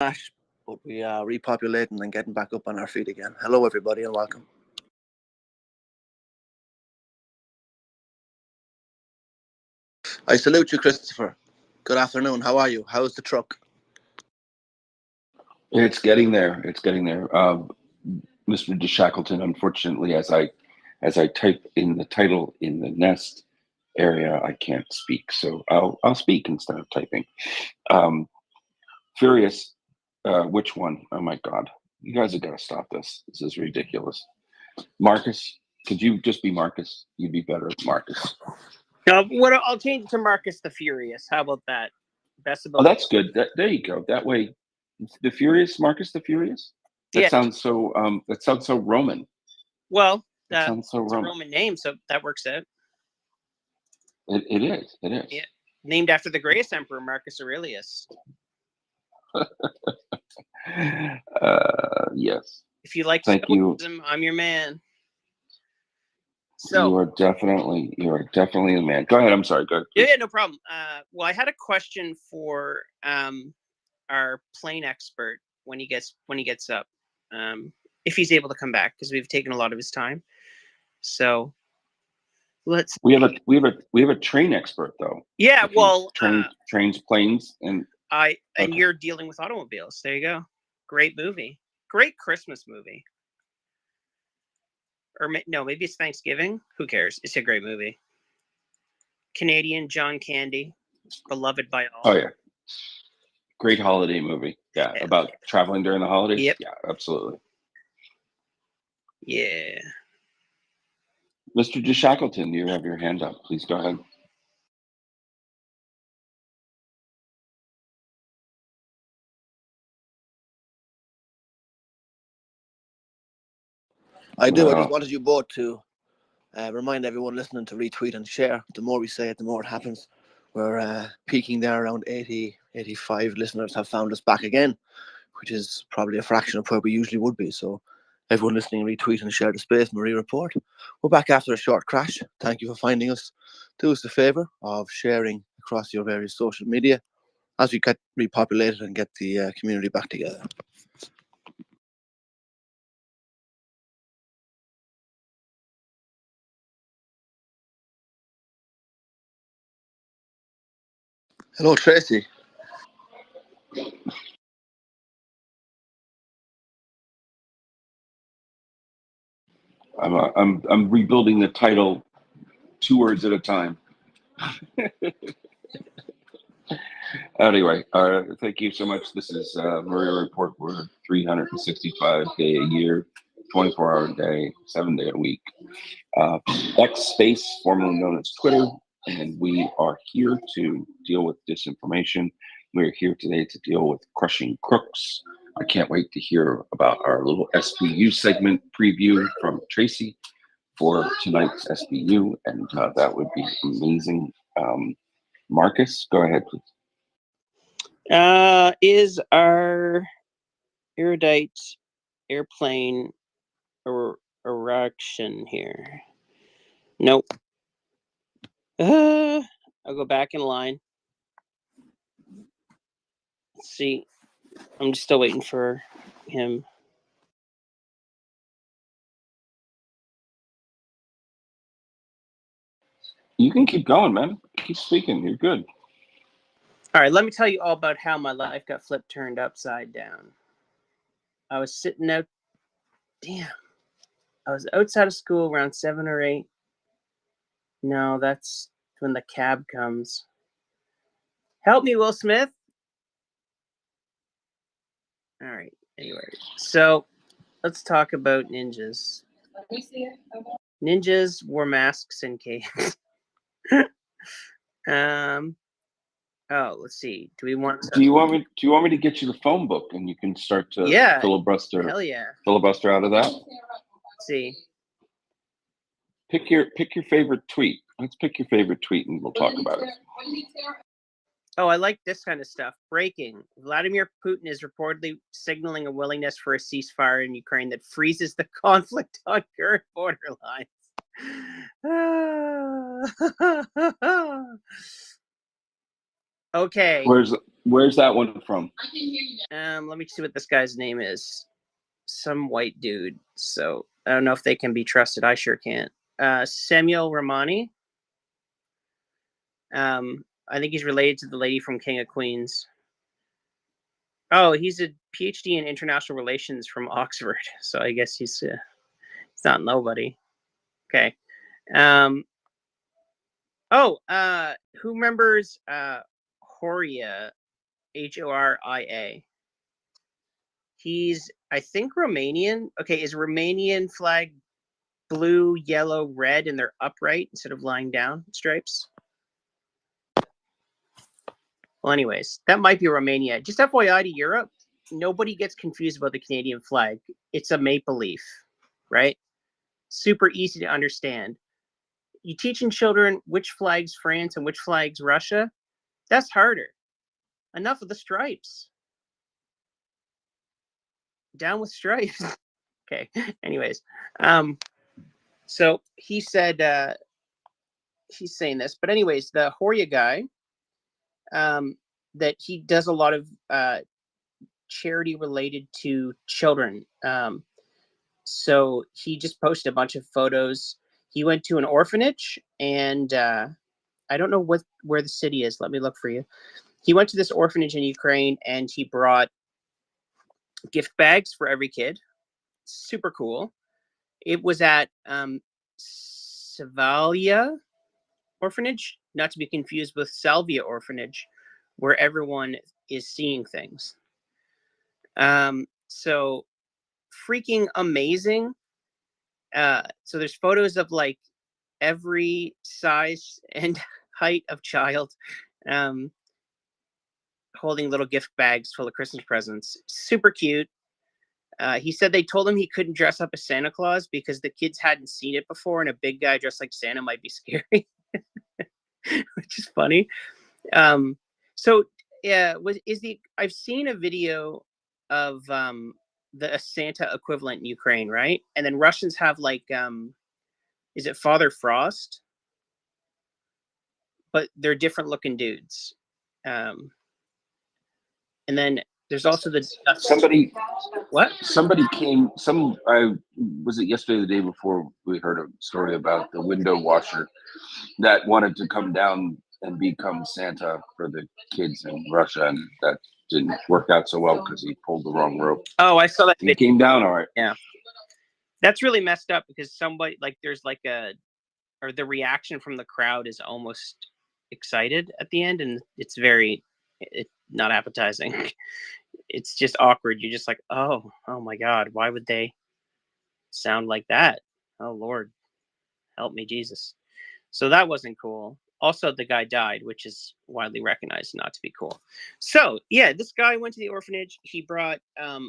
Flash, but we are repopulating and getting back up on our feet again. Hello, everybody, and welcome. I salute you, Christopher. Good afternoon. How are you? How's the truck? It's getting there. It's getting there. Mr. De Shackleton, unfortunately, as I type in the title in the Nest area, I can't speak. So I'll speak instead of typing. Furious, which one? Oh my God. You guys have got to stop this. This is ridiculous. Marcus, could you just be Marcus? You'd be better as Marcus. I'll change it to Marcus the Furious. How about that? Best of both. Oh, that's good. There you go. That way, the Furious, Marcus the Furious. That sounds so. That sounds so Roman. Well, that sounds so it's a Roman name, so that works out. It is. It is. Yeah, named after the greatest emperor, Marcus Aurelius. Yes. If you like Thank Stoicism, you. I'm your man. So you are definitely the man. Go ahead. I'm sorry. Go ahead. Yeah, no problem. Well, I had a question for our plane expert when he gets up, if he's able to come back, because we've taken a lot of his time. So we have a train expert though. Yeah, well, trains, planes, and you're dealing with automobiles. There you go. Great movie. Great Christmas movie. Or no, maybe it's Thanksgiving. Who cares? It's a great movie. Canadian John Candy, beloved by all. Oh yeah, great holiday movie. Yeah, about traveling during the holidays. Yep. Yeah, absolutely. Yeah. Mr. De Shackleton, you have your hand up. Please go ahead. I do. I just wanted you both to remind everyone listening to retweet and share. The more we say it, the more it happens. We're peaking there around 80, 85 listeners have found us back again, which is probably a fraction of where we usually would be. So everyone listening, retweet and share the space. MriyaReport. We're back after a short crash. Thank you for finding us. Do us the favour of sharing across your various social media as we get repopulated and get the community back together. Hello, Tracy. I'm rebuilding the title 2 words at a time. Anyway, thank you so much. This is MriyaReport. We're 365 day a year, 24-hour a day, 7-day a week. X space, formerly known as Twitter, and we are here to deal with disinformation. We're here today to deal with crushing crooks. I can't wait to hear about our little SBU segment preview from Tracy for tonight's SBU, and that would be amazing. Marcus, go ahead, please. Is our erudite airplane erection here? Nope. I'll go back in line. Let's see. I'm just still waiting for him. You can keep going, man. Keep speaking. You're good. All right, let me tell you all about how my life got flipped, turned upside down. I was sitting out. Damn. I was outside of school around 7 or 8. No, that's when the cab comes. Help me, Will Smith. All right. Anyway, so let's talk about ninjas. Let me see it. Okay. Ninjas wore masks and capes. Oh, let's see. Do you want me to get you the phone book and you can start to filibuster? Hell yeah. Filibuster out of that. Let's see. Pick your favorite tweet. Let's pick your favorite tweet and we'll talk about it. Oh, I like this kind of stuff. Breaking. Vladimir Putin is reportedly signaling a willingness for a ceasefire in Ukraine that freezes the conflict on current borderlines. Okay. Where's that one from? Let me see what this guy's name is. Some white dude. So I don't know if they can be trusted. I sure can't. Samuel Romani. I think he's related to the lady from King of Queens. Oh, he's a PhD in international relations from Oxford. So I guess he's not nobody. Okay. Who remembers Horia? Horia. He's, I think, Romanian. Okay, is Romanian flag blue, yellow, red, and they're upright instead of lying down stripes? Well, anyways, that might be Romania. Just FYI to Europe, nobody gets confused about the Canadian flag. It's a maple leaf, right? Super easy to understand. You teaching children which flag's France and which flag's Russia? That's harder. Enough of the stripes. Down with stripes. Okay. Anyways, so he said he's saying this, but anyways, the Horia guy, that he does a lot of charity related to children. So he just posted a bunch of photos. He went to an orphanage, and I don't know where the city is. Let me look for you. He went to this orphanage in Ukraine, and he brought gift bags for every kid. Super cool. It was at Savalia Orphanage, not to be confused with Salvia Orphanage, where everyone is seeing things. So freaking amazing. So there's photos of like every size and height of child holding little gift bags full of Christmas presents. Super cute. He said they told him he couldn't dress up as Santa Claus because the kids hadn't seen it before, and a big guy dressed like Santa might be scary, which is funny. So yeah, I've seen a video of the Santa equivalent in Ukraine, right? And then Russians have like is it Father Frost? But they're different looking dudes. And then there's also the Somebody what? was it yesterday or the day before, we heard a story about the window washer that wanted to come down and become Santa for the kids in Russia, and that didn't work out so well because he pulled the wrong rope. Oh, I saw that. He came down all right. Yeah, that's really messed up because somebody there's like or the reaction from the crowd is almost excited at the end, and it's not appetizing. It's just awkward. You're just like, oh my God, why would they sound like that? Oh Lord, help me, Jesus. So that wasn't cool. Also, the guy died, which is widely recognized not to be cool. So yeah, this guy went to the orphanage. He brought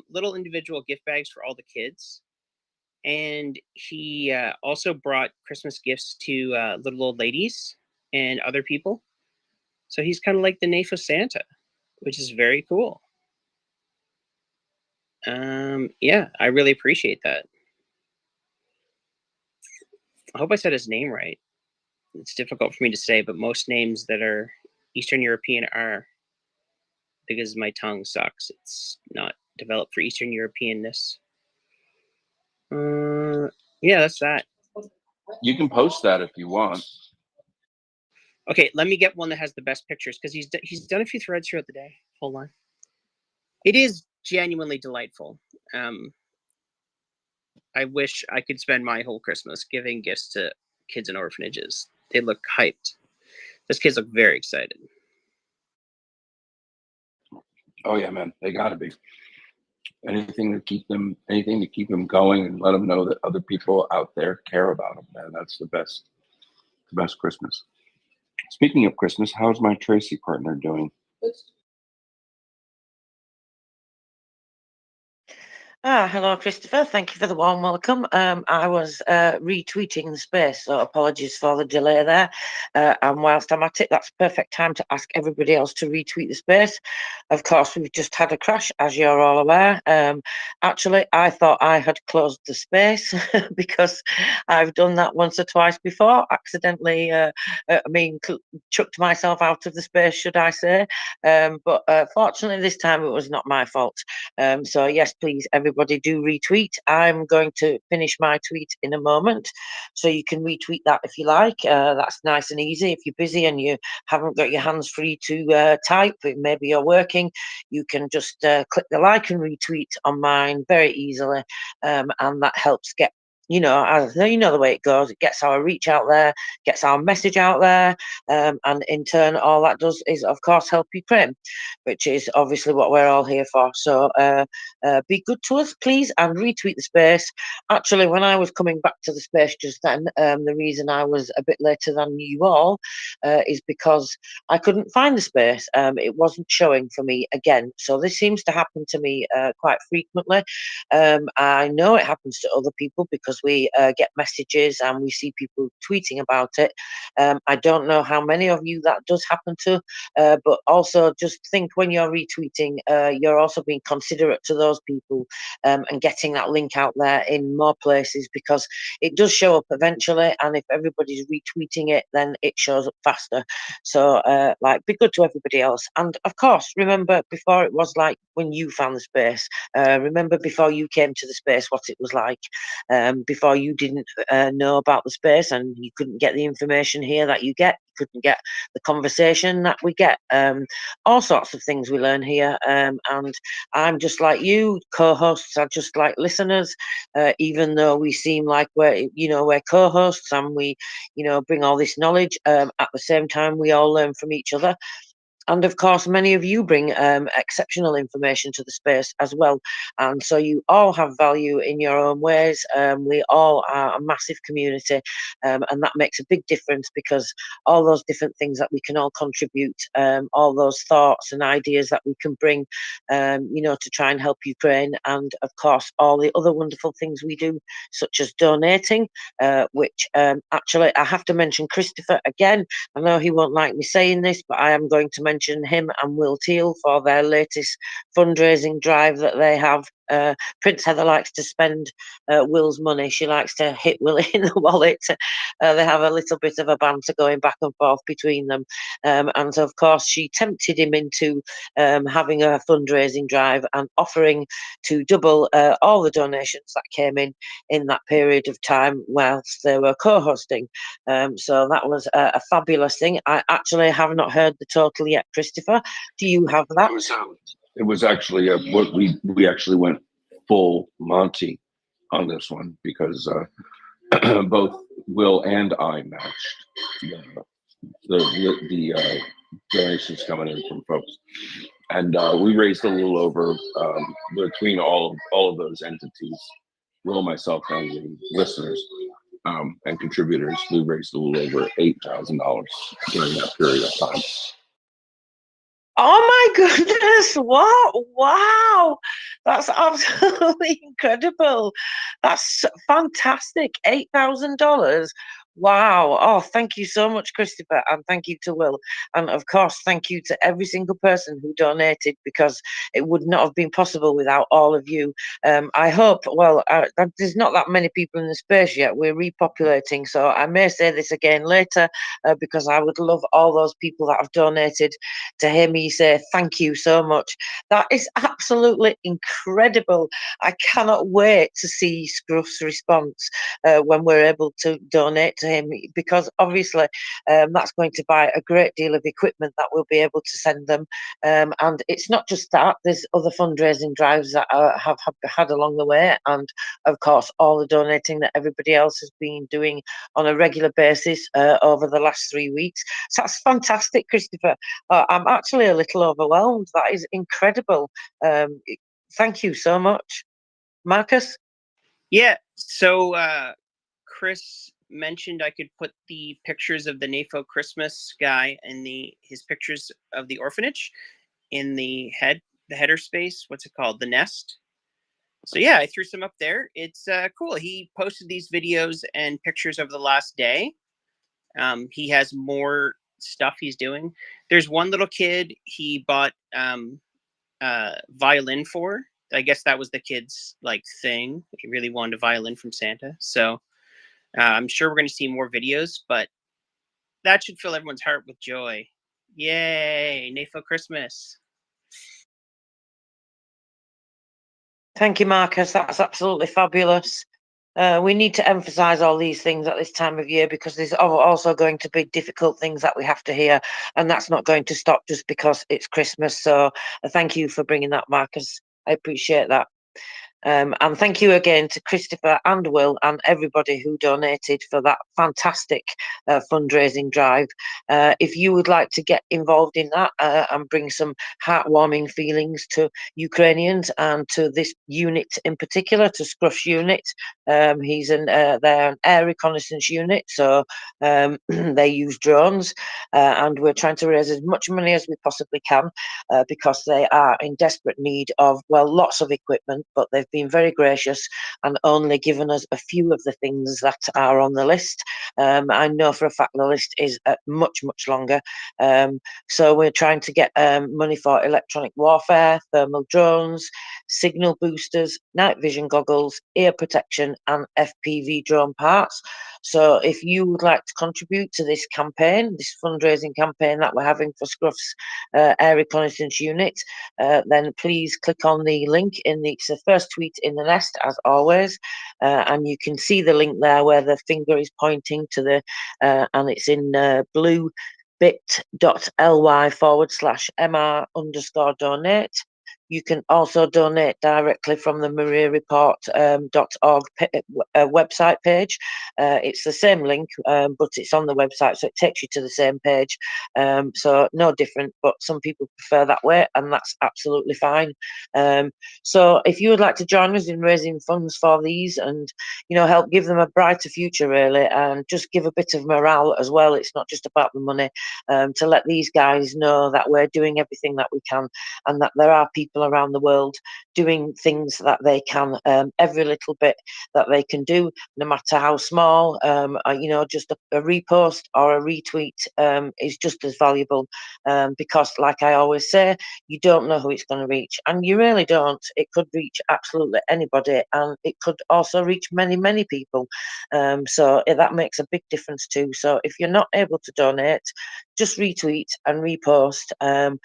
little individual gift bags for all the kids. And he also brought Christmas gifts to little old ladies and other people. So he's kind of like the Nafe of Santa, which is very cool. Yeah, I really appreciate that. I hope I said his name right. It's difficult for me to say, but most names that are Eastern European are, because my tongue sucks. It's not developed for Eastern Europeanness. Yeah, that's that. You can post that if you want. Okay, let me get one that has the best pictures because he's done a few threads throughout the day. Hold on. It is genuinely delightful. I wish I could spend my whole Christmas giving gifts to kids in orphanages. They look hyped. Those kids look very excited. Oh yeah, man, they gotta be. Anything to keep them going and let them know that other people out there care about them, man. That's the best Christmas. Speaking of Christmas, how's my Tracy partner doing? Hello, Christopher. Thank you for the warm welcome. I was retweeting the space, so apologies for the delay there. And whilst I'm at it, that's perfect time to ask everybody else to retweet the space. Of course, we've just had a crash, as you're all aware. Actually, I thought I had closed the space because I've done that once or twice before, accidentally, chucked myself out of the space, should I say. But fortunately, this time it was not my fault. So yes, please, everybody do retweet. I'm going to finish my tweet in a moment, so you can retweet that if you like. That's nice and easy. If you're busy and you haven't got your hands free to type, maybe you're working, you can just click the like and retweet on mine very easily, and that helps get, you know the way it goes. It gets our reach out there, gets our message out there, and in turn, all that does is, of course, help Ukraine, which is obviously what we're all here for. So be good to us, please, and retweet the space. Actually, when I was coming back to the space just then, the reason I was a bit later than you all is because I couldn't find the space. It wasn't showing for me again. So this seems to happen to me quite frequently. I know it happens to other people because we get messages and we see people tweeting about it. I don't know how many of you that does happen to, but also just think when you're retweeting, you're also being considerate to those people, and getting that link out there in more places, because it does show up eventually, and if everybody's retweeting it, then it shows up faster. So be good to everybody else. And of course, remember, before it was like when you found the space, remember before you came to the space what it was like, before you didn't know about the space and you couldn't get the information here that you get, you couldn't get the conversation that we get, all sorts of things we learn here. And I'm just like you, co-hosts are just like listeners, even though we seem like we're co-hosts and we bring all this knowledge, at the same time we all learn from each other. And of course, many of you bring exceptional information to the space as well. And so you all have value in your own ways. We all are a massive community, and that makes a big difference, because all those different things that we can all contribute, all those thoughts and ideas that we can bring, to try and help Ukraine. And of course, all the other wonderful things we do, such as donating, which actually I have to mention Christopher again. I know he won't like me saying this, but I am going to mention him and Will Teal for their latest fundraising drive that they have. Prince Heather likes to spend Will's money. She likes to hit Will in the wallet. They have a little bit of a banter going back and forth between them. And of course, she tempted him into having a fundraising drive and offering to double all the donations that came in that period of time whilst they were co-hosting. So that was a fabulous thing. I actually have not heard the total yet, Christopher. Do you have that? It was actually what we actually went full Monty on this one, because both Will and I matched the donations coming in from folks, and we raised a little over, between all of those entities, Will, myself, and the listeners, and contributors, we raised a little over $8,000 during that period of time. Oh my goodness, what? Wow, that's absolutely incredible. That's fantastic. $8,000. Wow. Oh, thank you so much, Christopher, and thank you to Will. And of course, thank you to every single person who donated, because it would not have been possible without all of you. I hope, there's not that many people in the space yet. We're repopulating, so I may say this again later, because I would love all those people that have donated to hear me say thank you so much. That is absolutely incredible. I cannot wait to see Scruff's response when we're able to donate to him, because obviously that's going to buy a great deal of equipment that we'll be able to send them. And it's not just that, there's other fundraising drives that have had along the way, and of course all the donating that everybody else has been doing on a regular basis over the last 3 weeks. So that's fantastic, Christopher. I'm actually a little overwhelmed. That is incredible. Thank you so much. Marcus? Yeah, so Chris mentioned I could put the pictures of the NAFO Christmas guy and his pictures of the orphanage in the header space. What's it called? The nest. So yeah, I threw some up there. It's cool. He posted these videos and pictures over the last day. He has more stuff he's doing. There's one little kid he bought violin for. I guess that was the kid's like thing. He really wanted a violin from Santa. So I'm sure we're going to see more videos, but that should fill everyone's heart with joy. Yay, NAFO Christmas. Thank you, Marcus. That's absolutely fabulous. We need to emphasize all these things at this time of year because there's also going to be difficult things that we have to hear, and that's not going to stop just because it's Christmas. So thank you for bringing that, Marcus. I appreciate that. And thank you again to Christopher and Will and everybody who donated for that fantastic fundraising drive. If you would like to get involved in that and bring some heartwarming feelings to Ukrainians and to this unit in particular, to Scruff's unit, they're an air reconnaissance unit, so they use drones, and we're trying to raise as much money as we possibly can because they are in desperate need of, well, lots of equipment, but they've been very gracious and only given us a few of the things that are on the list. I know for a fact the list is much longer, so we're trying to get money for electronic warfare, thermal drones, signal boosters, night vision goggles, ear protection and FPV drone parts. So if you would like to contribute to this campaign, this fundraising campaign that we're having for Scruff's air reconnaissance unit, then please click on the link it's the first tweet in the nest, as always, and you can see the link there where the finger is pointing to the and it's in blue bit.ly/MR_donate. You can also donate directly from the MriyaReport.org website page. It's the same link, but it's on the website, so it takes you to the same page. So no different, but some people prefer that way, and that's absolutely fine. So if you would like to join us in raising funds for these and, you know, help give them a brighter future, really, and just give a bit of morale as well. It's not just about the money, to let these guys know that we're doing everything that we can and that there are people around the world doing things that they can, every little bit that they can do, no matter how small, you know, just a repost or a retweet is just as valuable, because like I always say, you don't know who it's going to reach, and you really don't. It could reach absolutely anybody, and it could also reach many people, so that makes a big difference too. So if you're not able to donate, just retweet and repost, and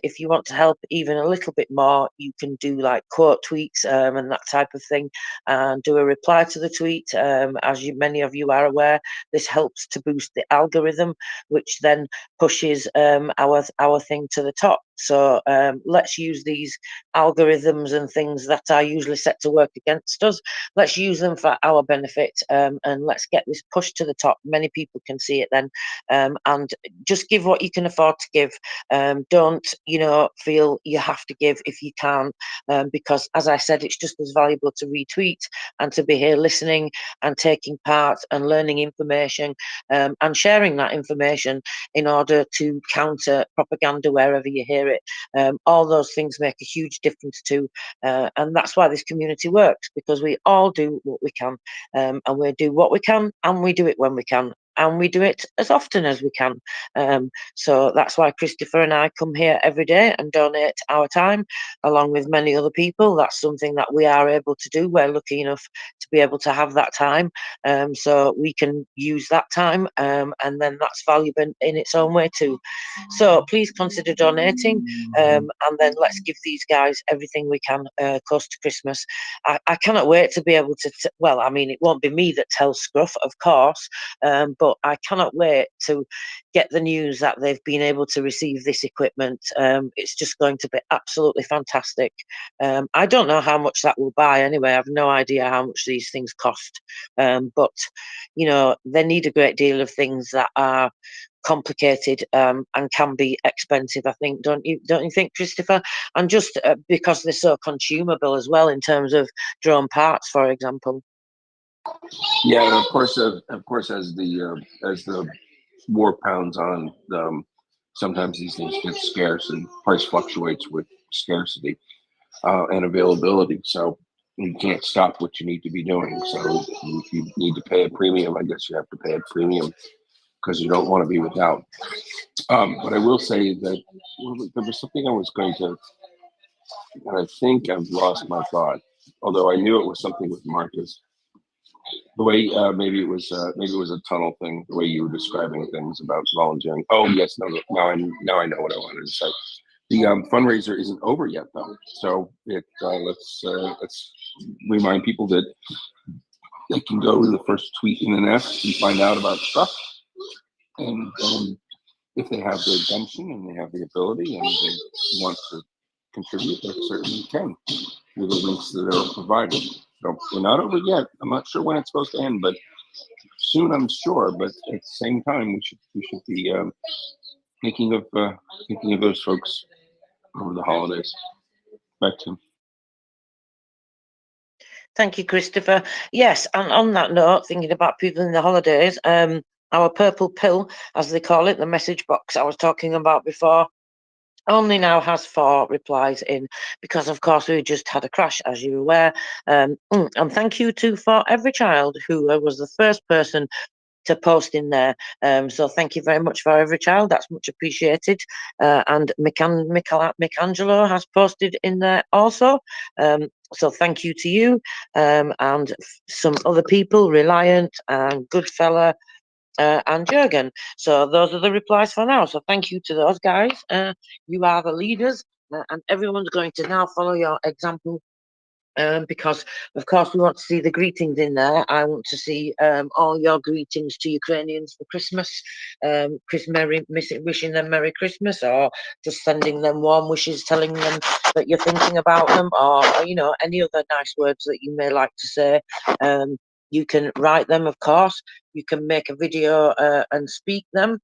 if you want to help even a little bit more, you can do like quote tweets and that type of thing, and do a reply to the tweet. As many of you are aware, this helps to boost the algorithm, which then pushes our thing to the top. So let's use these algorithms and things that are usually set to work against us. Let's use them for our benefit, and let's get this pushed to the top. Many people can see it then, and just give what you can afford to give. Don't, you know, feel you have to give if you can't, because as I said, it's just as valuable to retweet and to be here listening and taking part and learning information, and sharing that information in order to counter propaganda wherever you hear it. All those things make a huge difference too, and that's why this community works, because we all do what we can, and we do what we can, and we do it when we can, and we do it as often as we can. So that's why Christopher and I come here every day and donate our time along with many other people. That's something that we are able to do. We're lucky enough to be able to have that time, so we can use that time, and then that's valuable in its own way too. So please consider donating, and then let's give these guys everything we can close to Christmas. I cannot wait to be able to, well, I mean, it won't be me that tells Scruff, of course, but I cannot wait to get the news that they've been able to receive this equipment. It's just going to be absolutely fantastic. I don't know how much that will buy anyway. I have no idea how much these things cost, but you know, they need a great deal of things that are complicated, and can be expensive, I think. Don't you think, Christopher? And just because they're so consumable as well in terms of drone parts, for example. Yeah, of course, as the war pounds on, sometimes these things get scarce and price fluctuates with scarcity and availability. So you can't stop what you need to be doing. So if you need to pay a premium, I guess you have to pay a premium because you don't want to be without. But I will say that there was something I was going to, and I think I've lost my thought. Although I knew it was something with Marcus. The way maybe it was a tunnel thing. The way you were describing things about volunteering. Oh yes, no, now I know what I wanted to say. The fundraiser isn't over yet, though. So let's remind people that they can go to the first tweet in the nest and find out about stuff. And if they have the gumption and they have the ability and they want to contribute, they certainly can through the links that are provided. So we're not over yet. I'm not sure when it's supposed to end, but soon I'm sure. But at the same time, we should be thinking of those folks over the holidays. Back to. Thank you, Christopher. Yes, and on that note, thinking about people in the holidays, our purple pill, as they call it, the message box I was talking about before, only now has 4 replies in because, of course, we just had a crash, as you're aware. And thank you to For Every Child, who was the first person to post in there. So thank you very much For Every Child. That's much appreciated. And Michelangelo has posted in there also. So thank you to you and some other people, Reliant and Goodfella, and Jurgen. So those are the replies for now. So thank you to those guys. You are the leaders, and everyone's going to now follow your example. Because of course we want to see the greetings in there. I want to see all your greetings to Ukrainians for Christmas, wishing them Merry Christmas, or just sending them warm wishes, telling them that you're thinking about them, or any other nice words that you may like to say. You can write them, of course. You can make a video and speak them.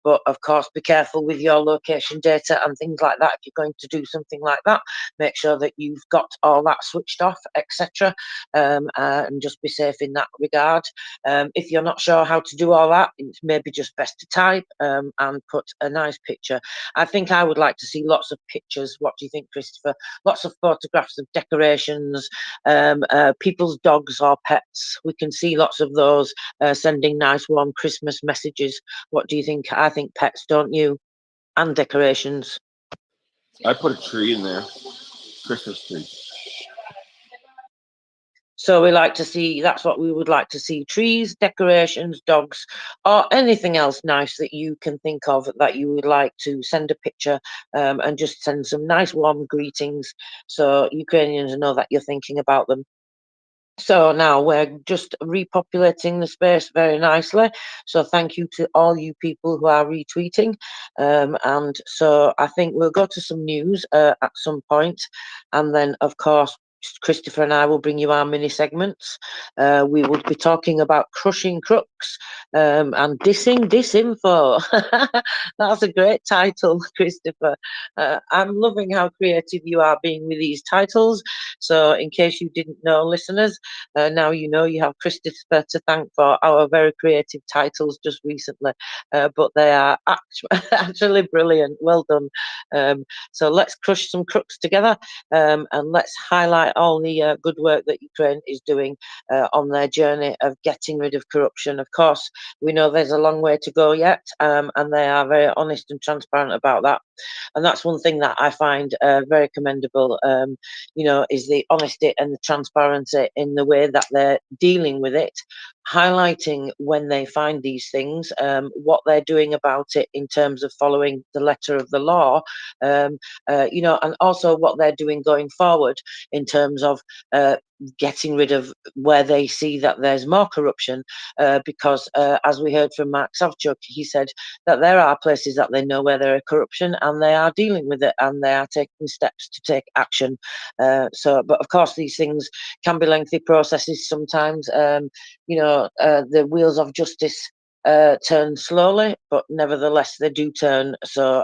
But of course, be careful with your location data and things like that. If you're going to do something like that, make sure that you've got all that switched off, etc. And just be safe in that regard. If you're not sure how to do all that, it's maybe just best to type and put a nice picture. I think I would like to see lots of pictures. What do you think, Christopher? Lots of photographs of decorations, people's dogs or pets. We can see lots of those sending nice warm Christmas messages. What do you think? I think pets, don't you? And decorations. I put a tree in there, Christmas tree. So we like to see, that's what we would like to see: trees, decorations, dogs, or anything else nice that you can think of that you would like to send a picture and just send some nice warm greetings so Ukrainians know that you're thinking about them. So now we're just repopulating the space very nicely. So thank you to all you people who are retweeting. And so I think we'll go to some news at some point. And then, of course, Christopher and I will bring you our mini segments. We would be talking about crushing crooks and dissing disinfo. That's a great title, Christopher. I'm loving how creative you are being with these titles. So in case you didn't know, listeners, now you know you have Christopher to thank for our very creative titles just recently. But they are actually brilliant. Well done. So let's crush some crooks together and let's highlight all the good work that Ukraine is doing on their journey of getting rid of corruption. Of course, we know there's a long way to go yet, and they are very honest and transparent about that. And that's one thing that I find very commendable, is the honesty and the transparency in the way that they're dealing with it, highlighting when they find these things, what they're doing about it in terms of following the letter of the law, and also what they're doing going forward in terms of getting rid of where they see that there's more corruption, because as we heard from Mark Savchuk, he said that there are places that they know where there are corruption and they are dealing with it and they are taking steps to take action. But of course these things can be lengthy processes sometimes. The wheels of justice turn slowly, but nevertheless they do turn. So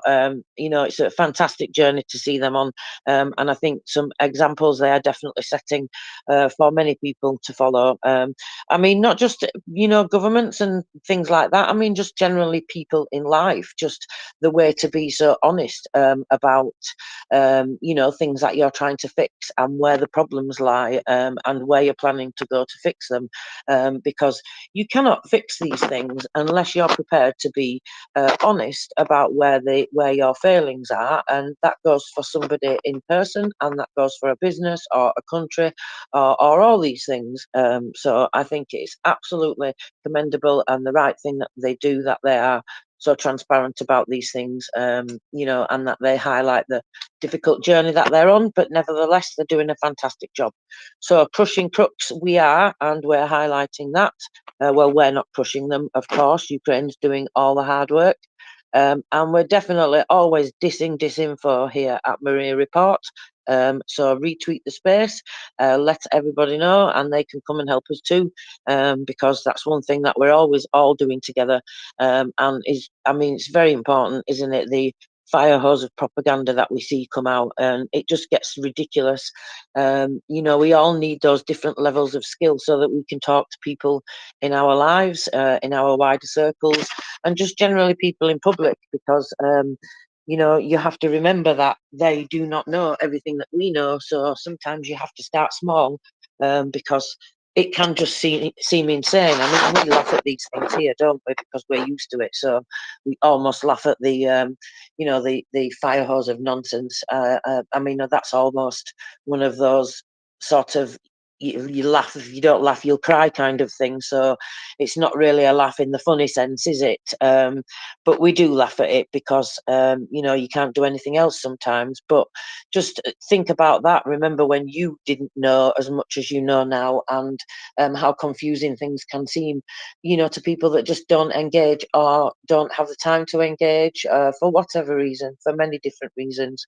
you know, it's a fantastic journey to see them on, and I think some examples they are definitely setting for many people to follow. I mean, not just, you know, governments and things like that. I mean, just generally people in life, just the way to be so honest about you know, things that you're trying to fix and where the problems lie, and where you're planning to go to fix them, because you cannot fix these things unless you're prepared to be honest about where your failings are, and that goes for somebody in person, and that goes for a business or a country, or all these things. So I think it's absolutely commendable and the right thing that they do, that they are so transparent about these things, you know, and that they highlight the difficult journey that they're on, but nevertheless they're doing a fantastic job. So crushing crooks we are, and we're highlighting that. Well, we're not crushing them, of course. Ukraine's doing all the hard work. And we're definitely always dissing disinfo here at MriyaReport. So retweet the space, let everybody know, and they can come and help us too, because that's one thing that we're always all doing together. And I mean, it's very important, isn't it? The fire hose of propaganda that we see come out, and it just gets ridiculous. You know, we all need those different levels of skill so that we can talk to people in our lives, in our wider circles, and just generally people in public, because you know, you have to remember that they do not know everything that we know. So sometimes you have to start small, because it can just seem insane. I mean, we laugh at these things here, don't we? Because we're used to it. So we almost laugh at the, you know, the fire hose of nonsense. I mean, that's almost one of those sort of, you laugh, if you don't laugh you'll cry kind of thing. So it's not really a laugh in the funny sense, is it? But we do laugh at it because you know, you can't do anything else sometimes. But just think about that. Remember when you didn't know as much as you know now, and how confusing things can seem, you know, to people that just don't engage or don't have the time to engage, for whatever reason, for many different reasons.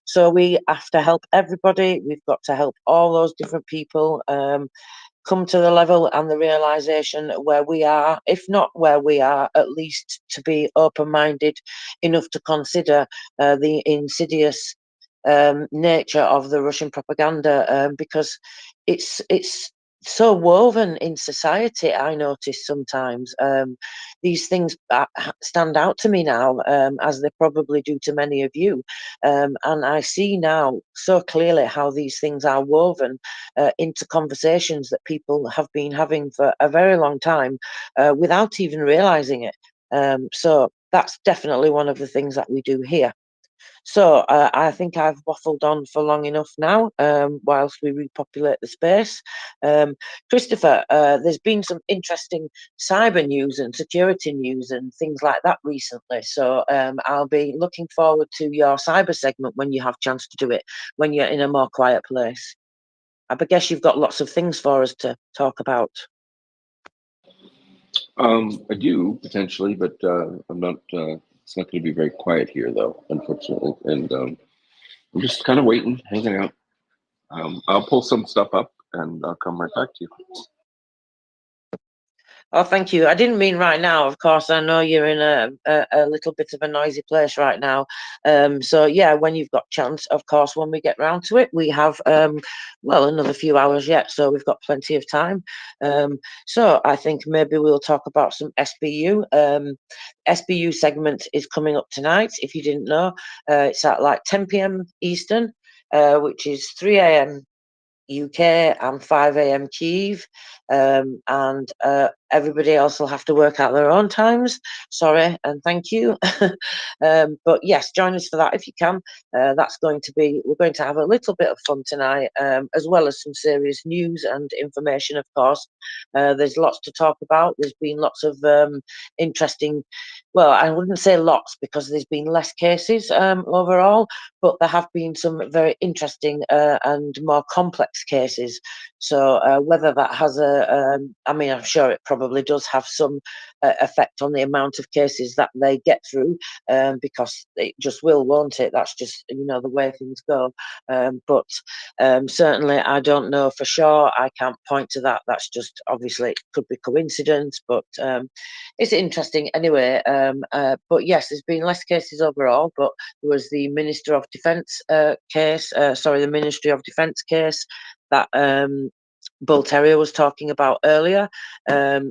So we have to help everybody. We've got to help all those different people come to the level and the realization where we are, if not where we are, at least to be open-minded enough to consider the insidious nature of the Russian propaganda, because it's so woven in society. I notice sometimes these things stand out to me now, as they probably do to many of you, and I see now so clearly how these things are woven into conversations that people have been having for a very long time, without even realizing it. So that's definitely one of the things that we do here. So I think I've waffled on for long enough now, whilst we repopulate the space. Christopher, there's been some interesting cyber news and security news and things like that recently. So I'll be looking forward to your cyber segment when you have chance to do it, when you're in a more quiet place. I guess you've got lots of things for us to talk about. I do potentially, but I'm not. It's not going to be very quiet here, though, unfortunately. And I'm just kind of waiting, hanging out. I'll pull some stuff up, and I'll come right back to you. Oh, thank you. I didn't mean right now. Of course, I know you're in a little bit of a noisy place right now. So yeah, when you've got chance, of course, when we get round to it, we have well, another few hours yet, so we've got plenty of time. So I think maybe we'll talk about some SBU. SBU segment is coming up tonight. If you didn't know, it's at like 10 p.m. Eastern, which is 3 a.m. UK and 5 a.m. Kyiv, and everybody else will have to work out their own times. Sorry and thank you. But yes, join us for that if you can. That's going to be, we're going to have a little bit of fun tonight, as well as some serious news and information, of course. There's lots to talk about. There's been lots of interesting, well, I wouldn't say lots because there's been less cases overall, but there have been some very interesting and more complex cases. So whether that has I mean, I'm sure it probably probably does have some effect on the amount of cases that they get through, because it just will, won't it? That's just, you know, the way things go. But certainly I don't know for sure. I can't point to that. That's just, obviously it could be coincidence, but it's interesting anyway. But yes, there's been less cases overall, but there was the Minister of Defence case, the Ministry of Defence case that Bull Terrier was talking about earlier.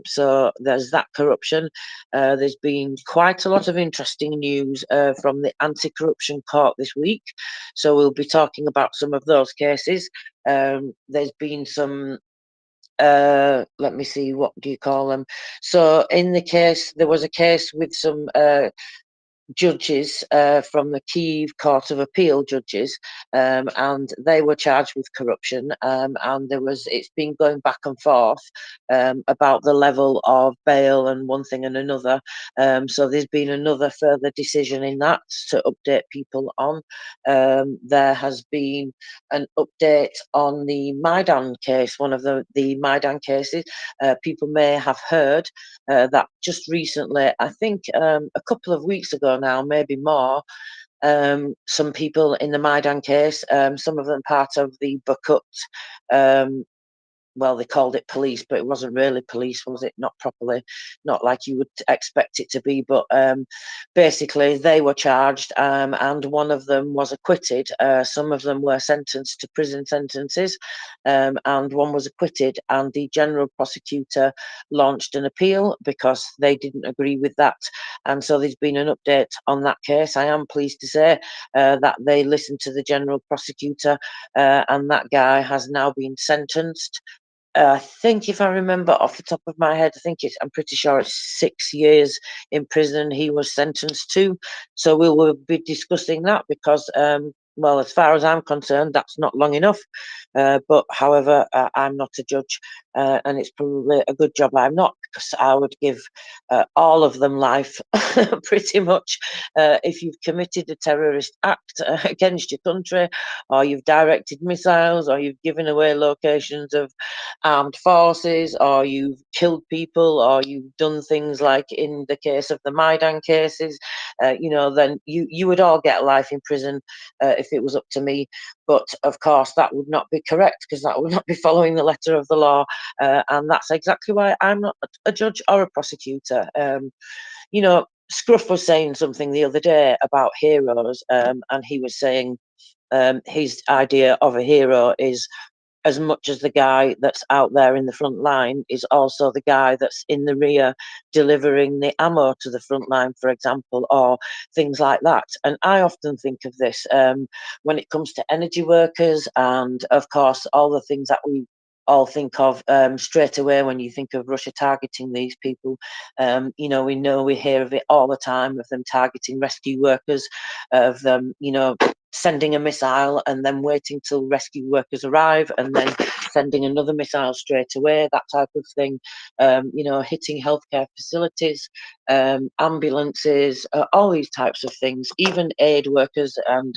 So there's that corruption. There's been quite a lot of interesting news from the anti-corruption court this week. So we'll be talking about some of those cases. There's been some, let me see, what do you call them? So in the case, there was a case with some judges from the Kyiv Court of Appeal judges, and they were charged with corruption, and it's been going back and forth about the level of bail and one thing and another. So there's been another further decision in that to update people on. There has been an update on the Maidan case, one of the Maidan cases. People may have heard that just recently, I think a couple of weeks ago now, maybe more, some people in the Maidan case, some of them part of the Bakut, well, they called it police, but it wasn't really police, was it? Not properly, not like you would expect it to be. But basically, they were charged, and one of them was acquitted. Some of them were sentenced to prison sentences, and one was acquitted. And the general prosecutor launched an appeal because they didn't agree with that. And so there's been an update on that case. I am pleased to say that they listened to the general prosecutor, and that guy has now been sentenced. I think, if I remember off the top of my head, I'm pretty sure it's 6 years in prison he was sentenced to. So we will be discussing that because, well, as far as I'm concerned, that's not long enough. But however, I'm not a judge, and it's probably a good job I'm not, because I would give all of them life, pretty much. If you've committed a terrorist act against your country, or you've directed missiles, or you've given away locations of armed forces, or you've killed people, or you've done things like in the case of the Maidan cases, then you would all get life in prison if it was up to me. But of course, that would not be correct, because that would not be following the letter of the law. And that's exactly why I'm not a judge or a prosecutor. Scruff was saying something the other day about heroes, and he was saying his idea of a hero is as much as the guy that's out there in the front line is also the guy that's in the rear delivering the ammo to the front line, for example, or things like that. And I often think of this when it comes to energy workers, and of course all the things that we all think of straight away when you think of Russia targeting these people. We hear of it all the time, of them targeting rescue workers, of them, sending a missile and then waiting till rescue workers arrive and then sending another missile straight away, that type of thing. Hitting healthcare facilities, ambulances, all these types of things, even aid workers and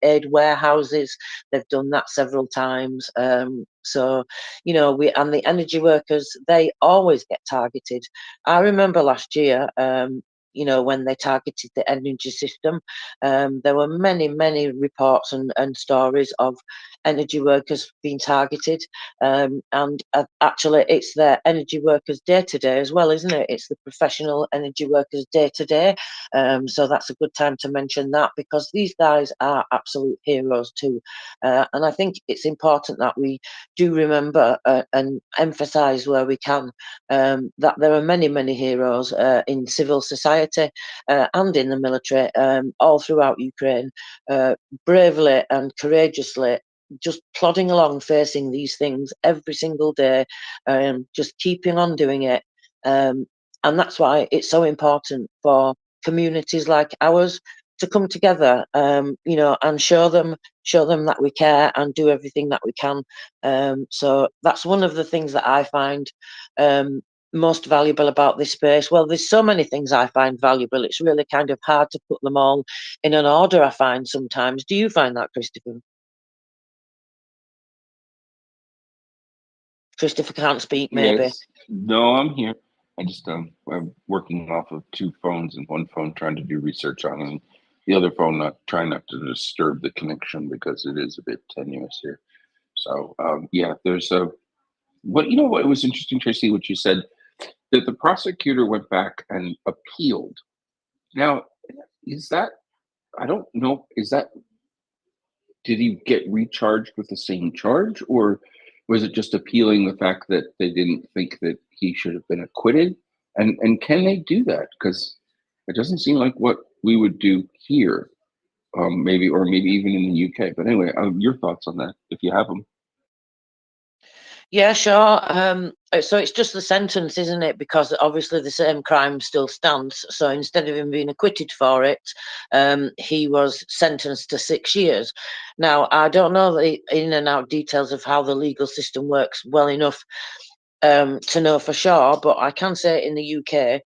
aid warehouses. They've done that several times. And the energy workers, they always get targeted. I remember last year, when they targeted the energy system, there were many, many reports and stories of energy workers being targeted. And actually, it's their energy workers day to day as well, isn't it? It's the professional energy workers day to day. So that's a good time to mention that, because these guys are absolute heroes too. And I think it's important that we do remember and emphasize where we can that there are many, many heroes in civil society and in the military all throughout Ukraine, bravely and courageously just plodding along, facing these things every single day, just keeping on doing it. And that's why it's so important for communities like ours to come together, and show them that we care and do everything that we can. So that's one of the things that I find most valuable about this space. Well, there's so many things I find valuable. It's really kind of hard to put them all in an order, I find sometimes. Do you find that, Christopher? Christopher can't speak, maybe. Yes. No, I'm here. I just I'm working off of two phones and one phone trying to do research on, and the other phone trying not to disturb the connection because it is a bit tenuous here. So yeah, there's a what was interesting, Tracy, what you said, that the prosecutor went back and appealed. Now, is that, I don't know, is that, did he get recharged with the same charge, or was it just appealing the fact that they didn't think that he should have been acquitted? And can they do that? Because it doesn't seem like what we would do here, maybe, or maybe even in the UK. But anyway, your thoughts on that, if you have them. Yeah, sure. So it's just the sentence, isn't it? Because obviously the same crime still stands. So instead of him being acquitted for it, he was sentenced to 6 years. Now, I don't know the in and out details of how the legal system works well enough to know for sure, but I can say in the UK,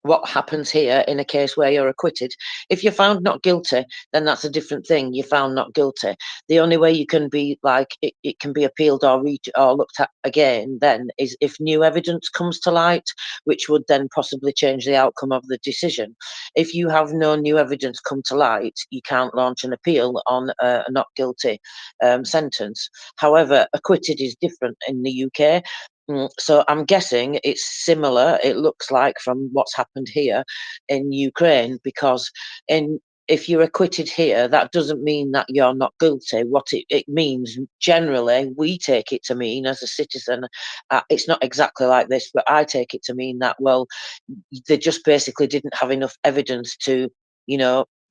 what happens here in a case where you're acquitted, if you're found not guilty, then that's a different thing. You're found not guilty. The only way you can be like it can be appealed or looked at again then is if new evidence comes to light, which would then possibly change the outcome of the decision. If you have no new evidence come to light, you can't launch an appeal on a not guilty sentence. However, acquitted is different in the UK. So I'm guessing it's similar, it looks like, from what's happened here in Ukraine, because if you're acquitted here, that doesn't mean that you're not guilty. What it means, generally, we take it to mean as a citizen, it's not exactly like this, but I take it to mean that, well, they just basically didn't have enough evidence to,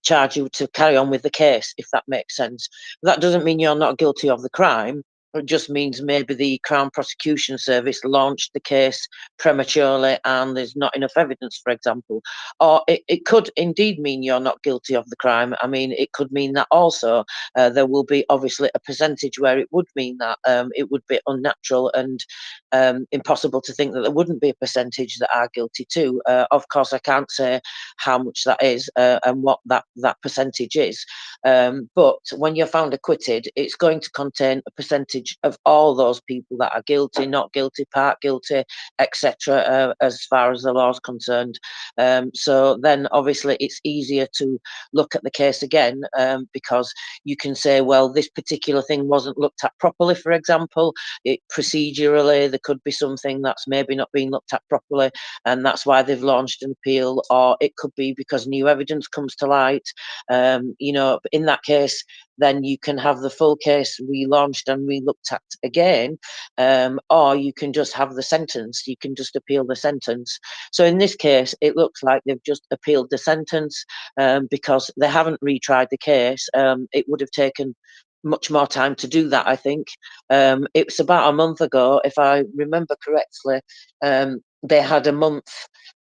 charge you to carry on with the case, if that makes sense. That doesn't mean you're not guilty of the crime. It just means maybe the Crown Prosecution Service launched the case prematurely and there's not enough evidence, for example. Or it could indeed mean you're not guilty of the crime. I mean, it could mean that also there will be obviously a percentage where it would mean that it would be unnatural and impossible to think that there wouldn't be a percentage that are guilty too. Of course, I can't say how much that is and what that percentage is. But when you're found acquitted, it's going to contain a percentage of all those people that are guilty, not guilty, part guilty, etc., as far as the law is concerned. So then obviously it's easier to look at the case again because you can say, well, this particular thing wasn't looked at properly, for example. Procedurally, there could be something that's maybe not being looked at properly, and that's why they've launched an appeal, or it could be because new evidence comes to light. In that case, then you can have the full case relaunched and re-looked at again, or you can just have the sentence. You can just appeal the sentence. So in this case, it looks like they've just appealed the sentence because they haven't retried the case. It would have taken much more time to do that, I think. It was about a month ago, if I remember correctly. They had a month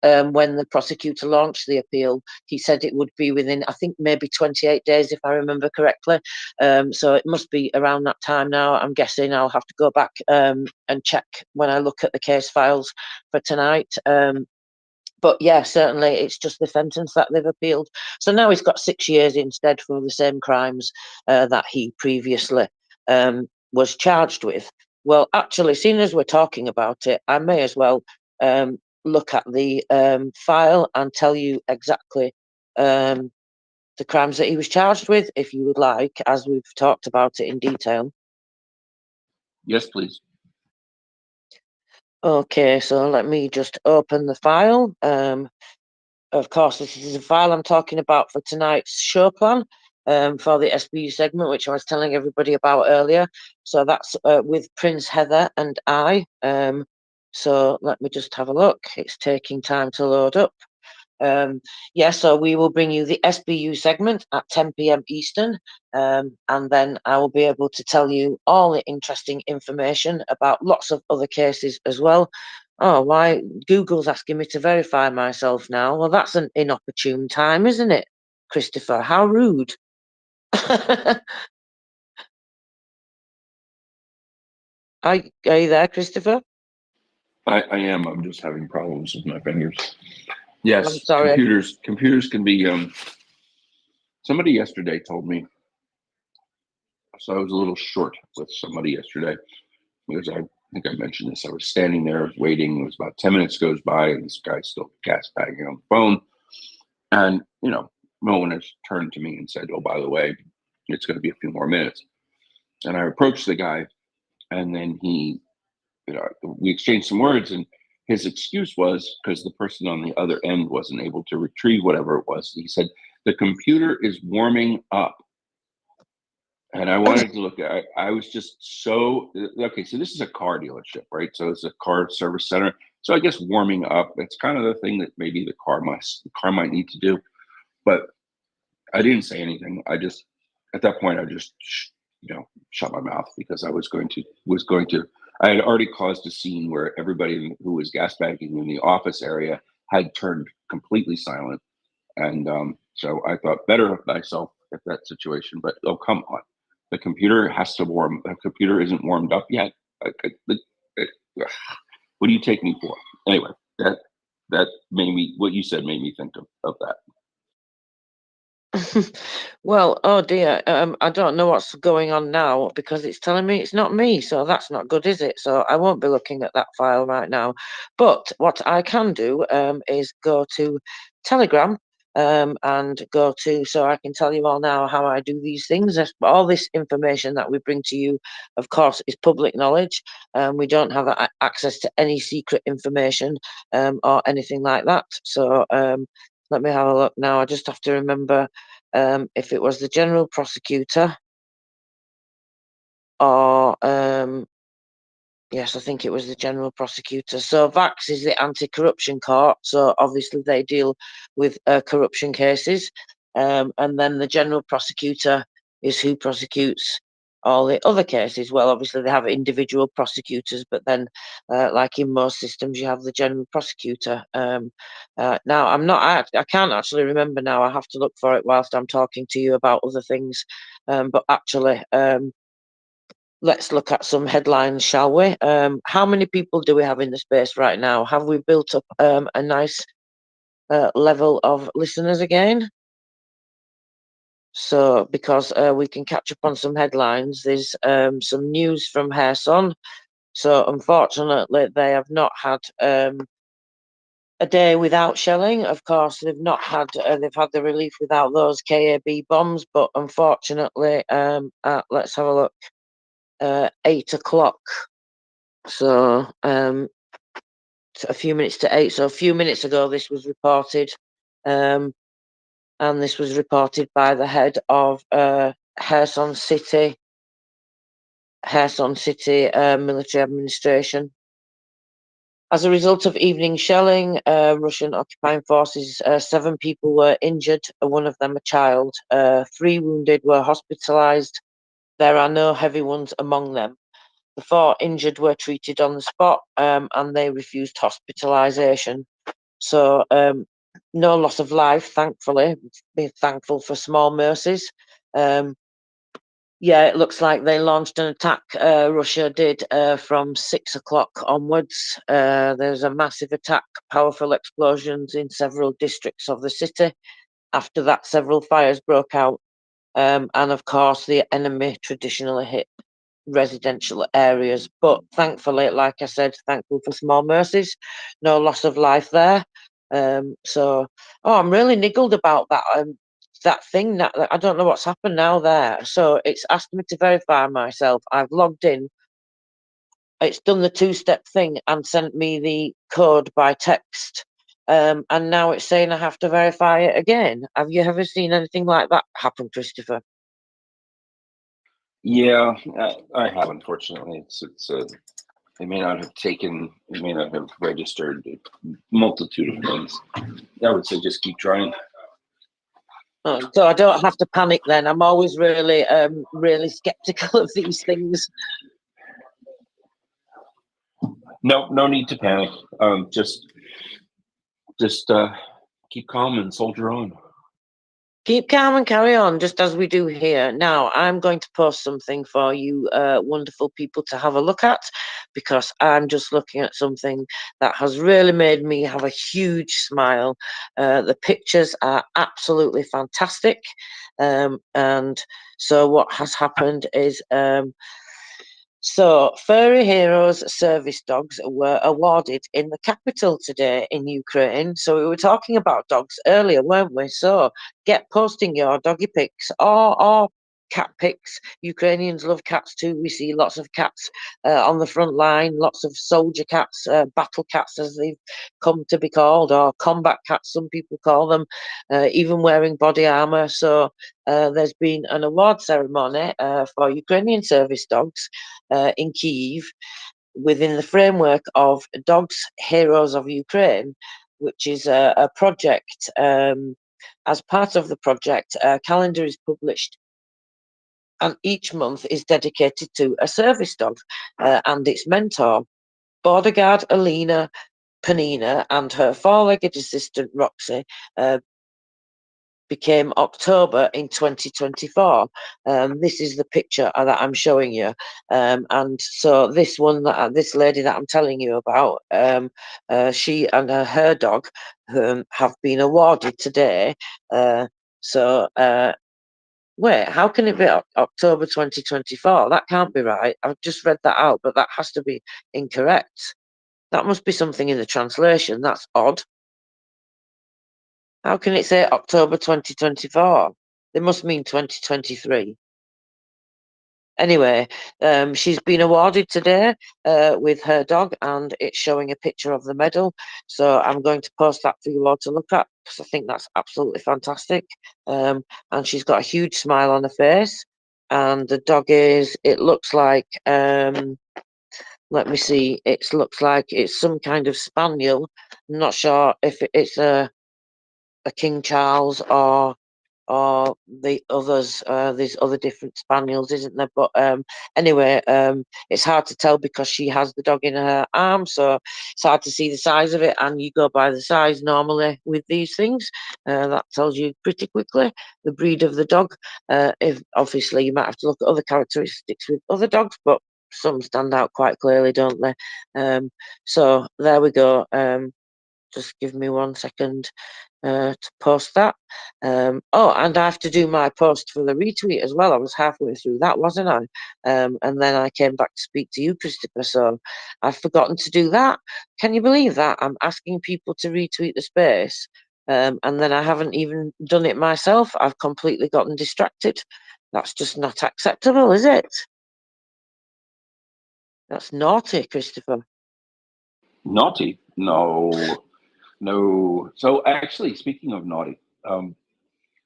when the prosecutor launched the appeal. He said it would be within, I think, maybe 28 days, if I remember correctly. So it must be around that time now. I'm guessing I'll have to go back and check when I look at the case files for tonight. But yeah, certainly it's just the sentence that they've appealed. So now he's got 6 years instead for the same crimes that he previously was charged with. Well, actually, seeing as we're talking about it, I may as well look at the file and tell you exactly the crimes that he was charged with, if you would like, as we've talked about it in detail. Yes, please. Okay, so let me just open the file. Of course, this is the file I'm talking about for tonight's show plan for the SBU segment, which I was telling everybody about earlier. So that's with Prince, Heather and I. So let me just have a look. It's taking time to load up. So we will bring you the SBU segment at 10 p.m. Eastern, and then I will be able to tell you all the interesting information about lots of other cases as well. Oh, why Google's asking me to verify myself now? Well, that's an inopportune time, isn't it, Christopher? How rude. Are you there, Christopher? I am. I'm just having problems with my fingers. Yes, I'm sorry. Computers can be. Somebody yesterday told me. So I was a little short with somebody yesterday because I think I mentioned this. I was standing there waiting. It was about 10 minutes goes by, and this guy's still gas bagging on the phone. And, you know, no one has turned to me and said, oh, by the way, it's going to be a few more minutes. And I approached the guy, and then we exchanged some words, and his excuse was because the person on the other end wasn't able to retrieve whatever it was. He said, the computer is warming up. And I wanted to look at, I was just so, okay, so this is a car dealership, right? So it's a car service center. So I guess warming up, it's kind of the thing that maybe the car might need to do. But I didn't say anything. I just, at that point, I just, shut my mouth, because I was going to, I had already caused a scene where everybody who was gas bagging in the office area had turned completely silent. And so I thought better of myself at that situation, but oh, come on. The computer has to warm. The computer isn't warmed up yet. What do you take me for? Anyway, that made me, what you said made me think of that. Well, oh dear, I don't know what's going on now, because it's telling me it's not me, so that's not good, is it? So I won't be looking at that file right now. But what I can do is go to Telegram and go to, so I can tell you all now how I do these things. All this information that we bring to you, of course, is public knowledge. We don't have access to any secret information or anything like that. So let me have a look now. I just have to remember if it was the general prosecutor or yes, I think it was the general prosecutor. So VAX is the anti-corruption court. So obviously they deal with corruption cases. And then the general prosecutor is who prosecutes all the other cases. Well, obviously they have individual prosecutors, but then like in most systems, you have the general prosecutor. Now, I can't actually remember now. I have to look for it whilst I'm talking to you about other things. But actually, let's look at some headlines, shall we? How many people do we have in the space right now? Have we built up a nice level of listeners again? So, because we can catch up on some headlines, there's some news from Kherson. So, unfortunately, they have not had a day without shelling. Of course, they've not had they've had the relief without those KAB bombs. But unfortunately, let's have a look. 8 o'clock. So a few minutes to 8. So a few minutes ago, this was reported, and this was reported by the head of Kherson City military administration. As a result of evening shelling, Russian occupying forces, 7 people were injured, one of them a child. 3 wounded were hospitalized. There are no heavy ones among them. The 4 injured were treated on the spot, and they refused hospitalization. So no loss of life, thankfully. Be thankful for small mercies. Yeah, it looks like they launched an attack, Russia did, from 6 o'clock onwards. There's a massive attack, powerful explosions in several districts of the city. After that, several fires broke out. And of course, the enemy traditionally hit residential areas. But thankfully, like I said, thankful for small mercies. No loss of life there. I'm really niggled about that. That thing that I don't know what's happened now there. So it's asked me to verify myself. I've logged in. It's done the 2-step thing and sent me the code by text. And now it's saying I have to verify it again. Have you ever seen anything like that happen, Christopher? Yeah, I have, unfortunately. They may not have registered a multitude of things. I would say just keep trying. So I don't have to panic then. I'm always really, really skeptical of these things. No need to panic. Just keep calm and soldier on. Keep calm and carry on, just as we do here. Now, I'm going to post something for you wonderful people to have a look at, because I'm just looking at something that has really made me have a huge smile. The pictures are absolutely fantastic. And so what has happened is So, Furry Heroes service dogs were awarded in the capital today in Ukraine. So, we were talking about dogs earlier, weren't we? So, get posting your doggy pics or cat pics. Ukrainians love cats too. We see lots of cats on the front line, lots of soldier cats, battle cats as they've come to be called, or combat cats, some people call them, even wearing body armor. So, there's been an award ceremony for Ukrainian service dogs in Kyiv within the framework of Dogs Heroes of Ukraine, which is a project. As part of the project, a calendar is published, and each month is dedicated to a service dog and its mentor. Border guard Alina Panina and her four-legged assistant Roxy became October in 2024. This is the picture that I'm showing you. And so this one, this lady that I'm telling you about, she and her dog have been awarded today. Wait, how can it be October 2024? That can't be right. I've just read that out, but that has to be incorrect. That must be something in the translation. That's odd. How can it say October 2024? They must mean 2023. Anyway, she's been awarded today with her dog, and it's showing a picture of the medal. So I'm going to post that for you all to look at, because I think that's absolutely fantastic. And she's got a huge smile on her face. And the dog it looks like, let me see, it looks like it's some kind of spaniel. I'm not sure if it's a King Charles or the others. There's other different spaniels, isn't there? But anyway, it's hard to tell because she has the dog in her arm, so it's hard to see the size of it, and you go by the size normally with these things. That tells you pretty quickly the breed of the dog. If obviously you might have to look at other characteristics with other dogs, but some stand out quite clearly, don't they? So there we go. Just give me 1 second to post that. Oh, and I have to do my post for the retweet as well. I was halfway through that, wasn't I? And then I came back to speak to you, Christopher. So I've forgotten to do that. Can you believe that? I'm asking people to retweet the space, and then I haven't even done it myself. I've completely gotten distracted. That's just not acceptable, is it? That's naughty, Christopher. Naughty? No, no. So actually, speaking of naughty,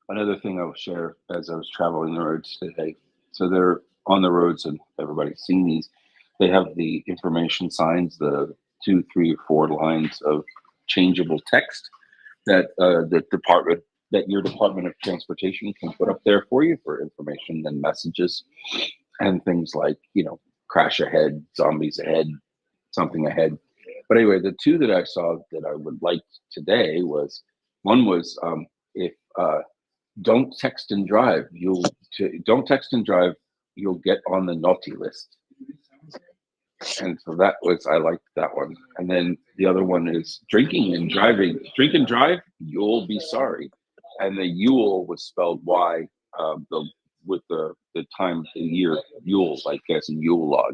another thing I'll share as I was traveling the roads today. So they're on the roads, and everybody's seen these. They have the information signs, the 2, 3, or 4 lines of changeable text that your Department of Transportation can put up there for you for information and messages and things like, crash ahead, zombies ahead, something ahead. But anyway, the 2 that I saw that I would like today was, one was if don't text and drive, don't text and drive, you'll get on the naughty list. And so I liked that one. And then the other one is drinking and driving. Drink and drive, you'll be sorry. And the Yule was spelled Y, with the time of the year, Yule, like as in Yule log.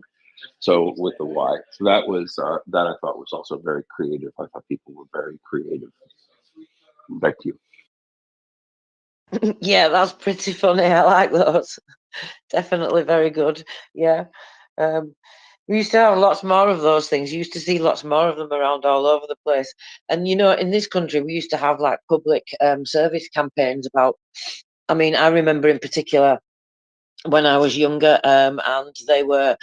So with the Y. So that was that I thought was also very creative. I thought people were very creative. Back to you. Yeah, that's pretty funny. I like those. Definitely very good. Yeah. We used to have lots more of those things. You used to see lots more of them around all over the place. And in this country, we used to have like public service campaigns about. I mean, I remember in particular when I was younger, and they were.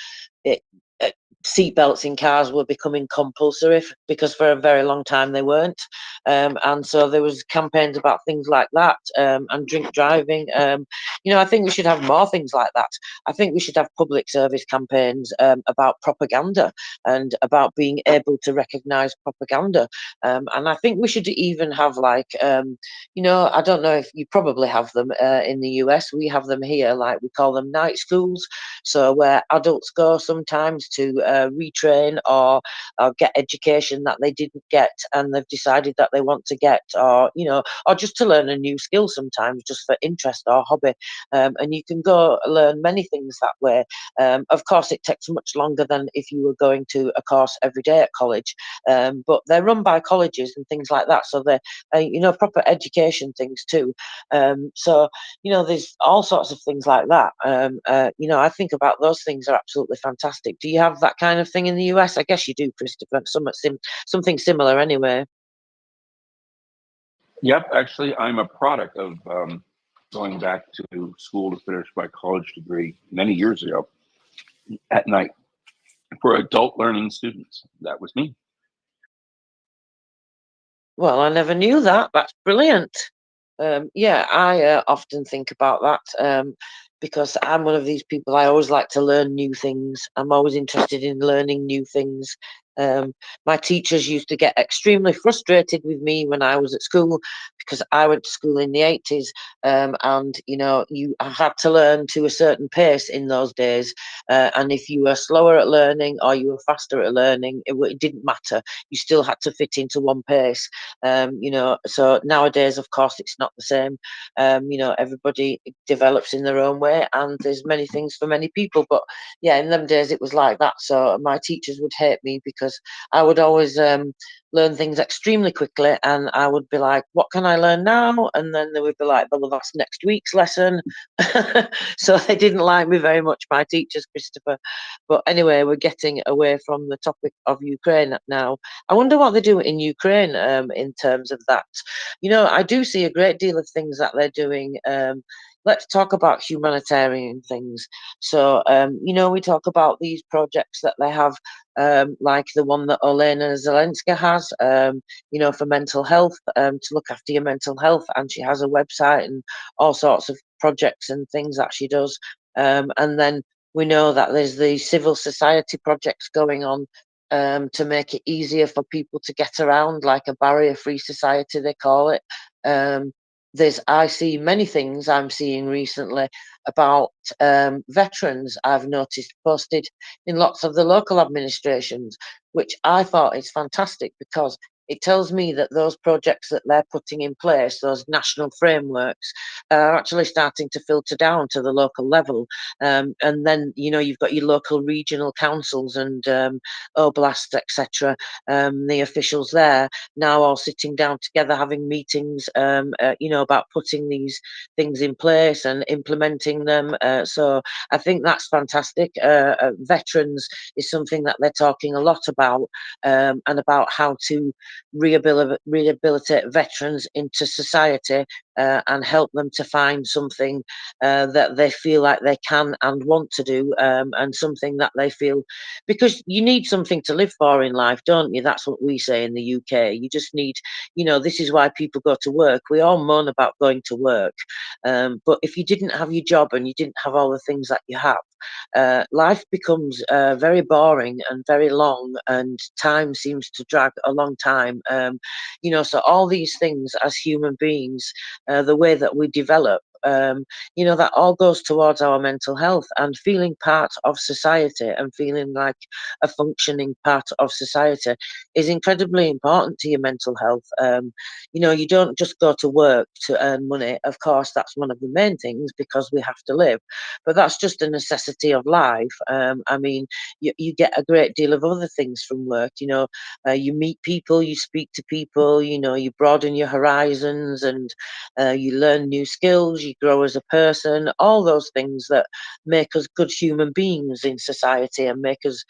Seatbelts in cars were becoming compulsory because for a very long time they weren't, and so there was campaigns about things like that, and drink driving. I think we should have more things like that. I think we should have public service campaigns about propaganda and about being able to recognize propaganda, and I think we should even have like I don't know if you probably have them in the US. We have them here, like we call them night schools, so where adults go sometimes to retrain or get education that they didn't get and they've decided that they want to get, or or just to learn a new skill sometimes, just for interest or hobby. And you can go learn many things that way. Of course, it takes much longer than if you were going to a course every day at college, but they're run by colleges and things like that, so they're proper education things too. So there's all sorts of things like that. I think about those things are absolutely fantastic. Do you have that kind of thing in the US? I guess you do, Christopher. Something similar anyway. Yep, actually, I'm a product of going back to school to finish my college degree many years ago at night for adult learning students. That was me. Well, I never knew that. That's brilliant. Yeah, I often think about that because I'm one of these people. I always like to learn new things. I'm always interested in learning new things. My teachers used to get extremely frustrated with me when I was at school because I went to school in the 80s, and you had to learn to a certain pace in those days. And if you were slower at learning or you were faster at learning, it didn't matter. You still had to fit into one pace. So nowadays, of course, it's not the same. Everybody develops in their own way, and there's many things for many people. But yeah, in them days, it was like that. So my teachers would hate me because I would always learn things extremely quickly, and I would be like, "What can I learn now?" And then they would be like, "Well, that's next week's lesson." So they didn't like me very much, my teachers, Christopher. But anyway, we're getting away from the topic of Ukraine now. I wonder what they do in Ukraine in terms of that. I do see a great deal of things that they're doing. Let's talk about humanitarian things. So, we talk about these projects that they have, like the one that Olena Zelenska has, for mental health, to look after your mental health. And she has a website and all sorts of projects and things that she does. And then we know that there's the civil society projects going on to make it easier for people to get around, like a barrier-free society, they call it. I see many things I'm seeing recently about veterans, I've noticed posted in lots of the local administrations, which I thought is fantastic because it tells me that those projects that they're putting in place, those national frameworks, are actually starting to filter down to the local level. And then, you've got your local regional councils and oblasts, etc., the officials there now all sitting down together, having meetings, about putting these things in place and implementing them. So I think that's fantastic. Veterans is something that they're talking a lot about, and about how to rehabilitate veterans into society, and help them to find something that they feel like they can and want to do, and something that they feel, because you need something to live for in life, don't you? That's what we say in the UK. You just need, this is why people go to work. We all moan about going to work, but if you didn't have your job and you didn't have all the things that you have, life becomes very boring and very long, and time seems to drag a long time. So all these things as human beings, the way that we develop, that all goes towards our mental health and feeling part of society and feeling like a functioning part of society is incredibly important to your mental health. You don't just go to work to earn money. Of course, that's one of the main things because we have to live, but that's just a necessity of life. I mean, you get a great deal of other things from work. You meet people, you speak to people, you broaden your horizons, and you learn new skills, you grow as a person, all those things that make us good human beings in society and make us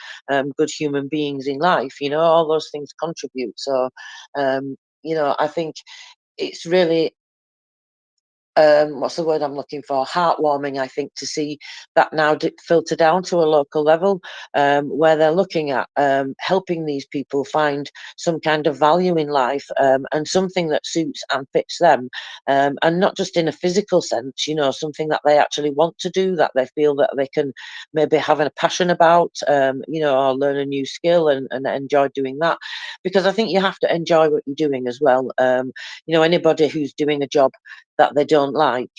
good human beings in life. All those things contribute. So, I think it's really, what's the word I'm looking for? Heartwarming, I think, to see that now filter down to a local level, where they're looking at helping these people find some kind of value in life, and something that suits and fits them, and not just in a physical sense, something that they actually want to do, that they feel that they can maybe have a passion about, or learn a new skill and enjoy doing that. Because I think you have to enjoy what you're doing as well. Anybody who's doing a job that they don't like,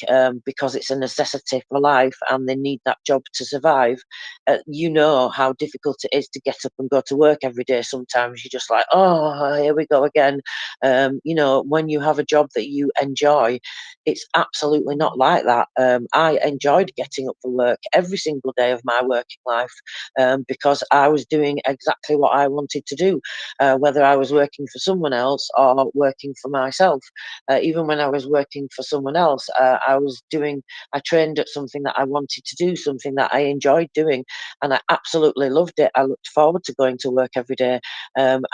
because it's a necessity for life and they need that job to survive, you know how difficult it is to get up and go to work every day. Sometimes you're just like, oh, here we go again. You know, when you have a job that you enjoy, it's absolutely not like that. I enjoyed getting up for work every single day of my working life, because I was doing exactly what I wanted to do, whether I was working for someone else or working for myself. Even when I was working for someone else, I trained at something that I wanted to do, something that I enjoyed doing, and I absolutely loved it. I looked forward to going to work every day, and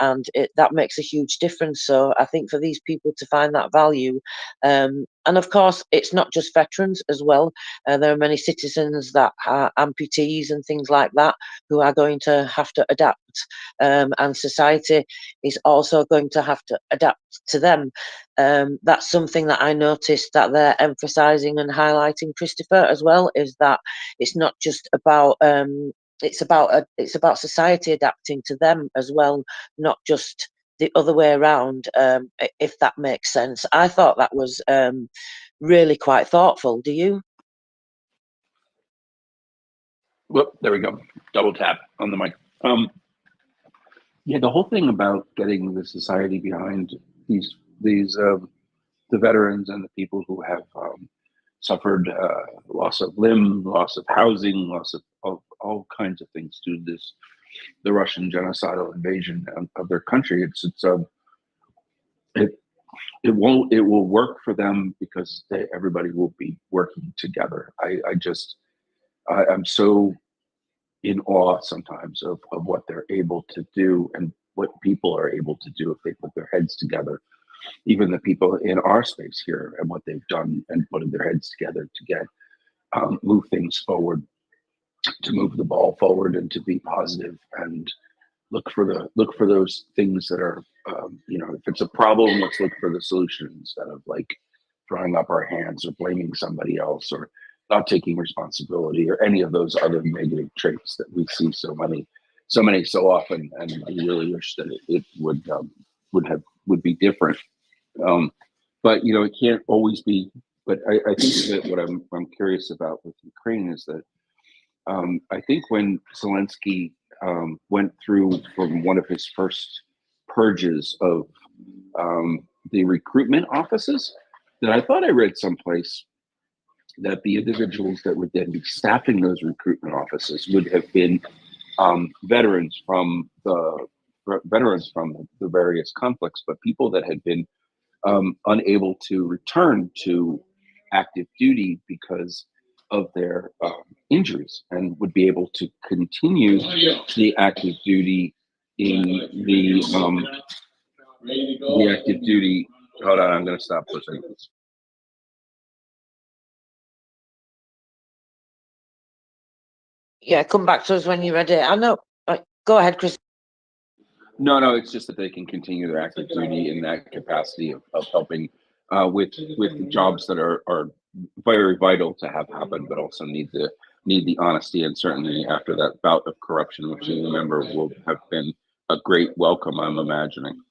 that makes a huge difference. So I think for these people to find that value, and of course, it's not just veterans as well. There are many citizens that are amputees and things like that who are going to have to adapt, and society is also going to have to adapt to them. That's something that I noticed that they're emphasising and highlighting, Christopher, as well, is that it's not just about it's about society adapting to them as well, not just the other way around, if that makes sense. I thought that was really quite thoughtful. Do you? Whoop, there we go. Double tap on the mic. Yeah, the whole thing about getting the society behind these the veterans and the people who have suffered loss of limb, loss of housing, loss of all kinds of things due to the Russian genocidal invasion of their country. It will work for them because everybody will be working together. I'm so in awe sometimes of what they're able to do and what people are able to do if they put their heads together. Even the people in our space here and what they've done and putting their heads together to get move things forward, to move the ball forward, and to be positive and look for those things that are if it's a problem, let's look for the solution instead of like throwing up our hands or blaming somebody else or not taking responsibility or any of those other negative traits that we see so many so often. And I really wish that it would be different. But it can't always be. But I think that what I'm curious about with Ukraine is that I think when Zelensky went through from one of his first purges of the recruitment offices, that I thought I read someplace that the individuals that would then be staffing those recruitment offices would have been veterans from the various conflicts, but people that had been unable to return to active duty because of their injuries, and would be able to continue the active duty in the active duty. Hold on, I'm going to stop for a second. Yeah, come back to us when you're ready. I know. Go ahead, Chris. No, it's just that they can continue their active duty in that capacity of helping with jobs that are very vital to have happen, but also need the honesty. And certainly after that bout of corruption, which you remember will have been a great welcome, I'm imagining.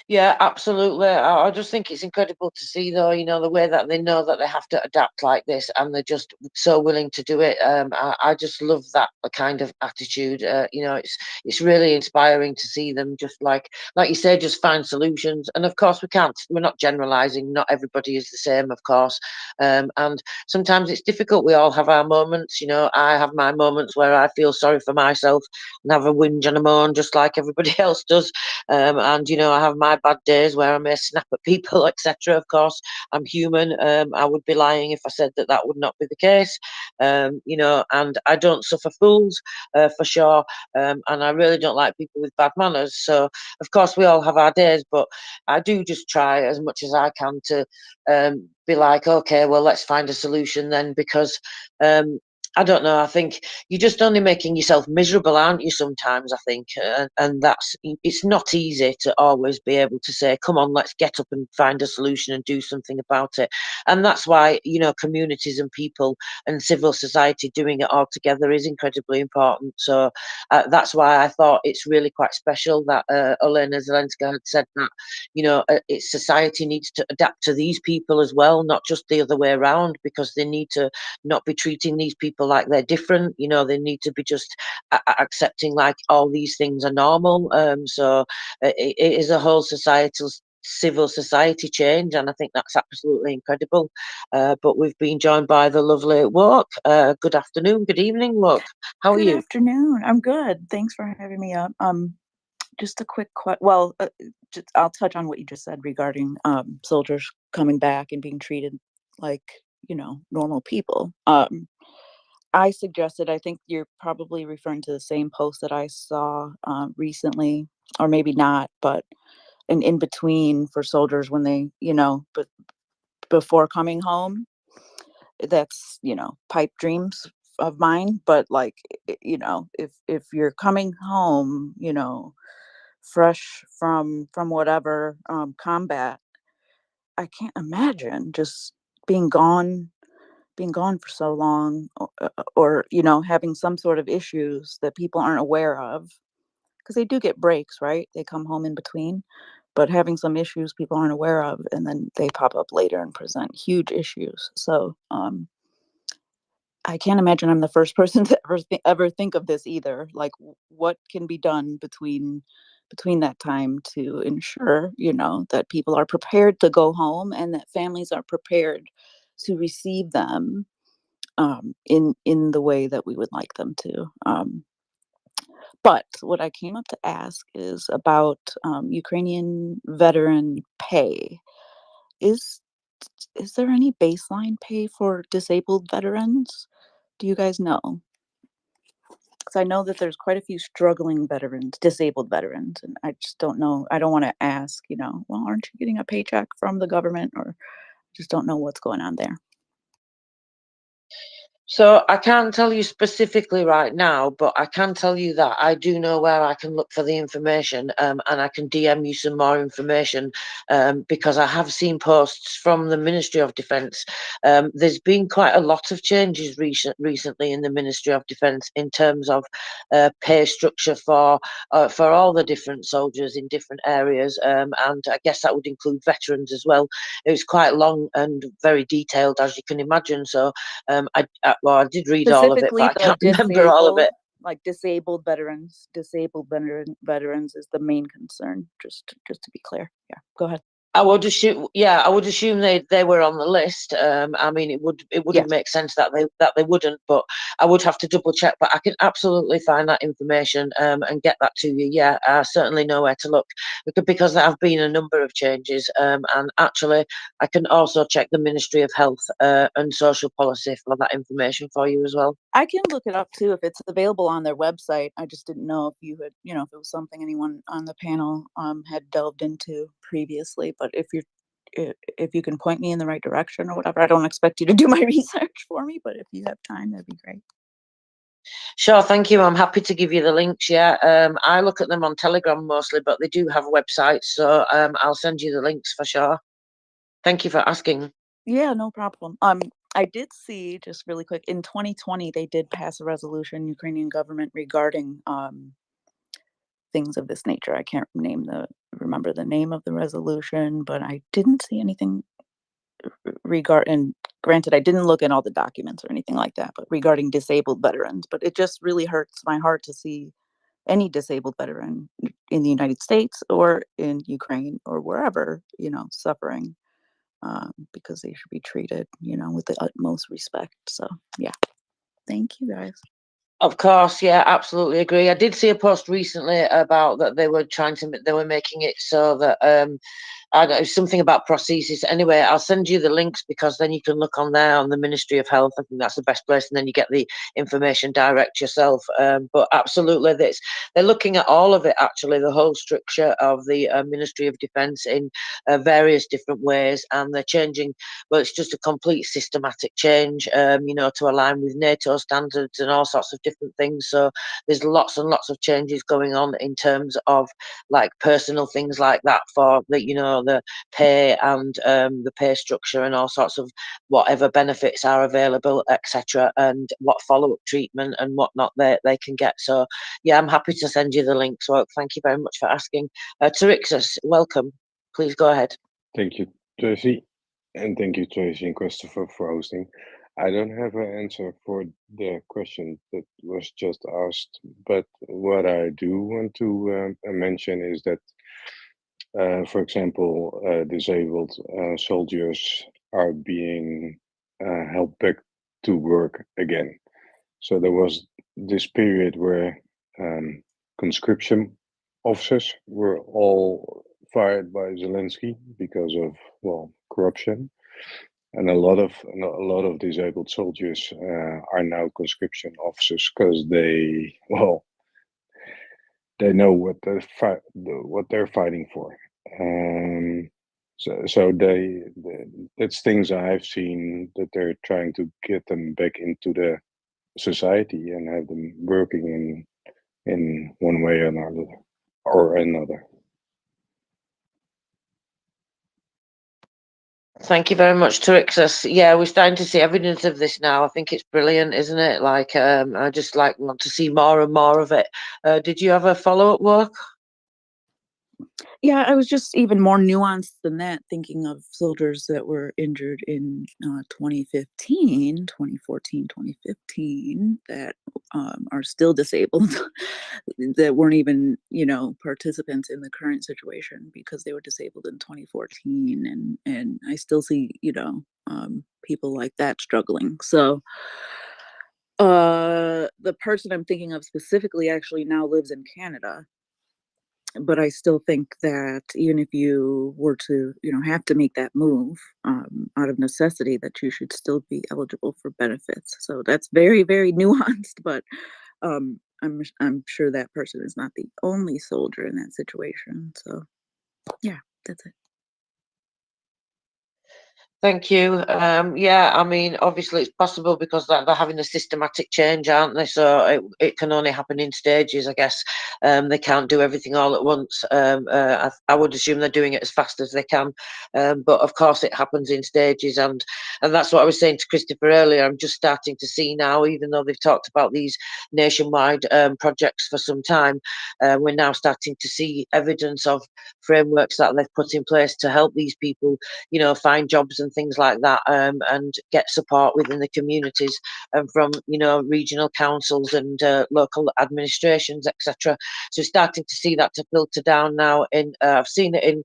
Yeah, absolutely. I just think it's incredible to see, though, the way that they know that they have to adapt like this, and they're just so willing to do it. I just love that kind of attitude. It's really inspiring to see them just like you say, just find solutions. And of course, we're not generalizing. Not everybody is the same, of course. And sometimes it's difficult. We all have our moments. I have my moments where I feel sorry for myself and have a whinge and a moan, just like everybody else does. And I have my bad days where I may snap at people, etc. Of course, I'm human. I would be lying if I said that would not be the case. And I don't suffer fools, for sure. And I really don't like people with bad manners. So of course we all have our days, but I do just try as much as I can to be like, okay, well, let's find a solution then, because I don't know. I think you're just only making yourself miserable, aren't you? Sometimes I think, and it's not easy to always be able to say, "Come on, let's get up and find a solution and do something about it." And that's why, you know, communities and people and civil society doing it all together is incredibly important. So that's why I thought it's really quite special that Olena Zelenska had said that, you know, it's society needs to adapt to these people as well, not just the other way around, because they need to not be treating these people like they're different. You know, they need to be just accepting like all these things are normal. So it is a whole societal civil society change, and I think that's absolutely incredible. But we've been joined by the lovely Walk. Good afternoon, good evening, Walk. How are Good you? afternoon. I'm good. Thanks for having me up. Just a quick I'll touch on what you just said regarding soldiers coming back and being treated like, you know, normal people. I suggested, I think you're probably referring to the same post that I saw recently, or maybe not, but an in between for soldiers when they, you know, but before coming home. That's, you know, pipe dreams of mine, but like, you know, if you're coming home, you know, fresh from whatever combat, I can't imagine just being gone being gone for so long, or you know, having some sort of issues that people aren't aware of, because they do get breaks, right? They come home in between, but having some issues people aren't aware of, and then they pop up later and present huge issues. So I can't imagine I'm the first person to ever think of this either. Like, what can be done between that time to ensure, you know, that people are prepared to go home and that families are prepared to receive them in the way that we would like them to. But what I came up to ask is about Ukrainian veteran pay. Is is there any baseline pay for disabled veterans? Do you guys know? Because I know that there's quite a few struggling veterans, disabled veterans, and I just don't know. I don't want to ask, you know, well, aren't you getting a paycheck from the government, or just don't know what's going on there. So I can't tell you specifically right now, but I can tell you that I do know where I can look for the information, and I can DM you some more information, because I have seen posts from the Ministry of Defence. There's been quite a lot of changes recently in the Ministry of Defence in terms of pay structure for all the different soldiers in different areas, and I guess that would include veterans as well. It was quite long and very detailed, as you can imagine. So I did read all of it, but I can't remember all of it. Like disabled veterans is the main concern. Just to be clear. Yeah, go ahead. I would assume, yeah, I would assume they were on the list. I mean, it wouldn't make sense that they wouldn't, but I would have to double check. But I can absolutely find that information and get that to you. Yeah, I certainly know where to look, because there have been a number of changes. And actually, I can also check the Ministry of Health and Social Policy for that information for you as well. I can look it up too if it's available on their website. I just didn't know if you had, you know, if it was something anyone on the panel had delved into previously. But if you can point me in the right direction or whatever, I don't expect you to do my research for me, but if you have time, that'd be great. Sure, thank you. I'm happy to give you the links. Yeah, I look at them on Telegram mostly, but they do have websites, so I'll send you the links for sure. Thank you for asking. Yeah, no problem. I did see, just really quick, in 2020 they did pass a resolution, Ukrainian government, regarding things of this nature. I can't remember the name of the resolution, but I didn't see anything and granted, I didn't look at all the documents or anything like that, but regarding disabled veterans. But it just really hurts my heart to see any disabled veteran in the United States or in Ukraine or wherever, you know, suffering, because they should be treated, you know, with the utmost respect. So yeah, thank you guys. Of course, yeah, absolutely agree. I did see a post recently about that they were making it so that something about prosthesis. Anyway, I'll send you the links, because then you can look on there on the Ministry of Health. I think that's the best place, and then you get the information direct yourself. But absolutely, they're looking at all of it, actually, the whole structure of the Ministry of Defence in various different ways, and they're changing. Well, it's just a complete systematic change, to align with NATO standards and all sorts of different things. So there's lots and lots of changes going on in terms of like personal things like that, for the pay and the pay structure and all sorts of whatever benefits are available, etc., and what follow-up treatment and whatnot they can get. So yeah, I'm happy to send you the link. So thank you very much for asking. Tarixus, welcome. Please go ahead. Thank you, Tracy, and thank you, Tracy and Christopher, for hosting. I don't have an answer for the question that was just asked, but what I do want to mention is that, for example, disabled soldiers are being helped back to work again. So there was this period where conscription officers were all fired by Zelensky because of, well, corruption. And a lot of disabled soldiers are now conscription officers because they know what they're fighting for. So that's things I've seen, that they're trying to get them back into the society and have them working in one way or another. Thank you very much, Tarixus. Yeah, we're starting to see evidence of this now. I think it's brilliant, isn't it? Like, I just want to see more and more of it. Did you have a follow-up work? Yeah, I was just even more nuanced than that, thinking of soldiers that were injured in 2014, 2015, that are still disabled, that weren't even, participants in the current situation because they were disabled in 2014. And I still see, people like that struggling. So the person I'm thinking of specifically actually now lives in Canada. But I still think that even if you were to, have to make that move out of necessity, that you should still be eligible for benefits. So that's very, very nuanced. But I'm sure that person is not the only soldier in that situation. So yeah, that's it. Thank you. Yeah, I mean, obviously it's possible because they're having a systematic change, aren't they? So it can only happen in stages, I guess. They can't do everything all at once. I would assume they're doing it as fast as they can. But of course it happens in stages. And that's what I was saying to Christopher earlier. I'm just starting to see now, even though they've talked about these nationwide projects for some time, we're now starting to see evidence of frameworks that they've put in place to help these people, find jobs and things like that, and get support within the communities, and from regional councils and local administrations, etc. So starting to see that to filter down now. I've seen it in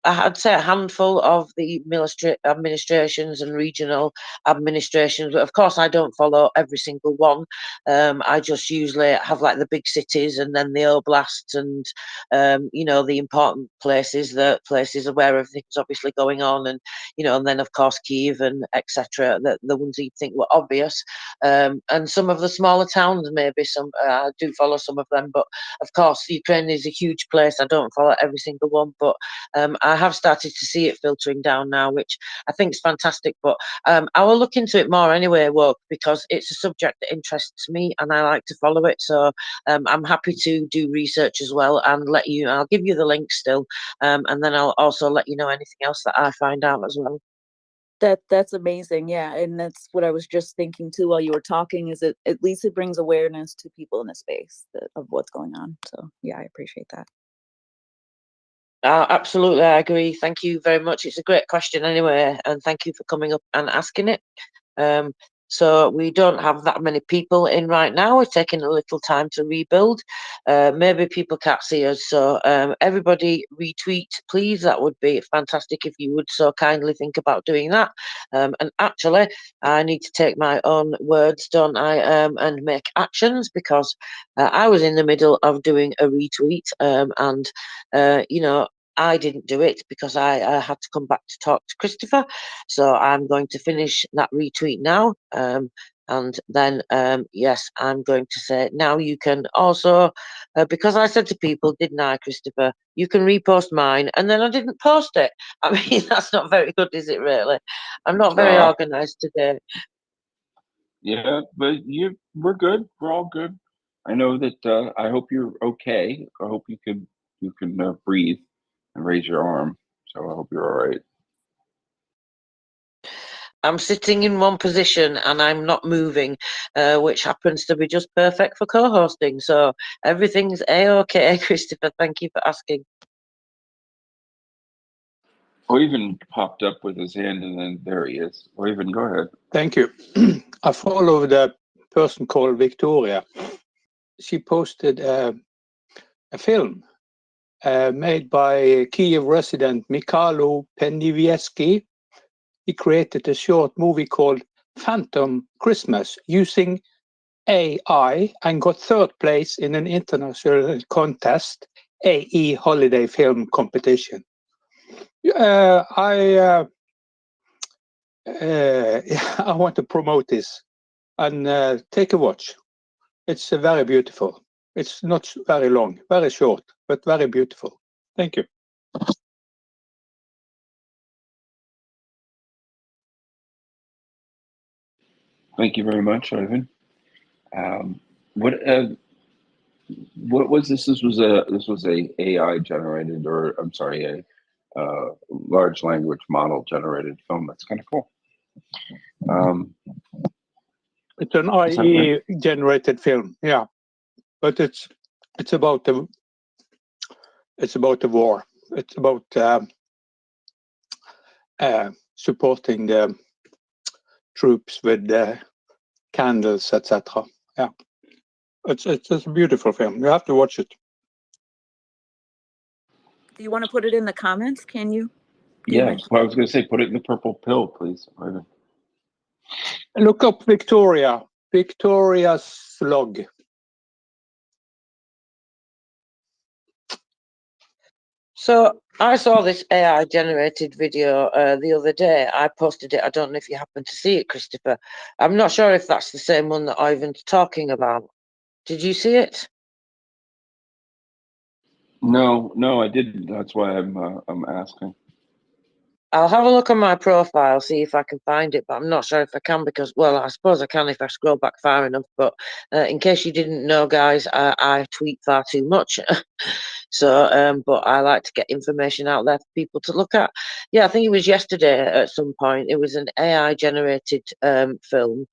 I'd say a handful of the military administrations and regional administrations, but of course I don't follow every single one. I just usually have like the big cities and then the oblasts and the important places, the places where everything's obviously going on, and and then of course Kiev and etc. The ones that you think were obvious, and some of the smaller towns, maybe some I do follow some of them, but of course Ukraine is a huge place. I don't follow every single one, but I have started to see it filtering down now, which I think is fantastic. But I will look into it more anyway, Woke, because it's a subject that interests me and I like to follow it. So I'm happy to do research as well and I'll give you the link still, and then I'll also let you know anything else that I find out as well. That's amazing. Yeah, and that's what I was just thinking too while you were talking, is that at least it brings awareness to people in the space of what's going on. So yeah, I appreciate that. Absolutely, I agree. Thank you very much. It's a great question anyway, and thank you for coming up and asking it. So we don't have that many people in right now. We're taking a little time to rebuild. Maybe people can't see us. So everybody retweet, please. That would be fantastic if you would so kindly think about doing that. And actually, I need to take my own words, don't I, and make actions, because I was in the middle of doing a retweet, and I didn't do it because I had to come back to talk to Christopher. So I'm going to finish that retweet now. And then, yes, I'm going to say now you can also, because I said to people, didn't I, Christopher, you can repost mine. And then I didn't post it. I mean, that's not very good, is it, really? I'm not very organized today. Yeah, but we're good. We're all good. I know that. I hope you're okay. I hope you can breathe and raise your arm. So I hope you're all right. I'm sitting in one position and I'm not moving, which happens to be just perfect for co-hosting. So everything's a-okay, Christopher. Thank you for asking. Oyvind popped up with his hand, and then there he is. Oyvind, go ahead. Thank you. I followed a person called Victoria. She posted a film made by Kiev resident Mikhailo Penivieski. He created a short movie called Phantom Christmas using AI and got third place in an international contest, AE Holiday Film Competition. I want to promote this and take a watch. It's very beautiful. It's not very long, very short, but very beautiful. Thank you. Thank you very much, Oyvind. What was this? This was a AI generated, or I'm sorry, a large language model generated film. That's kind of cool. It's an IE generated film, yeah, but it's about the war. It's about supporting the troops with candles, etc. Yeah, it's a beautiful film. You have to watch it. Do you want to put it in the comments? Can you? Yeah, well, I was going to say, put it in the purple pill, please. Look up Victoria's log. So I saw this AI generated video the other day. I posted it. I don't know if you happen to see it, Christopher. I'm not sure if that's the same one that Ivan's talking about. Did you see it? No, I didn't. That's why I'm asking. I'll have a look on my profile, see if I can find it, but I'm not sure if I can because, well, I suppose I can if I scroll back far enough. But in case you didn't know, guys, I tweet far too much. So, but I like to get information out there for people to look at. Yeah, I think it was yesterday at some point. It was an AI generated film.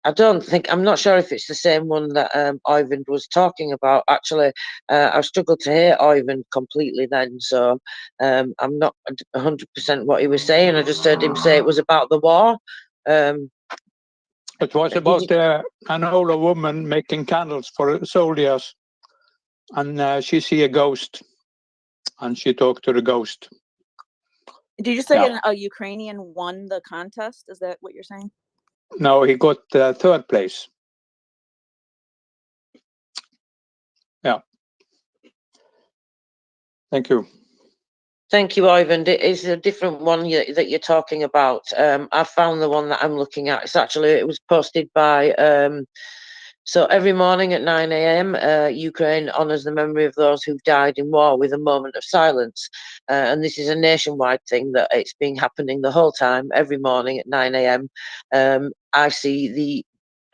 I'm not sure if it's the same one that Oyvind was talking about. Actually, I struggled to hear Oyvind completely then, so I'm not 100% what he was saying. I just heard him say it was about the war. It was about an older woman making candles for soldiers, and she see a ghost, and she talked to the ghost. Did you say a Ukrainian won the contest? Is that what you're saying? No, he got third place. Yeah. Thank you. Thank you, Oyvind. It is a different one that you're talking about. I found the one that I'm looking at. It was posted by, so every morning at 9 a.m., Ukraine honours the memory of those who died in war with a moment of silence. And this is a nationwide thing that it's been happening the whole time, every morning at 9 a.m. I see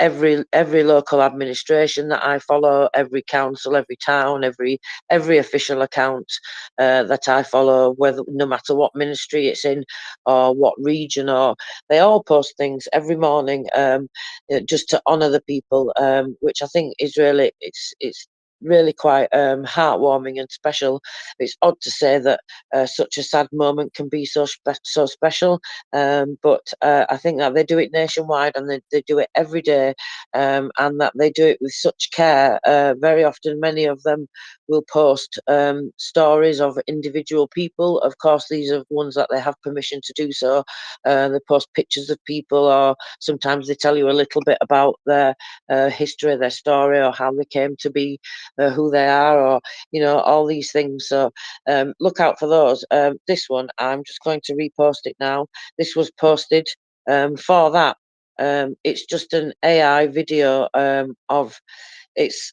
every local administration that I follow, every council, every town, every official account that I follow, whether no matter what ministry it's in or what region, or they all post things every morning just to honour the people, which I think is really it's really quite heartwarming and special. It's odd to say that such a sad moment can be so special, but I think that they do it nationwide and they do it every day, and that they do it with such care. Very often, many of them will post stories of individual people. Of course, these are ones that they have permission to do so. They post pictures of people, or sometimes they tell you a little bit about their history, their story, or how they came to be who they are, or all these things. So look out for those. This one, I'm just going to repost it now. This was posted for that. It's just an AI video of it's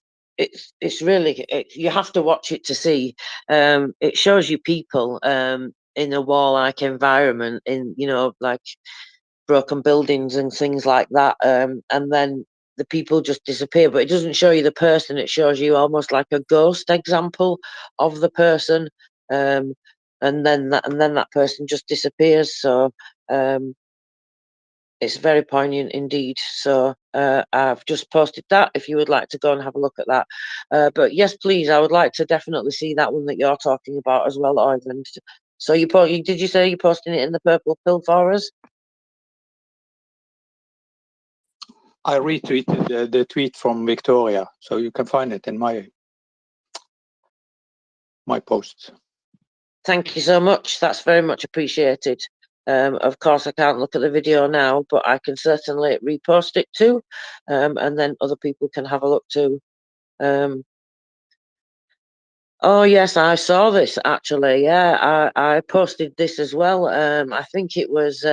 really you have to watch it to see. It shows you people in a warlike environment, in like broken buildings and things like that, and then the people just disappear, but it doesn't show you the person. It shows you almost like a ghost example of the person, and then that person just disappears. So it's very poignant indeed. So I've just posted that if you would like to go and have a look at that. But yes, please, I would like to definitely see that one that you're talking about as well, Ivan. So did you say you're posting it in the purple pill for us? I retweeted the tweet from Victoria, so you can find it in my posts. Thank you so much. That's very much appreciated. Of course, I can't look at the video now, but I can certainly repost it too, and then other people can have a look too. Oh yes, I saw this actually. Yeah, I posted this as well. I think it was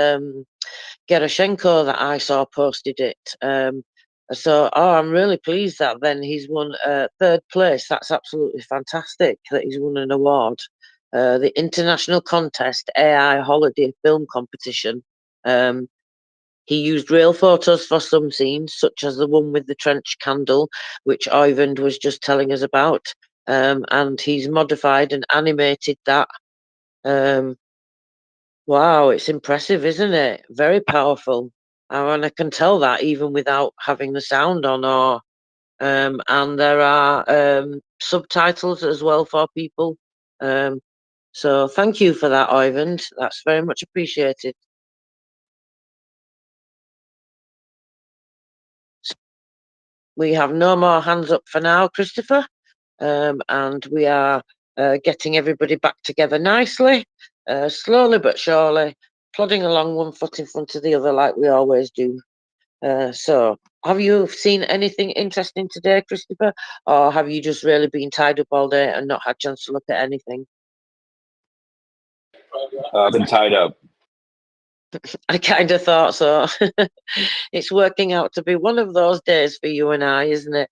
Gerashenko that I saw posted it. I'm really pleased that then he's won third place. That's absolutely fantastic that he's won an award. The International Contest AI Holiday Film Competition. He used real photos for some scenes, such as the one with the trench candle, which Ivan was just telling us about. And he's modified and animated that. Wow, it's impressive, isn't it? Very powerful. And I can tell that even without having the sound on, and there are subtitles as well for people. So thank you for that, Ivan. That's very much appreciated. We have no more hands up for now, Christopher. And we are getting everybody back together nicely, slowly but surely, plodding along one foot in front of the other like we always do. So, have you seen anything interesting today, Christopher, or have you just really been tied up all day and not had a chance to look at anything? I've been tied up. I kind of thought so. It's working out to be one of those days for you and I, isn't it?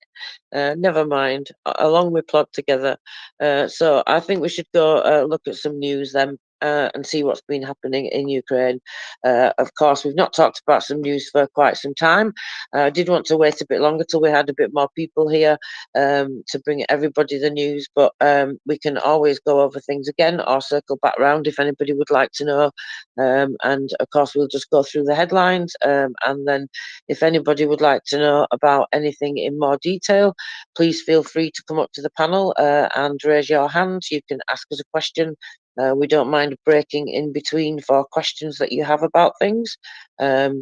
Never mind. Along we plod together. So I think we should go look at some news then. And see what's been happening in Ukraine. Of course, we've not talked about some news for quite some time. I did want to wait a bit longer till we had a bit more people here to bring everybody the news, but we can always go over things again or circle back round if anybody would like to know. And of course, we'll just go through the headlines, and then if anybody would like to know about anything in more detail, please feel free to come up to the panel and raise your hand. You can ask us a question. We don't mind breaking in between for questions that you have about things.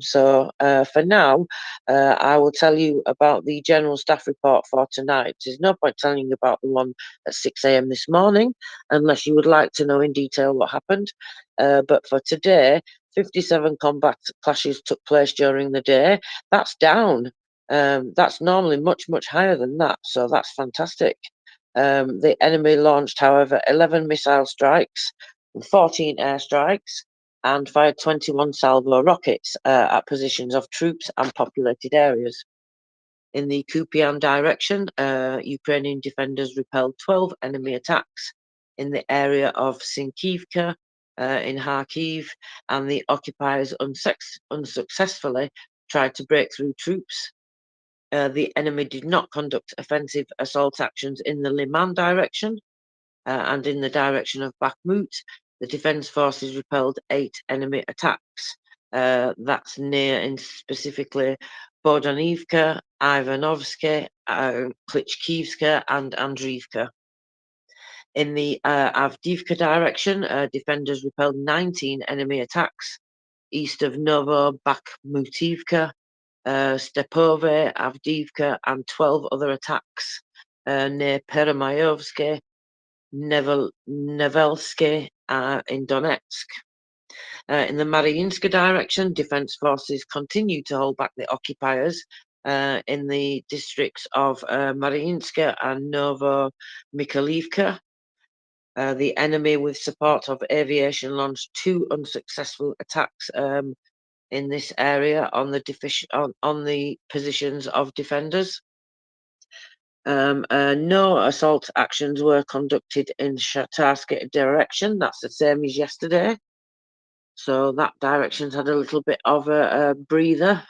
So for now, I will tell you about the general staff report for tonight. There's no point telling you about the one at 6 a.m. this morning, unless you would like to know in detail what happened. But for today, 57 combat clashes took place during the day. That's down. That's normally much, much higher than that. So that's fantastic. The enemy launched, however, 11 missile strikes, 14 airstrikes, and fired 21 salvo rockets at positions of troops and populated areas. In the Kupian direction, Ukrainian defenders repelled 12 enemy attacks in the area of Sinkivka in Kharkiv, and the occupiers unsuccessfully tried to break through troops. The enemy did not conduct offensive assault actions in the Liman direction, and in the direction of Bakhmut, the defense forces repelled 8 enemy attacks. That's near, and specifically, Bodanivka, Ivanovsky, Klichkivska, and Andriivka. In the Avdiivka direction, defenders repelled 19 enemy attacks east of Novo-Bakhmutivka, Stepove, Avdiivka, and 12 other attacks near Peremayovsky, Nevelsky in Donetsk. In the Mariinska direction, defense forces continued to hold back the occupiers in the districts of Mariinska and Novo-Mikhailivka. The enemy, with support of aviation, launched 2 unsuccessful attacks in this area on the positions of defenders. No assault actions were conducted in Shatarsky direction. That's the same as yesterday. So that direction's had a little bit of a breather,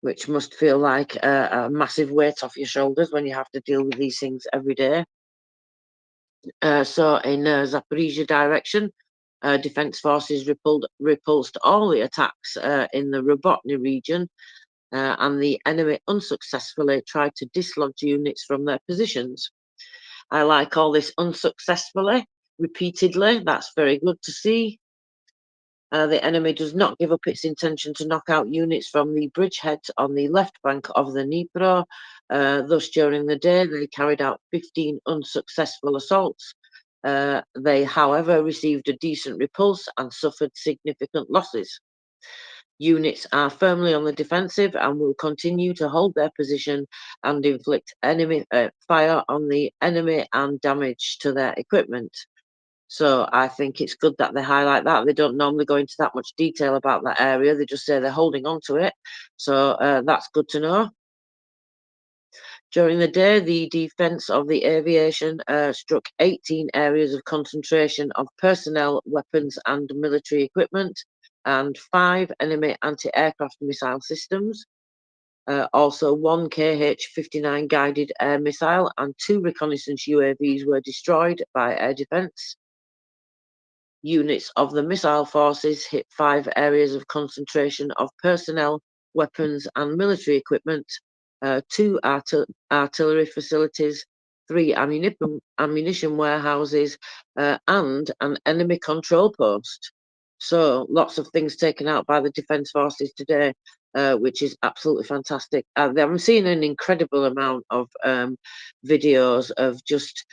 which must feel like a massive weight off your shoulders when you have to deal with these things every day. So in Zaporizhia direction, Defence Forces repulsed all the attacks in the Robotny region, and the enemy unsuccessfully tried to dislodge units from their positions. I like all this unsuccessfully, repeatedly. That's very good to see. The enemy does not give up its intention to knock out units from the bridgeheads on the left bank of the Dnipro. Thus, during the day, they carried out 15 unsuccessful assaults. They, however, received a decent repulse and suffered significant losses. Units are firmly on the defensive and will continue to hold their position and inflict enemy fire on the enemy and damage to their equipment. So I think it's good that they highlight that. They don't normally go into that much detail about that area. They just say they're holding on to it. So that's good to know. During the day, the defence of the aviation struck 18 areas of concentration of personnel, weapons and military equipment, and 5 enemy anti-aircraft missile systems. Also, 1 Kh-59 guided air missile and 2 reconnaissance UAVs were destroyed by air defence. Units of the missile forces hit 5 areas of concentration of personnel, weapons and military equipment, 2 artillery facilities, 3 ammunition warehouses, and an enemy control post. So lots of things taken out by the Defence Forces today, which is absolutely fantastic. I'm seeing an incredible amount of videos of just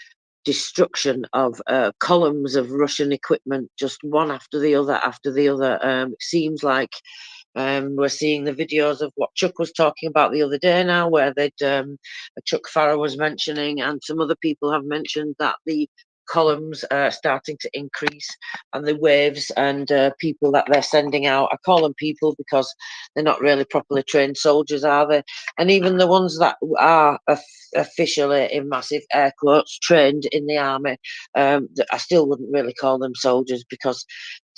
destruction of columns of Russian equipment, just one after the other after the other. It seems like we're seeing the videos of what Chuck was talking about the other day now, where Chuck Farrer was mentioning, and some other people have mentioned, that the columns are starting to increase, and the waves and people that they're sending out, I call them people because they're not really properly trained soldiers, are they? And even the ones that are officially, in massive air quotes, trained in the army, I still wouldn't really call them soldiers, because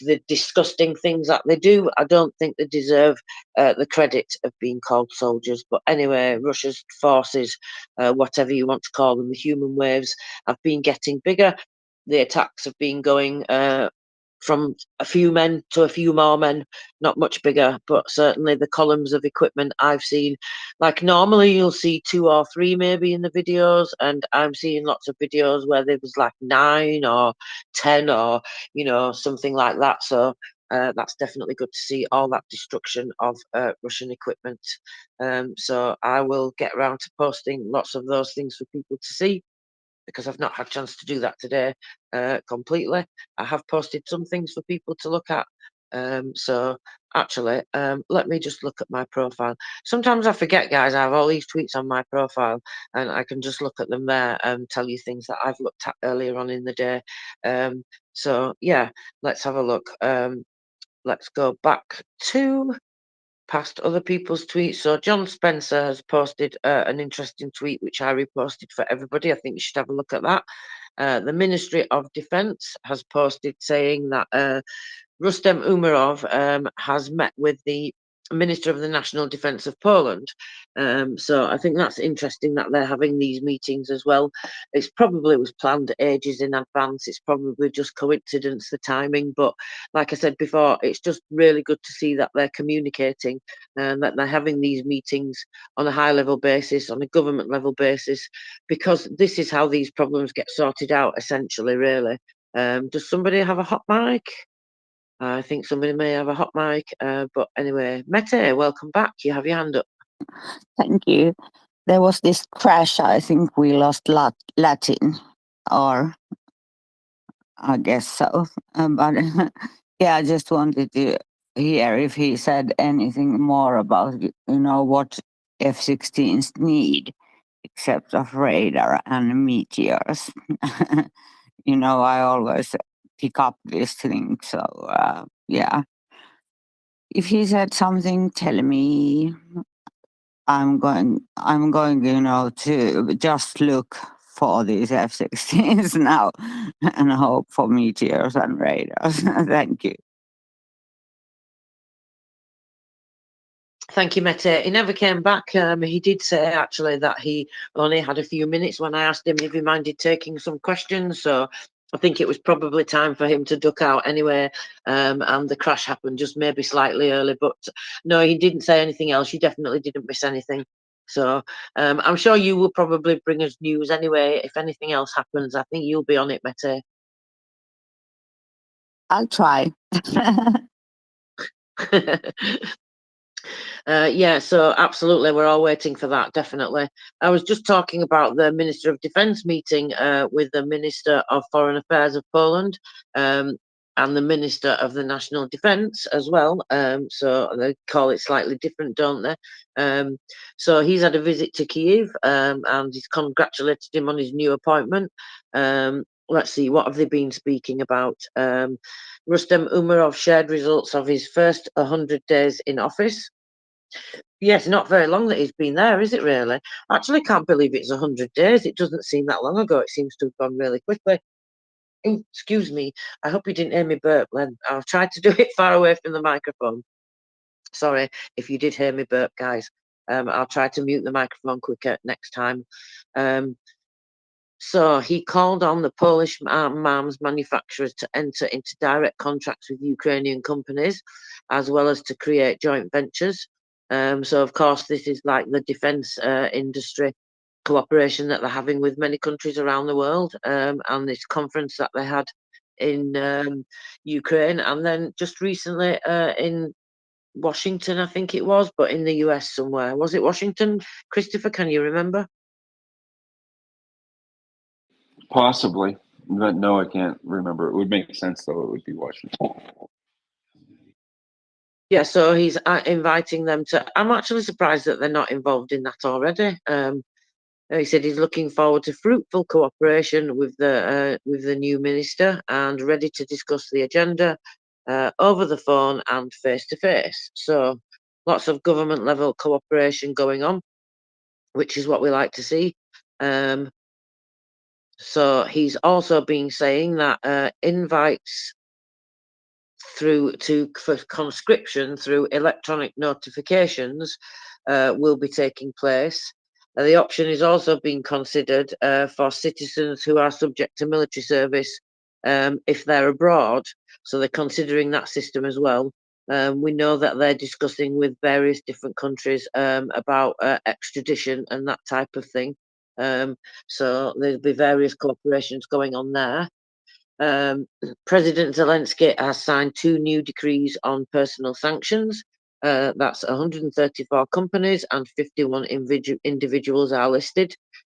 the disgusting things that they do, I don't think they deserve the credit of being called soldiers. But anyway, Russia's forces, whatever you want to call them, the human waves, have been getting bigger. The attacks have been going from a few men to a few more men, not much bigger, but certainly the columns of equipment I've seen, like normally you'll see 2 or 3 maybe in the videos, and I'm seeing lots of videos where there was like 9 or 10 or, you know, something like that. So that's definitely good to see all that destruction of Russian equipment. So I will get around to posting lots of those things for people to see, because I've not had a chance to do that today completely. I have posted some things for people to look at. So actually, let me just look at my profile. Sometimes I forget, guys, I have all these tweets on my profile, and I can just look at them there and tell you things that I've looked at earlier on in the day. So yeah, let's have a look. Let's go back to past other people's tweets. So John Spencer has posted an interesting tweet, which I reposted for everybody. I think you should have a look at that. The Ministry of Defence has posted saying that Rustem Umerov has met with the Minister of the National Defence of Poland. So I think that's interesting that they're having these meetings as well. It's probably was planned ages in advance. It's probably just coincidence, the timing. But like I said before, it's just really good to see that they're communicating and that they're having these meetings on a high level basis, on a government level basis, because this is how these problems get sorted out, essentially, really. Does somebody have a hot mic? I think somebody may have a hot mic, but anyway, Mete, welcome back. You have your hand up. Thank you. There was this crash. I think we lost Latin, or I guess so. But yeah, I just wanted to hear if he said anything more about, you know, what F-16s need, except of radar and meteors. You know, I always pick up these things. So yeah, if he said something, tell me. I'm going, you know, to just look for these F-16s now and hope for meteors and radars. Thank you. Thank you, Mette. He never came back. He did say actually that he only had a few minutes when I asked him if he minded taking some questions. So I think it was probably time for him to duck out anyway. And the crash happened just maybe slightly early. But no, he didn't say anything else. You definitely didn't miss anything. So I'm sure you will probably bring us news anyway. If anything else happens, I think you'll be on it, Mette. I'll try. Yeah, so absolutely, we're all waiting for that, definitely. I was just talking about the Minister of Defence meeting with the Minister of Foreign Affairs of Poland and the Minister of the National Defence as well. So they call it slightly different, don't they? So he's had a visit to Kyiv and he's congratulated him on his new appointment. Let's see, what have they been speaking about? Rustem Umerov shared results of his first 100 days in office. Yes, not very long that he's been there, is it really? I actually can't believe it's 100 days. It doesn't seem that long ago. It seems to have gone really quickly. Oh, excuse me. I hope you didn't hear me burp, Len. I'll try to do it far away from the microphone. Sorry if you did hear me burp, guys. I'll try to mute the microphone quicker next time. So he called on the Polish arms manufacturers to enter into direct contracts with Ukrainian companies, as well as to create joint ventures. So, of course, this is like the defence industry cooperation that they're having with many countries around the world, and this conference that they had in Ukraine, and then just recently in Washington, I think it was, but in the US somewhere. Was it Washington? Christopher, can you remember? Possibly, but no, I can't remember. It would make sense though. It would be Washington. Yeah, so he's inviting them to. I'm actually surprised that they're not involved in that already. He said he's looking forward to fruitful cooperation with the new minister and ready to discuss the agenda over the phone and face to face. So lots of government level cooperation going on, which is what we like to see. So he's also been saying that invites for conscription through electronic notifications will be taking place. The option is also being considered for citizens who are subject to military service if they're abroad. So they're considering that system as well. We know that they're discussing with various different countries about extradition and that type of thing. So there'll be various cooperations going on there. President Zelensky has signed 2 new decrees on personal sanctions. That's 134 companies and 51 individuals are listed.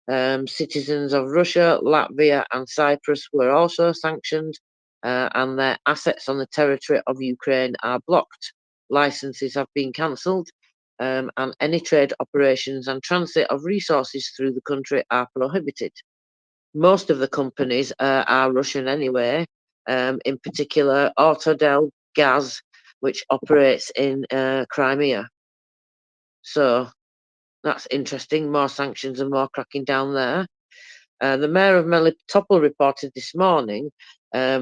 Citizens of Russia, Latvia, and Cyprus were also sanctioned, and their assets on the territory of Ukraine are blocked. Licenses have been cancelled, and any trade operations and transit of resources through the country are prohibited. Most of the companies are Russian anyway, in particular Autodel Gaz, which operates in Crimea. So that's interesting. More sanctions and more cracking down there. The mayor of Melitopol reported this morning.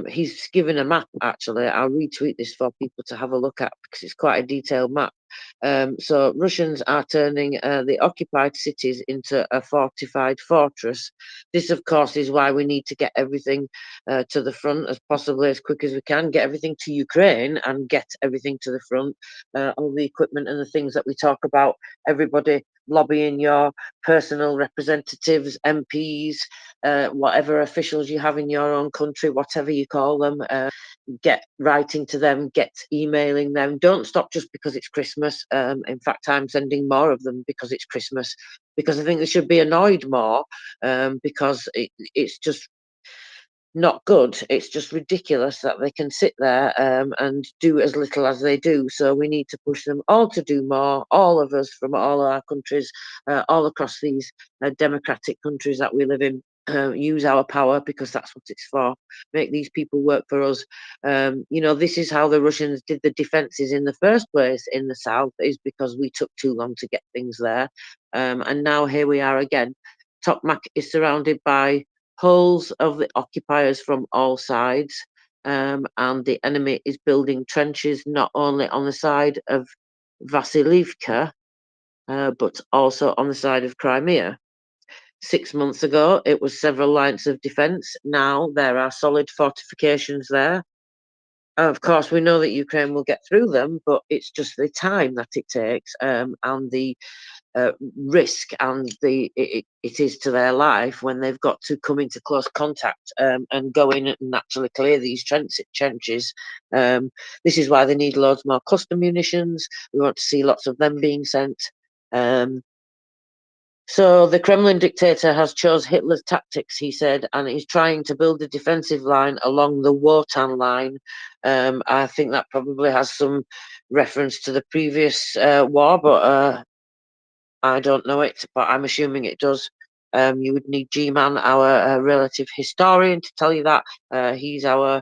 He's given a map, actually. I'll retweet this for people to have a look at because it's quite a detailed map. So Russians are turning the occupied cities into a fortified fortress. This, of course, is why we need to get everything to the front as possibly as quick as we can, get everything to Ukraine and get everything to the front, all the equipment and the things that we talk about, everybody lobbying your personal representatives, MPs, whatever officials you have in your own country, whatever you call them, get writing to them, get emailing them. Don't stop just because it's Christmas. In fact, I'm sending more of them because it's Christmas, because I think they should be annoyed more, because it's just not good. It's just ridiculous that they can sit there and do as little as they do. So we need to push them all to do more, all of us from all our countries, all across these democratic countries that we live in. Use our power, because that's what it's for. Make these people work for us. You know, this is how the Russians did the defences in the first place in the south, is because we took too long to get things there. And now here we are again. Tokmak is surrounded by holes of the occupiers from all sides, and the enemy is building trenches not only on the side of Vasilivka, but also on the side of Crimea. 6 months ago, it was several lines of defence. Now there are solid fortifications there. Of course, we know that Ukraine will get through them, but it's just the time that it takes, and the risk and it is to their life when they've got to come into close contact and go in and actually clear these trenches. This is why they need loads more cluster munitions. We want to see lots of them being sent. So the Kremlin dictator has chose Hitler's tactics, he said, and he's trying to build a defensive line along the Wotan line. I think that probably has some reference to the previous war, but I don't know it, but I'm assuming it does. You would need G-Man, our relative historian, to tell you that. He's our,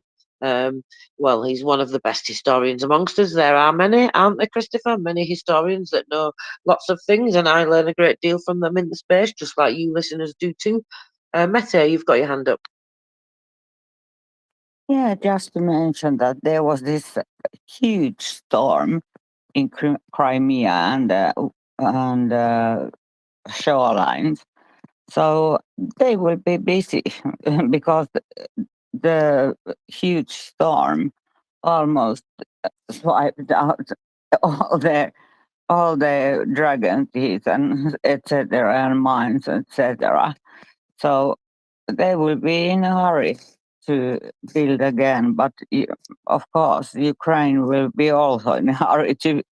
well, he's one of the best historians amongst us. There are many, aren't there, Christopher? Many historians that know lots of things, and I learn a great deal from them in the space, just like you listeners do too. Mete, you've got your hand up. Yeah, just to mention that there was this huge storm in Crimea and shorelines. So they will be busy because the huge storm almost wiped out all the dragon teeth and etc. and mines etc. So they will be in a hurry to build again, but of course Ukraine will be also in a hurry to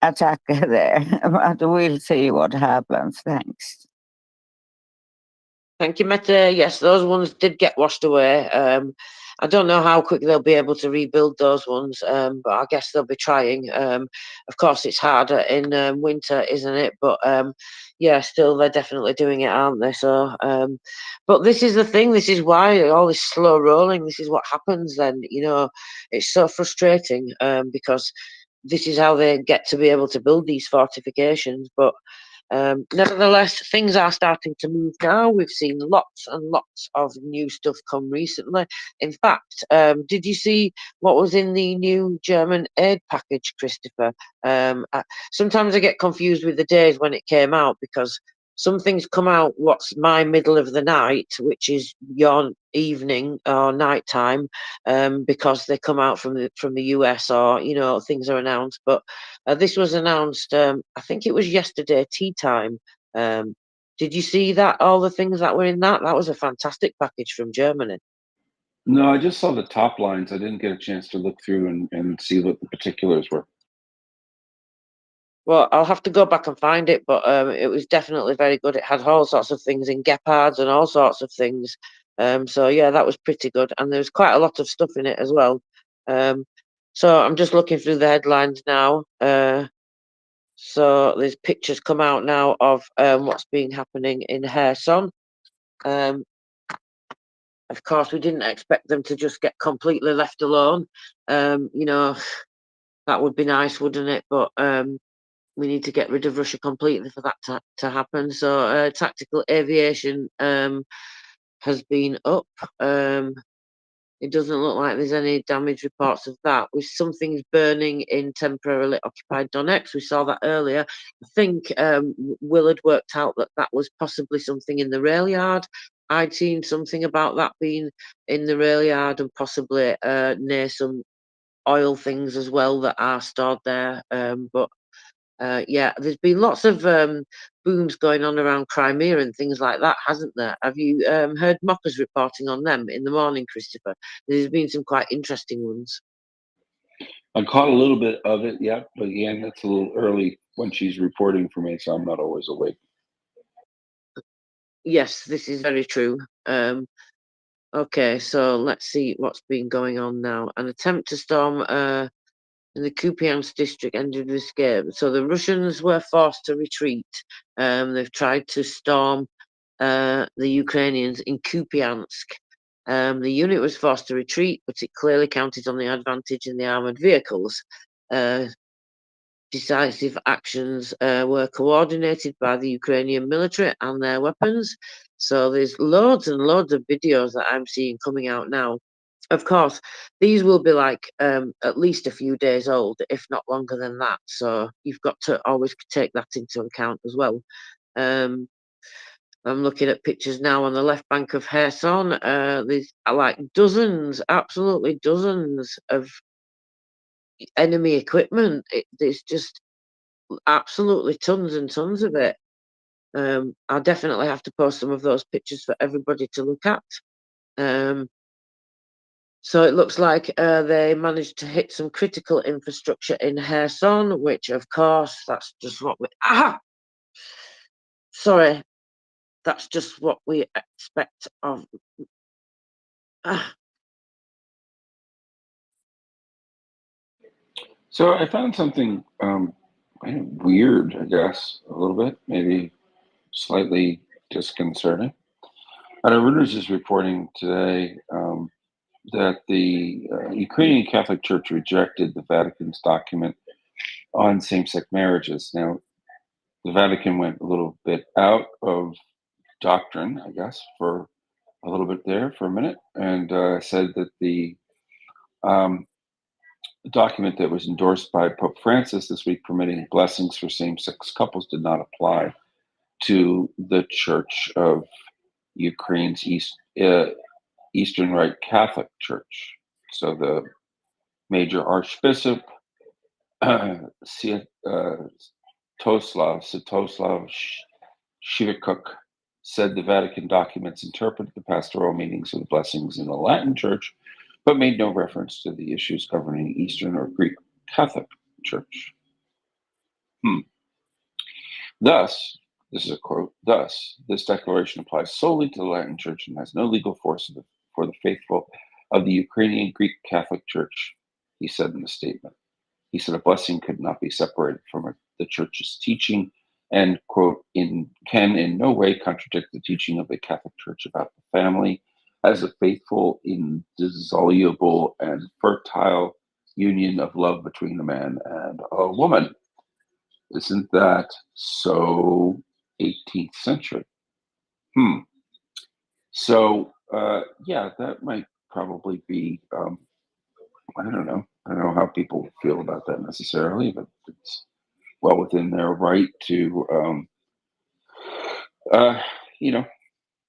attack there. But we'll see what happens. Thanks. Thank you, Mete. Yes, those ones did get washed away. I don't know how quick they'll be able to rebuild those ones, but I guess they'll be trying. Of course, it's harder in winter, isn't it? But yeah, still, they're definitely doing it, aren't they? So, but this is the thing. This is why all this slow rolling. This is what happens. Then it's so frustrating because this is how they get to be able to build these fortifications, but. Nevertheless, things are starting to move now. We've seen lots and lots of new stuff come recently. In fact, did you see what was in the new German aid package, Christopher? Sometimes I get confused with the days when it came out, because some things come out what's my middle of the night, which is your evening or night time, because they come out from the US, or things are announced. But this was announced, I think it was yesterday, tea time. Did you see that? All the things that were in that? That was a fantastic package from Germany. No, I just saw the top lines. I didn't get a chance to look through and see what the particulars were. Well, I'll have to go back and find it, but it was definitely very good. It had all sorts of things in gepards and all sorts of things. So yeah, that was pretty good, and there's quite a lot of stuff in it as well. So I'm just looking through the headlines now. So there's pictures come out now of what's been happening in Kherson. Of course, we didn't expect them to just get completely left alone. That would be nice, wouldn't it? But we need to get rid of Russia completely for that to happen. So tactical aviation has been up. It doesn't look like there's any damage reports of that. With some things burning in temporarily occupied Donetsk, we saw that earlier. I think Willard worked out that was possibly something in the rail yard. I'd seen something about that being in the rail yard and possibly near some oil things as well that are stored there. But yeah, there's been lots of booms going on around Crimea and things like that, hasn't there? Have you heard Mockers reporting on them in the morning, Christopher? There's been some quite interesting ones. I caught a little bit of it, yeah, but again, it's a little early when she's reporting for me, so I'm not always awake. Yes, this is very true. Okay, so let's see what's been going on now. An attempt to storm in the Kupiansk district ended with escape. So the Russians were forced to retreat. They've tried to storm the Ukrainians in Kupiansk. The unit was forced to retreat, but it clearly counted on the advantage in the armoured vehicles. Decisive actions were coordinated by the Ukrainian military and their weapons. So there's loads and loads of videos that I'm seeing coming out now. Of course, these will be like at least a few days old, if not longer than that. So you've got to always take that into account as well. I'm looking at pictures now on the left bank of Kherson. There's like dozens, absolutely dozens of enemy equipment. There's just absolutely tons and tons of it. I'll definitely have to post some of those pictures for everybody to look at. So it looks like they managed to hit some critical infrastructure in Kherson, which of course, that's just what we... Sorry. That's just what we expect of... So I found something kind of weird, I guess, a little bit, maybe slightly disconcerting. Reuters is reporting today that the Ukrainian Catholic Church rejected the Vatican's document on same-sex marriages. Now, the Vatican went a little bit out of doctrine, I guess, for a little bit there for a minute, and said that the document that was endorsed by Pope Francis this week permitting blessings for same-sex couples did not apply to the Church of Ukraine's Eastern Rite Catholic Church. So the major Archbishop Svetoslav Shivakuk said the Vatican documents interpreted the pastoral meanings of the blessings in the Latin Church, but made no reference to the issues governing Eastern or Greek Catholic Church. Thus, this is a quote, thus, this declaration applies solely to the Latin Church and has no legal force for the faithful of the Ukrainian Greek Catholic Church, he said in the statement. He said a blessing could not be separated from the Church's teaching and, quote, can in no way contradict the teaching of the Catholic Church about the family as a faithful, indissoluble, and fertile union of love between a man and a woman. Isn't that so 18th century? So, yeah, that might probably be, I don't know. I don't know how people feel about that necessarily, but it's well within their right to, you know,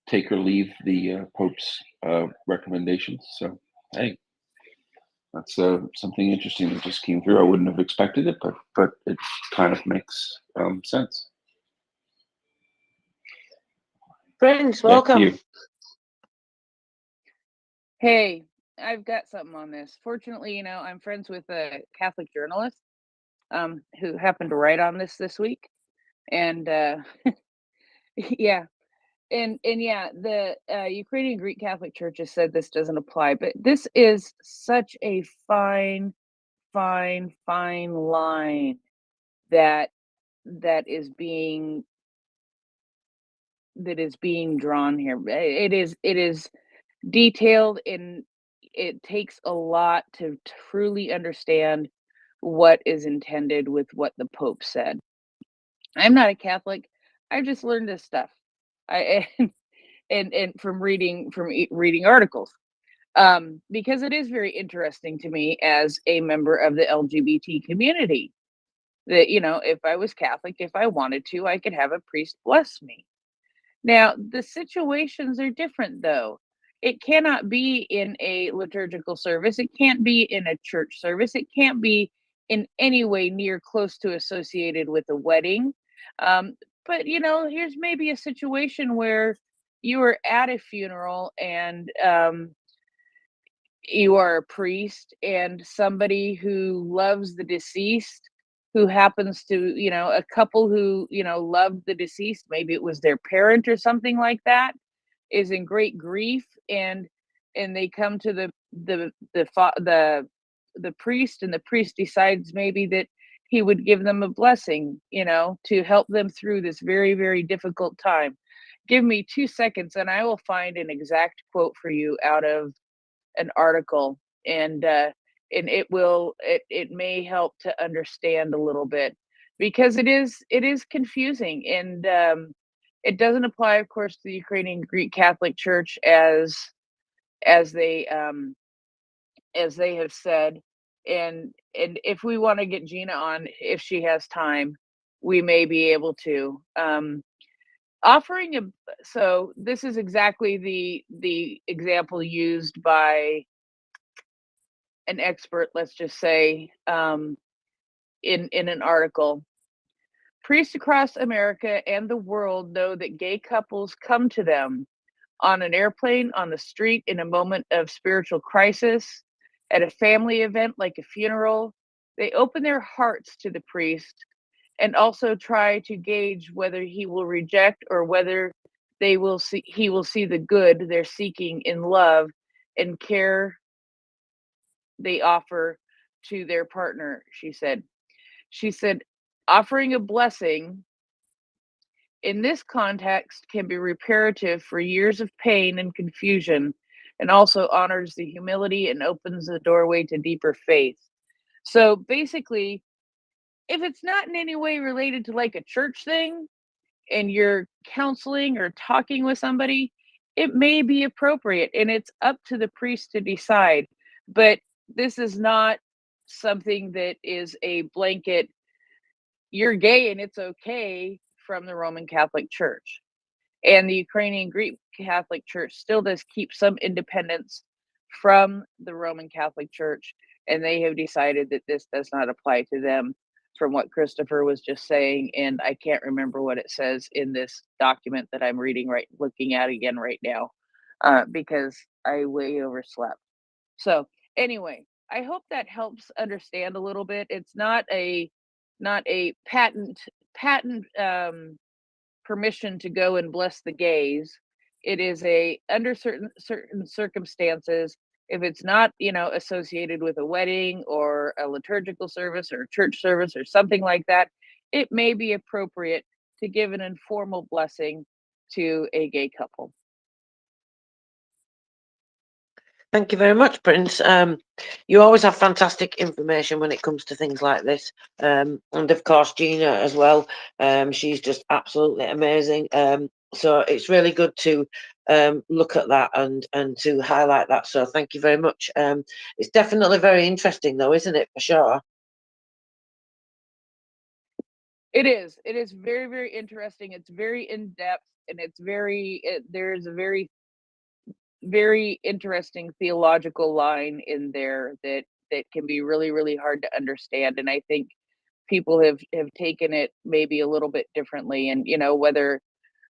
take or leave the Pope's recommendations. So, hey, that's something interesting that just came through. I wouldn't have expected it, but it kind of makes sense. Friends, welcome. You. Hey, I've got something on this. Fortunately, I'm friends with a Catholic journalist who happened to write on this week. And yeah. And yeah, the Ukrainian Greek Catholic Church has said this doesn't apply, but this is such a fine line that is being drawn here. It is detailed, and it takes a lot to truly understand what is intended with what the Pope said. I'm not a Catholic. I just learned this stuff. And from reading articles, because it is very interesting to me as a member of the LGBT community that if I was Catholic, if I wanted to, I could have a priest bless me. Now the situations are different, though. It cannot be in a liturgical service. It can't be in a church service. It can't be in any way near close to associated with a wedding. But here's maybe a situation where you are at a funeral and you are a priest and somebody who loves the deceased, who happens to, a couple who, loved the deceased, maybe it was their parent or something like that, is in great grief, and and they come to the priest, and the priest decides maybe that he would give them a blessing, to help them through this very, very difficult time. Give me 2 seconds and I will find an exact quote for you out of an article, and it may help to understand a little bit, because it is confusing, and it doesn't apply, of course, to the Ukrainian Greek Catholic Church as they have said. And if we want to get Gina on, if she has time, we may be able to. Offering a So this is exactly the example used by an expert, let's just say, in an article. Priests across America and the world know that gay couples come to them on an airplane, on the street, in a moment of spiritual crisis, at a family event like a funeral. They open their hearts to the priest and also try to gauge whether he will reject, or whether he will see the good they're seeking in love and care they offer to their partner, she said. She said, offering a blessing in this context can be reparative for years of pain and confusion, and also honors the humility and opens the doorway to deeper faith. So basically, if it's not in any way related to like a church thing, and you're counseling or talking with somebody, it may be appropriate, and it's up to the priest to decide. But this is not something that is a blanket, you're gay and it's okay, from the Roman Catholic Church. And the Ukrainian Greek Catholic Church still does keep some independence from the Roman Catholic Church, and they have decided that this does not apply to them, from what Christopher was just saying. And I can't remember what it says in this document that I'm looking at again right now, because I way overslept. So anyway, I hope that helps understand a little bit. It's not a patent permission to go and bless the gays. It is under certain circumstances, if it's not, associated with a wedding or a liturgical service or a church service or something like that, it may be appropriate to give an informal blessing to a gay couple. Thank you very much, Prince. You always have fantastic information when it comes to things like this. And of course, Gina as well. She's just absolutely amazing. So it's really good to look at that and to highlight that. So thank you very much. It's definitely very interesting though, isn't it, for sure? It is very, very interesting. It's very in-depth, and there's a very, very interesting theological line in there that can be really, really hard to understand. And I think people have taken it maybe a little bit differently. And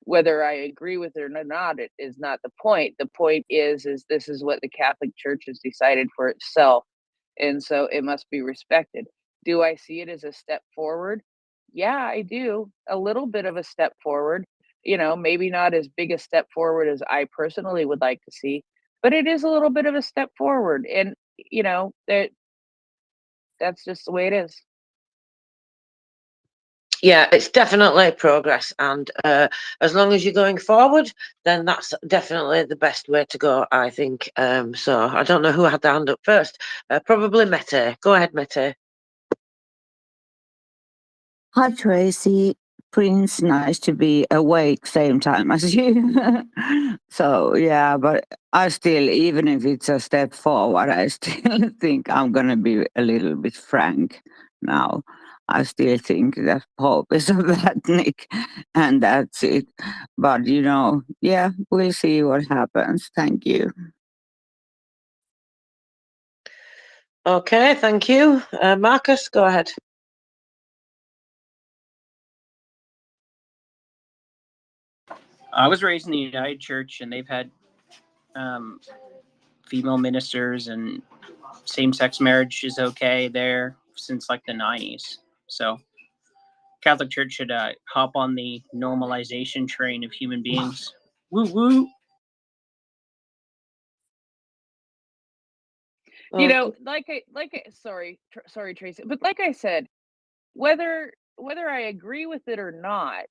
whether I agree with it or not, it is not the point. The point is this is what the Catholic Church has decided for itself, and so it must be respected. Do I see it as a step forward? Yeah, I do. A little bit of a step forward. Maybe not as big a step forward as I personally would like to see, but it is a little bit of a step forward. And that's just the way it is. Yeah, it's definitely progress, and as long as you're going forward, then that's definitely the best way to go, I think. So I don't know who had the hand up first. Probably Mete. Go ahead, Mete. Hi, Tracy. Prince, nice to be awake same time as you. So yeah, but I still, even if it's a step forward, I still think I'm gonna be a little bit frank now. I still think that Pope is a bad Nick, and that's it. But yeah, we'll see what happens. Thank you. Okay, thank you. Marcus, go ahead. I was raised in the United Church, and they've had female ministers, and same-sex marriage is okay there since like the 90s. So Catholic Church should hop on the normalization train of human beings. Woo woo. You know, sorry, Tracy, but like I said, whether I agree with it or not,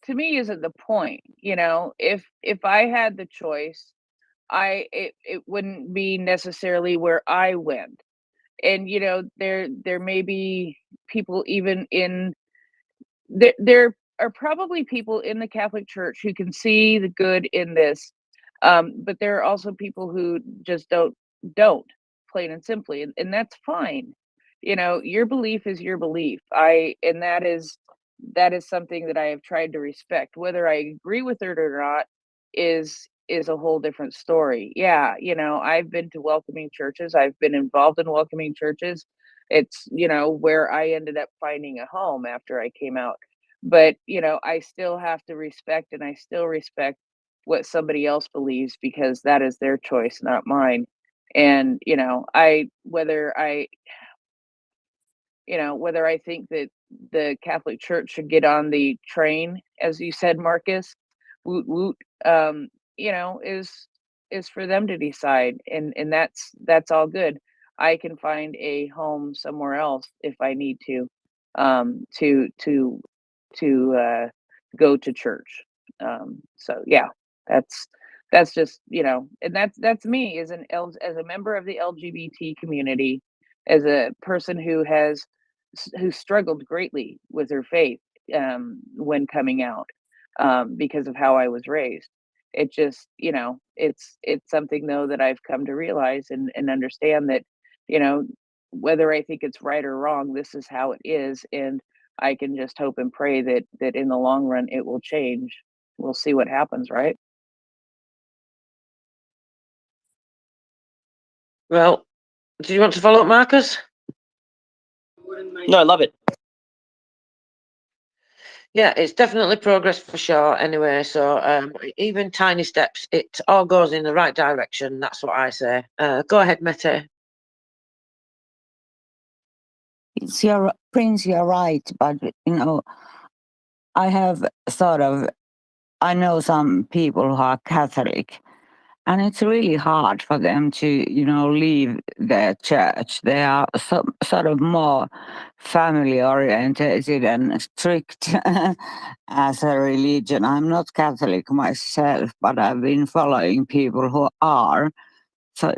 to me isn't the point. You know, if I had the choice, it wouldn't be necessarily where I went. And you know, there may be people even in there are probably people in the Catholic Church who can see the good in this, but there are also people who just don't, plain and simply, and that's fine. You know, your belief is your belief. And that is something that I have tried to respect. Whether I agree with it or not is a whole different story. Yeah, you know, I've been to welcoming churches. I've been involved in welcoming churches. It's, you know, where I ended up finding a home after I came out. But, you know, I still have to respect, and I still respect what somebody else believes, because that is their choice, not mine. And, you know, whether I think that the Catholic Church should get on the train, as you said, Marcus, woot woot, you know, is for them to decide, and that's all good. I can find a home somewhere else if I need to, um, to to to go to church. So yeah, that's that's just, you know, and that's me as as a member of the LGBT community, as a person who struggled greatly with her faith, when coming out, because of how I was raised. It just, you know, it's something though that I've come to realize and understand that, you know, whether I think it's right or wrong, this is how it is, and I can just hope and pray that in the long run it will change. We'll see what happens, right? Well, do you want to follow up, Marcus? No, I love it. Yeah, it's definitely progress for sure. Anyway, so even tiny steps, it all goes in the right direction. That's what I say. Go ahead, Mette. It's your Prince, you're right, but you know, I have I know some people who are Catholic, and it's really hard for them to, you know, leave their church. They are sort of more family oriented and strict as a religion. I'm not Catholic myself, but I've been following people who are. So,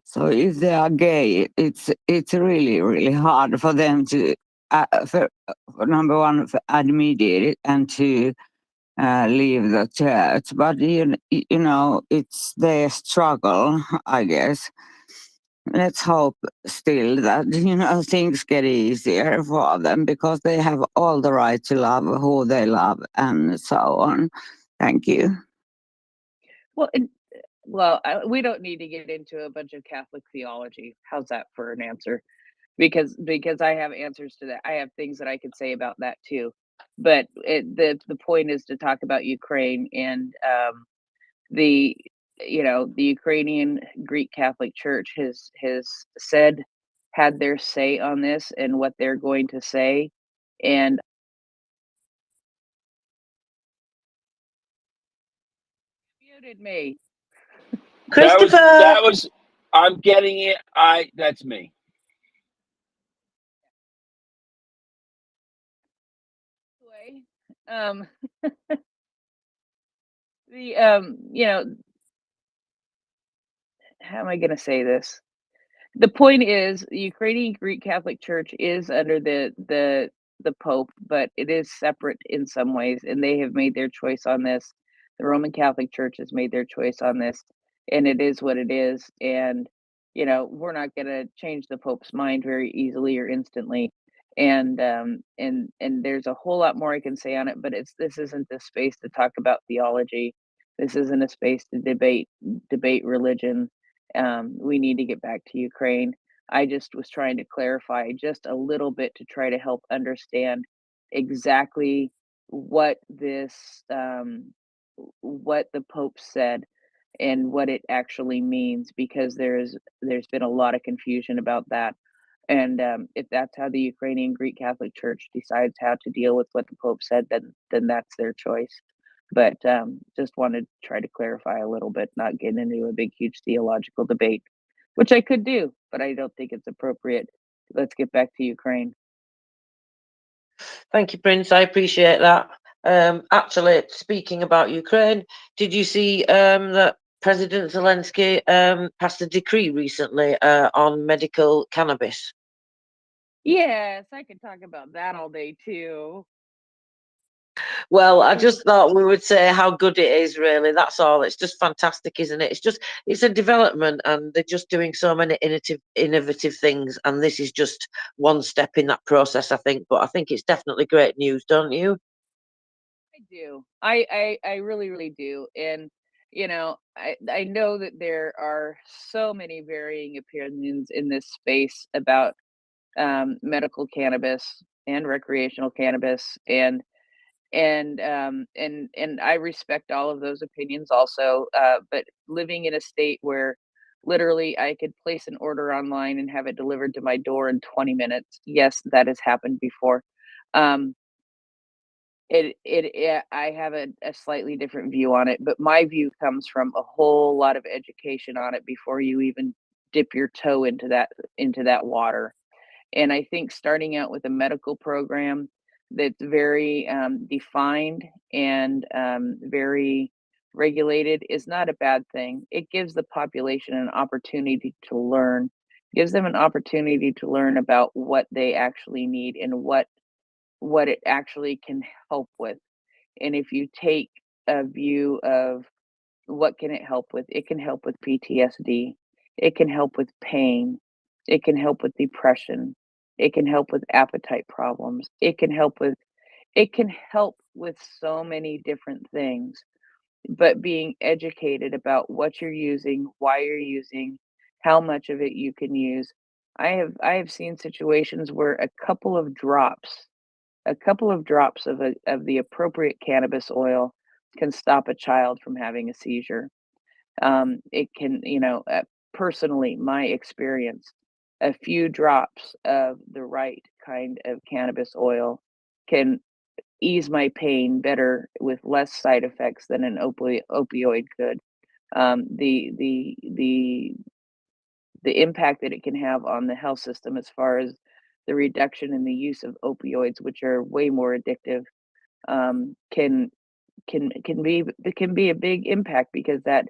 so if they are gay, it's really hard for them to, for number one, admit it and to leave the church. But you know, it's their struggle, I guess. Let's hope still that, you know, things get easier for them, because they have all the right to love who they love and so on. Thank you. Well, we don't need to get into a bunch of Catholic theology. How's that for an answer? Because I have answers to that. I have things that I could say about that too. But the point is to talk about Ukraine, and the the Ukrainian Greek Catholic Church has said, had their say on this and what they're going to say. And muted me. Christopher. That was I'm getting it. That's me. Anyway, you know, how am I going to say this? The point is, the Ukrainian Greek Catholic Church is under the Pope, but it is separate in some ways, and they have made their choice on this. The Roman Catholic Church has made their choice on this, and it is what it is. And you know, we're not going to change the Pope's mind very easily or instantly. And there's a whole lot more I can say on it, but this isn't the space to talk about theology. This isn't a space to debate religion. We need to get back to Ukraine. I just was trying to clarify just a little bit to try to help understand exactly what what the Pope said and what it actually means, because there's been a lot of confusion about that. And if that's how the Ukrainian Greek Catholic Church decides how to deal with what the Pope said, then that's their choice. But just wanted to try to clarify a little bit, not get into a big, huge theological debate. which I could do, but I don't think it's appropriate. Let's get back to Ukraine. Thank you, Prince. I appreciate that. Actually, speaking about Ukraine, did you see that President Zelensky passed a decree recently on medical cannabis? Yes, I could talk about that all day too. Well, I just thought we would say how good it is, really. That's all. It's just fantastic, isn't it? It's a development, and they're just doing so many innovative things. And this is just one step in that process, I think. But I think it's definitely great news, don't you? I do. I really, really do. And I know that there are so many varying opinions in this space about medical cannabis and recreational cannabis, and I respect all of those opinions also. But living in a state where literally I could place an order online and have it delivered to my door in 20 minutes. Yes, that has happened before. Um, I have a slightly different view on it, but my view comes from a whole lot of education on it before you even dip your toe into that water. And I think starting out with a medical program that's very defined and very regulated is not a bad thing. It gives the population an opportunity to learn, gives them an opportunity to learn about what they actually need and what it actually can help with. And if you take a view of what can it help with, it can help with PTSD, it can help with pain, it can help with depression, it can help with appetite problems, it can help with so many different things. But being educated about what you're using, why you're using, how much of it you can use. I have seen situations where a couple of drops of the appropriate cannabis oil can stop a child from having a seizure. It can, personally, my experience, a few drops of the right kind of cannabis oil can ease my pain better with less side effects than an opioid could. The impact that it can have on the health system as far as the reduction in the use of opioids, which are way more addictive, um, can can be a big impact because that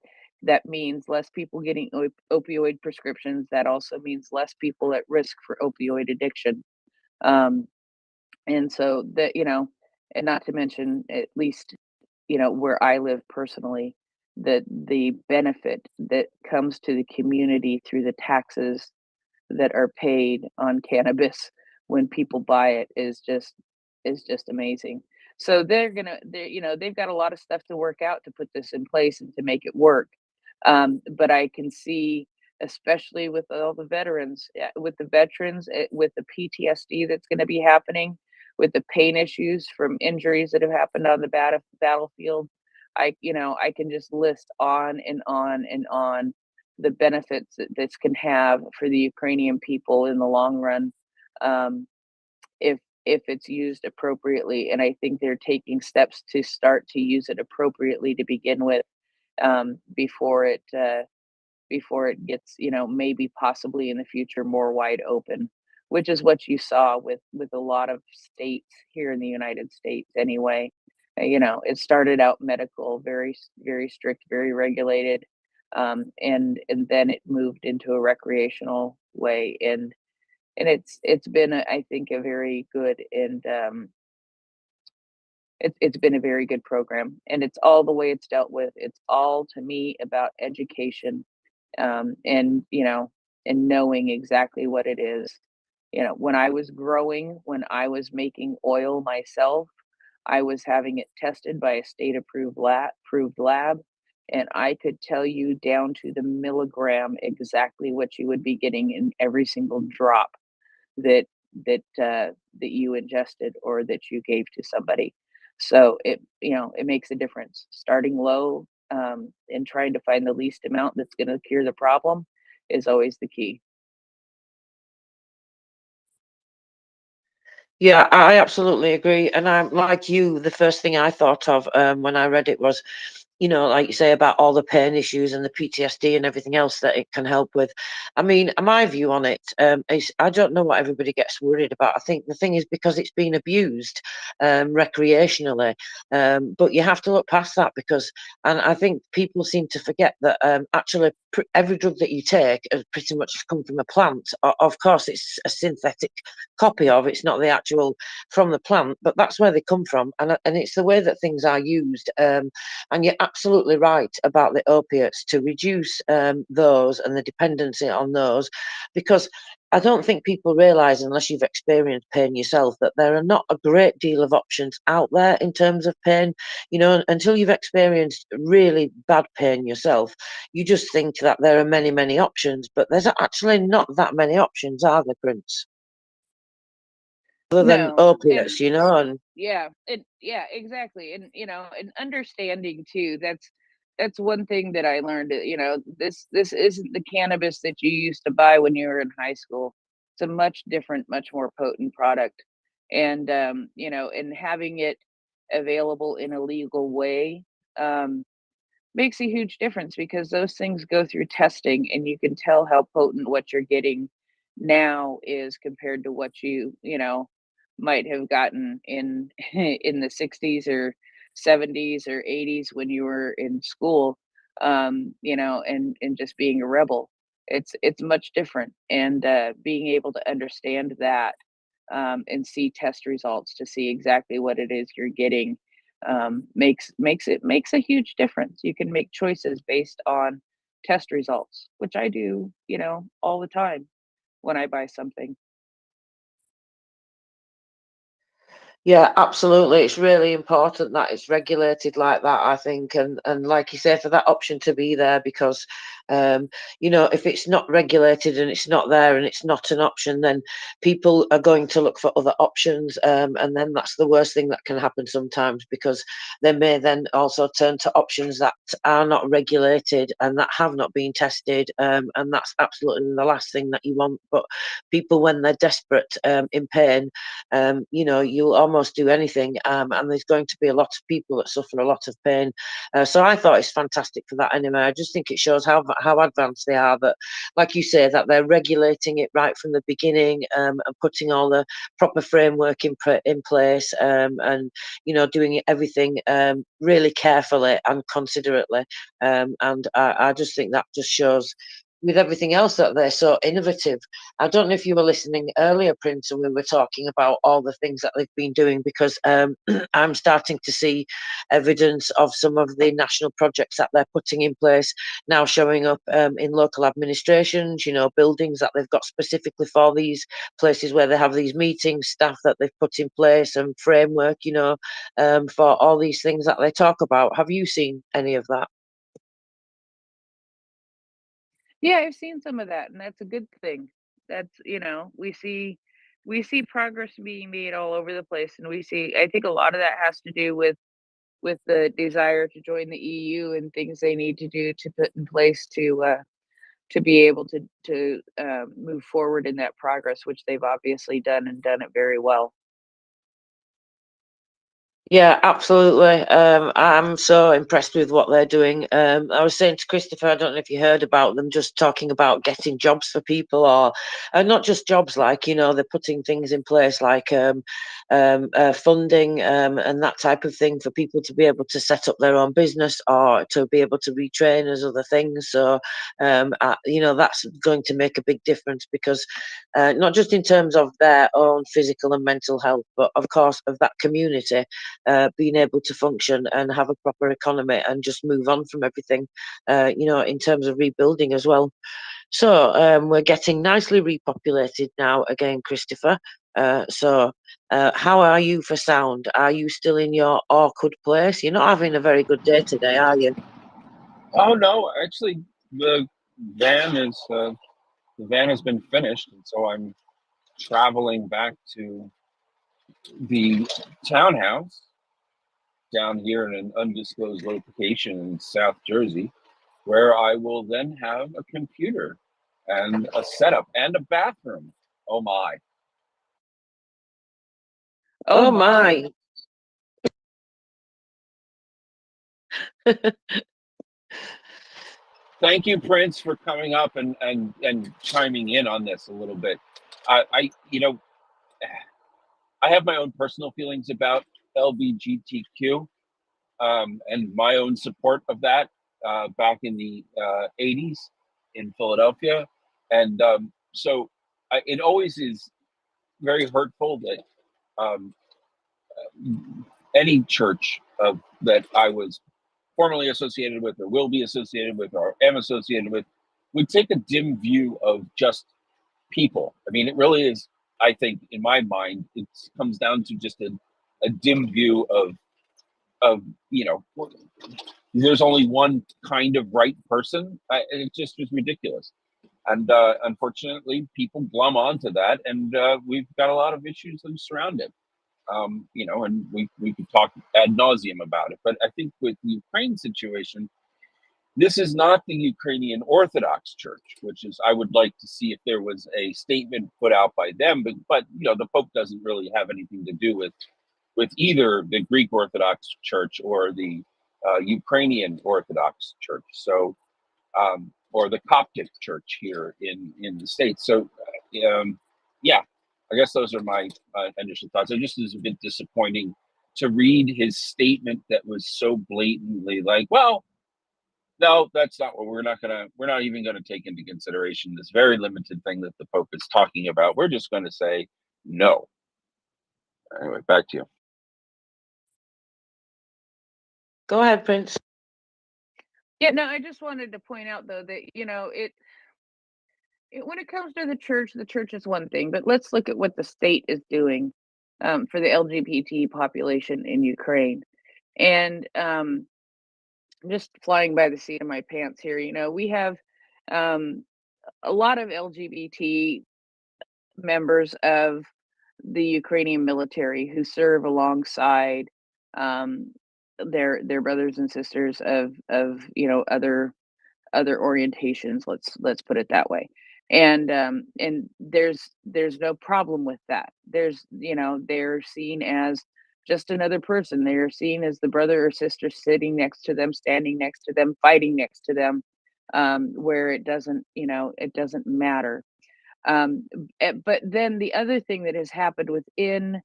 means less people getting opioid prescriptions. That also means less people at risk for opioid addiction. Um, and so that and not to mention, at least where I live personally, the benefit that comes to the community through the taxes that are paid on cannabis when people buy it is just amazing. So they've got a lot of stuff to work out to put this in place and to make it work. But I can see, especially with all the veterans, with the veterans, with the PTSD that's going to be happening, with the pain issues from injuries that have happened on the battlefield. I can just list on and on and on the benefits that this can have for the Ukrainian people in the long run, um, if it's used appropriately. And I think they're taking steps to start to use it appropriately to begin with, before it gets, maybe possibly in the future more wide open, which is what you saw with a lot of states here in the United States anyway. It started out medical, very strict, very regulated, and then it moved into a recreational way, and it's been I think a very good, and it's been a very good program, and it's all the way it's dealt with. It's all to me about education, and and knowing exactly what it is. When I was growing, when I was making oil myself, I was having it tested by a state approved lab, and I could tell you down to the milligram exactly what you would be getting in every single drop that that you ingested or that you gave to somebody. So it makes a difference. Starting low, and trying to find the least amount that's going to cure the problem is always the key. Yeah, I absolutely agree. And I'm like you, the first thing I thought of when I read it was, you know, like you say about all the pain issues and the PTSD and everything else that it can help with. I mean, my view on it is I don't know what everybody gets worried about. I think the thing is because it's been abused recreationally, but you have to look past that because, and I think people seem to forget that actually every drug that you take pretty much has come from a plant. Of course, it's a synthetic copy of, it's not the actual from the plant, but that's where they come from, and it's the way that things are used. And you're absolutely right about the opiates to reduce those and the dependency on those, because I don't think people realise, unless you've experienced pain yourself, that there are not a great deal of options out there in terms of pain. You know, until you've experienced really bad pain yourself, you just think that there are many, many options, but there's actually not that many options, are there, Prince? Other than No, opiates, you know, and yeah, exactly. And you know, and understanding too, that's one thing that I learned. You know, this isn't the cannabis that you used to buy when you were in high school. It's a much different, much more potent product. And you know, and having it available in a legal way um makes a huge difference, because those things go through testing and you can tell how potent what you're getting now is compared to what you know, might have gotten in in the 60s or 70s or 80s when you were in school, you know, and just being a rebel. It's much different, and being able to understand that and see test results to see exactly what it is you're getting makes a huge difference. You can make choices based on test results, which I do, you know, all the time when I buy something. yeah, absolutely. It's really important that it's regulated like that, I think, and like you say, for that option to be there, because you know, if it's not regulated and it's not there and it's not an option, then people are going to look for other options, and then that's the worst thing that can happen sometimes, because they may then also turn to options that are not regulated and that have not been tested, and that's absolutely the last thing that you want. But people, when they're desperate, in pain, you know, you'll almost do anything, and there's going to be a lot of people that suffer a lot of pain. So I thought it's fantastic for that anyway. I just think it shows how advanced they are, that, like you say, that they're regulating it right from the beginning, and putting all the proper framework in place, and you know, doing everything really carefully and considerately. And I just think that just shows, with everything else, that they're so innovative. I don't know if you were listening earlier, Prince, and we were talking about all the things that they've been doing, because I'm starting to see evidence of some of the national projects that they're putting in place now showing up in local administrations, you know, buildings that they've got specifically for these places where they have these meetings, staff that they've put in place, and framework, you know, for all these things that they talk about. Have you seen any of that? Yeah, I've seen some of that, and that's a good thing. That's, you know, we see progress being made all over the place, and we see, I think a lot of that has to do with the desire to join the EU and things they need to do to put in place to be able to move forward in that progress, which they've obviously done and done it very well. Yeah, absolutely. I'm so impressed with what they're doing. I was saying to Christopher, I don't know if you heard about them, just talking about getting jobs for people, or not just jobs, like, you know, they're putting things in place like funding, and that type of thing for people to be able to set up their own business or to be able to retrain as other things. So, you know, that's going to make a big difference, because not just in terms of their own physical and mental health, but of course of that community being able to function and have a proper economy and just move on from everything, you know, in terms of rebuilding as well. So we're getting nicely repopulated now again, Christopher. So how are you for sound? Are you still in your awkward place? You're not having a very good day today, are you? Oh no, actually, the van is the van has been finished, and so I'm traveling back to the townhouse down here in an undisclosed location in South Jersey, where I will then have a computer and a setup and a bathroom. Oh my. Oh Oh my. my. Thank you, Prince, for coming up and chiming in on this a little bit. You know, I have my own personal feelings about LGBTQ and my own support of that back in the 80s in Philadelphia. And so it always is very hurtful that um, any church that I was formerly associated with or will be associated with or am associated with would take a dim view of just people. I mean, it really is, I think, in my mind, it comes down to just a dim view of, you know, there's only one kind of right person. And it just is ridiculous. And unfortunately, people glom onto that, and we've got a lot of issues that surround it. You know, and we could talk ad nauseum about it. But I think with the Ukraine situation, this is not the Ukrainian Orthodox Church, which is I would like to see if there was a statement put out by them. But you know, the Pope doesn't really have anything to do with either the Greek Orthodox Church or the Ukrainian Orthodox Church. So or the Coptic Church here in the States. So yeah, I guess those are my initial thoughts. It just is a bit disappointing to read his statement that was so blatantly like, well, no, that's not what we're not even gonna take into consideration this very limited thing that the Pope is talking about. We're just gonna say no. Anyway, back to you. Go ahead, Prince. Yeah, no, I just wanted to point out though that, you know, when it comes to the church is one thing, but let's look at what the state is doing for the LGBT population in Ukraine. And just flying by the seat of my pants here, you know, we have um, a lot of LGBT members of the Ukrainian military who serve alongside um, their brothers and sisters of you know other orientations. Let's put it that way. And there's no problem with that. There's, you know, they're seen as just another person. They're seen as the brother or sister sitting next to them, standing next to them, fighting next to them, where it doesn't, you know, it doesn't matter. But then the other thing that has happened within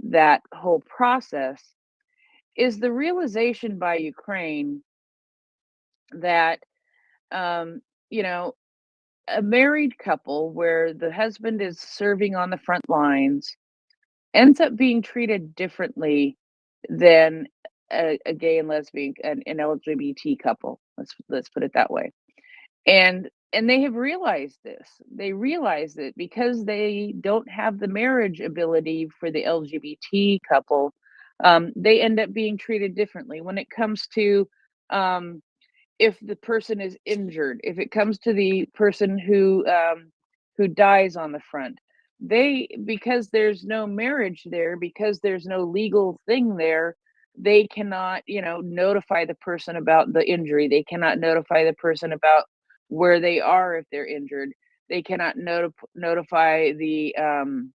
that whole process is the realization by Ukraine that you know, a married couple where the husband is serving on the front lines ends up being treated differently than a gay and lesbian, an LGBT couple. Let's put it that way. And they have realized this. They realize that because they don't have the marriage ability for the LGBT couple, they end up being treated differently when it comes to um, if the person is injured, if it comes to the person who dies on the front, they, because there's no marriage there, because there's no legal thing there, they cannot, you know, notify the person about the injury. They cannot notify the person about where they are if they're injured. They cannot notify them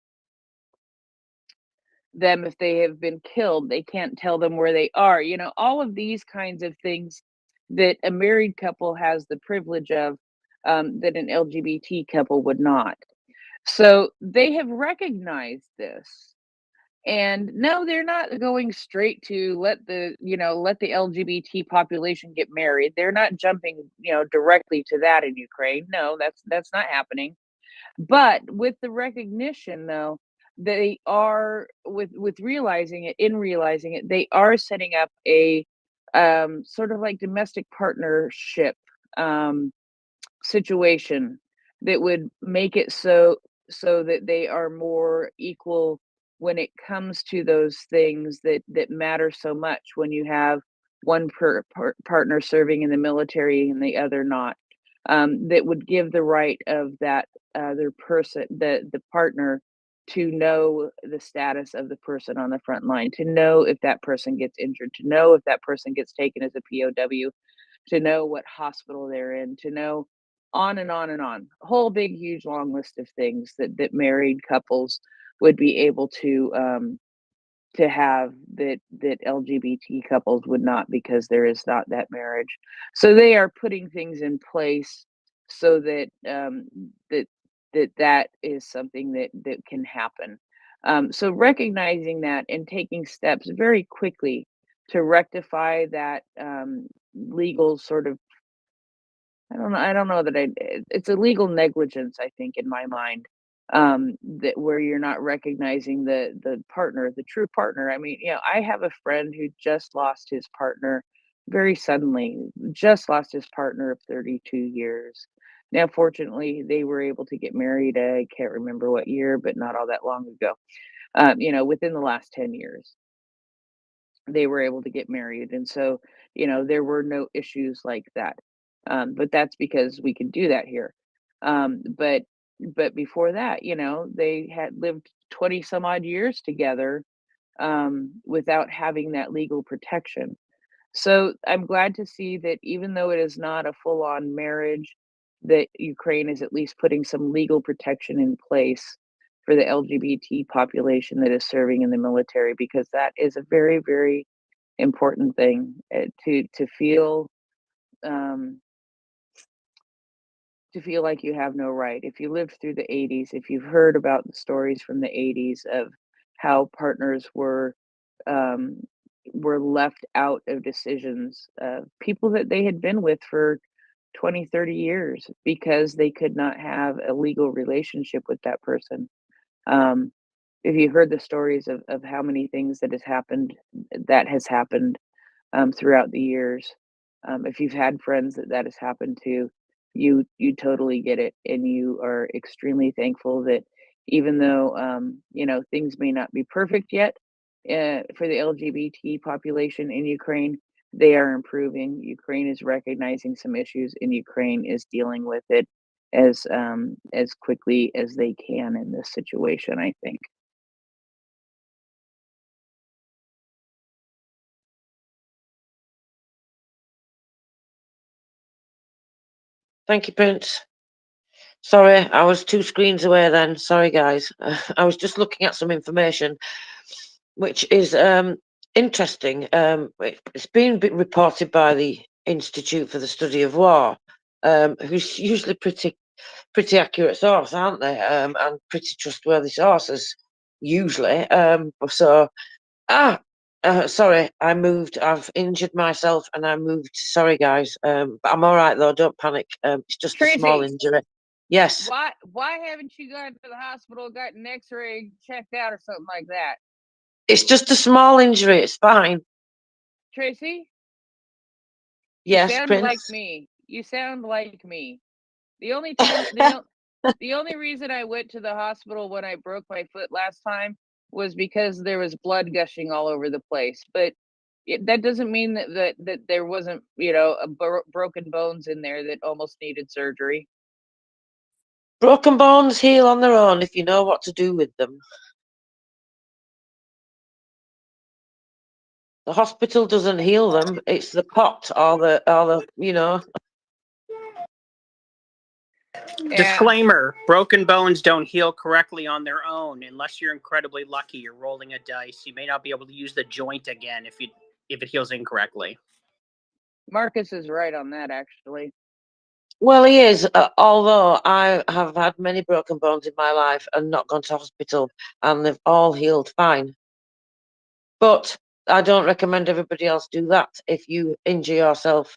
if they have been killed. They can't tell them where they are. You know, all of these kinds of things that a married couple has the privilege of, that an LGBT couple would not. So they have recognized this. And no, they're not going straight to let the, you know, let the LGBT population get married. They're not jumping, you know, directly to that in Ukraine. No, that's not happening. But with the recognition though, they are with realizing it, in realizing it, they are setting up a sort of like domestic partnership um situation that would make it so that they are more equal when it comes to those things that matter so much when you have one partner serving in the military and the other not, that would give the right of that other person, the partner, to know the status of the person on the front line, to know if that person gets injured, to know if that person gets taken as a POW, to know what hospital they're in, to know on and on and on. A whole big, huge, long list of things that married couples would be able to have that LGBT couples would not, because there is not that marriage. So they are putting things in place so that that is something that can happen. So recognizing that and taking steps very quickly to rectify that legal sort of, I don't know that it's a legal negligence, I think, in my mind, that where you're not recognizing the partner, the true partner. I mean, I have a friend who just lost his partner very suddenly, just lost his partner of 32 years. Now, fortunately, they were able to get married. I can't remember what year, but not all that long ago. Within the last 10 years, they were able to get married. And so, there were no issues like that. But that's because we can do that here. But before that, they had lived 20 some odd years together, without having that legal protection. So I'm glad to see that even though it is not a full on marriage, that Ukraine is at least putting some legal protection in place for the LGBT population that is serving in the military, because that is a very, very important thing, um, to feel like you have no right. If you lived through the 80s, if you've heard about the stories from the 80s of how partners um, were left out of decisions, people that they had been with for 20, 30 years, because they could not have a legal relationship with that person. Um, if you heard the stories of how many things that has happened throughout the years. If you've had friends that has happened to, you totally get it, and you are extremely thankful that even though things may not be perfect yet for the LGBT population in Ukraine, they are improving. Ukraine is recognizing some issues, and Ukraine is dealing with it as quickly as they can in this situation, I think. Thank you, Prince. Sorry, I was 2 screens away then. Sorry, guys. I was just looking at some information, which is interesting. It's been reported by the Institute for the Study of War, who's usually pretty accurate source, aren't they? And pretty trustworthy sources, usually. Sorry, I moved. I've injured myself and I moved. Sorry, guys. But I'm all right though. Don't panic. It's just a small Tracy, injury. Yes, why haven't you gone to the hospital, got an X-ray checked out or something like that? it's just a small injury. It's fine. Tracy, you Yes, sound like Prince. me. You sound like me. The only time the only reason I went to the hospital when I broke my foot last time was because there was blood gushing all over the place. But that doesn't mean that there wasn't, broken bones in there that almost needed surgery. Broken bones heal on their own if you know what to do with them. The hospital doesn't heal them. It's the pot or the Yeah. Disclaimer: broken bones don't heal correctly on their own unless you're incredibly lucky. You're rolling a dice. You may not be able to use the joint again if it heals incorrectly. Marcus is right on that, actually. Well, he is. Although I have had many broken bones in my life and not gone to hospital, and they've all healed fine. But I don't recommend everybody else do that. If you injure yourself,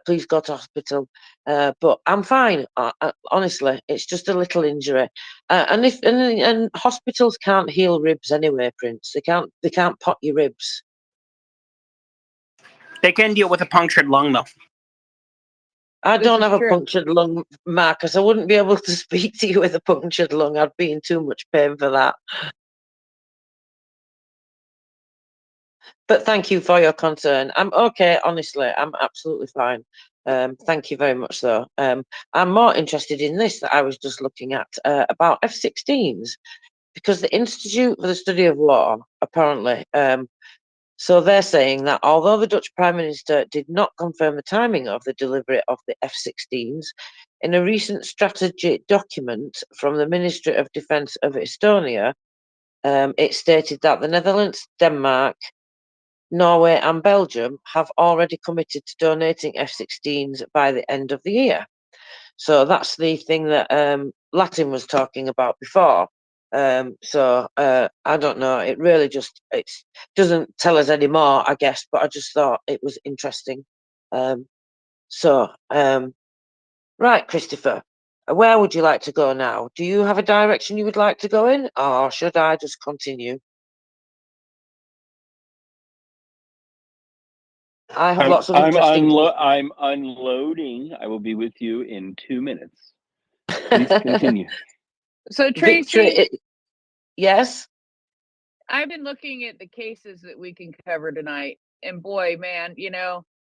please go to hospital. But I'm fine. Honestly, it's just a little injury. And hospitals can't heal ribs anyway, Prince. They can't pot your ribs. They can deal with a punctured lung, though. I This don't is have a true. punctured lung, Marcus. I wouldn't be able to speak to you with a punctured lung. I'd be in too much pain for that. But thank you for your concern. I'm okay, honestly. I'm absolutely fine. Thank you very much, though. I'm more interested in this that I was just looking at about F-16s, because the Institute for the Study of War, apparently, so they're saying that although the Dutch Prime Minister did not confirm the timing of the delivery of the F-16s, in a recent strategy document from the Ministry of Defence of Estonia, it stated that the Netherlands, Denmark, Norway and Belgium have already committed to donating F-16s by the end of the year. So that's the thing that Latin was talking about before. I don't know. It really just it doesn't tell us any more, I guess. But I just thought it was interesting. Right, Christopher, where would you like to go now? Do you have a direction you would like to go in, or should I just continue? I have lots of interesting. I'm unloading. I will be with you in 2 minutes. Please continue. So Victory, Tracy, yes. I've been looking at the cases that we can cover tonight, and boy, man,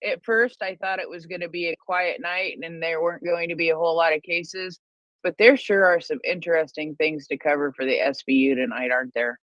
at first I thought it was going to be a quiet night and there weren't going to be a whole lot of cases, but there sure are some interesting things to cover for the SBU tonight, aren't there?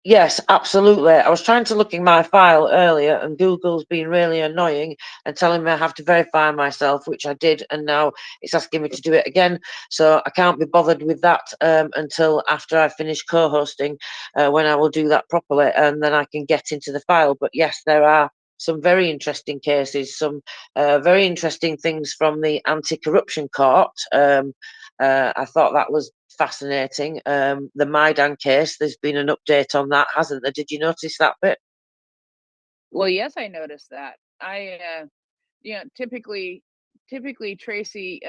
Yes, absolutely. I was trying to look in my file earlier and Google's been really annoying and telling me I have to verify myself, which I did, and now it's asking me to do it again. So I can't be bothered with that until after I finish co-hosting, when I will do that properly, and then I can get into the file. But yes, there are some very interesting cases, some very interesting things from the anti-corruption court. I thought that was fascinating. The Maidan case, there's been an update on that, hasn't there? Did you notice that bit? Well, yes, I noticed that. Typically Tracy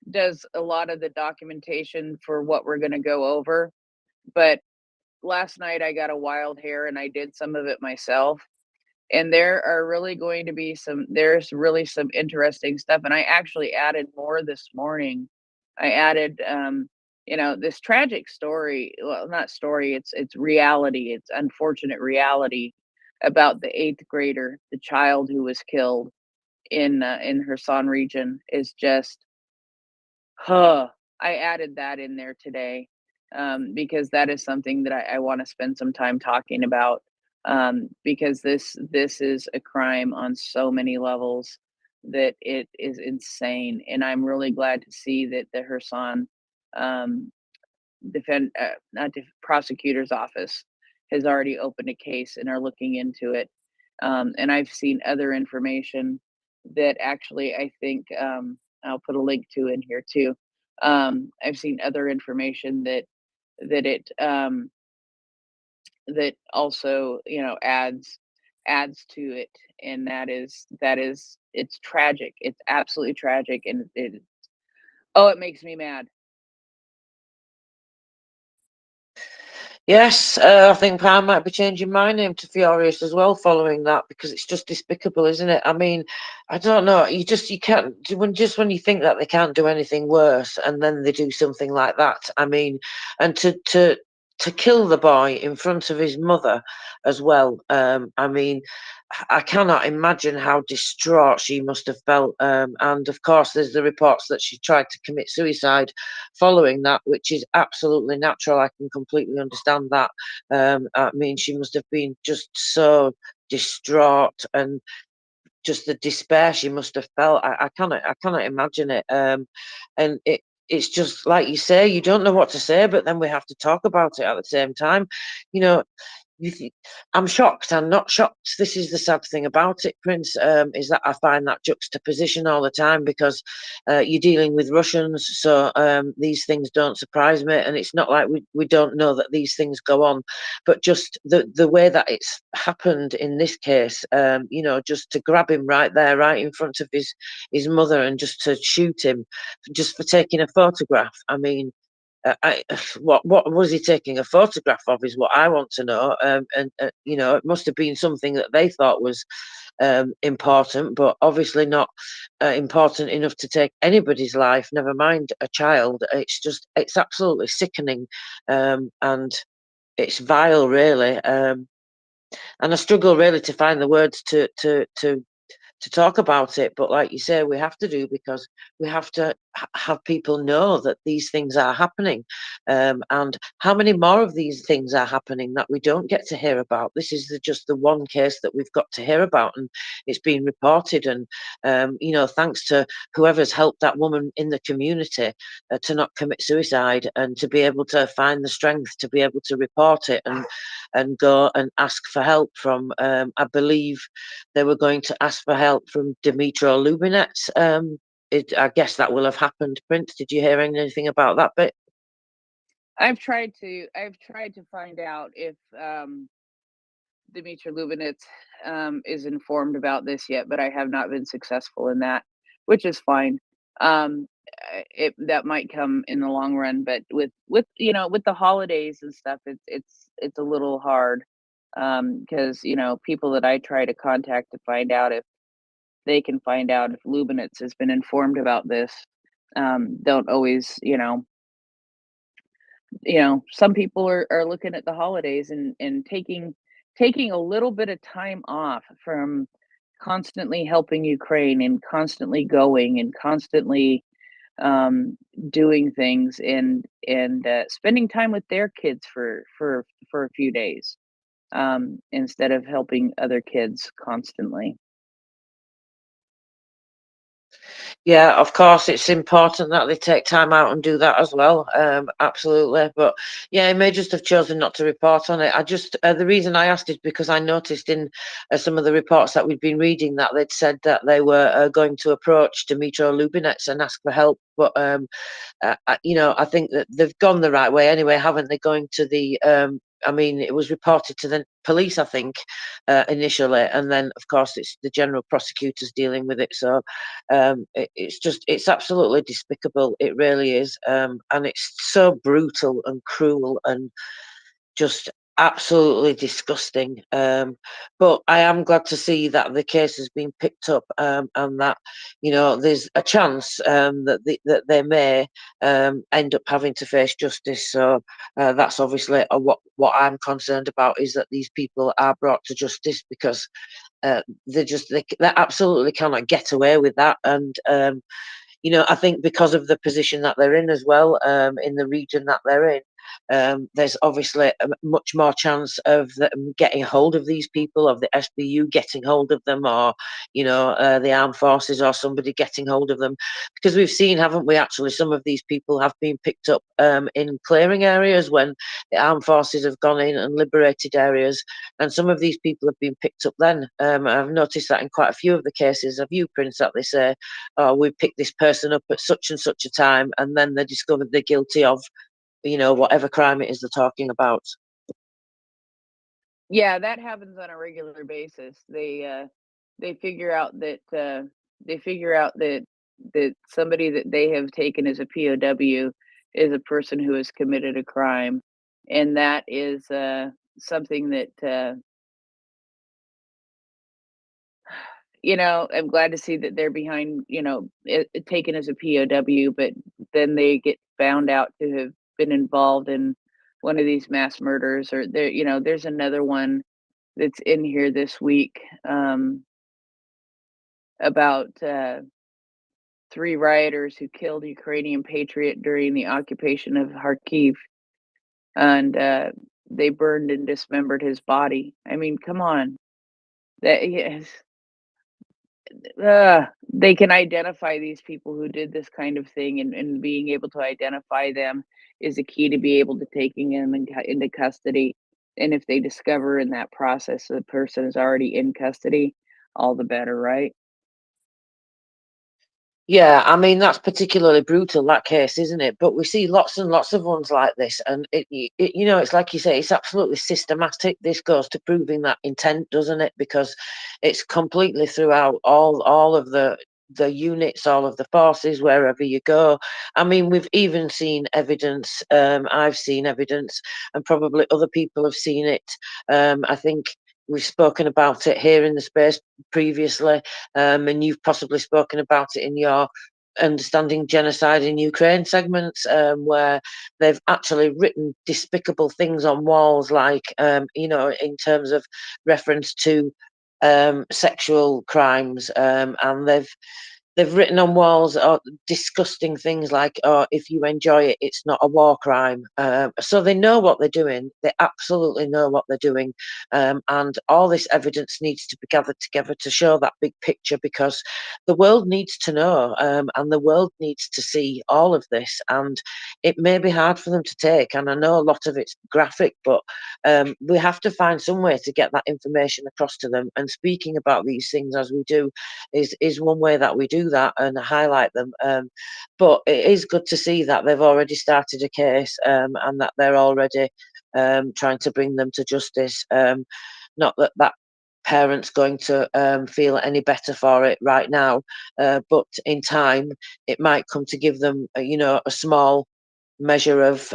does a lot of the documentation for what we're going to go over, but last night I got a wild hair and I did some of it myself. And there's really some interesting stuff. And I actually added more this morning. I added, this tragic story. Well, not story. It's reality. It's unfortunate reality about the 8th grader, the child who was killed in Kherson region is just, huh. I added that in there today because that is something that I want to spend some time talking about because this is a crime on so many levels that it is insane, and I'm really glad to see that the Kherson um, prosecutor's office has already opened a case and are looking into it. And I've seen other information that actually I think I'll put a link to in here too. I've seen other information that also adds to it, and that is it's tragic. It's absolutely tragic, and it makes me mad. Yes, I think I might be changing my name to Furious as well following that, because it's just despicable, isn't it? I mean, I don't know. You can't when you think that they can't do anything worse, and then they do something like that. I mean, and to kill the boy in front of his mother as well. I mean, I cannot imagine how distraught she must have felt. And of course, there's the reports that she tried to commit suicide following that, which is absolutely natural. I can completely understand that. I mean, she must have been just so distraught, and just the despair she must have felt. I cannot imagine it. And it's just like you say, you don't know what to say, but then we have to talk about it at the same time. You know, I'm shocked. I'm not shocked. This is the sad thing about it, Prince, is that I find that juxtaposition all the time, because you're dealing with Russians, so these things don't surprise me. And it's not like we don't know that these things go on, but just the way that it's happened in this case, just to grab him right there, right in front of his mother, and just to shoot him just for taking a photograph. I mean, what was he taking a photograph of is what I want to know. And it must have been something that they thought was important, but obviously not important enough to take anybody's life, never mind a child. It's absolutely sickening, and it's vile, really. And I struggle really to find the words to talk about it, but like you say, we have to do, because we have to have people know that these things are happening, and how many more of these things are happening that we don't get to hear about. This is just the one case that we've got to hear about, and it's been reported, and you know, thanks to whoever's helped that woman in the community to not commit suicide and to be able to find the strength to be able to report it and go and ask for help from I believe they were going to ask for help from Dmitry Lubinets. I guess that will have happened. Prince, did you hear anything about that bit? I've tried to find out if Dmitry Lubinets is informed about this yet, but I have not been successful in that, which is fine. That might come in the long run, but with you know, with the holidays and stuff, it's a little hard, because you know, people that I try to contact to find out if they can find out if Lubinets has been informed about this, don't always, some people are looking at the holidays and taking a little bit of time off from constantly helping Ukraine and constantly going and constantly doing things and spending time with their kids for a few days, instead of helping other kids constantly. Yeah, of course, it's important that they take time out and do that as well. Absolutely. But yeah, he may just have chosen not to report on it. I just, the reason I asked is because I noticed in some of the reports that we'd been reading that they'd said that they were going to approach Dmitry Lubinets and ask for help. But, I think that they've gone the right way anyway, haven't they? Going to the, I mean, it was reported to the police, I think, initially, and then, of course, it's the general prosecutors dealing with it. So it's absolutely despicable. It really is, and it's so brutal and cruel and just absolutely disgusting. But I am glad to see that the case has been picked up, and that there's a chance that they may end up having to face justice. So that's obviously what I'm concerned about, is that these people are brought to justice, because they absolutely cannot get away with that. And I think because of the position that they're in as well, in the region that they're in, there's obviously a much more chance of them getting hold of these people, of the SBU getting hold of them, or the armed forces or somebody getting hold of them, because we've seen, haven't we, actually some of these people have been picked up in clearing areas when the armed forces have gone in and liberated areas, and some of these people have been picked up then. I've noticed that in quite a few of the cases of you, Prince, that they say, oh, we picked this person up at such and such a time, and then they discovered they're guilty of whatever crime it is they're talking about. Yeah, that happens on a regular basis. They figure out that that somebody that they have taken as a POW is a person who has committed a crime, and that is something that I'm glad to see that they're behind, taken as a POW, but then they get found out to have been involved in one of these mass murders, or there's another one that's in here this week, about 3 rioters who killed a Ukrainian patriot during the occupation of Kharkiv, and they burned and dismembered his body. I mean, come on, that yes. They can identify these people who did this kind of thing, and being able to identify them is a key to be able to taking them into custody. And if they discover in that process the person is already in custody, all the better, right? Yeah, I mean, that's particularly brutal, that case, isn't it? But we see lots and lots of ones like this, and it's like you say, it's absolutely systematic. This goes to proving that intent, doesn't it? Because it's completely throughout all of the units, all of the forces, wherever you go. I mean, we've even seen evidence. I've seen evidence, and probably other people have seen it. I think we've spoken about it here in the space previously, and you've possibly spoken about it in your Understanding Genocide in Ukraine segments, where they've actually written despicable things on walls, like in terms of reference to sexual crimes, and they've written on walls disgusting things like, "Oh, if you enjoy it, it's not a war crime." So they know what they're doing. They absolutely know what they're doing, and all this evidence needs to be gathered together to show that big picture, because the world needs to know, and the world needs to see all of this. And it may be hard for them to take, and I know a lot of it's graphic, but we have to find some way to get that information across to them. And speaking about these things as we do is one way that we do that and highlight them. But it is good to see that they've already started a case, and that they're already trying to bring them to justice. Not that that parent's going to feel any better for it right now, but in time it might come to give them, a small measure of,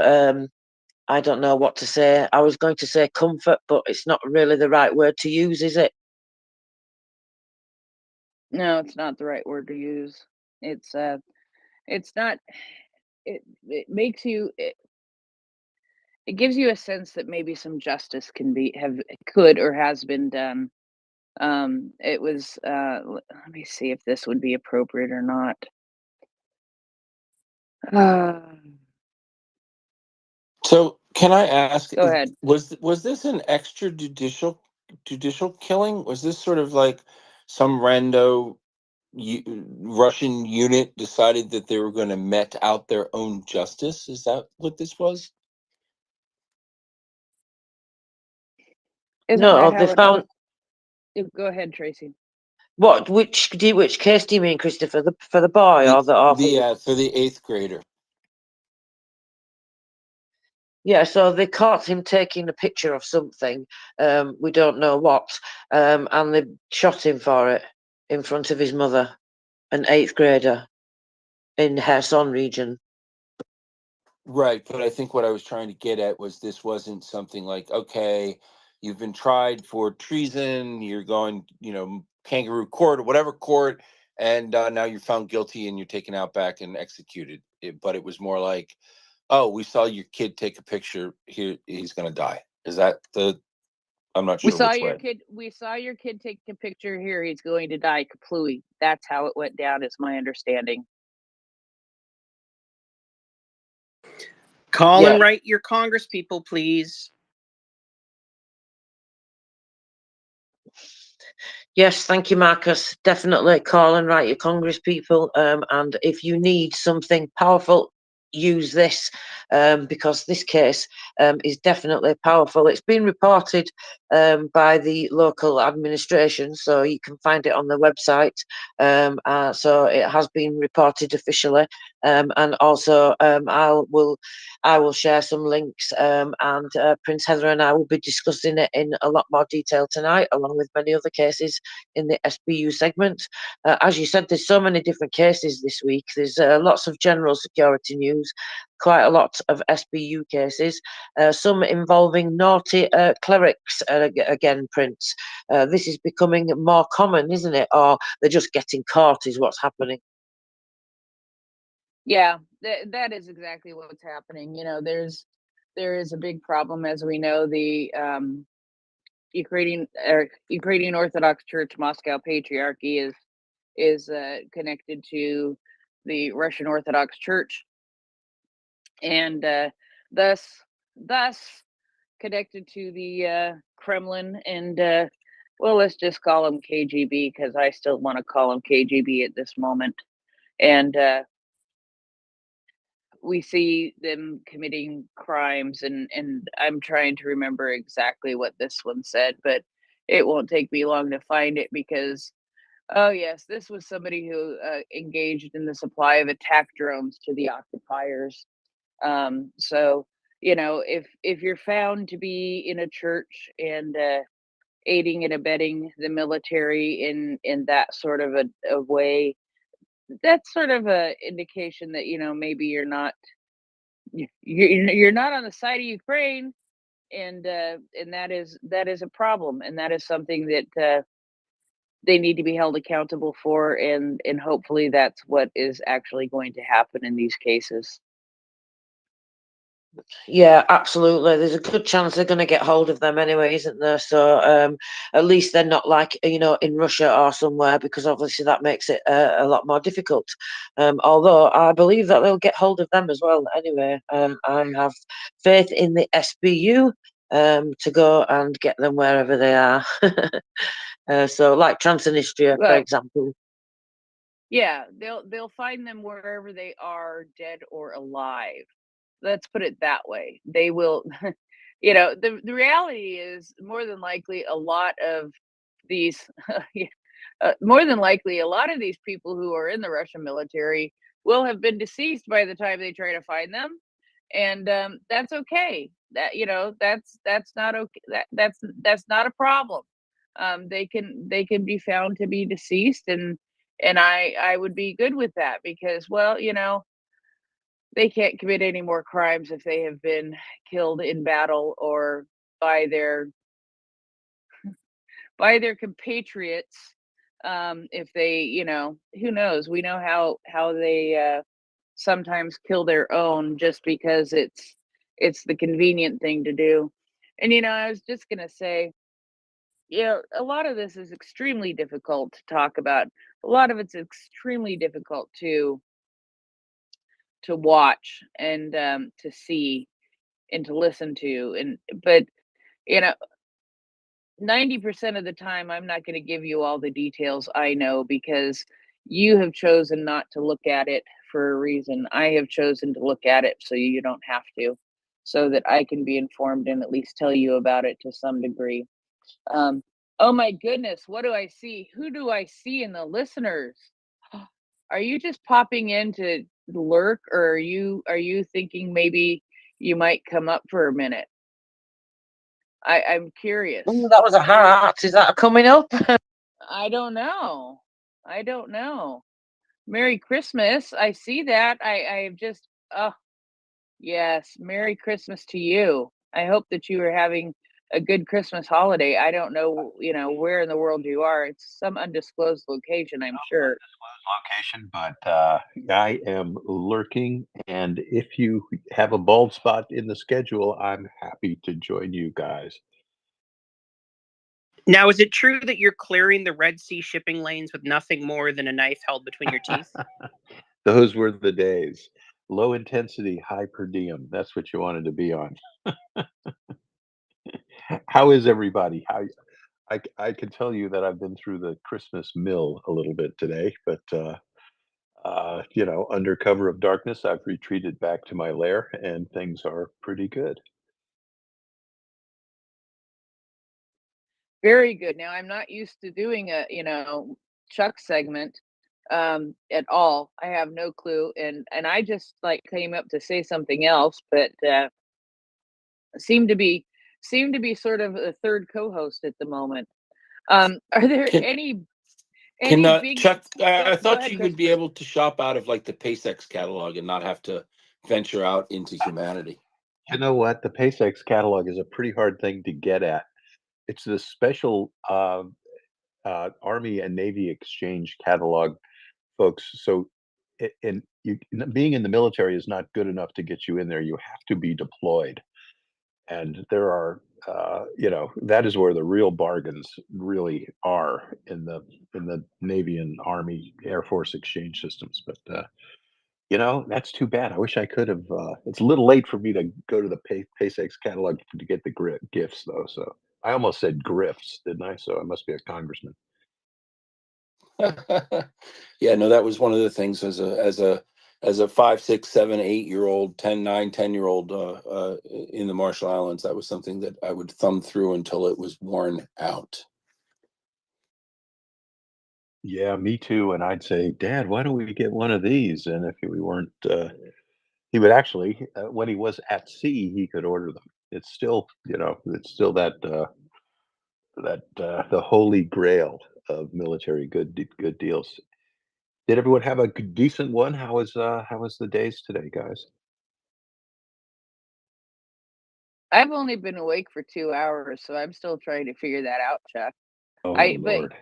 I don't know what to say. I was going to say comfort, but it's not really the right word to use, is it? No, it's not the right word to use. It's not. It makes you. It gives you a sense that maybe some justice could or has been done. It was. Let me see if this would be appropriate or not. So can I ask, Go ahead. was this an judicial killing? Was this sort of like some rando Russian unit decided that they were going to met out their own justice? Is that what this was? Isn't that No, they how it? found Go ahead, Tracy. what? Which case do you mean, Christopher? For the boy The or the the for the eighth grader. Yeah, so they caught him taking a picture of something, we don't know what, and they shot him for it in front of his mother, an eighth grader in Kherson region. Right, but I think what I was trying to get at was this wasn't something like, okay, you've been tried for treason, you're going, kangaroo court or whatever court, and now you're found guilty and you're taken out back and executed. But it was more like, oh, we saw your kid take a picture here, he's going to die. Is that I'm not We sure saw which your way. kid. We saw your kid take a picture here. He's going to die. Kaplooey. That's how it went down. Is my understanding. Call Yeah. and write your Congress people, please. Yes, thank you, Marcus. Definitely call and write your Congress people. And if you need something powerful, use this, because this case is definitely powerful. It's been reported by the local administration, so you can find it on the website. So it has been reported officially, and also I will share some links, and Prince Heather and I will be discussing it in a lot more detail tonight, along with many other cases in the SBU segment. As you said, there's so many different cases this week. There's lots of general security news, quite a lot of SBU cases, some involving naughty clerics again, Prince. This is becoming more common, isn't it? Or they're just getting caught is what's happening. Yeah, that is exactly what's happening. There is a big problem, as we know. The Ukrainian Orthodox Church Moscow Patriarchy is connected to the Russian Orthodox Church, and thus connected to the Kremlin. And well, let's just call them KGB, because I still want to call them KGB at this moment. And we see them committing crimes, and I'm trying to remember exactly what this one said, but it won't take me long to find it, because oh yes, this was somebody who engaged in the supply of attack drones to the occupiers. So if you're found to be in a church and aiding and abetting the military in that sort of a way, that's sort of a indication that maybe you're not on the side of Ukraine, and that is a problem, and that is something that they need to be held accountable for, and hopefully that's what is actually going to happen in these cases. Yeah, absolutely. There's a good chance they're going to get hold of them anyway, isn't there? So at least they're not like, in Russia or somewhere, because obviously that makes it a lot more difficult. Although I believe that they'll get hold of them as well. Anyway, I have faith in the SBU to go and get them wherever they are. So like Transnistria, for Well, example. yeah, they'll find them wherever they are, dead or alive. Let's put it that way. They will, the reality is more than likely a lot of these, more than likely a lot of these people who are in the Russian military will have been deceased by the time they try to find them, and that's okay. That's not okay. That's not a problem. They can be found to be deceased, and I would be good with that, because, well, they can't commit any more crimes if they have been killed in battle or by their compatriots. If they, who knows? We know how they sometimes kill their own just because it's the convenient thing to do. And I was just gonna say, a lot of this is extremely difficult to talk about. A lot of it's extremely difficult to watch and to see and to listen to, but you know 90% of the time I'm not going to give you all the details I know, because you have chosen not to look at it for a reason. I have chosen to look at it so you don't have to, so that I can be informed and at least tell you about it to some degree. Oh my goodness, what do I see? Who do I see in the listeners? Are you just popping in to lurk, or are you thinking maybe you might come up for a minute? I'm curious. That was a heart. Is that coming up? I don't know. I don't know. Merry Christmas. I see that. I've just, oh, yes. Merry Christmas to you. I hope that you are having a good Christmas holiday. I don't know, where in the world you are. It's some undisclosed location, I'm sure. Location, but I am lurking. And if you have a bald spot in the schedule, I'm happy to join you guys. Now, is it true that you're clearing the Red Sea shipping lanes with nothing more than a knife held between your teeth? Those were the days. Low intensity, high per diem. That's what you wanted to be on. How is everybody? I can tell you that I've been through the Christmas mill a little bit today, but under cover of darkness, I've retreated back to my lair, and things are pretty good. Very good. Now, I'm not used to doing a, Chuck segment at all. I have no clue, and I just like came up to say something else, but seem to be sort of a third co-host at the moment. Are there Can any big Chuck? I go thought ahead, you would be Christopher. able to shop out of like the PaySex catalog and not have to venture out into humanity. You know what? The PaySex catalog is a pretty hard thing to get at. It's this special Army and Navy exchange catalog, folks. So, being in the military is not good enough to get you in there. You have to be deployed, and there are, that is where the real bargains really are in the Navy and Army Air Force exchange systems. But that's too bad. I wish I could have. It's a little late for me to go to the PaySex catalog to get the gifts, though. So I almost said grifts, didn't I? So I must be a congressman. Yeah, no, that was one of the things as a 5, 6, 7, 8-year-old, 10-year-old in the Marshall Islands. That was something that I would thumb through until it was worn out. Yeah, me too. And I'd say, Dad, why don't we get one of these? And if we weren't, he would actually, when he was at sea, he could order them. It's still, it's still the holy grail of military good deals. Did everyone have a decent one? How was the days today, guys? I've only been awake for 2 hours, so I'm still trying to figure that out, Chuck. Oh I Lord.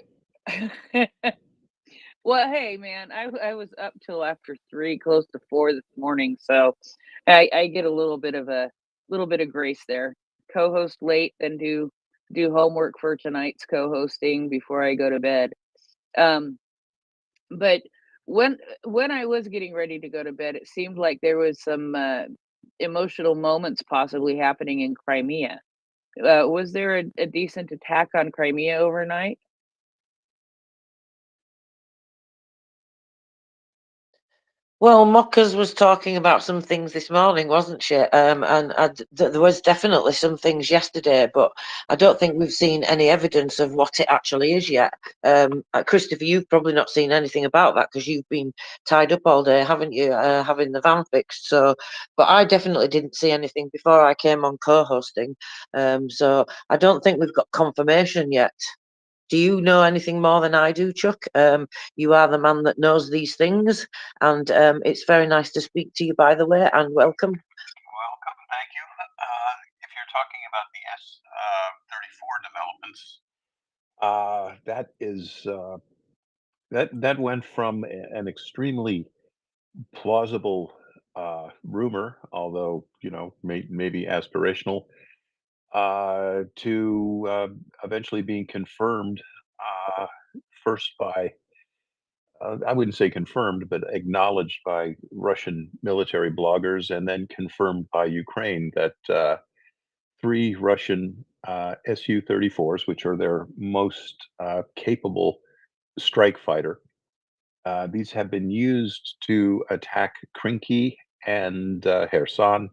but Well, hey, man, I was up till after 3, close to 4 this morning, so I get a little bit of grace there. Co-host late, then do homework for tonight's co-hosting before I go to bed. Um, but when I was getting ready to go to bed, it seemed like there was some emotional moments possibly happening in Crimea. Was there a decent attack on Crimea overnight? Well, Mockers was talking about some things this morning, wasn't she? There was definitely some things yesterday, but I don't think we've seen any evidence of what it actually is yet. Christopher, you've probably not seen anything about that because you've been tied up all day, haven't you? Having the van fixed. So, but I definitely didn't see anything before I came on co-hosting. So I don't think we've got confirmation yet. Do you know anything more than I do, Chuck? You are the man that knows these things, and it's very nice to speak to you, by the way, and welcome. Welcome, thank you. If you're talking about the S-34 developments, that is that went from an extremely plausible rumor, although maybe aspirational, to eventually being confirmed uh, first by I wouldn't say confirmed, but acknowledged by Russian military bloggers, and then confirmed by Ukraine that three Russian Su-34s, which are their most capable strike fighter, these have been used to attack Krinky and Kherson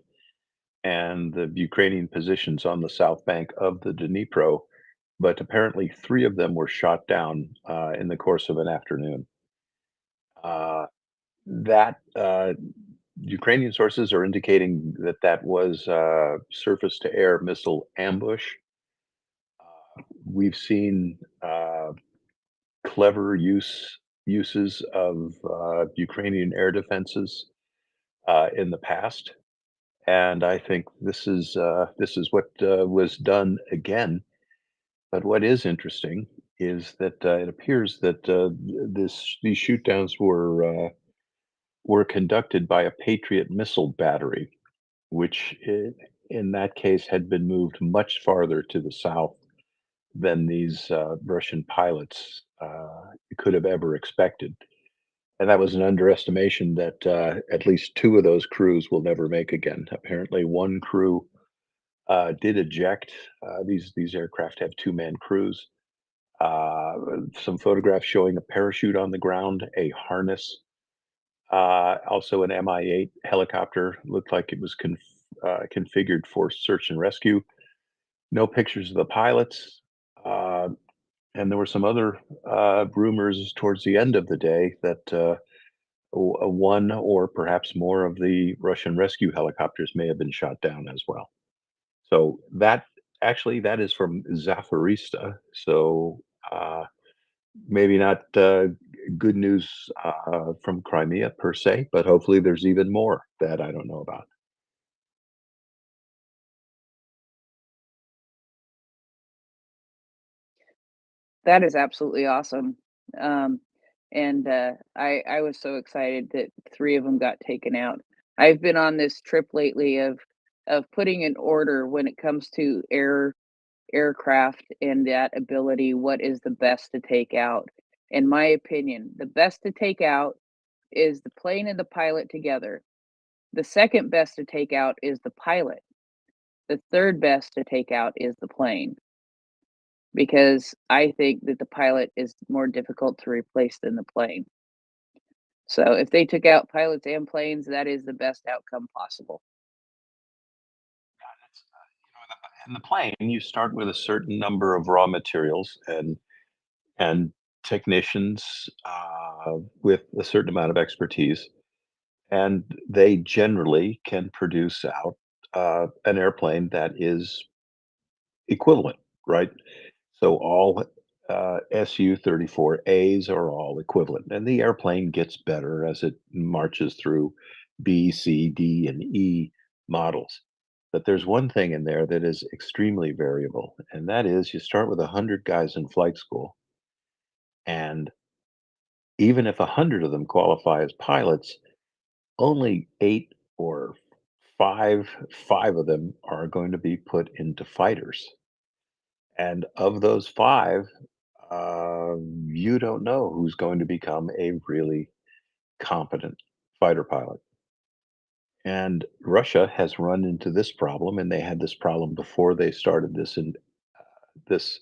and the Ukrainian positions on the south bank of the Dnipro. But apparently, three of them were shot down in the course of an afternoon. That Ukrainian sources are indicating that that was surface-to-air missile ambush. We've seen clever uses of Ukrainian air defenses in the past, and I think this is what was done again. But what is interesting is that it appears that these shootdowns were conducted by a Patriot missile battery, which in that case had been moved much farther to the south than these Russian pilots could have ever expected. And that was an underestimation that at least two of those crews will never make again. Apparently, one crew did eject. These aircraft have two-man crews. Some photographs showing a parachute on the ground, a harness. Also, an Mi-8 helicopter looked like it was configured for search and rescue. No pictures of the pilots. And there were some other rumors towards the end of the day that one or perhaps more of the Russian rescue helicopters may have been shot down as well. So that is from Zafarista. So maybe not good news from Crimea per se, but hopefully there's even more that I don't know about. That is absolutely awesome. And I was so excited that 3 of them got taken out. I've been on this trip lately of putting an order when it comes to aircraft and that ability, what is the best to take out? In my opinion, the best to take out is the plane and the pilot together. The second best to take out is the pilot. The third best to take out is the plane, because I think that the pilot is more difficult to replace than the plane. So if they took out pilots and planes, that is the best outcome possible. In the plane, you start with a certain number of raw materials and technicians with a certain amount of expertise, and they generally can produce out an airplane that is equivalent, right? So all Su-34As are all equivalent, and the airplane gets better as it marches through B, C, D, and E models. But there's one thing in there that is extremely variable, and that is you start with 100 guys in flight school, and even if 100 of them qualify as pilots, only 8 or 5 of them are going to be put into fighters. And of those 5, you don't know who's going to become a really competent fighter pilot. And Russia has run into this problem, and they had this problem before they started this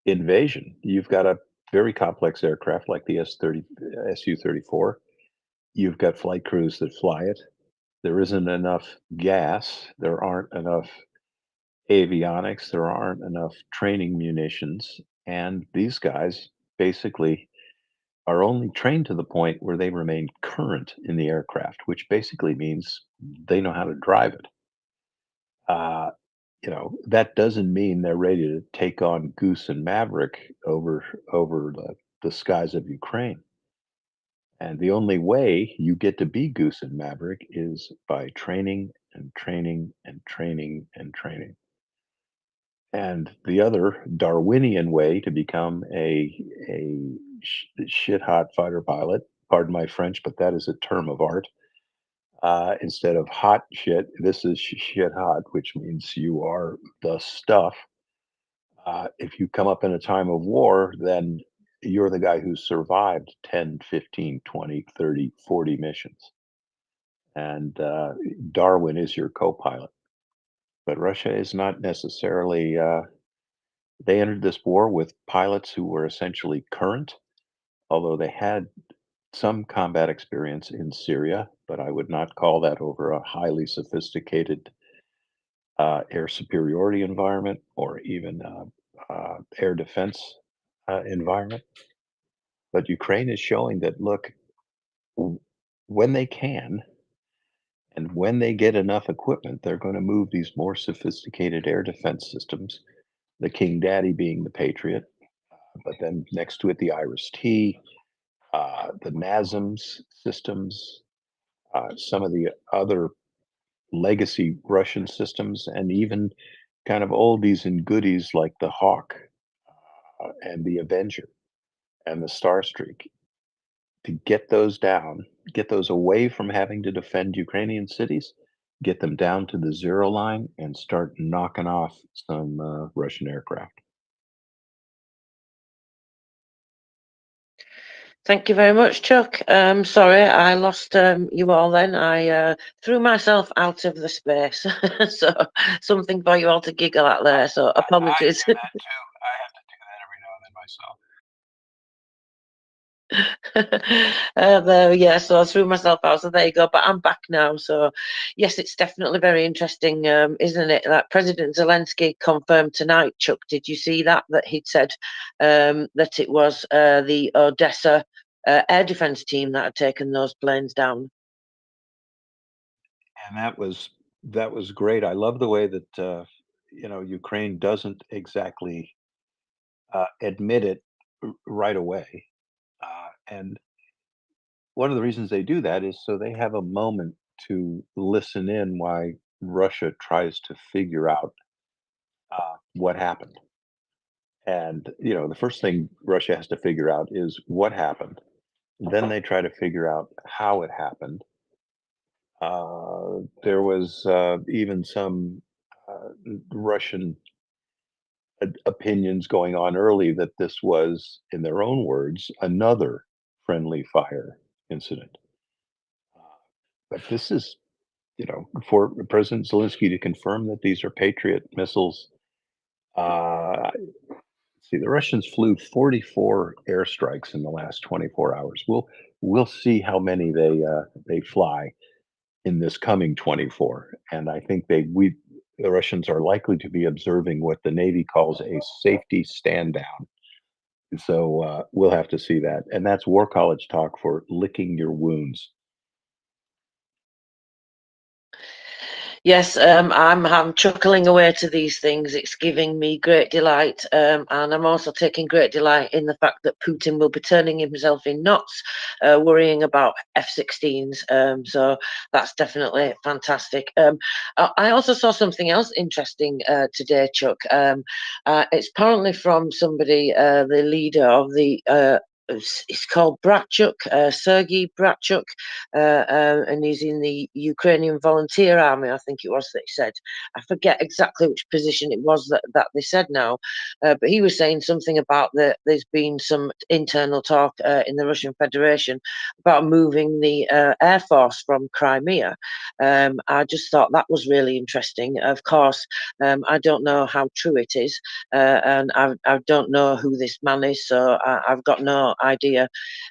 invasion. You've got a very complex aircraft like the Su-34. You've got flight crews that fly it. There isn't enough gas. There aren't enough avionics. There aren't enough training munitions. And these guys basically are only trained to the point where they remain current in the aircraft, which basically means they know how to drive it. That doesn't mean they're ready to take on Goose and Maverick over the skies of Ukraine. And the only way you get to be Goose and Maverick is by training and training and training and training. And the other Darwinian way to become a shit hot fighter pilot, pardon my French, but that is a term of art. Instead of hot shit, this is shit hot, which means you are the stuff. If you come up in a time of war, then you're the guy who survived 10, 15, 20, 30, 40 missions. And Darwin is your co-pilot. But Russia is not necessarily, they entered this war with pilots who were essentially current, although they had some combat experience in Syria, but I would not call that over a highly sophisticated air superiority environment or even air defense environment. But Ukraine is showing that, look, when they can and when they get enough equipment, they're going to move these more sophisticated air defense systems, the King Daddy being the Patriot, but then next to it, the Iris-T, the NASAMS systems, some of the other legacy Russian systems, and even kind of oldies and goodies like the Hawk and the Avenger and the Starstreak. To get those down, get those away from having to defend Ukrainian cities, get them down to the 0 line, and start knocking off some Russian aircraft. Thank you very much, Chuck. Sorry, I lost you all then. I threw myself out of the space. So something for you all to giggle at there. So apologies. I do that too. I have to do that every now and then myself. Yeah, so I threw myself out, so there you go, but I'm back now. So yes, it's definitely very interesting, isn't it, that President Zelensky confirmed tonight, Chuck, did you see that he'd said that it was the Odessa air defense team that had taken those planes down? And that was great. I love the way that Ukraine doesn't exactly admit it right away. And one of the reasons they do that is so they have a moment to listen in while Russia tries to figure out what happened. And the first thing Russia has to figure out is what happened. Then they try to figure out how it happened. There was even some Russian opinions going on early that this was, in their own words, another friendly fire incident. But this is, for President Zelensky to confirm that these are Patriot missiles. See, the Russians flew 44 airstrikes in the last 24 hours. We'll see how many they fly in this coming 24. And I think the Russians are likely to be observing what the Navy calls a safety stand down. So we'll have to see that. And that's War College talk for licking your wounds. Yes, I'm chuckling away to these things. It's giving me great delight, and I'm also taking great delight in the fact that Putin will be turning himself in knots, worrying about F-16s. So that's definitely fantastic. I also saw something else interesting today, Chuck. It's apparently from somebody, the leader of the it's called Bratchuk, Sergei Bratchuk, and he's in the Ukrainian Volunteer Army, I think it was that he said. I forget exactly which position it was that they said now, but he was saying something about there's been some internal talk in the Russian Federation about moving the Air Force from Crimea. I just thought that was really interesting. Of course, I don't know how true it is, and I don't know who this man is, so I've got no idea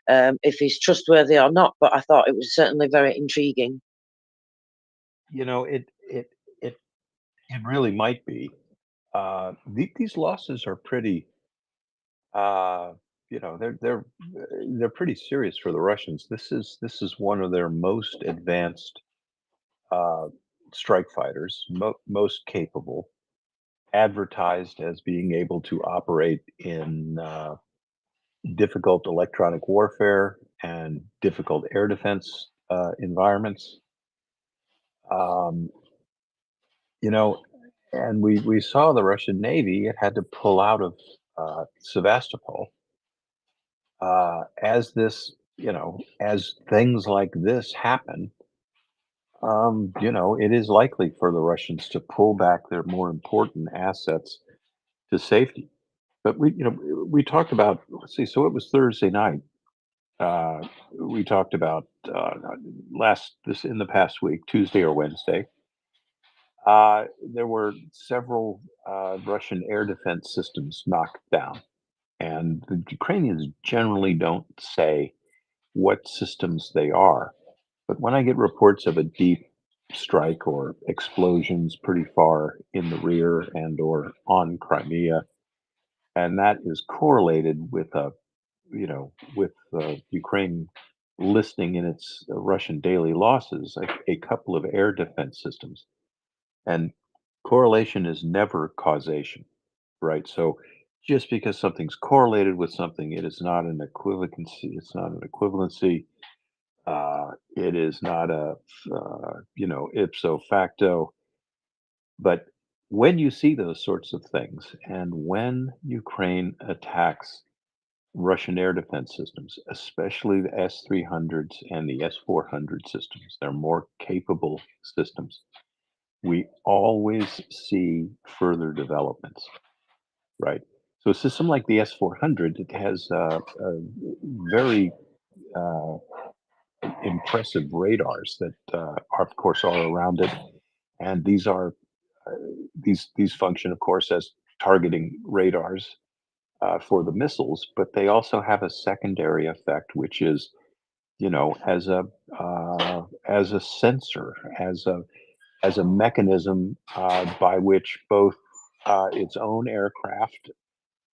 if he's trustworthy or not, but I thought it was certainly very intriguing. You know, it really might be. These losses are pretty, uh, you know, they're pretty serious for the Russians. This is one of their most advanced uh, strike fighters, most capable, advertised as being able to operate in difficult electronic warfare and difficult air defense environments. Um, you know, and we saw the Russian Navy. It had to pull out of Sevastopol as this, as things like this happen. It is likely for the Russians to pull back their more important assets to safety. But we talked about. Let's see. So it was Thursday night. We talked about in the past week, Tuesday or Wednesday. There were several Russian air defense systems knocked down, and the Ukrainians generally don't say what systems they are. But when I get reports of a deep strike or explosions pretty far in the rear and or on Crimea, and that is correlated with Ukraine listing in its Russian daily losses a couple of air defense systems. And correlation is never causation, right? So just because something's correlated with something, it is not an equivalency. It's not an equivalency. It is not a, ipso facto. But when you see those sorts of things, and when Ukraine attacks Russian air defense systems, especially the S-300s and the S-400 systems, they're more capable systems. We always see further developments, right? So a system like the S-400, it has a very impressive radars that are, of course, all around it, and these function, of course, as targeting radars for the missiles, but they also have a secondary effect, which is, as a sensor, as a mechanism by which both its own aircraft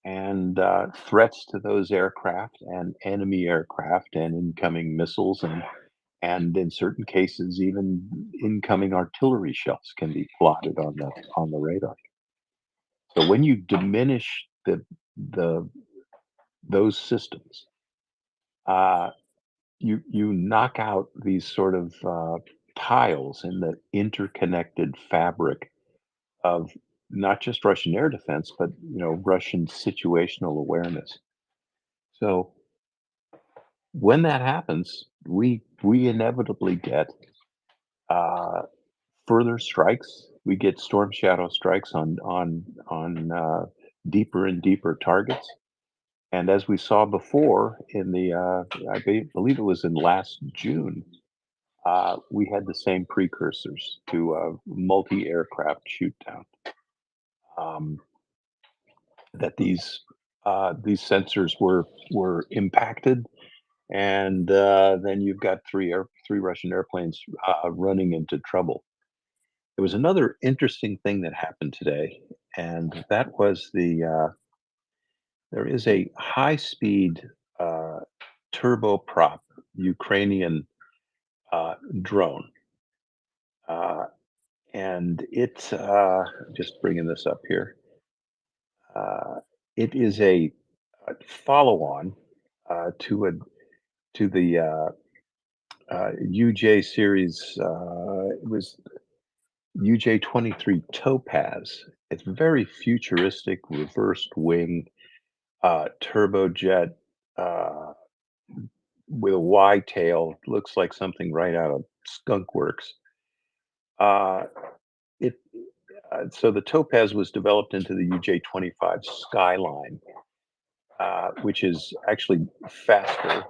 and threats to those aircraft and enemy aircraft and incoming missiles and in certain cases even incoming artillery shells can be plotted on the radar. So when you diminish the those systems, you knock out these sort of tiles in the interconnected fabric of not just Russian air defense, but Russian situational awareness. So when that happens, we inevitably get further strikes. We get storm shadow strikes on deeper and deeper targets. And as we saw before in the, I believe it was in last June, we had the same precursors to multi-aircraft shoot down. That these sensors were impacted, and then you've got three Russian airplanes running into trouble. There was another interesting thing that happened today, and that was there is a high-speed turboprop Ukrainian drone, and it's just bringing this up here. It is a follow-on to the UJ series. It was UJ-23 Topaz. It's very futuristic, reversed wing, turbojet with a Y tail, looks like something right out of Skunk Works. It So the Topaz was developed into the UJ-25 Skyline, which is actually faster.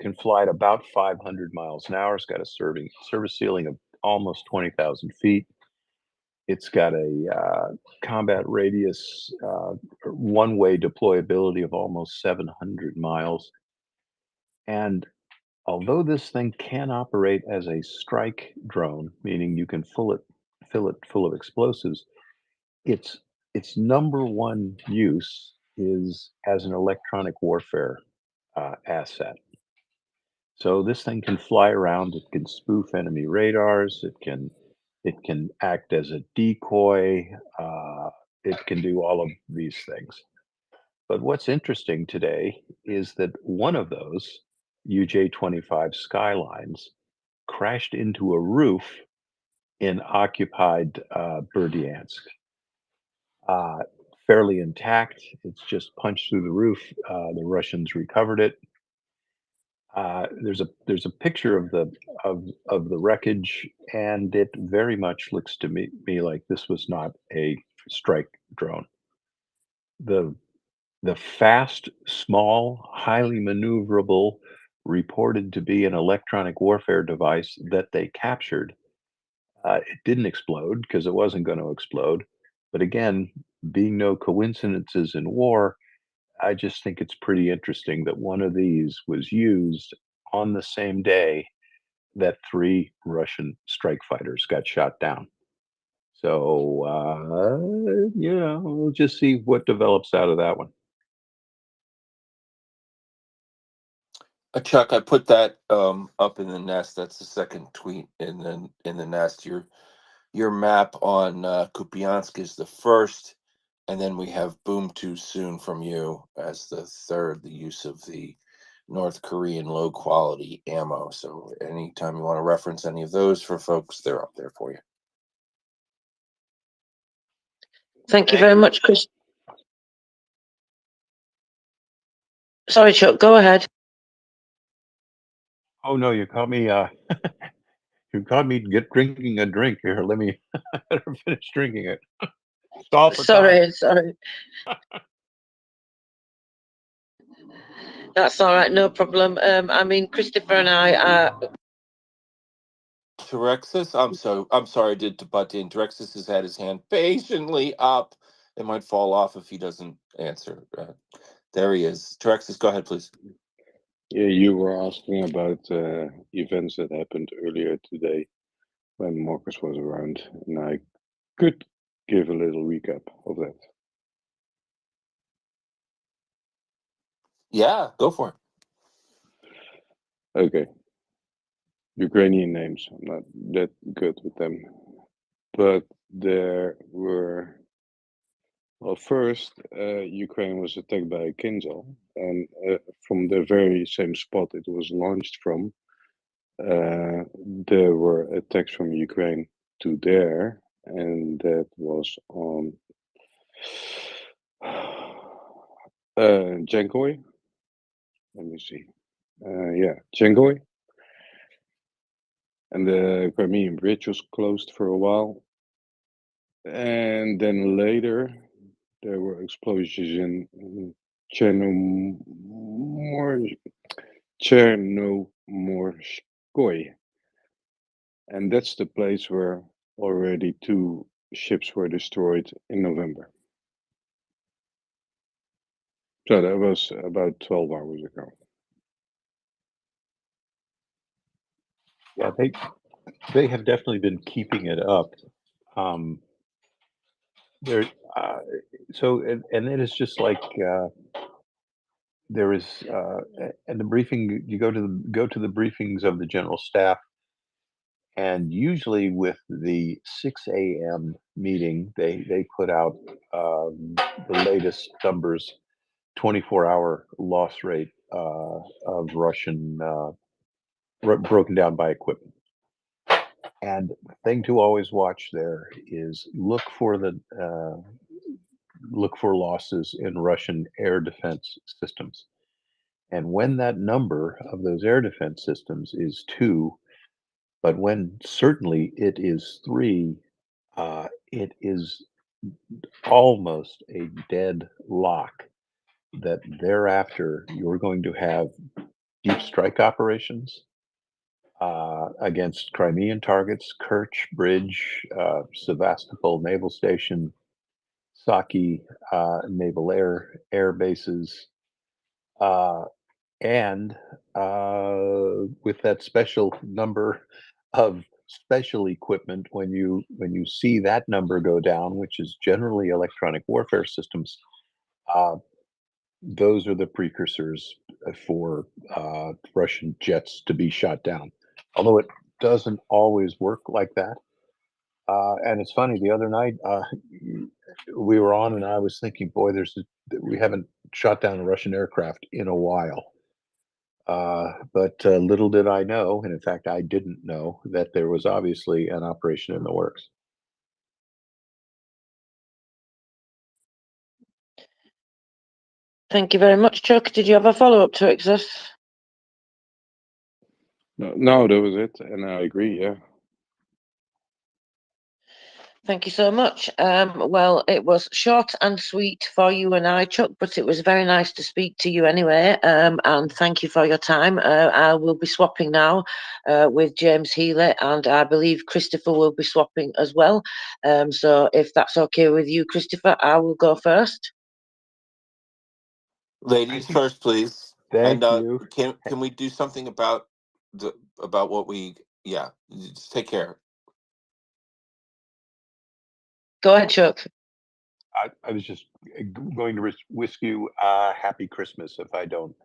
Can fly at about 500 miles an hour. It's got a service ceiling of almost 20,000 feet. It's got a combat radius, one-way deployability of almost 700 miles. And although this thing can operate as a strike drone, meaning you can fill it full of explosives, its number one use is as an electronic warfare asset. So this thing can fly around. It can spoof enemy radars. It can act as a decoy. It can do all of these things. But what's interesting today is that one of those UJ-25 Skylines crashed into a roof in occupied Berdyansk. Fairly intact. It's just punched through the roof. The Russians recovered it. There's a picture of the wreckage, and it very much looks to me like this was not a strike drone. The fast, small, highly maneuverable, reported to be an electronic warfare device that they captured. It didn't explode because it wasn't going to explode. But again, being no coincidences in war, I just think it's pretty interesting that one of these was used on the same day that 3 Russian strike fighters got shot down. So, we'll just see what develops out of that one. Chuck, I put that up in the nest. That's the second tweet in the nest. Your map on Kupiansk is the first, and then we have Boom Too Soon from you as the third. The use of the North Korean low quality ammo. So anytime you want to reference any of those for folks, they're up there for you. Thank you very much, Chris. Sorry, Chuck, go ahead. Oh no, you caught me. You caught me drinking a drink here. Let me better finish drinking it. Stall for time. Sorry. That's all right, no problem. I mean, Christopher and I Terexis, I'm sorry, I did to butt in. Terexis has had his hand patiently up. It might fall off if he doesn't answer. There he is. Terexis, go ahead, please. Yeah, you were asking about events that happened earlier today when Marcus was around, and I could give a little recap of that. Yeah, go for it. Okay. Ukrainian names, I'm not that good with them. But there were, well, first, Ukraine was attacked by Kinzhal, and from the very same spot it was launched from, there were attacks from Ukraine to there, and that was on Jankoy. Let me see. Jankoy. And the Crimean Bridge was closed for a while. And then later, there were explosions in Chernomorskoye. And that's the place where already 2 ships were destroyed in November. So that was about 12 hours ago. Yeah, they have definitely been keeping it up. There, and it is just like there is, and the briefing. You go to the briefings of the general staff, and usually with the 6 a.m. meeting, they put out the latest numbers, 24-hour loss rate of Russian broken down by equipment. And the thing to always watch there is look for the look for losses in Russian air defense systems. And when that number of those air defense systems is 2, but when certainly it is 3, it is almost a dead lock that thereafter you're going to have deep strike operations against Crimean targets, Kerch Bridge, Sevastopol Naval Station, Saki Naval Air Bases, and with that special number of special equipment, when you see that number go down, which is generally electronic warfare systems, those are the precursors for Russian jets to be shot down. Although it doesn't always work like that. And it's funny, the other night we were on, and I was thinking, boy, we haven't shot down a Russian aircraft in a while. But little did I know, and in fact, I didn't know, that there was obviously an operation in the works. Thank you very much, Chuck. Did you have a follow-up to it, Gus? No, that was it, and I agree. Yeah. Thank you so much. Well, it was short and sweet for you and I, Chuck, but it was very nice to speak to you anyway. And thank you for your time. I will be swapping now with James Healy, and I believe Christopher will be swapping as well. So if that's okay with you, Christopher, I will go first. Ladies first, please. Thank And you. can we do something about what we? Yeah, just take care. Go ahead, Chuck. I was just going to wish you a happy Christmas if I don't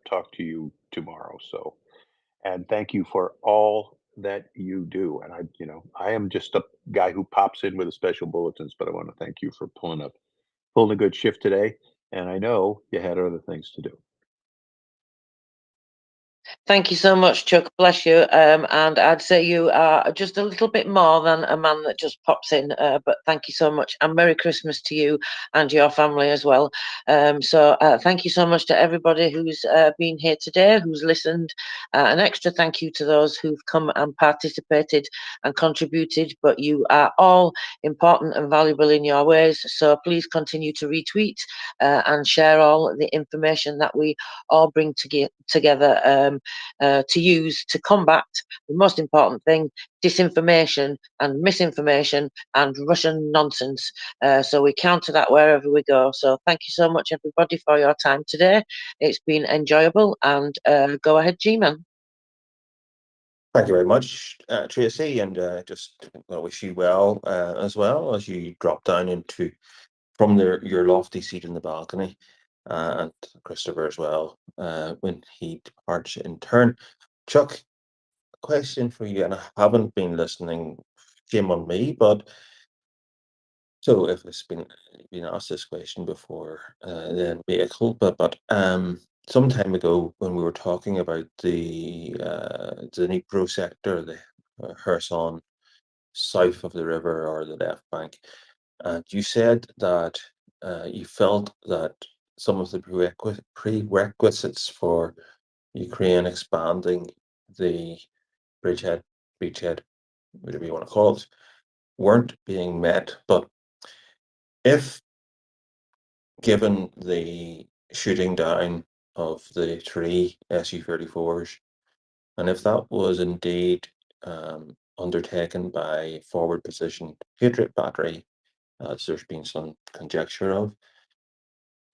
talk to you tomorrow. So, and thank you for all that you do. And I am just a guy who pops in with the special bulletins, but I want to thank you for pulling a good shift today. And I know you had other things to do. Thank you so much, Chuck. Bless you. And I'd say you are just a little bit more than a man that just pops in. But thank you so much, and Merry Christmas to you and your family as well. So thank you so much to everybody who's been here today, who's listened. An extra thank you to those who've come and participated and contributed. But you are all important and valuable in your ways. So please continue to retweet and share all the information that we all bring together to use to combat the most important thing, disinformation and misinformation and Russian nonsense. So we counter that wherever we go. So thank you so much, everybody, for your time today. It's been enjoyable, and go ahead, G-Man. Thank you very much, Tracy, and just wish you well as well as you drop down from your lofty seat in the balcony, and Christopher as well when he departs in turn. Chuck, a question for you, and I haven't been listening. Shame on me, but so if it's been asked this question before, then mea culpa. But some time ago, when we were talking about the Dnipro sector, the Kherson south of the river, or the left bank, and you said that you felt that some of the prerequisites for Ukraine expanding the beachhead, whatever you want to call it, weren't being met. But if, given the shooting down of the 3 Su-34s, and if that was indeed undertaken by forward position Patriot battery, as there's been some conjecture of,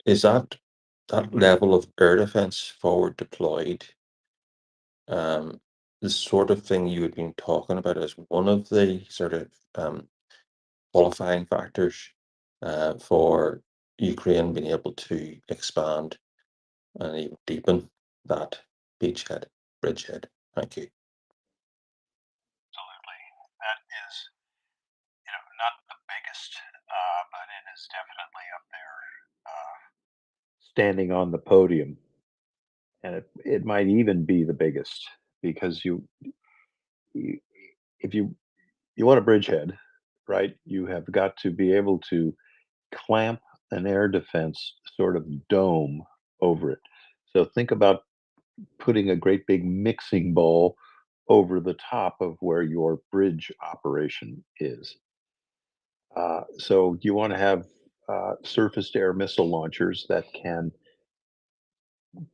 is that level of air defense forward deployed the sort of thing you had been talking about as one of the sort of qualifying factors for Ukraine being able to expand and even deepen that bridgehead? Thank you. Absolutely. That is, not the biggest, but it is definitely up there, standing on the podium. And it might even be the biggest, because if you want a bridgehead, right, you have got to be able to clamp an air defense sort of dome over it. So think about putting a great big mixing bowl over the top of where your bridge operation is. So you want to have surface to air missile launchers that can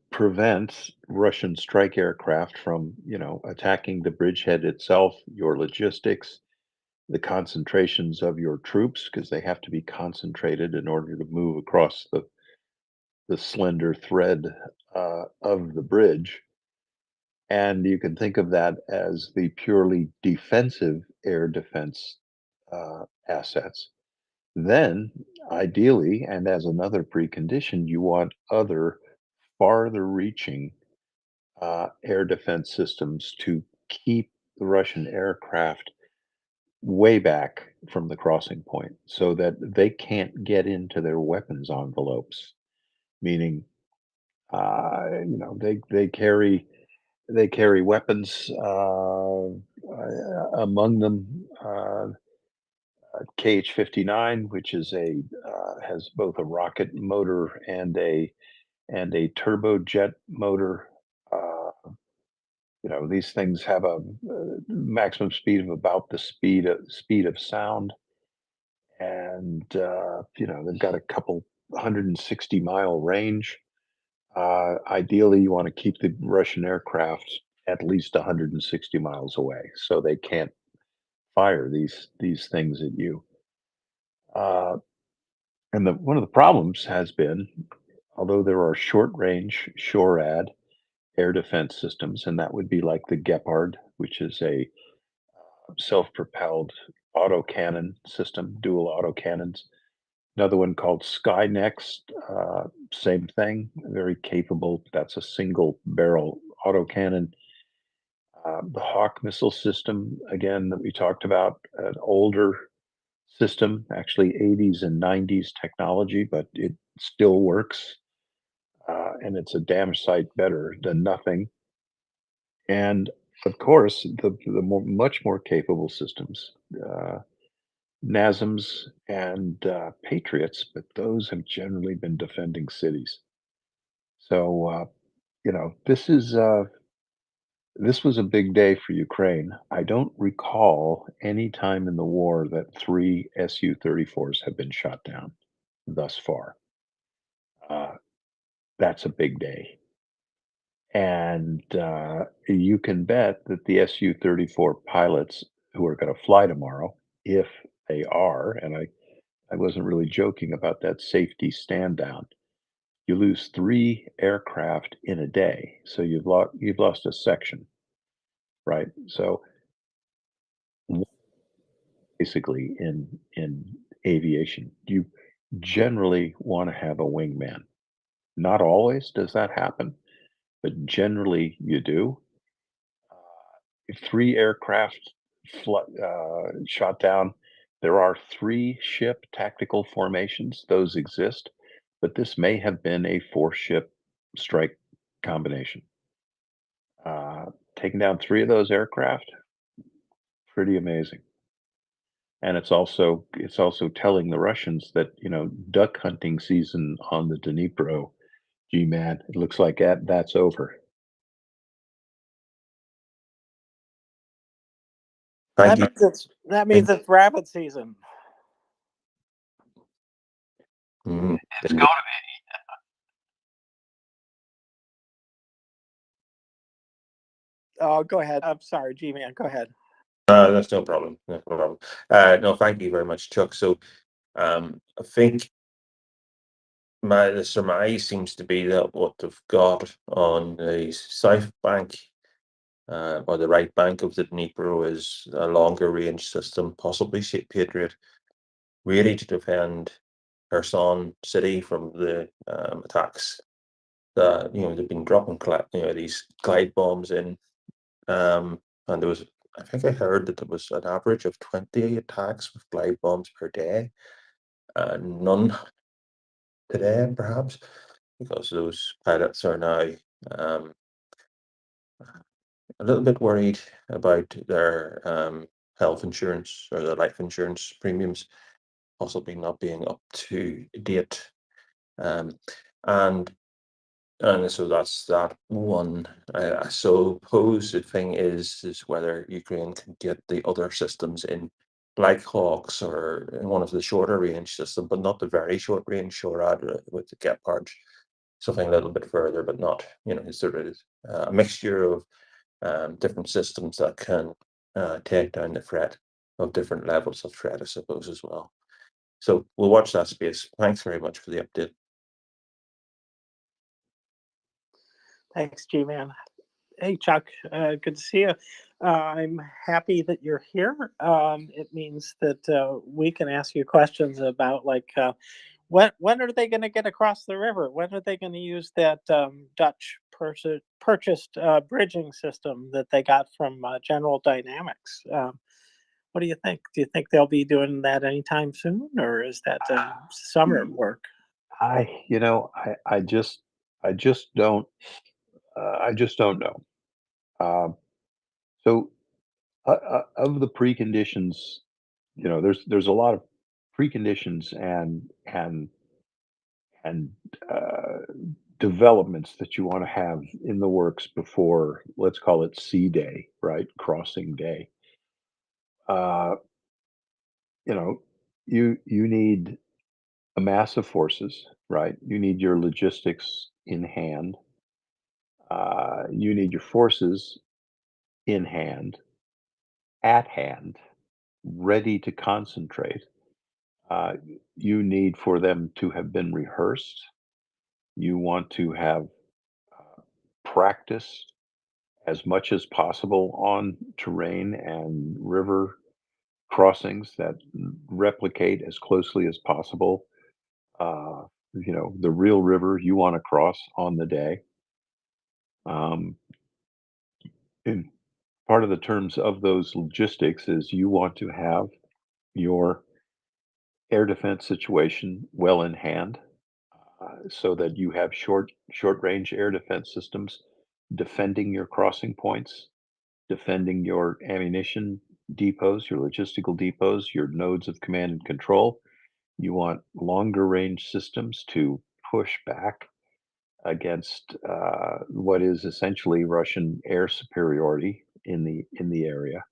prevent Russian strike aircraft from, attacking the bridgehead itself, your logistics, the concentrations of your troops, because they have to be concentrated in order to move across the slender thread of the bridge. And you can think of that as the purely defensive air defense assets. Then, ideally, and as another precondition, you want other farther reaching air defense systems to keep the Russian aircraft way back from the crossing point so that they can't get into their weapons envelopes, meaning, they carry weapons, among them KH-59, which is has both a rocket motor and a turbojet motor. These things have a maximum speed of about the speed of sound, and they've got a couple 160-mile range. Ideally, you want to keep the Russian aircraft at least 160 miles away, so they can't fire these things at you. And one of the problems has been, although there are short-range SHORAD air defense systems, and that would be like the Gepard, which is a self-propelled autocannon system, dual autocannons. Another one called Skynext, same thing, very capable. That's a single barrel autocannon. The Hawk missile system, again, that we talked about, an older system, actually 80s and 90s technology, but it still works. And it's a damn sight better than nothing. And of course, much more capable systems, NASMs and Patriots, but those have generally been defending cities. So, this was a big day for Ukraine. I don't recall any time in the war that 3 Su-34s have been shot down thus far. That's a big day. And you can bet that the Su-34 pilots who are going to fly tomorrow, if they are, and I wasn't really joking about that safety stand down. You lose 3 aircraft in a day, so you've lost a section, right? So basically, in aviation, you generally want to have a wingman. Not always does that happen, but generally you do. If 3 aircraft shot down, there are 3 ship tactical formations. Those exist, but this may have been a 4-ship strike combination. Taking down 3 of those aircraft, pretty amazing. And it's also telling the Russians that, duck hunting season on the Dnipro, gee man, it looks like that's over. That Thank you. means it's rabbit season. Mhm. It's got to Oh, go ahead. I'm sorry, G-Man. Go ahead. That's no problem. No problem. No, thank you very much, Chuck. So, I think the surmise seems to be that what they've got on the south bank, or the right bank of the Dnipro, is a longer range system, possibly Patriot, really to defend Kherson city from the attacks that they've been dropping these glide bombs in, and there was, I think I heard that there was an average of 20 attacks with glide bombs per day. None today, perhaps, because those pilots are now um, a little bit worried about their health insurance or their life insurance premiums. possibly not being up to date. And so that's that one. I suppose the thing is whether Ukraine can get the other systems in, like Hawks or in one of the shorter range system, but not the very short range SHORAD with the Gepard, something a little bit further, but not, sort of a mixture of different systems that can take down the threat of different levels of threat, I suppose, as well. So we'll watch that space. Thanks very much for the update. Thanks, G-Man. Hey, Chuck. Good to see you. I'm happy that you're here. It means that we can ask you questions about, like, when are they going to get across the river? When are they going to use that Dutch purchased bridging system that they got from General Dynamics? What do you think? Do you think they'll be doing that anytime soon, or is that summer work? I just don't know. So of the preconditions, there's a lot of preconditions and developments that you want to have in the works before, let's call it sea day, right? Crossing day. You know, you need a mass of forces, right? You need your logistics in hand. You need your forces in hand, at hand, ready to concentrate. Uh, you need for them to have been rehearsed. You want to have practice as much as possible on terrain and river crossings that replicate as closely as possible, the real river you want to cross on the day. And part of the terms of those logistics is you want to have your air defense situation well in hand, so that you have short range air defense systems defending your crossing points, defending your ammunition depots, your logistical depots, your nodes of command and control. You want longer range systems to push back against what is essentially Russian air superiority in the area.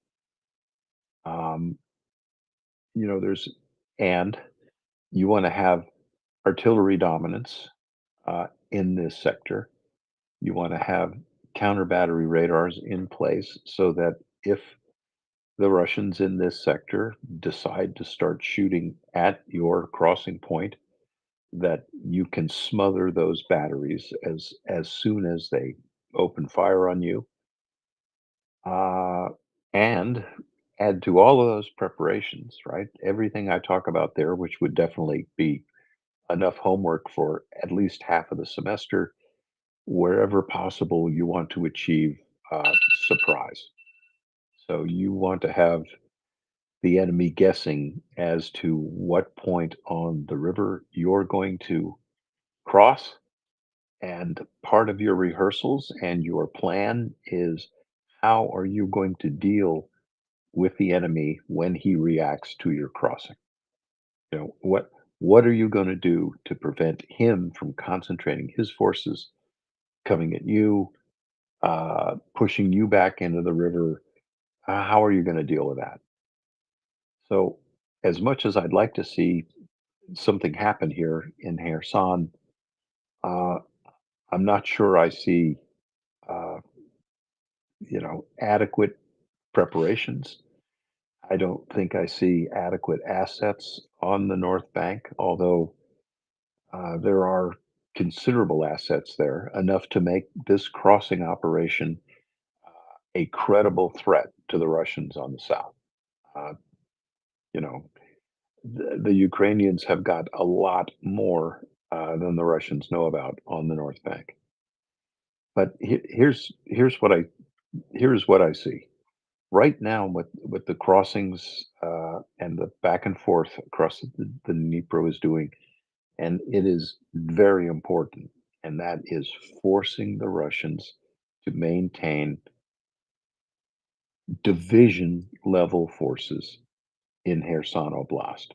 There's and you want to have artillery dominance in this sector. You want to have counter battery radars in place so that if the Russians in this sector decide to start shooting at your crossing point, that you can smother those batteries as soon as they open fire on you. And add to all of those preparations, right? Everything I talk about there, which would definitely be enough homework for at least half of the semester, wherever possible, you want to achieve surprise. So you want to have the enemy guessing as to what point on the river you're going to cross. And part of your rehearsals and your plan is how are you going to deal with the enemy when he reacts to your crossing? What are you going to do to prevent him from concentrating his forces coming at you, pushing you back into the river? How are you going to deal with that? So, as much as I'd like to see something happen here in Kherson, uh, I'm not sure I see, uh, adequate preparations. I don't think I see adequate assets on the North Bank, although there are considerable assets there, enough to make this crossing operation a credible threat to the Russians on the south. Uh, you know, the Ukrainians have got a lot more than the Russians know about on the North Bank. But here's what I see right now with the crossings and the back and forth across the Dnipro is doing, and it is very important, and that is forcing the Russians to maintain division level forces in Kherson Oblast.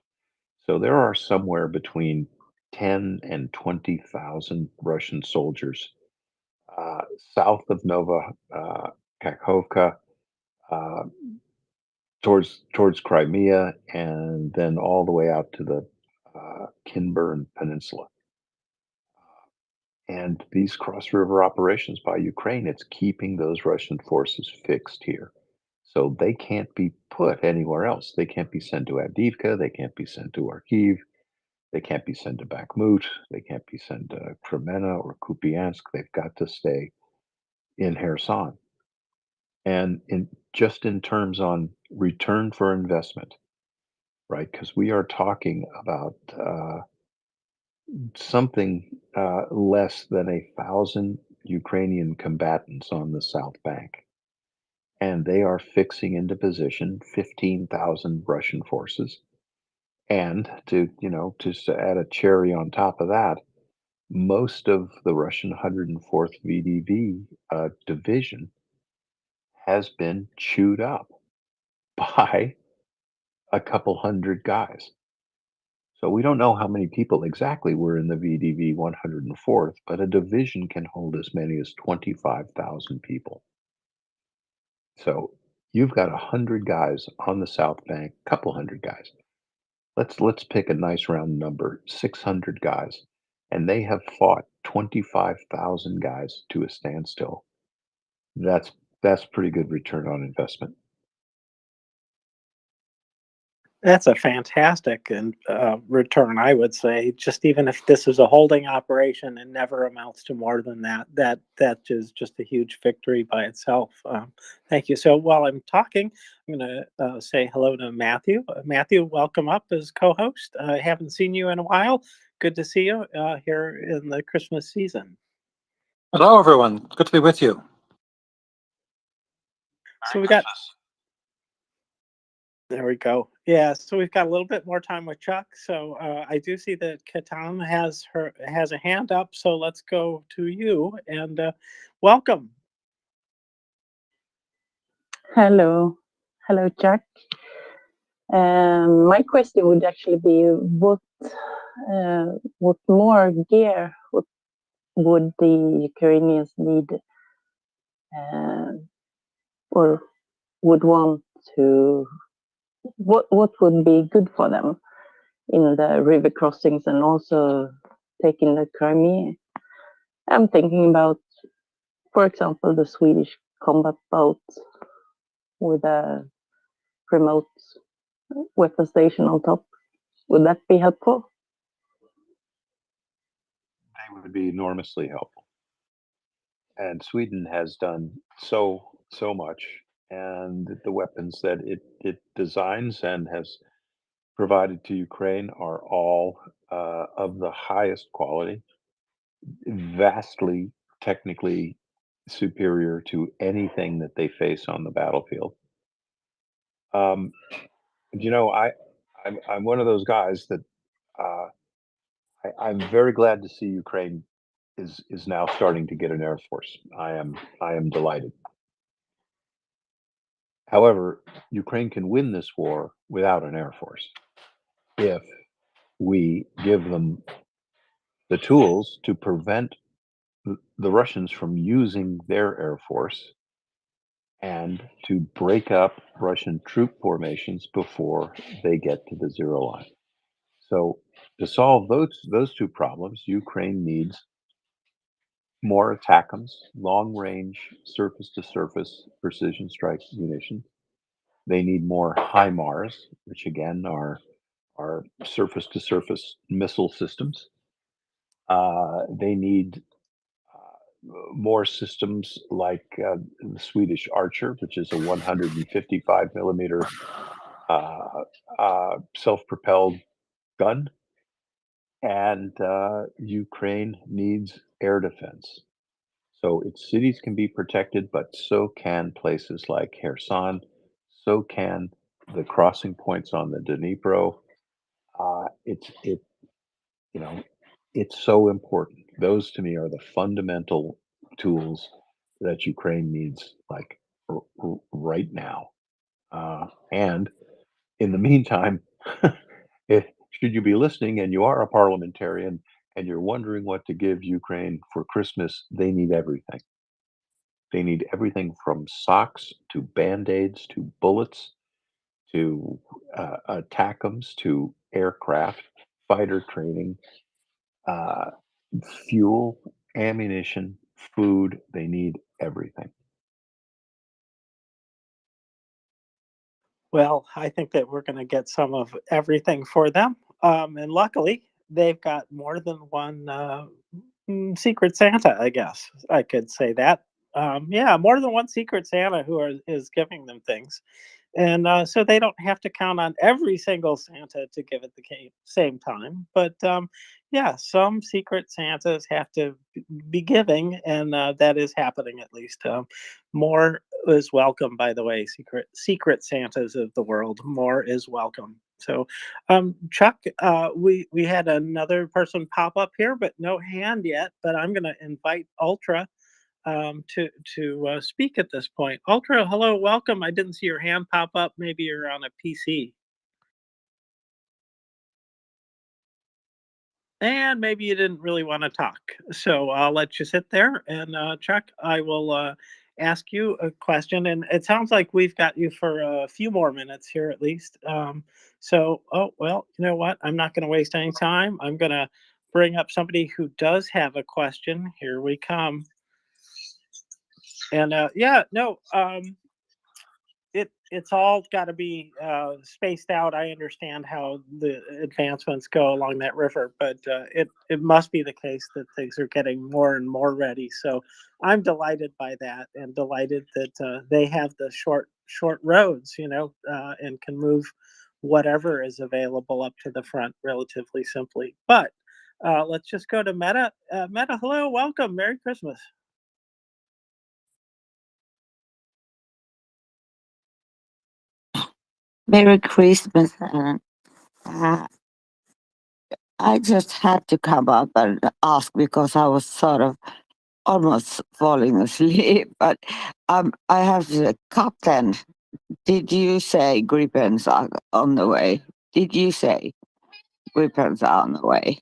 So there are somewhere between 10 and 20,000 Russian soldiers south of Nova Kakhovka, uh, towards Crimea, and then all the way out to the Kinburn Peninsula. And these cross-river operations by Ukraine, it's keeping those Russian forces fixed here. So they can't be put anywhere else. They can't be sent to Avdiivka. They can't be sent to Kharkiv. They can't be sent to Bakhmut. They can't be sent to Kremenna or Kupiansk. They've got to stay in Kherson. And just in terms on return for investment, right? Because we are talking about something less than 1,000 Ukrainian combatants on the South Bank. And they are fixing into position 15,000 Russian forces. And to add a cherry on top of that, most of the Russian 104th VDV division has been chewed up by a couple hundred guys. So we don't know how many people exactly were in the VDV 104th, but a division can hold as many as 25,000 people. So you've got 100 guys on the South Bank, couple hundred guys. Let's pick a nice round number, 600 guys, and they have fought 25,000 guys to a standstill. That's pretty good return on investment. That's a fantastic return, I would say. Just even if this is a holding operation and never amounts to more than that, that is just a huge victory by itself. Thank you. So while I'm talking, I'm going to say hello to Matthew. Matthew, welcome up as co-host. I haven't seen you in a while. Good to see you here in the Christmas season. Hello, everyone. Good to be with you. So we got. There we go. Yeah, so we've got a little bit more time with Chuck. So I do see that Katan has a hand up. So let's go to you and welcome. Hello, Chuck. My question would actually be what more gear would the Ukrainians need or would want to? What would be good for them in the river crossings and also taking the Crimea? I'm thinking about, for example, the Swedish combat boat with a remote weapon station on top. Would that be helpful? They would be enormously helpful. And Sweden has done so much, and the weapons that it designs and has provided to Ukraine are all of the highest quality, vastly technically superior to anything that they face on the battlefield. I'm one of those guys that I'm very glad to see Ukraine is now starting to get an air force. I am delighted. However, Ukraine can win this war without an air force if we give them the tools to prevent the Russians from using their air force and to break up Russian troop formations before they get to the zero line. So to solve those two problems, Ukraine needs more ATACMS, long-range surface-to-surface precision strike munitions. They need more HIMARS, which again are surface-to-surface missile systems. They need more systems like the Swedish Archer, which is a 155 millimeter self-propelled gun. And Ukraine needs air defense. So its cities can be protected, but so can places like Kherson, so can the crossing points on the Dnipro. It's so important. Those to me are the fundamental tools that Ukraine needs, like right now. And in the meantime, should you be listening and you are a parliamentarian and you're wondering what to give Ukraine for Christmas, they need everything. They need everything from socks to band-aids to bullets to ATACMS to aircraft, fighter training, uh, fuel, ammunition, food. They need everything. Well, I think that we're going to get some of everything for them. And luckily, they've got more than one Secret Santa, I guess I could say that. Yeah, more than one Secret Santa is giving them things. And so they don't have to count on every single Santa to give at the same time. But yeah, some Secret Santas have to be giving, and that is happening at least. More is welcome, by the way, Secret Santas of the world. More is welcome. So, Chuck, we had another person pop up here, but no hand yet. But I'm going to invite Ultra to speak at this point. Ultra, hello, welcome. I didn't see your hand pop up. Maybe you're on a PC. And maybe you didn't really want to talk. So I'll let you sit there. And Chuck, I will ask you a question. And it sounds like we've got you for a few more minutes here at least. Oh, well, you know what? I'm not going to waste any time. I'm going to bring up somebody who does have a question. Here we come. And yeah, no, it's all got to be spaced out. I understand how the advancements go along that river, but it must be the case that things are getting more and more ready. So I'm delighted by that, and delighted that they have the short roads, and can move whatever is available up to the front relatively simply. But let's just go to Meta. Meta, hello, welcome, Merry Christmas. Merry Christmas. I just had to come up and ask because I was sort of almost falling asleep. But I have the Captain. Did you say Gripens are on the way? Did you say Gripens are on the way?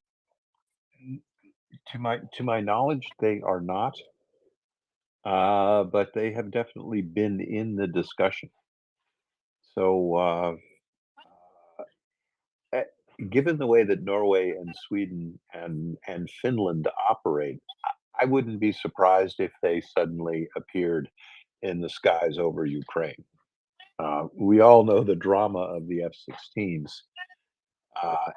To my knowledge, they are not, but they have definitely been in the discussion. So, given the way that Norway and Sweden and Finland operate, I wouldn't be surprised if they suddenly appeared in the skies over Ukraine. We all know the drama of the F-16s,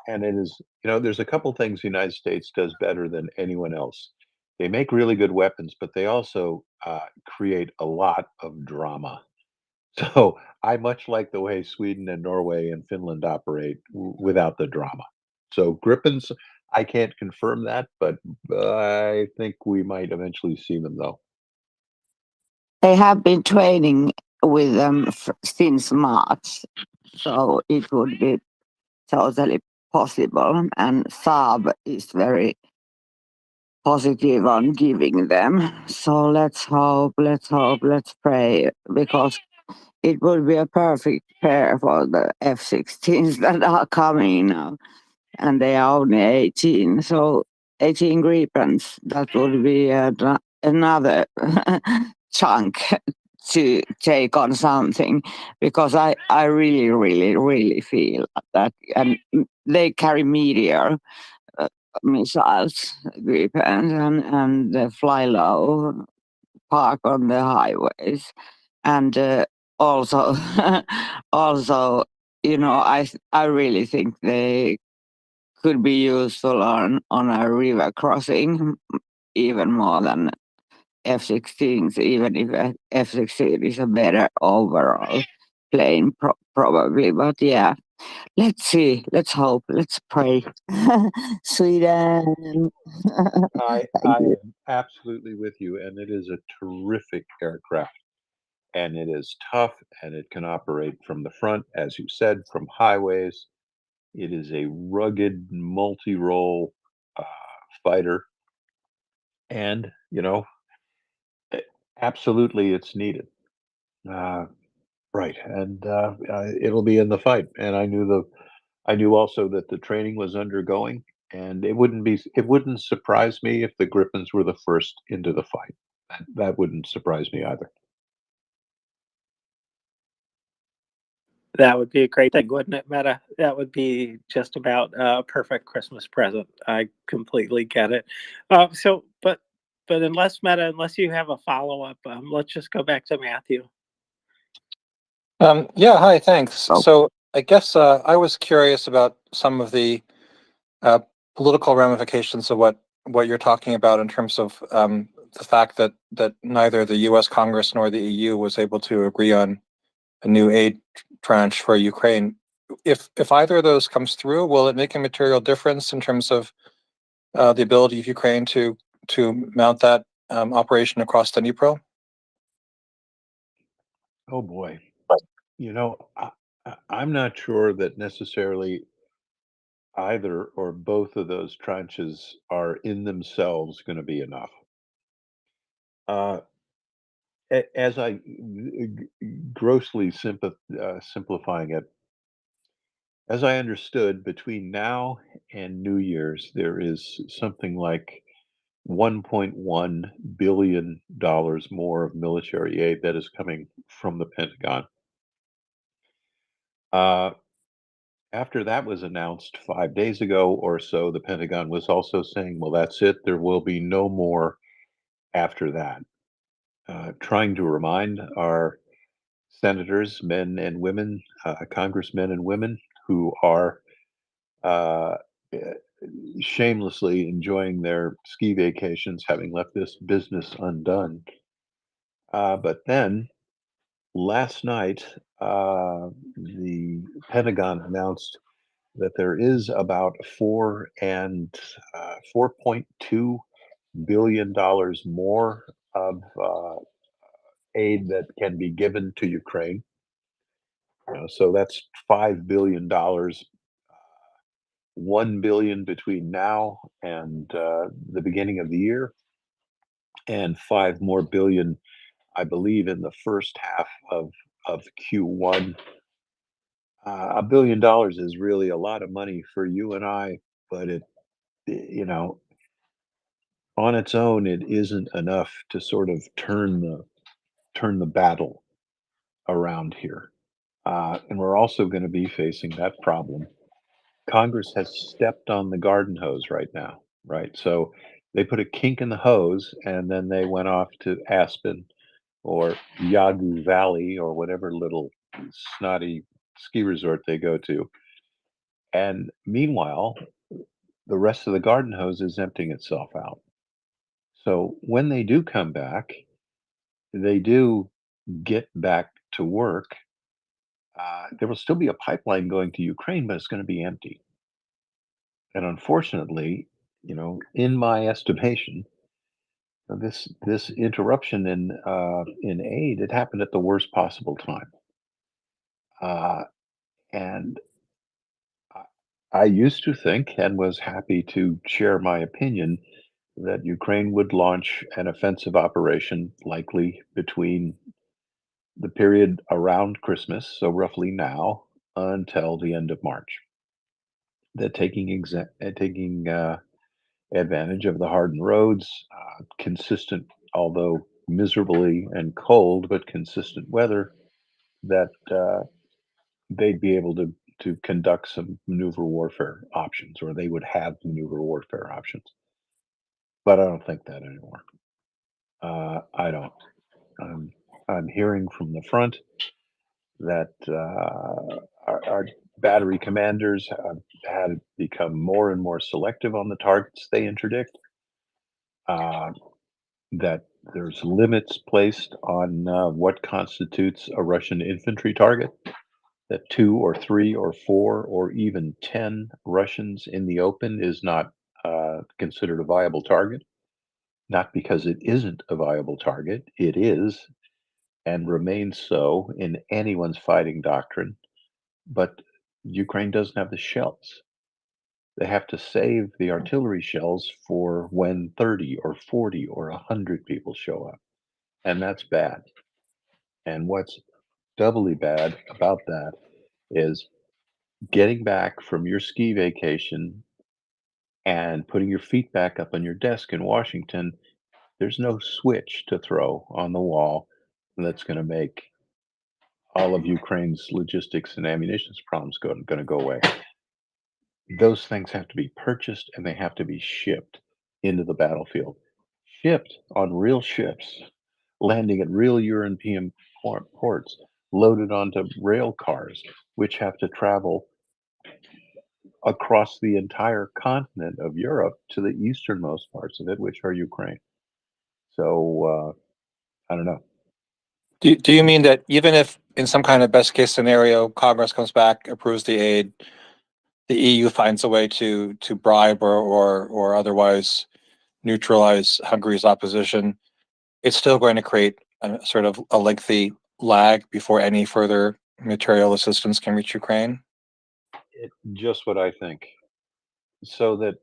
and it is, there's a couple things the United States does better than anyone else. They make really good weapons, but they also create a lot of drama. So I much like the way Sweden and Norway and Finland operate without the drama. So Gripens, I can't confirm that, but I think we might eventually see them though. They have been training with them since March, so it would be totally possible. And Saab is very positive on giving them. So let's hope, let's pray, because it would be a perfect pair for the F-16s that are coming now. And they are only 18. So 18 Gripens, that would be another chunk to take on something, because I really feel that. And they carry Meteor missiles, Gripens, and they fly low, park on the highways. And also, also, I really think they could be useful on a river crossing even more than F-16s, even if F-16 is a better overall plane, probably. But yeah, let's see, let's hope, let's pray. Sweden. I Thank you. am absolutely with you, and it is a terrific aircraft. And it is tough, and it can operate from the front, as you said, from highways. It is a rugged, multi-role fighter, and absolutely, it's needed. Right, and it'll be in the fight. And I knew also that the training was undergoing, and it wouldn't surprise me if the Griffins were the first into the fight. That wouldn't surprise me either. That would be a great thing, wouldn't it, Meta? That would be just about a perfect Christmas present. I completely get it. But unless Meta, unless you have a follow up, let's just go back to Matthew. Yeah, hi, thanks. So I guess I was curious about some of the political ramifications of what you're talking about in terms of the fact that neither the U.S. Congress nor the EU was able to agree on a new aid tranche for Ukraine. If either of those comes through, will it make a material difference in terms of the ability of Ukraine to mount that operation across the Dnipro? Oh boy, I'm not sure that necessarily either or both of those tranches are in themselves going to be enough. As I grossly simplifying it, as I understood, between now and New Year's, there is something like $1.1 billion more of military aid that is coming from the Pentagon. After that was announced 5 days ago or so, the Pentagon was also saying, well, that's it. There will be no more after that. Trying to remind our senators, men and women, congressmen and women who are uh, eh, shamelessly enjoying their ski vacations, having left this business undone. But then last night, the Pentagon announced that there is about $4.2 billion more of aid that can be given to Ukraine. So that's $5 billion, $1 billion between now and the beginning of the year, and $5 more billion, I believe, in the first half of Q1. $1 billion is really a lot of money for you and I, but on its own, it isn't enough to sort of turn the battle around here. And we're also going to be facing that problem. Congress has stepped on the garden hose right now, right? So they put a kink in the hose, and then they went off to Aspen or Yagu Valley or whatever little snotty ski resort they go to. And meanwhile, the rest of the garden hose is emptying itself out. So when they do come back, they do get back to work. There will still be a pipeline going to Ukraine, but it's going to be empty. And unfortunately, in my estimation, this interruption in aid, it happened at the worst possible time. And I used to think and was happy to share my opinion that Ukraine would launch an offensive operation likely between the period around Christmas, so roughly now, until the end of March. That taking advantage of the hardened roads, consistent, although miserably and cold, but consistent weather, that they'd be able to conduct some maneuver warfare options, or they would have maneuver warfare options. But I don't think that anymore. I don't. I'm hearing from the front that our battery commanders have had become more and more selective on the targets they interdict. That there's limits placed on what constitutes a Russian infantry target. That 2 or 3 or 4 or even 10 Russians in the open is not considered a viable target. Not because it isn't a viable target, it is and remains so in anyone's fighting doctrine. But Ukraine doesn't have the shells. They have to save the artillery shells for when 30 or 40 or 100 people show up. And that's bad. And what's doubly bad about that is getting back from your ski vacation and putting your feet back up on your desk in Washington, there's no switch to throw on the wall that's going to make all of Ukraine's logistics and ammunition problems going to go away. Those things have to be purchased and they have to be shipped into the battlefield. Shipped on real ships, landing at real European ports, loaded onto rail cars, which have to travel across the entire continent of Europe to the easternmost parts of it, which are Ukraine. So I don't know. Do you mean that even if in some kind of best case scenario, Congress comes back, approves the aid, the EU finds a way to bribe or otherwise neutralize Hungary's opposition, it's still going to create a sort of a lengthy lag before any further material assistance can reach Ukraine? Just what I think. So that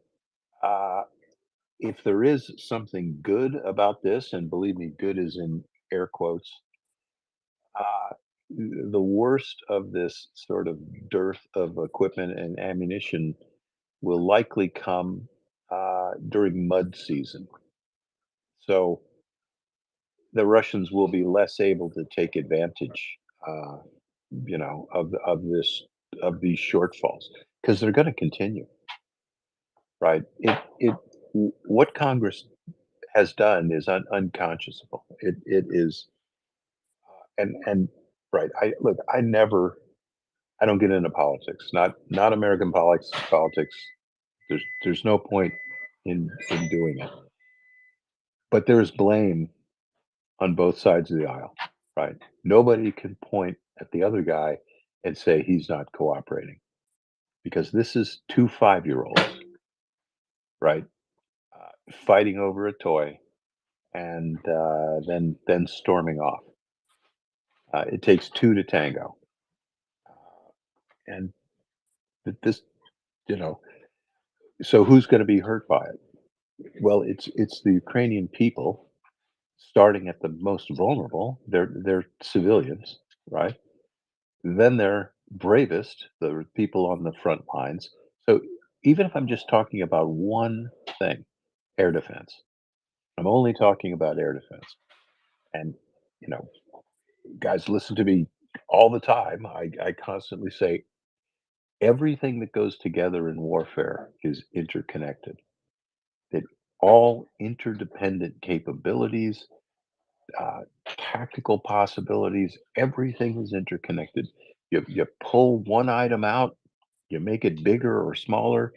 if there is something good about this, and believe me, good is in air quotes, the worst of this sort of dearth of equipment and ammunition will likely come during mud season. So the Russians will be less able to take advantage, of these shortfalls because they're going to continue, right? What Congress has done is unconscionable. It is, and right. I don't get into politics. Not American politics. There's no point in doing it. But there is blame on both sides of the aisle, right? Nobody can point at the other guy and say he's not cooperating because this is two 5-year-olds, right? Fighting over a toy and then storming off. It takes two to tango, and this, So who's going to be hurt by it? Well, it's the Ukrainian people, starting at the most vulnerable. They're civilians, right? Then they're bravest, the people on the front lines. So even if I'm just talking about one thing, air defense, I'm only talking about air defense. And you know, guys, listen to me all the time. I constantly say everything that goes together in warfare is interconnected. That all interdependent capabilities, tactical possibilities, everything is interconnected. You pull one item out, you make it bigger or smaller,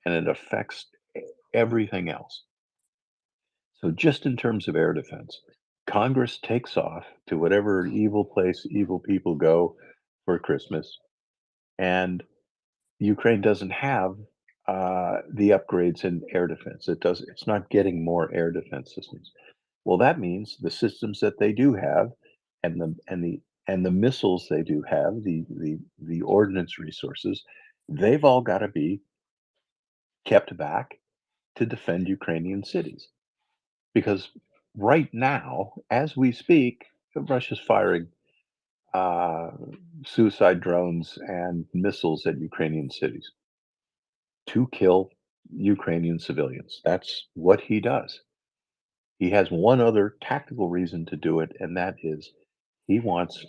and it affects everything else. So, just in terms of air defense, Congress takes off to whatever evil place evil people go for Christmas, and Ukraine doesn't have the upgrades in air defense. It's not getting more air defense systems. Well, that means the systems that they do have, and the missiles they do have, the ordnance resources, they've all got to be kept back to defend Ukrainian cities. Because right now, as we speak, Russia's firing suicide drones and missiles at Ukrainian cities to kill Ukrainian civilians. That's what he does. He has one other tactical reason to do it, and that is he wants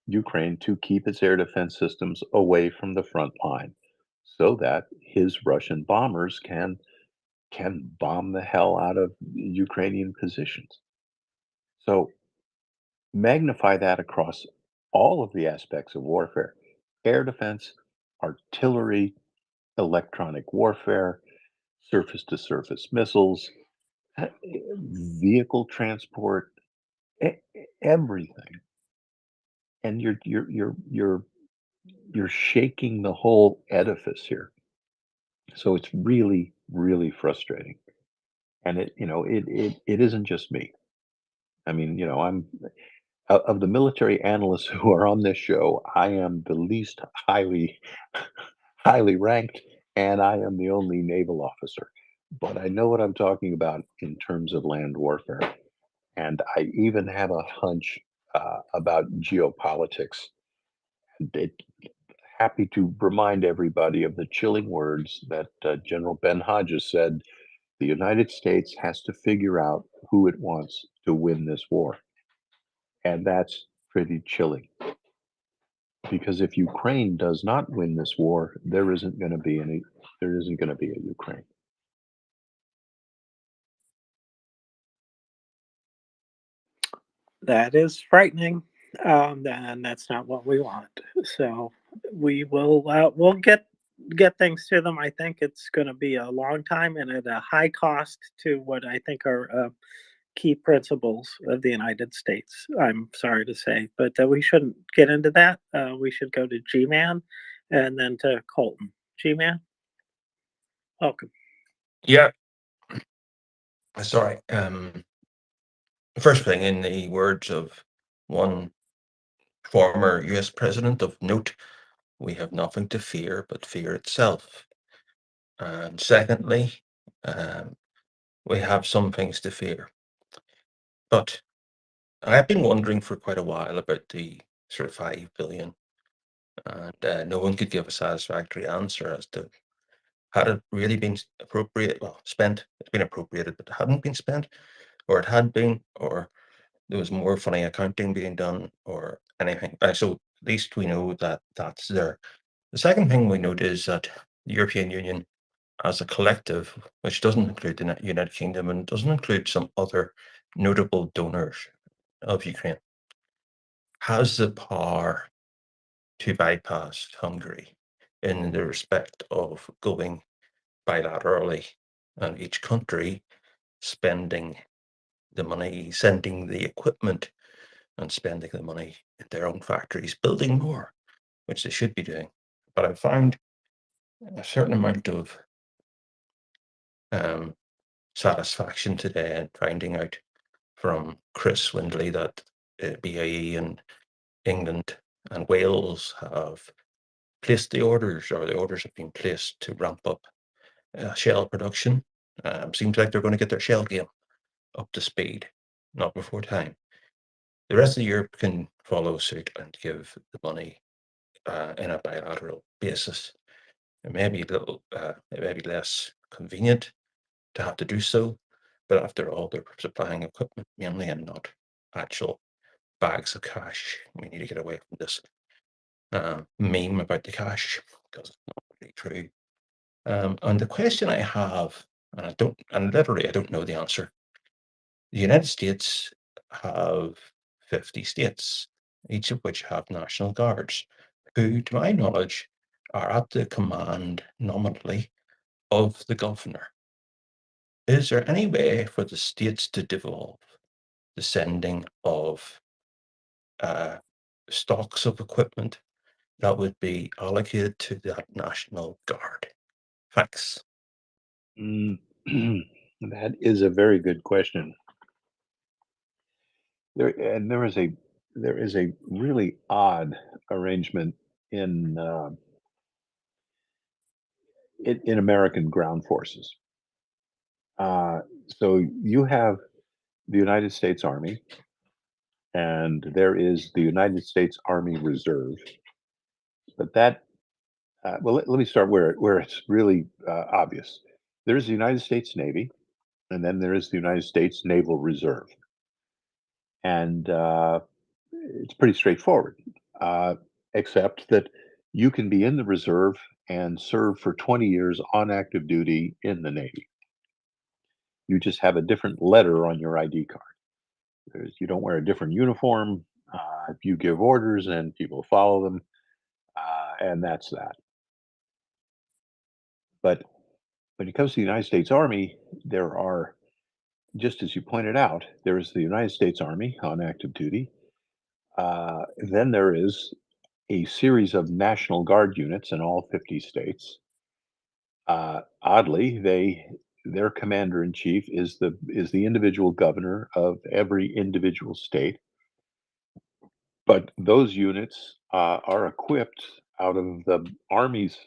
Ukraine to keep its air defense systems away from the front line so that his Russian bombers can bomb the hell out of Ukrainian positions. So magnify that across all of the aspects of warfare: air defense, artillery, electronic warfare, surface to surface missiles, vehicle transport, everything. And you're shaking the whole edifice here. So it's really, really frustrating. And it isn't just me. I mean, I'm of the military analysts who are on this show, I am the least highly ranked, and I am the only naval officer. But I know what I'm talking about in terms of land warfare. And I even have a hunch about geopolitics. It, happy to remind everybody of the chilling words that General Ben Hodges said. The United States has to figure out who it wants to win this war. And that's pretty chilling. Because if Ukraine does not win this war, there isn't going to be a Ukraine. That is frightening, and that's not what we want. So we will we'll get things to them. I think it's going to be a long time and at a high cost to what I think are key principles of the United States. I'm sorry to say, but we shouldn't get into that. We should go to G-Man and then to Colton. G-Man, welcome. Yeah, sorry. First thing, in the words of one former US president of note, we have nothing to fear but fear itself. And secondly, we have some things to fear. But I've been wondering for quite a while about the sort of 5 billion, and no one could give a satisfactory answer as to had it really been spent. It's been appropriated, but it hadn't been spent, or it had been, or there was more funny accounting being done, or anything. So at least we know that that's there. The second thing we note is that the European Union as a collective, which doesn't include the United Kingdom and doesn't include some other notable donors of Ukraine, has the power to bypass Hungary in the respect of going bilaterally and each country spending the money, sending the equipment and spending the money in their own factories, building more, which they should be doing. But I found a certain amount of satisfaction today in finding out from Chris Windley that BAE and England and Wales have placed the orders, or the orders have been placed to ramp up shell production. Seems like they're going to get their shell game up to speed, not before time. The rest of Europe can follow suit and give the money in a bilateral basis. It may be it may be less convenient to have to do so, but after all, they're supplying equipment mainly and not actual bags of cash. We need to get away from this meme about the cash because it's not really true. And the question I have, and I don't know the answer. The United States have 50 states, each of which have national guards, who, to my knowledge, are at the command nominally of the governor. Is there any way for the states to devolve the sending of stocks of equipment that would be allocated to that National Guard? Thanks. That is a very good question. There is a really odd arrangement in American ground forces. So you have the United States Army, and there is the United States Army Reserve. But that, let me start where it's really obvious. There's the United States Navy, and then there is the United States Naval Reserve. And it's pretty straightforward, except that you can be in the reserve and serve for 20 years on active duty in the Navy. You just have a different letter on your ID card. You don't wear a different uniform. You give orders and people follow them, and that's that. But when it comes to the United States Army, there are, just as you pointed out, there is the United States Army on active duty. Then there is a series of National Guard units in all 50 states. Oddly, their commander in chief is the individual governor of every individual state. But those units are equipped out of the Army's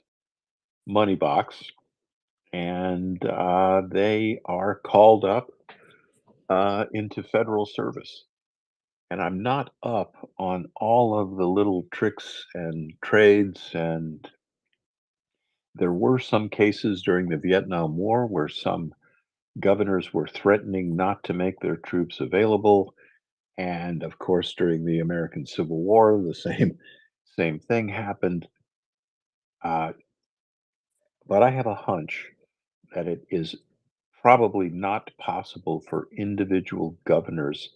money box, and they are called up into federal service. And I'm not up on all of the little tricks and trades. And there were some cases during the Vietnam War where some governors were threatening not to make their troops available. And of course, during the American Civil War, the same thing happened. But I have a hunch that it is probably not possible for individual governors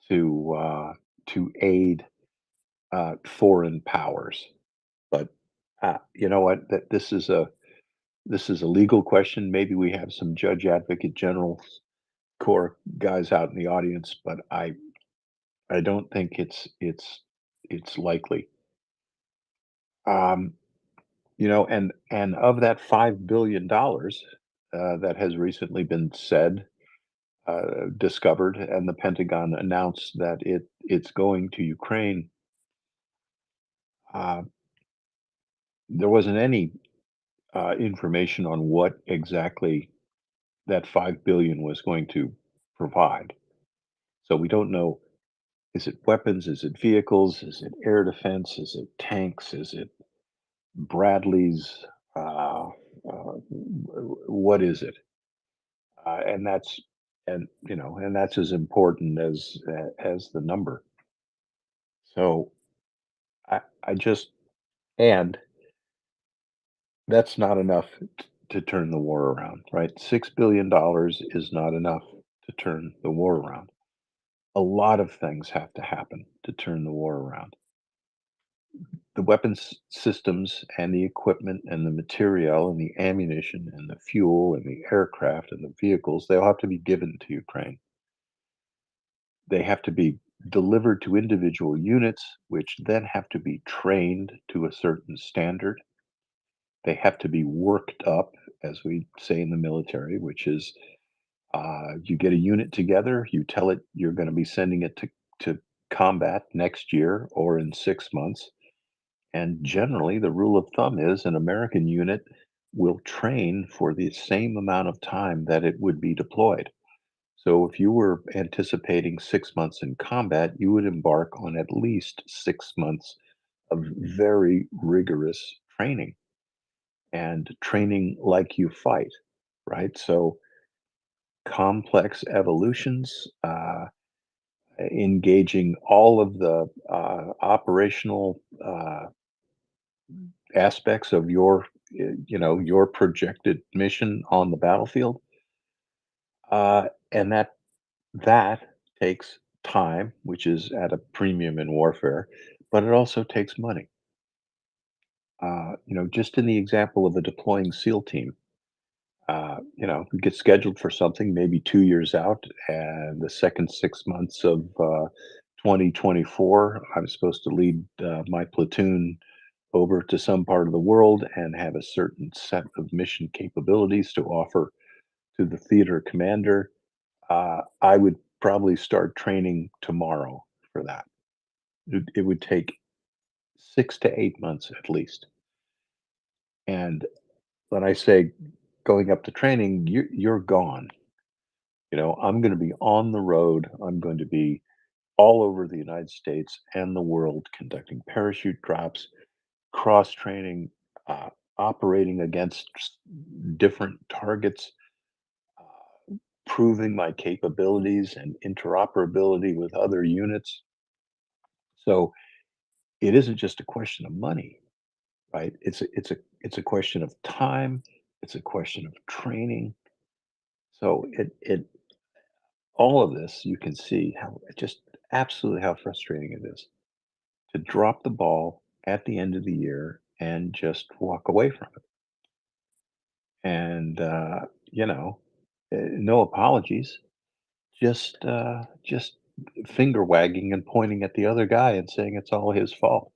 to aid foreign powers. But you know what? That this is a legal question. Maybe we have some Judge Advocate General Corps guys out in the audience, but I don't think it's likely. Um, you know, and of that $5 billion that has recently been discovered, and the Pentagon announced that it's going to Ukraine. Uh, there wasn't any information on what exactly that 5 billion was going to provide. So we don't know. Is it weapons? Is it vehicles? Is it air defense? Is it tanks? Is it Bradleys? What is it? And that's and that's as important as the number. So I just and that's not enough to turn the war around, right? $6 billion is not enough to turn the war around. A lot of things have to happen to turn the war around. The weapons systems and the equipment and the material and the ammunition and the fuel and the aircraft and the vehicles, they all have to be given to Ukraine. They have to be delivered to individual units, which then have to be trained to a certain standard. They have to be worked up, as we say in the military, which is you get a unit together, you tell it you're going to be sending it to combat next year or in 6 months. And generally, the rule of thumb is an American unit will train for the same amount of time that it would be deployed. So if you were anticipating 6 months in combat, you would embark on at least 6 months of very rigorous training and training like you fight, right? So complex evolutions, engaging all of the operational aspects of your projected mission on the battlefield, and that takes time, which is at a premium in warfare, but it also takes money. Just in the example of a deploying SEAL team, we get scheduled for something maybe 2 years out, and the second 6 months of 2024, I'm supposed to lead my platoon over to some part of the world and have a certain set of mission capabilities to offer to the theater commander. I would probably start training tomorrow for that. It would take 6 to 8 months at least. And when I say going up to training, you're gone. I'm going to be on the road. I'm going to be all over the United States and the world conducting parachute drops, cross training, operating against different targets, proving my capabilities and interoperability with other units. So it isn't just a question of money, right? It's a question of time. It's a question of training. So it all of this, you can see how just absolutely how frustrating it is to drop the ball at the end of the year and just walk away from it. And no apologies, just finger wagging and pointing at the other guy and saying it's all his fault.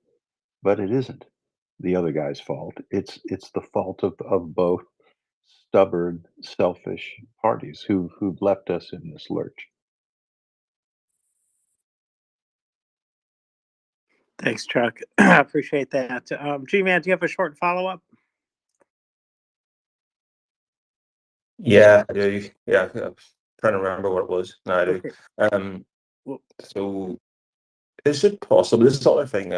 But it isn't the other guy's fault. It's the fault of both stubborn, selfish parties who've left us in this lurch. Thanks, Chuck. I appreciate that. G-Man, do you have a short follow-up? Yeah, I do. Yeah, I'm trying to remember what it was. No, I do. Okay. Um, Well, so is it possible? This is the other thing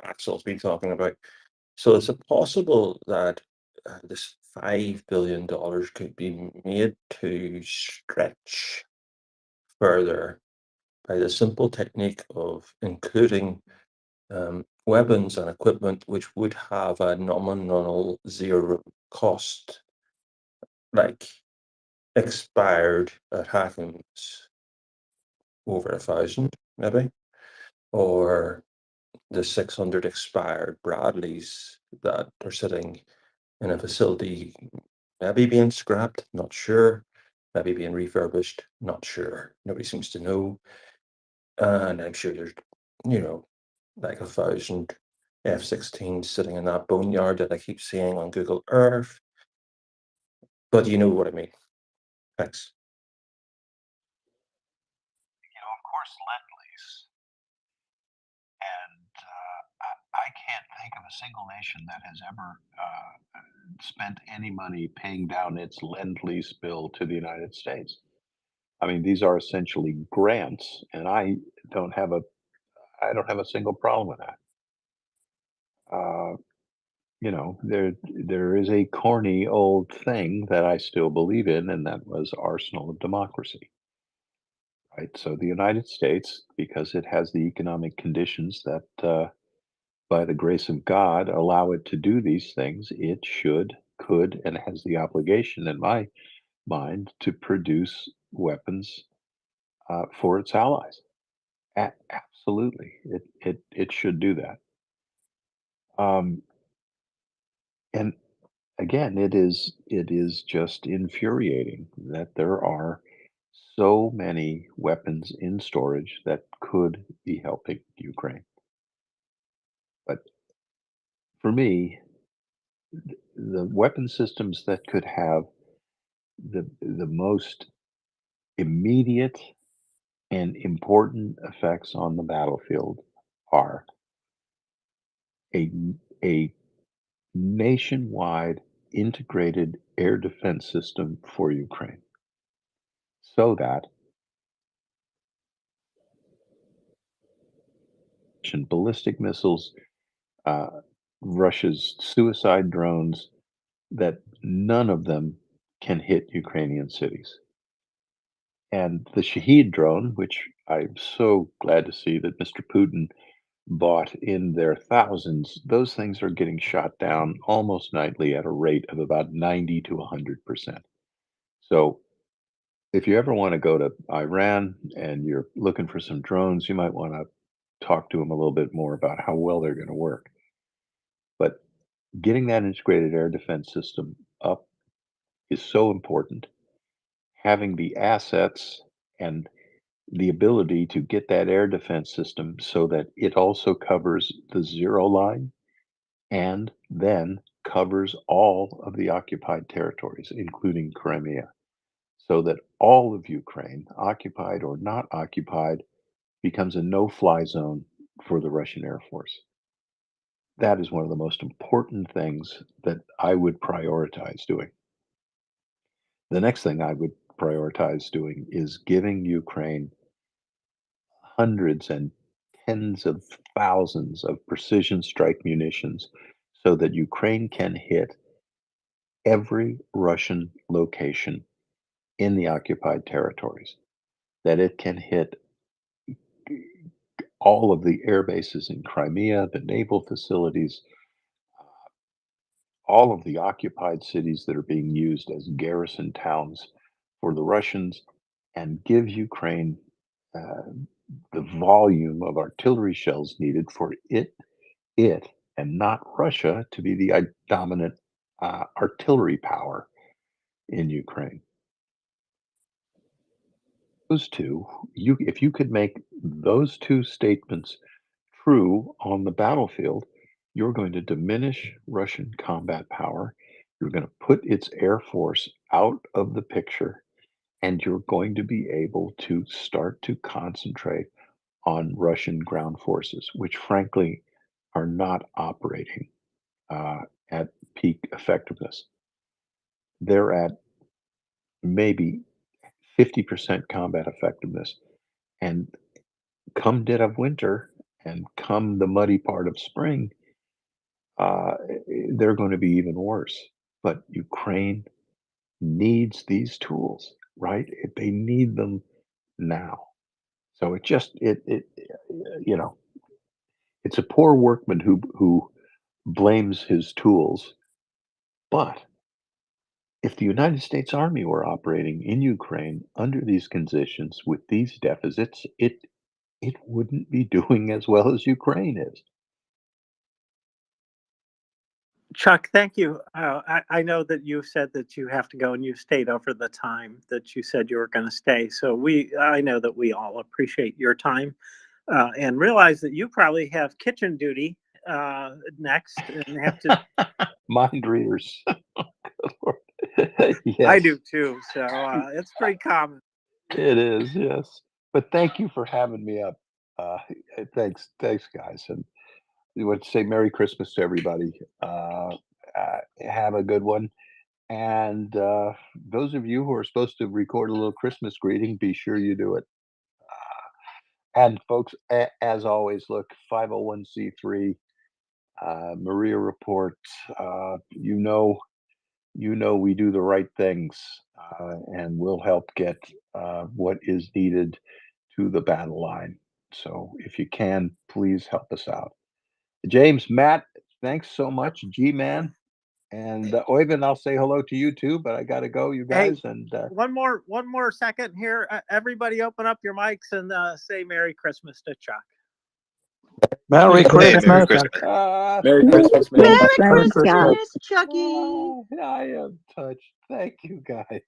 Axel's been talking about. So is it possible that this $5 billion could be made to stretch further by the simple technique of including weapons and equipment which would have a nominal zero cost, like expired attachments over 1,000, maybe, or the 600 expired Bradleys that are sitting in a facility, maybe being scrapped, not sure, maybe being refurbished, not sure. Nobody seems to know. And I'm sure there's, like 1,000 F-16s sitting in that boneyard that I keep seeing on Google Earth. But you know what I mean. Thanks. Of course, Lend-Lease. And I can't think of a single nation that has ever spent any money paying down its Lend-Lease bill to the United States. I mean, these are essentially grants, and I don't have a single problem with that. There is a corny old thing that I still believe in, and that was arsenal of democracy. Right. So the United States, because it has the economic conditions that, by the grace of God, allow it to do these things, it should, could, and has the obligation, in my mind, to produce weapons for its allies. Absolutely, it should do that. And again, it is just infuriating that there are so many weapons in storage that could be helping Ukraine. But for me, the weapon systems that could have the most immediate and important effects on the battlefield are a nationwide integrated air defense system for Ukraine, so that ballistic missiles, Russia's suicide drones, that none of them can hit Ukrainian cities. And the Shahed drone, which I'm so glad to see that Mr. Putin bought in their thousands, those things are getting shot down almost nightly at a rate of about 90 to 100%. So if you ever want to go to Iran and you're looking for some drones, you might want to talk to them a little bit more about how well they're going to work. But getting that integrated air defense system up is so important. Having the assets and the ability to get that air defense system so that it also covers the zero line and then covers all of the occupied territories, including Crimea, so that all of Ukraine, occupied or not occupied, becomes a no-fly zone for the Russian Air Force. That is one of the most important things that I would prioritize doing. The next thing I would prioritize doing is giving Ukraine hundreds and tens of thousands of precision strike munitions so that Ukraine can hit every Russian location in the occupied territories, that it can hit all of the air bases in Crimea, the naval facilities, all of the occupied cities that are being used as garrison towns for the Russians, and give Ukraine the volume of artillery shells needed for it and not Russia to be the dominant artillery power in Ukraine. Those two, if you could make those two statements true on the battlefield, you're going to diminish Russian combat power. You're going to put its air force out of the picture, and you're going to be able to start to concentrate on Russian ground forces, which frankly are not operating at peak effectiveness. They're at maybe 50% combat effectiveness, and come dead of winter and come the muddy part of spring, they're going to be even worse. But Ukraine needs these tools, right? They need them now. So you know, it's a poor workman who blames his tools. But if the United States Army were operating in Ukraine under these conditions with these deficits, it wouldn't be doing as well as Ukraine is. Chuck, thank you. I know that you said that you have to go and you stayed over the time that you said you were going to stay. So I know that we all appreciate your time and realize that you probably have kitchen duty next and have to. Mind readers. I Yes, do too. So it's pretty common. it is. Yes, but thank you for having me up. Thanks, guys, and we want to say Merry Christmas to everybody. Have a good one. And those of you who are supposed to record a little Christmas greeting, be sure you do it. And folks, as always, look, 501c3, MriyaReport. You know we do the right things, and we'll help get what is needed to the battle line. So if you can, please help us out. James, Matt, thanks so much. G-Man. And Oyvind, I'll say hello to you too, but I got to go, you Hey, guys. And one more second here. Everybody open up your mics and say Merry Christmas to Chuck. Merry Christmas. Merry Christmas. Merry Christmas, man. Merry Merry Christmas, Chucky. I am touched. Thank you, guys.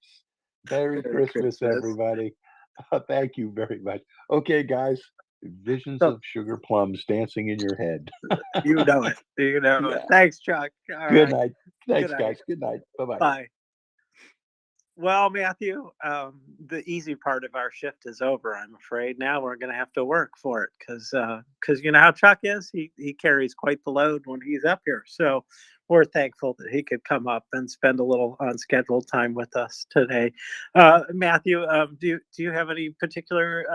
Merry Merry Christmas, Christmas. everybody. Thank you very much. Okay, guys. Visions So- of sugar plums dancing in your head. You know it. You know it. Yeah. Thanks, Chuck. All Good right. night. Thanks, Good night. guys. Good night. Bye-bye. Bye. Well, Matthew, the easy part of our shift is over, I'm afraid. Now we're going to have to work for it because you know how Chuck is. He carries quite the load when he's up here. So we're thankful that he could come up and spend a little unscheduled time with us today. Matthew, do you have any particular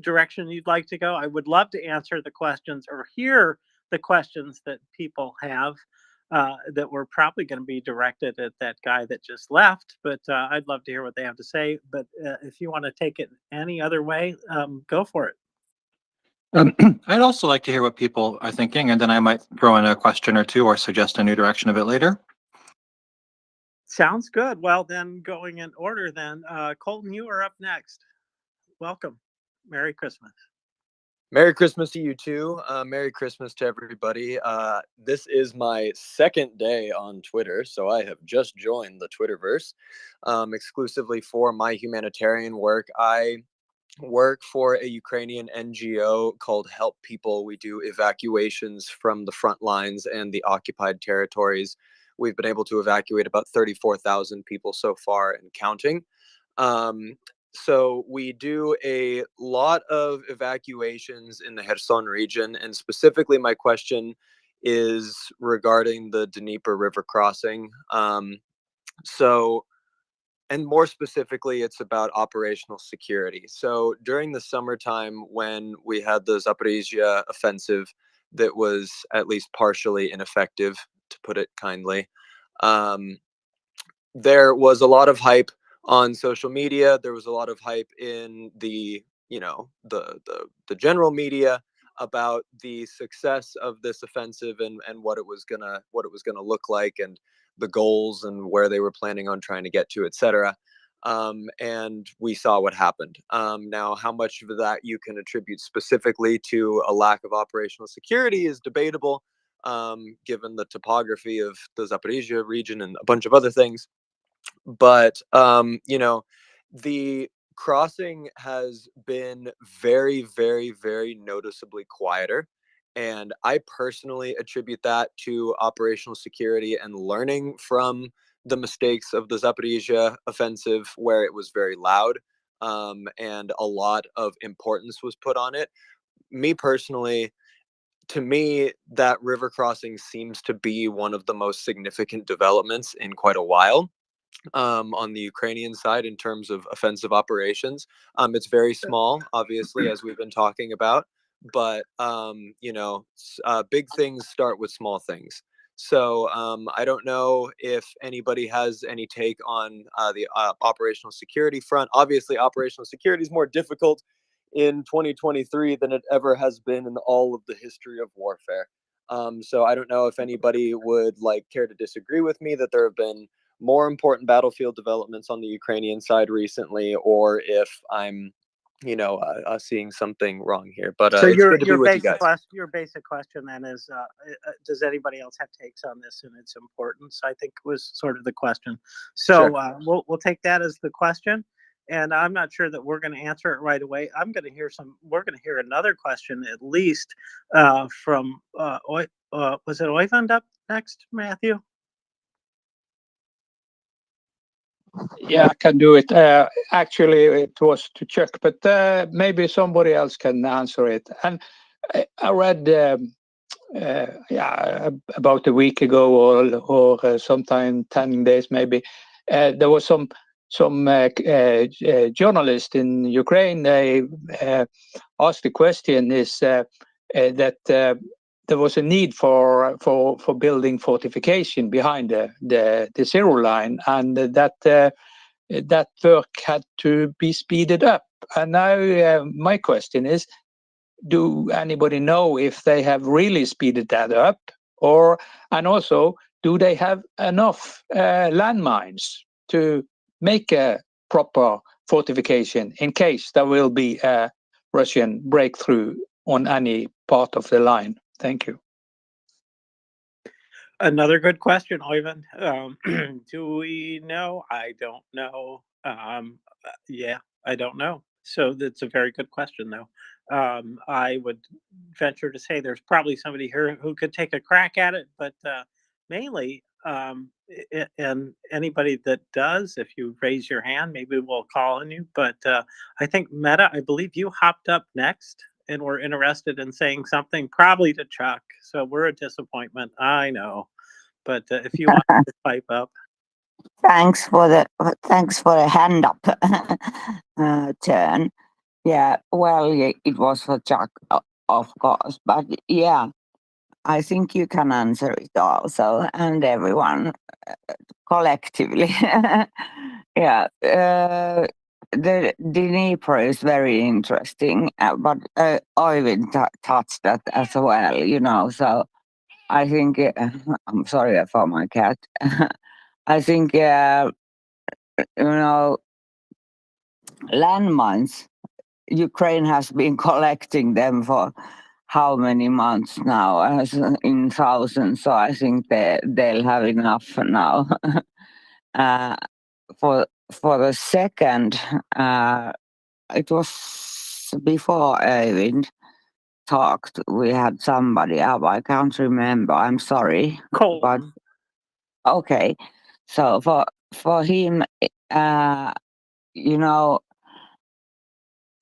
direction you'd like to go? I would love to answer the questions or hear the questions that people have. That were probably going to be directed at that guy that just left, but I'd love to hear what they have to say. But if you want to take it any other way, go for it. I'd also like to hear what people are thinking, and then I might throw in a question or two or suggest a new direction a bit later. Sounds good. Well, then going in order then, Colton, you are up next. Welcome. Merry Christmas. Merry Christmas to you too. Merry Christmas to everybody. This is my second day on Twitter, so I have just joined the Twitterverse exclusively for my humanitarian work. I work for a Ukrainian NGO called Help People. We do evacuations from the front lines and the occupied territories. We've been able to evacuate about 34,000 people so far and counting. So we do a lot of evacuations in the Kherson region, and specifically my question is regarding the Dnieper River crossing. And more specifically, it's about operational security. So during the summertime, when we had the Zaporizhia offensive that was at least partially ineffective, to put it kindly, there was a lot of hype on social media. There was a lot of hype in the general media about the success of this offensive and what it was gonna look like and the goals and where they were planning on trying to get to, etc. And we saw what happened. Now, how much of that you can attribute specifically to a lack of operational security is debatable, given the topography of the Zaporizhia region and a bunch of other things. But the crossing has been very, very, very noticeably quieter. And I personally attribute that to operational security and learning from the mistakes of the Zaporizhia offensive, where it was very loud, and a lot of importance was put on it. Me personally, to me, that river crossing seems to be one of the most significant developments in quite a while. on the Ukrainian side in terms of offensive operations. It's very small, obviously, as we've been talking about, but big things start with small things. So I don't know if anybody has any take on the operational security front. Obviously, operational security is more difficult in 2023 than it ever has been in all of the history of warfare. So I don't know if anybody would care to disagree with me that there have been more important battlefield developments on the Ukrainian side recently, or if I'm, seeing something wrong here. But So it's good to be with you guys. your basic question then is, does anybody else have takes on this and its importance? I think was sort of the question. So Sure. we'll take that as the question, and I'm not sure that we're going to answer it right away. We're going to hear another question at least from was it Oyvind up next, Matthew? Yeah, I can do it. Actually, it was to Chuck, but maybe somebody else can answer it. And I read, about a week ago or sometime 10 days maybe, there was some journalist in Ukraine. They asked the question is that there was a need for building fortification behind the zero line, and that work had to be speeded up. And now my question is, do anybody know if they have really speeded that up, and also do they have enough landmines to make a proper fortification in case there will be a Russian breakthrough on any part of the line? Thank you. Another good question, Oyvind. Do we know? I don't know. Yeah, I don't know. So that's a very good question, though. I would venture to say there's probably somebody here who could take a crack at it, but mainly, and anybody that does, if you raise your hand, maybe we'll call on you. But I think Meta, I believe you hopped up next and were interested in saying something, probably to Chuck. So we're a disappointment, I know. But if you want to pipe up. Thanks for the hand up turn. Yeah, well, it was for Chuck, of course, but yeah, I think you can answer it also, and everyone collectively. Yeah, the Dnipro is very interesting, but Oyvind touched that as well, so I think, I'm sorry for my cat. I think, landmines, Ukraine has been collecting them for how many months now? In thousands, so I think they'll have enough now. For the second, it was before Eivind talked. We had somebody up. I can't remember. I'm sorry. But okay. So for him,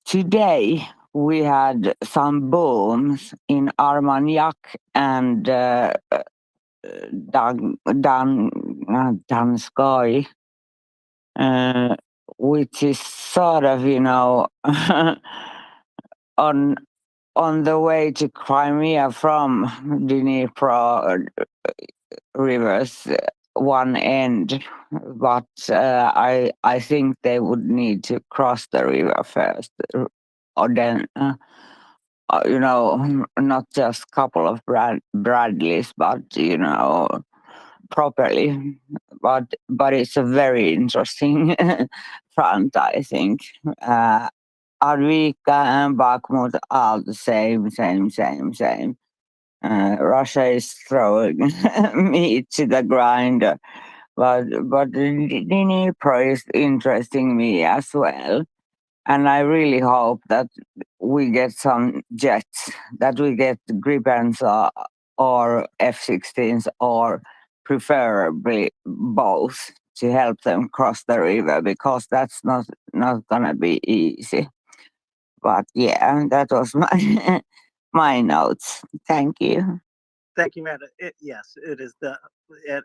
today we had some booms in Armagnac and Danskoy, which is sort of, on the way to Crimea from Dnipro rivers, one end, but I think they would need to cross the river first, or then not just a couple of Bradleys, but properly. But it's a very interesting front, I think. Arvika and Bakhmut are the same. Russia is throwing meat to the grinder, but Dnipro is interesting me as well, and I really hope that we get some jets, that we get Gripens or F-16s, or preferably both, to help them cross the river, because that's not gonna be easy. But yeah, that was my my notes. Thank you. Thank you, Matt. Yes, it is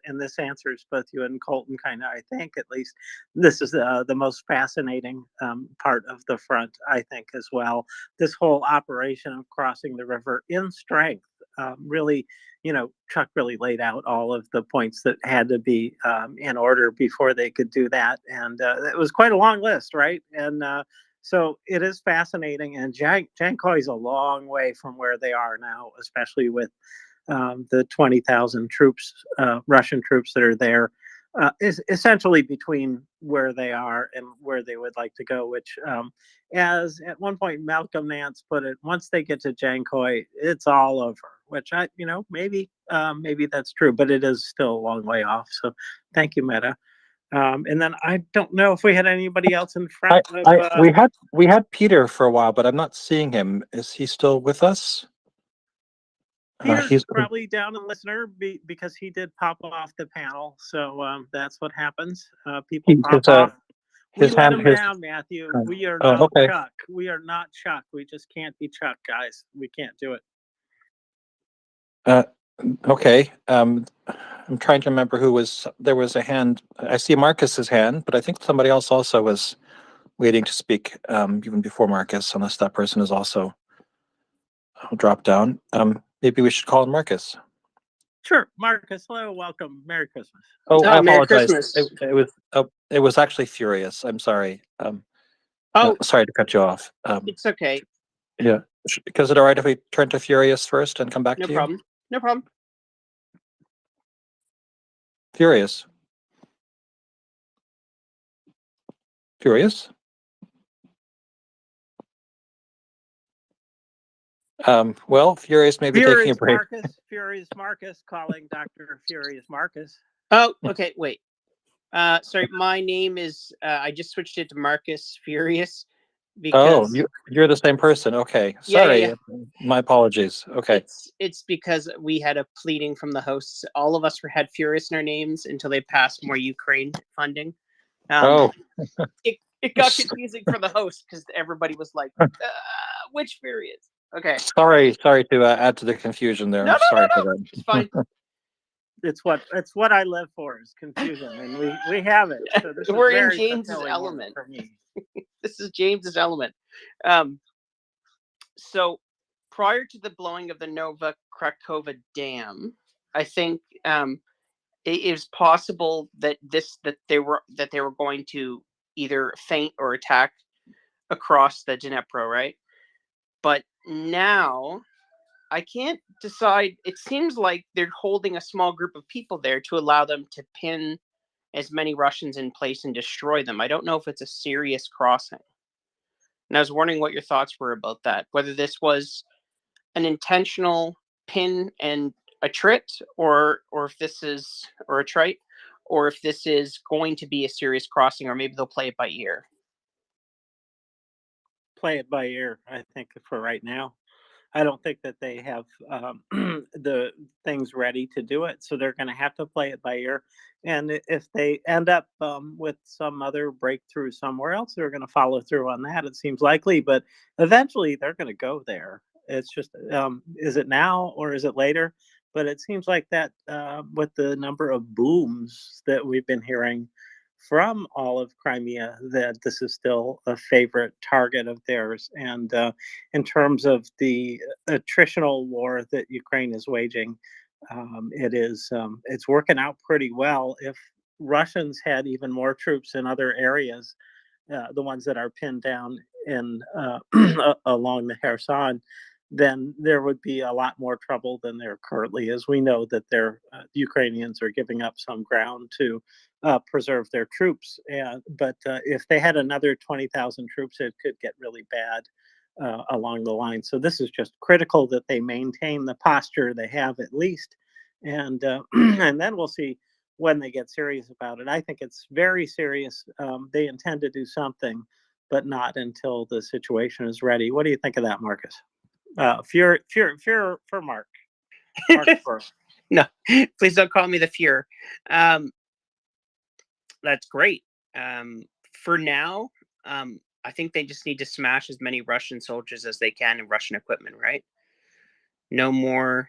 and this answers both you and Colton kind of, I think, at least. This is the most fascinating part of the front, I think, as well. This whole operation of crossing the river in strength, really, Chuck really laid out all of the points that had to be in order before they could do that. And it was quite a long list, right? And so it is fascinating. And Jankoy is a long way from where they are now, especially with the 20,000 troops, Russian troops that are there, is essentially between where they are and where they would like to go, which, as at one point Malcolm Nance put it, once they get to Jankoy, it's all over, which maybe that's true, but it is still a long way off. So thank you, Meta. And then I don't know if we had anybody else in front of. We had Peter for a while, but I'm not seeing him. Is he still with us? Peter's He's probably down in listener because he did pop off the panel. So that's what happens. People pop off. We let him down, Matthew. We are not okay. Chuck. We are not Chuck. We just can't be Chuck, guys. We can't do it. Okay. I'm trying to remember who was. There was a hand. I see Marcus's hand, but I think somebody else also was waiting to speak even before Marcus, unless that person is also dropped down. Maybe we should call him Marcus. Sure, Marcus. Hello, welcome. Merry Christmas. Oh, I Merry apologize. Christmas. It was actually Furious. I'm sorry. Sorry to cut you off. It's okay. Yeah. Is it all right if we turn to Furious first and come back No to problem. you? No problem. Furious. Furious? Well, Furious may be taking a break. Furious Marcus calling Dr. Furious Marcus. Oh, okay. Wait. Sorry, my name is. I just switched it to Marcus Furious because. Oh, you're the same person. Okay. Yeah, Sorry. yeah. My apologies. Okay. It's because we had a pleading from the hosts. All of us had Furious in our names until they passed more Ukraine funding. It got confusing for the host because everybody was like, "Which Furious?" Okay. Sorry to add to the confusion there. No, Sorry for that. It's fine. It's what I live for is confusion, and we have it. So this We're is in very James's fulfilling work element. for me. This is James's element. So prior to the blowing of the Nova Krakova Dam, I think it is possible that they were going to either feint or attack across the Dnipro, right? But now I can't decide. It seems like they're holding a small group of people there to allow them to pin as many Russians in place and destroy them. I don't know if it's a serious crossing. And I was wondering what your thoughts were about that, whether this was an intentional pin and a trit, or if this is, or a trite, or if this is going to be a serious crossing, or maybe they'll play it by ear. Play it by ear, I think, for right now. I don't think that they have the things ready to do it, so they're going to have to play it by ear. And if they end up with some other breakthrough somewhere else, they're going to follow through on that. It seems likely, but eventually they're going to go there. It's just, is it now or is it later? But it seems like that with the number of booms that we've been hearing from all of Crimea, that this is still a favorite target of theirs. And in terms of the attritional war that Ukraine is waging, it's working out pretty well. If Russians had even more troops in other areas, the ones that are pinned down in along the Kherson, then there would be a lot more trouble than there currently is. We know that the Ukrainians are giving up some ground to preserve their troops, but if they had another 20,000 troops, it could get really bad along the line. So this is just critical that they maintain the posture they have at least, and and then we'll see when they get serious about it. I think it's very serious. They intend to do something, but not until the situation is ready. What do you think of that, Marcus? Fear for Mark. No, please don't call me the Fuhrer. That's great. For now, I think they just need to smash as many Russian soldiers as they can and Russian equipment, right? No more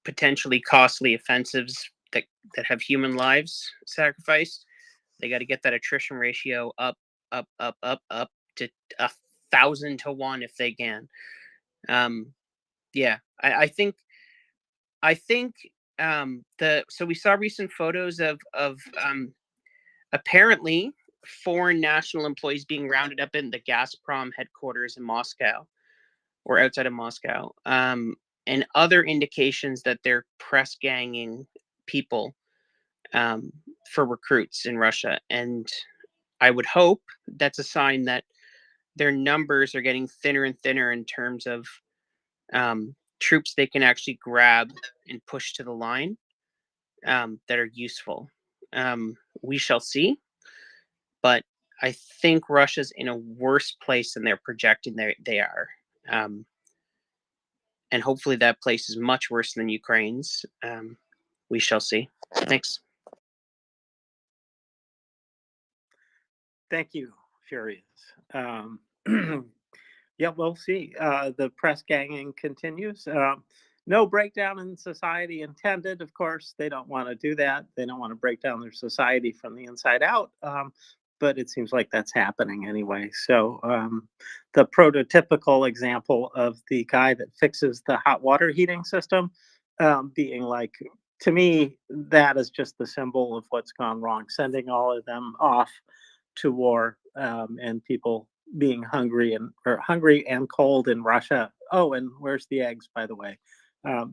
potentially costly offensives that have human lives sacrificed. They got to get that attrition ratio up to 1,000 to 1 if they can. Yeah, I think so we saw recent photos of apparently foreign national employees being rounded up in the Gazprom headquarters in Moscow or outside of Moscow, and other indications that they're press ganging people for recruits in Russia. And I would hope that's a sign that their numbers are getting thinner and thinner in terms of troops they can actually grab and push to the line that are useful. We shall see. But I think Russia's in a worse place than they're projecting they are. And hopefully that place is much worse than Ukraine's. We shall see. Thanks. Thank you, Furious. Yeah, we'll see. The press ganging continues. No breakdown in society intended, of course. They don't want to do that. They don't want to break down their society from the inside out. But it seems like that's happening anyway. So the prototypical example of the guy that fixes the hot water heating system being like, to me, that is just the symbol of what's gone wrong, sending all of them off to war and people being hungry and cold in Russia. Oh, and where's the eggs, by the way?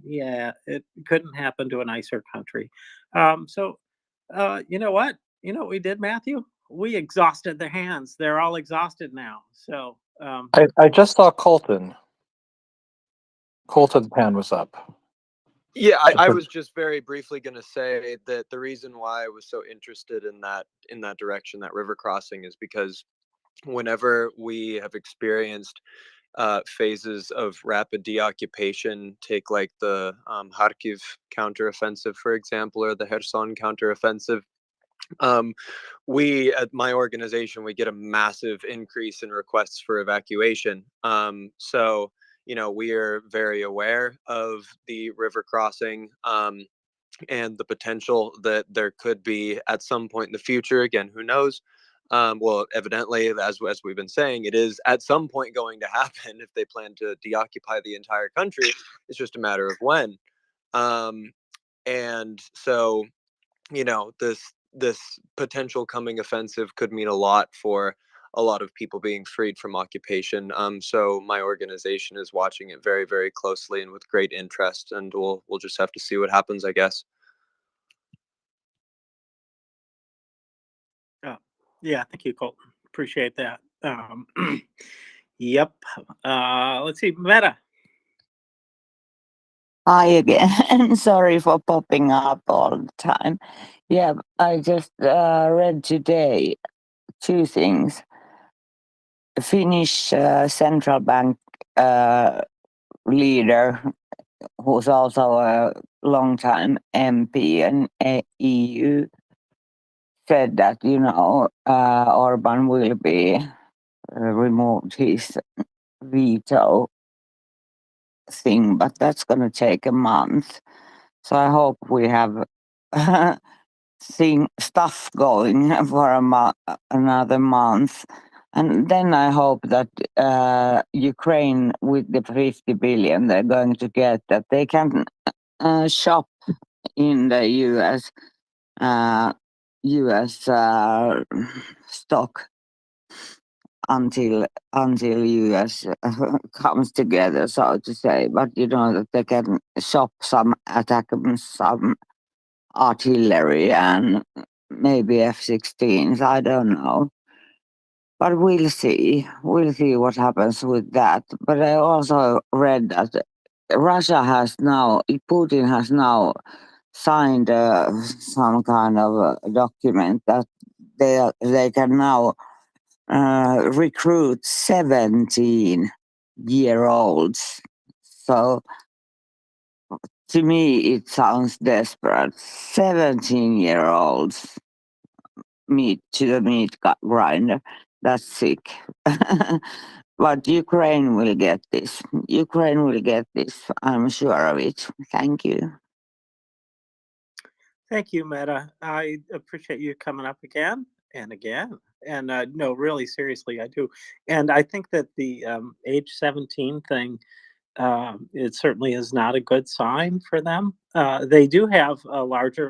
Yeah, it couldn't happen to a nicer country. So you know what? You know what we did, Matthew? We exhausted their hands. They're all exhausted now. So I just saw Colton. Colton's hand was up. Yeah, I was just very briefly going to say that the reason why I was so interested in that direction, that river crossing, is because whenever we have experienced phases of rapid deoccupation, take like the Kharkiv counteroffensive, for example, or the Kherson counteroffensive, we at my organization, we get a massive increase in requests for evacuation. So we are very aware of the river crossing and the potential that there could be at some point in the future. Again, who knows? Well, evidently, as we've been saying, it is at some point going to happen if they plan to deoccupy the entire country. It's just a matter of when. And so, this potential coming offensive could mean a lot for a lot of people being freed from occupation. So my organization is watching it very, very closely and with great interest, and we'll just have to see what happens, I guess. yeah, thank you, Colton. Appreciate that. Yep. Let's see, Meta. Hi again. Sorry for popping up all the time. Yeah, I just read today two things. The Finnish central bank leader, who's also a long-time MP in EU, said that, Orban will be removed his veto thing, but that's going to take a month. So I hope we have stuff going for another month. And then I hope that Ukraine, with the 50 billion they're going to get, that they can shop in the US stock until US comes together, so to say. But that they can shop some some artillery and maybe F-16s. I don't know. But we'll see. We'll see what happens with that. But I also read that Putin has now signed some kind of a document that they can now recruit 17-year-olds. So to me, it sounds desperate. 17-year-olds meat grinder. That's sick. But Ukraine will get this. Ukraine will get this. I'm sure of it. Thank you. Thank you, Meta. I appreciate you coming up again and again. And no, really, seriously, I do. And I think that the age 17 thing, it certainly is not a good sign for them. They do have a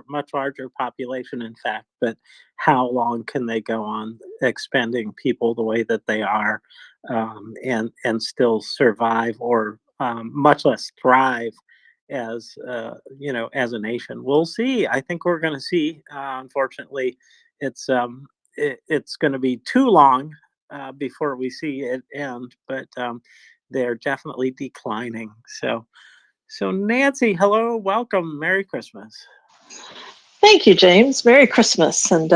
much larger population, in fact, but how long can they go on expending people the way that they are, and still survive, or much less thrive as as a nation? We'll see. I think we're going to see. Unfortunately, it's it's going to be too long before we see it end, but they're definitely declining. So Nancy, hello, welcome, Merry Christmas. Thank you, James. Merry Christmas. And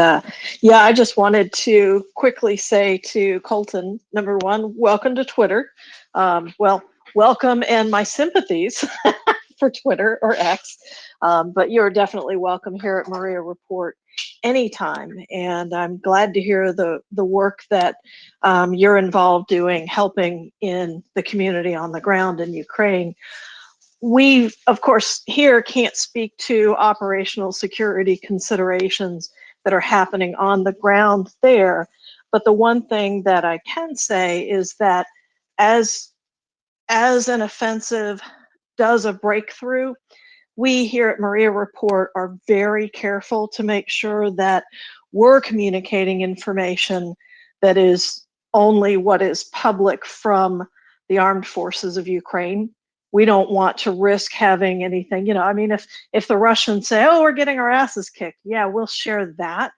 yeah, I just wanted to quickly say to Colton, number one, welcome to Twitter. Well, welcome and my sympathies for Twitter or X. But you're definitely welcome here at MriyaReport anytime. And I'm glad to hear the work that you're involved doing, helping in the community on the ground in Ukraine. We, of course, here can't speak to operational security considerations that are happening on the ground there. But the one thing that I can say is that as an offensive does a breakthrough, we here at MriyaReport are very careful to make sure that we're communicating information that is only what is public from the armed forces of Ukraine. We don't want to risk having anything, I mean, if the Russians say, oh, we're getting our asses kicked, yeah, we'll share that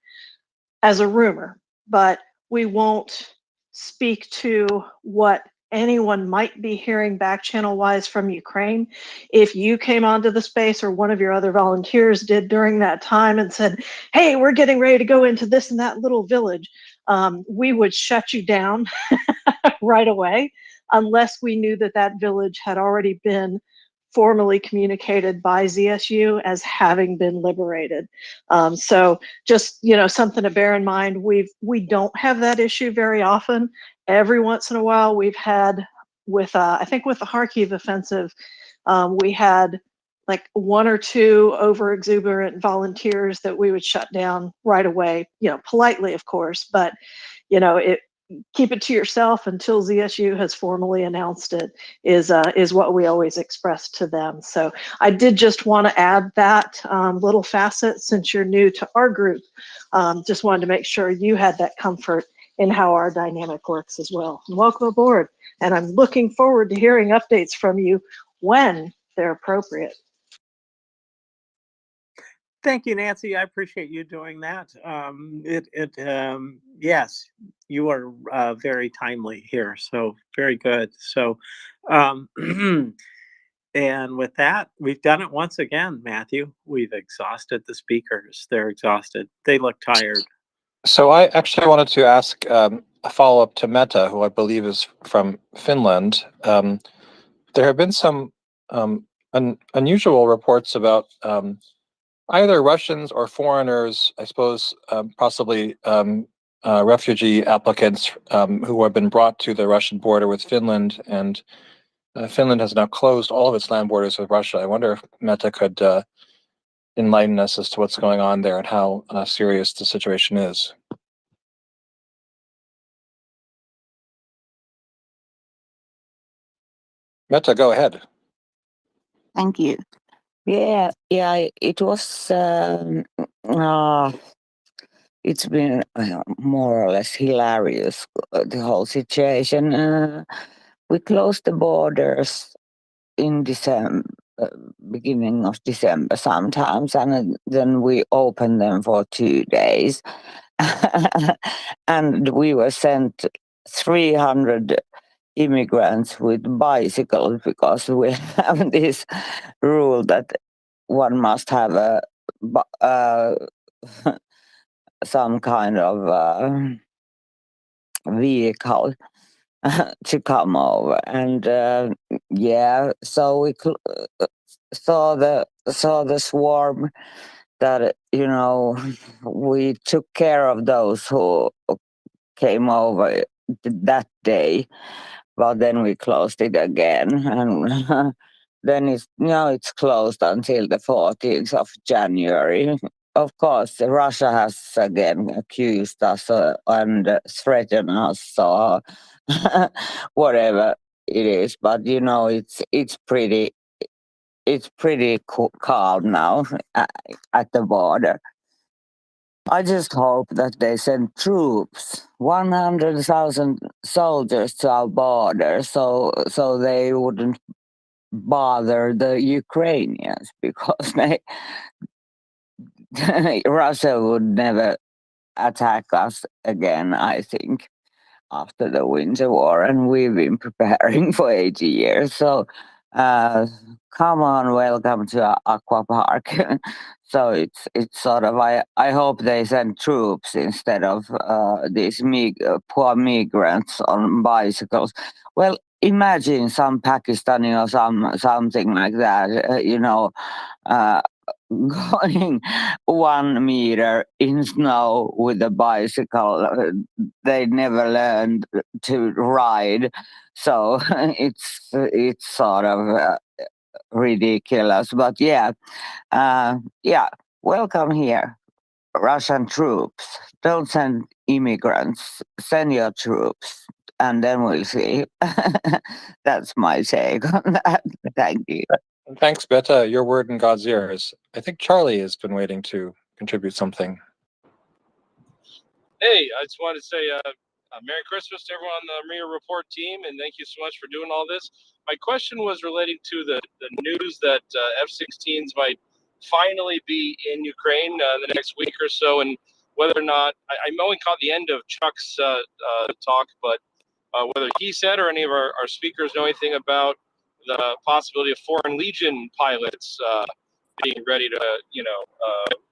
as a rumor, but we won't speak to what anyone might be hearing back channel wise from Ukraine. If you came onto the space or one of your other volunteers did during that time and said, hey, we're getting ready to go into this and that little village, we would shut you down right away, unless we knew that that village had already been formally communicated by ZSU as having been liberated. So just, something to bear in mind. We don't have that issue very often. Every once in a while we've had with, I think with the Kharkiv offensive, we had like one or two over exuberant volunteers that we would shut down right away, politely, of course, but keep it to yourself until ZSU has formally announced it is what we always express to them. So I did just want to add that little facet, since you're new to our group. Just wanted to make sure you had that comfort in how our dynamic works as well. And welcome aboard. And I'm looking forward to hearing updates from you when they're appropriate. Thank you, Nancy. I appreciate you doing that. Yes, you are very timely here, so very good. So, and with that, we've done it once again, Matthew. We've exhausted the speakers. They're exhausted. They look tired. So I actually wanted to ask a follow-up to Meta, who I believe is from Finland. There have been some unusual reports about either Russians or foreigners, I suppose, possibly refugee applicants who have been brought to the Russian border with Finland, and Finland has now closed all of its land borders with Russia. I wonder if Meta could enlighten us as to what's going on there and how serious the situation is. Meta, go ahead. Thank you. Yeah, it was, it's been more or less hilarious, the whole situation. We closed the borders in December, beginning of December sometimes, and then we opened them for 2 days. And we were sent 300 immigrants with bicycles, because we have this rule that one must have some kind of vehicle to come over. And so we saw the swarm that we took care of those who came over that day. But then we closed it again, and then it's closed until the 14th of January. Of course, Russia has again accused us and threatened us, so whatever it is. But it's pretty calm now at the border. I just hope that they send troops, 100,000 soldiers to our border, so they wouldn't bother the Ukrainians, because Russia would never attack us again, I think, after the Winter War, and we've been preparing for 80 years. So, come on, welcome to Aqua Park. So it's sort of I hope they send troops instead of these poor migrants on bicycles. Well, imagine some Pakistani or something like that, going 1 meter in snow with a bicycle. They never learned to ride, so it's sort of ridiculous. But yeah, welcome here, Russian troops. Don't send immigrants. Send your troops, and then we'll see. That's my take on that. Thank you. Thanks, Beta. Your word in God's ears. I think Charlie has been waiting to contribute something. Hey, I just wanted to say Merry Christmas to everyone on the MriyaReport team, and thank you so much for doing all this. My question was relating to the news that F-16s might finally be in Ukraine the next week or so, and whether or not, I only caught the end of Chuck's talk, but whether he said or any of our speakers know anything about the possibility of Foreign Legion pilots being ready to,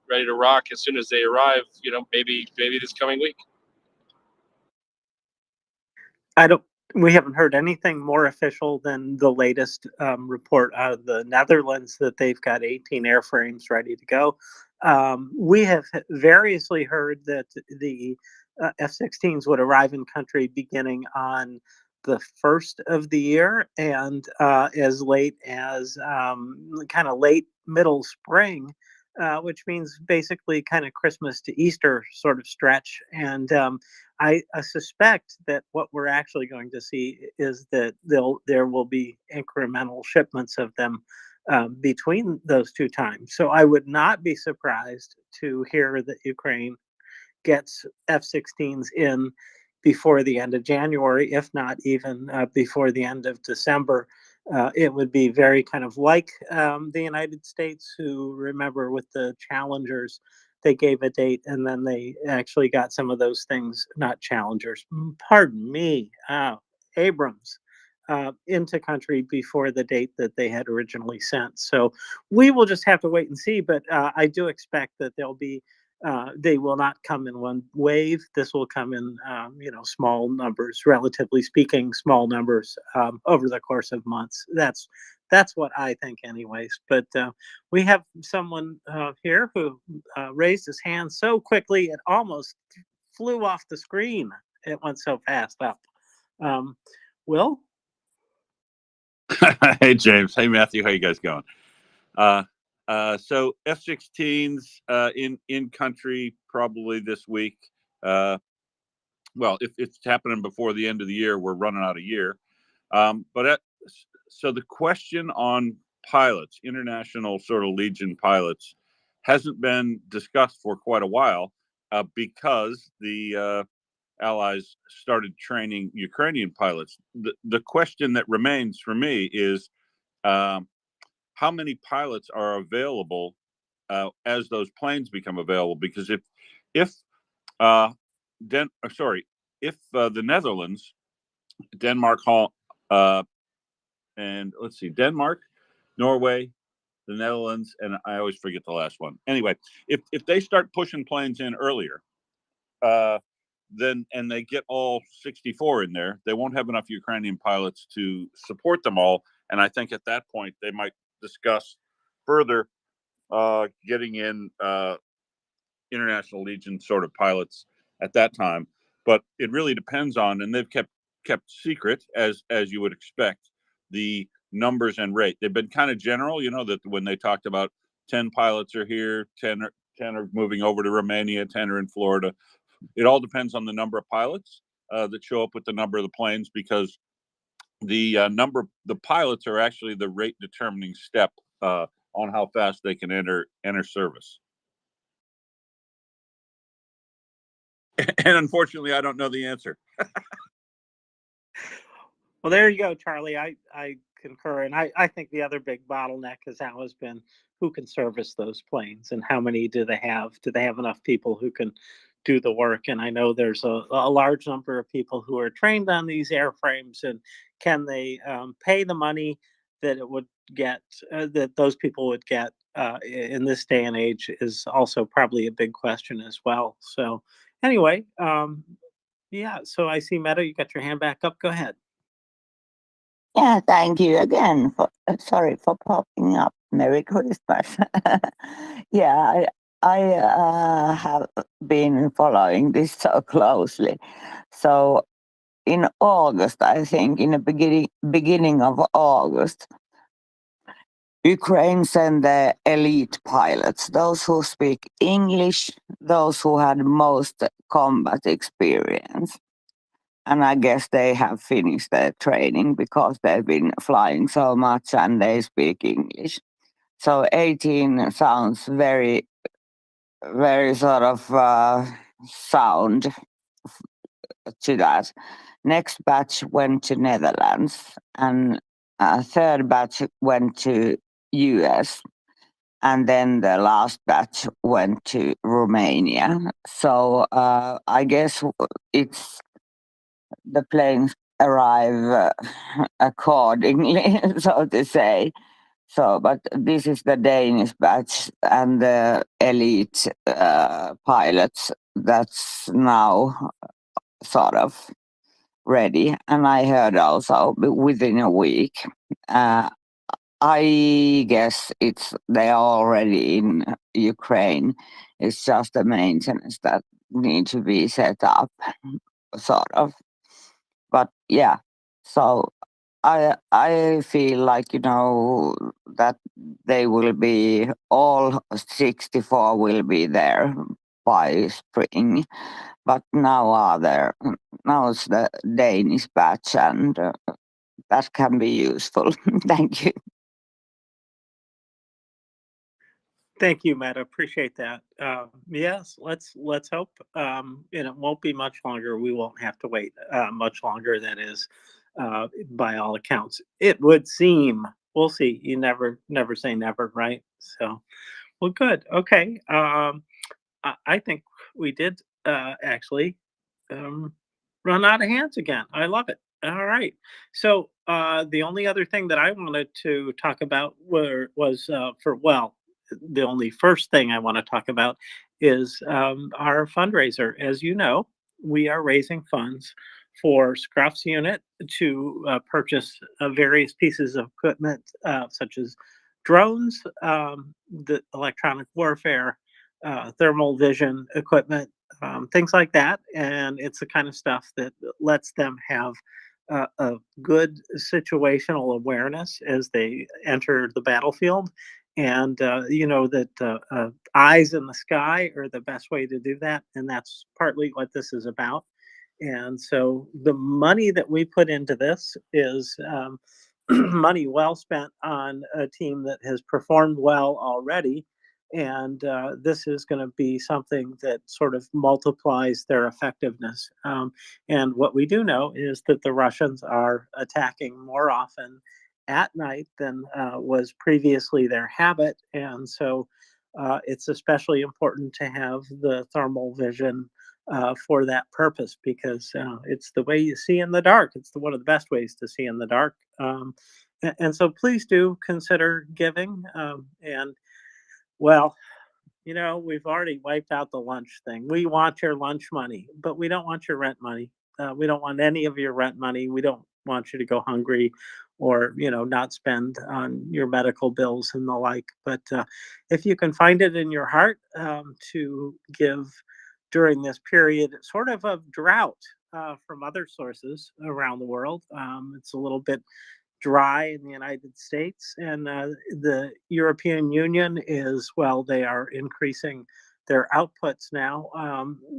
ready to rock as soon as they arrive, maybe this coming week. We haven't heard anything more official than the latest report out of the Netherlands that they've got 18 airframes ready to go. We have variously heard that the F-16s would arrive in country beginning on the 1st of the year, and as late as kind of late middle spring, which means basically kind of Christmas to Easter sort of stretch. And I suspect that what we're actually going to see is that there will be incremental shipments of them between those two times. So I would not be surprised to hear that Ukraine gets F-16s in before the end of January, if not even before the end of December. It would be very kind of like the United States, who, remember, with the Challengers, they gave a date and then they actually got some of those things, not Challengers, pardon me, Abrams, into country before the date that they had originally sent. So we will just have to wait and see. But I do expect that they will not come in one wave. This will come in, small numbers, relatively speaking, small numbers over the course of months. That's what I think, anyways. But we have someone here who raised his hand so quickly it almost flew off the screen. It went so fast up. Will? Hey, James. Hey, Matthew. How you guys going? So F-16s in country probably this week. Well, if it's happening before the end of the year, we're running out of year. So the question on pilots, international sort of Legion pilots, hasn't been discussed for quite a while because the Allies started training Ukrainian pilots. The question that remains for me is how many pilots are available as those planes become available? Because if the Netherlands, Denmark, and let's see, Denmark, Norway, the Netherlands, and I always forget the last one. Anyway, if they start pushing planes in earlier, then and they get all 64 in there, they won't have enough Ukrainian pilots to support them all. And I think at that point they might discuss further getting in international Legion sort of pilots at that time. But it really depends on, and they've kept kept secret, as you would expect. The numbers and rate, they've been kind of general, that when they talked about 10 pilots are here, 10 are moving over to Romania, 10 are in Florida. It all depends on the number of pilots that show up with the number of the planes, because the pilots are actually the rate determining step on how fast they can enter service. And unfortunately, I don't know the answer. Well, there you go, Charlie. I concur. And I think the other big bottleneck has always been who can service those planes and how many do they have? Do they have enough people who can do the work? And I know there's a large number of people who are trained on these airframes, and can they pay the money that it would get, that those people would get in this day and age is also probably a big question as well. So anyway, yeah, so I see Meta, you got your hand back up. Go ahead. Yeah, thank you again for sorry for popping up. Merry Christmas. Yeah, I have been following this so closely. So in August, I think in the beginning of August, Ukraine sent the elite pilots, those who speak English, those who had most combat experience. And I guess they have finished their training because they've been flying so much and they speak English. So 18 sounds very, very sort of sound to that. Next batch went to Netherlands, and third batch went to US, and then the last batch went to Romania. So I guess it's the planes arrive accordingly, so to say. So, but this is the Danish batch and the elite pilots that's now sort of ready. And I heard also within a week. I guess they are already in Ukraine. It's just the maintenance that need to be set up, sort of. But yeah, so I feel like that they will be all 64 will be there by spring. But now it's the Danish batch, and that can be useful. Thank you. Thank you, Matt. I appreciate that. Yes, let's hope. And it won't be much longer. We won't have to wait much longer. That is, by all accounts, it would seem. We'll see. You never say never, right? So, well, good. Okay. I think we did actually run out of hands again. I love it. All right. So the only other thing that I wanted to talk about was the only first thing I want to talk about is our fundraiser. As you know, we are raising funds for Scruff's unit to purchase various pieces of equipment, such as drones, the electronic warfare, thermal vision equipment, things like that. And it's the kind of stuff that lets them have a good situational awareness as they enter the battlefield. And that eyes in the sky are the best way to do that. And that's partly what this is about. And so the money that we put into this is money well spent on a team that has performed well already. And this is going to be something that sort of multiplies their effectiveness. And what we do know is that the Russians are attacking more often at night than was previously their habit. And so it's especially important to have the thermal vision for that purpose, because it's the way you see in the dark. It's one of the best ways to see in the dark. And so please do consider giving. And well, we've already wiped out the lunch thing. We want your lunch money, but we don't want your rent money. We don't want any of your rent money. We don't want you to go hungry or, not spend on your medical bills and the like. But if you can find it in your heart to give during this period, sort of drought, from other sources around the world. It's a little bit dry in the United States, and the European Union is, well, they are increasing their outputs now.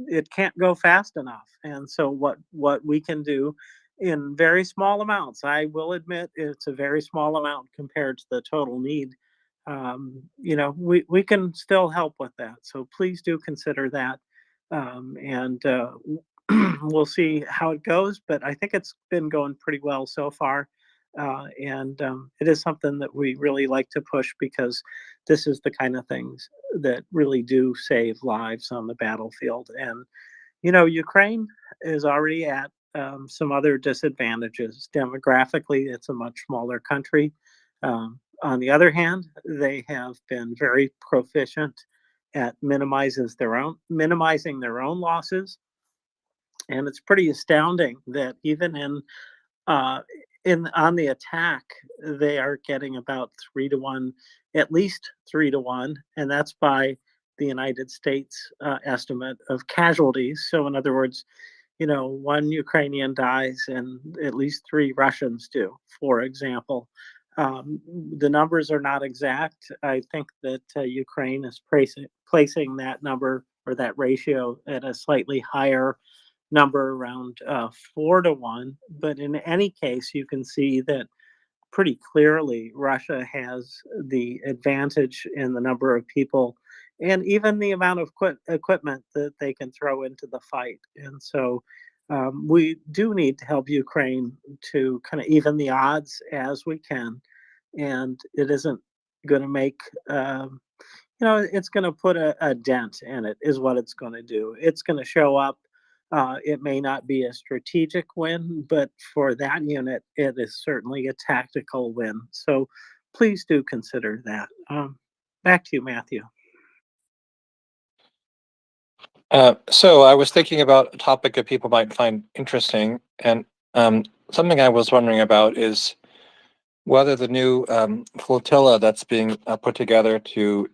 It can't go fast enough, and so what we can do in very small amounts, I will admit it's a very small amount compared to the total need. We can still help with that. So please do consider that. And we'll see how it goes, but I think it's been going pretty well so far. And it is something that we really like to push because this is the kind of things that really do save lives on the battlefield. And, Ukraine is already at some other disadvantages. Demographically, it's a much smaller country. On the other hand, they have been very proficient at minimizing their own losses, and it's pretty astounding that even on the attack, they are getting about 3 to 1, at least 3 to 1, and that's by the United States estimate of casualties. So, in other words, one Ukrainian dies and at least 3 Russians do, for example. The numbers are not exact. I think that Ukraine is placing that number or that ratio at a slightly higher number, around 4 to 1. But in any case, you can see that pretty clearly Russia has the advantage in the number of people and even the amount of equipment that they can throw into the fight. And so we do need to help Ukraine to kind of even the odds as we can. And it isn't going to make, it's going to put a dent in it, is what it's going to do. It's going to show up. It may not be a strategic win, but for that unit, it is certainly a tactical win. So please do consider that. Back to you, Matthew. So I was thinking about a topic that people might find interesting, and something I was wondering about is whether the new flotilla that's being put together to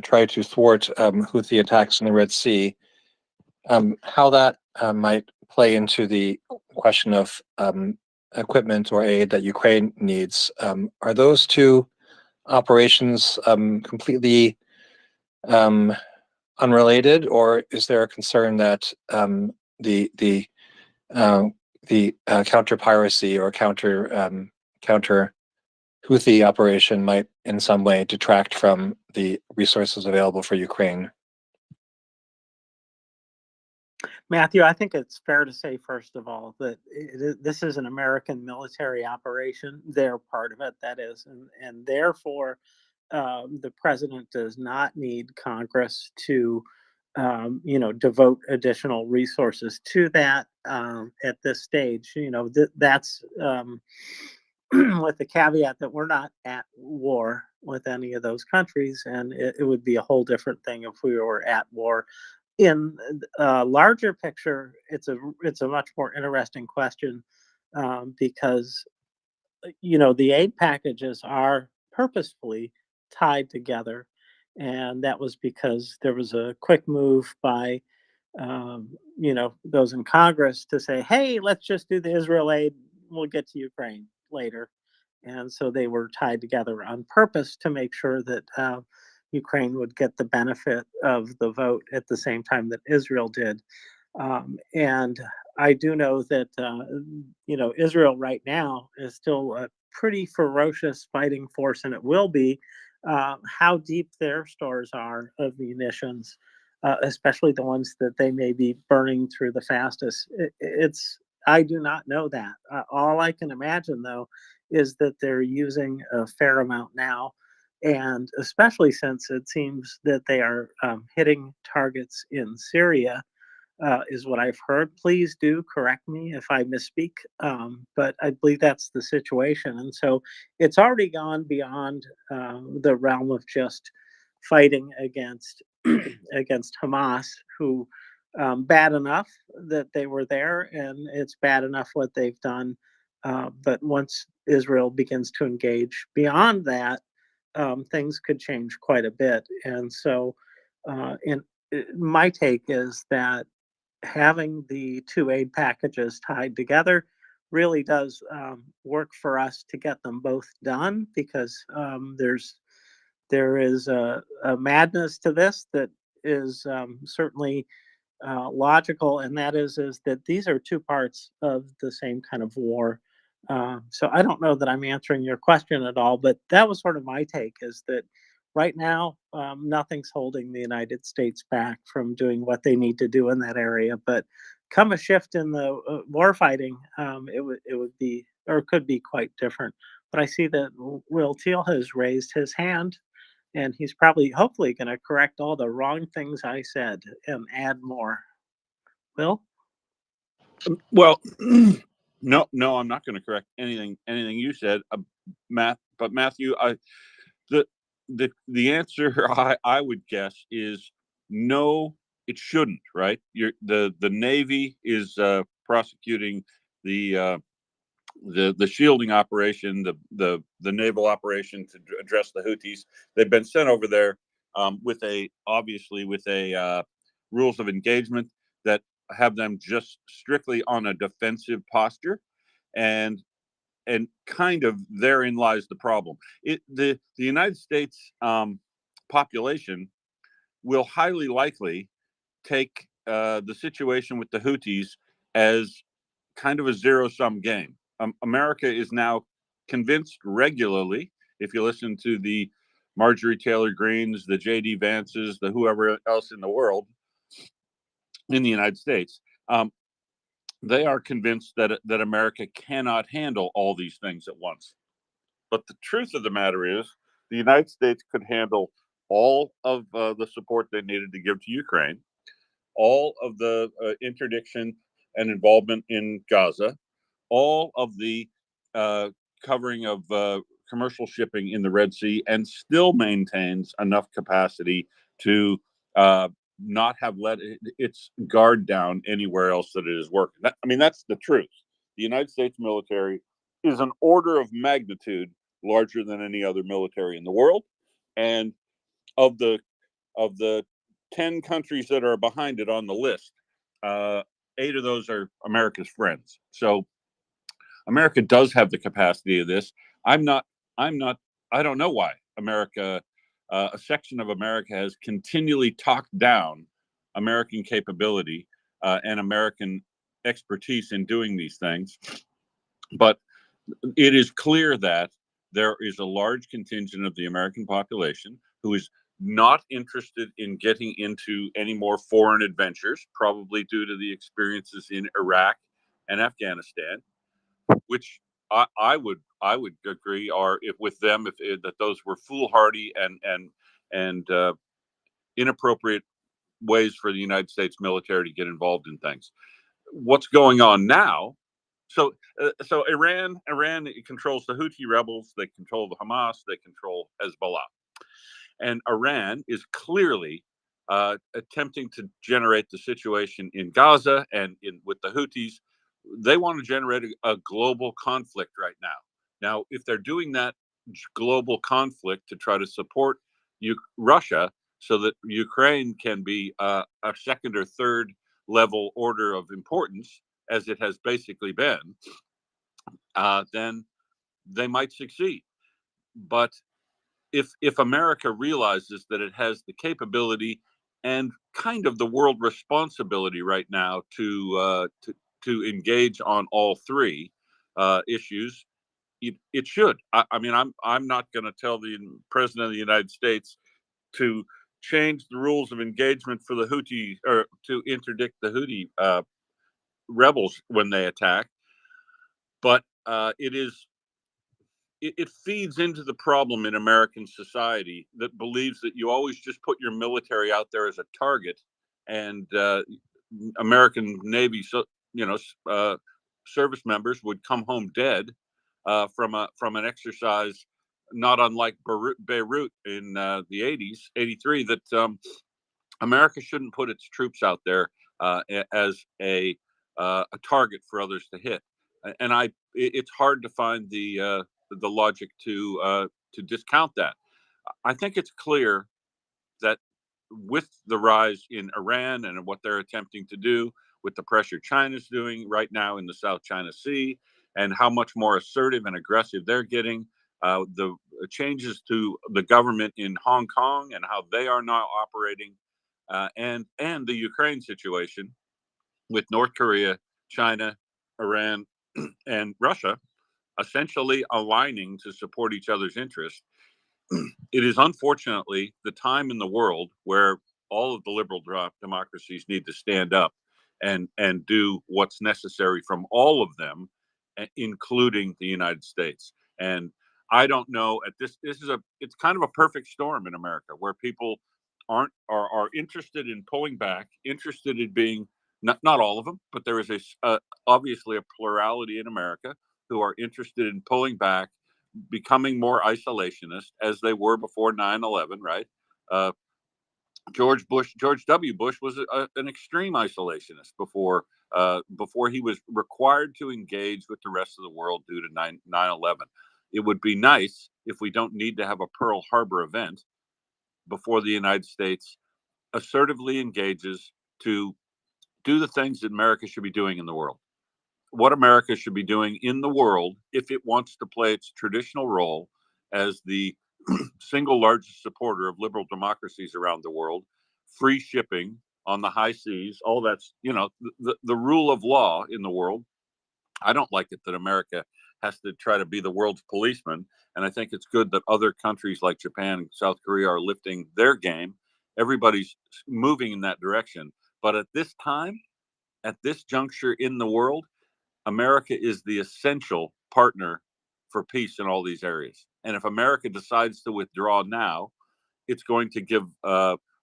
try to thwart Houthi attacks in the Red Sea, how that might play into the question of equipment or aid that Ukraine needs. Are those two operations completely unrelated, or is there a concern that the counter piracy or counter Houthi operation might in some way detract from the resources available for Ukraine? Matthew, I think it's fair to say, first of all, that this is an American military operation. They're part of it, that is. And therefore, the president does not need Congress to, devote additional resources to that at this stage. That's with the caveat that we're not at war with any of those countries, and it would be a whole different thing if we were at war. In a larger picture, it's a much more interesting question because the aid packages are purposefully tied together, and that was because there was a quick move by those in Congress to say, "Hey, let's just do the Israel aid. We'll get to Ukraine later." And so they were tied together on purpose to make sure that Ukraine would get the benefit of the vote at the same time that Israel did. And I do know that Israel right now is still a pretty ferocious fighting force, and it will be. How deep their stores are of munitions, especially the ones that they may be burning through the fastest. I do not know that. All I can imagine, though, is that they're using a fair amount now, and especially since it seems that they are hitting targets in Syria, is what I've heard. Please do correct me if I misspeak, but I believe that's the situation. And so it's already gone beyond the realm of just fighting against against Hamas, who bad enough that they were there, and it's bad enough what they've done. But once Israel begins to engage beyond that, things could change quite a bit. And so, my take is that having the two aid packages tied together really does work for us to get them both done, because there is a madness to this that is certainly logical, and that is that these are two parts of the same kind of war. So I don't know that I'm answering your question at all, but that was sort of my take, is that right now nothing's holding the United States back from doing what they need to do in that area. But come a shift in the war fighting, it would be, or could be, quite different. But I see that Will Teal has raised his hand, and he's probably, hopefully, going to correct all the wrong things I said and add more. Will? Well, no, I'm not going to correct anything you said, But Matthew, the answer I would guess is no. It shouldn't, right? The Navy is prosecuting the shielding operation, the naval operation to address the Houthis. They've been sent over there with a rules of engagement that have them just strictly on a defensive posture, and kind of therein lies the problem. The United States population will highly likely take the situation with the Houthis as kind of a zero-sum game. America is now convinced regularly, if you listen to the Marjorie Taylor Greens, the J.D. Vances, the whoever else in the world, in the United States, they are convinced that America cannot handle all these things at once. But the truth of the matter is, the United States could handle all of the support they needed to give to Ukraine, all of the interdiction and involvement in Gaza, all of the covering of commercial shipping in the Red Sea, and still maintains enough capacity to not have let its guard down anywhere else that it is working. That's the truth. The United States military is an order of magnitude larger than any other military in the world, and of the 10 countries that are behind it on the list, 8 of those are America's friends. So America does have the capacity of this. I don't know why a section of America has continually talked down American capability and American expertise in doing these things. But it is clear that there is a large contingent of the American population who is not interested in getting into any more foreign adventures, probably due to the experiences in Iraq and Afghanistan, which I would agree are, if that those were foolhardy and inappropriate ways for the United States military to get involved in things. What's going on now? So Iran controls the Houthi rebels. They control the Hamas. They control Hezbollah, and Iran is clearly attempting to generate the situation in Gaza and with the Houthis. They want to generate a global conflict right now. Now, if they're doing that global conflict to try to support Russia so that Ukraine can be a second or third level order of importance, as it has basically been, then they might succeed. But if America realizes that it has the capability and kind of the world responsibility right now to engage on all three issues, it should. I'm not going to tell the president of the United States to change the rules of engagement for the Houthi, or to interdict the Houthi rebels when they attack. But it feeds into the problem in American society that believes that you always just put your military out there as a target, and American Navy, service members would come home dead from an exercise not unlike Beirut in the 80s, 83. That America shouldn't put its troops out there as a target for others to hit. And it's hard to find the logic to discount that. I think it's clear that with the rise in Iran and what they're attempting to do, with the pressure China's doing right now in the South China Sea, and how much more assertive and aggressive they're getting. The changes to the government in Hong Kong and how they are now operating, and the Ukraine situation with North Korea, China, Iran, and Russia essentially aligning to support each other's interests. It is unfortunately the time in the world where all of the liberal democracies need to stand up and do what's necessary from all of them, including the United States. And I don't know at this is it's kind of a perfect storm in America where people are interested in pulling back, interested in being not all of them, but there is obviously a plurality in America who are interested in pulling back, becoming more isolationist as they were before 9/11, right? George W. Bush was an extreme isolationist before he was required to engage with the rest of the world due to 9/11. It would be nice if we don't need to have a Pearl Harbor event before the United States assertively engages to do the things that America should be doing in the world. What America should be doing in the world if it wants to play its traditional role as the single largest supporter of liberal democracies around the world, free shipping on the high seas, all that's, the rule of law in the world. I don't like it that America has to try to be the world's policeman. And I think it's good that other countries like Japan and South Korea are lifting their game. Everybody's moving in that direction. But at this time, at this juncture in the world, America is the essential partner for peace in all these areas. And if America decides to withdraw now, it's going to give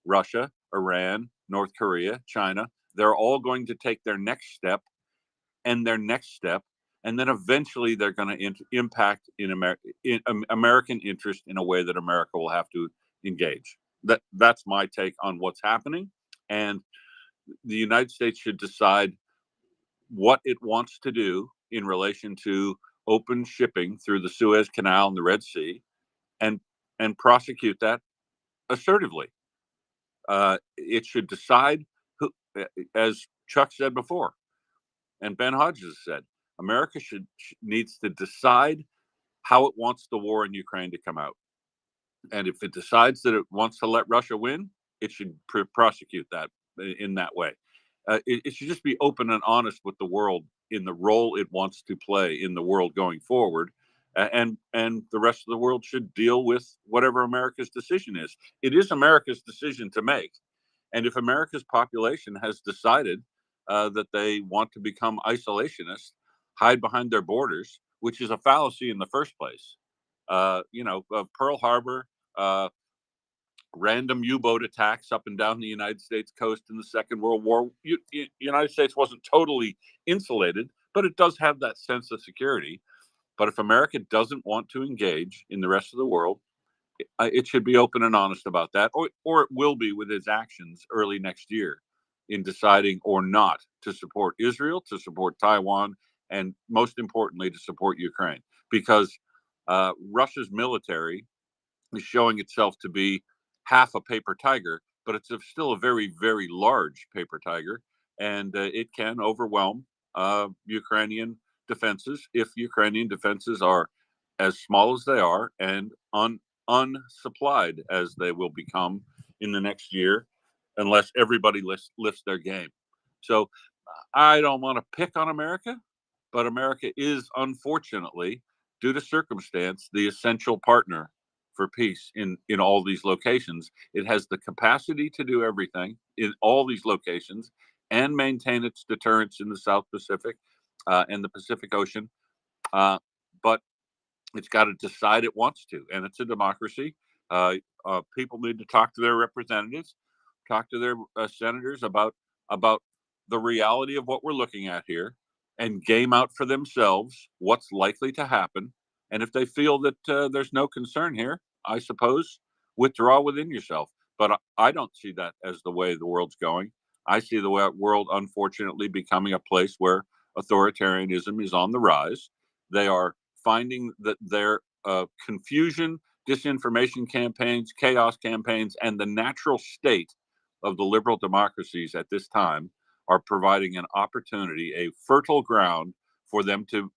Russia, Iran, North Korea, China, they're all going to take their next step and their next step. And then eventually they're going to impact in American interest in a way that America will have to engage. That's my take on what's happening. And the United States should decide what it wants to do in relation to open shipping through the Suez Canal and the Red Sea, and prosecute that assertively. It should decide who, as Chuck said before, and Ben Hodges said, America needs to decide how it wants the war in Ukraine to come out. And if it decides that it wants to let Russia win, it should prosecute that in that way. It should just be open and honest with the world in the role it wants to play in the world going forward. And the rest of the world should deal with whatever America's decision is. It is America's decision to make. And if America's population has decided that they want to become isolationist, hide behind their borders, which is a fallacy in the first place. Pearl Harbor, random U-boat attacks up and down the United States coast in the Second World War. United States wasn't totally insulated, but it does have that sense of security. But if America doesn't want to engage in the rest of the world, it should be open and honest about that, or it will be with its actions early next year in deciding or not to support Israel, to support Taiwan, and most importantly, to support Ukraine. Because Russia's military is showing itself to be half a paper tiger, but it's still a very, very large paper tiger, and it can overwhelm Ukrainian defenses if Ukrainian defenses are as small as they are and unsupplied as they will become in the next year, unless everybody lifts their game. So I don't want to pick on America, but America is unfortunately, due to circumstance, the essential partner for peace in all these locations. It has the capacity to do everything in all these locations and maintain its deterrence in the South Pacific and the Pacific Ocean. But it's got to decide it wants to, and it's a democracy. People need to talk to their representatives, talk to their senators about the reality of what we're looking at here, and game out for themselves what's likely to happen. And if they feel that there's no concern here, I suppose withdraw within yourself. But I don't see that as the way the world's going. I see the world, unfortunately, becoming a place where authoritarianism is on the rise. They are finding that their confusion, disinformation campaigns, chaos campaigns, and the natural state of the liberal democracies at this time are providing an opportunity, a fertile ground for them to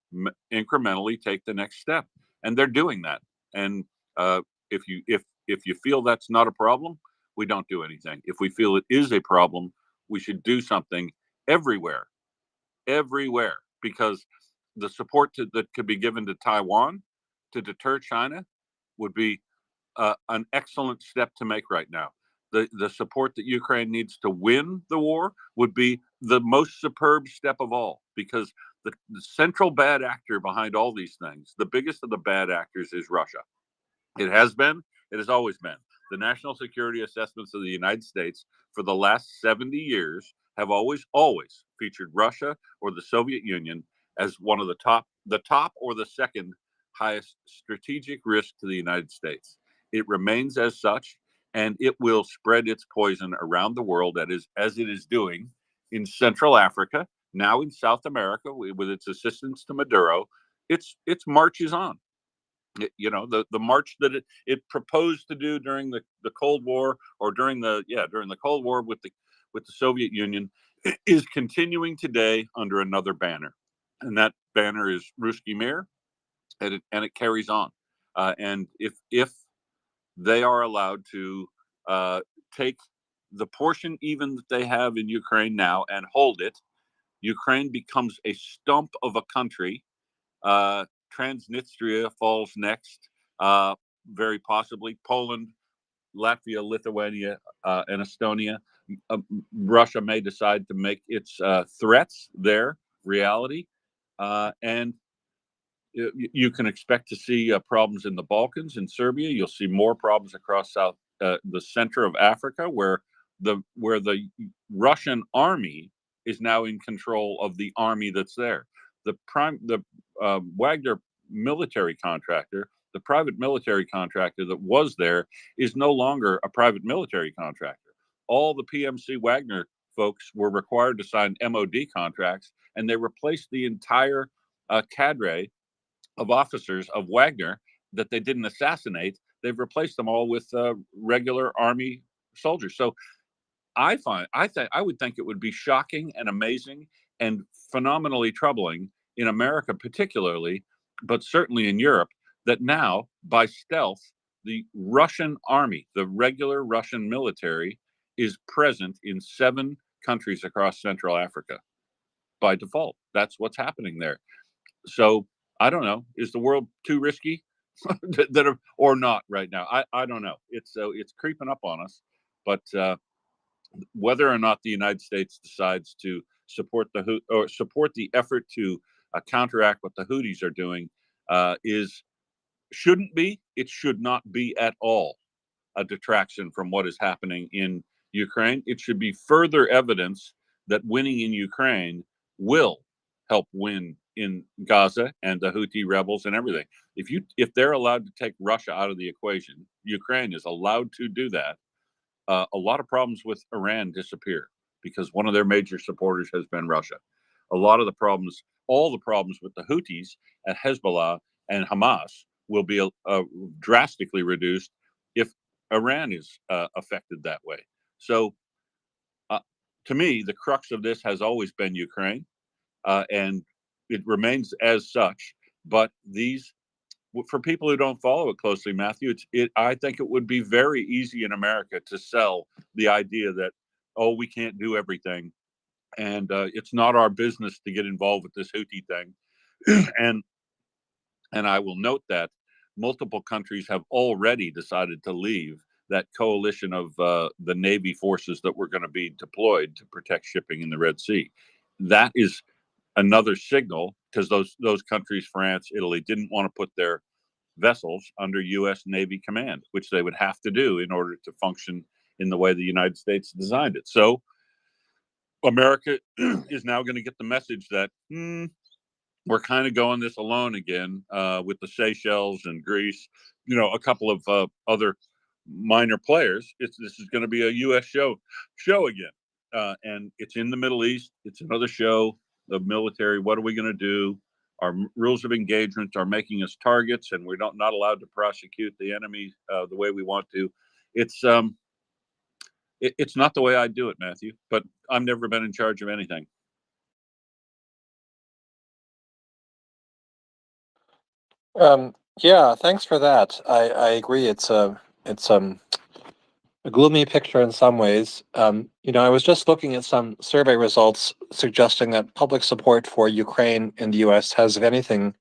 incrementally take the next step, and they're doing that. And if you feel that's not a problem, we don't do anything. If we feel it is a problem, we should do something everywhere, because the support that could be given to Taiwan to deter China would be an excellent step to make right now. The support that Ukraine needs to win the war would be the most superb step of all, because the central bad actor behind all these things, the biggest of the bad actors, is Russia. It has been, it has always been. The national security assessments of the United States for the last 70 years have always featured Russia or the Soviet Union as one of the top or the second highest strategic risk to the United States. It remains as such, and it will spread its poison around the world, as it is doing in Central Africa, now in South America, with its assistance to Maduro. Its march is on. The march that it proposed to do during the Cold War, or during the Cold War with the Soviet Union, is continuing today under another banner, and that banner is Ruski Mir, and it carries on. And if they are allowed to take the portion even that they have in Ukraine now and hold it, Ukraine becomes a stump of a country. Transnistria falls next, very possibly Poland, Latvia, Lithuania, and Estonia. Russia may decide to make its threats their reality, and you can expect to see problems in the Balkans, in Serbia. You'll see more problems across the center of Africa, where the Russian army is now in control of the army that's there. The Wagner military contractor, the private military contractor that was there, is no longer a private military contractor. All the PMC Wagner folks were required to sign MOD contracts, and they replaced the entire cadre of officers of Wagner that they didn't assassinate. They've replaced them all with regular army soldiers. So I would think it would be shocking and amazing and phenomenally troubling in America, particularly, but certainly in Europe, that now, by stealth, the Russian army, the regular Russian military, is present in 7 countries across Central Africa. By default, that's what's happening there. So I don't know. Is the world too risky or not right now? I don't know. It's creeping up on us, but whether or not the United States decides to support the effort to counteract what the Houthis are doing it should not be at all a detraction from what is happening in Ukraine. It should be further evidence that winning in Ukraine will help win in Gaza and the Houthi rebels and everything. If they're allowed to take Russia out of the equation, Ukraine is allowed to do that. A lot of problems with Iran disappear, because one of their major supporters has been Russia. All the problems with the Houthis and Hezbollah and Hamas will be drastically reduced if Iran is affected that way. So, to me, the crux of this has always been Ukraine, and it remains as such. But for people who don't follow it closely, Matthew, I think it would be very easy in America to sell the idea that, oh, we can't do everything, and it's not our business to get involved with this Houthi thing. And I will note that multiple countries have already decided to leave that coalition of the Navy forces that were going to be deployed to protect shipping in the Red Sea. That is another signal, because those countries, France, Italy, didn't want to put their vessels under U.S. Navy command, which they would have to do in order to function in the way the United States designed it. So America is now going to get the message that we're kind of going this alone again, with the Seychelles and Greece, a couple of other minor players. This is going to be a U.S. show again, and it's in the Middle East. It's another show of military. What are we going to do? Our rules of engagement are making us targets, and we're not allowed to prosecute the enemy the way we want to. It's It's not the way I do it, Matthew, but I've never been in charge of anything. Yeah, thanks for that. I agree. It's a gloomy picture in some ways. I was just looking at some survey results suggesting that public support for Ukraine in the U.S. has, if anything,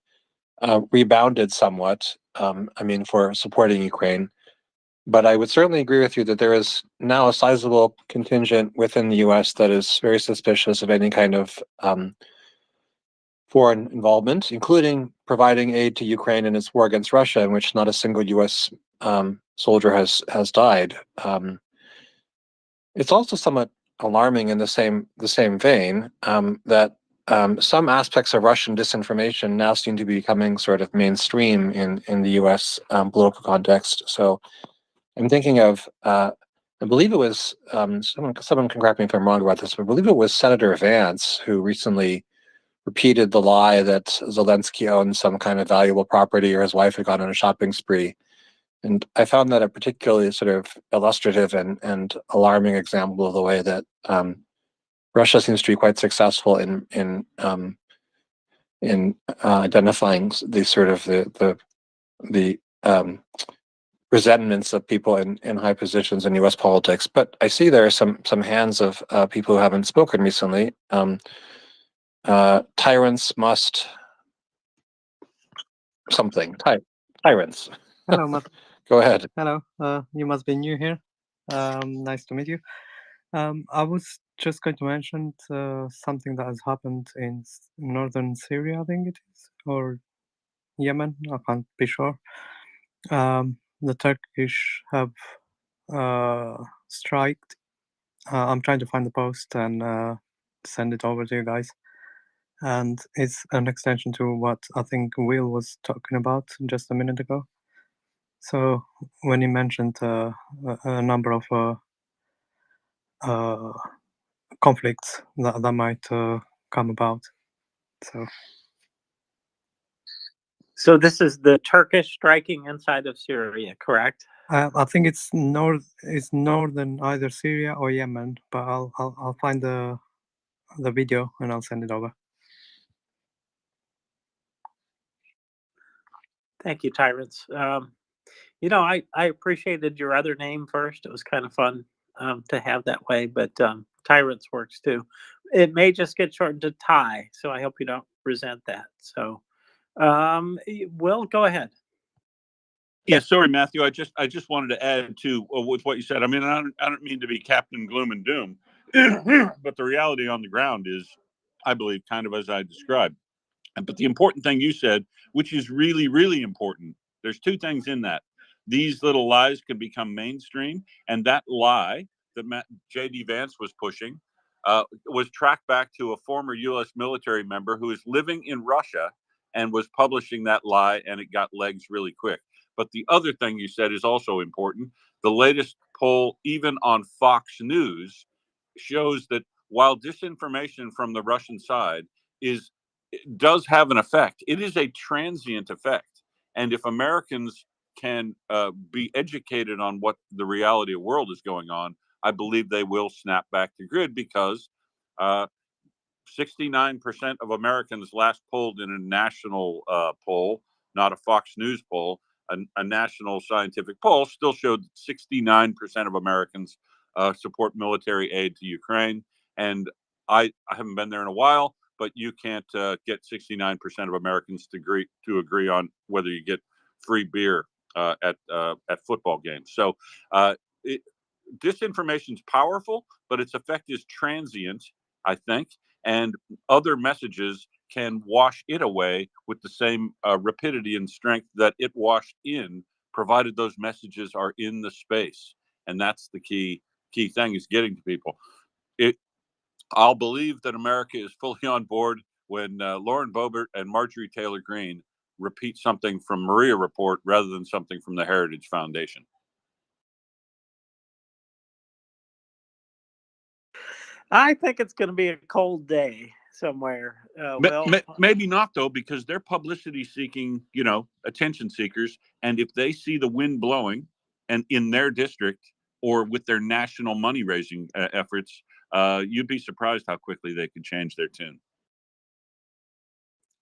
rebounded somewhat. For supporting Ukraine. But I would certainly agree with you that there is now a sizable contingent within the U.S. that is very suspicious of any kind of foreign involvement, including providing aid to Ukraine in its war against Russia, in which not a single U.S. Soldier has died. It's also somewhat alarming in the same vein that some aspects of Russian disinformation now seem to be becoming sort of mainstream in the U.S. Political context. So I'm thinking of, I believe it was someone can correct me if I'm wrong about this, but I believe it was Senator Vance who recently repeated the lie that Zelensky owned some kind of valuable property or his wife had gone on a shopping spree. And I found that a particularly sort of illustrative and alarming example of the way that Russia seems to be quite successful in identifying the sort of the resentments of people in high positions in U.S. politics. But I see there are some hands of people who haven't spoken recently. Tyrants must something. Tyrants. Hello, Matt. Go ahead. Hello. You must be new here. Nice to meet you. I was just going to mention something that has happened in northern Syria, I think it is, or Yemen. I can't be sure. The Turkish have striked. I'm trying to find the post and send it over to you guys. And it's an extension to what I think Will was talking about just a minute ago. So when he mentioned a number of conflicts that might come about. So this is the Turkish striking inside of Syria, correct? I think it's northern either Syria or Yemen, but I'll find the video and I'll send it over. Thank you, Tyrants. I appreciated your other name first. It was kind of fun to have that way, but Tyrants works too. It may just get shortened to Ty, so I hope you don't resent that. So, Will, go ahead. Yeah, sorry, Matthew. I just wanted to add to with what you said. I mean, I don't mean to be Captain Gloom and Doom, but the reality on the ground is, I believe, kind of as I described. But the important thing you said, which is really, really important, there's two things in that. These little lies can become mainstream, and that lie that J.D. Vance was pushing was tracked back to a former U.S. military member who is living in Russia and was publishing that lie, and it got legs really quick. But the other thing you said is also important. The latest poll, even on Fox News, shows that while disinformation from the Russian side does have an effect, it is a transient effect. And if Americans can be educated on what the reality of the world is going on, I believe they will snap back to grid because 69% of Americans last polled in a national poll, not a Fox News poll, a national scientific poll, still showed 69% of Americans support military aid to Ukraine. And I haven't been there in a while, but you can't get 69% of Americans to agree on whether you get free beer at football games. So disinformation is powerful, but its effect is transient, I think, and other messages can wash it away with the same rapidity and strength that it washed in, provided those messages are in the space. And that's the key thing, is getting to people. I'll believe that America is fully on board when Lauren Boebert and Marjorie Taylor Greene repeat something from MriyaReport rather than something from the Heritage Foundation. I think it's going to be a cold day somewhere. Maybe not, though, because they're publicity seeking, attention seekers. And if they see the wind blowing and in their district, or with their national money raising efforts, you'd be surprised how quickly they could change their tune.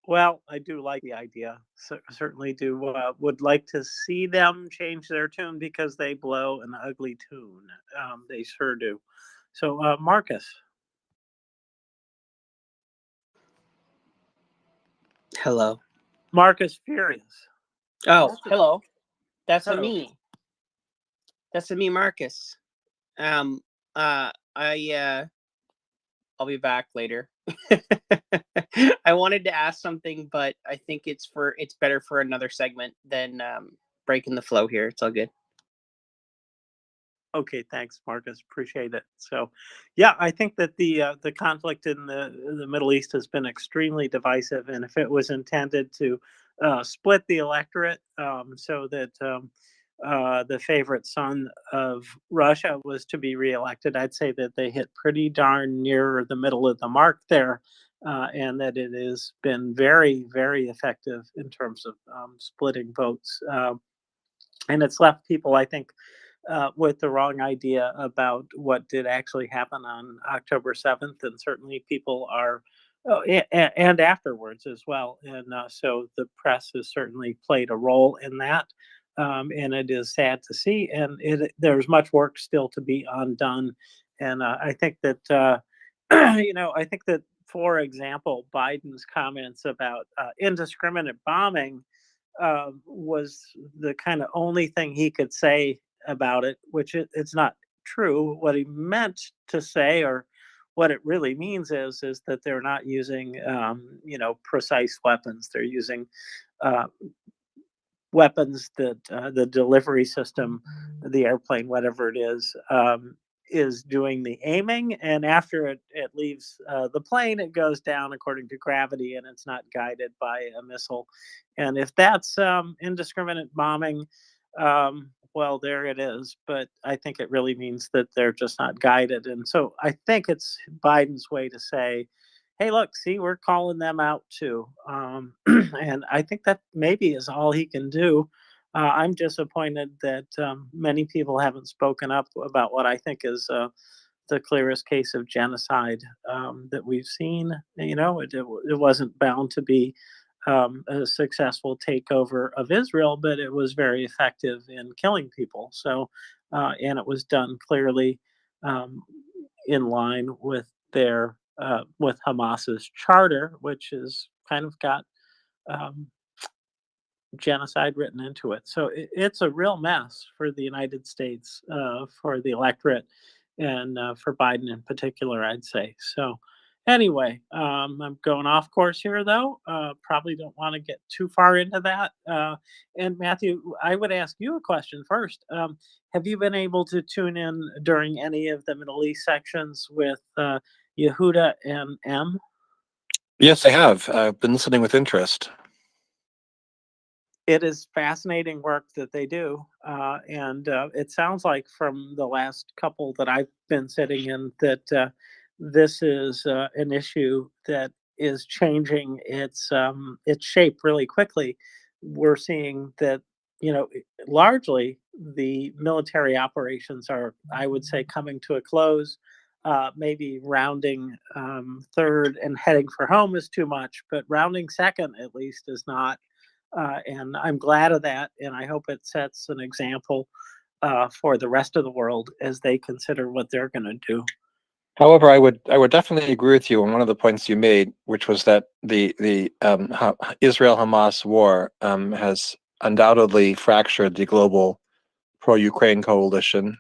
Well, I do like the idea. Certainly do. Would like to see them change their tune because they blow an ugly tune. They sure do. So, Marcus. Hello. Marcus Furious. Oh, hello. That's a Hello. me. That's a me, Marcus. I'll be back later. I wanted to ask something, but I think it's better for another segment than breaking the flow here. It's all good. Okay, thanks, Marcus. Appreciate it. So, yeah, I think that the conflict in the Middle East has been extremely divisive, and if it was intended to split the electorate so that the favorite son of Russia was to be reelected, I'd say that they hit pretty darn near the middle of the mark there, and that it has been very, very effective in terms of splitting votes. And it's left people, I think, with the wrong idea about what did actually happen on October 7th. And certainly people are, and afterwards as well. And so the press has certainly played a role in that. And it is sad to see. And there's much work still to be undone. And I think that, I think that, for example, Biden's comments about indiscriminate bombing was the kind of only thing he could say about it, which it's not true. What he meant to say, or what it really means, is that they're not using, precise weapons. They're using weapons that the delivery system, the airplane, whatever it is doing the aiming, and after it leaves the plane, it goes down according to gravity, and it's not guided by a missile. And if that's indiscriminate bombing, well, there it is. But I think it really means that they're just not guided. And so I think it's Biden's way to say, hey, look, see, we're calling them out too. And I think that maybe is all he can do. I'm disappointed that many people haven't spoken up about what I think is the clearest case of genocide that we've seen. It wasn't bound to be a successful takeover of Israel, but it was very effective in killing people. So, and it was done clearly in line with their with Hamas's charter, which has kind of got genocide written into it. So it's a real mess for the United States, for the electorate, and for Biden in particular, I'd say. So anyway, I'm going off course here, though. Probably don't want to get too far into that. And Matthew, I would ask you a question first. Have you been able to tune in during any of the Middle East sections with Yehuda and M? Yes, I have. I've been listening with interest. It is fascinating work that they do. And it sounds like from the last couple that I've been sitting in that this is an issue that is changing its shape really quickly. We're seeing that, largely the military operations are, I would say, coming to a close. Maybe rounding third and heading for home is too much, but rounding second at least is not. And I'm glad of that, and I hope it sets an example for the rest of the world as they consider what they're going to do. However, I would definitely agree with you on one of the points you made, which was that the Israel-Hamas war has undoubtedly fractured the global pro-Ukraine coalition,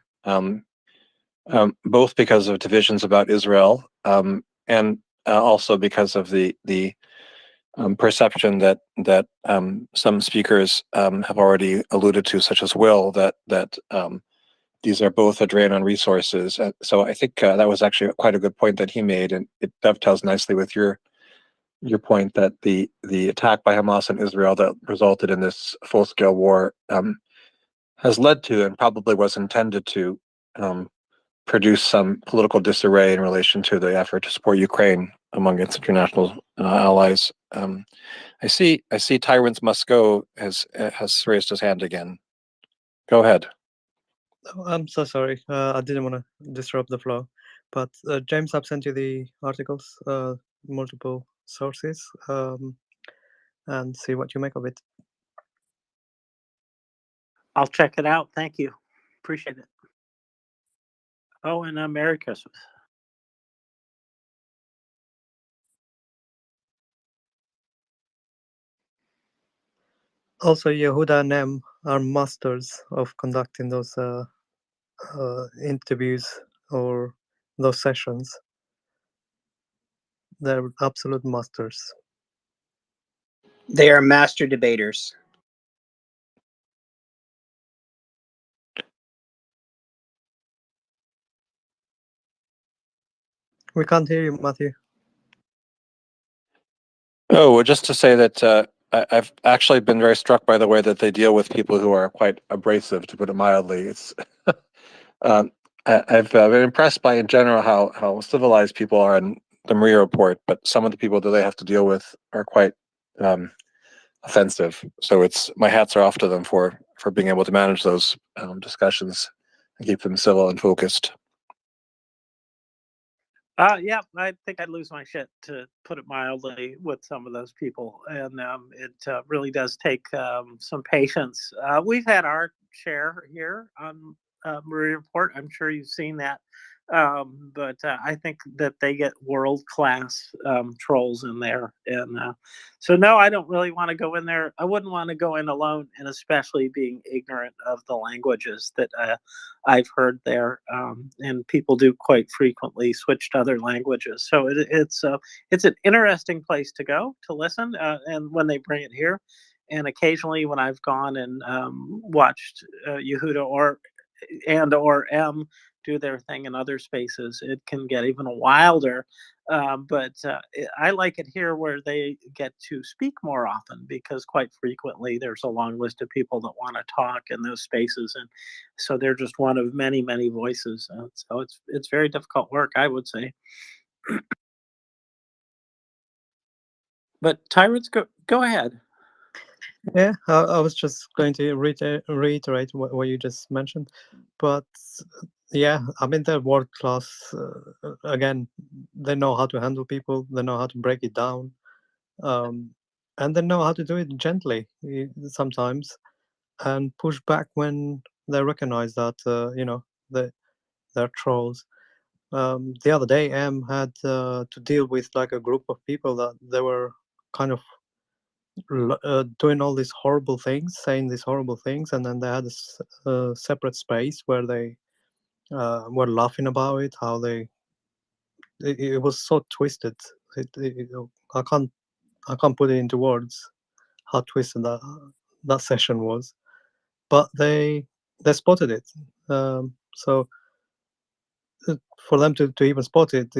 both because of divisions about Israel and also because of the perception that some speakers have already alluded to, such as Will, that these are both a drain on resources. So I think that was actually quite a good point that he made, and it dovetails nicely with your point that the attack by Hamas and Israel that resulted in this full-scale war has led to, and probably was intended to, produce some political disarray in relation to the effort to support Ukraine among its international allies. I see Tyrants Must Go has raised his hand again. Go ahead. Oh, I'm so sorry. I didn't want to disrupt the flow, but James, I've sent you the articles, multiple sources, and see what you make of it. I'll check it out. Thank you. Appreciate it. Oh, and Merry Christmas. Also, Yehuda and Em are masters of conducting those interviews or those sessions. They're absolute masters. They are master debaters. We can't hear you, Matthew. Oh, well, just to say that I've actually been very struck by the way that they deal with people who are quite abrasive, to put it mildly. It's I've been impressed by, in general, how civilized people are in the MriyaReport, but some of the people that they have to deal with are quite offensive. So it's my hats are off to them for being able to manage those discussions and keep them civil and focused. Yeah, I think I'd lose my shit, to put it mildly, with some of those people, and it really does take some patience. We've had our share here on MriyaReport. I'm sure you've seen that, but I think that they get world class trolls in there, and so no, I don't really want to go in there. I wouldn't want to go in alone, and especially being ignorant of the languages that I've heard there, and people do quite frequently switch to other languages. So it's an interesting place to go to listen, and when they bring it here, and occasionally when I've gone and watched Yehuda or M do their thing in other spaces, it can get even wilder. But I like it here where they get to speak more often, because quite frequently there's a long list of people that want to talk in those spaces, and so they're just one of many, many voices. So it's very difficult work, I would say. But Tyrants, go ahead. Yeah, I was just going to reiterate what you just mentioned, but yeah, I mean, they're world class. Again, they know how to handle people, they know how to break it down, and they know how to do it gently sometimes, and push back when they recognize that they're trolls. The other day, M had to deal with like a group of people that they were kind of doing all these horrible things, saying these horrible things, and then they had a separate space where they were laughing about it. How it was so twisted. I can't put it into words how twisted that session was, but they spotted it. So for them to even spot it,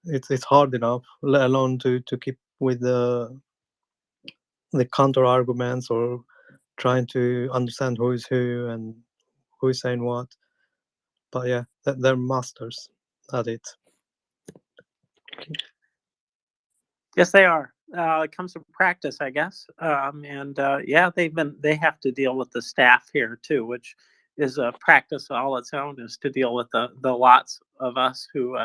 it's hard enough, let alone to keep with the counter arguments or trying to understand who is who and who is saying what. But yeah, they're masters at it. Yes, they are. It comes from practice, I guess. And yeah, they have to deal with the staff here too, which is a practice all its own, is to deal with the lots of us who,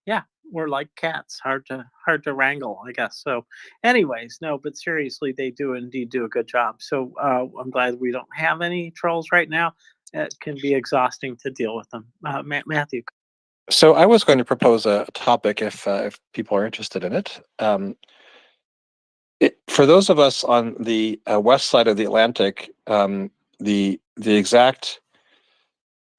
yeah, we're like cats, hard to wrangle, I guess. So, anyways, no, but seriously, they do indeed do a good job. So I'm glad we don't have any trolls right now. It can be exhausting to deal with them. Matthew. So I was going to propose a topic if people are interested in it. For those of us on the west side of the Atlantic, the exact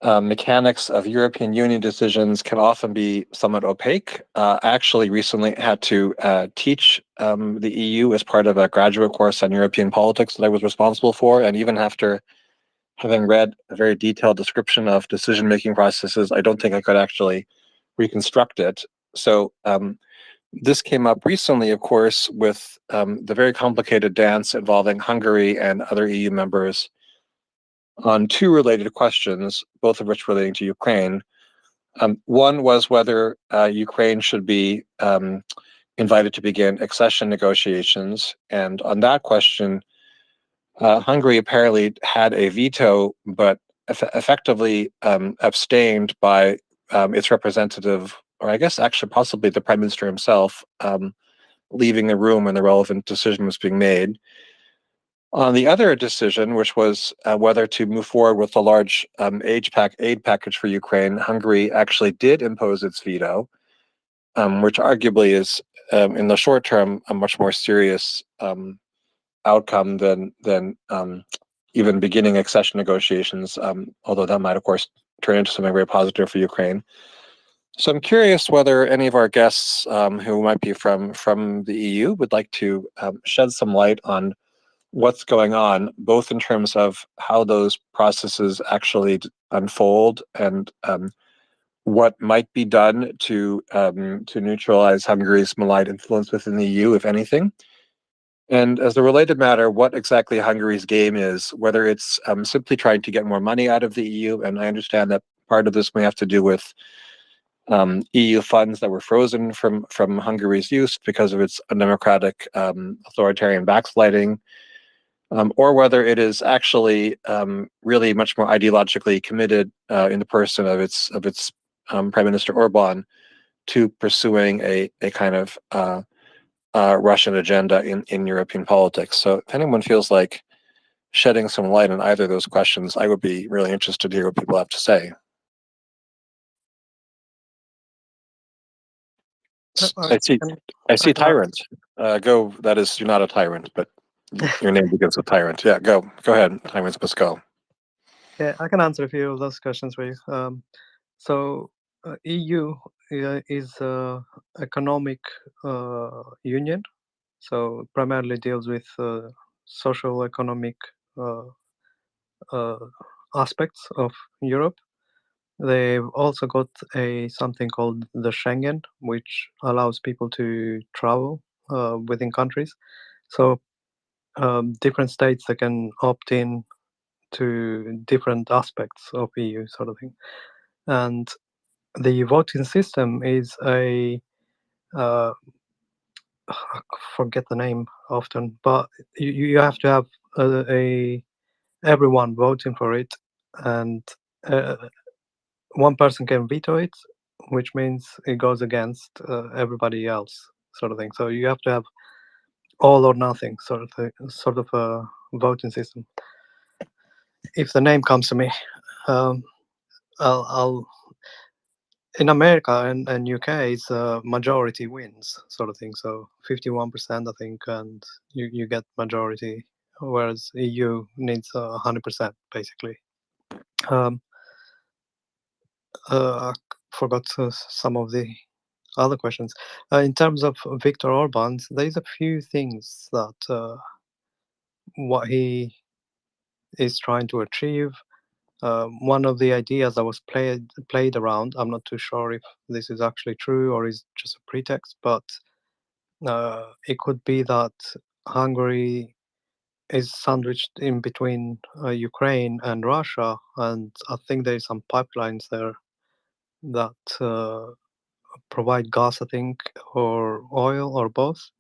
mechanics of European Union decisions can often be somewhat opaque. I actually recently had to teach the EU as part of a graduate course on European politics that I was responsible for, and even after having read a very detailed description of decision-making processes, I don't think I could actually reconstruct it. So this came up recently, of course, with the very complicated dance involving Hungary and other EU members on two related questions, both of which relating to Ukraine. One was whether Ukraine should be invited to begin accession negotiations. And on that question, Hungary apparently had a veto, but effectively abstained by its representative, or I guess actually possibly the prime minister himself, leaving the room when the relevant decision was being made. On the other decision, which was whether to move forward with a large aid package for Ukraine, Hungary actually did impose its veto, which arguably is, in the short term, a much more serious outcome than even beginning accession negotiations, although that might, of course, turn into something very positive for Ukraine. So I'm curious whether any of our guests who might be from the EU would like to shed some light on what's going on, both in terms of how those processes actually unfold and what might be done to neutralize Hungary's malign influence within the EU, if anything. And as a related matter, what exactly Hungary's game is, whether it's simply trying to get more money out of the EU, and I understand that part of this may have to do with EU funds that were frozen from Hungary's use because of its undemocratic authoritarian backsliding, or whether it is actually really much more ideologically committed in the person of its Prime Minister Orban to pursuing a kind of Russian agenda in European politics. So if anyone feels like shedding some light on either of those questions, I would be really interested to hear what people have to say. I see Tyrant. Go. That is, you're not a tyrant, but your name begins with Tyrant. Yeah, go ahead. Tyrant's must go. Yeah, I can answer a few of those questions for you. So EU is economic union, so primarily deals with social economic aspects of Europe. They've also got something called the Schengen, which allows people to travel within countries. So different states that can opt in to different aspects of EU, sort of thing. And the voting system is I forget the name often, but you have to have everyone voting for it, and one person can veto it, which means it goes against everybody else, sort of thing. So you have to have all or nothing sort of a voting system. If the name comes to me, I'll in America and UK, it's majority wins sort of thing. So 51%, I think, and you get majority, whereas EU needs 100% basically. I forgot some of the other questions. In terms of Viktor Orban, there's a few things that what he is trying to achieve. One of the ideas that was played around, I'm not too sure if this is actually true or is just a pretext, but it could be that Hungary is sandwiched in between Ukraine and Russia, and I think there's some pipelines there that provide gas, I think, or oil, or both.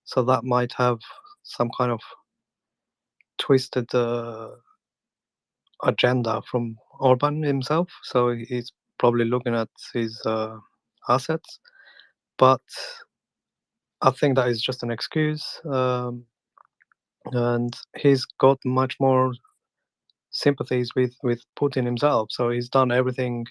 So that might have some kind of twisted agenda from Orban himself. So he's probably looking at his assets, but I think that is just an excuse, and he's got much more sympathies with Putin himself. So he's done everything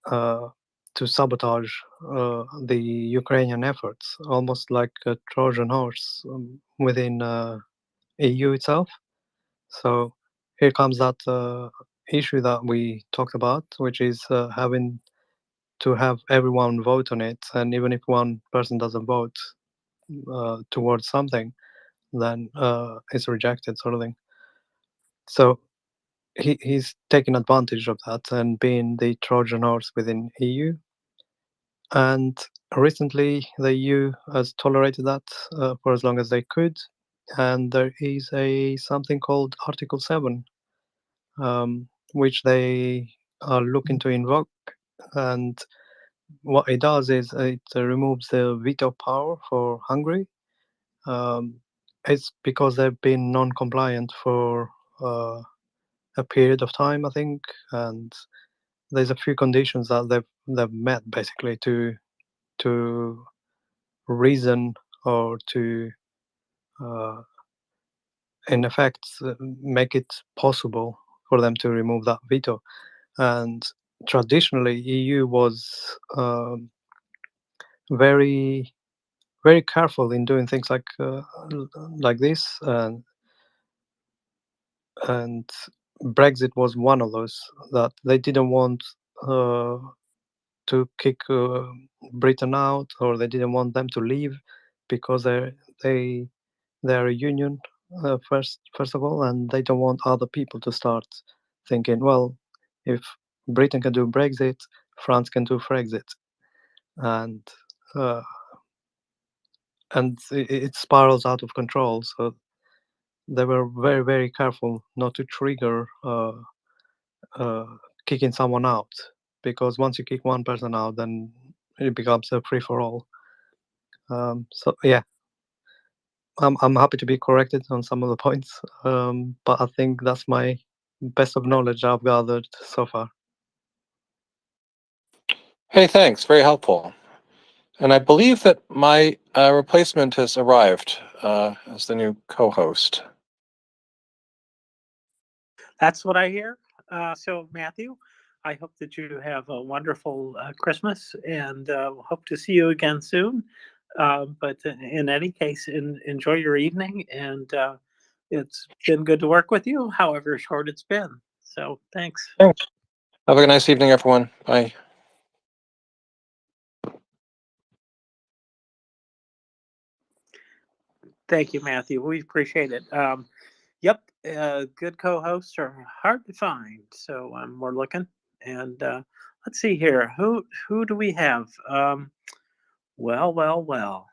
to sabotage the Ukrainian efforts, almost like a Trojan horse within EU itself. So here comes that issue that we talked about, which is having to have everyone vote on it, and even if one person doesn't vote towards something, then it's rejected, sort of thing. So he's taking advantage of that and being the Trojan horse within EU. And recently, the EU has tolerated that for as long as they could, and there is something called Article 7, which they are looking to invoke. And what it does is it removes the veto power for Hungary. It's because they've been non-compliant for a period of time, I think, and there's a few conditions that they've met basically to reason or to in effect make it possible for them to remove that veto. And traditionally, EU was very very careful in doing things like this, and Brexit was one of those that they didn't want to kick Britain out, or they didn't want them to leave because they're a union first of all, and they don't want other people to start thinking, well, if Britain can do Brexit, France can do Frexit, and it spirals out of control. So they were very, very careful not to trigger kicking someone out, because once you kick one person out, then it becomes a free for all. So yeah, I'm happy to be corrected on some of the points, but I think that's my best of knowledge I've gathered so far. Hey, thanks. Very helpful. And I believe that my replacement has arrived as the new co-host. That's what I hear. So, Matthew, I hope that you have a wonderful Christmas, and hope to see you again soon. But in any case, enjoy your evening, and it's been good to work with you, however short it's been. So, thanks. Thanks. Have a nice evening, everyone. Bye. Thank you, Matthew. We appreciate it. Yep, good co-hosts are hard to find, so we're looking. And let's see here. Who do we have? Well.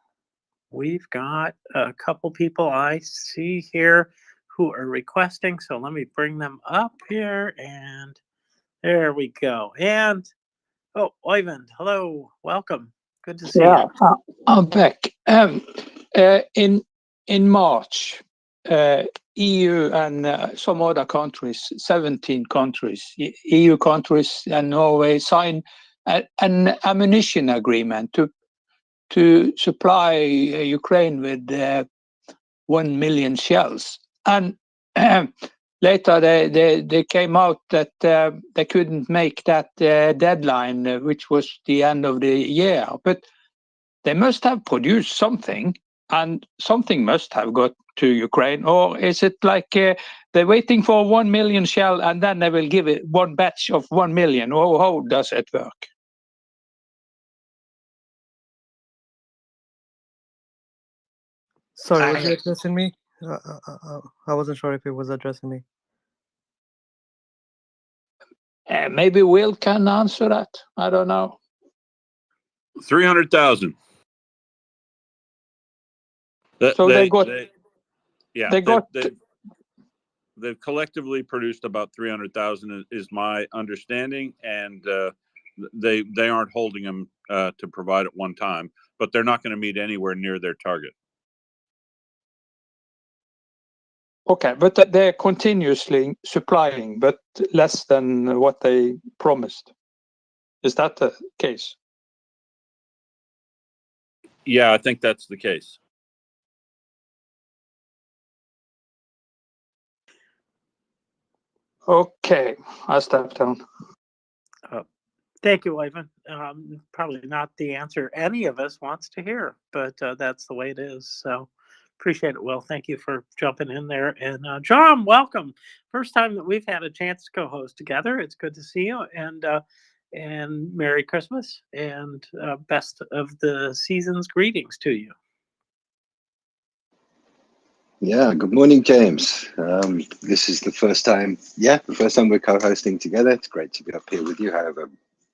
We've got a couple people I see here who are requesting, so let me bring them up here, and there we go. And oh, Oyvind, hello, welcome. Good to see Yeah, you. I'm back. In March, EU and some other countries, 17 countries, EU countries and Norway signed an ammunition agreement to supply Ukraine with 1 million shells. And later they came out that they couldn't make that deadline, which was the end of the year. But they must have produced something, and something must have got to Ukraine. Or is it like they're waiting for 1 million shell and then they will give it one batch of 1 million? Or how does it work? Sorry, was it addressing me? I wasn't sure if it was addressing me. Maybe Will can answer that. I don't know. 300,000. So they got. Yeah, They got. they've collectively produced about 300,000 is my understanding, and they aren't holding them to provide at one time, but they're not going to meet anywhere near their target. Okay, but they're continuously supplying, but less than what they promised. Is that the case? Yeah, I think that's the case. Okay, I step down. Thank you, Oyvind. Probably not the answer any of us wants to hear, but that's the way it is. So appreciate it, Will. Thank you for jumping in there. And John, welcome. First time that we've had a chance to co-host together. It's good to see you, and Merry Christmas, and best of the season's greetings to you. Yeah, good morning, James. This is the first time we're co-hosting together. It's great to be up here with you, however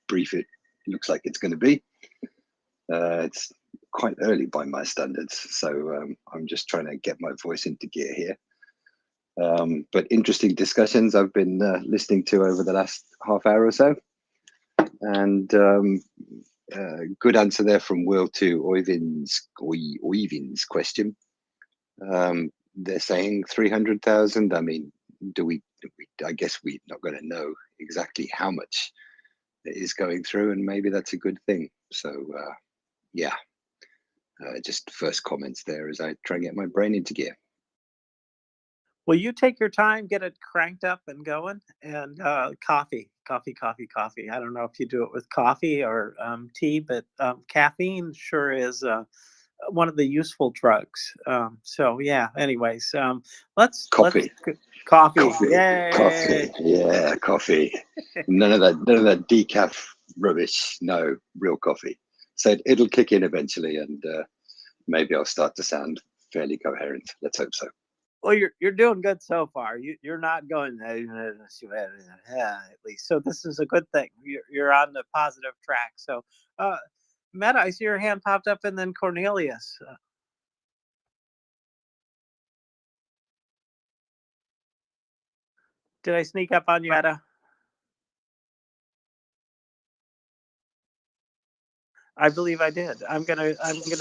brief it looks like it's going to be. It's quite early by my standards, so I'm just trying to get my voice into gear here. But interesting discussions I've been listening to over the last half hour or so. And good answer there from Will to Oyvind's question. They're saying 300,000. I mean, do we I guess we're not going to know exactly how much it is going through, and maybe that's a good thing. So yeah, just first comments there as I try and get my brain into gear. Well, you take your time, get it cranked up and going, and coffee. I don't know if you do it with coffee or tea, but caffeine sure is one of the useful drugs. So yeah. Anyways, Coffee. Coffee. Coffee, Yay! coffee, yeah, coffee. None of that decaf rubbish. No, real coffee. So it'll kick in eventually, and maybe I'll start to sound fairly coherent. Let's hope so. Well, you're doing good so far. You're not going at least. So this is a good thing. You're on the positive track. So, Meta, I see your hand popped up, and then Cornelius. Did I sneak up on you, Meta? I believe I did. I'm gonna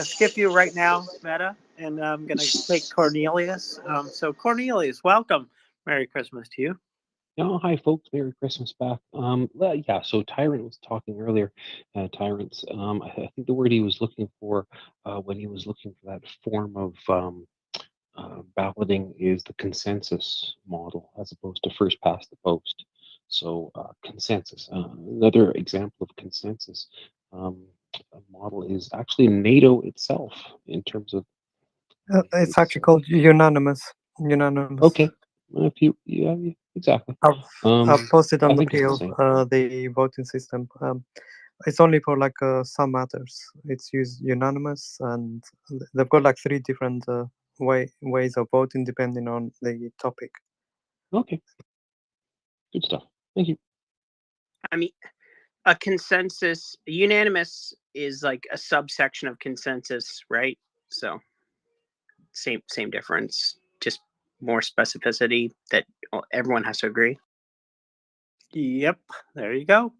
skip you right now, Meta, and I'm gonna take Cornelius. So Cornelius, welcome. Merry Christmas to you. Oh, hi, folks. Merry Christmas back. Well, yeah, so Tyrant was talking earlier. Tyrant's, I think the word he was looking for when he was looking for that form of balloting is the consensus model as opposed to first past the post. So, consensus. Another example of consensus model is actually NATO itself in terms of. It's actually called unanimous. Okay. If you, yeah, exactly. I've posted on I the think it's the PO same. the voting system. It's only for like some matters. It's used unanimous, and they've got like 3 different ways of voting depending on the topic. Okay. Good stuff. Thank you. I mean, a consensus, unanimous is like a subsection of consensus, right? So same difference, just more specificity that everyone has to agree. Yep, there you go.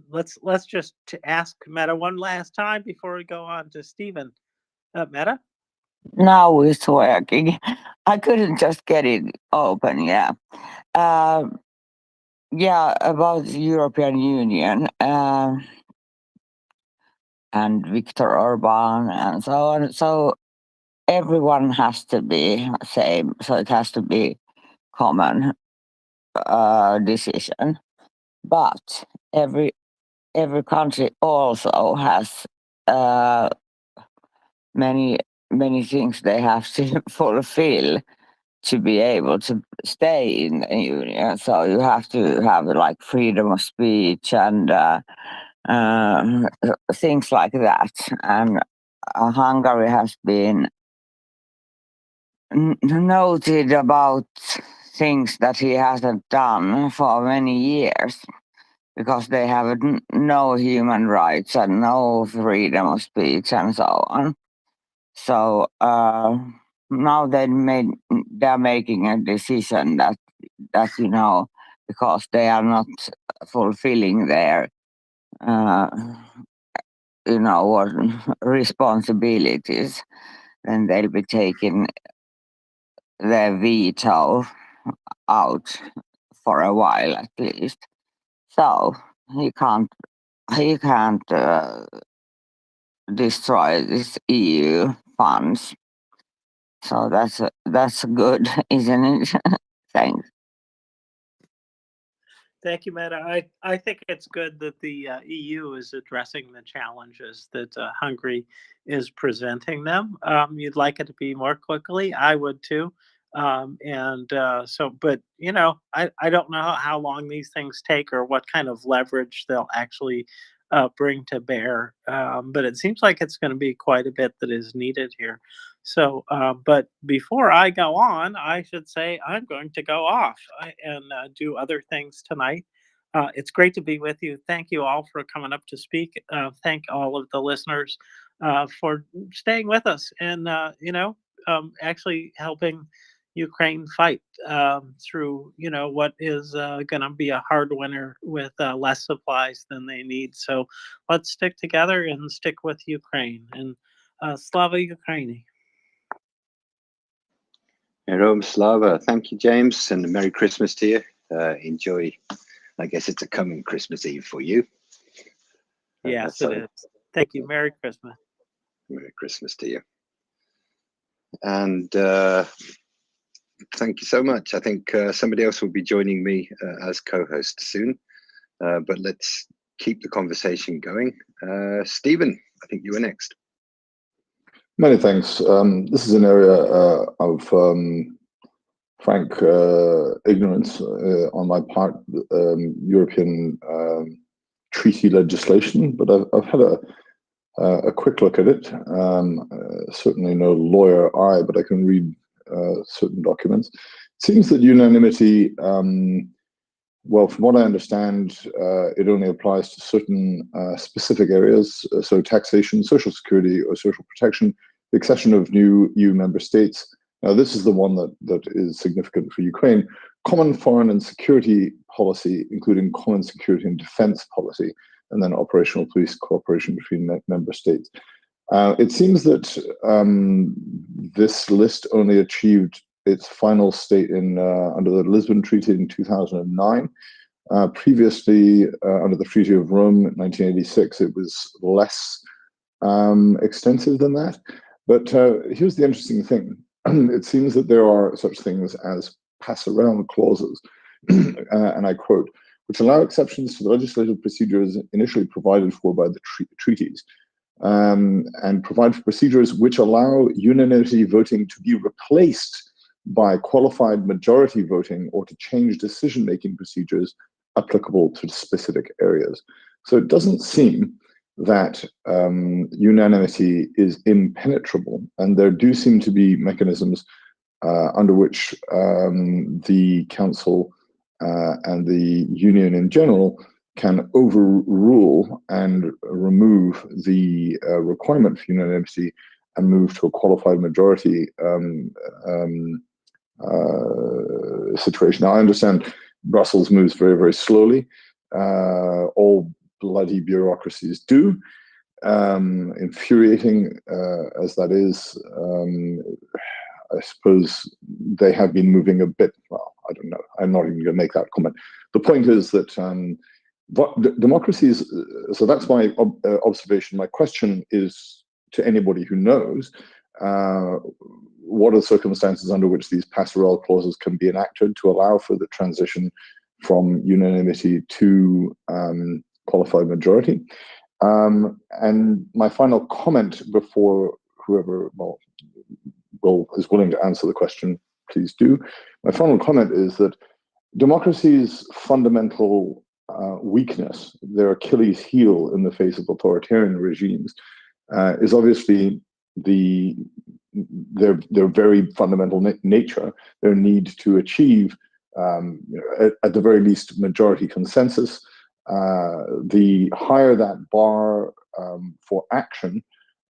Let's just ask Meta one last time before we go on to Stephen. Meta? Now it's working. I couldn't just get it open. Yeah. Yeah, about the European Union and Viktor Orban and so on. So everyone has to be same. So it has to be common decision. But every country also has many things they have to fulfill to be able to stay in the union. So you have to have like freedom of speech and things like that. And Hungary has been noted about things that he hasn't done for many years because they have no human rights and no freedom of speech and so on. So now they're making a decision that because they are not fulfilling their responsibilities, then they'll be taking their veto out for a while at least. So he can't destroy this EU funds. So that's good, isn't it? Thanks. Thank you, Meta. I think it's good that the EU is addressing the challenges that Hungary is presenting them. You'd like it to be more quickly. I would too. But I don't know how long these things take or what kind of leverage they'll actually bring to bear. But it seems like it's going to be quite a bit that is needed here. So, but before I go on, I should say I'm going to go off and do other things tonight. It's great to be with you. Thank you all for coming up to speak. Thank all of the listeners for staying with us and, actually helping Ukraine fight through, what is going to be a hard winter with less supplies than they need. So let's stick together and stick with Ukraine. And Slava Ukraini. Herom Slava. Thank you, James, and Merry Christmas to you. Enjoy. I guess it's a coming Christmas Eve for you. Yes, So it is. Thank you. Merry Christmas. Merry Christmas to you. And thank you so much. I think somebody else will be joining me as co-host soon. But let's keep the conversation going. Stephen, I think you were next. Many thanks. This is an area of frank ignorance on my part, European treaty legislation, but I've had a quick look at it. Certainly no lawyer eye, but I can read certain documents. It seems that unanimity, well, from what I understand, it only applies to certain specific areas, so taxation, social security, or social protection, the accession of new EU member states. Now, this is the one that is significant for Ukraine. Common foreign and security policy, including common security and defense policy, and then operational police cooperation between member states. It seems that this list only achieved its final state in under the Lisbon Treaty in 2009. Previously, under the Treaty of Rome in 1986, it was less extensive than that. But here's the interesting thing. It seems that there are such things as passerelle clauses, and I quote, which allow exceptions to the legislative procedures initially provided for by the treaties, and provide for procedures which allow unanimity voting to be replaced by qualified majority voting or to change decision-making procedures applicable to specific areas. So it doesn't seem that unanimity is impenetrable, and there do seem to be mechanisms under which the Council and the Union in general can overrule and remove the requirement for unanimity and move to a qualified majority situation. Now, I understand Brussels moves very, very slowly. All bloody bureaucracies do. Infuriating as that is, I suppose they have been moving a bit. Well, I don't know. I'm not even going to make that comment. The point is that democracies, so that's my observation. My question is to anybody who knows, what are the circumstances under which these passerelle clauses can be enacted to allow for the transition from unanimity to qualified majority? And my final comment before whoever is willing to answer the question, please do. My final comment is that democracy's fundamental weakness, their Achilles heel in the face of authoritarian regimes, is obviously their very fundamental nature, their need to achieve, at the very least, majority consensus. The higher that bar for action,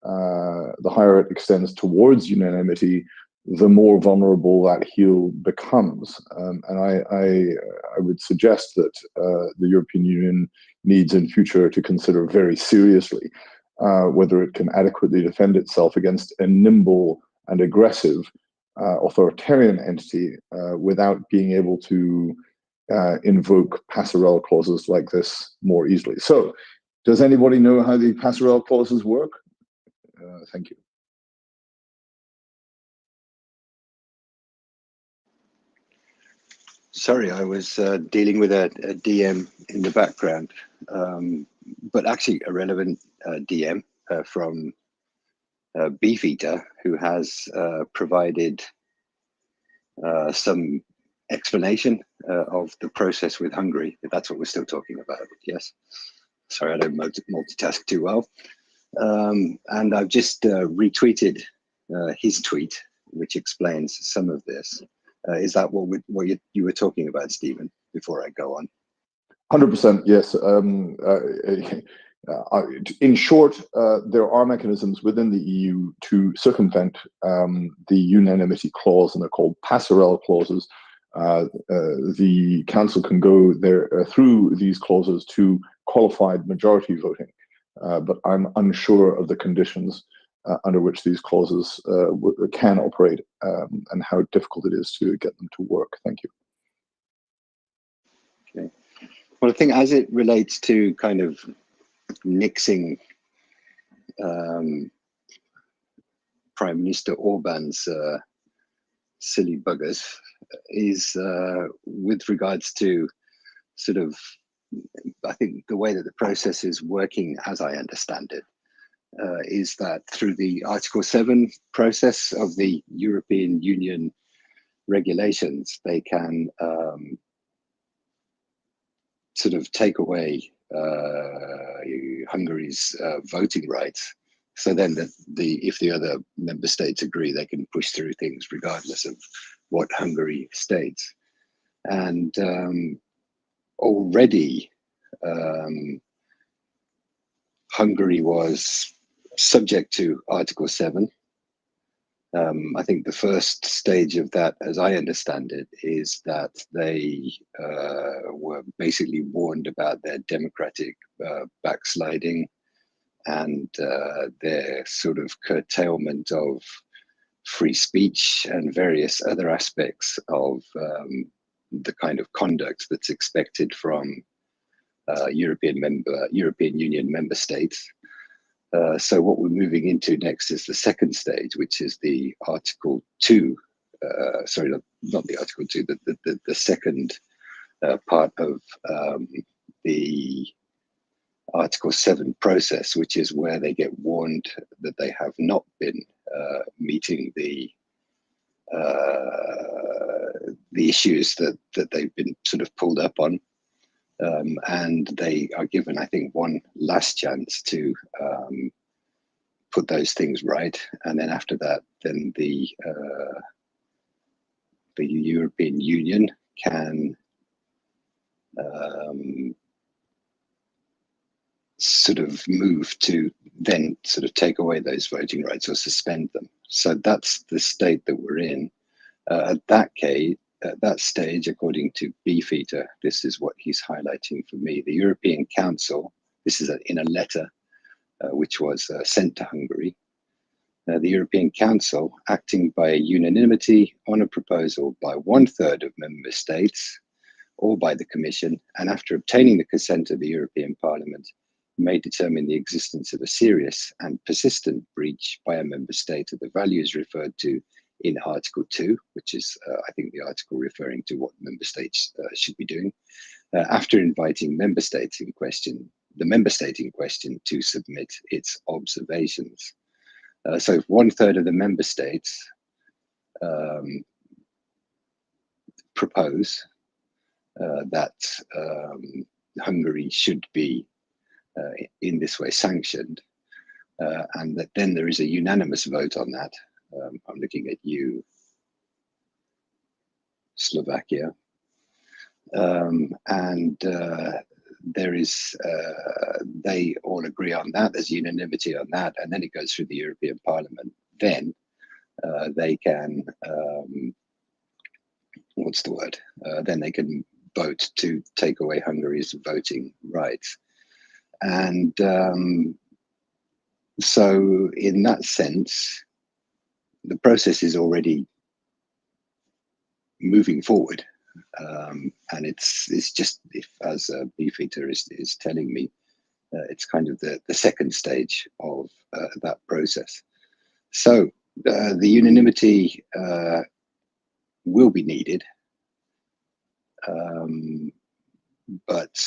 the higher it extends towards unanimity, the more vulnerable that heel becomes. And I would suggest that the European Union needs in future to consider very seriously whether it can adequately defend itself against a nimble and aggressive authoritarian entity without being able to invoke passerelle clauses like this more easily. So, does anybody know how the passerelle clauses work? Thank you. Sorry, I was dealing with a DM in the background, but actually a relevant DM from Beefeater, who has provided some explanation of the process with Hungary, if that's what we're still talking about. Yes. Sorry, I don't multitask too well. And I've just retweeted his tweet, which explains some of this. Is that what you were talking about, Stephen, before I go on? 100%, yes. In short, there are mechanisms within the EU to circumvent the unanimity clause, and they're called passerelle clauses. The Council can go there through these clauses to qualified majority voting, but I'm unsure of the conditions under which these clauses can operate, and how difficult it is to get them to work. Thank you. Okay. Well, I think as it relates to kind of nixing Prime Minister Orban's silly buggers is with regards to sort of, I think the way that the process is working, as I understand it, is that through the Article 7 process of the European Union regulations, they can sort of take away Hungary's voting rights. So then if the other member states agree, they can push through things regardless of what Hungary states. And already Hungary was subject to Article 7. I think the first stage of that, as I understand it, is that they were basically warned about their democratic backsliding and their sort of curtailment of free speech and various other aspects of the kind of conduct that's expected from European Union member states. So what we're moving into next is the second stage, which is the Article 2. Sorry, not the Article 2. The second part of the Article 7 process, which is where they get warned that they have not been meeting the issues that they've been sort of pulled up on. And they are given, I think, one last chance to put those things right. And then after that, then the European Union can sort of move to then sort of take away those voting rights or suspend them. So that's the state that we're in. At that stage, according to Beefeater, this is what he's highlighting for me. The European Council, this is in a letter which was sent to Hungary. The European Council, acting by unanimity on a proposal by 1/3 of member states or by the Commission, and after obtaining the consent of the European Parliament, may determine the existence of a serious and persistent breach by a member state of the values referred to in Article 2, which is, I think, the article referring to what member states should be doing, after inviting the member state in question to submit its observations. So if 1/3 of the member states propose that Hungary should be in this way sanctioned, and that then there is a unanimous vote on that. I'm looking at you, Slovakia, and there is, they all agree on that, there's unanimity on that, and then it goes through the European Parliament. Then they can, what's the word? Then they can vote to take away Hungary's voting rights. And so in that sense, the process is already moving forward. And it's just, if, as Beefeater is telling me, it's kind of the second stage of that process. So the unanimity will be needed, but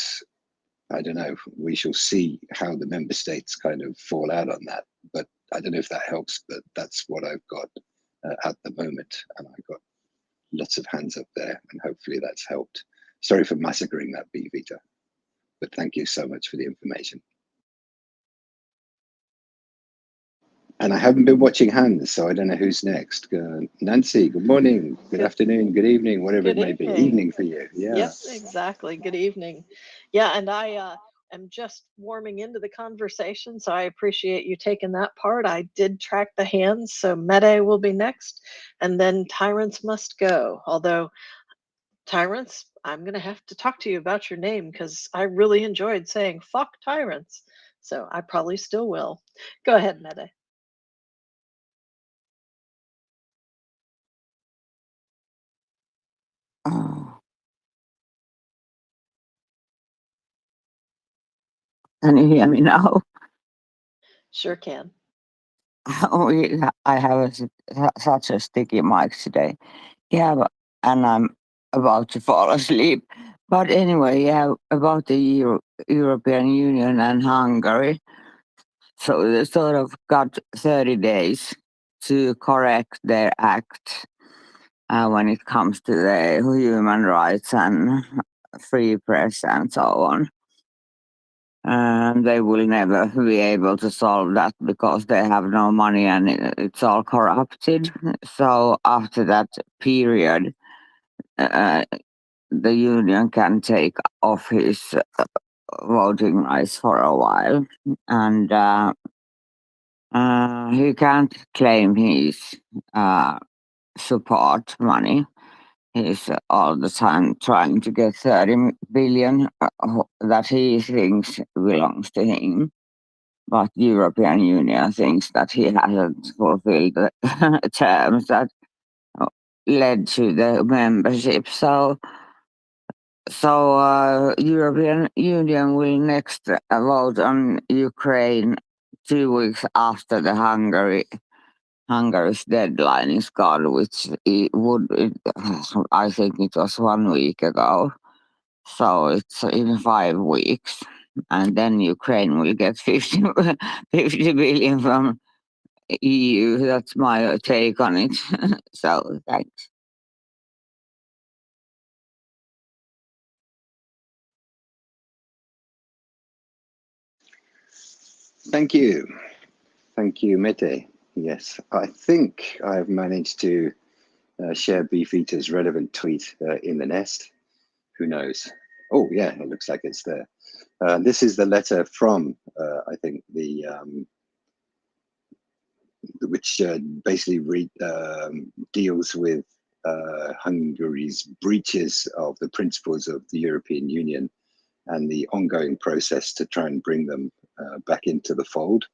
I don't know, we shall see how the member states kind of fall out on that. But I don't know if that helps, but that's what I've got at the moment. And I've got lots of hands up there, and hopefully that's helped. Sorry for massacring that, Beefeater, but thank you so much for the information. And I haven't been watching hands, so I don't know who's next. Nancy, good morning, good afternoon, good evening, whatever it may be. Evening for you, yeah. Yep, exactly. Good evening. Yeah, and I am just warming into the conversation, so I appreciate you taking that part. I did track the hands, so Mede will be next, and then Tyrants Must Go. Although, Tyrants, I'm going to have to talk to you about your name, because I really enjoyed saying fuck tyrants, so I probably still will. Go ahead, Mede. Can you hear me now? Sure can. I have such a sticky mic today. Yeah, and I'm about to fall asleep. But anyway, yeah, about the European Union and Hungary. So they sort of got 30 days to correct their act when it comes to the human rights and free press and so on. And they will never be able to solve that because they have no money and it's all corrupted. So after that period, the union can take off his voting rights for a while, and he can't claim his support money. He's all the time trying to get 30 billion that he thinks belongs to him. But European Union thinks that he hasn't fulfilled the terms that led to the membership. So European Union will next vote on Ukraine 2 weeks after the Hungary's deadline is gone, which I think it was 1 week ago. So it's in 5 weeks, and then Ukraine will get 50 billion from EU. That's my take on it. So thanks. Thank you. Thank you, Mete. Yes, I think I've managed to share Beefeater's relevant tweet in the nest. Who knows? Oh, yeah, it looks like it's there. This is the letter from, I think, which basically deals with Hungary's breaches of the principles of the European Union and the ongoing process to try and bring them back into the fold.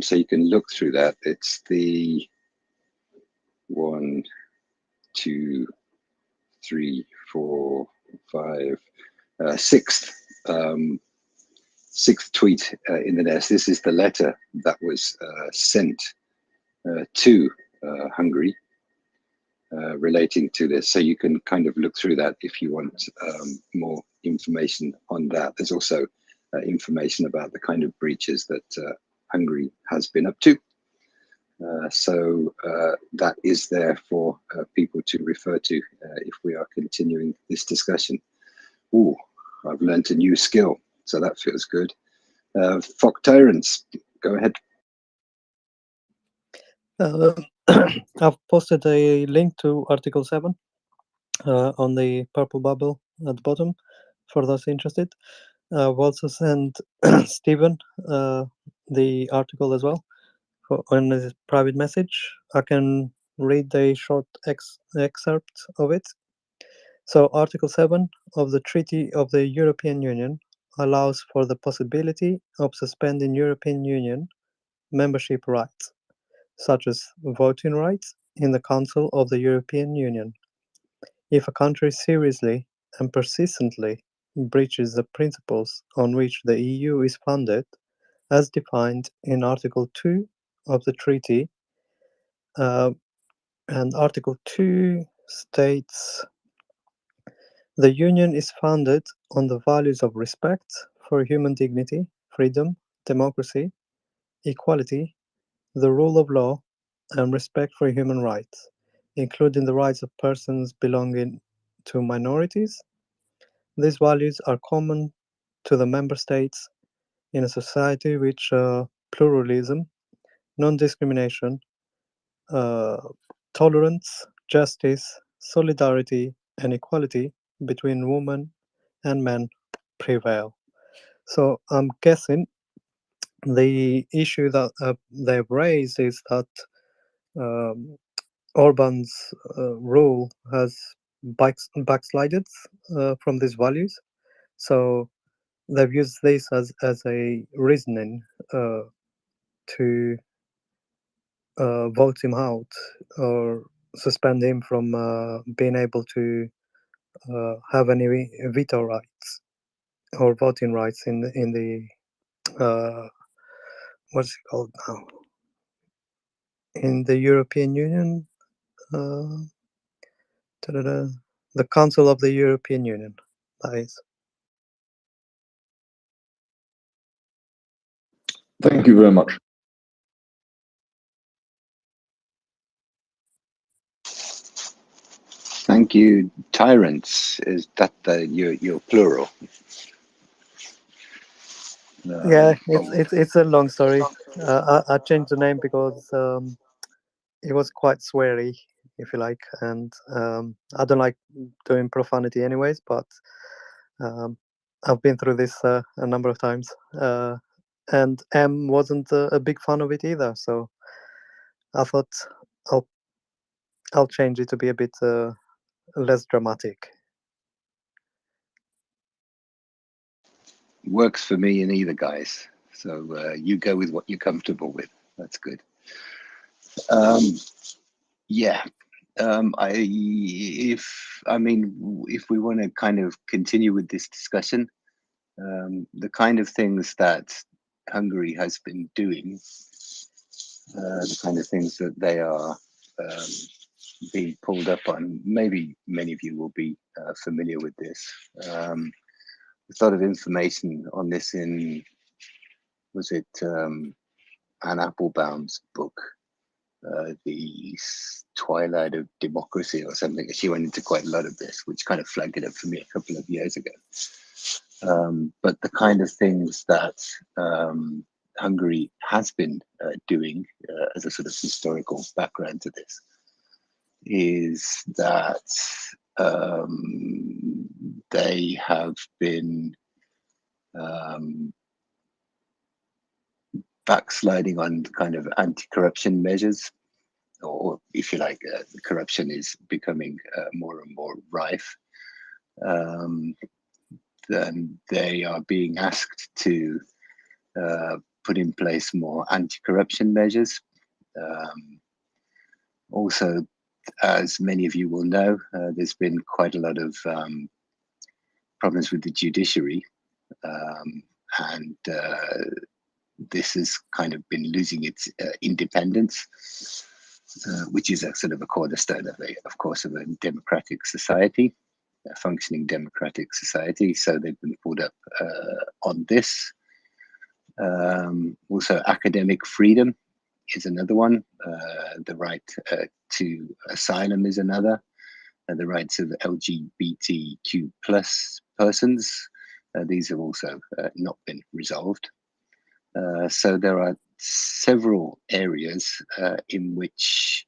So you can look through that. It's the 1, 2, 3, 4, 5, sixth tweet in the nest. This is the letter that was sent to Hungary relating to this. So you can kind of look through that if you want more information on that. There's also information about the kind of breaches that Hungary has been up to. So that is there for people to refer to if we are continuing this discussion. Ooh, I've learned a new skill, so that feels good. Fock Tyrants, go ahead. I've posted a link to Article 7 on the purple bubble at the bottom for those interested. I've also sent Stephen the article as well on a private message. I can read a short excerpt of it. So Article 7 of the Treaty of the European Union allows for the possibility of suspending European Union membership rights, such as voting rights in the Council of the European Union, if a country seriously and persistently breaches the principles on which the EU is founded, as defined in Article 2 of the treaty. And Article 2 states, the Union is founded on the values of respect for human dignity, freedom, democracy, equality, the rule of law, and respect for human rights, including the rights of persons belonging to minorities. These values are common to the member states in a society which pluralism, non-discrimination, tolerance, justice, solidarity, and equality between women and men prevail. So I'm guessing the issue that they've raised is that Orban's rule has backslided from these values. So they've used this as a reasoning to vote him out or suspend him from being able to have any veto rights or voting rights in the what's it called now? In the European Union, the Council of the European Union, that is. Thank you very much. Thank you, tyrants. Is that your plural? Yeah, it's a long story. I changed the name because it was quite sweary, if you like, and I don't like doing profanity anyways, but I've been through this a number of times, and M wasn't a big fan of it either, so I thought I'll change it to be a bit less dramatic. Works for me in either, guys. So you go with what you're comfortable with. That's good. Yeah. If we want to kind of continue with this discussion, the kind of things that Hungary has been doing, the kind of things that they are being pulled up on, maybe many of you will be familiar with this. There's a lot of information on this in, was it Anne Applebaum's book, The Twilight of Democracy or something? She went into quite a lot of this, which kind of flagged it up for me a couple of years ago. But the kind of things that Hungary has been doing as a sort of historical background to this is that they have been backsliding on kind of anti-corruption measures, or if you like, corruption is becoming more and more rife. Then they are being asked to put in place more anti-corruption measures. Also, as many of you will know, there's been quite a lot of problems with the judiciary, and this has kind of been losing its independence, which is a sort of a cornerstone of course, of a democratic society, a functioning democratic society. So they've been pulled up on this. Also, academic freedom is another one. The right to asylum is another. The rights of LGBTQ plus persons. These have also not been resolved. So there are several areas in which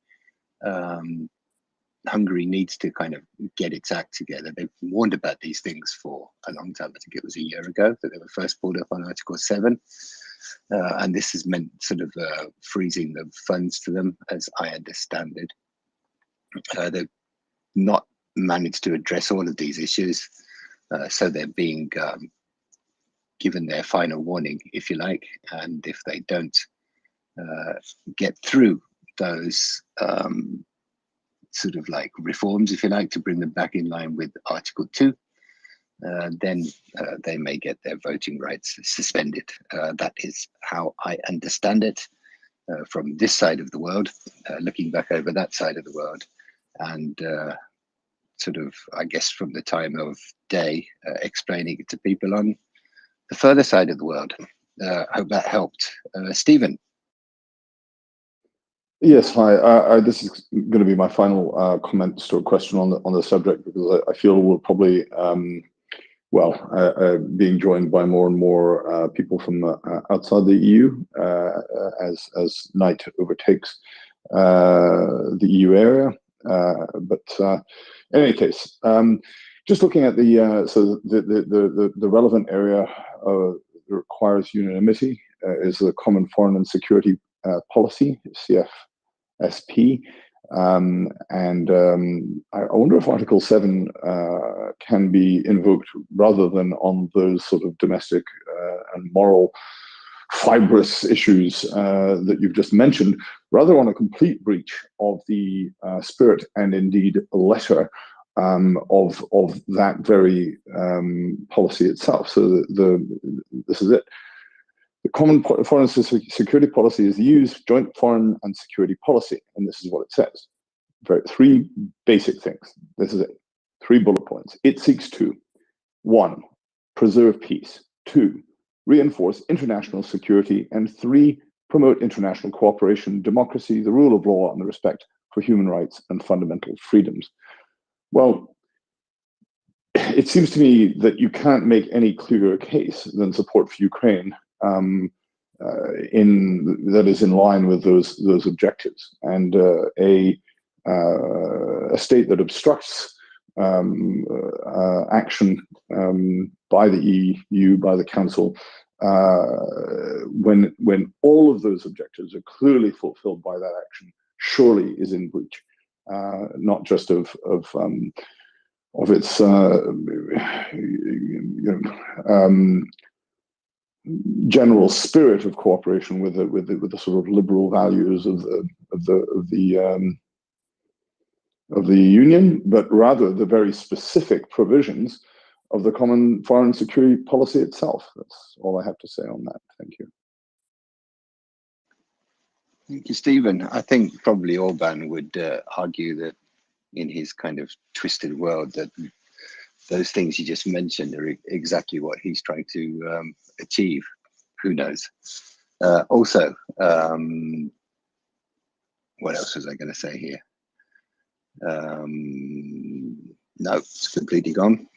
Hungary needs to kind of get its act together. They've warned about these things for a long time. I think it was a year ago that they were first pulled up on Article 7. And this has meant sort of freezing the funds to them, as I understand it. They've not managed to address all of these issues. So they're being given their final warning, if you like. And if they don't get through those sort of like reforms, if you like, to bring them back in line with Article 2, then they may get their voting rights suspended. That is how I understand it from this side of the world, looking back over that side of the world, and sort of, I guess, from the time of day, explaining it to people on the further side of the world. Hope that helped. Stephen. Yes, hi. This is going to be my final comment or question on the subject, because I feel we're probably being joined by more and more people from outside the EU as night overtakes the EU area. But in any case, just looking at the relevant area that requires unanimity is the Common Foreign and Security Policy, CFSP. I wonder if Article 7 can be invoked rather than on those sort of domestic and moral fibrous issues that you've just mentioned, rather on a complete breach of the spirit and indeed letter of that very policy itself. So this is it. The common foreign security policy is the EU's joint foreign and security policy, and this is what it says. Three basic things. This is it. 3 bullet points. It seeks to: 1, preserve peace; 2, reinforce international security; and 3, promote international cooperation, democracy, the rule of law, and the respect for human rights and fundamental freedoms. Well, it seems to me that you can't make any clearer case than support for Ukraine that is in line with those objectives. And a state that obstructs action by the EU, by the Council, when all of those objectives are clearly fulfilled by that action, surely is in breach, not just of its general spirit of cooperation with the sort of liberal values of the Union, but rather the very specific provisions of the common foreign security policy itself. That's all I have to say on that. Thank you. Thank you, Stephen. I think probably Orban would argue that in his kind of twisted world that those things you just mentioned are exactly what he's trying to achieve. Who knows? Also, what else was I going to say here? No, it's completely gone.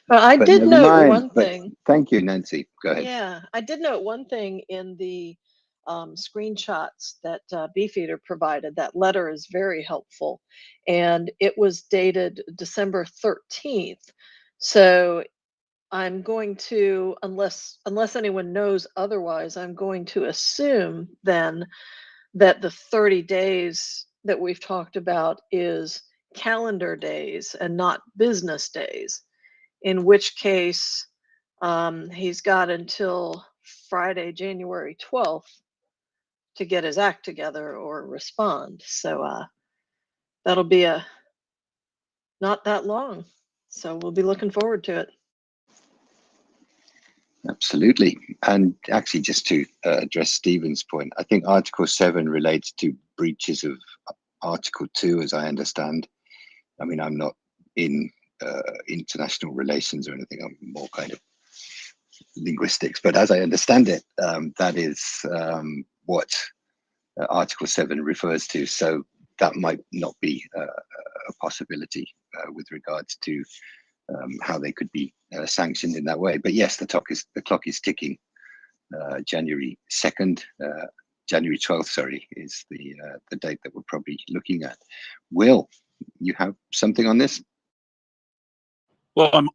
But I did note one thing. Thank you, Nancy. Go ahead. Yeah, I did note one thing in the screenshots that Beefeater provided. That letter is very helpful, and it was dated December 13th. So I'm going to, unless anyone knows otherwise, I'm going to assume then that the 30 days that we've talked about is calendar days and not business days, in which case he's got until Friday, January 12th to get his act together or respond. So that'll be not that long. So we'll be looking forward to it. Absolutely. And actually, just to address Stephen's point, I think Article 7 relates to breaches of Article 2, as I understand. I mean, I'm not in international relations or anything. I'm more kind of linguistics. But as I understand it, that is what Article 7 refers to. So that might not be a possibility with regards to how they could be sanctioned in that way. But yes, the clock is ticking. January 2nd, January 12th, sorry, is the date that we're probably looking at. Will, you have something on this? Well, I'm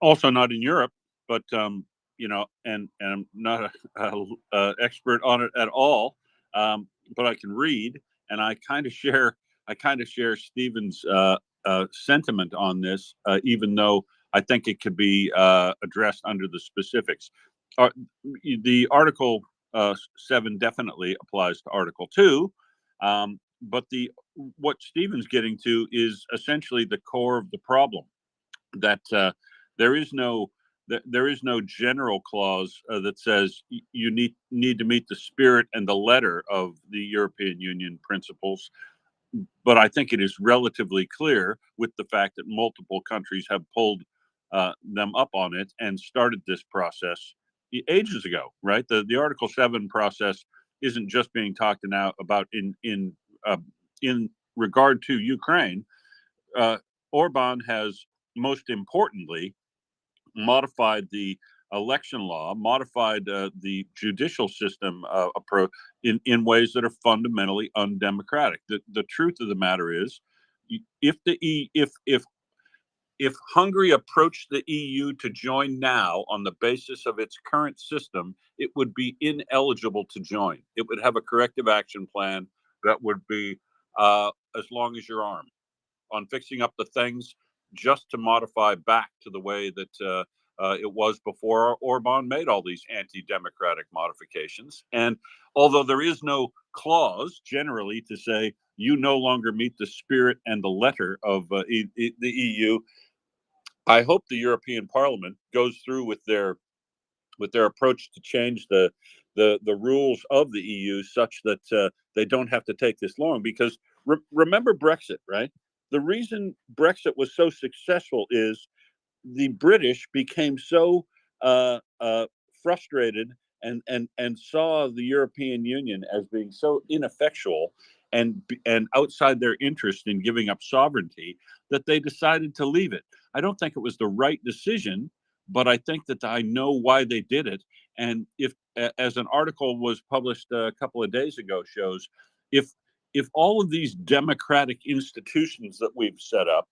also not in Europe, but you know, and I'm not a expert on it at all. But I can read, and I kind of share Stephen's sentiment on this, even though I think it could be addressed under the specifics. The Article 7 definitely applies to Article 2, but what Stephen's getting to is essentially the core of the problem, that there is no general clause that says you need to meet the spirit and the letter of the European Union principles. But I think it is relatively clear, with the fact that multiple countries have pulled them up on it and started this process ages ago, right? The Article 7 process isn't just being talked now about in regard to Ukraine. Orban has, most importantly, modified the election law, modified the judicial system approach in ways that are fundamentally undemocratic. The truth of the matter is, if Hungary approached the EU to join now on the basis of its current system, it would be ineligible to join. It would have a corrective action plan that would be as long as your arm, on fixing up the things just to modify back to the way that it was before Orban made all these anti-democratic modifications. And although there is no clause generally to say you no longer meet the spirit and the letter of the EU. I hope the European Parliament goes through with their approach to change the rules of the EU such that they don't have to take this long. Because remember Brexit, right? The reason Brexit was so successful is the British became so frustrated and saw the European Union as being so ineffectual and outside their interest in giving up sovereignty that they decided to leave it. I don't think it was the right decision, but I think that I know why they did it. And if, as an article was published a couple of days ago shows, if all of these democratic institutions that we've set up,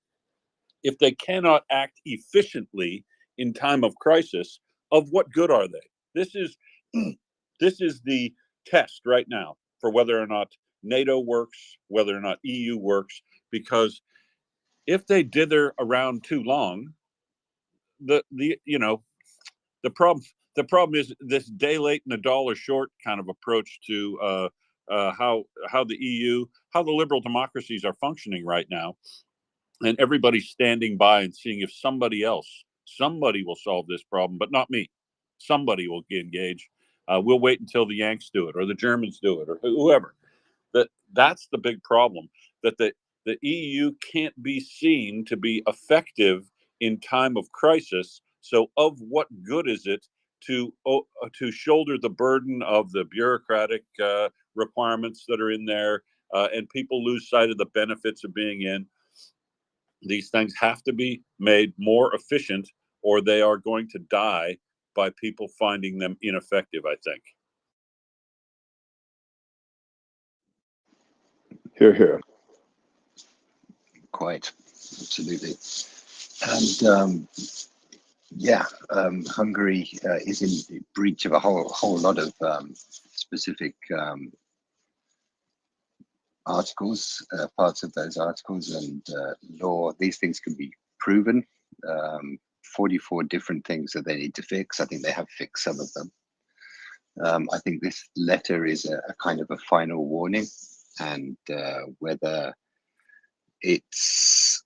if they cannot act efficiently in time of crisis, of what good are they? This is the test right now for whether or not NATO works, whether or not EU works, because if they dither around too long, the problem is this day late and a dollar short kind of approach to how the liberal democracies are functioning right now. And everybody's standing by and seeing if somebody will solve this problem, but not me. Somebody will engage. We'll wait until the Yanks do it, or the Germans do it, or whoever. That's the big problem, that the EU can't be seen to be effective in time of crisis. So of what good is it to shoulder the burden of the bureaucratic requirements that are in there, and people lose sight of the benefits of being in? These things have to be made more efficient, or they are going to die by people finding them ineffective, I think. Hear, hear. Quite, absolutely. And Hungary is in breach of a whole lot of specific articles, parts of those articles and law. These things can be proven. 44 different things that they need to fix. I think they have fixed some of them. I think this letter is a kind of a final warning, and whether it's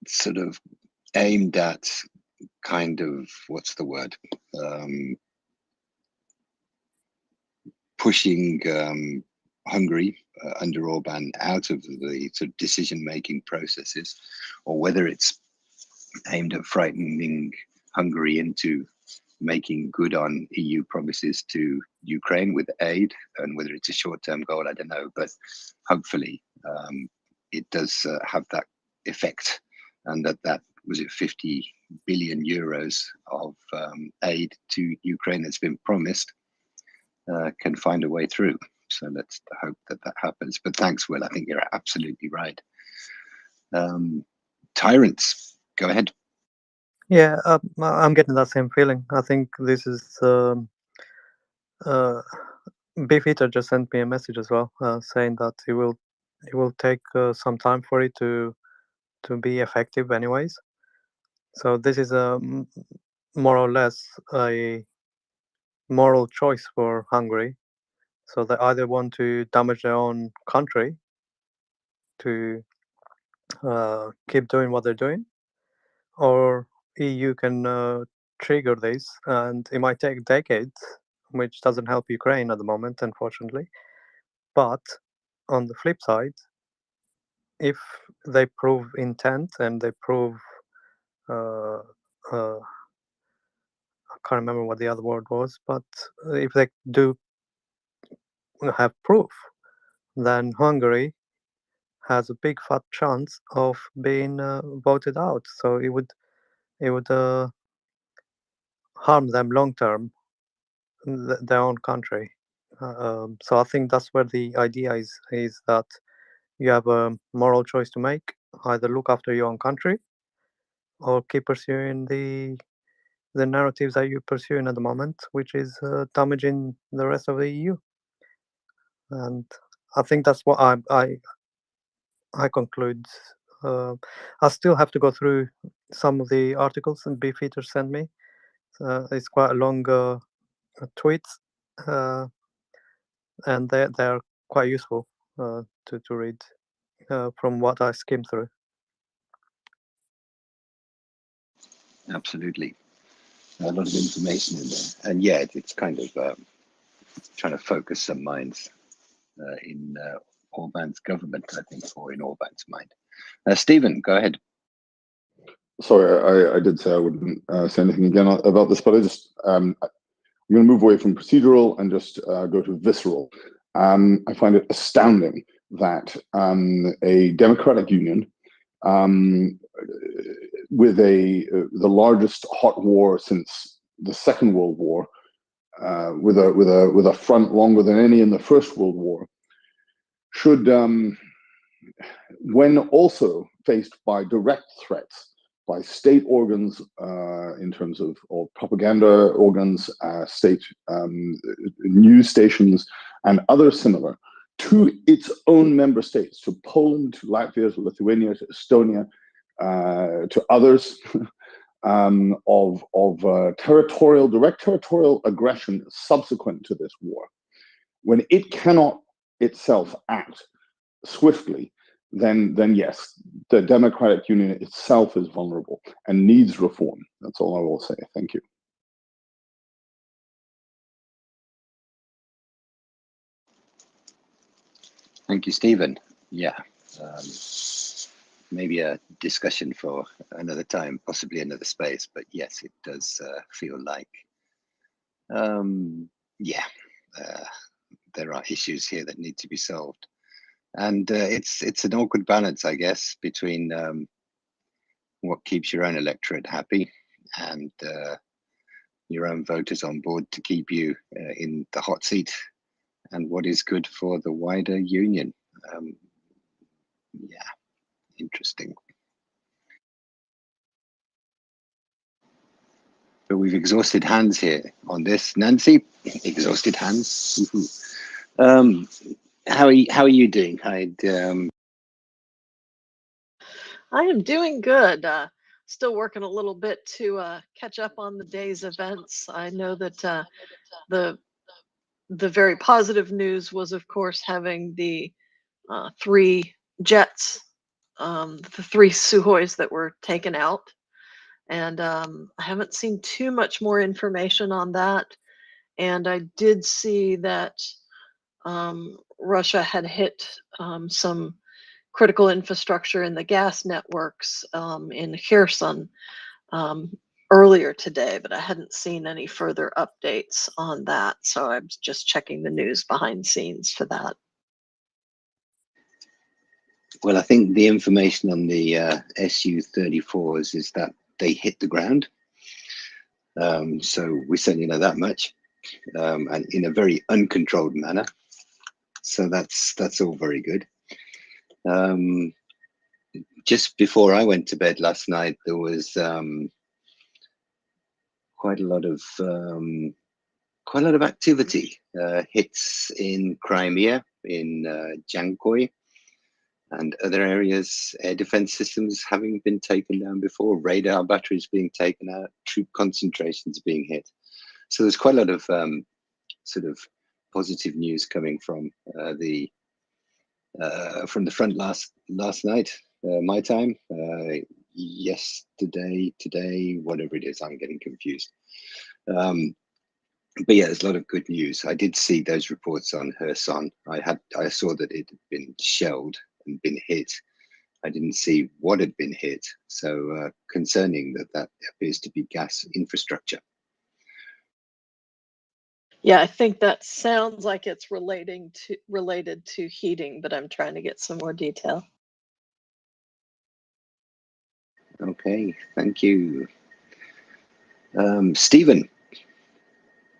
sort of aimed at kind of, what's the word, pushing Hungary under Orban out of the sort of decision-making processes, or whether it's aimed at frightening Hungary into making good on EU promises to Ukraine with aid, and whether it's a short-term goal, I don't know, but hopefully it does have that effect, and that was it 50 billion euros of aid to Ukraine that's been promised can find a way through. So let's hope that happens. But thanks, Will. I think you're absolutely right. Tyrants, go ahead. Yeah, I'm getting that same feeling. I think this is Beefeater just sent me a message as well, saying that it will take some time for it to be effective, anyways. So this is more or less a moral choice for Hungary. So they either want to damage their own country to keep doing what they're doing, or EU can trigger this, and it might take decades, which doesn't help Ukraine at the moment, unfortunately. But on the flip side, if they prove intent and they prove I can't remember what the other word was, but if they do have proof, then Hungary has a big fat chance of being voted out. So it would harm them long term, their own country. So I think that's where the idea is that you have a moral choice to make: either look after your own country, or keep pursuing the narratives that you're pursuing at the moment, which is damaging the rest of the EU. And I think that's what I conclude. I still have to go through some of the articles that Beefeater sent me. It's quite a long tweets, and they're quite useful. to read from what I skimmed through. Absolutely. A lot of information in there. And yeah, it's kind of trying to focus some minds in Orban's government, I think, or in Orban's mind. Stephen, go ahead. Sorry, I did say I wouldn't say anything again about this, but I just, I'm going to move away from procedural and just go to visceral. I find it astounding that a democratic union with the largest hot war since the Second World War, with a front longer than any in the First World War, should, when also faced by direct threats by state organs in terms of propaganda organs, state news stations, and other similar, to its own member states, to Poland, to Latvia, to Lithuania, to Estonia, to others, of direct territorial aggression subsequent to this war, when it cannot itself act swiftly, then yes, the democratic union itself is vulnerable and needs reform. That's all I will say. Thank you. Thank you, Stephen. Yeah, maybe a discussion for another time, possibly another space, but yes, it does feel like, yeah, there are issues here that need to be solved. And it's an awkward balance, I guess, between what keeps your own electorate happy and your own voters on board to keep you in the hot seat, and what is good for the wider union. Yeah, interesting. But we've exhausted hands here on this. Nancy, exhausted hands. How are you doing? I am doing good. Still working a little bit to catch up on the day's events. I know that the very positive news was, of course, having the 3 jets, the 3 Suhois that were taken out. And I haven't seen too much more information on that. And I did see that Russia had hit some critical infrastructure in the gas networks in Kherson earlier today, but I hadn't seen any further updates on that. So I was just checking the news behind the scenes for that. Well, I think the information on the Su-34s is that they hit the ground. So we certainly know that much, and in a very uncontrolled manner. So that's all very good. Just before I went to bed last night, there was quite a lot of activity, hits in Crimea, in Jankoy, and other areas, air defense systems having been taken down before, radar batteries being taken out, troop concentrations being hit. So there's quite a lot of sort of positive news coming from the front last night, my time, yesterday, today, whatever it is, I'm getting confused. But yeah, there's a lot of good news. I did see those reports on Kherson. I saw that it had been shelled and been hit. I didn't see what had been hit. So concerning that appears to be gas infrastructure. Yeah, I think that sounds like it's related to heating, but I'm trying to get some more detail. Okay, thank you. Stephen,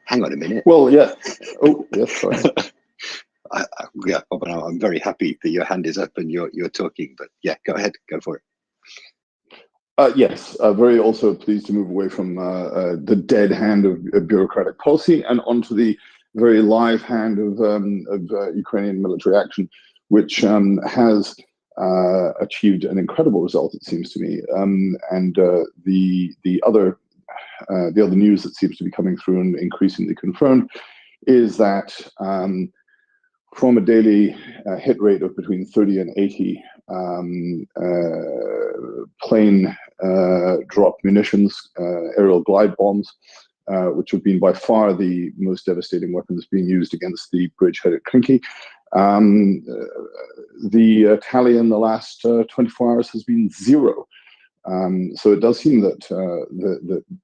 hang on a minute. Well, yeah. Oh, yes, sorry. Yeah, but I'm very happy that your hand is up and you're talking. But yeah, go ahead, go for it. Yes, very also pleased to move away from the dead hand of bureaucratic policy and onto the very live hand of Ukrainian military action, which has achieved an incredible result, it seems to me. And the other news that seems to be coming through and increasingly confirmed is that from a daily hit rate of between 30 and 80 plane drop munitions, aerial glide bombs, which have been by far the most devastating weapons being used against the bridge-headed Krinky. The tally in the last 24 hours has been 0. So it does seem that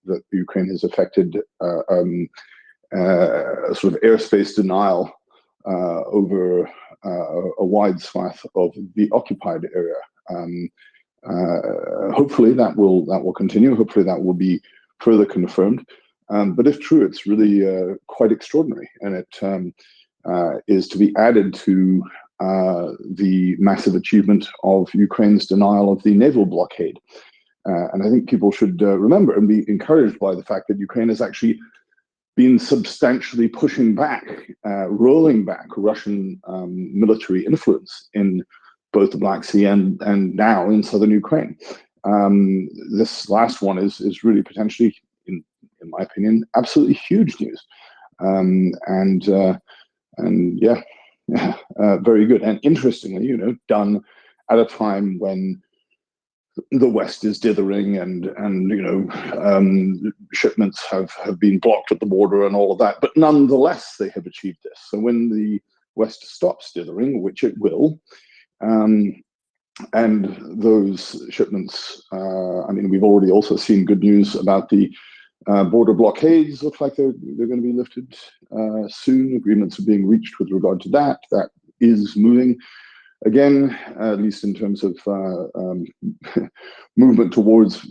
that Ukraine has affected sort of airspace denial over a wide swath of the occupied area. Hopefully that will continue. Hopefully that will be further confirmed. But if true, it's really quite extraordinary, and it is to be added to the massive achievement of Ukraine's denial of the naval blockade. And I think people should remember and be encouraged by the fact that Ukraine has actually been substantially pushing back, rolling back Russian military influence in both the Black Sea and now in southern Ukraine. This last one is really potentially, in my opinion, absolutely huge news. And yeah, very good. And interestingly, done at a time when the West is dithering and shipments have been blocked at the border and all of that, but nonetheless they have achieved this. So when the West stops dithering, which it will, and those shipments, I mean, we've already also seen good news about the border blockades. Look like they're going to be lifted soon. Agreements are being reached with regard to that. That is moving. Again, at least in terms of movement towards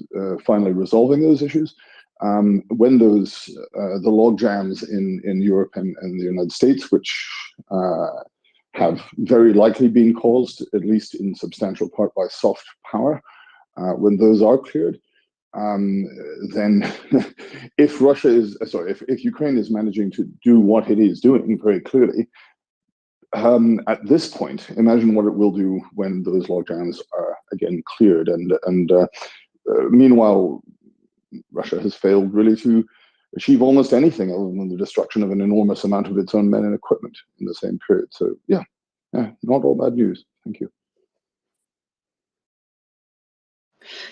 finally resolving those issues. When those the log jams in Europe and the United States, which have very likely been caused, at least in substantial part, by soft power, when those are cleared, then if if Ukraine is managing to do what it is doing very clearly, at this point, imagine what it will do when those logjams are again cleared. And meanwhile, Russia has failed really to achieve almost anything other than the destruction of an enormous amount of its own men and equipment in the same period. So yeah, not all bad news. Thank you.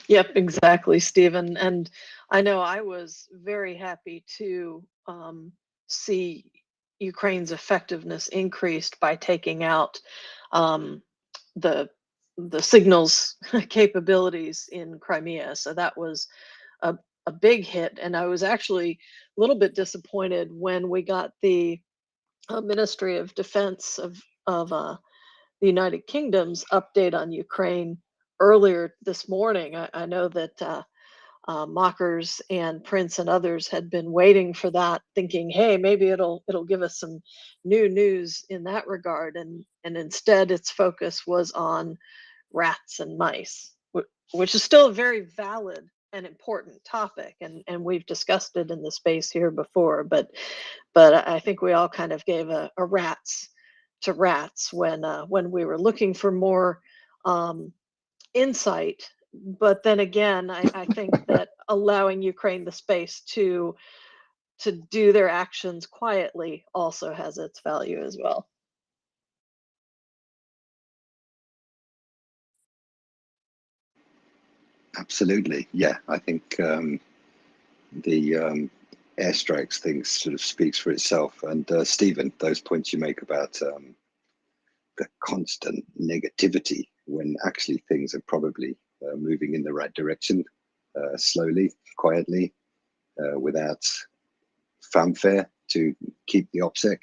Yep, exactly, Stephen. And I know I was very happy to see Ukraine's effectiveness increased by taking out the signals capabilities in Crimea. So that was a big hit. And I was actually a little bit disappointed when we got the Ministry of Defense of the United Kingdom's update on Ukraine earlier this morning. I know that Mockers and Prince and others had been waiting for that, thinking, hey, maybe it'll give us some new news in that regard. And instead its focus was on rats and mice, which is still a very valid and important topic. And we've discussed it in the space here before, but I think we all kind of gave a rats to rats when we were looking for more insight. But then again, I think that allowing Ukraine the space to do their actions quietly also has its value as well. Absolutely, yeah. I think the airstrikes thing sort of speaks for itself. And Stephen, those points you make about the constant negativity when actually things are probably moving in the right direction, slowly, quietly, without fanfare, to keep the OPSEC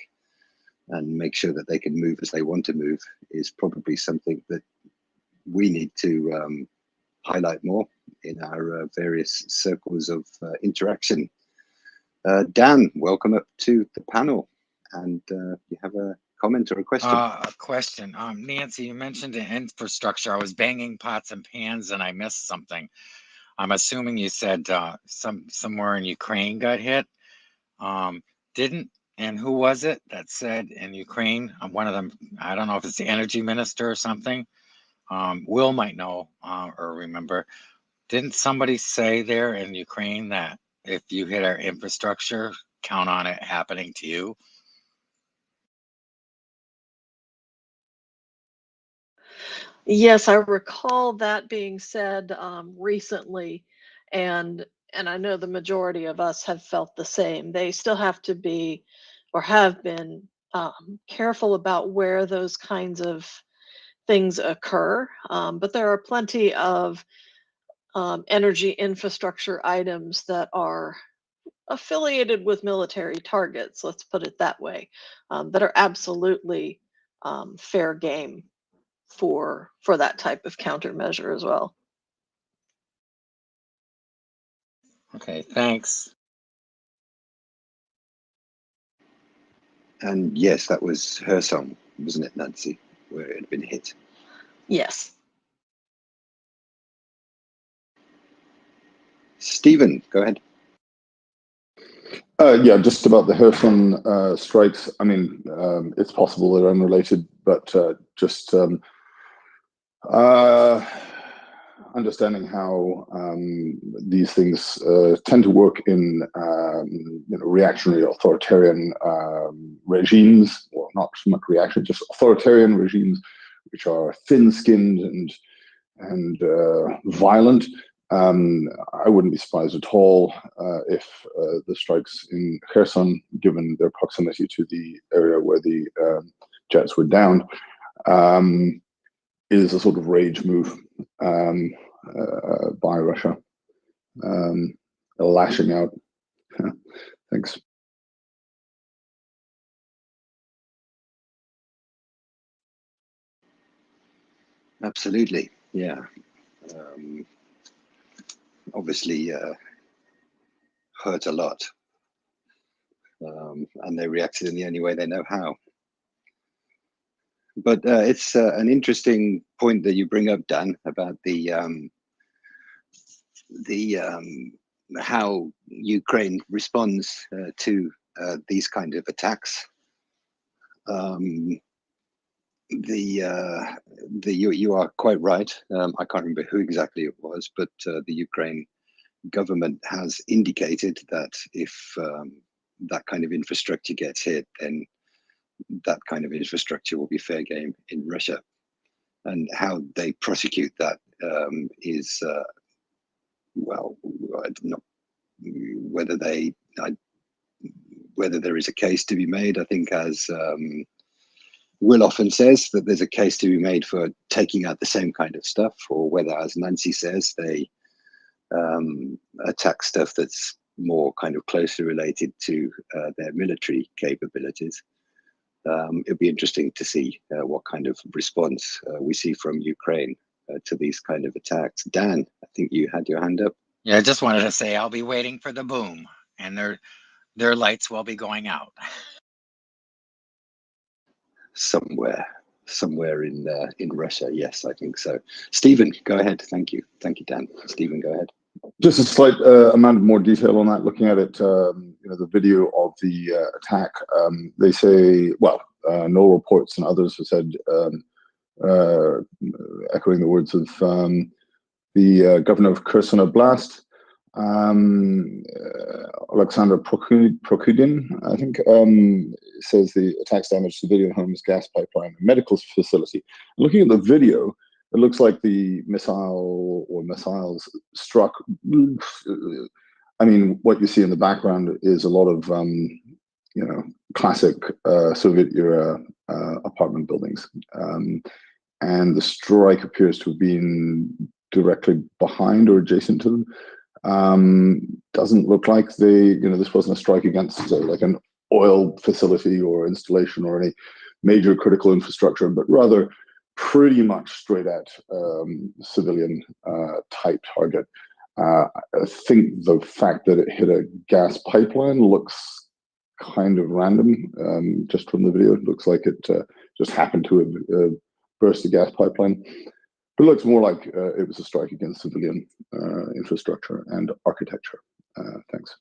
and make sure that they can move as they want to move, is probably something that we need to highlight more in our various circles of interaction. Dan, welcome up to the panel, and you have a comment or a question? A question. Nancy, you mentioned the infrastructure. I was banging pots and pans and I missed something. I'm assuming you said somewhere in Ukraine got hit. And who was it that said in Ukraine? One of them, I don't know if it's the energy minister or something. Will might know or remember. Didn't somebody say there in Ukraine that if you hit our infrastructure, count on it happening to you? Yes, I recall that being said recently, and I know the majority of us have felt the same. They still have to be, or have been, careful about where those kinds of things occur. But there are plenty of energy infrastructure items that are affiliated with military targets, let's put it that way, that are absolutely fair game for that type of countermeasure as well. Okay, thanks. And yes, that was her song, wasn't it, Nancy, where it had been hit? Yes. Stephen, go ahead. Yeah, just about the Kherson strikes. I mean, it's possible they're unrelated, but just understanding how these things tend to work in reactionary authoritarian regimes, or not so much reaction, just authoritarian regimes, which are thin-skinned and violent. I wouldn't be surprised at all if the strikes in Kherson, given their proximity to the area where the jets were downed, is a sort of rage move by Russia, lashing out. Thanks. Absolutely, yeah. Obviously hurt a lot, and they reacted in the only way they know how. But it's an interesting point that you bring up, Dan, about the how Ukraine responds to these kind of attacks. You are quite right. I can't remember who exactly it was, but the Ukraine government has indicated that if that kind of infrastructure gets hit, then that kind of infrastructure will be fair game in Russia. And how they prosecute that is, well, I don't know whether whether there is a case to be made. I think, as Will often says, that there's a case to be made for taking out the same kind of stuff, or whether, as Nancy says, they attack stuff that's more kind of closely related to their military capabilities. It'll be interesting to see what kind of response we see from Ukraine to these kind of attacks. Dan, I think you had your hand up. Yeah, I just wanted to say I'll be waiting for the boom, and their lights will be going out. Somewhere in Russia, yes, I think so. Stephen, go ahead. Thank you, Dan. Stephen, go ahead. Just a slight amount of more detail on that. Looking at it, the video of the attack, they say, well, no reports and others have said, echoing the words of the governor of Kherson Oblast, Alexander Prokudin, I think, says the attacks damaged civilian homes, gas pipeline, and medical facility. Looking at the video, it looks like the missile or missiles struck. I mean, what you see in the background is a lot of, classic Soviet era apartment buildings. And the strike appears to have been directly behind or adjacent to them. Doesn't look like this wasn't a strike against like an oil facility or installation or any major critical infrastructure, but rather pretty much straight at civilian type target. I think the fact that it hit a gas pipeline looks kind of random. Just from the video, it looks like it just happened to have burst the gas pipeline. But it looks more like it was a strike against civilian infrastructure and architecture. Thanks.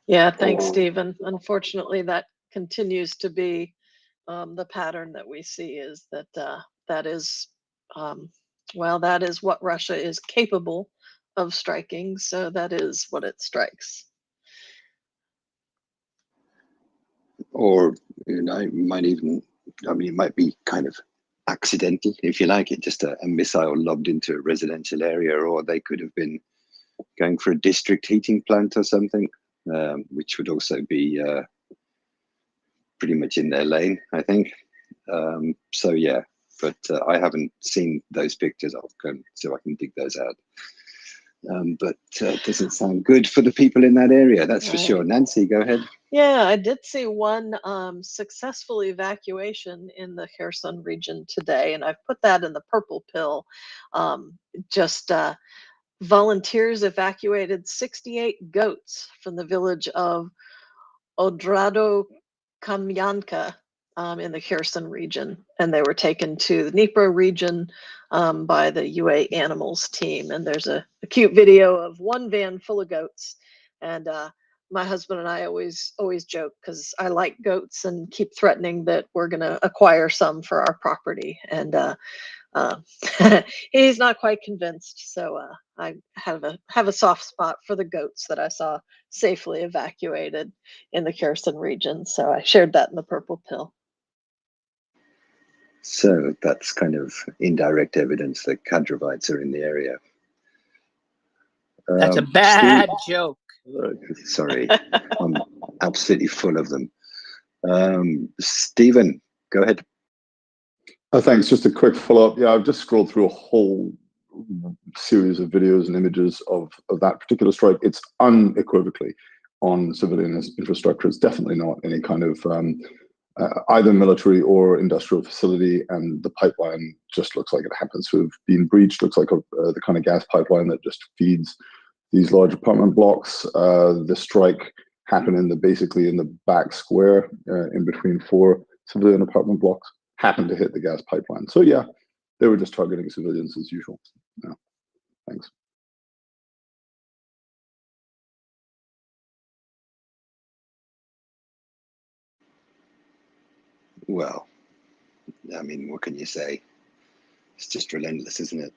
Yeah, thanks, Stephen. Unfortunately, that continues to be the pattern that we see, is that that is what Russia is capable of striking. So that is what it strikes. Or it might even, it might be kind of accidental, if you like, it just a missile lobbed into a residential area, or they could have been going for a district heating plant or something, which would also be pretty much in their lane, I think. So yeah, but I haven't seen those pictures. So I can dig those out. But it doesn't sound good for the people in that area, that's for sure. Nancy, go ahead. Yeah, I did see one successful evacuation in the Kherson region today, and I've put that in the purple pill. Just volunteers evacuated 68 goats from the village of Odrado Kamyanka in the Kherson region, and they were taken to the Dnipro region by the UA Animals team. And there's a cute video of one van full of goats, and my husband and I always joke, because I like goats and keep threatening that we're going to acquire some for our property. And he's not quite convinced, so I have a soft spot for the goats that I saw safely evacuated in the Kherson region. So I shared that in the purple pill. So that's kind of indirect evidence that Kadrovites are in the area. That's a bad joke. Sorry, I'm absolutely full of them. Stephen, go ahead. Thanks. Just a quick follow-up. Yeah, I've just scrolled through a whole series of videos and images of that particular strike. It's unequivocally on civilian infrastructure. It's definitely not any kind of either military or industrial facility, and the pipeline just looks like it happens to have been breached. Looks like the kind of gas pipeline that just feeds these large apartment blocks. The strike happened basically in the back square in between 4 civilian apartment blocks. Happened to hit the gas pipeline. So yeah, they were just targeting civilians as usual. Yeah. Thanks. Well, I mean, what can you say? It's just relentless, isn't it?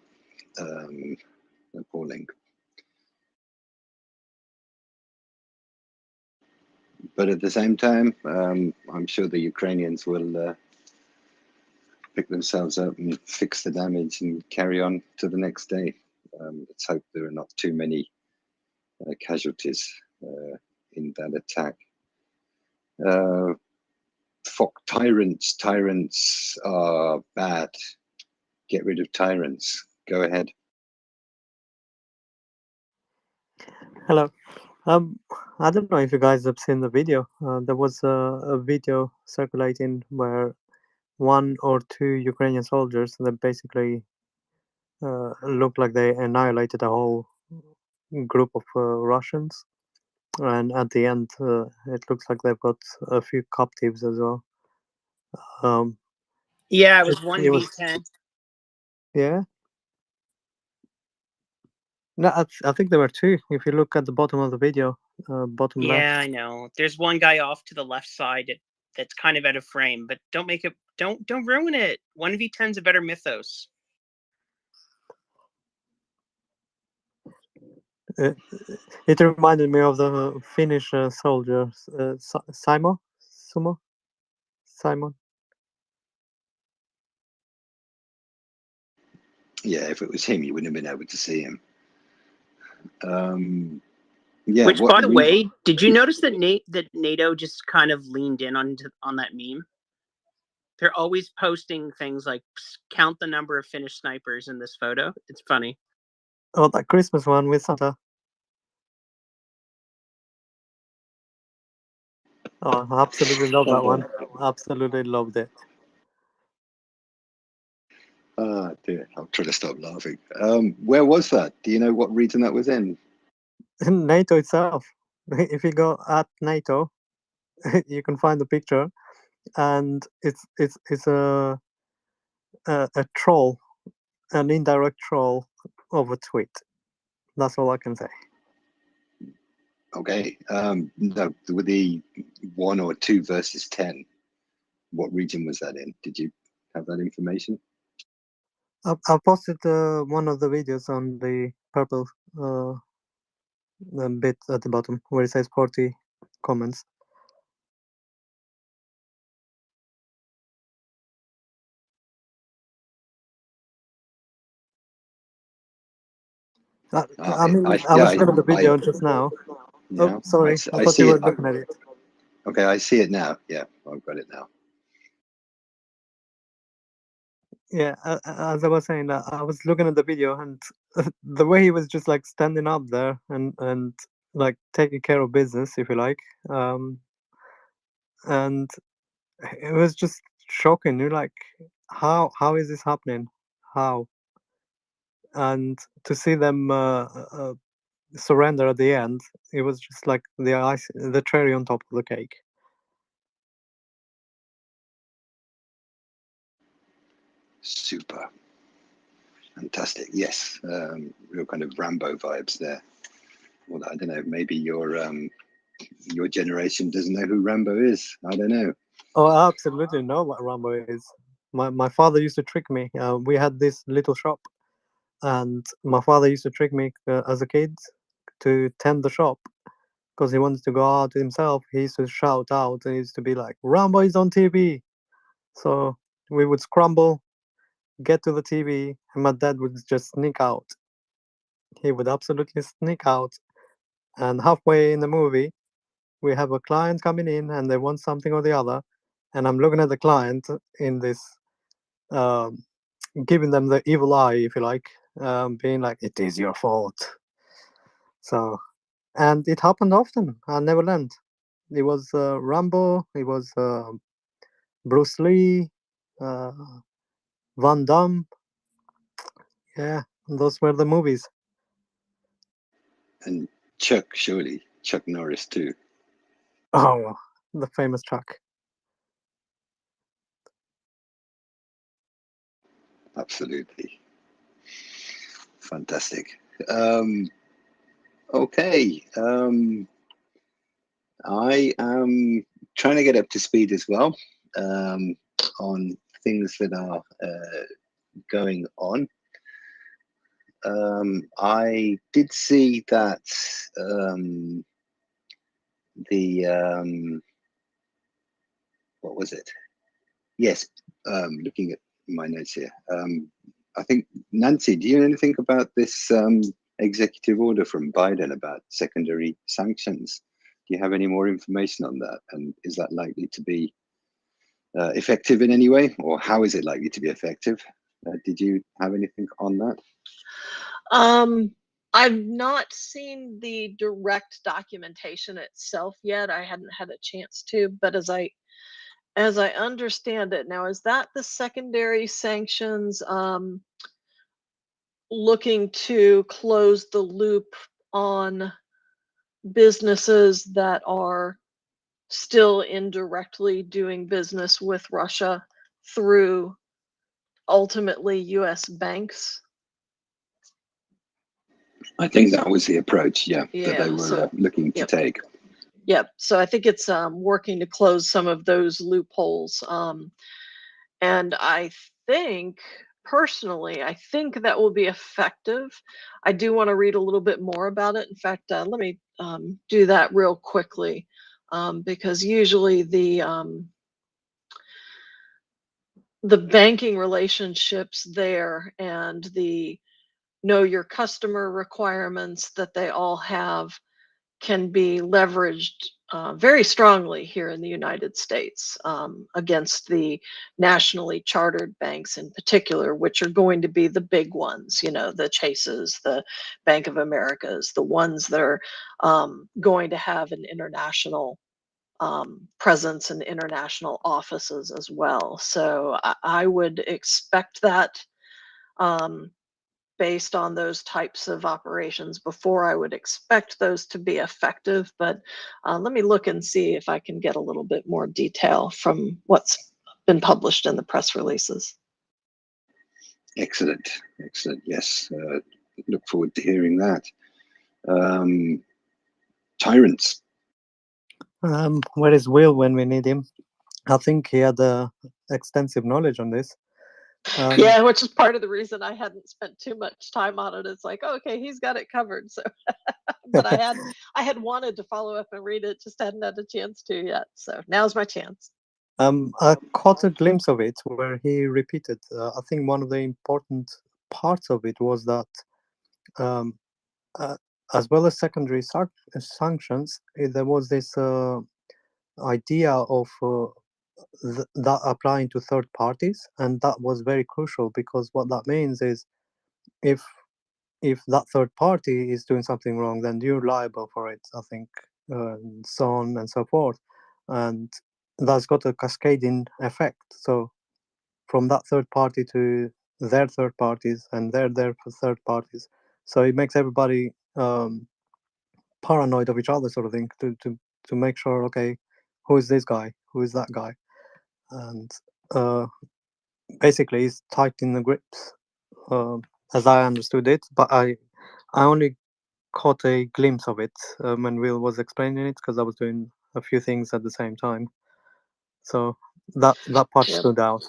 Appalling. But at the same time, I'm sure the Ukrainians will pick themselves up and fix the damage and carry on to the next day. Let's hope there are not too many casualties in that attack. Tyrants are bad. Get rid of tyrants. Go ahead. Hello. I don't know if you guys have seen the video. There was a video circulating where 1 or 2 Ukrainian soldiers that basically looked like they annihilated a whole group of Russians, and at the end, it looks like they've got a few captives as well. Yeah, it was 1v10. Yeah. No, I think there were 2. If you look at the bottom of the video, bottom left. Yeah, I know. There's one guy off to the left side that's kind of out of frame, but don't make it. Don't ruin it. 1v10's a better mythos. It reminded me of the Finnish soldier, Simon. Yeah, if it was him, you wouldn't have been able to see him. Yeah. Which, by the way, did you notice that NATO just kind of leaned in on that meme? They're always posting things like count the number of Finnish snipers in this photo. It's funny. Oh, that Christmas one with Santa. Oh, I absolutely love that one. Absolutely loved it. Dear, I'll try to stop laughing. Where was that? Do you know what region that was in? NATO itself. If you go at NATO, you can find the picture, and it's a troll, an indirect troll of a tweet. That's all I can say. Okay. No, with the 1 or 2 versus 10, what region was that in? Did you have that information? I posted one of the videos on the purple bit at the bottom where it says 40 comments. I mean, I was looking at the video just now. Yeah, Oh, sorry. I I thought see you were it. looking at it. Okay, I see it now. Yeah, I've got it now. Yeah, as I was saying, I was looking at the video, and the way he was just like standing up there and like taking care of business, if you like, and it was just shocking. You're like, how is this happening? How? And to see them surrender at the end, it was just like the cherry on top of the cake. Super. Fantastic. Yes. Real kind of Rambo vibes there. Well, I don't know, maybe your generation doesn't know who Rambo is. I don't know. Oh, I absolutely know what Rambo is. My father used to trick me. We had this little shop, and my father used to trick me as a kid to tend the shop because he wanted to go out himself. He used to shout out, and he used to be like, "Rambo is on TV." So we would scramble, get to the TV, and my dad would just sneak out. He would absolutely sneak out, and halfway in the movie, we have a client coming in, and they want something or the other, and I'm looking at the client in this, giving them the evil eye, if you like, being like, "It is your fault." So, and it happened often. I never learned. It was Rambo. It was Bruce Lee, Van Damme. Yeah, those were the movies. And Chuck, surely. Chuck Norris too. Oh, the famous Chuck. Absolutely. Fantastic. Okay. I am trying to get up to speed as well on things that are going on. I did see that what was it? Yes, looking at my notes here. I think, Nancy, do you know anything about this executive order from Biden about secondary sanctions? Do you have any more information on that? And is that likely to be effective in any way? Or how is it likely to be effective? Did you have anything on that? I've not seen the direct documentation itself yet. I hadn't had a chance to, but as I understand it now, is that the secondary sanctions looking to close the loop on businesses that are still indirectly doing business with Russia through ultimately US banks? I think that was the approach, that they Yeah, were so looking to yep. take. Yep. So I think it's working to close some of those loopholes. And I think, personally, I think that will be effective. I do want to read a little bit more about it. In fact, let me do that real quickly, because usually the banking relationships there and the know your customer requirements that they all have can be leveraged very strongly here in the United States against the nationally chartered banks in particular, which are going to be the big ones, you know, the Chases, the Bank of Americas, the ones that are going to have an international presence and international offices as well. So I would expect that based on those types of operations before I would expect those to be effective. But let me look and see if I can get a little bit more detail from what's been published in the press releases. Excellent, excellent. Yes, look forward to hearing that. Tyrants. Where is Will when we need him? I think he had extensive knowledge on this. Yeah, which is part of the reason I hadn't spent too much time on it. It's like, oh, okay, he's got it covered. So, but I had wanted to follow up and read it, just hadn't had a chance to yet. So now's my chance. I caught a glimpse of it where he repeated. I think one of the important parts of it was that as well as secondary sanctions, there was this idea of that applying to third parties, and that was very crucial, because what that means is if that third party is doing something wrong, then you're liable for it, I think, so on and so forth. And that's got a cascading effect. So from that third party to their third parties, and they're there for third parties. So it makes everybody paranoid of each other, sort of thing, to make sure, okay, who is this guy? Who is that guy? And basically, it's tightening the grips, as I understood it. But I only caught a glimpse of it when Will was explaining it, because I was doing a few things at the same time. So that part Yep. stood out.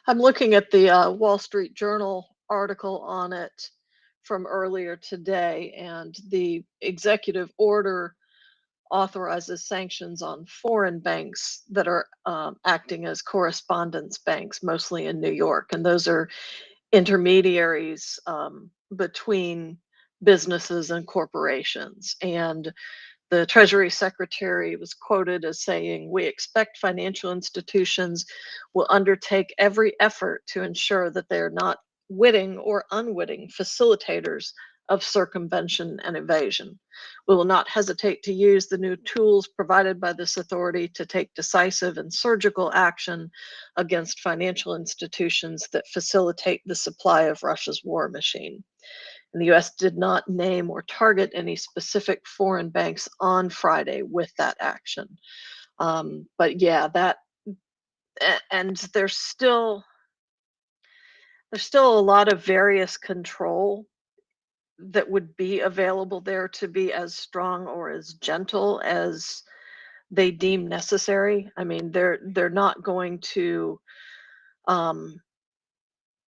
I'm looking at the Wall Street Journal article on it from earlier today, and the executive order authorizes sanctions on foreign banks that are acting as correspondence banks, mostly in New York. And those are intermediaries between businesses and corporations. And the Treasury Secretary was quoted as saying, "We expect financial institutions will undertake every effort to ensure that they are not witting or unwitting facilitators of circumvention and evasion. We will not hesitate to use the new tools provided by this authority to take decisive and surgical action against financial institutions that facilitate the supply of Russia's war machine." And the US did not name or target any specific foreign banks on Friday with that action. But yeah, and there's still a lot of various control that would be available there to be as strong or as gentle as they deem necessary. I mean, they're not going to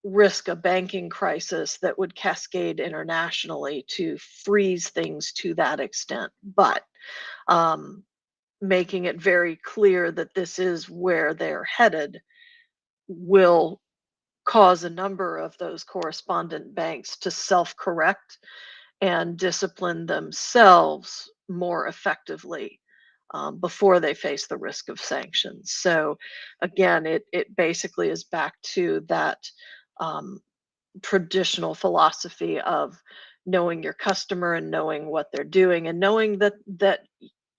risk a banking crisis that would cascade internationally to freeze things to that extent. But making it very clear that this is where they're headed will cause a number of those correspondent banks to self-correct and discipline themselves more effectively before they face the risk of sanctions. So again, it basically is back to that traditional philosophy of knowing your customer and knowing what they're doing, and knowing that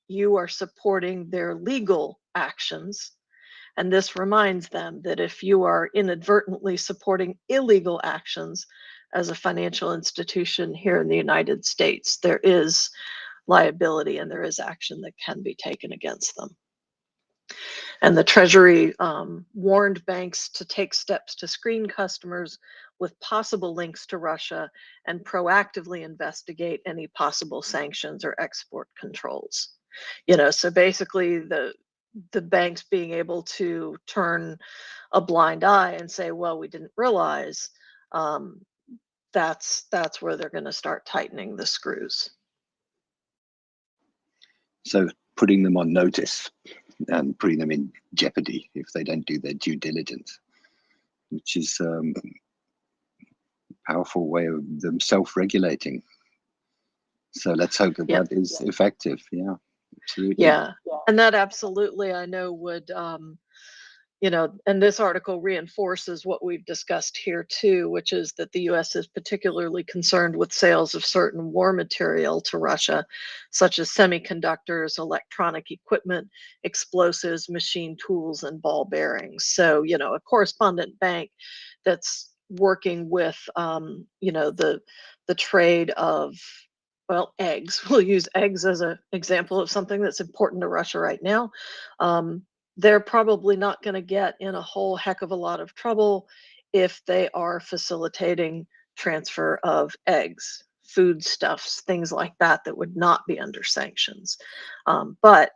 you are supporting their legal actions. And this reminds them that if you are inadvertently supporting illegal actions as a financial institution here in the United States, there is liability and there is action that can be taken against them. And the Treasury warned banks to take steps to screen customers with possible links to Russia and proactively investigate any possible sanctions or export controls. So basically the banks being able to turn a blind eye and say, well, we didn't realize, that's where they're going to start tightening the screws. So putting them on notice and putting them in jeopardy if they don't do their due diligence, which is a powerful way of them self-regulating. So let's hope that that is effective. Yeah, absolutely. Yeah, and that absolutely, I know, would and this article reinforces what we've discussed here too, which is that the US is particularly concerned with sales of certain war material to Russia, such as semiconductors, electronic equipment, explosives, machine tools, and ball bearings. So, a correspondent bank that's working with, the trade of, well, eggs. We'll use eggs as an example of something that's important to Russia right now. They're probably not going to get in a whole heck of a lot of trouble if they are facilitating transfer of eggs, foodstuffs, things like that would not be under sanctions. But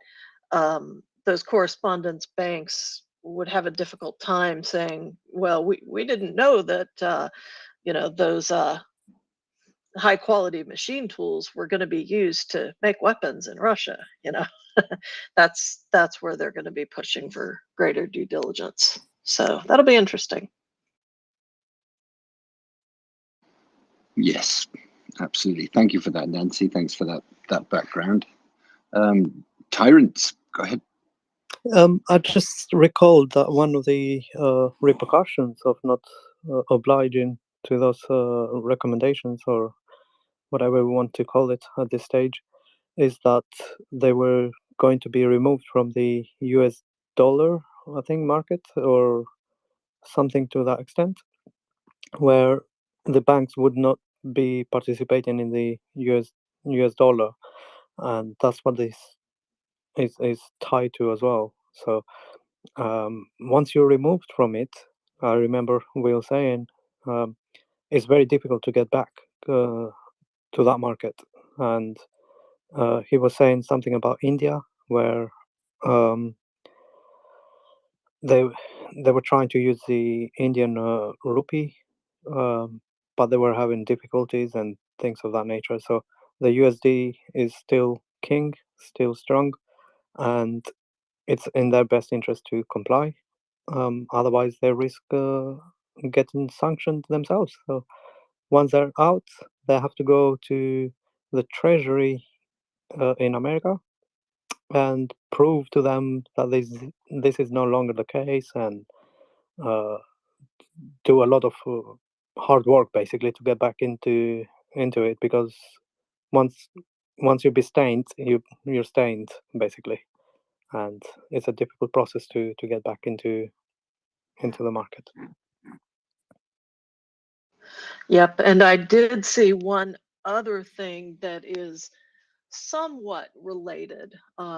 those correspondence banks would have a difficult time saying, well, we didn't know that, those high quality machine tools were going to be used to make weapons in Russia. That's where they're going to be pushing for greater due diligence. So that'll be interesting. Yes, Absolutely. Thank you for that, Nancy. Thanks for that background. Tyrants, go ahead. I just recalled that one of the repercussions of not obliging to those recommendations, or whatever we want to call it at this stage, is that they were going to be removed from the US dollar, I think, market, or something to that extent, where the banks would not be participating in the US dollar, and that's what this is tied to as well. So once you're removed from it, I remember Will saying it's very difficult to get back to that market, and he was saying something about India, where they were trying to use the Indian rupee, but they were having difficulties and things of that nature. So the USD is still king, still strong, and it's in their best interest to comply. Otherwise, they risk getting sanctioned themselves. So once they're out, they have to go to the Treasury in America and prove to them that this is no longer the case, and do a lot of hard work basically to get back into it, because once you be stained, you're stained basically, and it's a difficult process to get back into the market. Yep, and I did see one other thing that is somewhat related,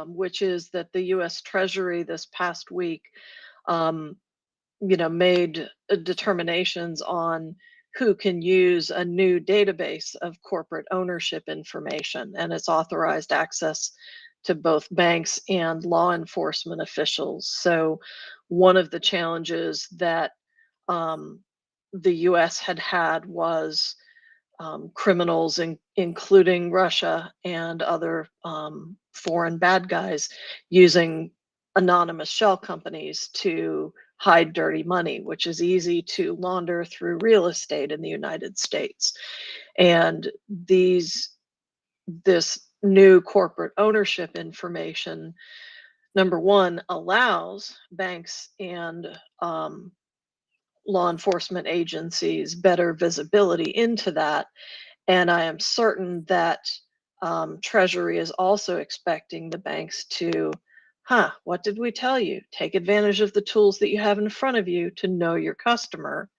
which is that the U.S. Treasury this past week, made determinations on who can use a new database of corporate ownership information, and it's authorized access to both banks and law enforcement officials. So one of the challenges that the US had was criminals, including Russia and other foreign bad guys, using anonymous shell companies to hide dirty money, which is easy to launder through real estate in the United States. And this new corporate ownership information, number one, allows banks and law enforcement agencies better visibility into that. And I am certain that Treasury is also expecting the banks to, what did we tell you? Take advantage of the tools that you have in front of you to know your customer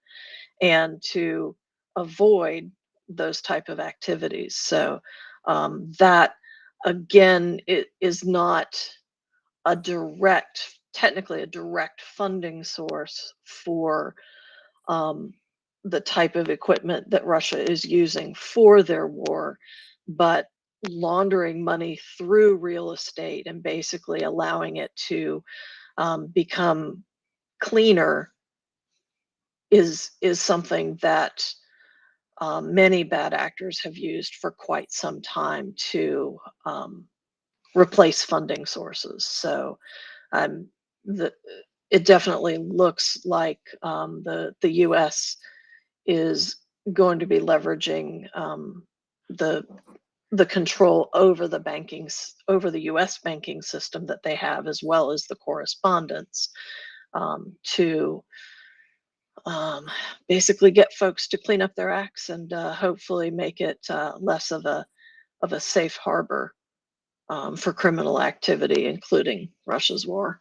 and to avoid those type of activities. So that, again, it is not technically a direct funding source for the type of equipment that Russia is using for their war, but laundering money through real estate and basically allowing it to become cleaner is something that many bad actors have used for quite some time to replace funding sources. So it definitely looks like the U.S. is going to be leveraging the control over the U.S. banking system that they have, as well as the correspondence, to basically get folks to clean up their acts and hopefully make it less of a safe harbor for criminal activity, including Russia's war.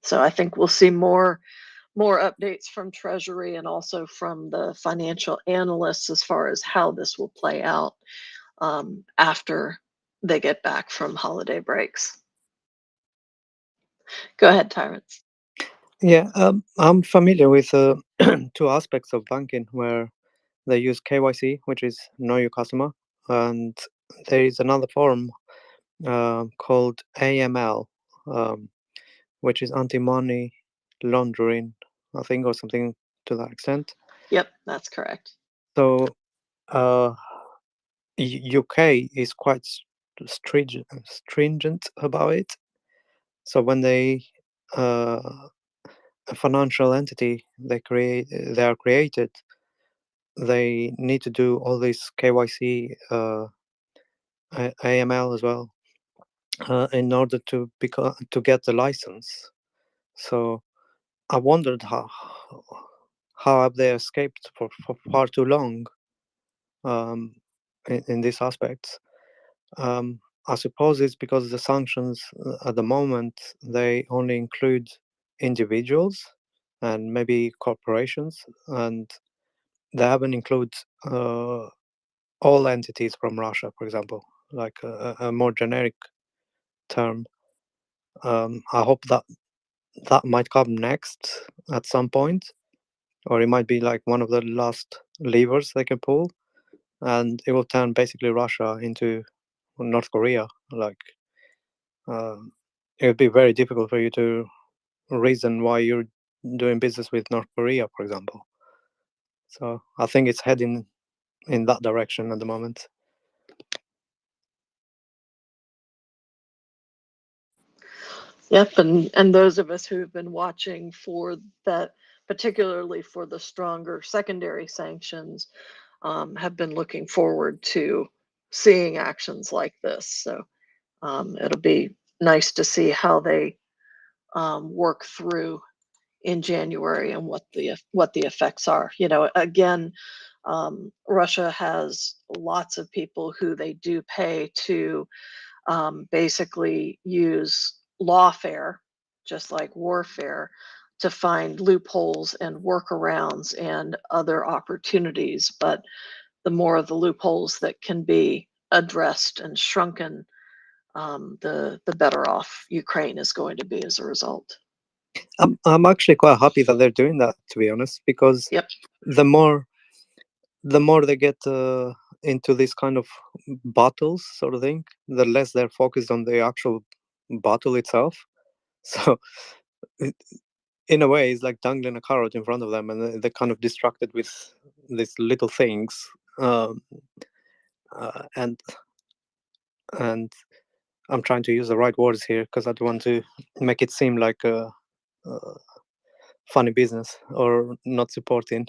So I think we'll see more updates from Treasury and also from the financial analysts as far as how this will play out after they get back from holiday breaks. Go ahead, Tyrants. Yeah, I'm familiar with two aspects of banking where they use KYC, which is Know Your Customer, and there is another form called AML, which is anti-money laundering, I think, or something to that extent. Yep, that's correct. So UK is quite stringent about it. So when a financial entity they are created, they need to do all this KYC, AML as well, in order to get the license. So I wondered how have they escaped for far too long in these aspects. I suppose it's because the sanctions at the moment, they only include individuals and maybe corporations, and they haven't included all entities from Russia, for example, like a more generic term. I hope that might come next at some point, or it might be like one of the last levers they can pull, and it will turn basically Russia into North Korea. Like, it would be very difficult for you to reason why you're doing business with North Korea, for example. So I think it's heading in that direction at the moment. Yep, and those of us who've been watching for that, particularly for the stronger secondary sanctions, have been looking forward to seeing actions like this. So it'll be nice to see how they work through in January and what the effects are. You know, again, Russia has lots of people who they do pay to basically use lawfare, just like warfare, to find loopholes and workarounds and other opportunities. But the more of the loopholes that can be addressed and shrunken, the better off Ukraine is going to be as a result. I'm actually quite happy that they're doing that, to be honest, because the more they get into this kind of battles sort of thing, the less they're focused on the actual battle itself. So in a way, it's like dangling a carrot in front of them, and they're kind of distracted with these little things. And I'm trying to use the right words here because I don't want to make it seem like a funny business or not supporting.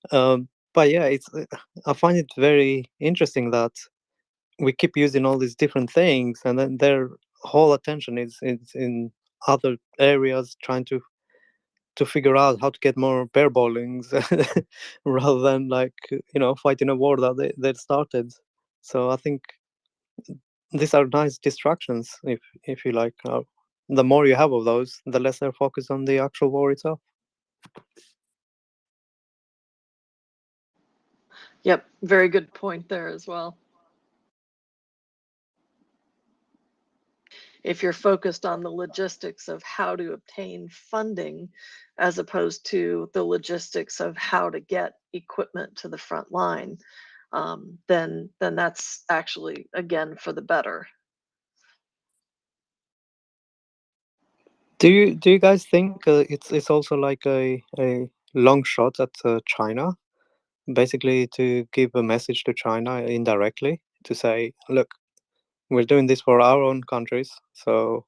But yeah, I find it very interesting that we keep using all these different things, and then their whole attention is in other areas, trying to figure out how to get more bear bowlings rather than, like, fighting a war that they started. So I think these are nice distractions, if you like. The more you have of those, the less they're focused on the actual war itself. Yep, very good point there as well. If you're focused on the logistics of how to obtain funding, as opposed to the logistics of how to get equipment to the front line, then that's actually, again, for the better. Do you guys think it's also like a long shot at China, basically to give a message to China indirectly to say, look, we're doing this for our own countries, so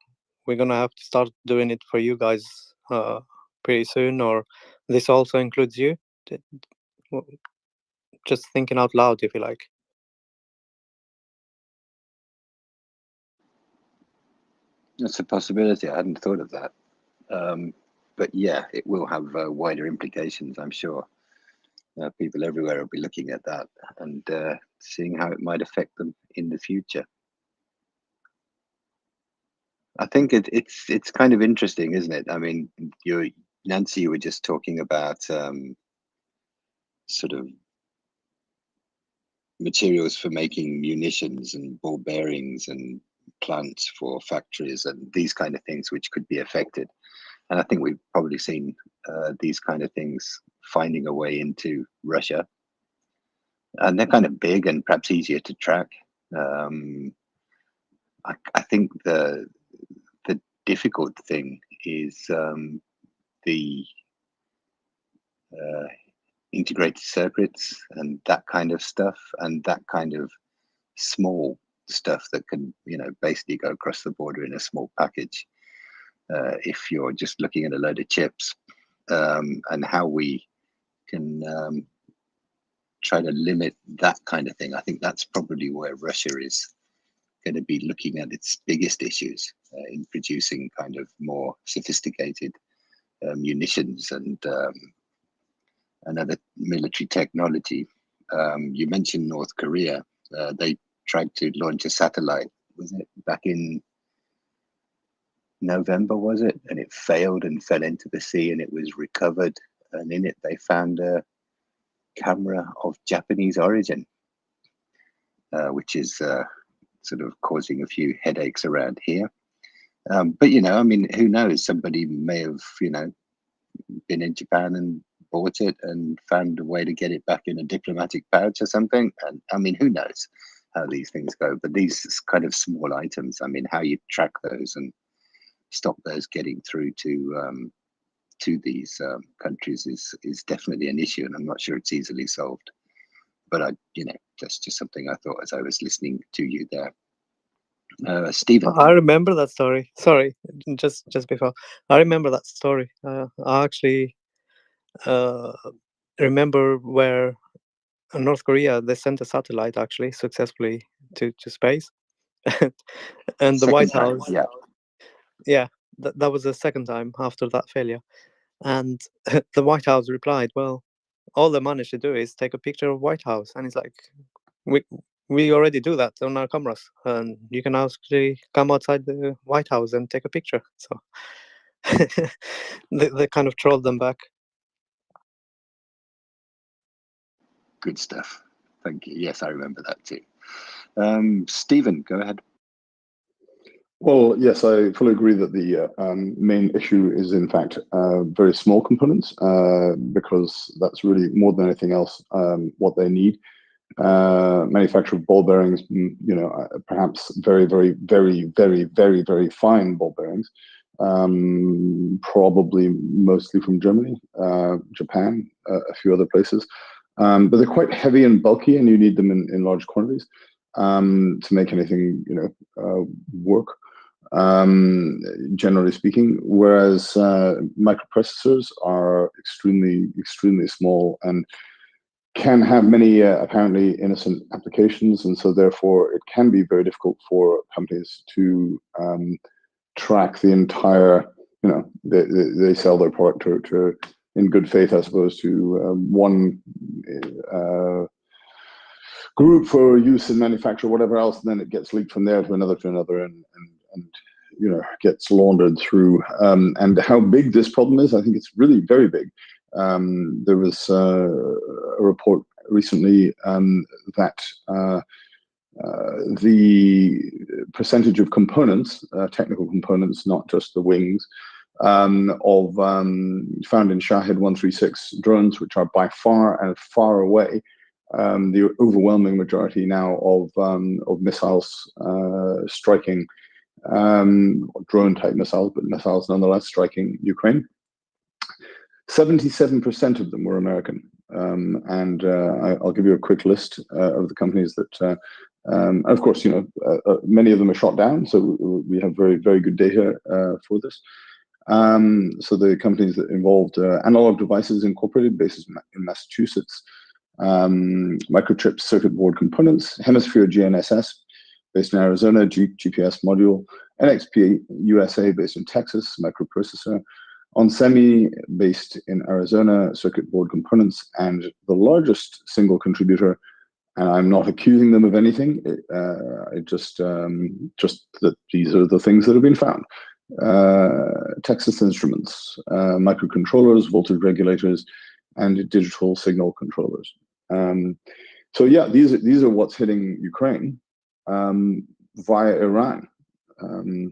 we're gonna have to start doing it for you guys pretty soon, or this also includes you? Just thinking out loud, if you like. That's a possibility. I hadn't thought of that. But yeah, it will have wider implications, I'm sure. People everywhere will be looking at that and seeing how it might affect them in the future. I think it's kind of interesting, isn't it? I mean, Nancy, you were just talking about sort of materials for making munitions and ball bearings and plants for factories and these kind of things which could be affected. And I think we've probably seen these kind of things finding a way into Russia. And they're kind of big and perhaps easier to track. I think the difficult thing is the integrated circuits and that kind of stuff, and that kind of small stuff that can, basically go across the border in a small package. If you're just looking at a load of chips, and how we can try to limit that kind of thing. I think that's probably where Russia is going to be looking at its biggest issues in producing kind of more sophisticated munitions and other military technology. You mentioned North Korea. They tried to launch a satellite, was it back in November, was it? And it failed and fell into the sea, and it was recovered. And in it, they found a camera of Japanese origin, which is sort of causing a few headaches around here. But, you know, I mean, who knows? Somebody may have, you know, been in Japan and bought it and found a way to get it back in a diplomatic pouch or something. And I mean, who knows how these things go? But these kind of small items, I mean, how you track those and stop those getting through to these countries is definitely an issue, and I'm not sure it's easily solved. But you know, that's just something I thought as I was listening to you there. Stephen. I remember that story. Sorry, just before. I remember that story. I actually remember where North Korea, they sent a satellite actually successfully to space. And the White House. Yeah, that was the second time after that failure. And the White House replied, well, all they managed to do is take a picture of White House. And it's like, we already do that on our cameras, and you can actually come outside the White House and take a picture. So they kind of trolled them back. Good stuff. Thank you. Yes, I remember that too. Stephen, go ahead. Well, yes, I fully agree that the main issue is, in fact, very small components, because that's really more than anything else what they need. Manufacture of ball bearings, you know, perhaps very, very, very, very, very, very fine ball bearings, probably mostly from Germany, Japan, a few other places. But they're quite heavy and bulky, and you need them in large quantities to make anything, you know, work. Generally speaking, whereas microprocessors are extremely small and can have many apparently innocent applications, and so therefore it can be very difficult for companies to track the entire, you know, they sell their product to in good faith, I suppose, to one group for use in manufacture, whatever else, and then it gets leaked from there to another, and you know, gets laundered through. And how big this problem is, I think it's really very big. There was a report recently that the percentage of components, technical components, not just the wings, found in Shahed 136 drones, which are by far and far away the overwhelming majority now of missiles striking, drone type missiles, but missiles nonetheless striking Ukraine. 77% of them were American. And I'll give you a quick list of the companies that, of course, you know, many of them are shot down, so we have very, very good data for this. So the companies that involved Analog Devices Incorporated, based in Massachusetts, Microchip Circuit Board Components, Hemisphere GNSS, based in Arizona, GPS Module, NXP USA, based in Texas, Microprocessor, onsemi, based in Arizona, Circuit Board Components, and the largest single contributor, and I'm not accusing them of anything, just that these are the things that have been found. Texas Instruments, microcontrollers, voltage regulators, and digital signal controllers. So yeah, these are what's hitting Ukraine via Iran.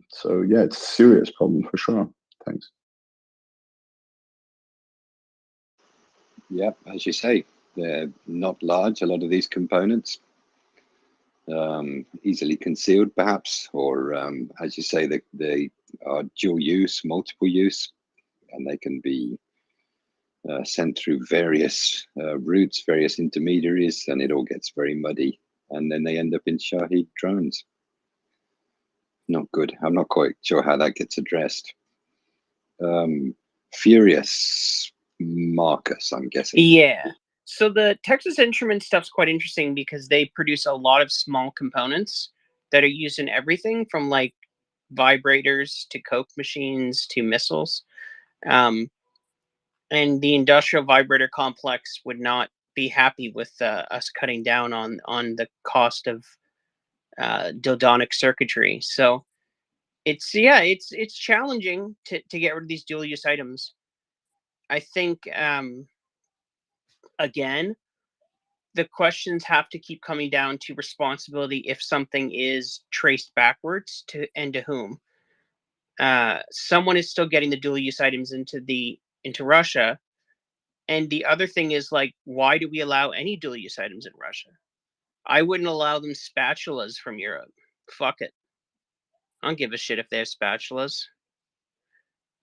So yeah, it's a serious problem for sure. Thanks. Yeah, as you say, they're not large, a lot of these components. Easily concealed perhaps, or as you say, they are dual use, multiple use, and they can be sent through various routes, various intermediaries, and it all gets very muddy, and then they end up in Shahed drones. Not good. I'm not quite sure how that gets addressed. Furious Marcus, I'm guessing. Yeah. So the Texas Instruments stuff's quite interesting because they produce a lot of small components that are used in everything from like vibrators to Coke machines to missiles. And the industrial vibrator complex would not be happy with us cutting down on the cost of dildonic circuitry. So it's challenging to get rid of these dual use items. I think again, the questions have to keep coming down to responsibility if something is traced backwards to and to whom. Someone is still getting the dual use items into Russia. And the other thing is, like, why do we allow any dual use items in Russia? I wouldn't allow them spatulas from Europe. Fuck it. I don't give a shit if they have spatulas.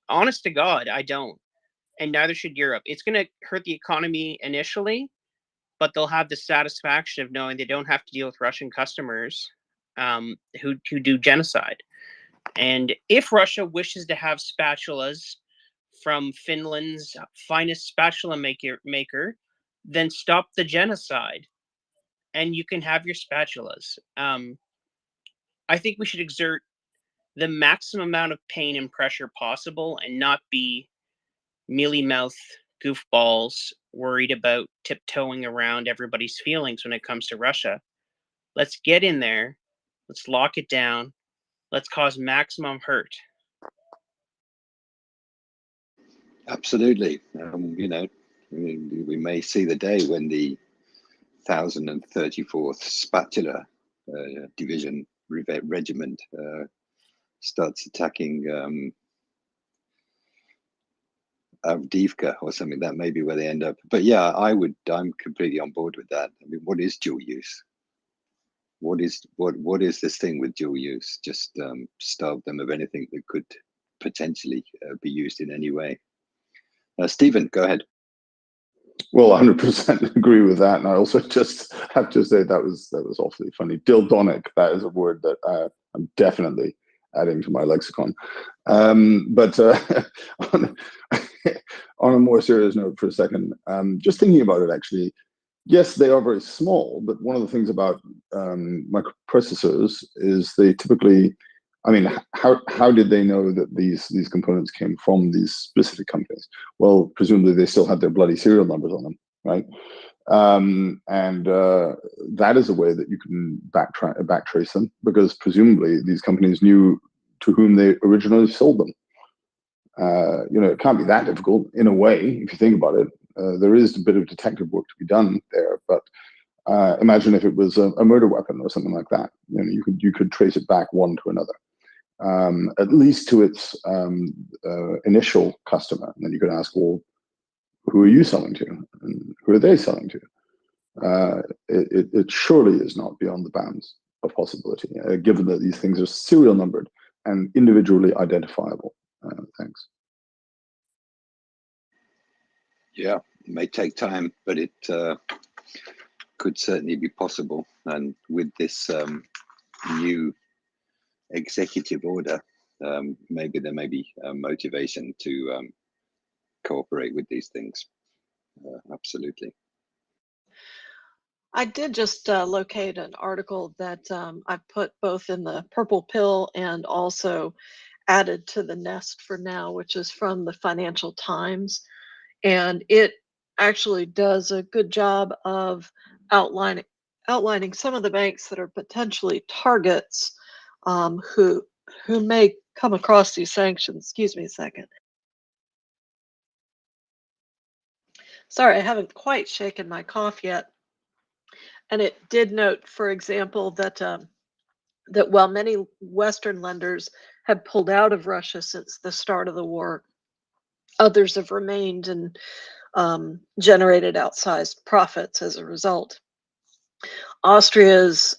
Honest to God, I don't. And neither should Europe. It's going to hurt the economy initially, but they'll have the satisfaction of knowing they don't have to deal with Russian customers who do genocide. And if Russia wishes to have spatulas from Finland's finest spatula maker, then stop the genocide, and you can have your spatulas. I think we should exert the maximum amount of pain and pressure possible, and not be mealy-mouthed goofballs worried about tiptoeing around everybody's feelings when it comes to Russia. Let's get in there. Let's lock it down. Let's cause maximum hurt. Absolutely. You know, we may see the day when the 1034th Spatula Division Regiment starts attacking Avdiivka or something. That may be where they end up. But yeah, I'm completely on board with that. I mean, what is dual use? What is this thing with dual use? Just starve them of anything that could potentially be used in any way. Stephen, go ahead. Well, 100% agree with that, and I also just have to say that was awfully funny. Dildonic, that is a word that I'm definitely adding to my lexicon. But on a more serious note for a second, just thinking about it, actually, yes, they are very small, but one of the things about microprocessors is they typically, I mean, how did they know that these components came from these specific companies? Well, presumably they still had their bloody serial numbers on them, right? And that is a way that you can backtrace them, because presumably these companies knew to whom they originally sold them. You know, it can't be that difficult in a way, if you think about it. There is a bit of detective work to be done there, but imagine if it was a murder weapon or something like that. You know, you could trace it back one to another. At least to its initial customer. And then you could ask, well, who are you selling to? And who are they selling to? It surely is not beyond the bounds of possibility, given that these things are serial numbered and individually identifiable. Thanks. Yeah, it may take time, but it could certainly be possible. And with this new executive order, maybe there may be a motivation to cooperate with these things. Absolutely. I did just locate an article that I put both in the purple pill and also added to the nest for now, which is from the Financial Times. And it actually does a good job of outlining some of the banks that are potentially targets who may come across these sanctions. Excuse me a second. Sorry, I haven't quite shaken my cough yet. And it did note, for example, that that while many Western lenders have pulled out of Russia since the start of the war, others have remained and generated outsized profits as a result. Austria's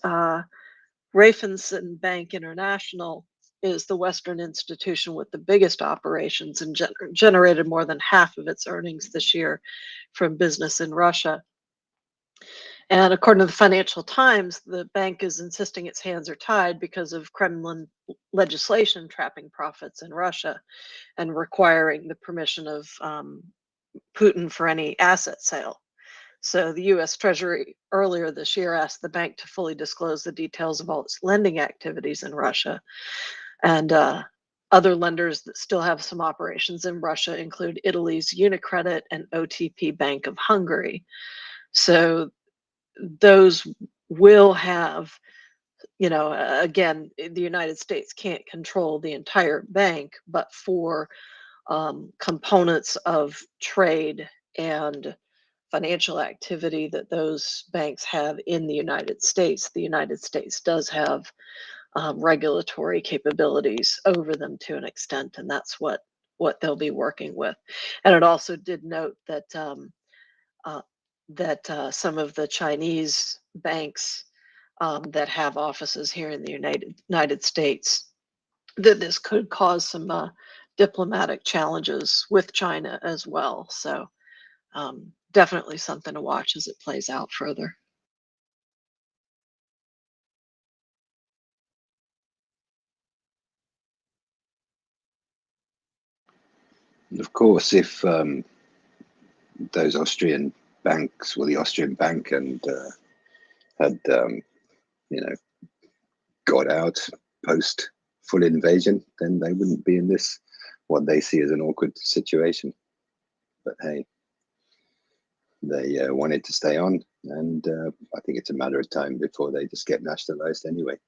Raiffeisen Bank International is the Western institution with the biggest operations and generated more than half of its earnings this year from business in Russia. And according to the Financial Times, the bank is insisting its hands are tied because of Kremlin legislation trapping profits in Russia and requiring the permission of Putin for any asset sale. So the U.S. Treasury earlier this year asked the bank to fully disclose the details of all its lending activities in Russia. And other lenders that still have some operations in Russia include Italy's Unicredit and OTP Bank of Hungary. So those will have, you know, again, the United States can't control the entire bank, but for components of trade and financial activity that those banks have in the United States does have regulatory capabilities over them to an extent, and that's what they'll be working with. And it also did note that some of the Chinese banks that have offices here in the United States, that this could cause some diplomatic challenges with China as well. So definitely something to watch as it plays out further. Of course, if those Austrian banks, well, the Austrian bank and had, you know, got out post full invasion, then they wouldn't be in this, what they see as an awkward situation. But hey, they wanted to stay on, and I think it's a matter of time before they just get nationalized anyway.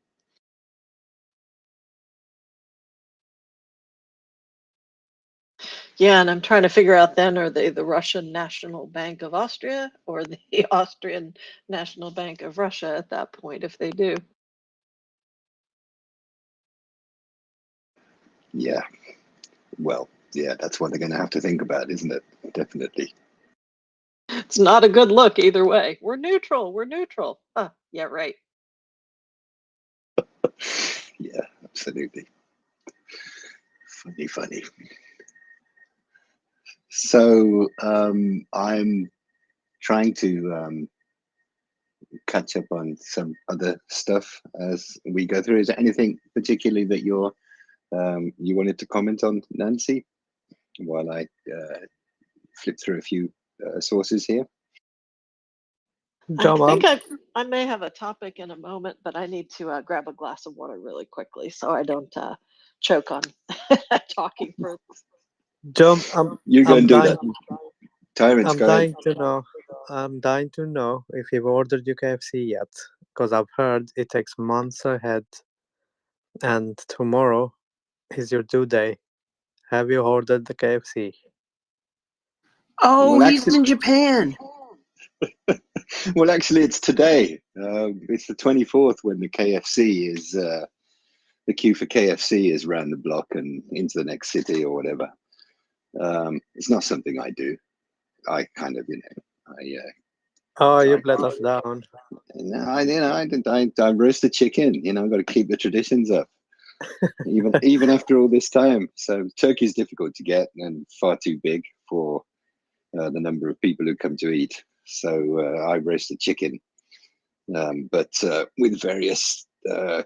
Yeah, and I'm trying to figure out then, are they the Russian National Bank of Austria or the Austrian National Bank of Russia at that point, if they do? Yeah, well, yeah, that's what they're going to have to think about, isn't it? Definitely. It's not a good look either way. We're neutral. We're neutral. Yeah, right. Yeah, absolutely. Funny. So I'm trying to catch up on some other stuff as we go through. Is there anything particularly that you wanted to comment on, Nancy, while I flip through a few sources here? John, I think I may have a topic in a moment, but I need to grab a glass of water really quickly so I don't choke on talking for. John, You go I'm and do dying. that. Tyrants, I'm go ahead. dying to know. I'm dying to know if you've ordered your KFC yet, because I've heard it takes months ahead, and tomorrow is your due day. Have you ordered the KFC? Oh, Well, he's in Japan. Well, actually, it's today. It's the 24th when the KFC is, the queue for KFC is round the block and into the next city or whatever. It's not something I do. I kind of, Oh, you've let us down. I roast the chicken. I've got to keep the traditions up, even after all this time. So turkey's difficult to get and far too big for the number of people who come to eat. So I roast the chicken, but with various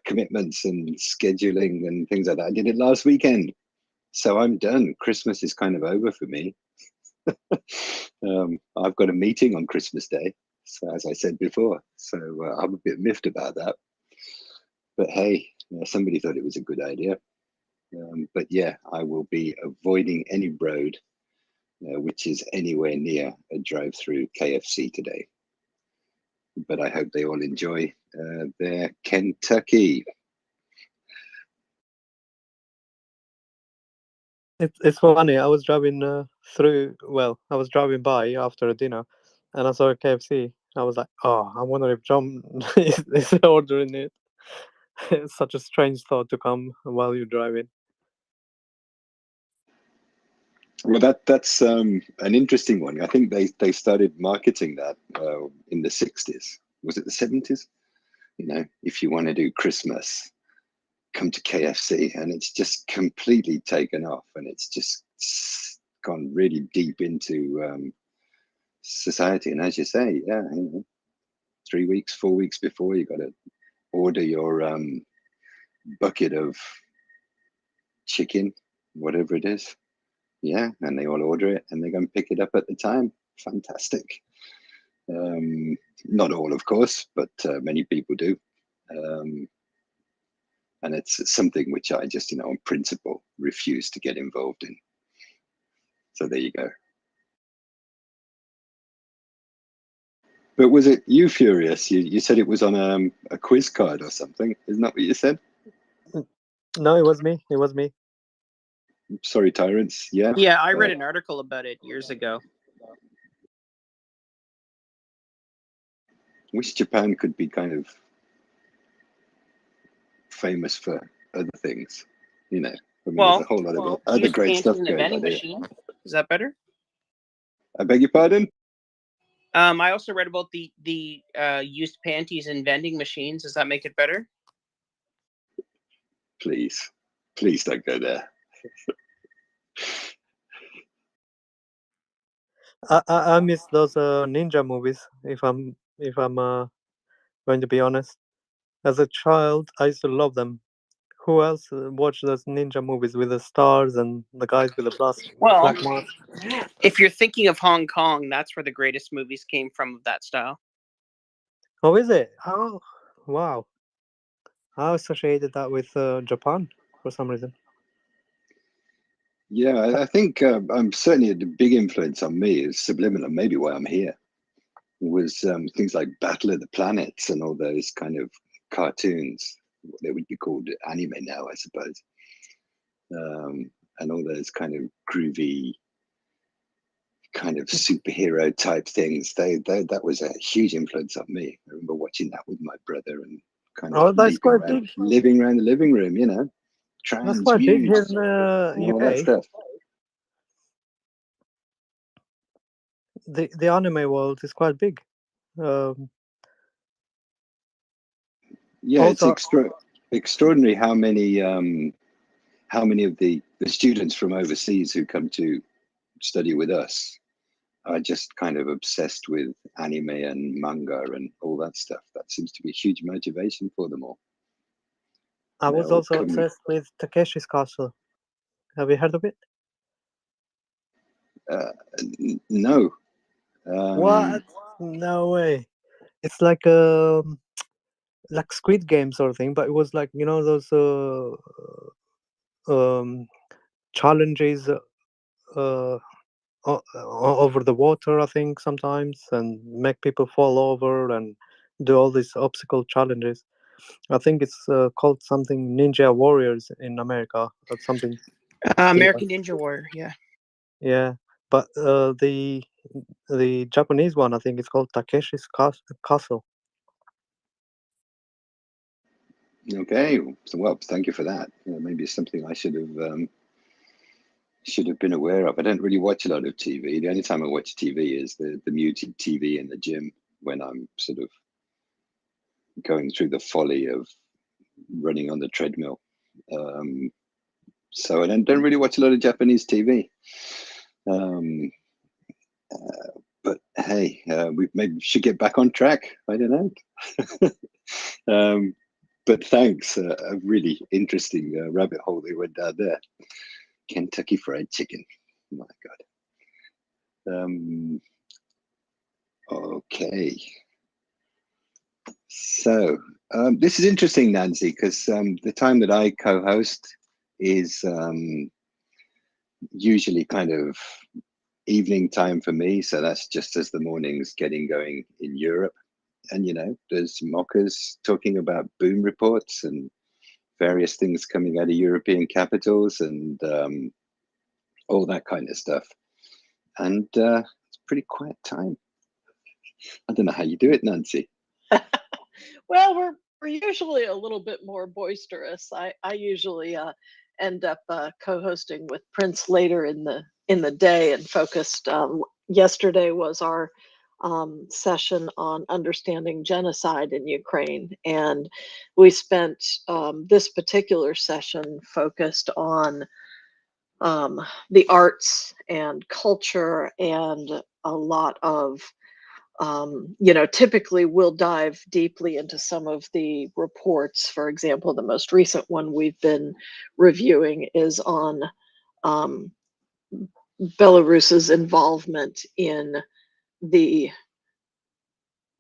commitments and scheduling and things like that. I did it last weekend, so I'm done. Christmas is kind of over for me. I've got a meeting on Christmas Day, so as I said before, so I'm a bit miffed about that. But hey, somebody thought it was a good idea. But yeah, I will be avoiding any road which is anywhere near a drive-through KFC today. But I hope they all enjoy their Kentucky. It's funny. I was driving I was driving by after dinner, and I saw a KFC. I was like, oh, I wonder if John is ordering it. It's such a strange thought to come while you're driving. Well, that's an interesting one. I think they started marketing that in the 60s. Was it the 70s? If you want to do Christmas, come to KFC, and it's just completely taken off, and it's just gone really deep into society. And as you say, 3 weeks, 4 weeks before, you got to order your bucket of chicken, whatever it is. Yeah, and they all order it, and they go and pick it up at the time. Fantastic. Not all, of course, but many people do. And it's something which I just, on principle, refuse to get involved in. So there you go. But was it you, Furious? You said it was on a quiz card or something. Isn't that what you said? No, it was me. It was me. Sorry, Tyrants. Yeah. Yeah, I read an article about it years ago. Wish Japan could be kind of famous for other things, I mean, Well, there's a whole lot of other used great panties stuff in the going vending on here. machine. Is that better? I beg your pardon? I also read about the used panties in vending machines. Does that make it better? Please don't go there. I miss those ninja movies. If I'm going to be honest, as a child, I used to love them. Who else watched those ninja movies with the stars and the guys with the Well, black mask? if you're thinking of Hong Kong, that's where the greatest movies came from of that style. Oh, is it? Oh, wow. I associated that with Japan for some reason. Yeah, I think I'm certainly a big influence on me is subliminal, maybe why I'm here, was things like Battle of the Planets and all those kind of cartoons. They would be called anime now, I suppose. And all those kind of groovy, kind of superhero type things. That was a huge influence on me. I remember watching that with my brother and kind of That's quite big. living around the living room, That's quite big here in all that UK. stuff. The anime world is quite big. Yeah, also, it's extraordinary how many of the students from overseas who come to study with us are just kind of obsessed with anime and manga and all that stuff. That seems to be a huge motivation for them all. I was also obsessed with Takeshi's Castle. Have you heard of it? No. What? No way. It's like Squid Game sort of thing, but it was like those challenges over the water, I think sometimes, and make people fall over and do all these obstacle challenges. I think it's called something Ninja Warriors in America or something. American Ninja Warrior, yeah. Yeah, but the Japanese one, I think it's called Takeshi's Castle. Okay, so well, thank you for that. Maybe it's something I should have been aware of. I don't really watch a lot of TV. The only time I watch TV is the muted TV in the gym when I'm sort of going through the folly of running on the treadmill. So I don't really watch a lot of Japanese TV. But hey, we maybe should get back on track. I don't know. But thanks. A really interesting rabbit hole they went down there. Kentucky Fried Chicken. My God. Okay. So this is interesting, Nancy, because the time that I co-host is usually kind of evening time for me. So that's just as the morning's getting going in Europe. And, there's mockers talking about boom reports and various things coming out of European capitals and all that kind of stuff. And it's pretty quiet time. I don't know how you do it, Nancy. Well, we're usually a little bit more boisterous. I usually end up co-hosting with Prince later in the day and focused. Yesterday was our session on understanding genocide in Ukraine, and we spent this particular session focused on the arts and culture and a lot of typically we'll dive deeply into some of the reports. For example, the most recent one we've been reviewing is on Belarus's involvement in the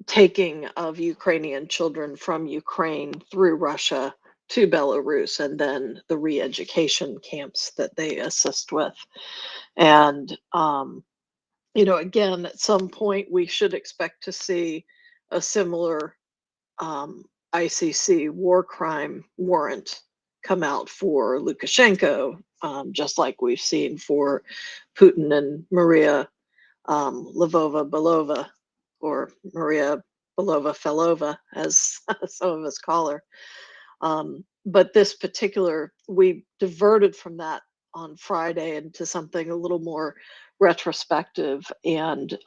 taking of Ukrainian children from Ukraine through Russia to Belarus, and then the re-education camps that they assist with. And you know, again, at some point we should expect to see a similar ICC war crime warrant come out for Lukashenko, just like we've seen for Putin and Maria Lvova-Belova, or Maria Belova-Felova, as some of us call her. But this particular, we diverted from that on Friday into something a little more retrospective. And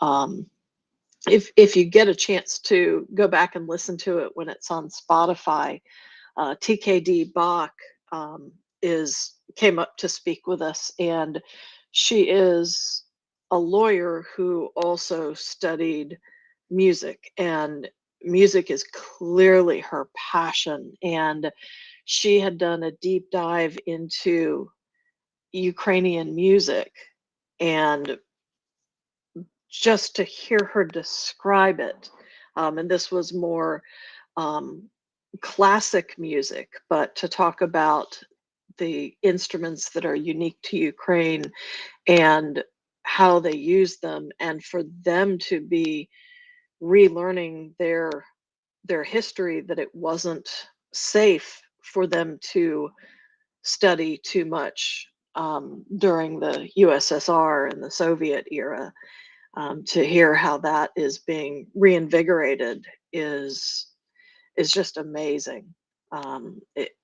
if you get a chance to go back and listen to it when it's on Spotify, TKD Bach came up to speak with us, and she is a lawyer who also studied music, and music is clearly her passion. And she had done a deep dive into Ukrainian music, and just to hear her describe it, and this was more classic music, but to talk about the instruments that are unique to Ukraine and how they use them, and for them to be relearning their history, that it wasn't safe for them to study too much during the USSR and the Soviet era. To hear how that is being reinvigorated is just amazing.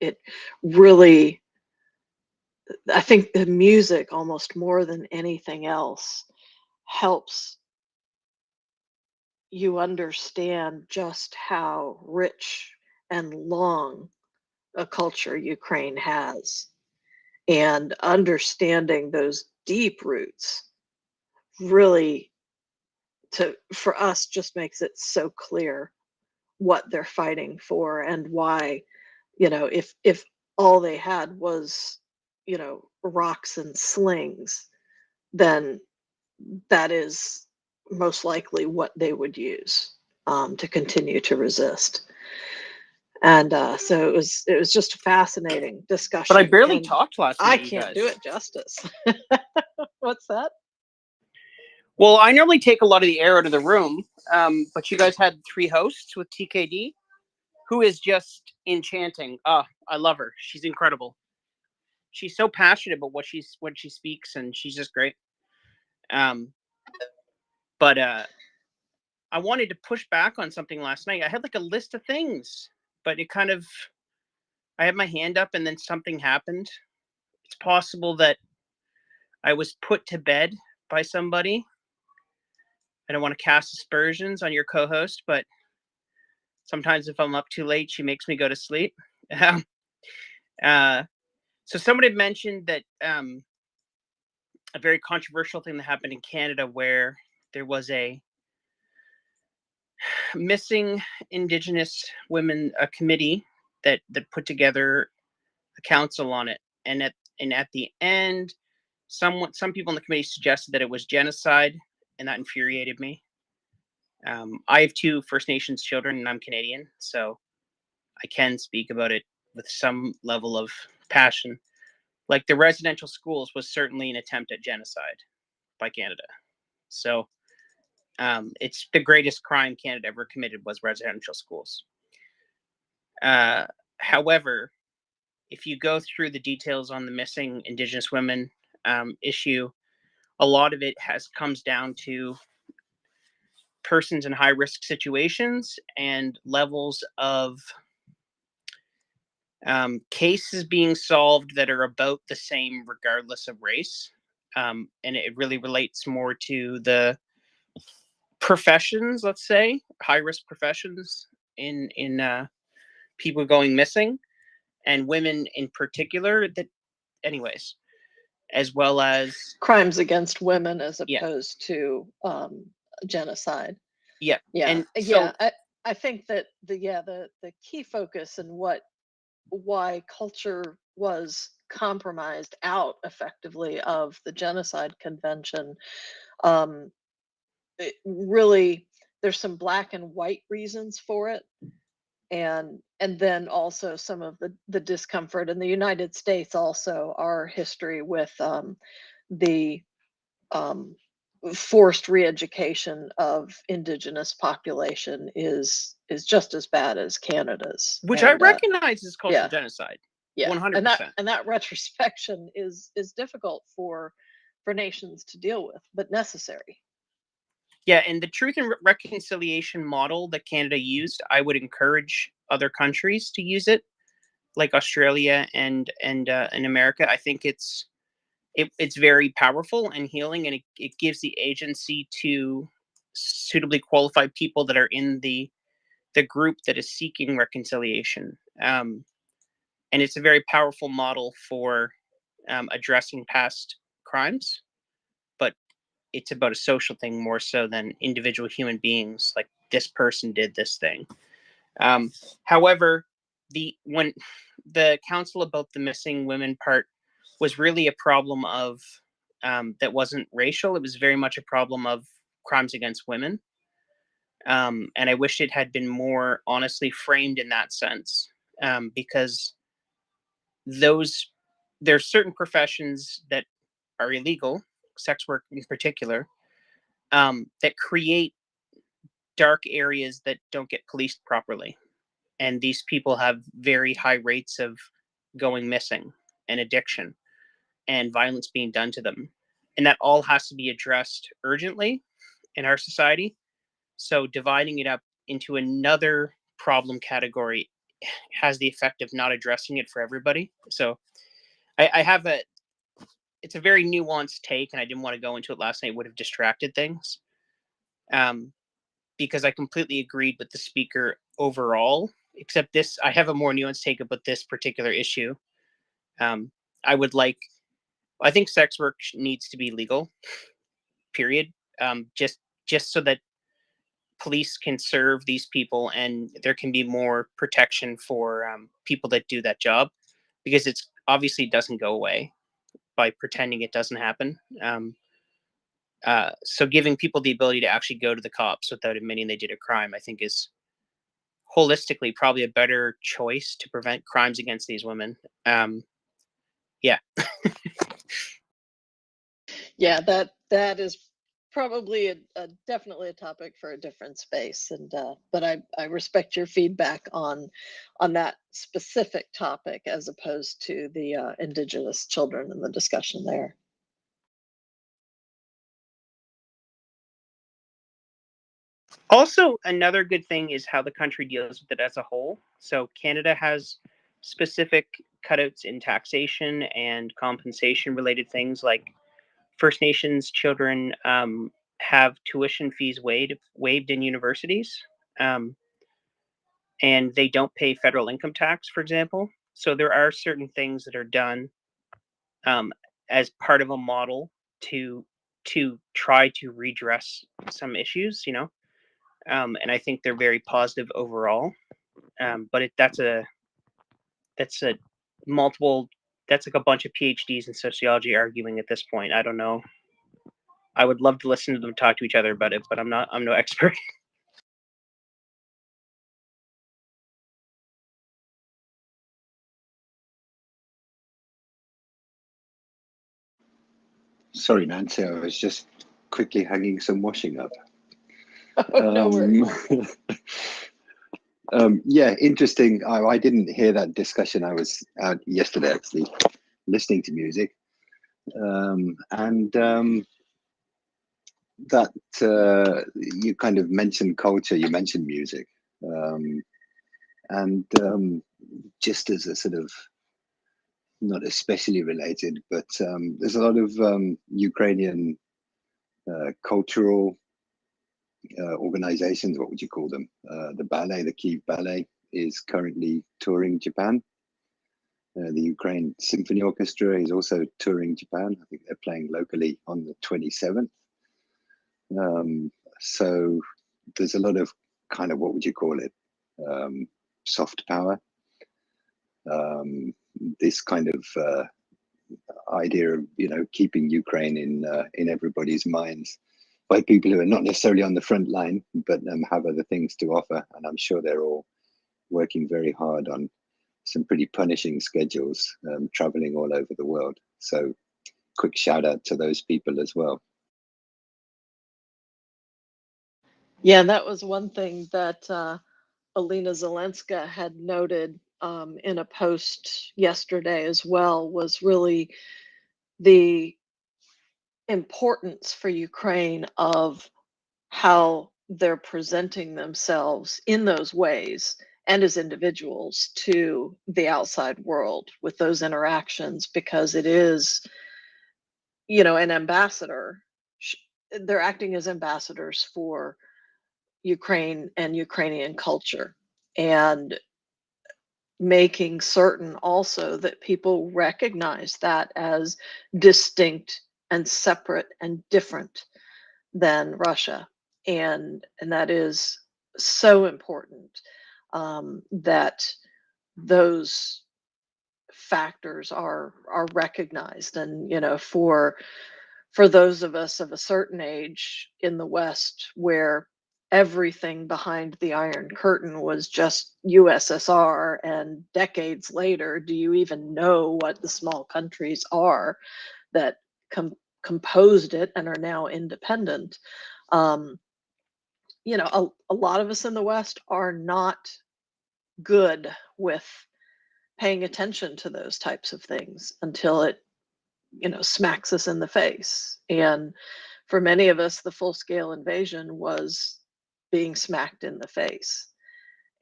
It really, I think the music, almost more than anything else, helps you understand just how rich and long a culture Ukraine has, and understanding those deep roots really, for us, just makes it so clear what they're fighting for, and why, you know, if all they had was, you know, rocks and slings, then that is most likely what they would use to continue to resist. And so it was just a fascinating discussion. But I barely and talked last night. I you can't guys. do it justice. What's that? Well, I normally take a lot of the air out of the room, but you guys had 3 hosts with TKD, who is just enchanting. I love her. She's incredible. She's so passionate about what she speaks, and she's just great. But I wanted to push back on something last night. I had like a list of things, but it kind of, I had my hand up and then something happened. It's possible that I was put to bed by somebody. I don't want to cast aspersions on your co-host, but sometimes if I'm up too late, she makes me go to sleep. So someone had mentioned that a very controversial thing that happened in Canada, where there was a missing Indigenous women committee that put together a council on it, and at the end, some people in the committee suggested that it was genocide, and that infuriated me. I have 2 First Nations children, and I'm Canadian, so I can speak about it with some level of passion. Like, the residential schools was certainly an attempt at genocide by Canada. So it's the greatest crime Canada ever committed, was residential schools. However, if you go through the details on the missing Indigenous women issue, a lot of it comes down to persons in high-risk situations and levels of cases being solved that are about the same regardless of race. And it really relates more to the professions, let's say, high-risk professions in people going missing, and women in particular, that, anyways, as well as crimes against women as opposed to genocide. Yeah. And And so, I think that the key focus and why culture was compromised out effectively of the genocide convention, it really there's some black and white reasons for it, and then also some of the discomfort in the United States. Also, our history with the forced re-education of indigenous population is just as bad as Canada's, which I and recognize as cultural yeah, genocide. yeah, 100%. and that retrospection is difficult for nations to deal with, but necessary. Yeah, and the truth and reconciliation model that Canada used, I would encourage other countries to use it, like Australia and America. I think it's very powerful and healing, and it gives the agency to suitably qualified people that are in the group that is seeking reconciliation. And it's a very powerful model for addressing past crimes, but it's about a social thing more so than individual human beings, like this person did this thing. However, when the council about the missing women part was really a problem of that wasn't racial. It was very much a problem of crimes against women. And I wish it had been more honestly framed in that sense, because there's certain professions that are illegal, sex work in particular, that create dark areas that don't get policed properly. And these people have very high rates of going missing and addiction and violence being done to them. And that all has to be addressed urgently in our society. So dividing it up into another problem category has the effect of not addressing it for everybody. So I have it's a very nuanced take, and I didn't want to go into it last night. It would have distracted things. Because I completely agreed with the speaker overall, except this, I have a more nuanced take about this particular issue. I think sex work needs to be legal, period. Just so that police can serve these people and there can be more protection for people that do that job, because it's obviously doesn't go away by pretending it doesn't happen. So giving people the ability to actually go to the cops without admitting they did a crime, I think is holistically probably a better choice to prevent crimes against these women. Yeah. Yeah, that is probably a definitely a topic for a different space, and but I respect your feedback on that specific topic as opposed to the indigenous children and the discussion there. Also, another good thing is how the country deals with it as a whole. So Canada has specific cutouts in taxation and compensation related things, like First Nations children have tuition fees waived in universities, and they don't pay federal income tax, for example. So there are certain things that are done as part of a model to try to redress some issues, and I think they're very positive overall. But that's a multiple. That's like a bunch of PhDs in sociology arguing at this point. I don't know. I would love to listen to them talk to each other about it, but I'm no expert. Sorry, Nancy, I was just quickly hanging some washing up. No worries. Yeah, interesting. I didn't hear that discussion. I was out yesterday actually listening to music, and that you kind of mentioned culture, you mentioned music, and just as a sort of not especially related, but there's a lot of Ukrainian cultural organizations. What would you call them? The ballet, the Kiev Ballet, is currently touring Japan. The Ukraine Symphony Orchestra is also touring Japan. I think they're playing locally on the 27th. So there's a lot of kind of, what would you call it? Soft power. This kind of idea of, keeping Ukraine in everybody's minds. by people who are not necessarily on the front line, but have other things to offer. And I'm sure they're all working very hard on some pretty punishing schedules, traveling all over the world. So quick shout out to those people as well. Yeah, that was one thing that Alina Zelenska had noted in a post yesterday as well, was really the importance for Ukraine of how they're presenting themselves in those ways and as individuals to the outside world with those interactions, because it is, you know, an ambassador. They're acting as ambassadors for Ukraine and Ukrainian culture, and making certain also that people recognize that as distinct and separate and different than Russia. And that is so important, that those factors are recognized. And, you know, for those of us of a certain age in the West, where everything behind the Iron Curtain was just USSR, and decades later, do you even know what the small countries are that composed it and are now independent? You know, a lot of us in the West are not good with paying attention to those types of things until it, you know, smacks us in the face. And for many of us, the full scale invasion was being smacked in the face.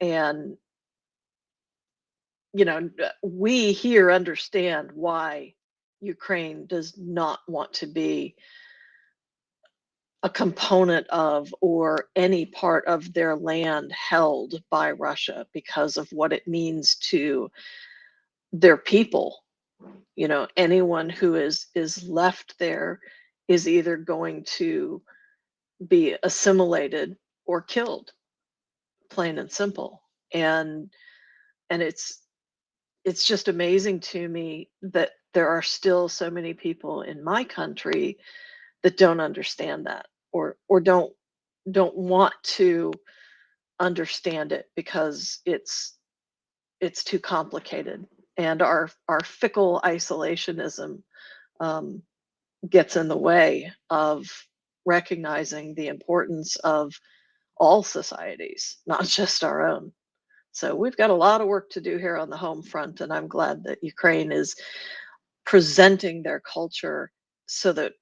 And, you know, we here understand why Ukraine does not want to be a component of, or any part of their land held by Russia, because of what it means to their people. You know, anyone who is left there is either going to be assimilated or killed, plain and simple. And it's just amazing to me that there are still so many people in my country that don't understand that, or don't want to understand it, because it's too complicated. And our fickle isolationism gets in the way of recognizing the importance of all societies, not just our own. So we've got a lot of work to do here on the home front, and I'm glad that Ukraine is presenting their culture so that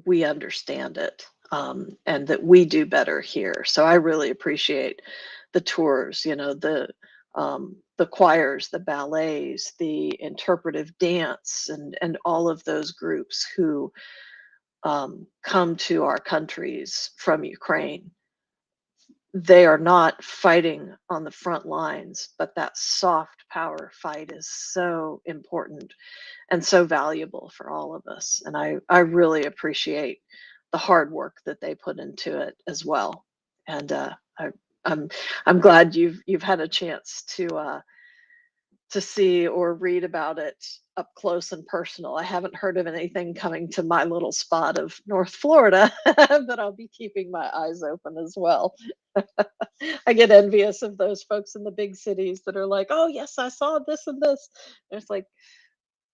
we understand it, and that we do better here. So I really appreciate the tours, you know, the choirs, the ballets, the interpretive dance, and all of those groups who come to our countries from Ukraine. They are not fighting on the front lines, but that soft power fight is so important and so valuable for all of us. And I really appreciate the hard work that they put into it as well. And I'm glad you've had a chance to see or read about it up close and personal. I haven't heard of anything coming to my little spot of North Florida, but I'll be keeping my eyes open as well. I get envious of those folks in the big cities that are like, oh, yes, I saw this and this. And it's like,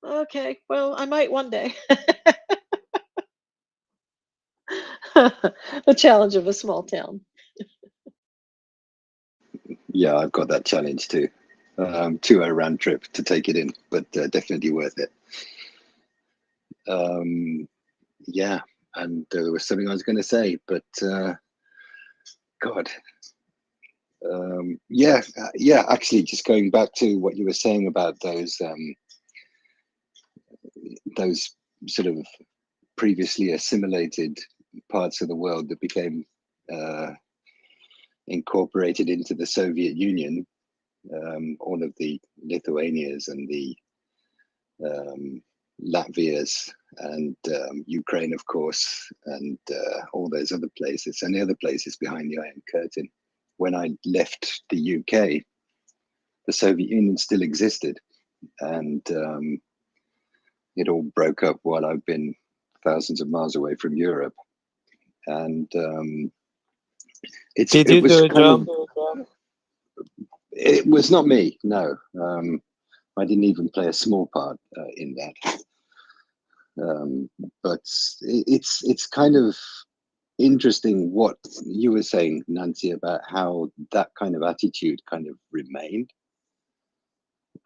okay, well, I might one day. The challenge of a small town. Yeah, I've got that challenge too. 2-hour round trip to take it in, but definitely worth it. Yeah, and there was something I was going to say, but God. Yeah, actually, just going back to what you were saying about those sort of previously assimilated parts of the world that became incorporated into the Soviet Union, all of the Lithuanias and the Latvias and Ukraine, of course, and all those other places, and the other places behind the Iron Curtain. When I left the UK, the Soviet Union still existed, and it all broke up while I've been thousands of miles away from Europe. and Did you do a job? It was not me, no. I didn't even play a small part in that. But it's kind of interesting what you were saying, Nancy, about how that kind of attitude kind of remained.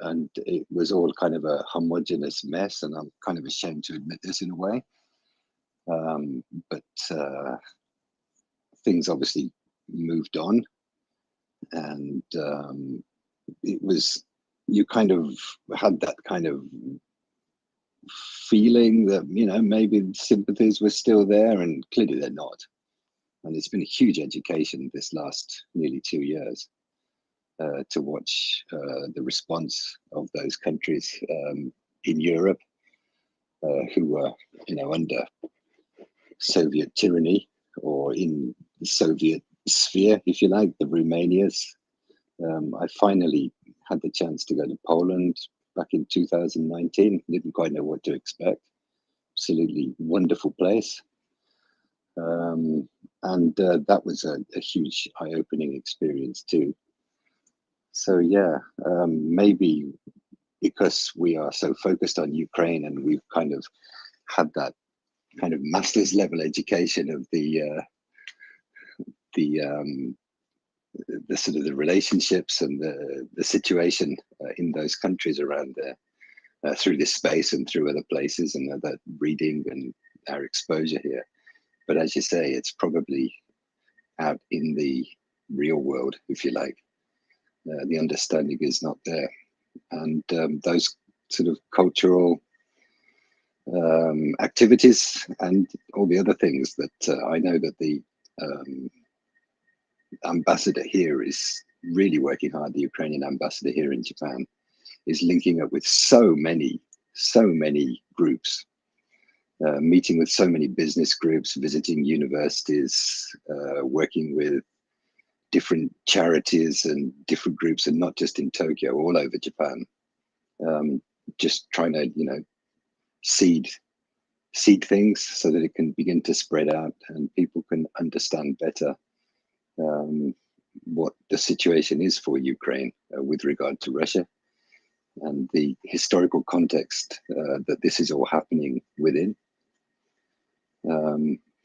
And it was all kind of a homogenous mess, and I'm kind of ashamed to admit this in a way. But things obviously moved on, and it was, you kind of had that kind of feeling that, you know, maybe sympathies were still there, and clearly they're not. And it's been a huge education this last nearly 2 years to watch the response of those countries in Europe who were, you know, under Soviet tyranny, or in the Soviet sphere, if you like, the Romanias. I finally had the chance to go to Poland back in 2019. Didn't quite know what to expect. Absolutely wonderful place. And that was a huge eye-opening experience too. So yeah, maybe because we are so focused on Ukraine, and we've kind of had that kind of master's level education of the sort of the relationships and the situation in those countries around there, through this space and through other places, and that reading and our exposure here. But as you say, it's probably out in the real world, if you like. The understanding is not there, and those sort of cultural activities and all the other things that I know that the ambassador here is really working hard. The Ukrainian ambassador here in Japan is linking up with so many groups, meeting with so many business groups, visiting universities, working with different charities and different groups, and not just in Tokyo, all over Japan. Just trying to, you know, seed things so that it can begin to spread out and people can understand better what the situation is for Ukraine with regard to Russia, and the historical context that this is all happening within.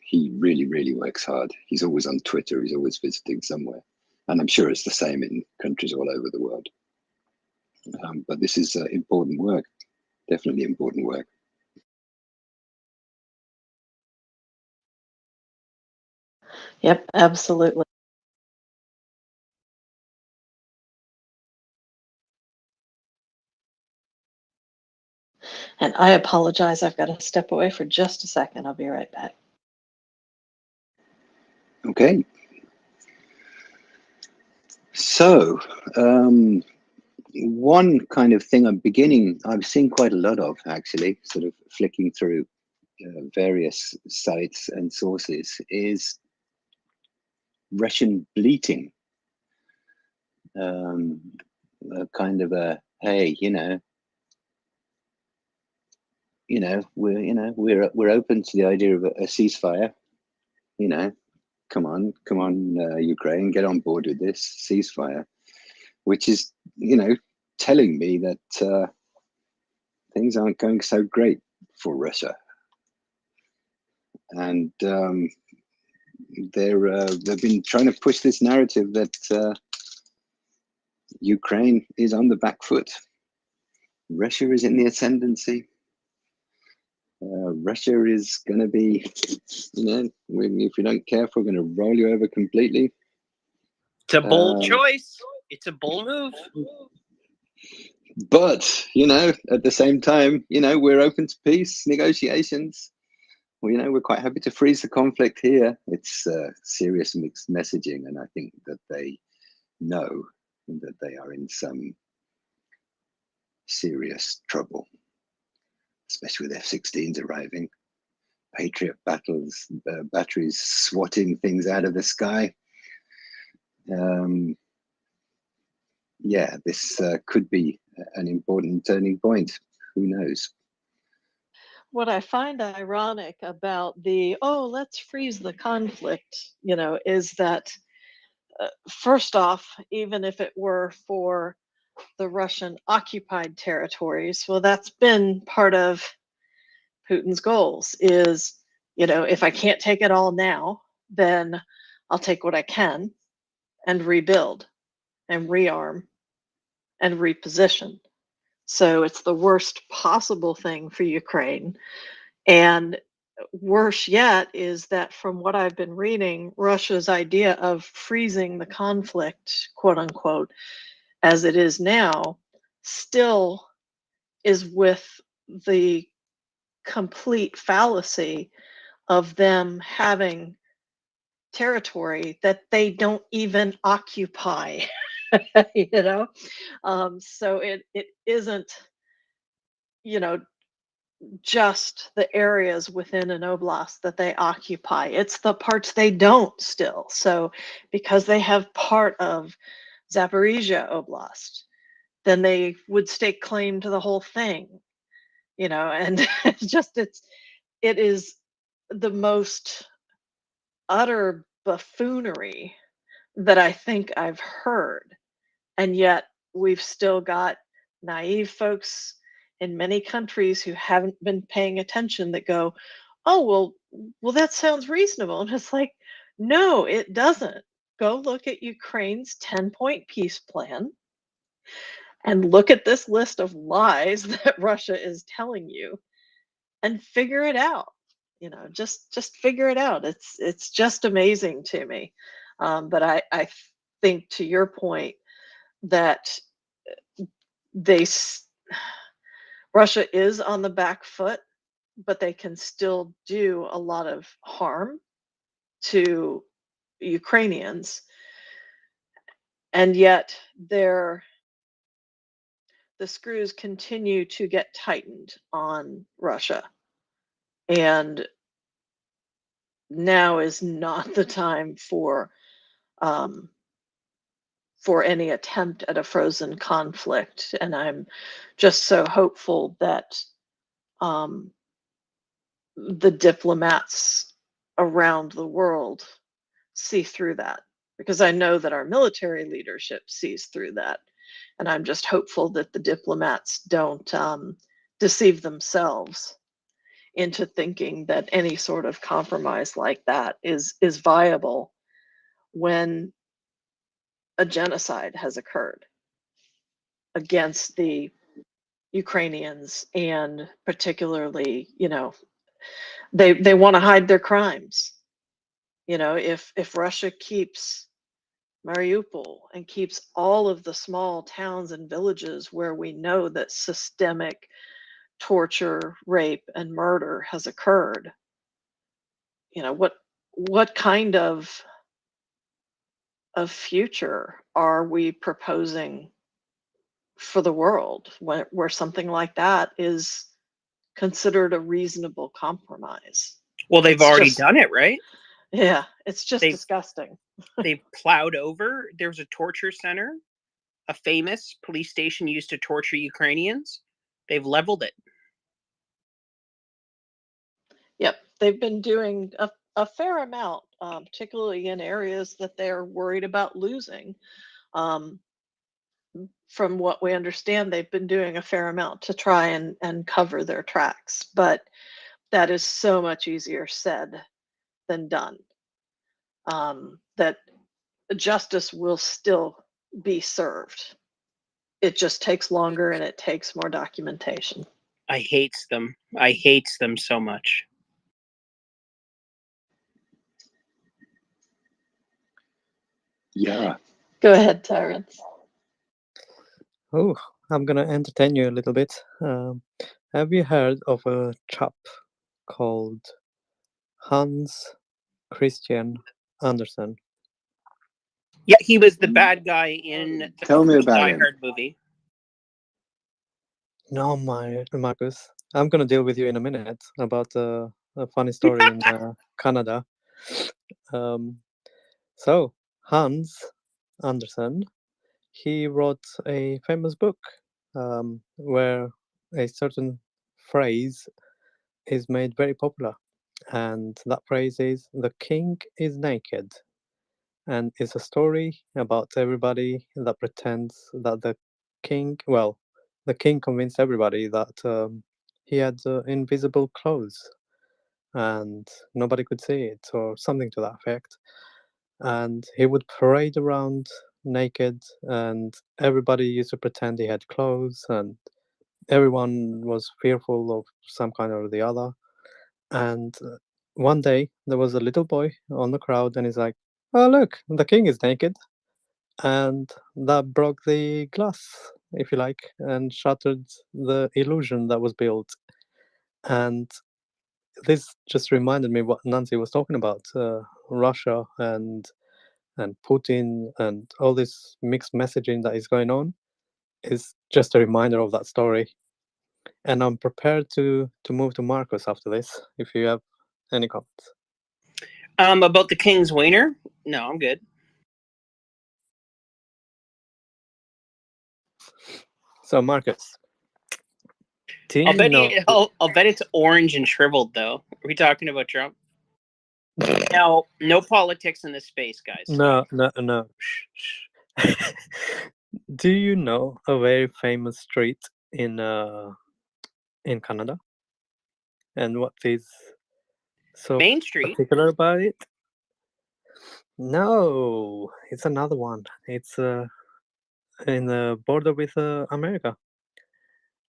He really works hard. He's always on Twitter, he's always visiting somewhere. And I'm sure it's the same in countries all over the world. But this is important work, definitely important work. Yep, absolutely. And I apologize, I've got to step away for just a second. I'll be right back. Okay. So, one kind of thing I've seen quite a lot of, actually, sort of flicking through various sites and sources, is Russian bleating. Kind of a, hey, we're open to the idea of a ceasefire. Come on, Ukraine, get on board with this ceasefire, which is, telling me that things aren't going so great for Russia, and they've been trying to push this narrative that Ukraine is on the back foot. Russia is in the ascendancy. Russia is going to be, if we don't care, we're going to roll you over completely. It's a bold choice. It's a bold move. But, at the same time, we're open to peace, negotiations. Well, we're quite happy to freeze the conflict here. It's serious mixed messaging, and I think that they know that they are in some serious trouble, especially with F-16s arriving, Patriot batteries swatting things out of the sky. This could be an important turning point. Who knows? what I find ironic about the, oh, let's freeze the conflict, is that first off, even if it were for the Russian occupied territories, well, that's been part of Putin's goals is, if I can't take it all now, then I'll take what I can and rebuild and rearm and reposition. So it's the worst possible thing for Ukraine. And worse yet is that from what I've been reading, Russia's idea of freezing the conflict, quote unquote, as it is now, still is with the complete fallacy of them having territory that they don't even occupy. So it isn't, just the areas within an oblast that they occupy. It's the parts they don't still. So because they have part of Zaporizhia Oblast, then they would stake claim to the whole thing, and it is the most utter buffoonery that I think I've heard. And yet we've still got naive folks in many countries who haven't been paying attention that go, oh, well, that sounds reasonable. And it's like, no, it doesn't. Go look at Ukraine's 10-point peace plan and look at this list of lies that Russia is telling you and figure it out. Just figure it out. It's just amazing to me. But I think, to your point, that Russia is on the back foot, but they can still do a lot of harm to Ukrainians, and yet the screws continue to get tightened on Russia, and now is not the time for any attempt at a frozen conflict. And I'm just so hopeful that the diplomats around the world see through that, because I know that our military leadership sees through that. And I'm just hopeful that the diplomats don't deceive themselves into thinking that any sort of compromise like that is viable when a genocide has occurred against the Ukrainians, and particularly, they want to hide their crimes. If Russia keeps Mariupol and keeps all of the small towns and villages where we know that systemic torture, rape, and murder has occurred, what kind of future are we proposing for the world where something like that is considered a reasonable compromise? Well, they've already done it, right? Yeah, it's just disgusting. They've plowed over. There's a torture center, a famous police station used to torture Ukrainians. They've leveled it. Yep, they've been doing a fair amount, particularly in areas that they're worried about losing. From what we understand, they've been doing a fair amount to try and cover their tracks, but that is so much easier said than done. That justice will still be served. It just takes longer and it takes more documentation. I hates them. I hates them so much. Yeah. Go ahead, Terrence. Oh, I'm gonna entertain you a little bit. Have you heard of a chap called Hans Christian Andersen? Yeah, he was the bad guy in the Tell me about Die him. Hard movie. No, Marcus. I'm gonna deal with you in a minute about a funny story in Canada. So Hans Andersen, he wrote a famous book where a certain phrase is made very popular, and that phrase is "the king is naked," and it's a story about everybody that pretends that the king convinced everybody that he had invisible clothes and nobody could see it, or something to that effect. And he would parade around naked, and everybody used to pretend he had clothes, and everyone was fearful of some kind or the other. And one day there was a little boy on the crowd, and he's like, "Oh, look, the king is naked." And that broke the glass, if you like, and shattered the illusion that was built. And this just reminded me what Nancy was talking about, Russia and Putin and all this mixed messaging that is going on is just a reminder of that story. And I'm prepared to move to Marcus after this, if you have any comments. About the King's Wiener? No, I'm good. So, Marcus, do I'll you bet know? I'll bet it's orange and shriveled, though. Are we talking about Trump? No politics in this space, guys. No. Shh. Do you know a very famous street in Canada? And what is so Main Street? particular about it? No, it's another one. It's in the border with America.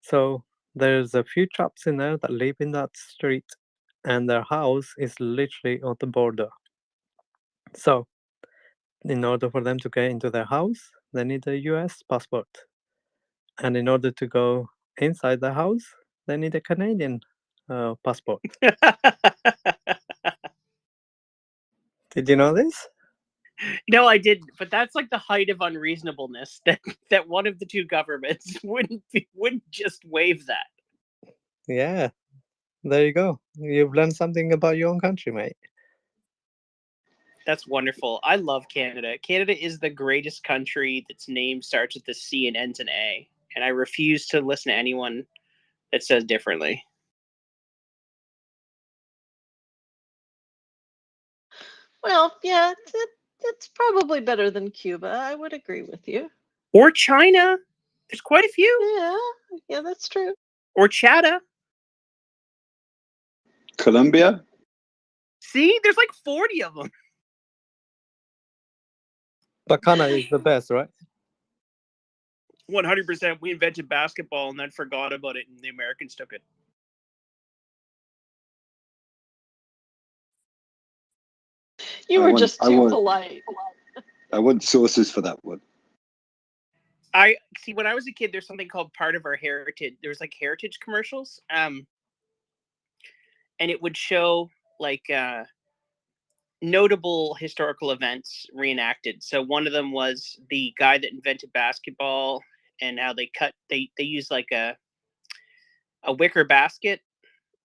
So there's a few chaps in there that live in that street, and their house is literally on the border. So in order for them to get into their house, they need a US passport. And in order to go inside the house, they need a Canadian passport. Did you know this? No, I didn't. But that's like the height of unreasonableness that one of the two governments wouldn't just waive that. Yeah, there you go. You've learned something about your own country, mate. That's wonderful. I love Canada. Canada is the greatest country that's name starts with a C and ends in A. And I refuse to listen to anyone that says differently. Well, yeah, it's probably better than Cuba. I would agree with you. Or China. There's quite a few. Yeah, that's true. Or Chada. Colombia? See, there's like 40 of them. But Canada is the best, right? 100%. We invented basketball and then forgot about it, and the Americans took it. You were just too polite. I want sources for that one. I see. When I was a kid, there's something called Part of Our Heritage. There was like heritage commercials, and it would show like notable historical events reenacted. So one of them was the guy that invented basketball, and how they use like a wicker basket.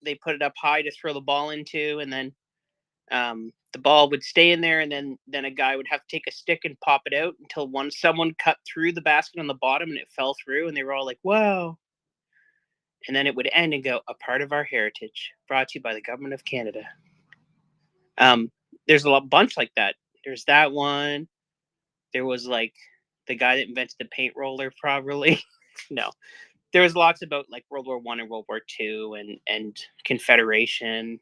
They put it up high to throw the ball into, and then the ball would stay in there, and then a guy would have to take a stick and pop it out until someone cut through the basket on the bottom and it fell through, and they were all like, "Wow!" And then it would end and go, "A part of our heritage, brought to you by the government of Canada." There's a bunch like that. There's that one. There was like the guy that invented the paint roller, probably. No, there was lots about like World War I and World War II and Confederation,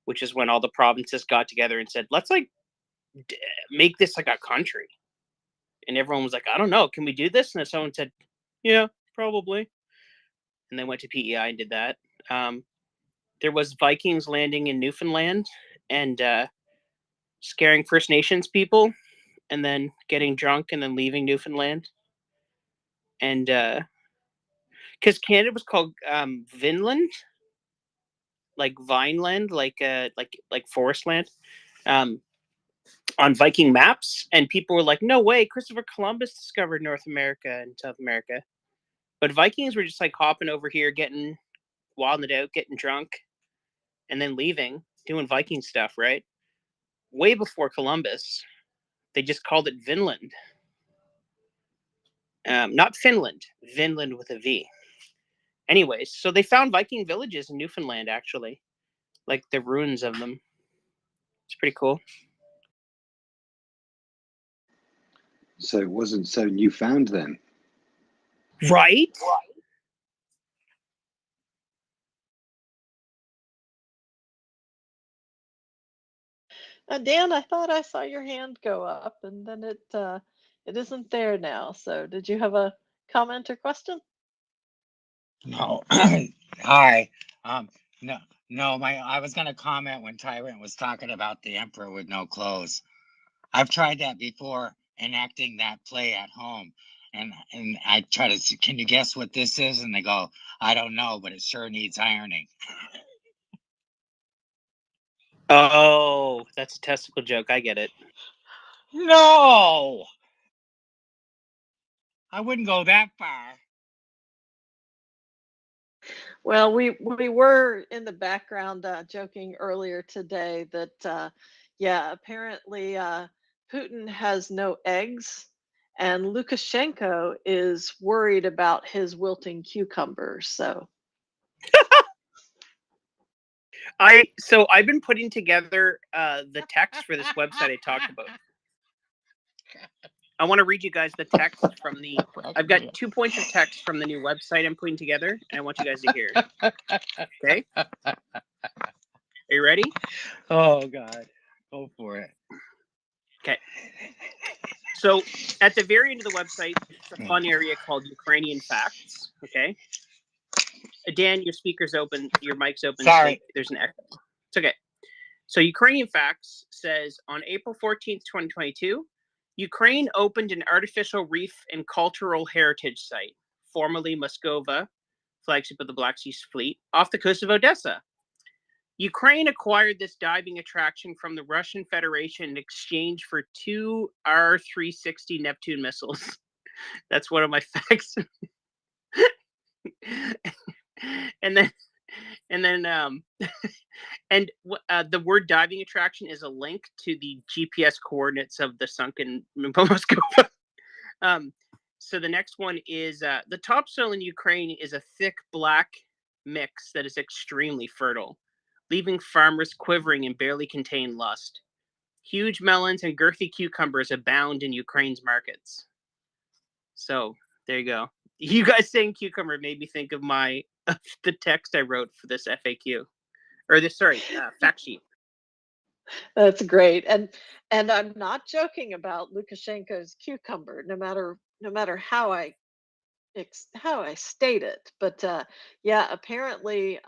which is when all the provinces got together and said, "Let's like make this like a country." And everyone was like, "I don't know, can we do this?" And then someone said, "Yeah, probably." And they went to PEI and did that. There was Vikings landing in Newfoundland and scaring First Nations people, and then getting drunk and then leaving Newfoundland. And because Canada was called Vinland, like Vineland, like forest land, on Viking maps, and people were like, "No way, Christopher Columbus discovered North America and South America." But Vikings were just like hopping over here, getting wilding it out, getting drunk, and then leaving, doing Viking stuff, right? Way before Columbus, they just called it Vinland. Not Finland, Vinland with a V. Anyways, so they found Viking villages in Newfoundland, actually, like the ruins of them. It's pretty cool. So it wasn't so newfound then. Right? Dan, I thought I saw your hand go up, and then it isn't there now. So, did you have a comment or question? No. Hi. No, no. I was gonna comment when Tyrant was talking about the Emperor with no clothes. I've tried that before, enacting that play at home, and I try to see, can you guess what this is? And they go, I don't know, but it sure needs ironing. Oh, that's a testicle joke. I get it. No, I wouldn't go that far. Well, we were in the background joking earlier today that yeah, apparently Putin has no eggs, and Lukashenko is worried about his wilting cucumbers. So I've been putting together the text for this website I talked about. I want to read you guys the text from the. I've got 2 points of text from the new website I'm putting together, and I want you guys to hear. Okay? Are you ready? Oh God, go for it. Okay. So at the very end of the website, it's a fun area called Ukrainian Facts. Okay. Dan, your speaker's open, your mic's open. Sorry. So there's an echo. It's okay. So Ukrainian Facts says on April 14th, 2022, Ukraine opened an artificial reef and cultural heritage site, formerly Moskova, flagship of the Black Sea Fleet, off the coast of Odessa. Ukraine acquired this diving attraction from the Russian Federation in exchange for 2 R-360 Neptune missiles. That's one of my facts. and then the word diving attraction is a link to the GPS coordinates of the sunken Moskova. So the next one is the topsoil in Ukraine is a thick black mix that is extremely fertile, leaving farmers quivering in barely contained lust. Huge melons and girthy cucumbers abound in Ukraine's markets. So there you go. You guys saying cucumber made me think of the text I wrote for this FAQ, or this fact sheet. that's great, and I'm not joking about Lukashenko's cucumber. No matter how I state it, but yeah, apparently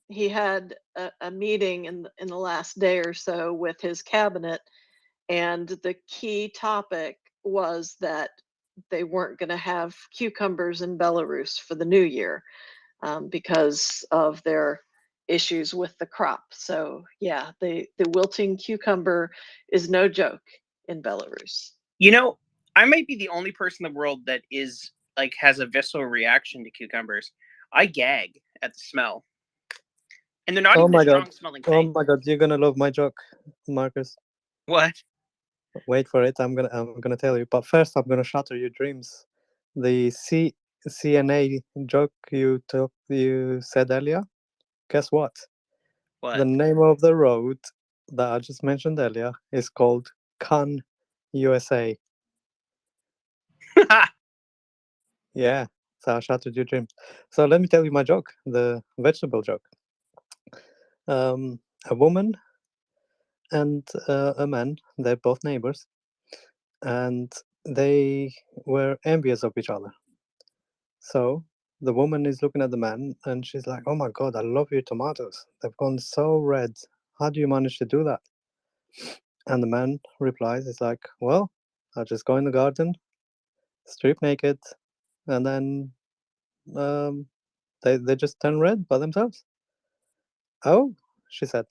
he had a meeting in the last day or so with his cabinet, and the key topic was that they weren't going to have cucumbers in Belarus for the new year because of their issues with the crop. So yeah, the wilting cucumber is no joke in Belarus. You know, I might be the only person in the world that is has a visceral reaction to cucumbers. I gag at the smell, and they're not even a strong smelling thing. Oh my God, you're gonna love my joke, Marcus. What? Wait for it. I'm gonna tell you. But first, I'm gonna shatter your dreams. The CNA joke you said earlier. Guess what? What? The name of the road that I just mentioned earlier is called Cannes, USA. Yeah, so I shattered your dreams. So let me tell you my joke, the vegetable joke. A woman and a man, they're both neighbors, and they were envious of each other. So the woman is looking at the man and she's like, oh my God, I love your tomatoes. They've gone so red. How do you manage to do that? And the man replies, it's like, well, I just go in the garden, strip naked, and then they just turn red by themselves. Oh, she said,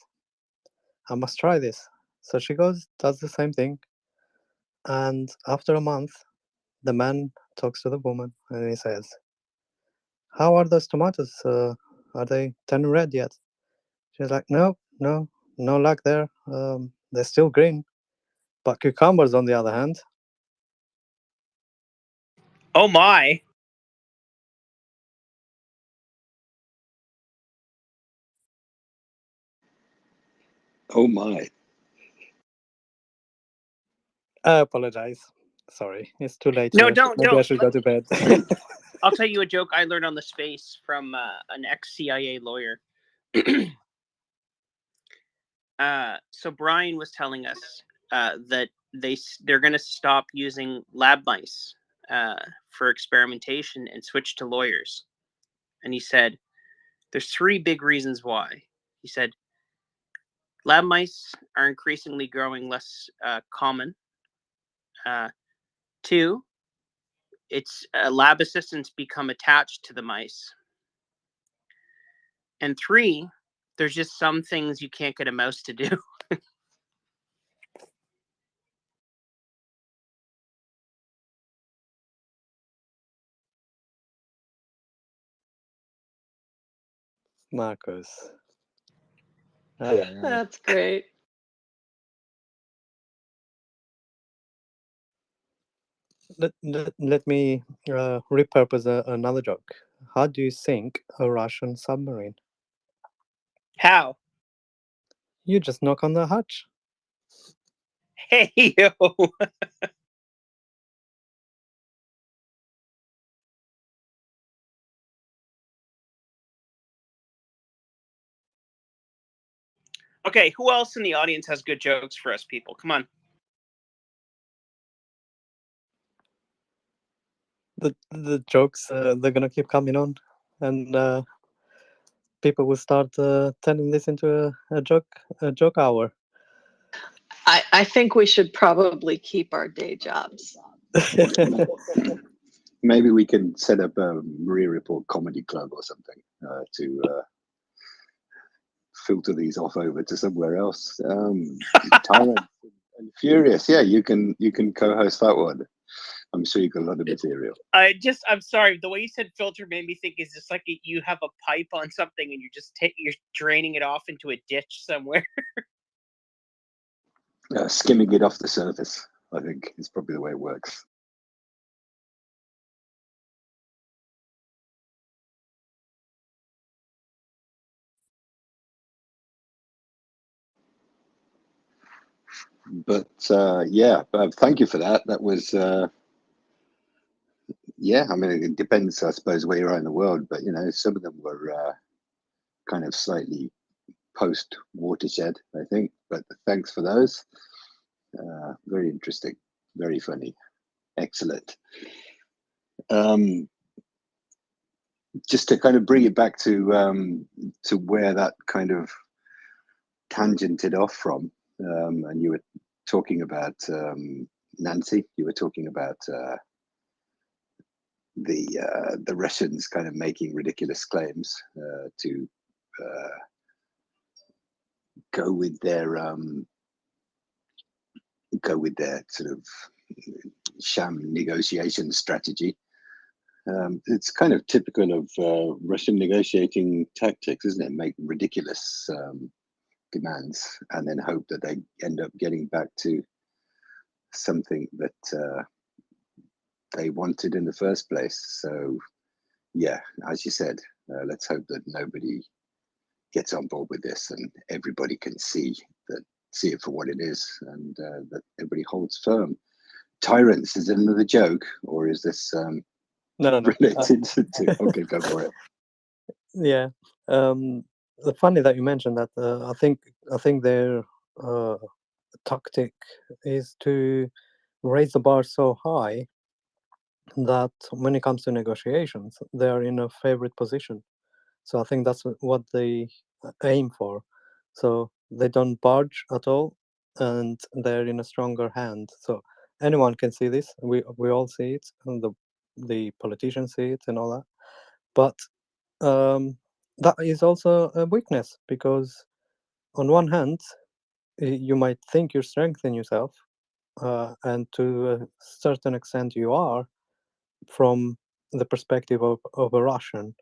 I must try this. So she goes, does the same thing. And after a month, the man talks to the woman and he says, how are those tomatoes? Are they turning red yet? She's like, no luck there. They're still green. But cucumbers, on the other hand. Oh my. Oh my. I apologize. Sorry, it's too late No, here. don't. Maybe I should go to bed. I'll tell you a joke I learned on the space from an ex-CIA lawyer. So Brian was telling us that they're going to stop using lab mice for experimentation and switch to lawyers. And he said, there's 3 big reasons why. He said, lab mice are increasingly growing less common. 2, it's lab assistants become attached to the mice. And 3, there's just some things you can't get a mouse to do. Marcus. That's great. Let me repurpose another joke. How do you sink a Russian submarine? How? You just knock on the hatch. Hey, yo. Okay, who else in the audience has good jokes for us people? Come on. The jokes, they're gonna keep coming on, and people will start turning this into a joke hour. I think we should probably keep our day jobs. Maybe we can set up a MriyaReport comedy club or something to filter these off over to somewhere else. Tyrant and Furious, yeah, you can co-host that one. I'm sure you got a lot of material. I'm sorry. The way you said filter made me think is just like you have a pipe on something and you're draining it off into a ditch somewhere. Skimming it off the surface, I think, is probably the way it works. But yeah, thank you for that. That was yeah. I mean, it depends, I suppose, where you are in the world. But you know, some of them were kind of slightly post watershed, I think. But thanks for those. Very interesting, very funny, excellent. Just to kind of bring it back to where that kind of tangented off from, and you were talking about Nancy. You were talking about the Russians kind of making ridiculous claims to go with their sort of sham negotiation strategy. It's kind of typical of Russian negotiating tactics, isn't it? Make ridiculous demands and then hope that they end up getting back to something that they wanted in the first place. So, yeah, as you said, let's hope that nobody gets on board with this and everybody can see it for what it is, and that everybody holds firm. Tyrants, is it another joke, or is this No. related to? Okay, go for it. Yeah. Funny that you mentioned that. I think their tactic is to raise the bar so high that when it comes to negotiations, they are in a favorite position. So I think that's what they aim for. So they don't budge at all, and they're in a stronger hand. So anyone can see this. We all see it, and the politicians see it, and all that. But that is also a weakness, because on one hand, you might think you're strengthening yourself, and to a certain extent you are, from the perspective of a Russian.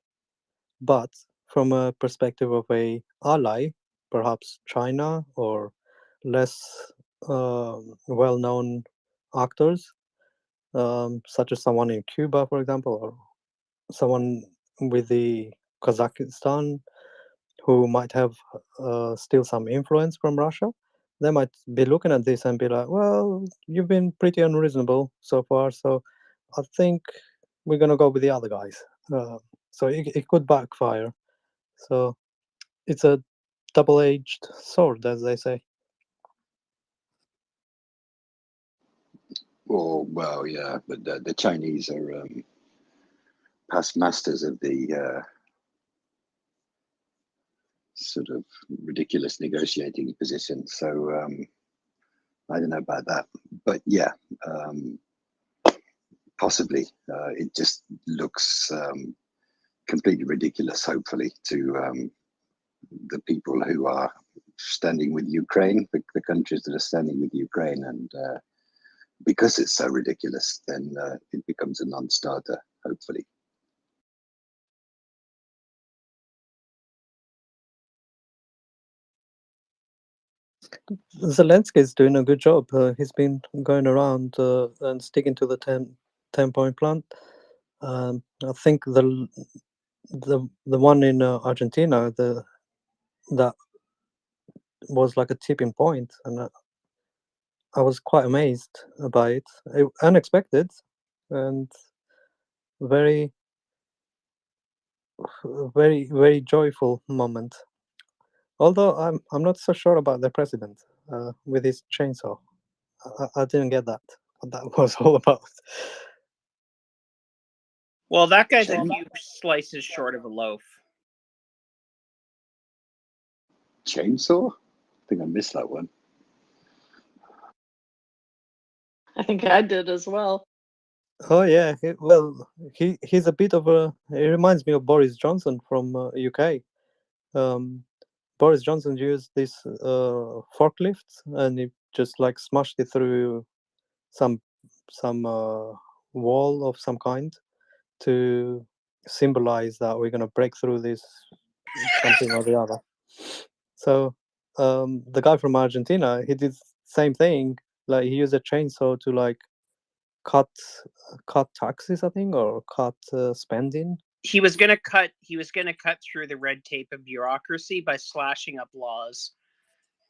But from a perspective of a ally, perhaps China or less well-known actors, such as someone in Cuba, for example, or someone with the Kazakhstan who might have still some influence from Russia, they might be looking at this and be like, well, you've been pretty unreasonable so far, so I think we're going to go with the other guys. So it could backfire. So it's a double-edged sword, as they say. Well, yeah, but the Chinese are past masters of the sort of ridiculous negotiating position. So I don't know about that, but yeah, possibly. It just looks completely ridiculous, hopefully, to the people who are standing with Ukraine, the countries that are standing with Ukraine, and because it's so ridiculous, then it becomes a non-starter, hopefully. Zelensky is doing a good job. He's been going around and sticking to the 10-point plan. I think the one in Argentina, that was like a tipping point, and I was quite amazed by it. Unexpected, and very, very joyful moment. Although I'm not so sure about the president with his chainsaw. I didn't get that. What that was all about. Well, that guy's a few slices short of a loaf. Chainsaw? I think I missed that one. I think I did as well. Oh yeah, he's a bit of a. He reminds me of Boris Johnson from UK. Boris Johnson used this forklift, and he just like smashed it through some wall of some kind to symbolize that we're gonna break through this something or the other. So the guy from Argentina, he did same thing. Like he used a chainsaw to like cut taxes, I think, or cut spending. He was gonna cut through the red tape of bureaucracy by slashing up laws.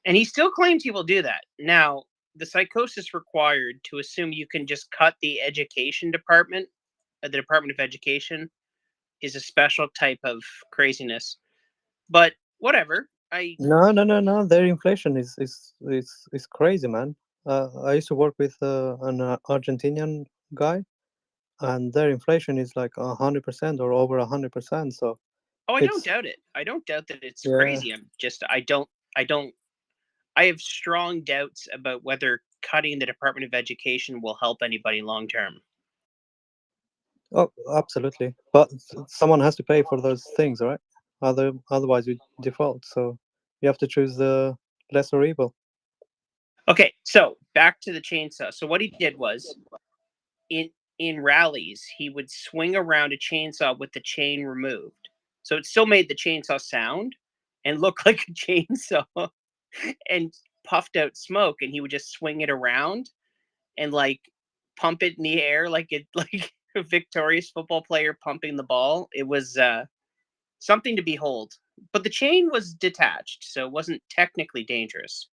And he still claims he will do that. Now, the psychosis required to assume you can just cut the education department, the Department of Education, is a special type of craziness. But whatever. No. Their inflation is crazy, man. I used to work with an Argentinian guy, and their inflation is like 100% or over 100%. So. Oh, I don't doubt it. I don't doubt that it's crazy. I'm just I have strong doubts about whether cutting the Department of Education will help anybody long term. Oh, absolutely. But someone has to pay for those things, right? Otherwise we default. So you have to choose the lesser evil. Okay, so back to the chainsaw. So what he did was, in rallies, he would swing around a chainsaw with the chain removed. So it still made the chainsaw sound and look like a chainsaw and puffed out smoke, and he would just swing it around and like pump it in the air like a victorious football player pumping the ball. It was something to behold. But the chain was detached, so it wasn't technically dangerous.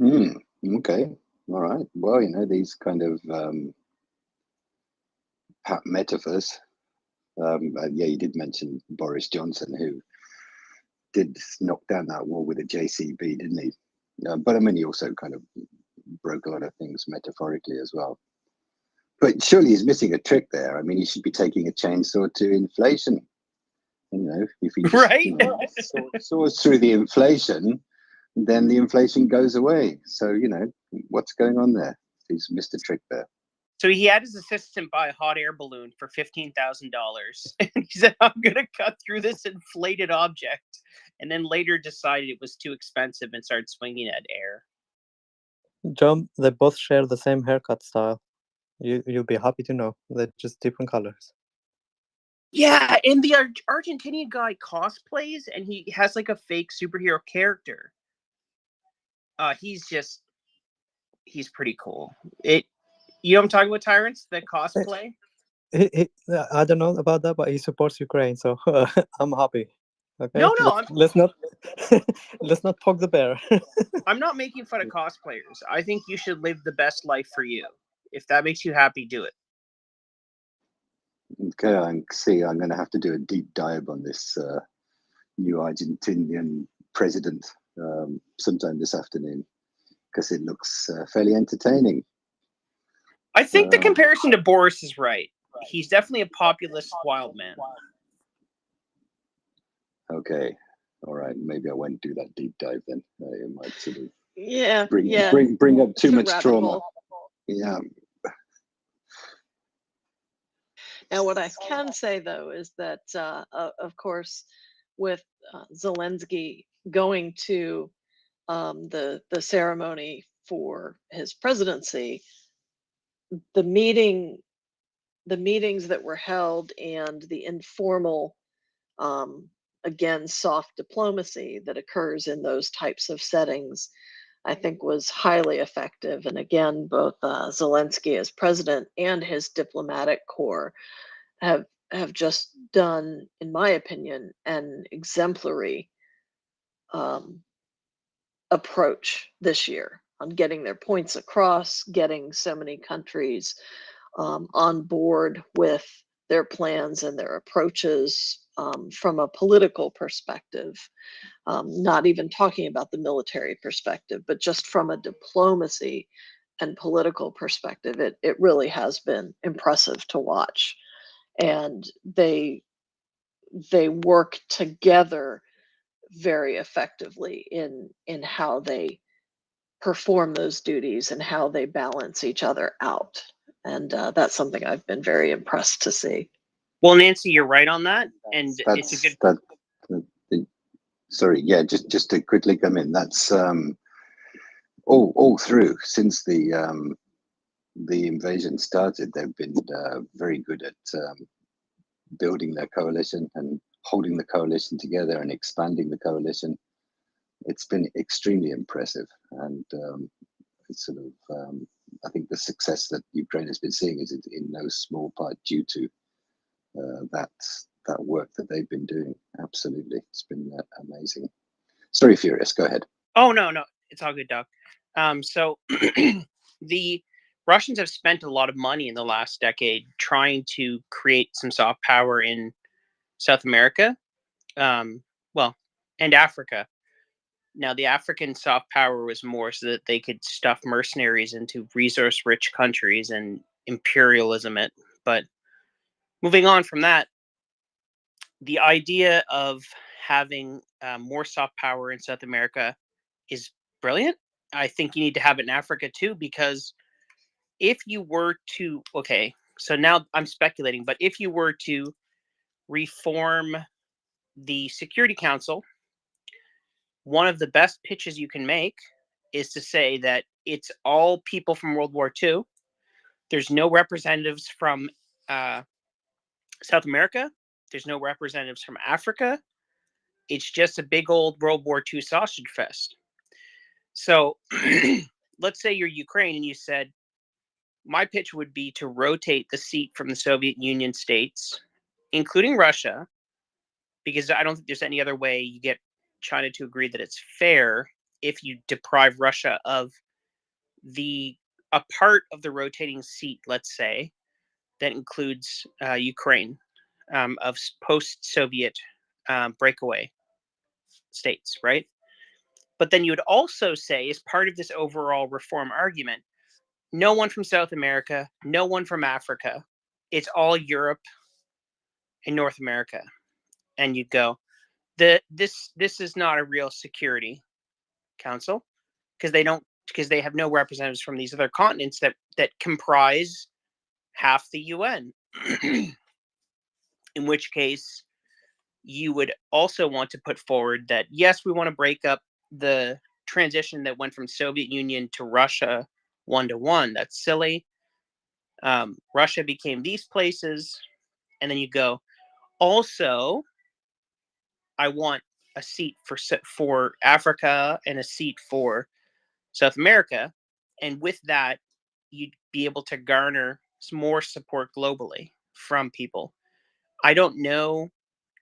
Okay. All right. Well, these kind of metaphors. Yeah, you did mention Boris Johnson, who did knock down that wall with a JCB, didn't he? But I mean, he also kind of broke a lot of things metaphorically as well. But surely he's missing a trick there. I mean, he should be taking a chainsaw to inflation. If he just saws through the inflation, then the inflation goes away. So, what's going on there? He's missed a trick there. So he had his assistant buy a hot air balloon for $15,000. And he said, I'm going to cut through this inflated object. And then later decided it was too expensive and started swinging at air. John, they both share the same haircut style. You'll be happy to know. They're just different colors. Yeah, and the Argentinian guy cosplays, and he has like a fake superhero character. He's pretty cool. You know what I'm talking about, Tyrants? The cosplay? I don't know about that, but he supports Ukraine, so I'm happy. Okay, No, no, let's not let's not poke the bear. I'm not making fun of cosplayers. I think you should live the best life for you. If that makes you happy, do it. Okay, I'm going to have to do a deep dive on this new Argentinian president sometime this afternoon because it looks fairly entertaining. I think the comparison to Boris is right. He's definitely a populist wild man. Okay, all right. Maybe I won't do that deep dive then. It might sort of bring up too much trauma. Yeah. Now, what I can say though is that, of course, with Zelensky going to the ceremony for his presidency, the meetings that were held and the informal, again, soft diplomacy that occurs in those types of settings, I think was highly effective. And again, both Zelensky as president and his diplomatic corps have just done, in my opinion, an exemplary approach this year on getting their points across, getting so many countries on board with their plans and their approaches from a political perspective, not even talking about the military perspective, but just from a diplomacy and political perspective, it really has been impressive to watch. And they work together very effectively in how they perform those duties and how they balance each other out. And that's something I've been very impressed to see. Well, Nancy, you're right on that, and it's a good. Sorry, yeah, just to quickly come in. That's all through since the invasion started. They've been very good at building their coalition and holding the coalition together and expanding the coalition. It's been extremely impressive, and it's sort of I think the success that Ukraine has been seeing is in no small part due to that work that they've been doing. Absolutely, it's been amazing. Sorry, Furious, go ahead. Oh no, it's all good, Doc. So the Russians have spent a lot of money in the last decade trying to create some soft power in South America, and Africa. Now, the African soft power was more so that they could stuff mercenaries into resource-rich countries and imperialism it. But moving on from that, the idea of having more soft power in South America is brilliant. I think you need to have it in Africa too, because if you were to, okay, so now I'm speculating, but if you were to reform the Security Council, one of the best pitches you can make is to say that it's all people from World War II. There's no representatives from South America. There's no representatives from Africa. It's just a big old World War II sausage fest. So let's say you're Ukraine and you said, my pitch would be to rotate the seat from the Soviet Union states, including Russia, because I don't think there's any other way you get China to agree that it's fair if you deprive Russia of a part of the rotating seat, let's say, that includes Ukraine, of post-Soviet breakaway states, right? But then you would also say, as part of this overall reform argument, no one from South America, no one from Africa, it's all Europe and North America. And you'd go, this is not a real security council because they have no representatives from these other continents that comprise half the UN. In which case, you would also want to put forward that, yes, we want to break up the transition that went from Soviet Union to Russia 1-to-1. That's silly. Russia became these places. And then you go, also, I want a seat for Africa and a seat for South America. And with that, you'd be able to garner some more support globally from people. I don't know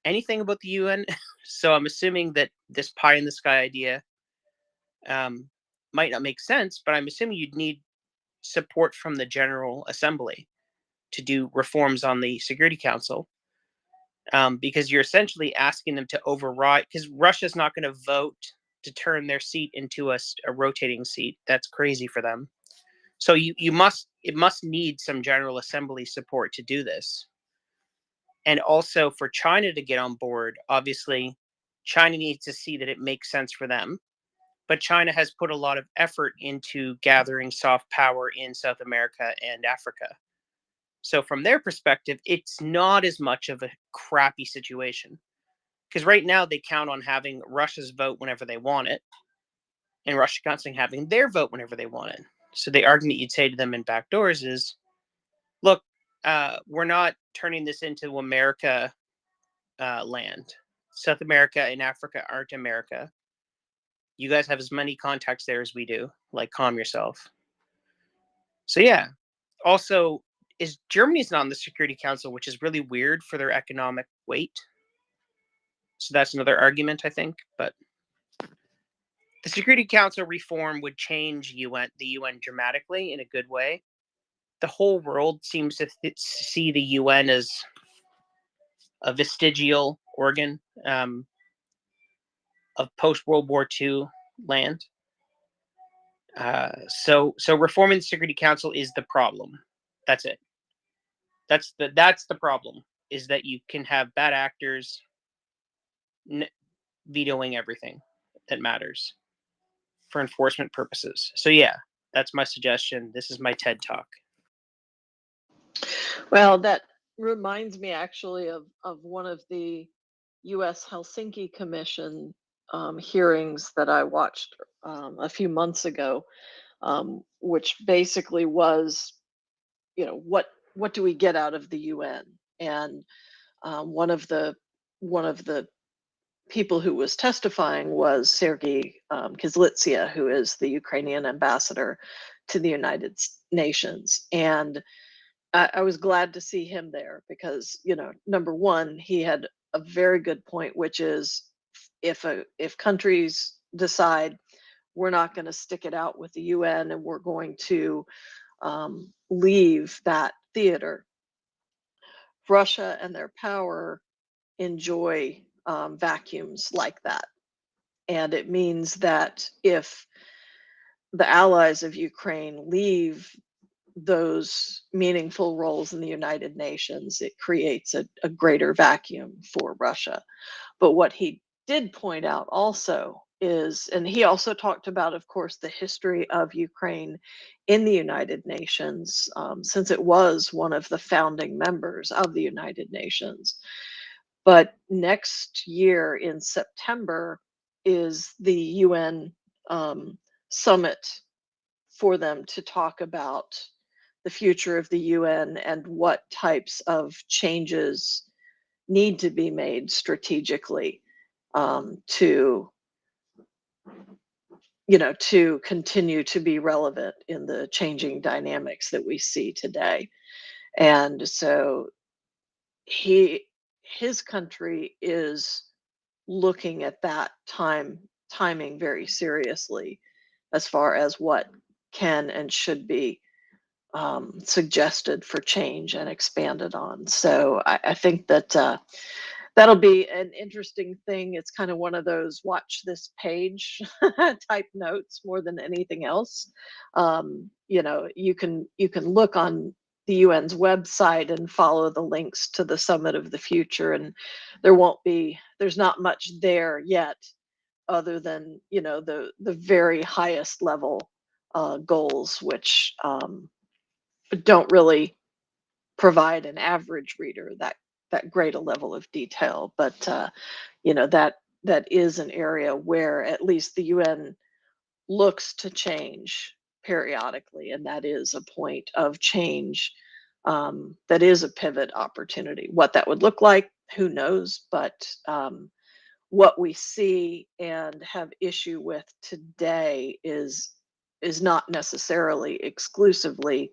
anything about the UN, so I'm assuming that this pie in the sky idea might not make sense, but I'm assuming you'd need support from the General Assembly to do reforms on the Security Council, because you're essentially asking them to override, because Russia's not going to vote to turn their seat into a rotating seat. That's crazy for them. So it must need some General Assembly support to do this. And also for China to get on board, obviously, China needs to see that it makes sense for them. But China has put a lot of effort into gathering soft power in South America and Africa. So from their perspective, it's not as much of a crappy situation. Because right now they count on having Russia's vote whenever they want it, and Russia constantly having their vote whenever they want it. So the argument you'd say to them in backdoors is, look, we're not turning this into America land. South America and Africa aren't America. You guys have as many contacts there as we do. Like, calm yourself. So yeah. Also, Germany's not on the Security Council, which is really weird for their economic weight. So that's another argument, I think. But the Security Council reform would change the UN dramatically in a good way. The whole world seems to see the UN as a vestigial organ of post-World War II land. So reforming the Security Council is the problem. That's it. That's the problem, is that you can have bad actors vetoing everything that matters for enforcement purposes. So yeah, that's my suggestion. This is my TED Talk. Well, that reminds me actually of one of the U.S. Helsinki Commission hearings that I watched a few months ago, which basically was, what do we get out of the UN? And one of the people who was testifying was Sergei Kyslytsya, who is the Ukrainian ambassador to the United Nations. And I was glad to see him there because, number one, he had a very good point, which is if countries decide we're not going to stick it out with the UN and we're going to leave that theater, Russia and their power enjoy vacuums like that. And it means that if the allies of Ukraine leave those meaningful roles in the United Nations, it creates a greater vacuum for Russia. But what he did point out also is, and he also talked about, of course, the history of Ukraine in the United Nations, since it was one of the founding members of the United Nations. But next year in September is the UN summit for them to talk about the future of the UN and what types of changes need to be made strategically to continue to be relevant in the changing dynamics that we see today. And so his country is looking at that timing very seriously as far as what can and should be suggested for change and expanded on. So I think that that'll be an interesting thing. It's kind of one of those watch this page type notes more than anything else. You can look on the UN's website and follow the links to the Summit of the Future, and there's not much there yet other than the very highest level goals, which don't really provide an average reader that great a level of detail. But that is an area where at least the UN looks to change periodically, and that is a point of change. That is a pivot opportunity. What that would look like, who knows? But what we see and have issue with today is not necessarily exclusively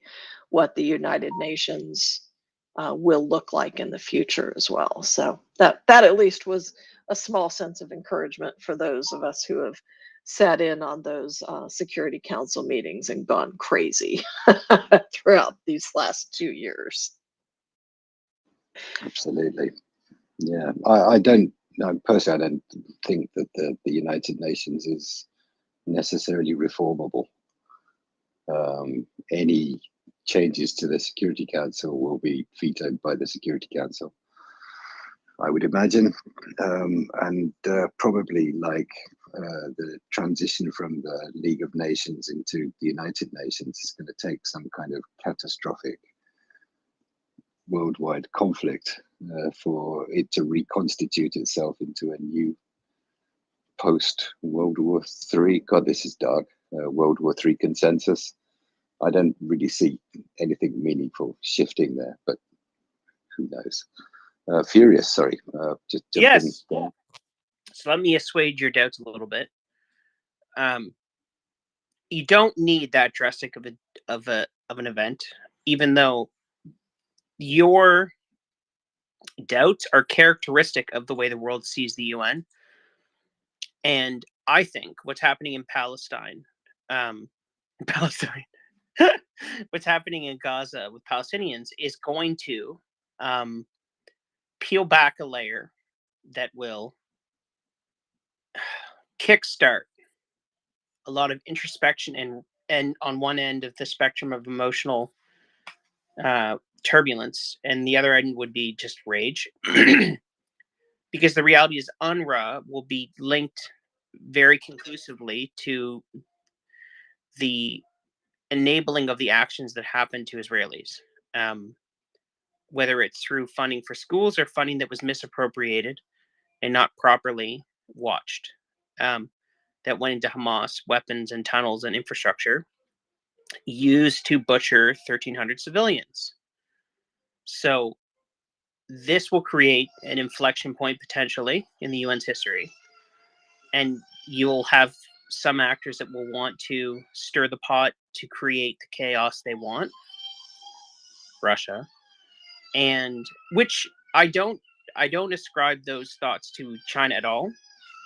what the United Nations will look like in the future as well. So that at least was a small sense of encouragement for those of us who have sat in on those Security Council meetings and gone crazy throughout these last 2 years. Absolutely. Yeah, I don't. Personally, I don't think that the United Nations is necessarily reformable. Any changes to the Security Council will be vetoed by the Security Council, I would imagine, and probably like the transition from the League of Nations into the United Nations is going to take some kind of catastrophic worldwide conflict for it to reconstitute itself into a new post-World War III, God, this is dark, World War III consensus. I don't really see anything meaningful shifting there, but who knows? Furious, sorry, just jumping. Yes. So let me assuage your doubts a little bit. You don't need that drastic of an event, even though your doubts are characteristic of the way the world sees the UN. And I think what's happening in Palestine, what's happening in Gaza with Palestinians is going to peel back a layer that will kickstart a lot of introspection and on one end of the spectrum of emotional turbulence, and the other end would be just rage. Because the reality is UNRWA will be linked very conclusively to the enabling of the actions that happen to Israelis, whether it's through funding for schools or funding that was misappropriated and not properly watched, that went into Hamas, weapons and tunnels and infrastructure used to butcher 1,300 civilians. So this will create an inflection point potentially in the UN's history. And you'll have some actors that will want to stir the pot to create the chaos they want. Russia. And which I don't ascribe those thoughts to China at all.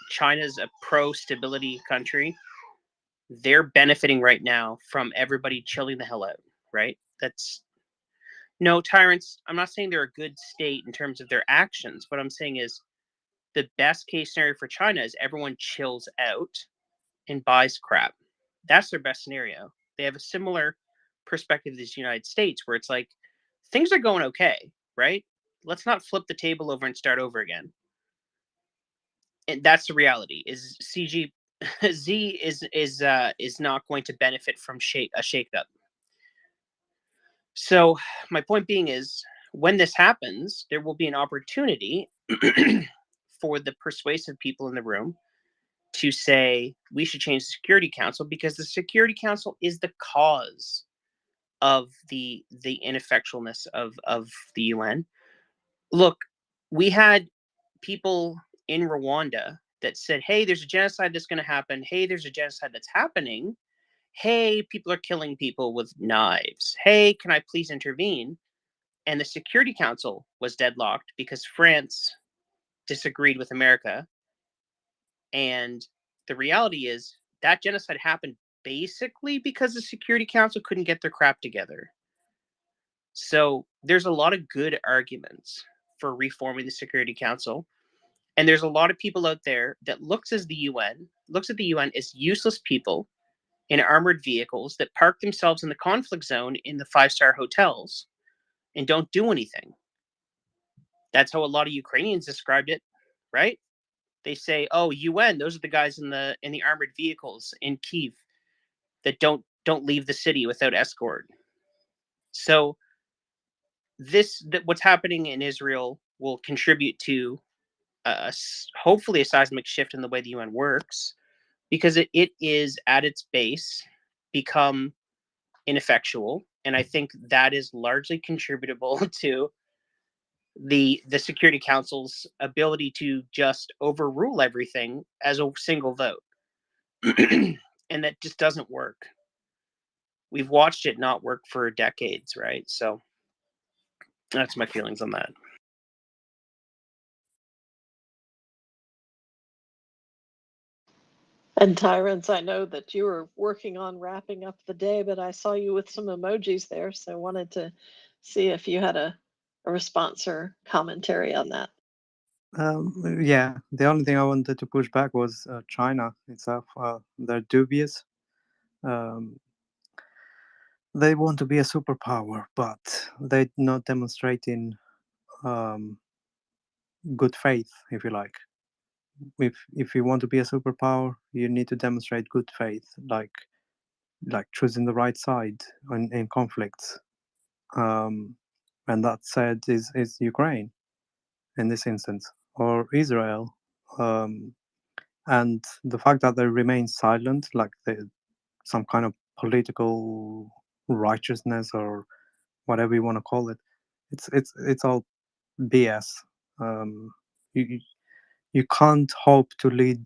China's a pro-stability country. They're benefiting right now from everybody chilling the hell out, right? That's no tyrants. I'm not saying they're a good state in terms of their actions. What I'm saying is the best case scenario for China is everyone chills out and buys crap. That's their best scenario. They have a similar perspective as the United States, where it's like things are going okay, right? Let's not flip the table over and start over again. And that's the reality. Is Z is not going to benefit from a shakeup. So my point being is, when this happens, there will be an opportunity for the persuasive people in the room to say we should change the Security Council, because the Security Council is the cause of the ineffectualness of the UN. Look, we had people in Rwanda that said, hey, there's a genocide that's going to happen. Hey, there's a genocide that's happening. Hey, people are killing people with knives. Hey, can I please intervene? And the Security Council was deadlocked because France disagreed with America. And the reality is that genocide happened basically because the Security Council couldn't get their crap together. So there's a lot of good arguments for reforming the Security Council. And there's a lot of people out there that looks at the UN as useless people in armored vehicles that park themselves in the conflict zone in the 5-star hotels and don't do anything. That's how a lot of Ukrainians described it, right? They say, "Oh, UN, those are the guys in the armored vehicles in Kyiv that don't leave the city without escort." So what's happening in Israel will contribute to hopefully a seismic shift in the way the UN works, because it is at its base become ineffectual, and I think that is largely contributable to the Security Council's ability to just overrule everything as a single vote. And that just doesn't work. We've watched it not work for decades, right? So That's my feelings on that. And Tyrants, I know that you were working on wrapping up the day, but I saw you with some emojis there, so I wanted to see if you had a response or commentary on that. Yeah, the only thing I wanted to push back was China itself. They're dubious. They want to be a superpower, but they're not demonstrating good faith, if you like. If you want to be a superpower, you need to demonstrate good faith, like choosing the right side in conflicts. And that said is Ukraine in this instance, or Israel. And the fact that they remain silent, like some kind of political righteousness or whatever you want to call it, it's all BS. You can't hope to lead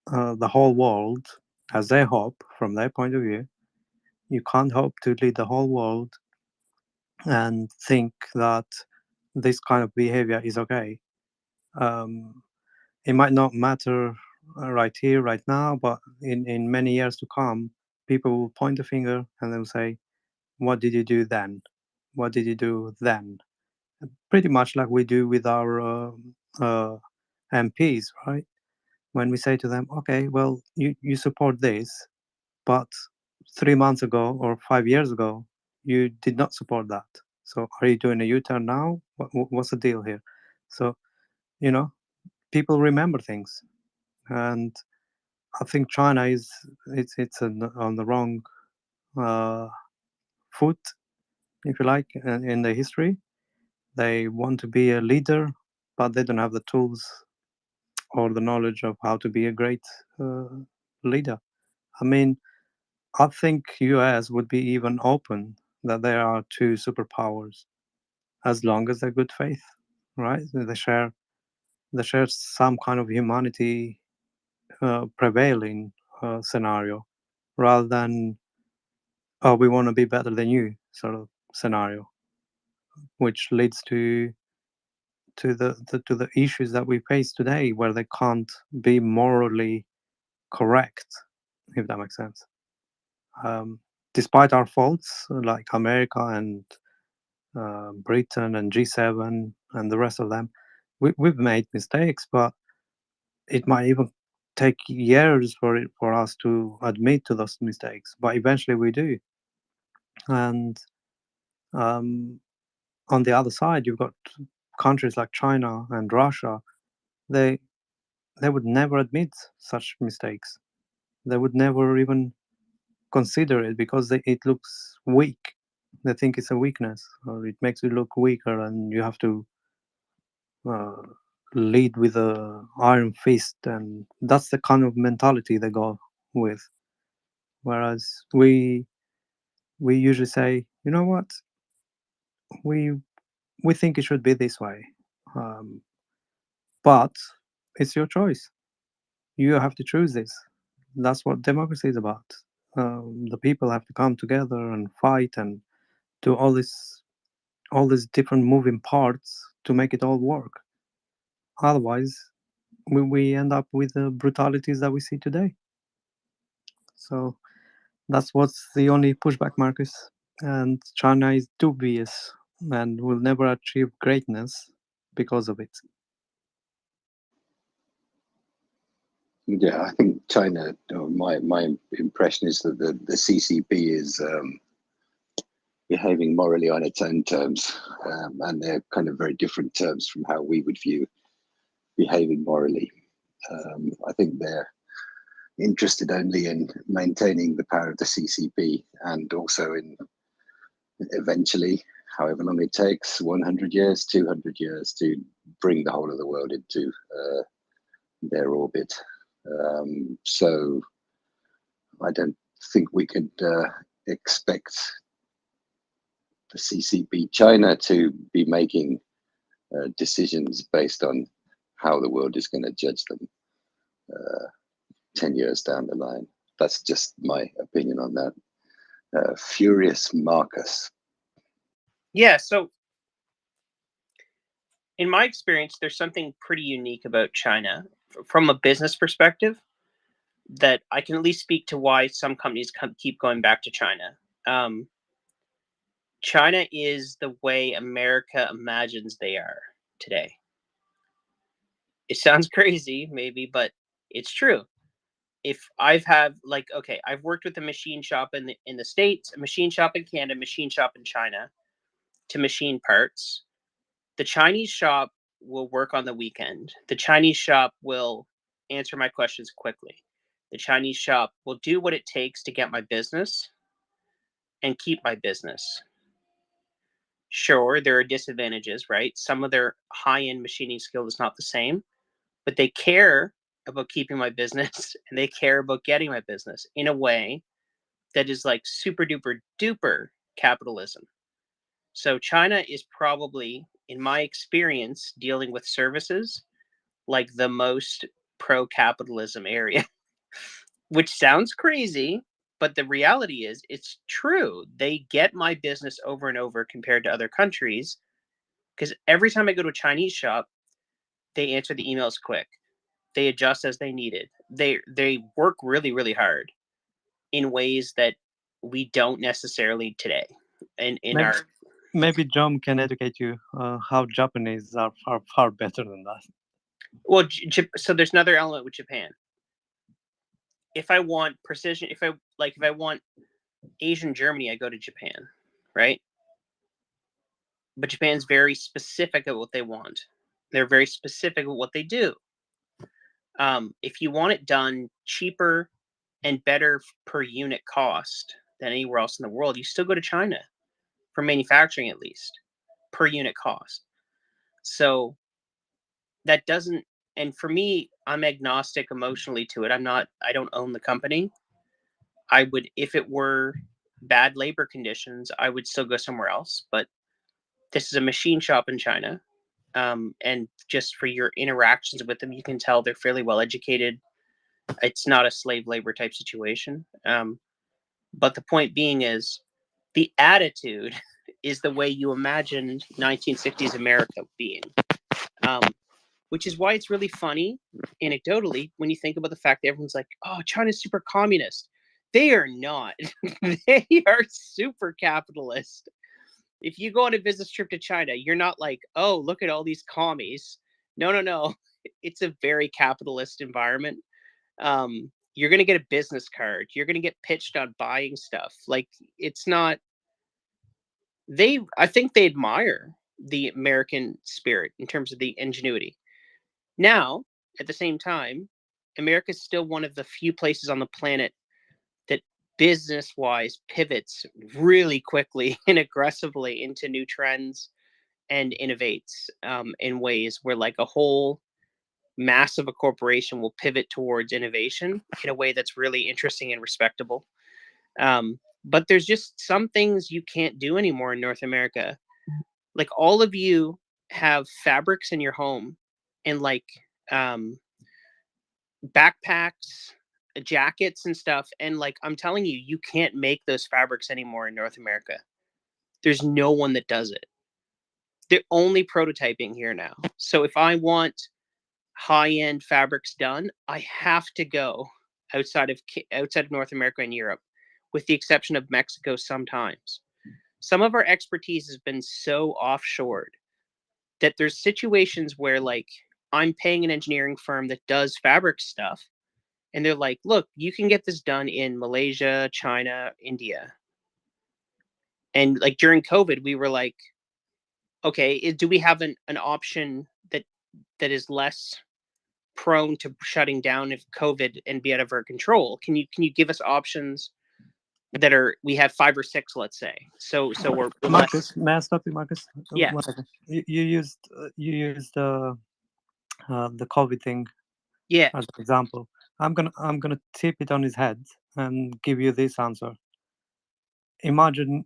the whole world as they hope from their point of view. You can't hope to lead the whole world and think that this kind of behavior is okay. It might not matter right here, right now, but in many years to come, people will point the finger and they'll say, what did you do then? What did you do then? Pretty much like we do with our MPs, right? When we say to them, okay, well, you support this, but 3 months ago or 5 years ago, you did not support that. So are you doing a U-turn now? What's the deal here? So, people remember things. And I think China it's on the wrong foot, if you like, in the history. They want to be a leader, but they don't have the tools or the knowledge of how to be a great leader. I mean, I think US would be even open that there are two superpowers, as long as they're good faith, right? They share some kind of humanity prevailing scenario, rather than we want to be better than you sort of scenario, which leads to the issues that we face today, where they can't be morally correct, if that makes sense. Despite our faults, like America and Britain and G7 and the rest of them, we've made mistakes, but it might even take years for us to admit to those mistakes, but eventually we do. And on the other side, you've got countries like China and Russia. They would never admit such mistakes. They would never even consider it because it looks weak. They think it's a weakness, or it makes you look weaker, and you have to lead with a iron fist, and that's the kind of mentality they go with. Whereas we usually say, you know what, we think it should be this way, but it's your choice. You have to choose this. That's what democracy is about. The people have to come together and fight and do all these different moving parts to make it all work. Otherwise, we end up with the brutalities that we see today. So that's what's the only pushback, Marcus. And China is dubious and will never achieve greatness because of it. Yeah, I think China, my impression is that the CCP is behaving morally on its own terms, and they're kind of very different terms from how we would view behaving morally. I think they're interested only in maintaining the power of the CCP, and also in eventually, however long it takes, 100 years, 200 years, to bring the whole of the world into their orbit. So I don't think we could expect the CCP China to be making decisions based on how the world is going to judge them 10 years down the line. That's just my opinion on that. Furious Marcus. Yeah, so in my experience, there's something pretty unique about China from a business perspective that I can at least speak to why some companies keep going back to China. China is the way America imagines they are today. It sounds crazy, maybe, but it's true. If I've worked with a machine shop in the States, a machine shop in Canada, a machine shop in China to machine parts. The Chinese shop will work on the weekend. The Chinese shop will answer my questions quickly. The Chinese shop will do what it takes to get my business and keep my business. Sure, there are disadvantages, right? Some of their high-end machining skill is not the same, but they care about keeping my business and they care about getting my business in a way that is like super duper duper capitalism. So China is probably, in my experience, dealing with services like the most pro-capitalism area, which sounds crazy, but the reality is it's true. They get my business over and over compared to other countries because every time I go to a Chinese shop, they answer the emails quick. They adjust as they need it. They work really, really hard in ways that we don't necessarily today. In Maybe, our maybe John can educate you how Japanese are far better than that. well, so there's another element with Japan. If I want precision, if I want Asian Germany, I go to Japan, right? But Japan's very specific at what they want. They're very specific at what they do. If you want it done cheaper and better per unit cost than anywhere else in the world, you still go to China for manufacturing, at least per unit cost. So that doesn't, and for me, I'm agnostic emotionally to it. I don't own the company. I would, if it were bad labor conditions, I would still go somewhere else. But this is a machine shop in China. And just for your interactions with them, you can tell they're fairly well educated. It's not a slave labor type situation. But the point being is the attitude is the way you imagined 1960s America being. Which is why it's really funny, anecdotally, when you think about the fact that everyone's like, oh, China's super communist. They are not. They are super capitalist. If you go on a business trip to China, you're not like, oh, look at all these commies. No. It's a very capitalist environment. You're going to get a business card. You're going to get pitched on buying stuff. Like, it's not. I think they admire the American spirit in terms of the ingenuity. Now, at the same time, America is still one of the few places on the planet that business-wise pivots really quickly and aggressively into new trends and innovates in ways where like a whole massive a corporation will pivot towards innovation in a way that's really interesting and respectable. But there's just some things you can't do anymore in North America. Like all of you have fabrics in your home and like backpacks, jackets and stuff. And like, I'm telling you, you can't make those fabrics anymore in North America. There's no one that does it. They're only prototyping here now. So if I want high-end fabrics done, I have to go outside of North America and Europe, with the exception of Mexico sometimes. Some of our expertise has been so offshored that there's situations where like I'm paying an engineering firm that does fabric stuff, and they're like, look, you can get this done in Malaysia, China, India. And like during COVID, we were like, okay, do we have an option that is less prone to shutting down if COVID and be out of our control? Can you give us options that we have 5 or 6, let's say. So we're Marcus, may I stop you, Marcus? Yeah. 1 second. You used the COVID thing. Yeah. As an example. I'm gonna tip it on his head and give you this answer. Imagine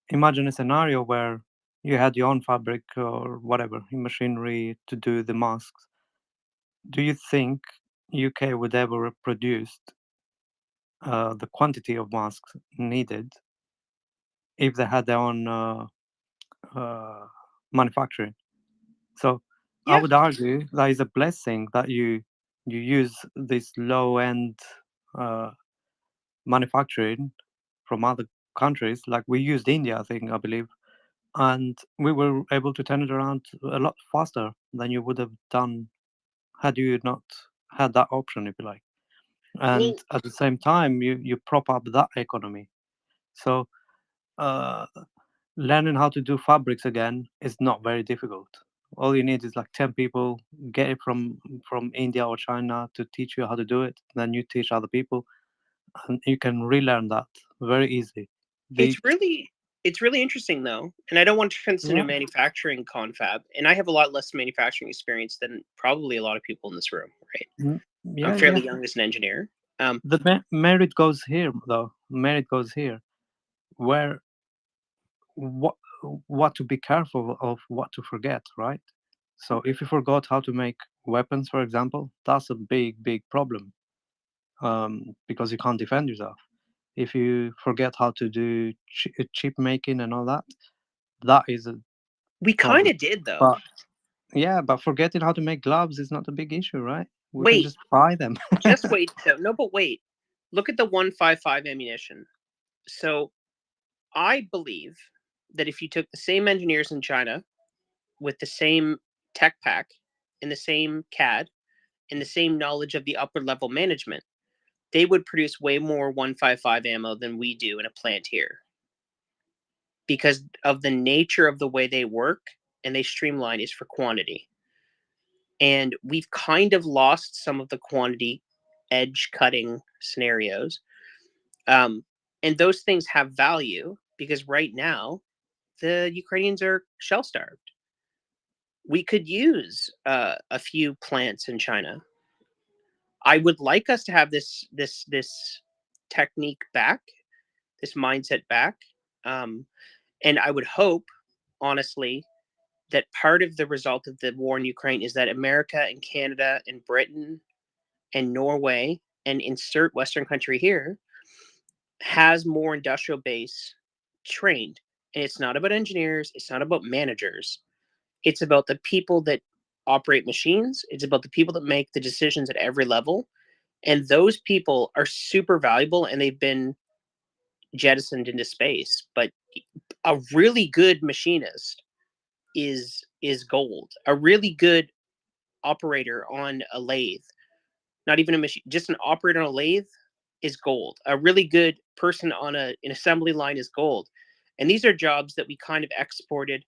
imagine a scenario where you had your own fabric or whatever machinery to do the masks. Do you think UK would ever have produced the quantity of masks needed if they had their own manufacturing? So I would argue that is a blessing that you use this low end manufacturing from other countries. Like we used India, I believe, and we were able to turn it around a lot faster than you would have done had you not had that option, if you like. And at the same time, you prop up that economy. So learning how to do fabrics again is not very difficult. All you need is like 10 people, get it from India or China to teach you how to do it. Then you teach other people, and you can relearn that very easily. It's really interesting though, and I don't want to turn this into Yeah. a manufacturing confab. And I have a lot less manufacturing experience than probably a lot of people in this room, right? Yeah, I'm fairly yeah. young as an engineer. The merit goes here, though. Merit goes here, where what to be careful of, what to forget, right? So if you forgot how to make weapons, for example, that's a big problem, because you can't defend yourself. If you forget how to do chip making and all that, that is a We kind of did though. But yeah, but forgetting how to make gloves is not a big issue, right? We can Wait, just buy them. just wait. No, but wait. Look at the 155 ammunition. So I believe that if you took the same engineers in China with the same tech pack and the same CAD and the same knowledge of the upper level management, they would produce way more 155 ammo than we do in a plant here, because of the nature of the way they work, and they streamline is for quantity. And we've kind of lost some of the quantity edge cutting scenarios. And those things have value because right now the Ukrainians are shell starved. We could use a few plants in China. I would like us to have this technique back, this mindset back, and I would hope, honestly, that part of the result of the war in Ukraine is that America and Canada and Britain and Norway and insert Western country here has more industrial base trained. And it's not about engineers, it's not about managers. It's about the people that operate machines, it's about the people that make the decisions at every level. And those people are super valuable and they've been jettisoned into space. But a really good machinist is gold. A really good operator on a lathe, not even a machine, just an operator on a lathe is gold. A really good person on an assembly line is gold. And these are jobs that we kind of exported,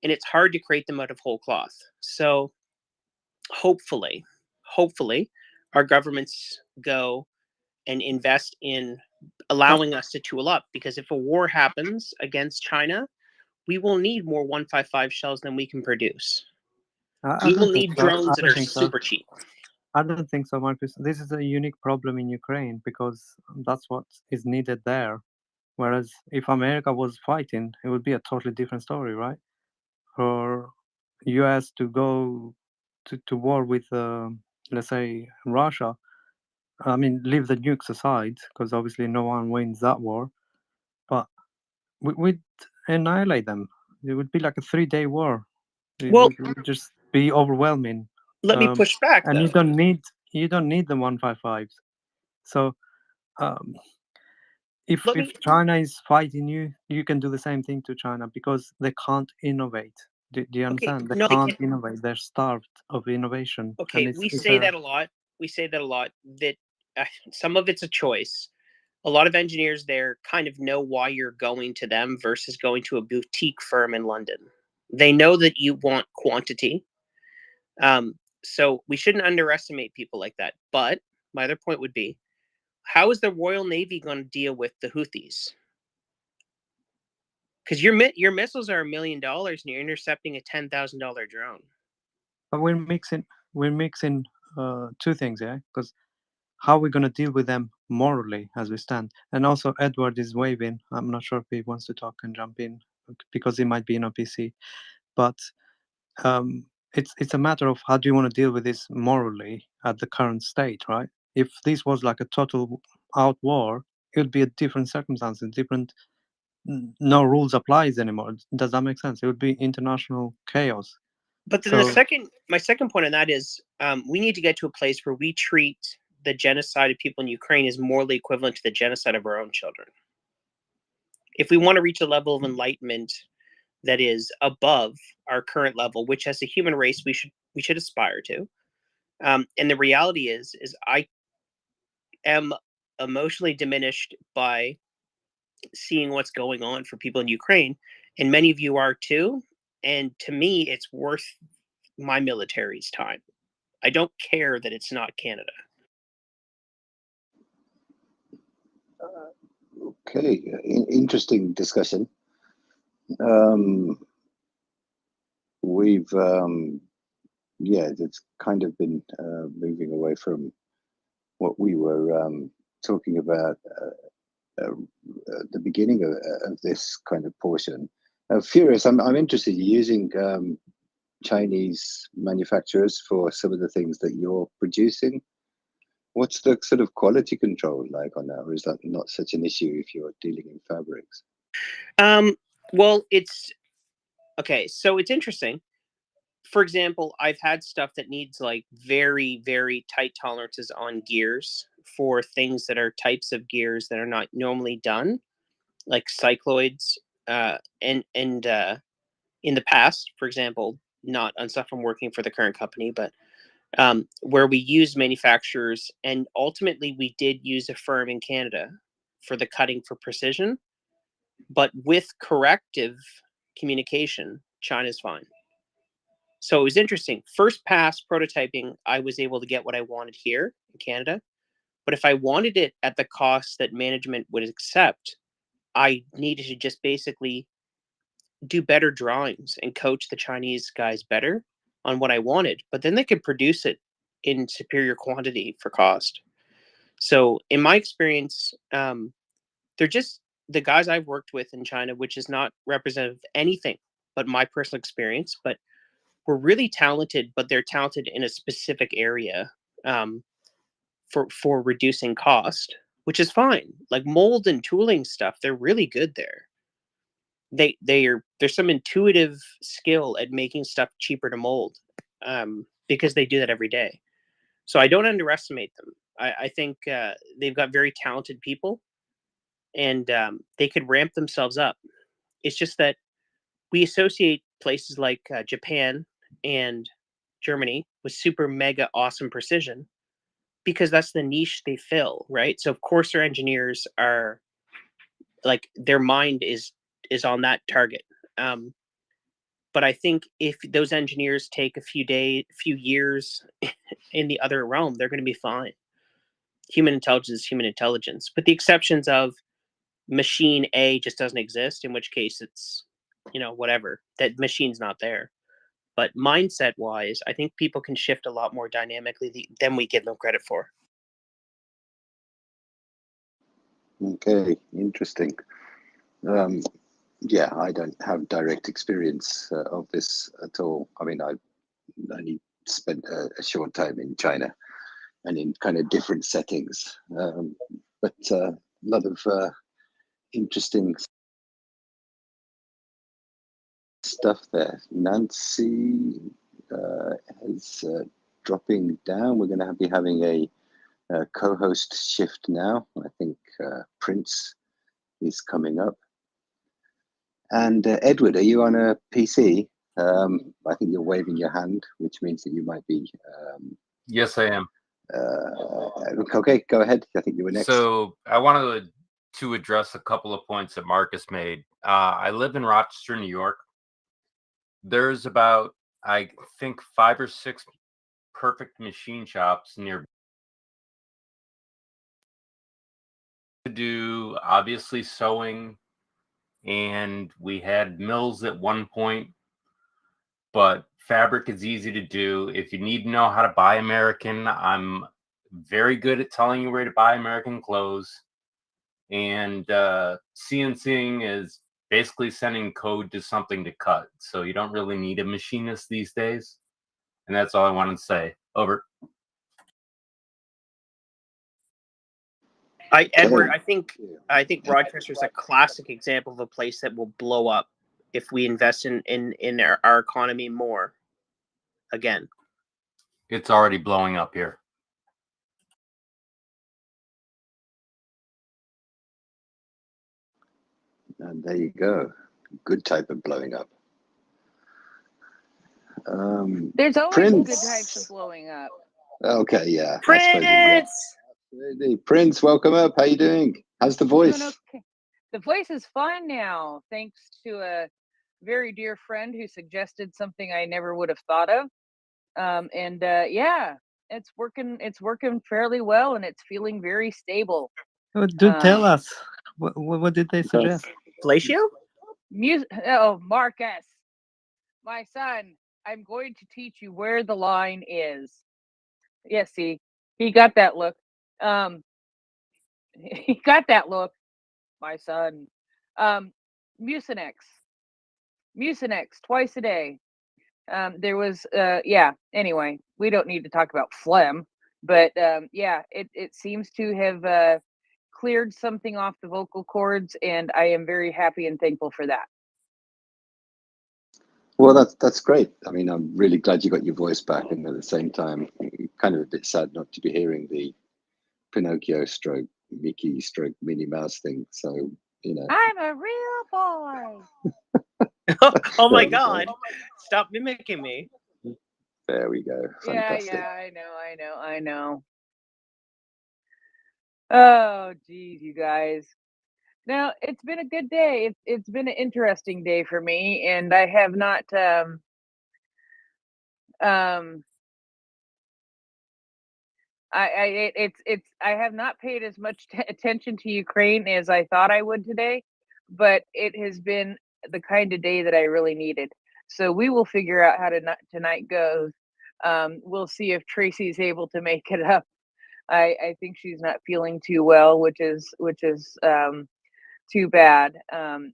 and it's hard to create them out of whole cloth. So hopefully, our governments go and invest in allowing us to tool up, because if a war happens against China, we will need more 155 shells than we can produce. I We don't will think need so. drones I that don't are think so. super cheap. I don't think so, Marcus. This is a unique problem in Ukraine because that's what is needed there. Whereas if America was fighting, it would be a totally different story, right? For US to go to war with, let's say, Russia, I mean, leave the nukes aside, because obviously no one wins that war, but we'd annihilate them. It would be like a 3-day war. It Well, would just be overwhelming. Let me push back, and though. you don't need the 155s. So if China is fighting you, you can do the same thing to China because they can't innovate. Do you understand? They no, they can't can't. innovate. They're starved of innovation. Okay, and we say that a lot. We say that a lot. That some of it's a choice. A lot of engineers there kind of know why you're going to them versus going to a boutique firm in London. They know that you want quantity. So we shouldn't underestimate people like that. But my other point would be, how is the Royal Navy going to deal with the Houthis? Because your missiles are $1 million and you're intercepting a $10,000 drone. But we're mixing two things, yeah? Because how are we going to deal with them morally as we stand? And also, Edward is waving. I'm not sure if he wants to talk and jump in because he might be in a PC. But it's a matter of how do you want to deal with this morally at the current state, right? If this was like a total out war, it would be a different circumstances, different. No rules applies anymore. Does that make sense? It would be international chaos. But then my second point on that is we need to get to a place where we treat the genocide of people in Ukraine as morally equivalent to the genocide of our own children. If we want to reach a level of enlightenment that is above our current level, which as a human race we should aspire to, and the reality is I am emotionally diminished by seeing what's going on for people in Ukraine, and many of you are too. And to me, it's worth my military's time. I don't care that it's not Canada. Okay, interesting discussion. We've it's kind of been moving away from what we were talking about at the beginning of this kind of portion. Furious, I'm interested in using Chinese manufacturers for some of the things that you're producing. What's the sort of quality control like on that, or is that not such an issue if you're dealing in fabrics? Well, it's okay. So it's interesting. For example, I've had stuff that needs like very, very tight tolerances on gears for things that are types of gears that are not normally done, like cycloids, and in the past, for example, not on stuff I'm working for the current company, but where we use manufacturers, and ultimately we did use a firm in Canada for the cutting for precision, but with corrective communication, China's fine. So it was interesting. First pass prototyping, I was able to get what I wanted here in Canada. But if I wanted it at the cost that management would accept, I needed to just basically do better drawings and coach the Chinese guys better on what I wanted. But then they could produce it in superior quantity for cost. So in my experience, they're just the guys I've worked with in China, which is not representative of anything but my personal experience, but we're really talented, but they're talented in a specific area for reducing cost, which is fine. Like mold and tooling stuff, they're really good there. There's some intuitive skill at making stuff cheaper to mold because they do that every day. So I don't underestimate them. I think they've got very talented people, and they could ramp themselves up. It's just that we associate places like Japan and Germany with super mega awesome precision because that's the niche they fill, right? So of course their engineers are like their mind is on that target. But I think if those engineers take a few years in the other realm, they're going to be fine. Human intelligence is human intelligence, with the exceptions of machine A just doesn't exist, in which case it's, whatever, that machine's not there. But mindset wise, I think people can shift a lot more dynamically than we give them credit for. Okay, interesting. Yeah, I don't have direct experience of this at all. I mean, I only spent a short time in China and in kind of different settings, but a lot of interesting stuff there. Nancy is dropping down. We're going to be having a co-host shift now. I think Prince is coming up. And Edward, are you on a PC? I think you're waving your hand, which means that you might be. Yes, I am. Okay, go ahead. I think you were next. So I wanted to address a couple of points that Marcus made. I live in Rochester, New York. There's about, I think, 5 or 6 perfect machine shops near. To do obviously sewing, and we had mills at one point, but fabric is easy to do. If you need to know how to buy American, I'm very good at telling you where to buy American clothes. And CNCing is basically sending code to something to cut. So you don't really need a machinist these days. And that's all I wanted to say. Over. Edward, I think Rochester is a classic example of a place that will blow up if we invest in our economy more. again. It's already blowing up here. And there you go. Good type of blowing up. There's always Prince. good types of blowing up. Okay, yeah. Prince! Absolutely. Prince, welcome up. How you doing? How's the voice? Doing okay. The voice is fine now, thanks to a very dear friend who suggested something I never would have thought of. Yeah, it's working fairly well, and it's feeling very stable. Oh, do tell us. What did they suggest? Flatio? Oh, Marcus, my son, I'm going to teach you where the line is. Yes, see, he got that look. He got that look, my son. Mucinex twice a day. There was yeah, anyway, we don't need to talk about phlegm, but yeah, it seems to have cleared something off the vocal cords, and I am very happy and thankful for that. Well, that's great. I mean, I'm really glad you got your voice back, and at the same time, kind of a bit sad not to be hearing the Pinocchio stroke Mickey stroke Minnie Mouse thing. So, you know. I'm a real boy. Oh my There we go. God! Stop mimicking me. There we go. Fantastic. Yeah, I know. Oh, geez, you guys. Now, it's been a good day. It's been an interesting day for me, and I have not I have not paid as much attention to Ukraine as I thought I would today, but it has been the kind of day that I really needed. So we will figure out how tonight goes. We'll see if Tracy's able to make it up. I think she's not feeling too well, which is too bad.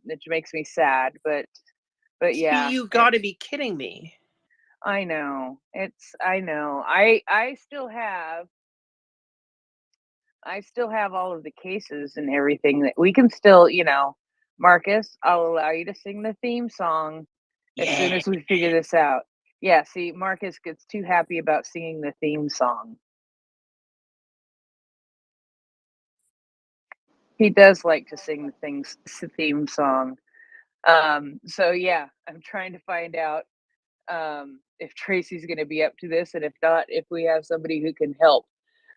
Which makes me sad, but yeah. You got to be kidding me. I know. I know. I still have all of the cases and everything that we can still, Marcus, I'll allow you to sing the theme song as soon as we figure this out. Yeah, see, Marcus gets too happy about singing the theme song. He does like to sing the theme song. So yeah, I'm trying to find out if Tracy's going to be up to this, and if not, if we have somebody who can help.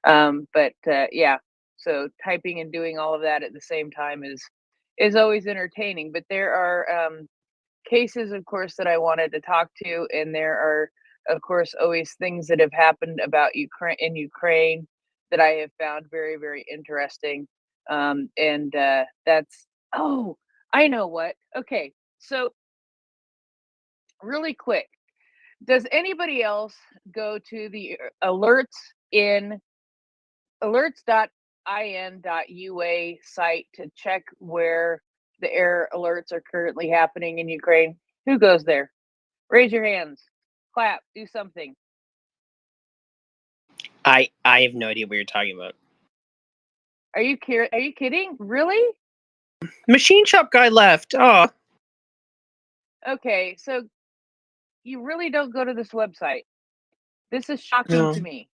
Yeah, so typing and doing all of that at the same time is always entertaining. But there are cases, of course, that I wanted to talk to, and there are, of course, always things that have happened about Ukraine that I have found very, very interesting. That's I know what. Okay, so really quick, does anybody else go to the alerts in alerts.in.ua site to check where the air alerts are currently happening in Ukraine? Who goes there? Raise your hands. Clap. Do something. I have no idea what you're talking about. Are you kidding? Really? Machine shop guy left. Oh. Okay, so you really don't go to this website. This is shocking to me.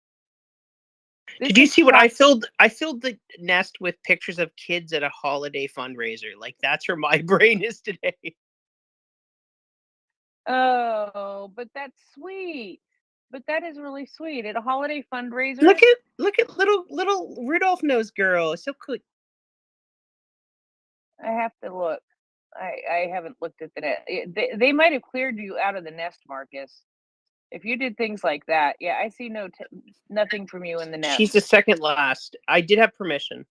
Did you see what I filled? I filled the nest with pictures of kids at a holiday fundraiser. Like, that's where my brain is today. Oh, but that's sweet. But that is really sweet. At a holiday fundraiser. Look at little Rudolph nose girl. It's so cute. I have to look. I haven't looked at the net. They might have cleared you out of the nest, Marcus. If you did things like that, yeah, I see nothing from you in the nest. She's the second last. I did have permission.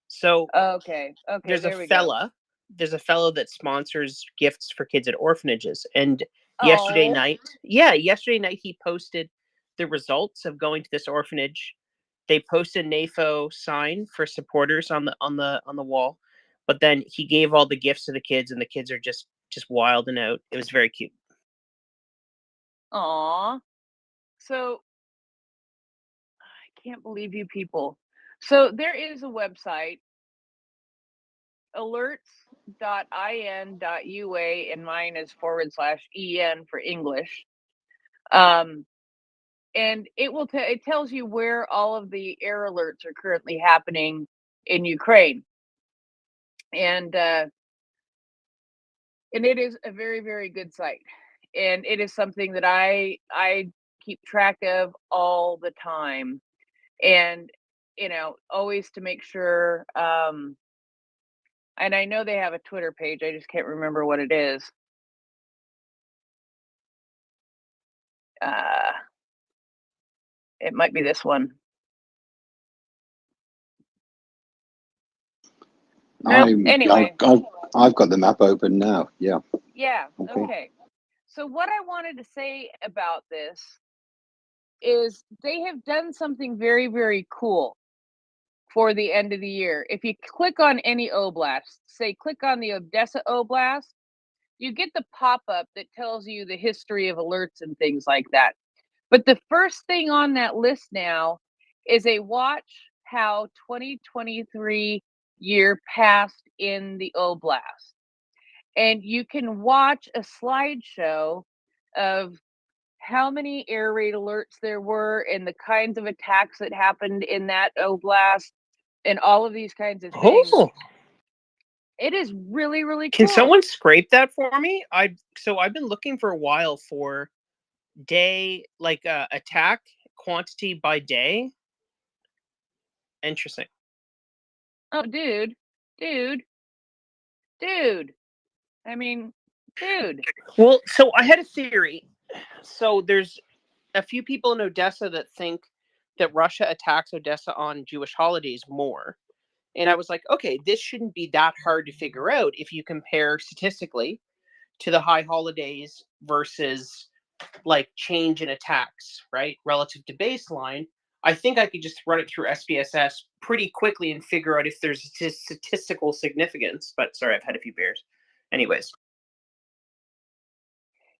So okay, there's a fella that sponsors gifts for kids at orphanages, and yesterday night he posted the results of going to this orphanage. They posted an AFO sign for supporters on the wall, but then he gave all the gifts to the kids, and the kids are just wilding out. It was very cute. Aw. So I can't believe you people. So there is a website, alerts.in.ua, and mine is /en for English. and it tells you where all of the air alerts are currently happening in Ukraine, and it is a very, very good site, and it is something that I keep track of all the time, and always to make sure. And I know they have a Twitter page. I just can't remember what it is. It might be this one. No, anyway. I've got the map open now. Yeah. Yeah. Okay. So what I wanted to say about this is they have done something very, very cool for the end of the year. If you click on any oblast, say click on the Odessa Oblast, you get the pop-up that tells you the history of alerts and things like that. But the first thing on that list now is a watch how 2023 year passed in the oblast. And you can watch a slideshow of how many air raid alerts there were and the kinds of attacks that happened in that oblast and all of these kinds of things. Oh, it is really, really can cool. someone scrape that for me? I've been looking for a while for day, like attack quantity by day. Interesting. Oh, dude. I mean, dude. Well, so I had a theory. So there's a few people in Odessa that think that Russia attacks Odessa on Jewish holidays more. And I was like, okay, this shouldn't be that hard to figure out if you compare statistically to the high holidays versus like change in attacks, right? Relative to baseline. I think I could just run it through SPSS pretty quickly and figure out if there's a statistical significance. But sorry, I've had a few beers. Anyways.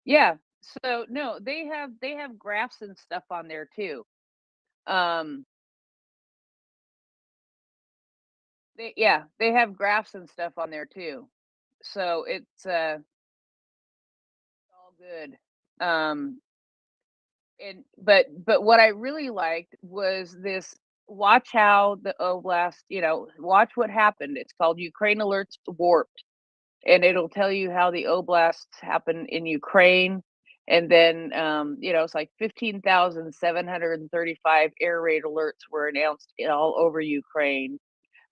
Yeah. So no, they have graphs and stuff on there too. They have graphs and stuff on there too. So it's all good. But what I really liked was this watch how the oblast, watch what happened. It's called Ukraine Alerts Warped. And it'll tell you how the oblasts happen in Ukraine. And then, it's like 15,735 air raid alerts were announced all over Ukraine.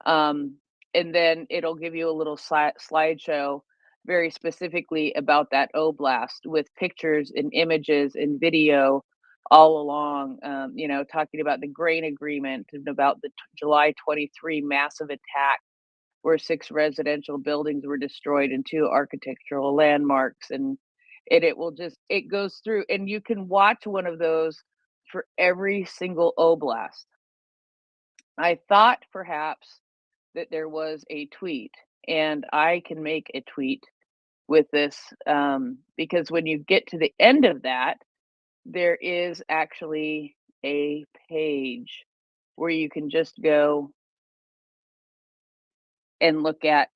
And then it'll give you a little slideshow very specifically about that oblast with pictures and images and video all along, talking about the grain agreement and about the July 23 massive attack where 6 residential buildings were destroyed and 2 architectural landmarks. And it goes through, and you can watch one of those for every single oblast. I thought perhaps that there was a tweet, and I can make a tweet with this, because when you get to the end of that, there is actually a page where you can just go and look at,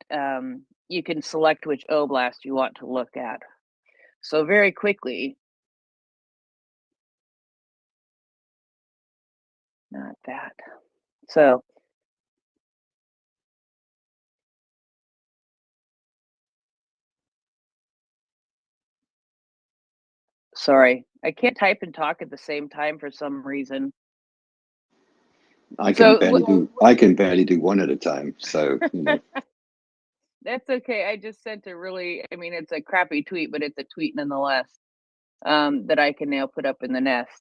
you can select which oblast you want to look at. So very quickly, not that. So sorry, I can't type and talk at the same time for some reason. I can barely do one at a time. So That's okay. I just sent it's a crappy tweet, but it's a tweet nonetheless, that I can now put up in the nest.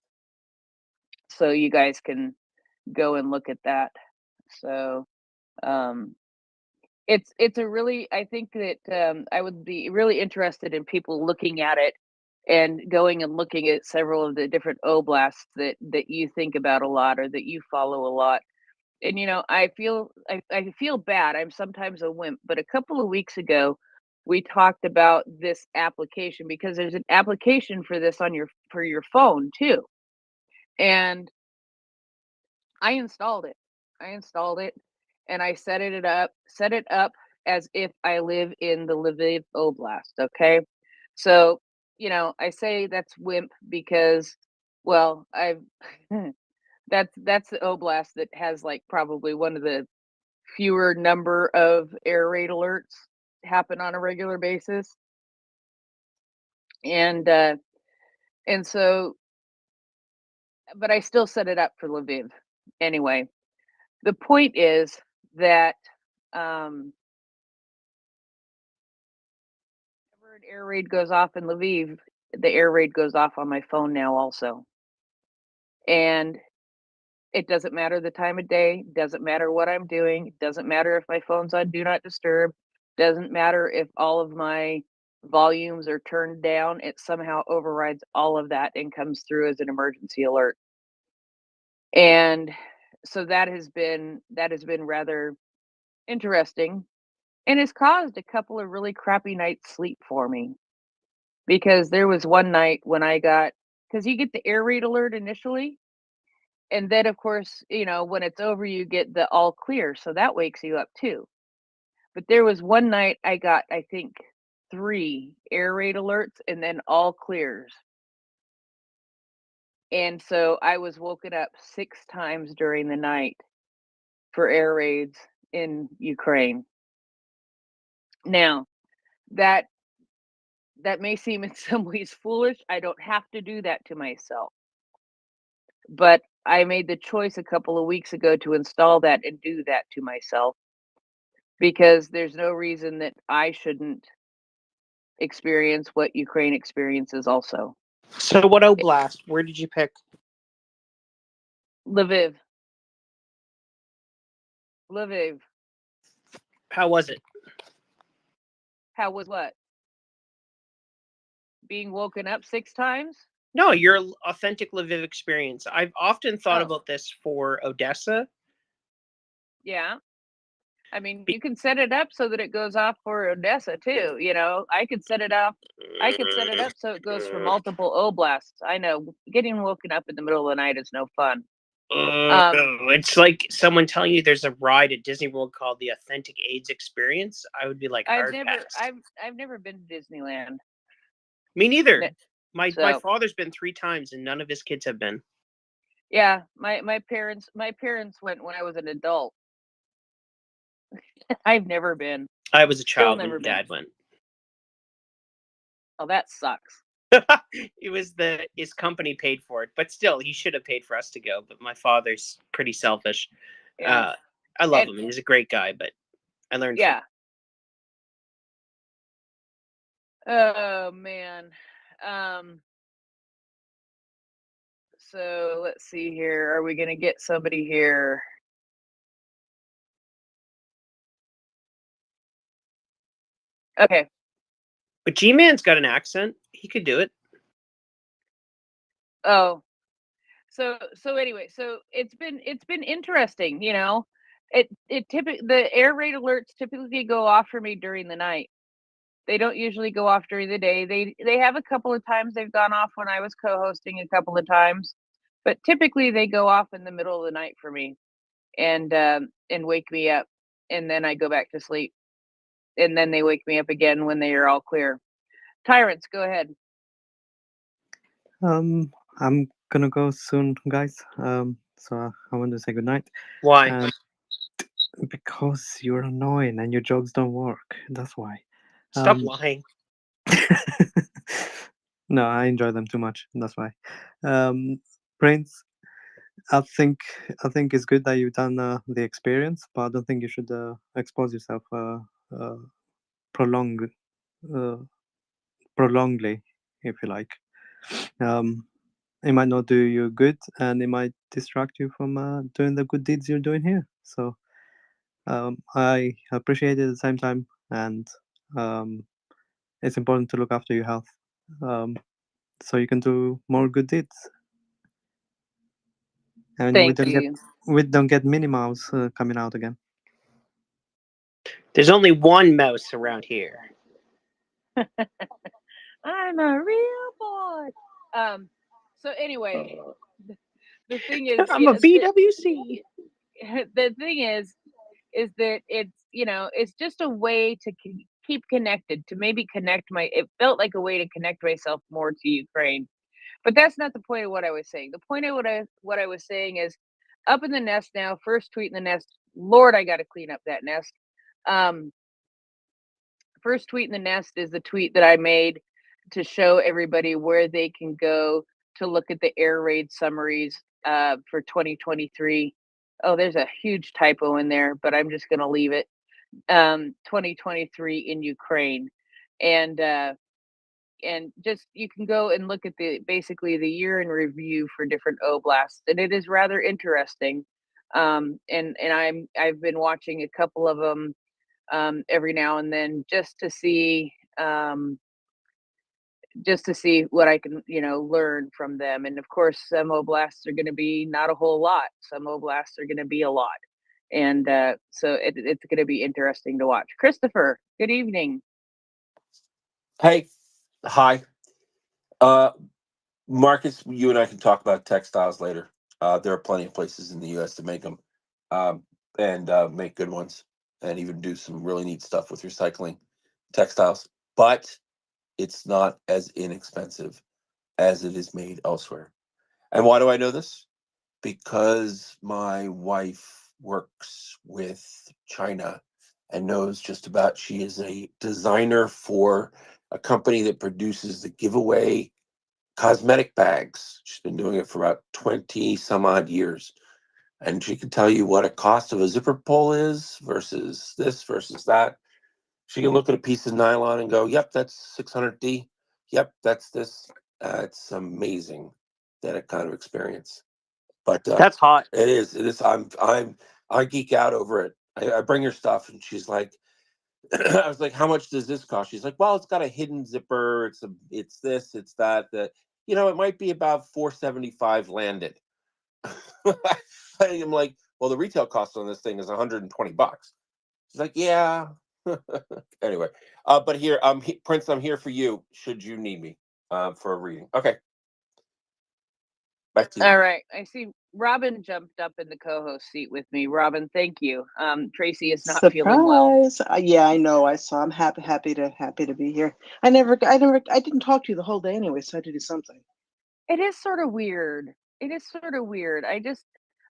So you guys can go and look at that. So it's a really, I think that I would be really interested in people looking at it and going and looking at several of the different oblasts that you think about a lot or that you follow a lot. And I feel bad. I'm sometimes a wimp, but a couple of weeks ago we talked about this application because there's an application for this for your phone too. And I installed it. And I set it up as if I live in the Lviv Oblast. Okay. So, I say that's wimp because Well, I've that's the oblast that has like probably one of the fewer number of air raid alerts happen on a regular basis. And so, but I still set it up for Lviv. Anyway, the point is that whenever an air raid goes off in Lviv, the air raid goes off on my phone now also. And it doesn't matter the time of day, doesn't matter what I'm doing, doesn't matter if my phone's on do not disturb, doesn't matter if all of my volumes are turned down, it somehow overrides all of that and comes through as an emergency alert. And so that has been rather interesting and has caused a couple of really crappy nights sleep for me. Because there was one night when I got, because you get the air raid alert initially, and then of course, when it's over, you get the all clear, so that wakes you up too. But there was one night I got, I think, 3 air raid alerts and then all clears. And so I was woken up 6 times during the night for air raids in Ukraine. Now, that may seem in some ways foolish. I don't have to do that to myself. But I made the choice a couple of weeks ago to install that and do that to myself, because there's no reason that I shouldn't experience what Ukraine experiences also. So what oblast? Where did you pick? Lviv. Lviv. How was it? How was what? Being woken up 6 times? No, your authentic Lviv experience. I've often thought about this for Odessa. Yeah. I mean, you can set it up so that it goes off for Odessa too. I could set it up. I could set it up so it goes for multiple oblasts. I know getting woken up in the middle of the night is no fun. It's like someone telling you there's a ride at Disney World called the Authentic AIDS Experience. I would be like, I've never been to Disneyland. Me neither. My father's been 3 times and none of his kids have been. Yeah, my parents went when I was an adult. I've never been. I was a child never when been. Dad went. Oh, that sucks. It was his company paid for it, but still, he should have paid for us to go. But my father's pretty selfish. Yeah. I love him. He's a great guy, but I learned. Yeah. Oh man. So let's see here. Are we gonna get somebody here? Okay. But G-Man's got an accent. He could do it. Oh. So anyway, so it's been interesting, the air raid alerts typically go off for me during the night. They don't usually go off during the day. They have a couple of times they've gone off when I was co-hosting a couple of times, but typically they go off in the middle of the night for me and wake me up, and then I go back to sleep. And then they wake me up again when they are all clear. Tyrants, go ahead. I'm gonna go soon, guys. So I want to say good night. Why? Because you're annoying and your jokes don't work. That's why. Stop lying. No, I enjoy them too much. That's why. Prince, I think it's good that you've done the experience, but I don't think you should expose yourself prolongedly, if you like. It might not do you good, and it might distract you from doing the good deeds you're doing here. So I appreciate it at the same time, and it's important to look after your health, so you can do more good deeds. And Thank you. We don't get Minnie Mouse coming out again. There's only one mouse around here. I'm a real boy. So anyway, the thing is, I'm a BWC. The thing is that it's just a way to keep connected, to maybe connect it felt like a way to connect myself more to Ukraine. But that's not the point of what I was saying. The point of what I was saying is up in the nest now, first tweet in the nest. Lord, I got to clean up that nest. First tweet in the nest is the tweet that I made to show everybody where they can go to look at the air raid summaries for 2023. Oh, there's a huge typo in there, but I'm just going to leave it. 2023 in Ukraine. And just you can go and look at basically the year in review for different oblasts, and it is rather interesting. And I've been watching a couple of them every now and then just to see what I can learn from them. And of course, some oblasts are going to be not a whole lot. Some oblasts are going to be a lot, and so it's going to be interesting to watch. Christopher, good evening. Hey, hi. Marcus, you and I can talk about textiles later. There are plenty of places in the U.S. to make them and make good ones, and even do some really neat stuff with recycling textiles. But it's not as inexpensive as it is made elsewhere. And why do I know this? Because my wife works with China and knows just about. She is a designer for a company that produces the giveaway cosmetic bags. She's been doing it for about 20 some odd years. And she can tell you what a cost of a zipper pull is versus this versus that. She can look at a piece of nylon and go, yep, that's 600D. Yep, that's this. It's amazing, that kind of experience. But That's hot. It is. It is. I geek out over it. I bring her stuff, and she's like, I was like, how much does this cost? She's like, well, it's got a hidden zipper. It's this, it's that. That it might be about $475 landed. I'm like, well, the retail cost on this thing is $120. She's like, yeah. Anyway, but here, Prince, I'm here for you. Should you need me for a reading? Okay. Back to you. All right. I see Robin jumped up in the co-host seat with me. Robin, thank you. Tracy is not feeling well. Surprise! Yeah, I know. I saw. I'm happy to be here. I didn't talk to you the whole day anyway, so I had to do something. It is sort of weird.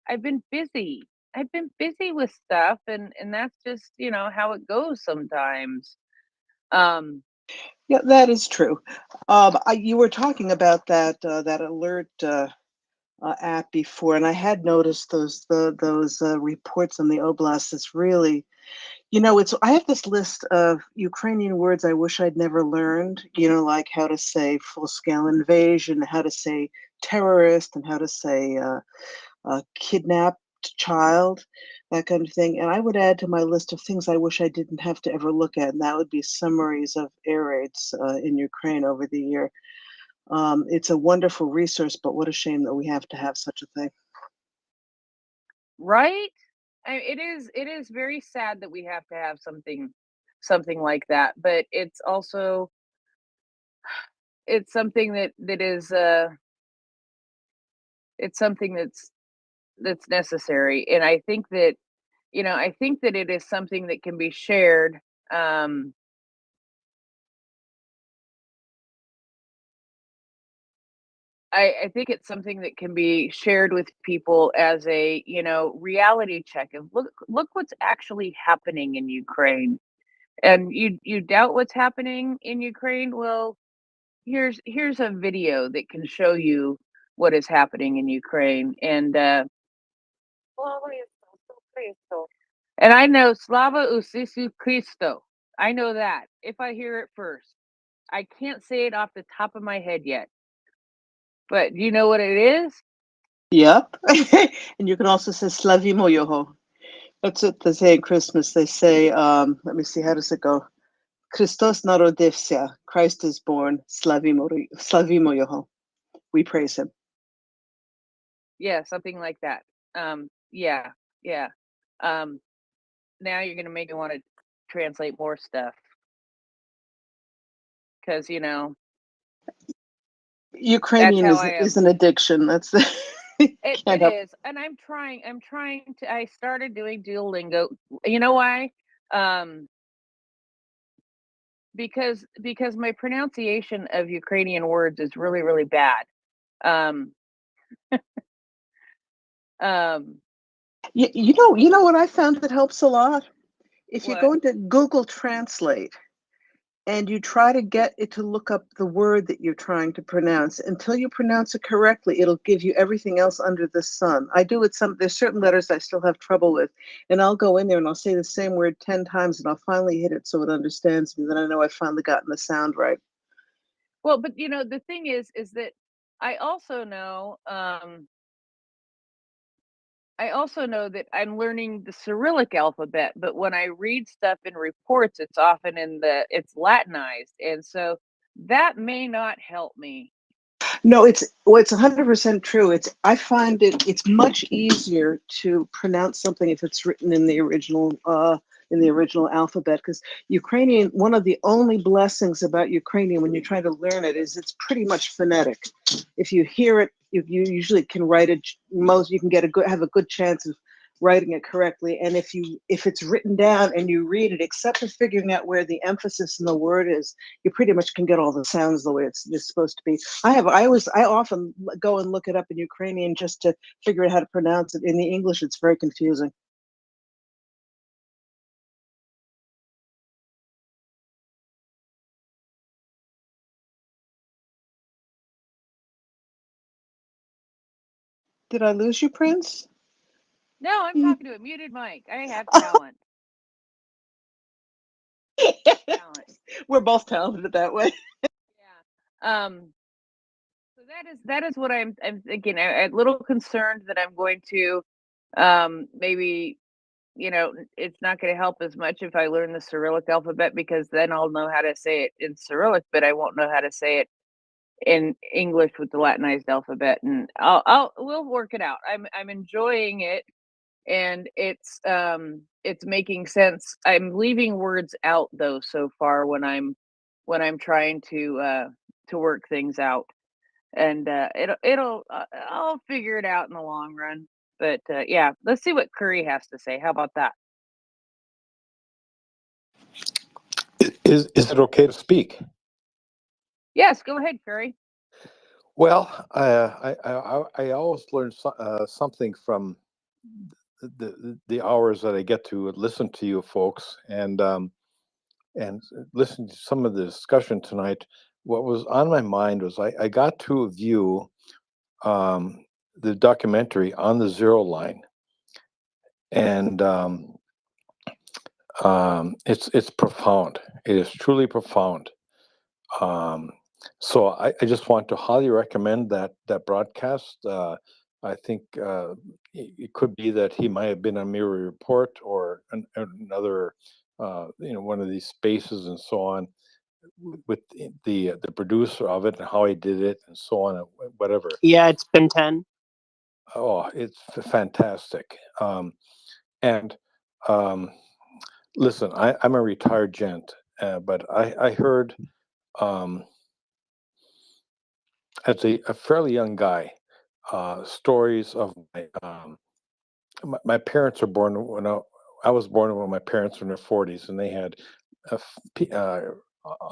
I've been busy. I've been busy with stuff, and that's just how it goes sometimes. Yeah, that is true. You were talking about that alert app before, and I had noticed those reports on the oblast. It's really, I have this list of Ukrainian words I wish I'd never learned. Like how to say full-scale invasion, how to say terrorist, and how to say kidnapped child, that kind of thing. And I would add to my list of things I wish I didn't have to ever look at, and that would be summaries of air raids in Ukraine over the year. It's a wonderful resource, but what a shame that we have to have such a thing. Right? It is very sad that we have to have something like that, but it's also something that is it's something that's necessary, and I think that it is something that can be shared. I think it's something that can be shared with people as a reality check of look what's actually happening in Ukraine, and you doubt what's happening in Ukraine. Well, here's a video that can show you what is happening in Ukraine, and I know Slava Usisu Christo. I know that if I hear it first. I can't say it off the top of my head yet. But do you know what it is? Yep. And you can also say Slavimo Yoho. That's what they say at Christmas. They say, let me see, how does it go? Christos narodivся, Christ is born, Slavimo Yoho. We praise him. Yeah, something like that. Yeah. Now you're gonna make me want to translate more stuff. Because Ukrainian is an addiction. That's it is, and I'm trying to. I started doing Duolingo. You know why? Because my pronunciation of Ukrainian words is really, really bad. Um, um, You know what I found that helps a lot? If you what? go into Google Translate and you try to get it to look up the word that you're trying to pronounce, until you pronounce it correctly, it'll give you everything else under the sun. I do it there's certain letters I still have trouble with, and I'll go in there and I'll say the same word 10 times and I'll finally hit it so it understands me. Then I know I've finally gotten the sound right. Well, but the thing is that I also know, that I'm learning the Cyrillic alphabet, but when I read stuff in reports, it's often it's Latinized, and so that may not help me. No, it's 100% true. I find it's much easier to pronounce something if it's written in the original alphabet, because Ukrainian, one of the only blessings about Ukrainian when you try to learn it is it's pretty much phonetic. If you hear it, you usually can write it. You can have a good chance of writing it correctly. And if it's written down and you read it, except for figuring out where the emphasis in the word is, you pretty much can get all the sounds the way it's supposed to be. I often go and look it up in Ukrainian just to figure out how to pronounce it. In the English, it's very confusing. Did I lose you, Prince? No, I'm talking to a muted mic. I have talent. We're both talented that way. So that is what I'm thinking. I'm a little concerned that I'm going to maybe, it's not going to help as much if I learn the Cyrillic alphabet, because then I'll know how to say it in Cyrillic, but I won't know how to say it in English with the Latinized alphabet. And we'll work it out. I'm enjoying it, and it's making sense. I'm leaving words out though so far when I'm trying to work things out, and I'll figure it out in the long run. But yeah, let's see what Curry has to say. How about that? Is it okay to speak? Yes, go ahead, Curry. Well, I always learn something from the hours that I get to listen to you folks, and listen to some of the discussion tonight. What was on my mind was I got to view the documentary On the Zero Line, and it's profound. It is truly profound. So I just want to highly recommend that broadcast. I think it could be that he might have been on MriyaReport or another, one of these spaces and so on, with the producer of it and how he did it and so on and whatever. Yeah, it's been 10. Oh, it's fantastic. And listen, I'm a retired gent, but I heard as a fairly young guy, stories of my parents are born when I was born when my parents were in their 40s, and they had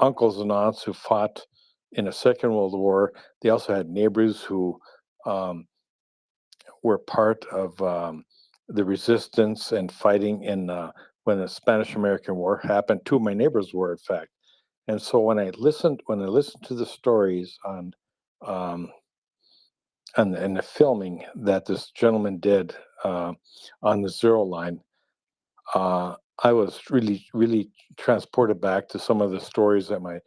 uncles and aunts who fought in the Second World War. They also had neighbors who were part of the resistance and fighting in when the Spanish-American War happened. Two of my neighbors were, in fact. And so when I listened to the stories on and the filming that this gentleman did on the Zero Line, I was really, really transported back to some of the stories that my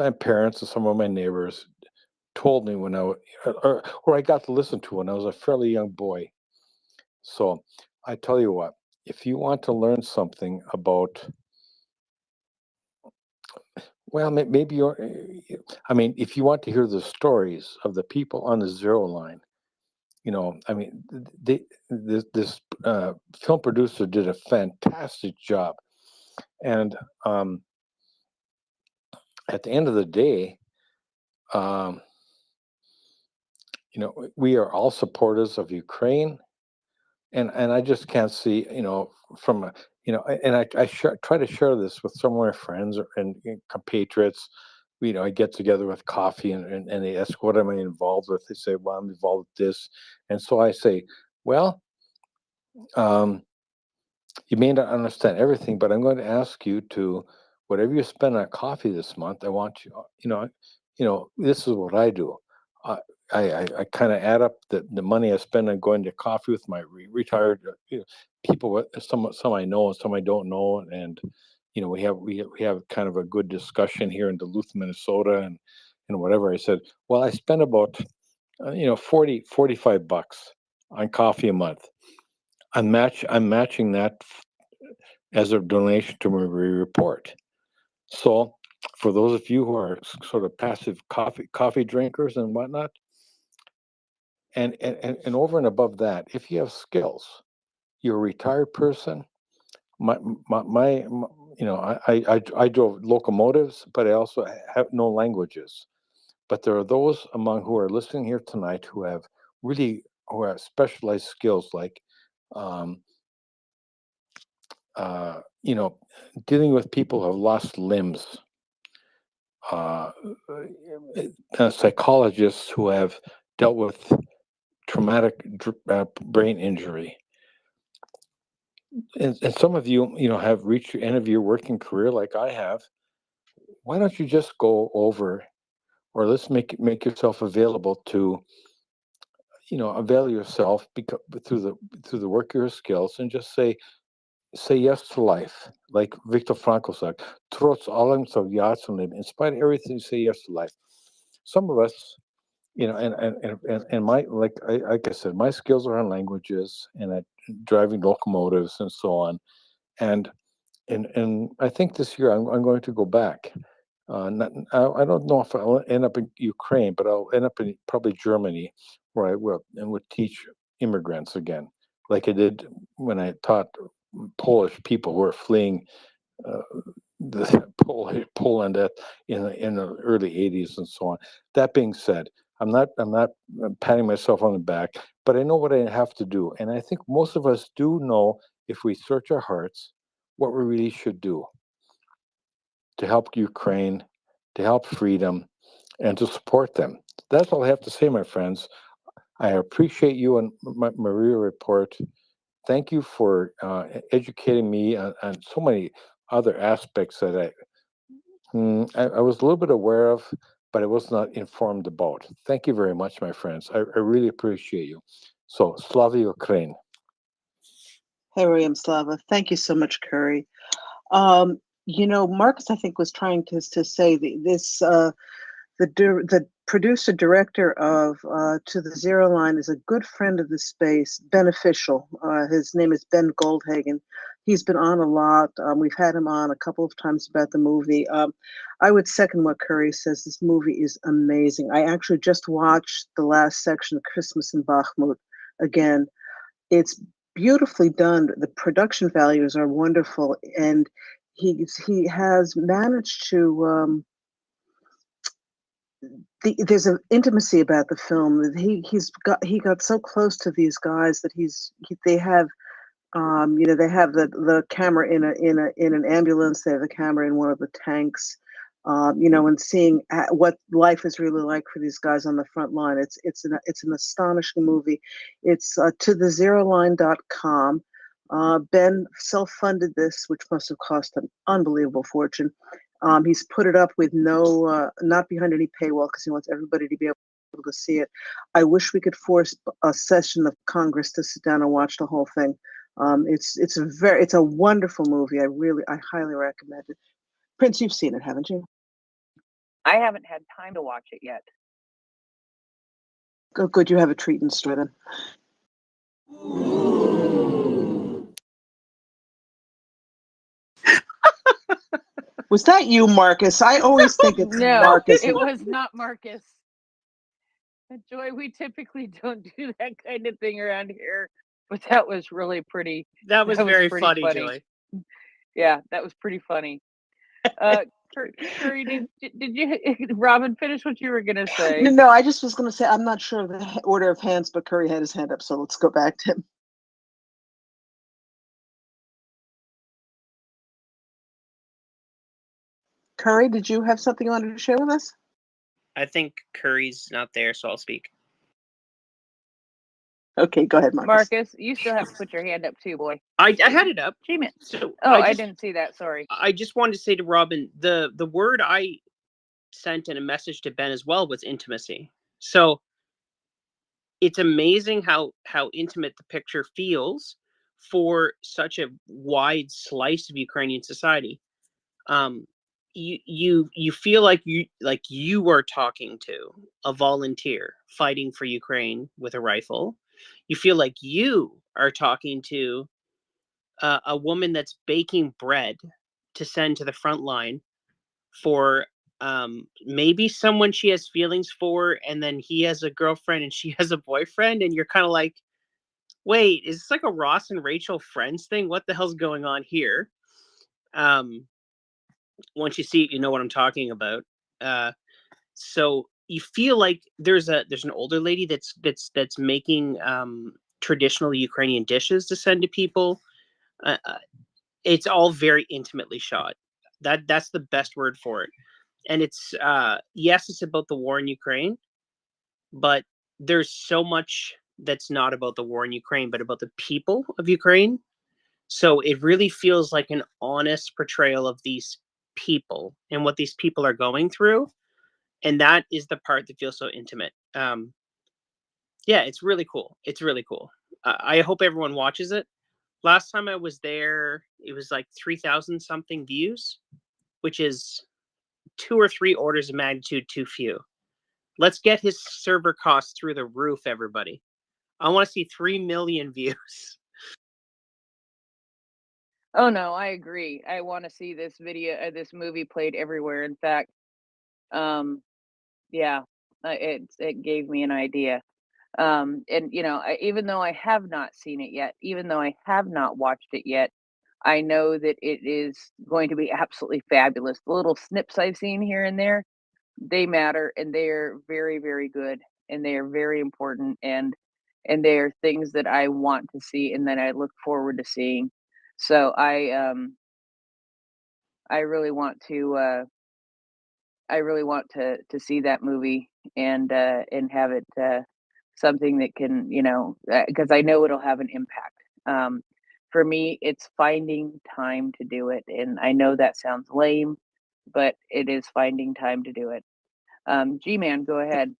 parents and some of my neighbors told me when or I got to listen to when I was a fairly young boy. So I tell you what, if you want to learn something about, well, maybe if you want to hear the stories of the people on the Zero Line, this film producer did a fantastic job, and at the end of the day, we are all supporters of Ukraine, and I just can't see, from and I try to share this with some of my friends and compatriots. I get together with coffee and they ask, what am I involved with? They say, well, I'm involved with this. And so I say, well, you may not understand everything, but I'm going to ask you to, whatever you spend on coffee this month, I want you, this is what I do. I kind of add up the money I spend on going to coffee with my retired people, some I know and some I don't know, and we have kind of a good discussion here in Duluth, Minnesota, and whatever. I said, well, I spend about $45 on coffee a month. I'm matching that as a donation to MriyaReport. So for those of you who are sort of passive coffee drinkers and whatnot, and over and above that, if you have skills, you're a retired person. I drove locomotives, but I also have no languages. But there are those among who are listening here tonight who have specialized skills like dealing with people who have lost limbs, psychologists who have dealt with traumatic brain injury. And some of you, have reached the end of your working career like I have. Why don't you just go over, or let's make yourself available to, avail yourself through the work of your skills, and just say yes to life, like Viktor Frankl said, trots allem so ja zum Leben. In spite of everything, say yes to life. Some of us, and my like I said, my skills are on languages and at driving locomotives and so on, and I think this year I'm going to go back. I don't know if I'll end up in Ukraine, but I'll end up in probably Germany, where I will and would teach immigrants again, like I did when I taught Polish people who are fleeing Poland in the early '80s and so on. That being said, I'm not patting myself on the back, but I know what I have to do, and I think most of us do know, if we search our hearts, what we really should do to help Ukraine, to help freedom, and to support them. That's all I have to say, my friends. I appreciate you and MriyaReport. Thank you for educating me on so many other aspects that I was a little bit aware of, but I was not informed about. Thank you very much, my friends. I really appreciate you. So, Slava Ukraine. Heriam Slava. Thank you so much, Curry. Marcus, I think, was trying to say the producer director of To the Zero Line is a good friend of the space, beneficial. His name is Ben Goldhagen. He's been on a lot. We've had him on a couple of times about the movie. I would second what Curry says. This movie is amazing. I actually just watched the last section of Christmas in Bakhmut again. It's beautifully done. The production values are wonderful, and he has managed to. There's an intimacy about the film that he got so close to these guys that they have the camera in an ambulance. They have the camera in one of the tanks, and seeing what life is really like for these guys on the front line. It's an astonishing movie. It's tothezeroline.com. Ben self-funded this, which must have cost an unbelievable fortune. He's put it up with not behind any paywall, because he wants everybody to be able to see it. I wish we could force a session of Congress to sit down and watch the whole thing. It's a wonderful movie. I highly recommend it. Prince, you've seen it, haven't you? I haven't had time to watch it yet. Oh, good. You have a treat in store then. Was that you, Marcus? I always think it's No, Marcus. it was not Marcus. Joy, we typically don't do that kind of thing around here, but that was really pretty. That was very pretty funny, Joy. Yeah, that was pretty funny. Curry, did you, Robin, finish what you were going to say? No, I just was going to say, I'm not sure of the order of hands, but Curry had his hand up, so let's go back to him. Curry, did you have something you wanted to share with us? I think Curry's not there, so I'll speak. Okay, go ahead, Marcus. Marcus, you still have to put your hand up too, boy. I had it up. G-Man. So Oh, I just, didn't see that. Sorry. I just wanted to say to Robin, the word I sent in a message to Ben as well was intimacy. So it's amazing how intimate the picture feels for such a wide slice of Ukrainian society. You feel like you are talking to a volunteer fighting for Ukraine with a rifle. You feel like you are talking to a woman that's baking bread to send to the front line for maybe someone she has feelings for, and then he has a girlfriend and she has a boyfriend, and you're kind of like, wait, is this like a Ross and Rachel Friends thing? What the hell's going on here? Once you see it, you know what I'm talking about. So you feel like there's an older lady that's making traditional Ukrainian dishes to send to people. It's all very intimately shot. That's the best word for it. And it's yes, it's about the war in Ukraine, but there's so much that's not about the war in Ukraine, but about the people of Ukraine. So it really feels like an honest portrayal of these people and what these people are going through. And that is the part that feels so intimate. Yeah, it's really cool. It's really cool. I hope everyone watches it. Last time I was there, it was like 3,000 something views, which is 2 or 3 orders of magnitude too few. Let's get his server costs through the roof, everybody. I want to see 3 million views. Oh no, I agree. I want to see this video, this movie played everywhere. In fact, yeah, it gave me an idea. And you know, even though I have not seen it yet, even though I have not watched it yet, I know that it is going to be absolutely fabulous. The little snips I've seen here and there, they matter, and they are very, very good, and they are very important, and they are things that I want to see and that I look forward to seeing. So I really want to see that movie and have it something that can, you know, because I know it'll have an impact. For me, it's finding time to do it, and I know that sounds lame, but it is finding time to do it. G-Man, go ahead.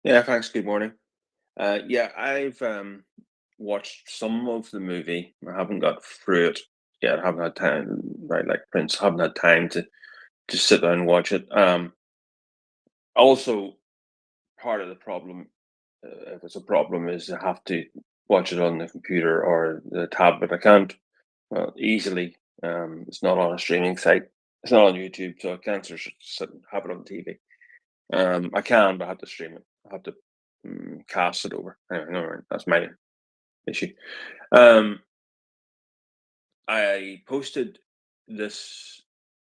Yeah, thanks. Good morning. Yeah, I've watched some of the movie. I haven't got through it yet. I haven't had time, right? Like Prince, I haven't had time to sit down and watch it. Also, part of the problem, if it's a problem, is I have to watch it on the computer or the tablet. I can't easily. It's not on a streaming site. It's not on YouTube, so I can't just sit and have it on TV. I can, but I have to stream it. I have to cast it over. Anyway, no, right, that's my issue. I posted this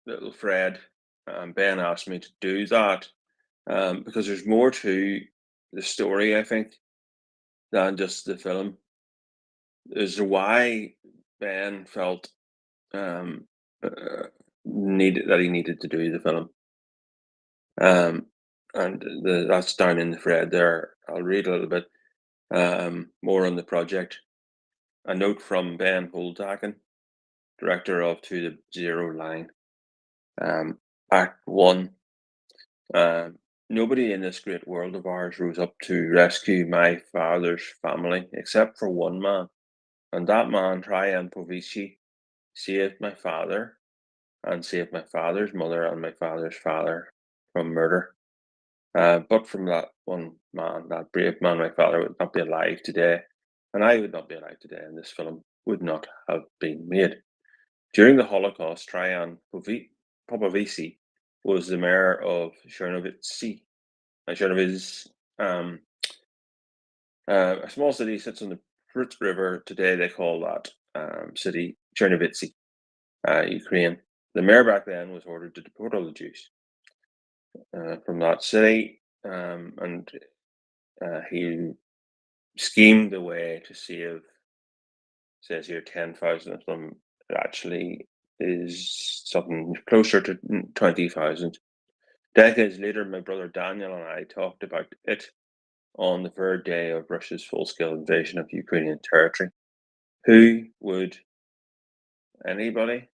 little thread. Ben asked me to do that because there's more to the story, I think, than just the film. There's why Ben felt needed that he needed to do the film. And that's down in the thread there. I'll read a little bit more on the project. A note from Ben Holdaken, director of To the Zero Line. Act 1. Nobody in this great world of ours rose up to rescue my father's family except for one man, and that man, Traian Povici, saved my father and saved my father's mother and my father's father from murder. But from that one man, that brave man, my father would not be alive today, and I would not be alive today, and this film would not have been made. During the Holocaust, Traian Popovici was the mayor of Chernovice. Chernovice, a small city sits on the Prut River. Today they call that city Chernovice, Ukraine. The mayor back then was ordered to deport all the Jews from that city, and he schemed a way to save, says here, 10,000 of them. Actually, is something closer to 20,000. Decades later, my brother Daniel and I talked about it on the very day of Russia's full-scale invasion of Ukrainian territory. Who would anybody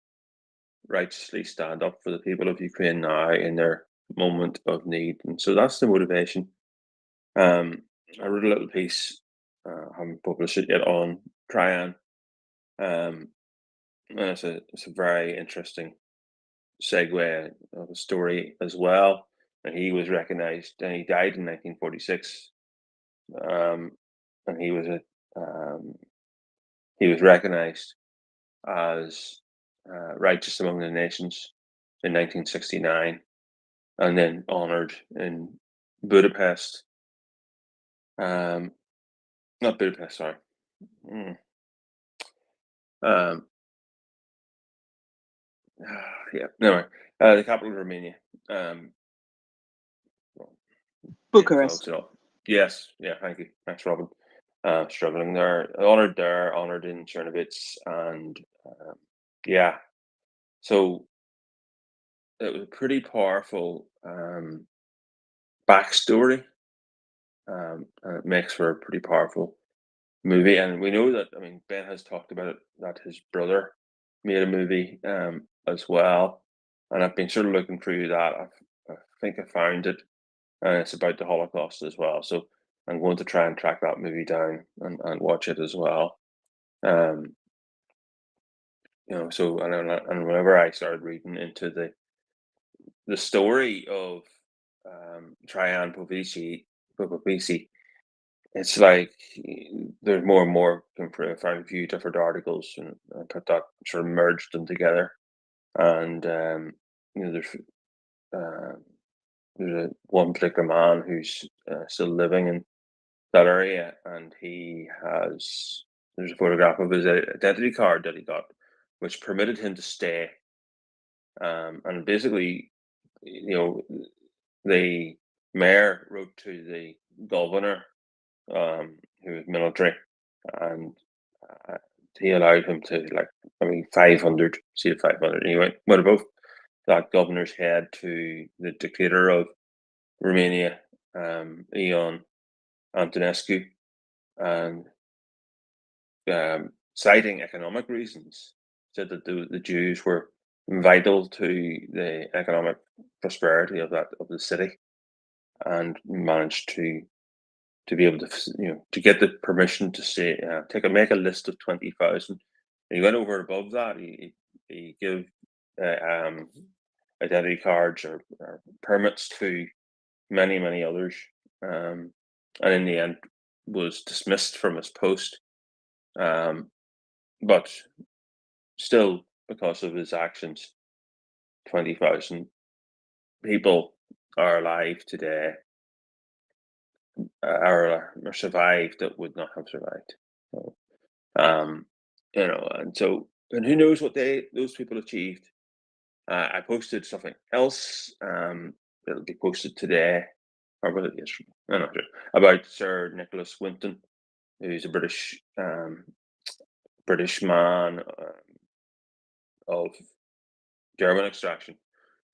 righteously stand up for the people of Ukraine now in their moment of need? And so that's the motivation. I wrote a little piece, haven't published it yet, on Traian. And it's a very interesting segue of a story as well. And he was recognized, and he died in 1946. And he was recognized as righteous among the nations in 1969, and then honored in Budapest. Not Budapest, sorry. Yeah, no, the capital of Romania. Bucharest. Yes, yeah, thank you. Thanks, Robin. Struggling there, honored in Chernovitz, and yeah, so it was a pretty powerful backstory, and it makes for a pretty powerful movie. And we know that, I mean, Ben has talked about it, that his brother made a movie as well, and I've been sort of looking through that. I think I found it, and it's about the Holocaust as well. So I'm going to try and track that movie down and watch it as well. You know, so and whenever I started reading into the story of Traian Popovici, it's like there's more and more. I found a few different articles and I put that, sort of merged them together. And you know, there's one particular man who's still living in that area, and there's a photograph of his identity card that he got, which permitted him to stay. And basically, you know, the mayor wrote to the governor, who was military, and he allowed him to, 500, see 500. And he went above that governor's head to the dictator of Romania, Ion Antonescu, and citing economic reasons, said that the Jews were vital to the economic prosperity of the city, and managed to be able to get the permission to say make a list of 20,000. He went over above that. He gave identity cards or permits to many others, and in the end was dismissed from his post. But still, because of his actions, 20,000 people are alive today, or survived, that would not have survived. So, you know, and who knows what those people achieved. I posted something else. It'll be posted today, or was it yesterday? I'm not sure. About Sir Nicholas Winton, who's a British man of German extraction.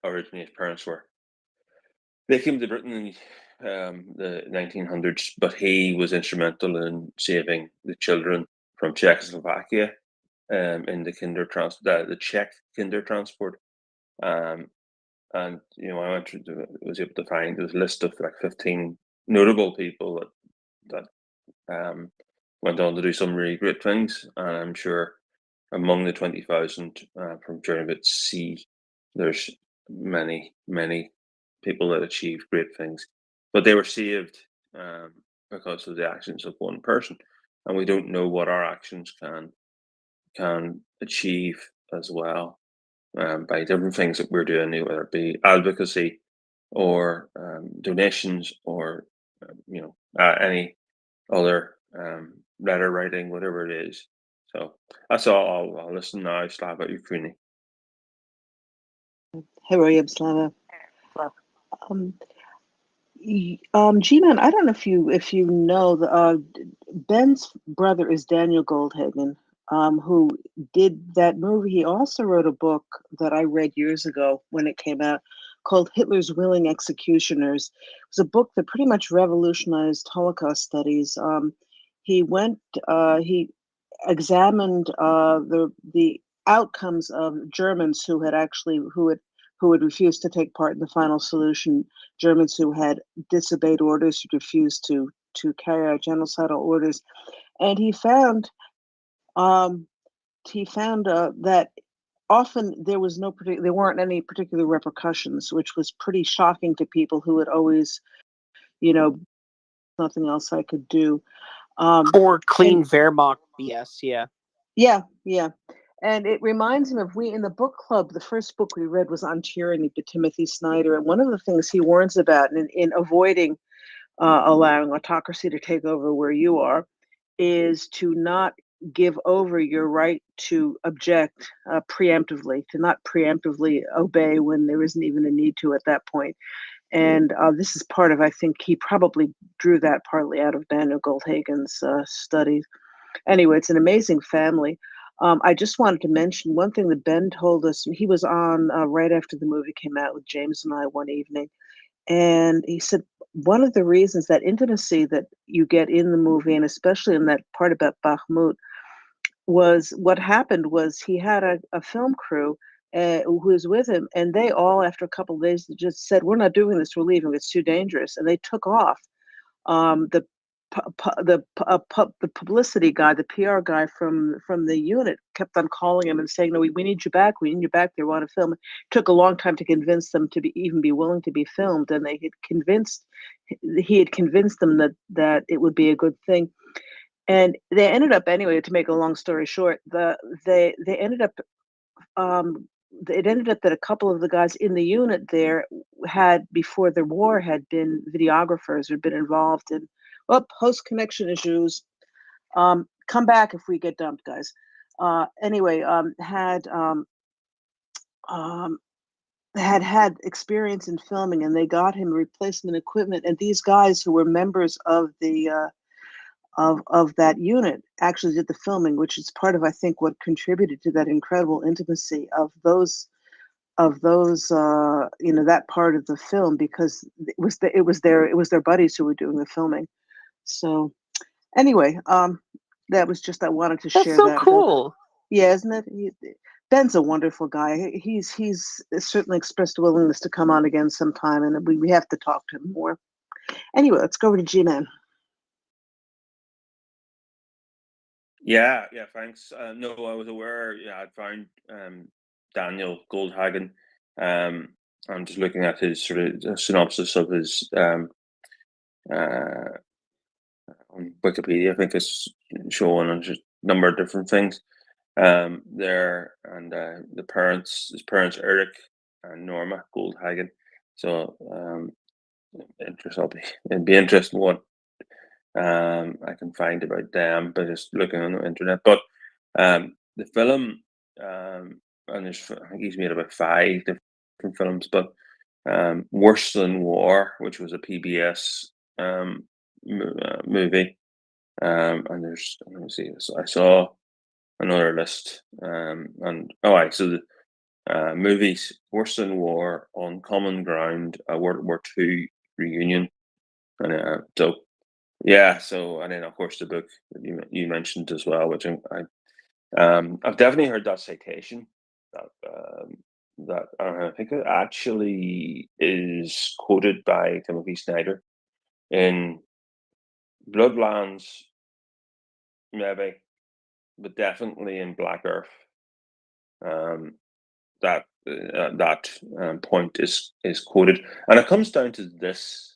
Originally, his parents were. They came to Britain in the 1900s, but he was instrumental in saving the children from Czechoslovakia in the Czech kinder transport. And you know, I was able to find this list of 15 notable people that went on to do some really great things. And I'm sure among the 20,000 from Chernovitz Sea, there's many people that achieved great things, but they were saved because of the actions of one person. And we don't know what our actions can achieve as well, by different things that we're doing, whether it be advocacy or donations, or any other letter writing, whatever it is. So that's all. I'll listen now. Slava Ukraini. Heroyam Slava. G-Man, I don't know if you know, Ben's brother is Daniel Goldhagen. who did that movie. He also wrote a book that I read years ago when it came out called Hitler's Willing Executioners. It was a book that pretty much revolutionized Holocaust studies. He went, he examined the outcomes of Germans who had actually who had refused to take part in the final solution, Germans who had disobeyed orders, who refused to carry out genocidal orders, and um, he found that often there weren't any particular repercussions, which was pretty shocking to people who had always, you know, nothing else I could do. Poor, clean And Wehrmacht BS. Yeah. yeah, yeah. And it reminds me of in the book club, the first book we read was on tyranny by Timothy Snyder. And one of the things he warns about in avoiding allowing autocracy to take over where you are is to not give over your right to object preemptively, to not preemptively obey when there isn't even a need to at that point. And this is part of, I think he probably drew that partly out of Daniel Goldhagen's studies. Anyway, it's an amazing family. I just wanted to mention one thing that Ben told us. He was on right after the movie came out with James and I one evening. And he said one of the reasons, that intimacy that you get in the movie, and especially in that part about Bakhmut, was what happened was he had a film crew who was with him, and they all, after a couple of days, just said, "We're not doing this. We're leaving. It's too dangerous," and they took off. The the publicity guy, the PR guy from the unit, kept on calling him and saying, "No, we need you back. We need you back. They want to film." It took a long time to convince them to even be willing to be filmed, and he had convinced them that it would be a good thing. And they ended up, anyway, to make a long story short, they ended up it ended up that a couple of the guys in the unit there had, before the war, had been videographers, had been involved in, well, host connection issues. Come back if we get dumped, guys. Anyway, had experience in filming, and they got him replacement equipment. And these guys who were members of the of that unit actually did the filming, which is part of, I think, what contributed to that incredible intimacy of those that part of the film, because it was their buddies who were doing the filming. So anyway, that was just, I wanted to That's share so that. cool. Yeah, isn't it? Ben's a wonderful guy. He's certainly expressed a willingness to come on again sometime, and we have to talk to him more. Anyway, let's go over to G-Man. Yeah, thanks. No, I was aware. Yeah, I'd found Daniel Goldhagen. I'm just looking at his sort of synopsis of his on Wikipedia. I think it's showing a number of different things there, and his parents Eric and Norma Goldhagen. So it'd be interesting what I can find about them by just looking on the internet. But the film, and I think he's made about 5 different films, but Worse Than War, which was a PBS movie, and let me see, I saw another list, and so the movies: Worse Than War, On Common Ground, a World War II reunion, and so. Yeah, so, and then of course the book that you mentioned as well, which I've definitely heard that citation, that I think it actually is quoted by Timothy Snyder in Bloodlands, maybe, but definitely in Black Earth. That point is quoted, and it comes down to this.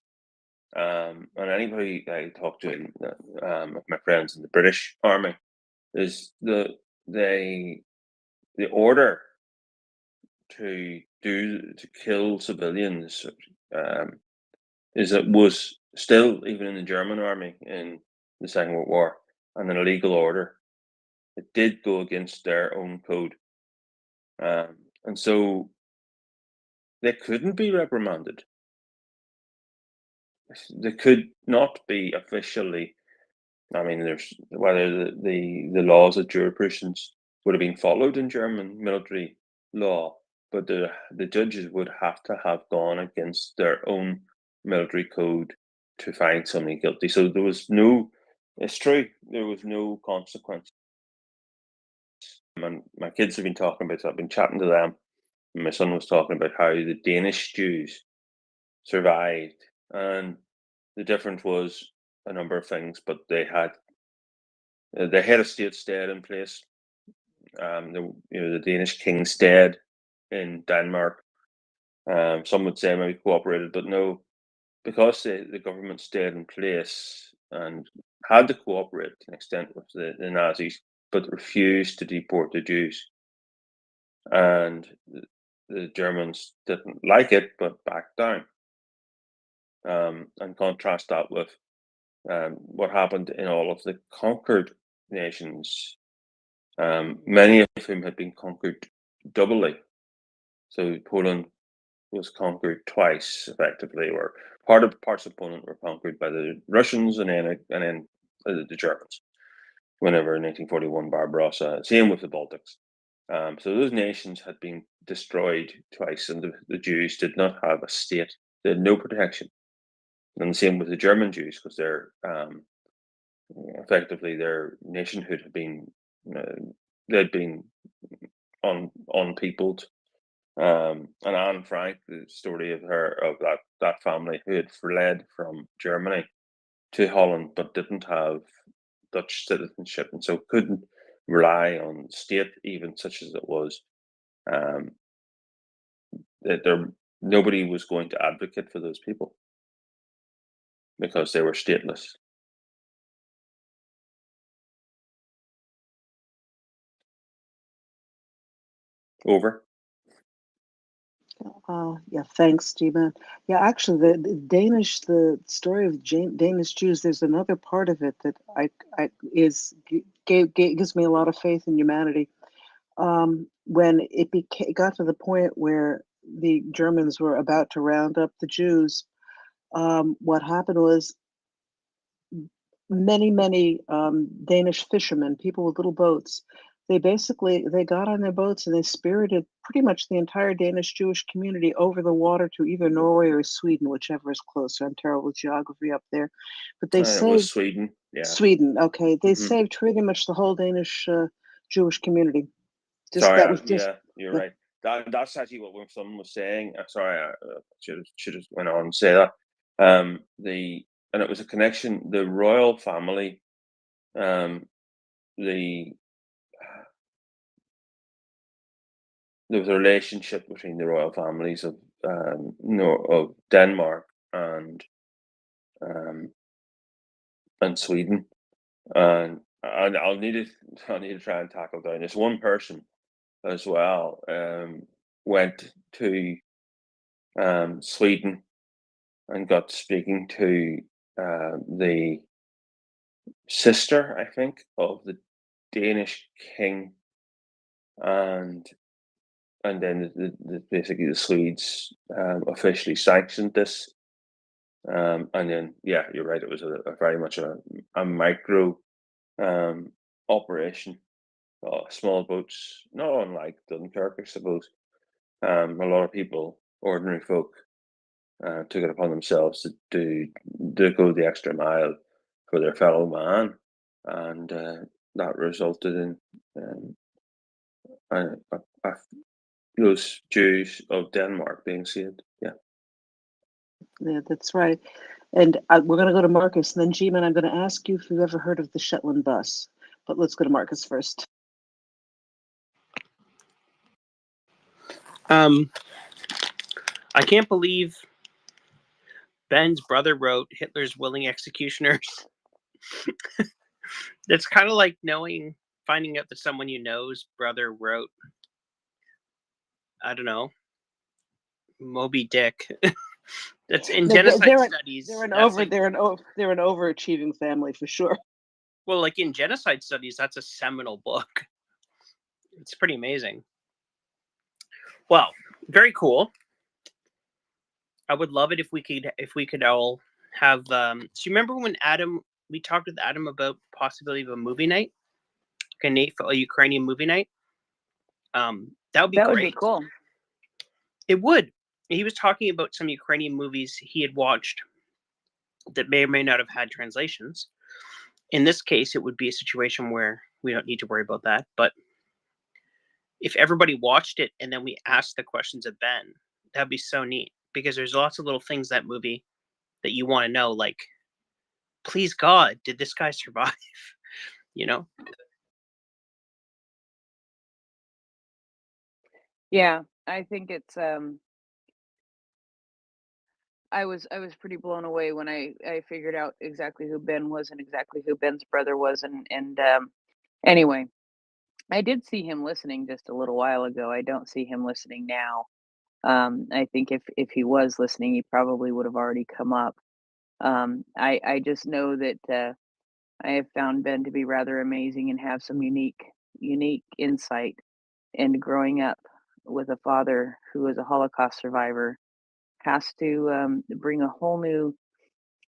And anybody I talk to, my friends in the British Army, is the order to kill civilians, was still, even in the German army in the Second World War, an illegal order. It did go against their own code, and so they couldn't be reprimanded. They could not be officially I mean, there's whether the laws of jurisprudence would have been followed in German military law, but the judges would have to have gone against their own military code to find somebody guilty. So there was no, it's true, there was no consequence. And my kids have been talking about, so I've been chatting to them. And my son was talking about how the Danish Jews survived, and the difference was a number of things, but they had the head of state stayed in place. The Danish king stayed in Denmark. Some would say maybe cooperated, but no, because the government stayed in place and had to cooperate to an extent with the Nazis, but refused to deport the Jews. And the Germans didn't like it, but backed down. And contrast that with what happened in all of the conquered nations, many of whom had been conquered doubly. So Poland was conquered twice, effectively, or parts of Poland were conquered by the Russians and then the Germans. Whenever in 1941 Barbarossa, same with the Baltics. So those nations had been destroyed twice, and the Jews did not have a state; they had no protection. And the same with the German Jews, because they're effectively their nationhood had been they'd been unpeopled. And Anne Frank, the story of that family who had fled from Germany to Holland but didn't have Dutch citizenship, and so couldn't rely on the state, even such as it was. Nobody was going to advocate for those people because they were stateless. Over. Yeah, thanks, Stephen. Yeah, actually, the story of Danish Jews. There's another part of it that gives me a lot of faith in humanity. When it got to the point where the Germans were about to round up the Jews, what happened was many Danish fishermen, people with little boats, they got on their boats and they spirited pretty much the entire Danish Jewish community over the water to either Norway or Sweden, whichever is closer. I'm terrible with geography up there, but they saved It was Sweden. Yeah. Sweden. Okay, they saved pretty much the whole Danish Jewish community. Yeah, you're right. That's actually what someone was saying. Sorry, I should have went on and say that. And it was a connection. The royal family, there was a relationship between the royal families of Denmark and Sweden, and I'll need to try and tackle down this one person as well. Went to Sweden and got speaking to the sister, I think, of the Danish king, and then basically the Swedes officially sanctioned this, and then yeah, you're right. It was a very much a micro operation, small boats, not unlike Dunkirk, I suppose. A lot of people, ordinary folk, took it upon themselves to go the extra mile for their fellow man, and that resulted in those Jews of Denmark being saved. Yeah, that's right. And we're going to go to Marcus, and then G-Man, I'm going to ask you if you've ever heard of the Shetland bus. But let's go to Marcus first. I can't believe Ben's brother wrote Hitler's Willing Executioners. It's kind of like finding out that someone you know's brother wrote, I don't know, Moby Dick. That's in genocide studies. They're an overachieving family for sure. Well, like in genocide studies, that's a seminal book. It's pretty amazing. Well, very cool. I would love it if we could all have. So you remember when Adam we talked with Adam about possibility of a movie night, a Ukrainian movie night. That would be That great. would be cool. It would. He was talking about some Ukrainian movies he had watched that may or may not have had translations. In this case, it would be a situation where we don't need to worry about that. But if everybody watched it and then we asked the questions of Ben, that'd be so neat, because there's lots of little things that movie that you want to know, like, please God, did this guy survive? You know? Yeah, I think it's I was pretty blown away when I figured out exactly who Ben was and exactly who Ben's brother was, and anyway, I did see him listening just a little while ago. I don't see him listening now. I think if he was listening, he probably would have already come up. I just know that I have found Ben to be rather amazing and have some unique insight. And growing up with a father who was a Holocaust survivor has to bring a whole new.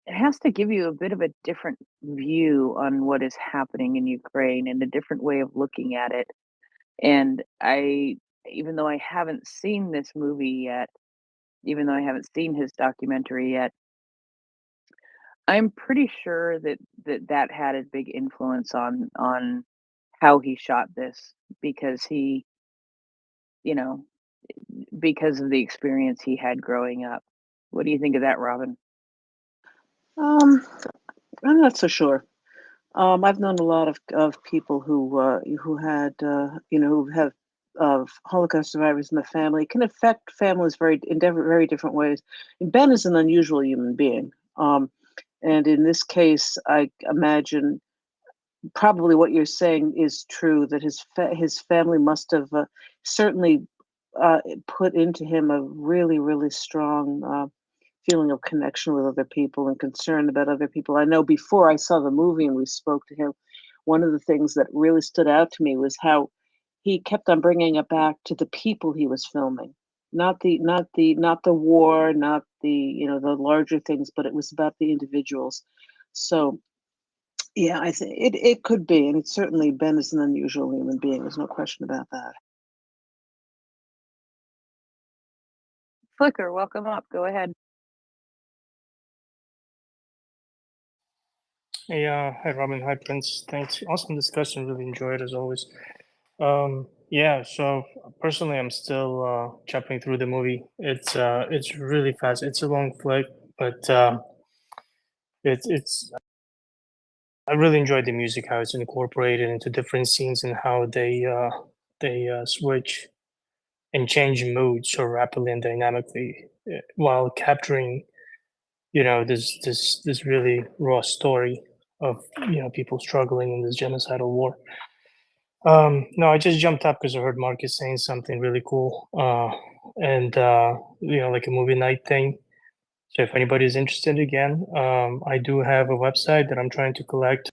It has to give you a bit of a different view on what is happening in Ukraine and a different way of looking at it. And even though I haven't seen this movie yet, even though I haven't seen his documentary yet, I'm pretty sure that had a big influence on how he shot this, because he, you know, because of the experience he had growing up. What do you think of that, Robin? Um, I'm not so sure. I've known a lot of people who had who have Holocaust survivors in the family. It can affect families very different ways. And Ben is an unusual human being, and in this case, I imagine probably what you're saying is true. That his family must have certainly put into him a really strong feeling of connection with other people and concern about other people. I know before I saw the movie and we spoke to him, one of the things that really stood out to me was how he kept on bringing it back to the people he was filming, not the war, not the larger things, but it was about the individuals. So yeah, I think it could be, and certainly Ben is an unusual human being. There's no question about that. Flicker, welcome up. Go ahead. Hey, hi Robin, hi Prince. Thanks. Awesome discussion. Really enjoyed as always. Yeah. So personally, I'm still chopping through the movie. It's really fast. It's a long flick, but it's. I really enjoyed the music, how it's incorporated into different scenes and how they switch and change mood so rapidly and dynamically while capturing this really raw story of people struggling in this genocidal war. No, I just jumped up because I heard Marcus saying something really cool, and like a movie night thing. So if anybody's interested, again, I do have a website that I'm trying to collect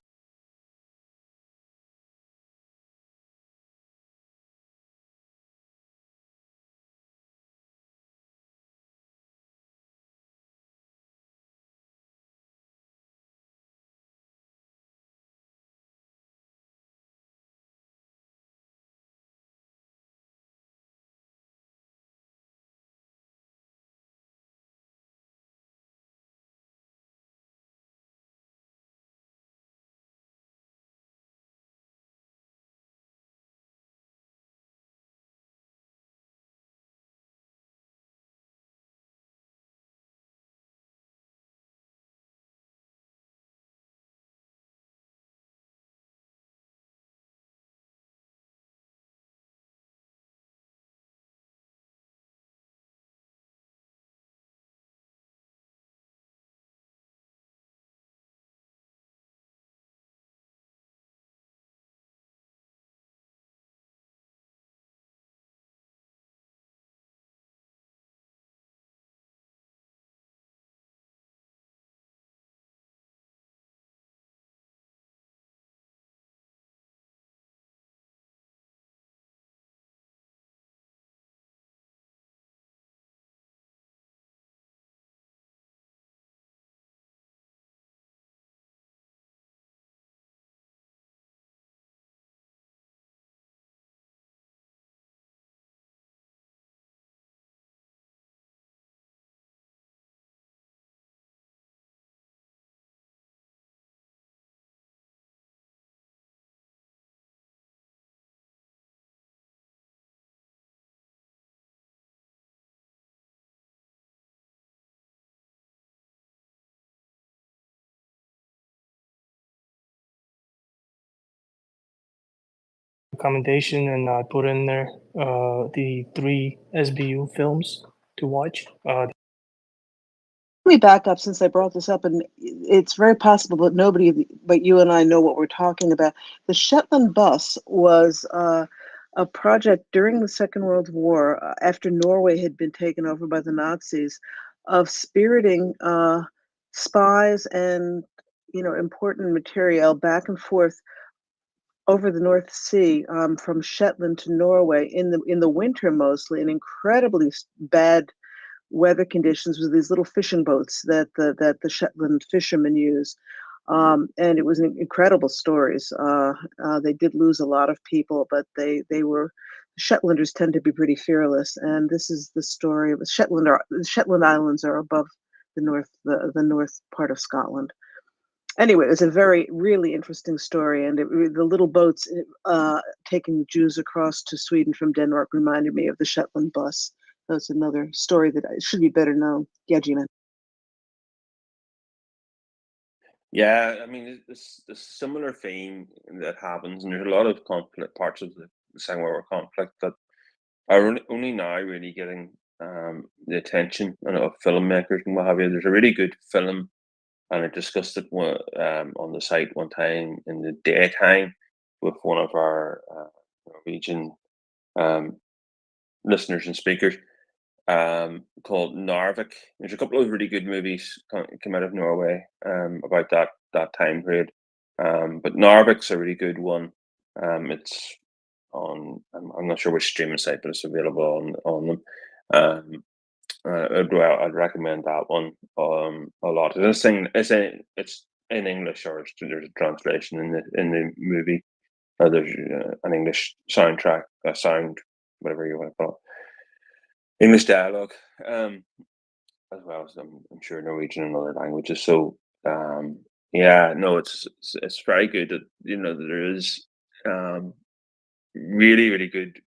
recommendation, and I put in there the 3 SBU films to watch. Let me back up since I brought this up, and it's very possible that nobody but you and I know what we're talking about. The Shetland bus was a project during the Second World War, after Norway had been taken over by the Nazis, of spiriting spies and important material back and forth over the North Sea, from Shetland to Norway in the winter mostly, in incredibly bad weather conditions, with these little fishing boats that the Shetland fishermen use. And it was incredible stories. They did lose a lot of people, but they were, Shetlanders tend to be pretty fearless. And this is the story of the Shetland Islands are above the north part of Scotland. Anyway, it was a really interesting story, and the little boats taking Jews across to Sweden from Denmark reminded me of the Shetland bus. That's another story that should be better known. Yeah, G-Man. Yeah, I mean, it's a similar theme that happens, and there's a lot of conflict parts of the Second World War conflict that are only now really getting the attention of filmmakers and what have you. There's a really good film, and I discussed it on the site one time in the daytime with one of our Norwegian listeners and speakers, called Narvik. There's a couple of really good movies come out of Norway about that time period, but Narvik's a really good one. It's on, I'm not sure which streaming site, but it's available on them. I'd recommend that one a lot. It's in English, or there's a translation in the movie, or there's an English soundtrack, a sound, whatever you want to call it, English dialogue, as well as I'm sure Norwegian and other languages. So yeah, no, it's very good that there is really good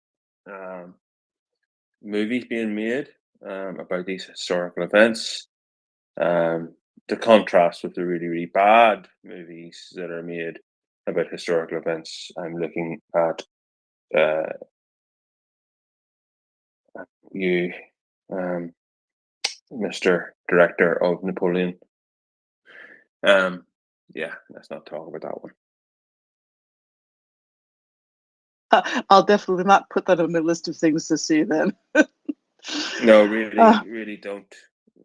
movies being made about these historical events. To contrast with the really bad movies that are made about historical events, I'm looking at you, Mr. Director of Napoleon. Yeah, let's not talk about that one. I'll definitely not put that on my list of things to see then. No, really don't.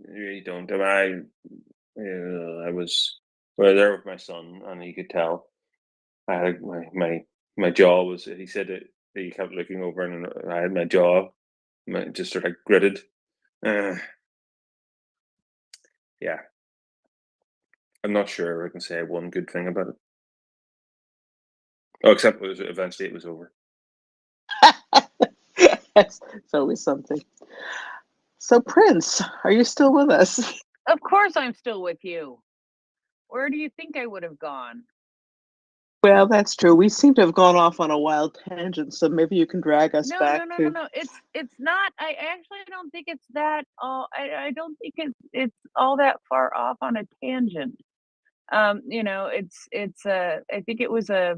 Really don't. I was there with my son, and he could tell. I had my jaw was. He said that he kept looking over, and I had my jaw, just sort of gritted. Yeah, I'm not sure I can say one good thing about it. Oh, except eventually it was over. It's always something. So, Prince, are you still with us? Of course I'm still with you. Where do you think I would have gone? Well, that's true. We seem to have gone off on a wild tangent, so maybe you can drag us back to. No. It's not. I actually don't think it's that. I don't think it's all that far off on a tangent. It's I think it was a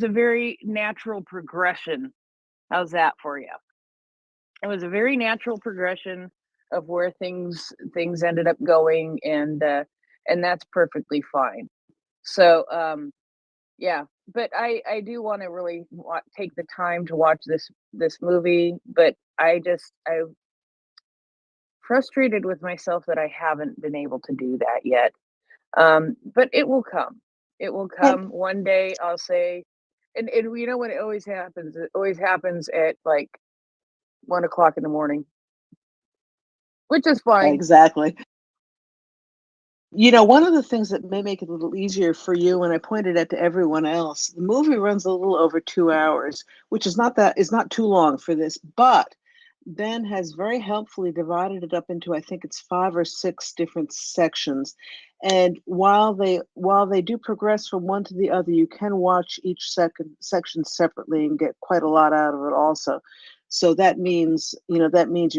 very natural progression. How's that for you? It was a very natural progression of where things ended up going, and that's perfectly fine. So yeah, but I do want to really take the time to watch this movie, but I'm frustrated with myself that I haven't been able to do that yet. But it will come. It will come one day. I'll say, and you know when it always happens. It always happens at like 1 o'clock in the morning, which is fine. Exactly. One of the things that may make it a little easier for you, and I pointed out to everyone else, the movie runs a little over 2 hours, which is not too long for this, but Ben has very helpfully divided it up into, I think it's 5 or 6 different sections. And while they do progress from one to the other, you can watch each section separately and get quite a lot out of it also. So that means, you're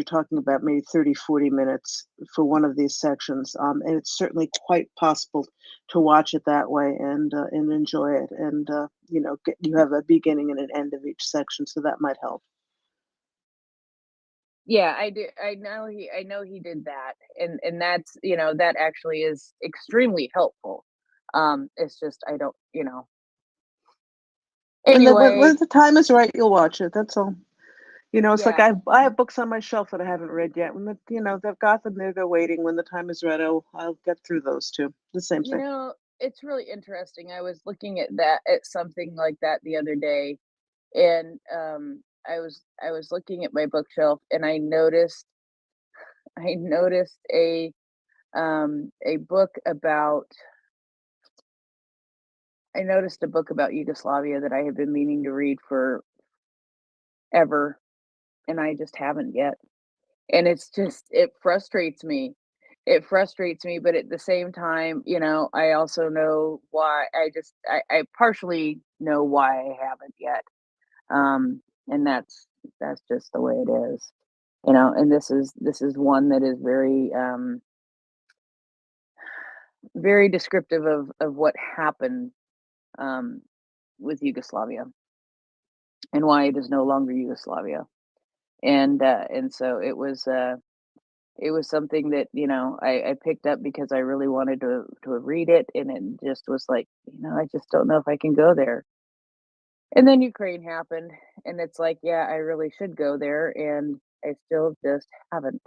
talking about maybe 30, 40 minutes for one of these sections. And it's certainly quite possible to watch it that way and enjoy it. And, you have a beginning and an end of each section. So that might help. Yeah, I do. I know he did that, and that's that actually is extremely helpful. It's just I don't. And then Anyway, when the time is right, you'll watch it. That's all. It's like yeah. I have books on my shelf that I haven't read yet. When they've got them there, they're waiting. When the time is right, I'll get through those too. The same thing. It's really interesting. I was looking at something like that the other day, and I was looking at my bookshelf, and I noticed a book about Yugoslavia that I have been meaning to read for ever, and I just haven't yet. And it frustrates me. It frustrates me, but at the same time, I also know why. I partially know why I haven't yet. And that's just the way it is. And this is one that is very very descriptive of what happened with Yugoslavia and why it is no longer Yugoslavia. And so it was something that I picked up because I really wanted to read it, and it just was like, I just don't know if I can go there. And then Ukraine happened, and it's like, yeah, I really should go there, and I still just haven't.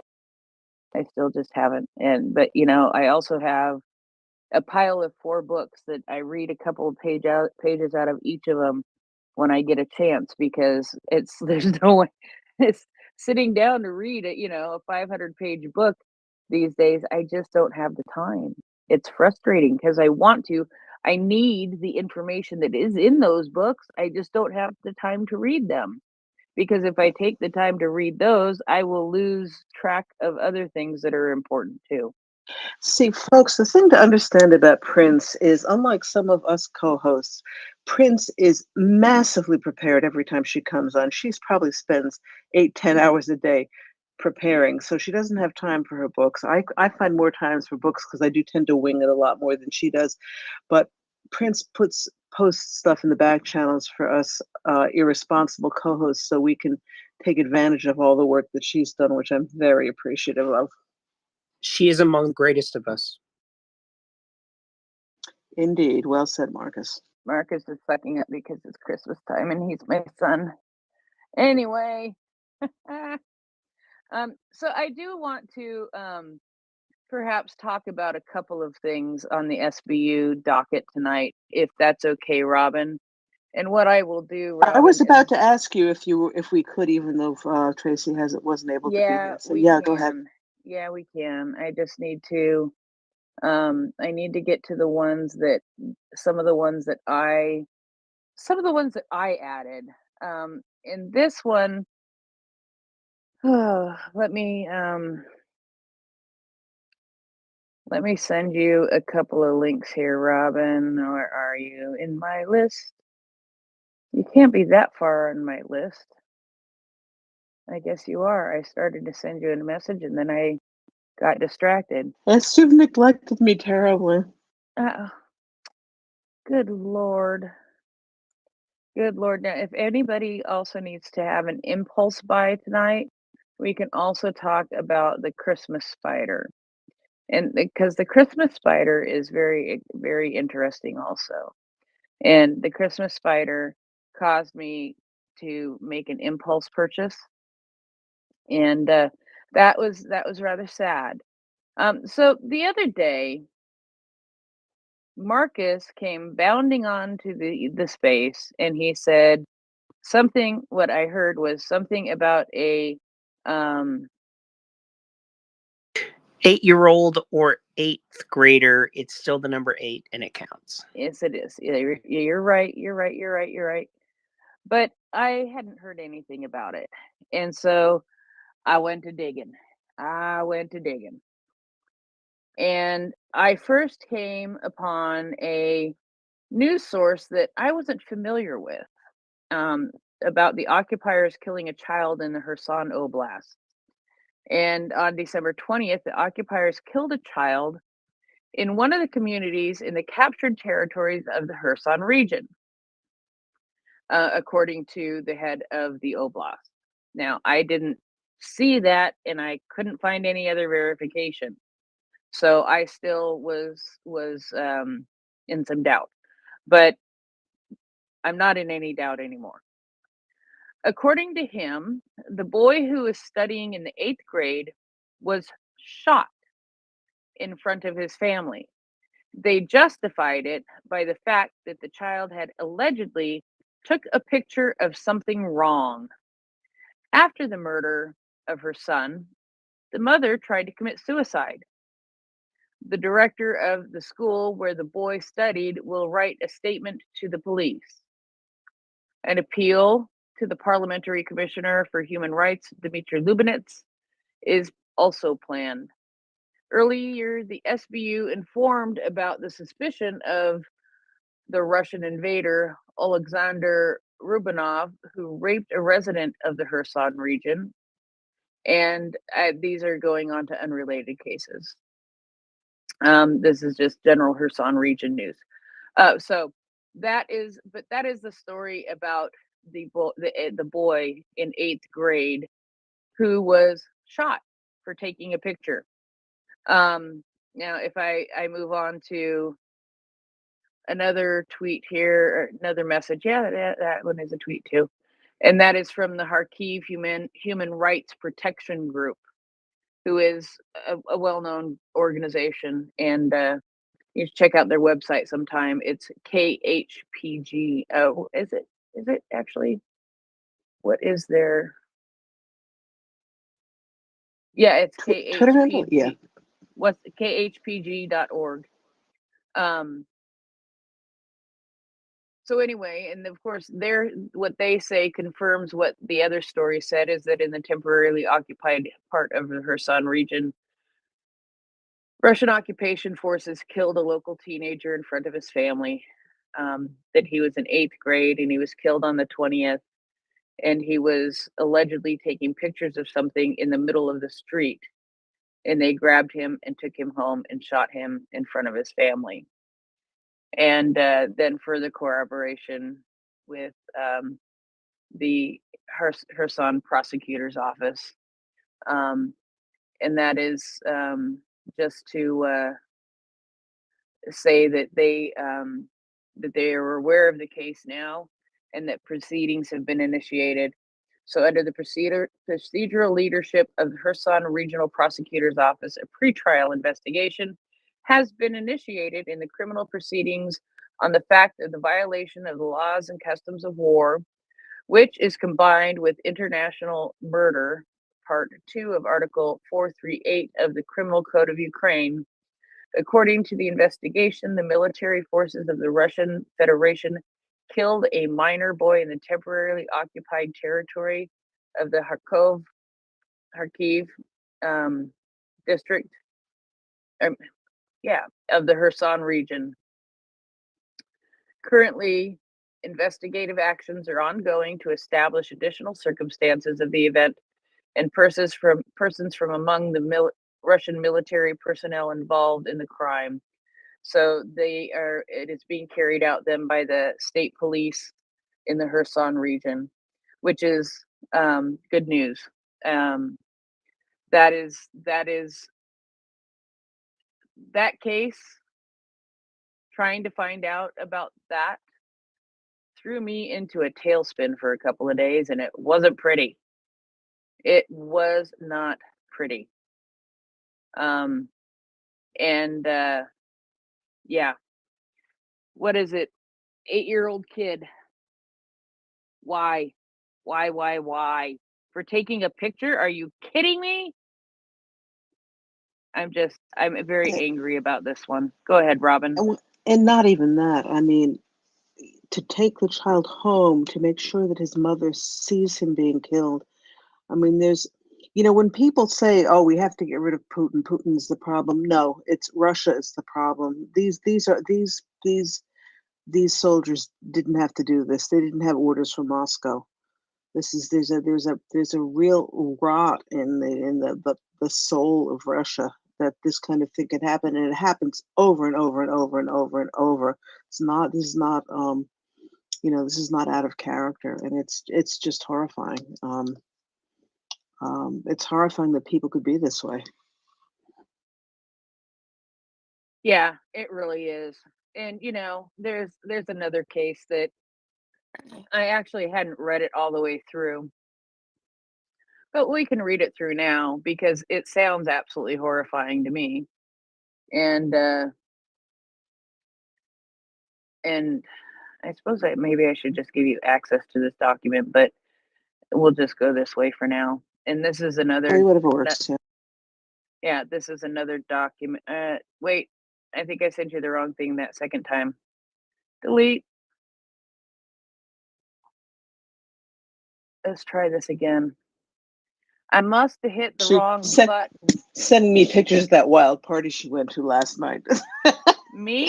And but I also have a pile of 4 books that I read a couple of pages out of each of them when I get a chance, because there's no way it's sitting down to read a 500-page book these days. I just don't have the time. It's frustrating because I need the information that is in those books. I just don't have the time to read them, because if I take the time to read those, I will lose track of other things that are important too. See, folks, the thing to understand about Prince is, unlike some of us co-hosts, Prince is massively prepared every time she comes on. She's probably spends 8-10 hours a day preparing, so she doesn't have time for her books. I find more times for books because I do tend to wing it a lot more than she does. But Prince posts stuff in the back channels for us irresponsible co-hosts, so we can take advantage of all the work that she's done, which I'm very appreciative of. She is among the greatest of us. Indeed. Well said, Marcus. Marcus is sucking up because it's Christmas time and he's my son. Anyway, so I do want to perhaps talk about a couple of things on the SBU docket tonight, if that's okay, Robin. And what I will do, Robin, I was about to ask you if we could, even though Tracy wasn't able to be yeah, here. So we yeah, can. go ahead. Yeah, we can. I just need to I need to get to some of the ones that I added. In this one, let me send you a couple of links here, Robin. Where are you in my list? You can't be that far on my list. I guess you are. I started to send you a message and then I got distracted. You've neglected me terribly. Good Lord. Good Lord. Now, if anybody also needs to have an impulse buy tonight, we can also talk about the Christmas spider. And because the Christmas spider is very, very interesting also. And the Christmas spider caused me to make an impulse purchase. And that was rather sad. So the other day, Marcus came bounding onto the space and he said something. What I heard was something about a 8-year-old or 8th grader. It's still the number 8 and it counts. Yes, it is. Yeah, you're right. You're right. But I hadn't heard anything about it. And so I went to digging. And I first came upon a news source that I wasn't familiar with. about the occupiers killing a child in the Kherson Oblast. And on December 20th, the occupiers killed a child in one of the communities in the captured territories of the Kherson region, according to the head of the Oblast. Now, I didn't see that, and I couldn't find any other verification. So I still was in some doubt, but I'm not in any doubt anymore. According to him, the boy who was studying in the 8th grade was shot in front of his family. They justified it by the fact that the child had allegedly took a picture of something wrong. After the murder of her son, the mother tried to commit suicide. The director of the school where the boy studied will write a statement to the police. An appeal to the Parliamentary Commissioner for Human Rights, Dmitry Lubinets, is also planned. Earlier, the SBU informed about the suspicion of the Russian invader, Alexander Rubinov, who raped a resident of the Kherson region. And these are going on to unrelated cases. This is just general Kherson region news. So that is the story about the boy in 8th grade who was shot for taking a picture. Now, if I move on to another tweet here, or another message, yeah, that one is a tweet too, and that is from the Kharkiv Human Rights Protection Group, who is a well-known organization, and you should check out their website sometime. It's KHPG. Oh, is it actually? What is their? Yeah, it's KHPG. Yeah. What's khpg.org. So anyway, and of course, what they say confirms what the other story said, is that in the temporarily occupied part of the Kherson region, Russian occupation forces killed a local teenager in front of his family. That he was in 8th grade and he was killed on the 20th, and he was allegedly taking pictures of something in the middle of the street, and they grabbed him and took him home and shot him in front of his family. And then further corroboration with the Kherson prosecutor's office, and that is just to say that they are aware of the case now, and that proceedings have been initiated. So under the procedural leadership of the Kherson Regional Prosecutor's Office, a pretrial investigation has been initiated in the criminal proceedings on the fact of the violation of the laws and customs of war, which is combined with international murder, Part 2 of Article 438 of the Criminal Code of Ukraine. According to the investigation, the military forces of the Russian Federation killed a minor boy in the temporarily occupied territory of the Kharkiv district, of the Kherson region. Currently, investigative actions are ongoing to establish additional circumstances of the event and persons from among the Russian military personnel involved in the crime. So it is being carried out then by the state police in the Kherson region, which is good news. That case, trying to find out about that threw me into a tailspin for a couple of days, and it wasn't pretty. It was not pretty. Yeah. What is it? 8-year-old kid. Why? For taking a picture? Are you kidding me? I'm very angry about this one. Go ahead, Robin. And not even that. I mean, to take the child home to make sure that his mother sees him being killed. I mean, when people say, "Oh, we have to get rid of Putin. Putin's the problem." No, it's Russia is the problem. These soldiers didn't have to do this. They didn't have orders from Moscow. There's a real rot in the soul of Russia that this kind of thing can happen, and it happens over and over and over and over and over. This is not this is not out of character, and it's just horrifying. It's horrifying that people could be this way. Yeah, it really is. And there's another case that I actually hadn't read it all the way through, but we can read it through now because it sounds absolutely horrifying to me. And I suppose that maybe I should just give you access to this document, but we'll just go this way for now. And this is another Whatever works. yeah, this is another document. Wait, I think I sent you the wrong thing that second time. Delete. Let's try this again. I must have hit the wrong button. Send me pictures of that wild party she went to last night. Me?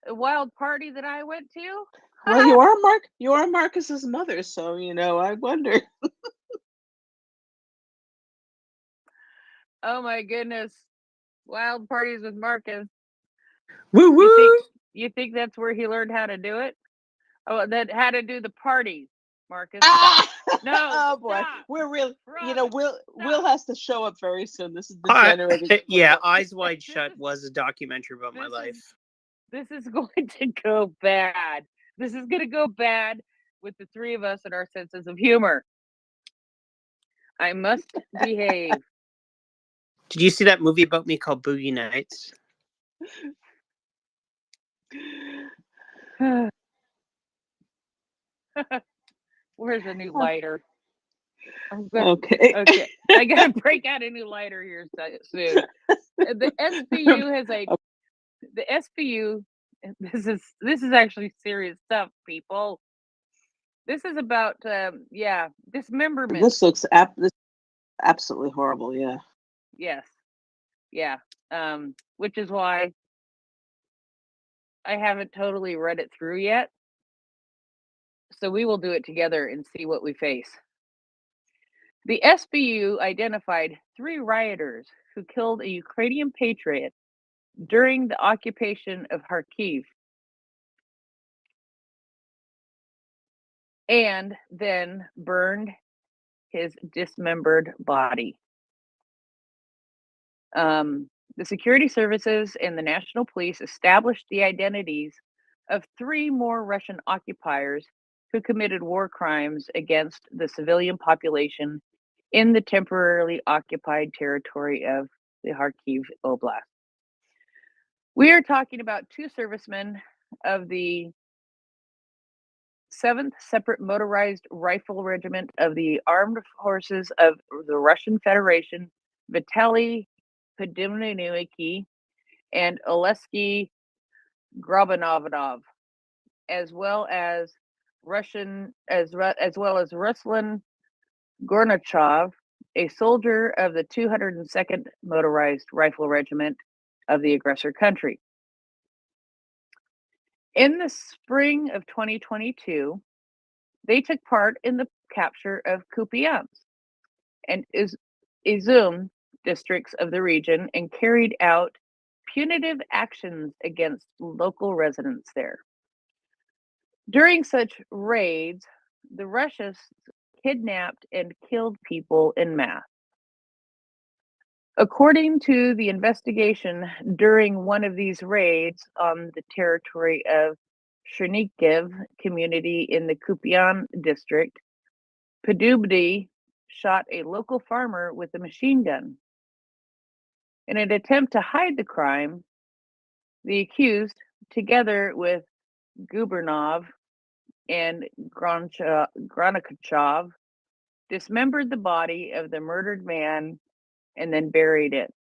A wild party that I went to? Well, you are Marcus's mother, so I wonder. Oh my goodness. Wild parties with Marcus. Woo woo. You think that's where he learned how to do it? Oh, that how to do the parties, Marcus. Stop. No. Oh boy. Stop. We're really Stop. Will has to show up very soon. This is degenerating. Yeah, Eyes Wide Shut was a documentary about my life. This is going to go bad. This is going to go bad with the three of us and our senses of humor. I must behave. Did you see that movie about me called Boogie Nights? Where's a new lighter? Okay. Okay. I gotta break out a new lighter here soon. The SBU has the SBU. This is actually serious stuff, people. This is about dismemberment. This looks absolutely horrible. Yeah. Yes. Yeah. Which is why I haven't totally read it through yet. So we will do it together and see what we face. The SBU identified 3 rioters who killed a Ukrainian patriot during the occupation of Kharkiv and then burned his dismembered body. The security services and the national police established the identities of 3 more Russian occupiers who committed war crimes against the civilian population in the temporarily occupied territory of the Kharkiv Oblast. We are talking about 2 servicemen of the 7th Separate Motorized Rifle Regiment of the Armed Forces of the Russian Federation, Vitaly Podimniki and Oleksiy Grabanov, as well as Ruslan Gornachev, a soldier of the 202nd Motorized Rifle Regiment of the aggressor country. In the spring of 2022, they took part in the capture of Kupiansk and Izum districts of the region and carried out punitive actions against local residents there. During such raids, the Russians kidnapped and killed people en masse. According to the investigation, during one of these raids on the territory of Chernihiv community in the Kupian district, Podubny shot a local farmer with a machine gun. In an attempt to hide the crime, the accused, together with Gubernov and Granachev, dismembered the body of the murdered man and then buried it.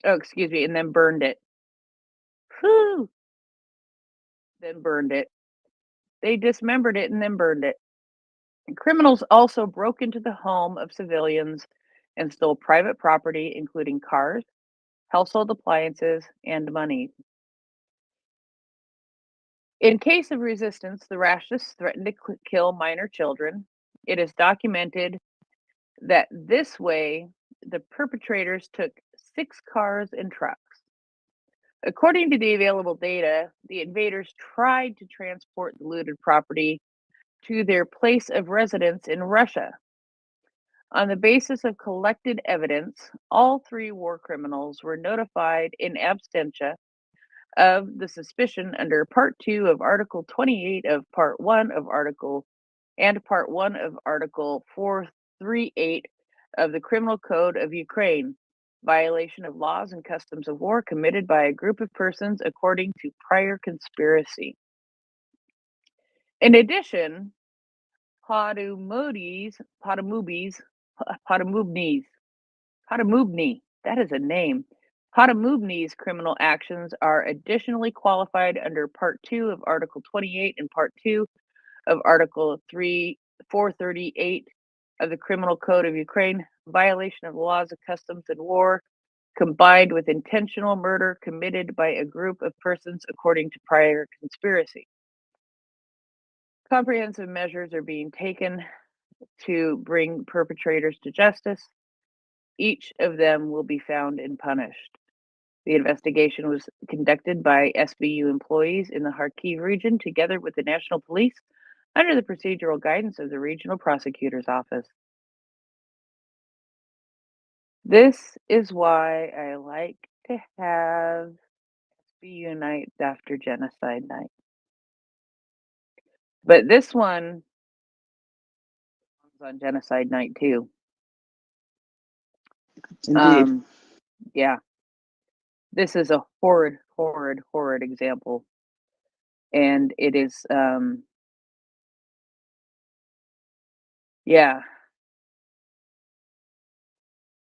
And then burned it. Whew. Then burned it. They dismembered it and then burned it. And criminals also broke into the home of civilians and stole private property, including cars, household appliances, and money. In case of resistance, the rashists threatened to kill minor children. It is documented that this way the perpetrators took 6 cars and trucks. According to the available data, the invaders tried to transport the looted property to their place of residence in Russia. On the basis of collected evidence, all 3 war criminals were notified in absentia of the suspicion under Part 2 of Article 28 of Part 1 of Article and Part 1 of Article 438 of the Criminal Code of Ukraine, violation of laws and customs of war committed by a group of persons according to prior conspiracy. In addition, Potamubny, that is a name. Potamubny's criminal actions are additionally qualified under Part 2 of Article 28 and Part 2 of Article 438 of the Criminal Code of Ukraine, violation of laws of customs and war, combined with intentional murder committed by a group of persons according to prior conspiracy. Comprehensive measures are being taken to bring perpetrators to justice. Each of them will be found and punished. The investigation was conducted by SBU employees in the Kharkiv region together with the National Police under the procedural guidance of the Regional Prosecutor's Office. This is why I like to have SBU nights after Genocide Night. But this one was on Genocide Night too. Indeed. Yeah. This is a horrid, horrid, horrid example. And it is, yeah.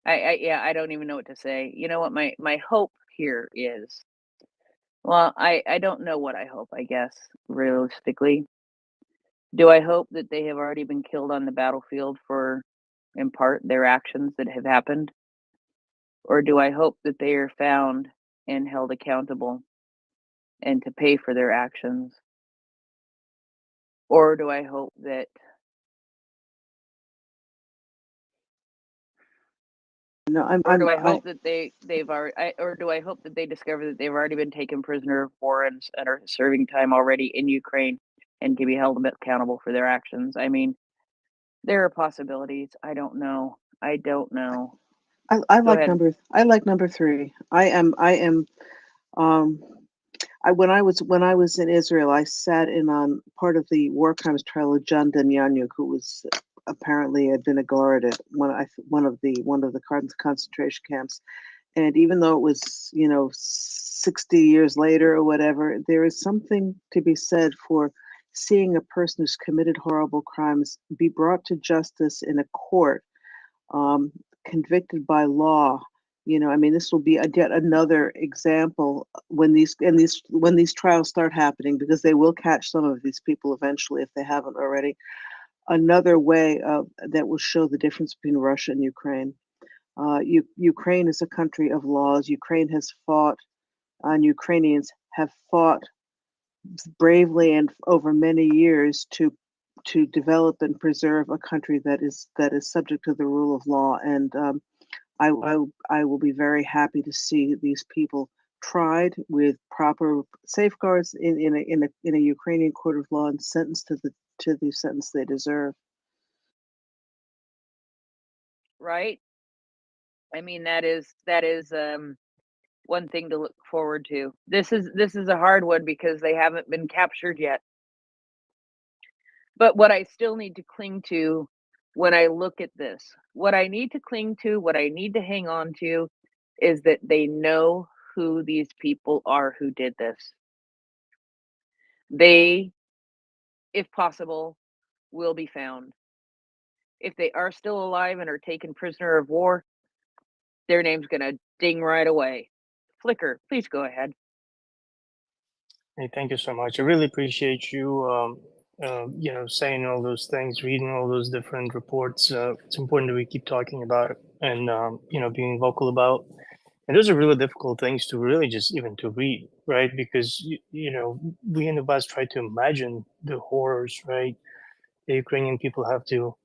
I don't even know what to say. You know what my hope here is? Well, I don't know what I hope, I guess, realistically. Do I hope that they have already been killed on the battlefield for, in part, their actions that have happened? Or do I hope that they are found and held accountable and to pay for their actions? Or do I hope that No, or do I hope that they've already, or do I hope that they discover that they've already been taken prisoner of war and are serving time already in Ukraine and can be held accountable for their actions? I mean, there are possibilities. I don't know. I Go like ahead. number 3. When I was in Israel, I sat in on part of the war crimes trial of John Demjanjuk, who was apparently had been a guard at one of the concentration camps. And even though it was 60 years later or whatever, there is something to be said for seeing a person who's committed horrible crimes be brought to justice in a court, convicted by law. I mean, this will be yet another example when these trials start happening, because they will catch some of these people eventually if they haven't already. Another way that will show the difference between Russia and Ukraine. Ukraine is a country of laws. Ukraine has fought, and Ukrainians have fought bravely and over many years to develop and preserve a country that is subject to the rule of law. And I will be very happy to see these people tried with proper safeguards in a Ukrainian court of law and sentenced to the sentence they deserve. Right? I mean, that is one thing to look forward to. This is a hard one because they haven't been captured yet. But what I still need to cling to when I look at this, what I need to cling to, what I need to hang on to, is that they know who these people are who did this. They, if possible, will be found. If they are still alive and are taken prisoner of war, their name's gonna ding right away. Flicker, please go ahead. Hey, thank you so much. I really appreciate you, saying all those things, reading all those different reports. It's important that we keep talking about it and, being vocal about And those are really difficult things to really just even to read, right? Because you know, we in the West try to imagine the horrors, right? The Ukrainian people have to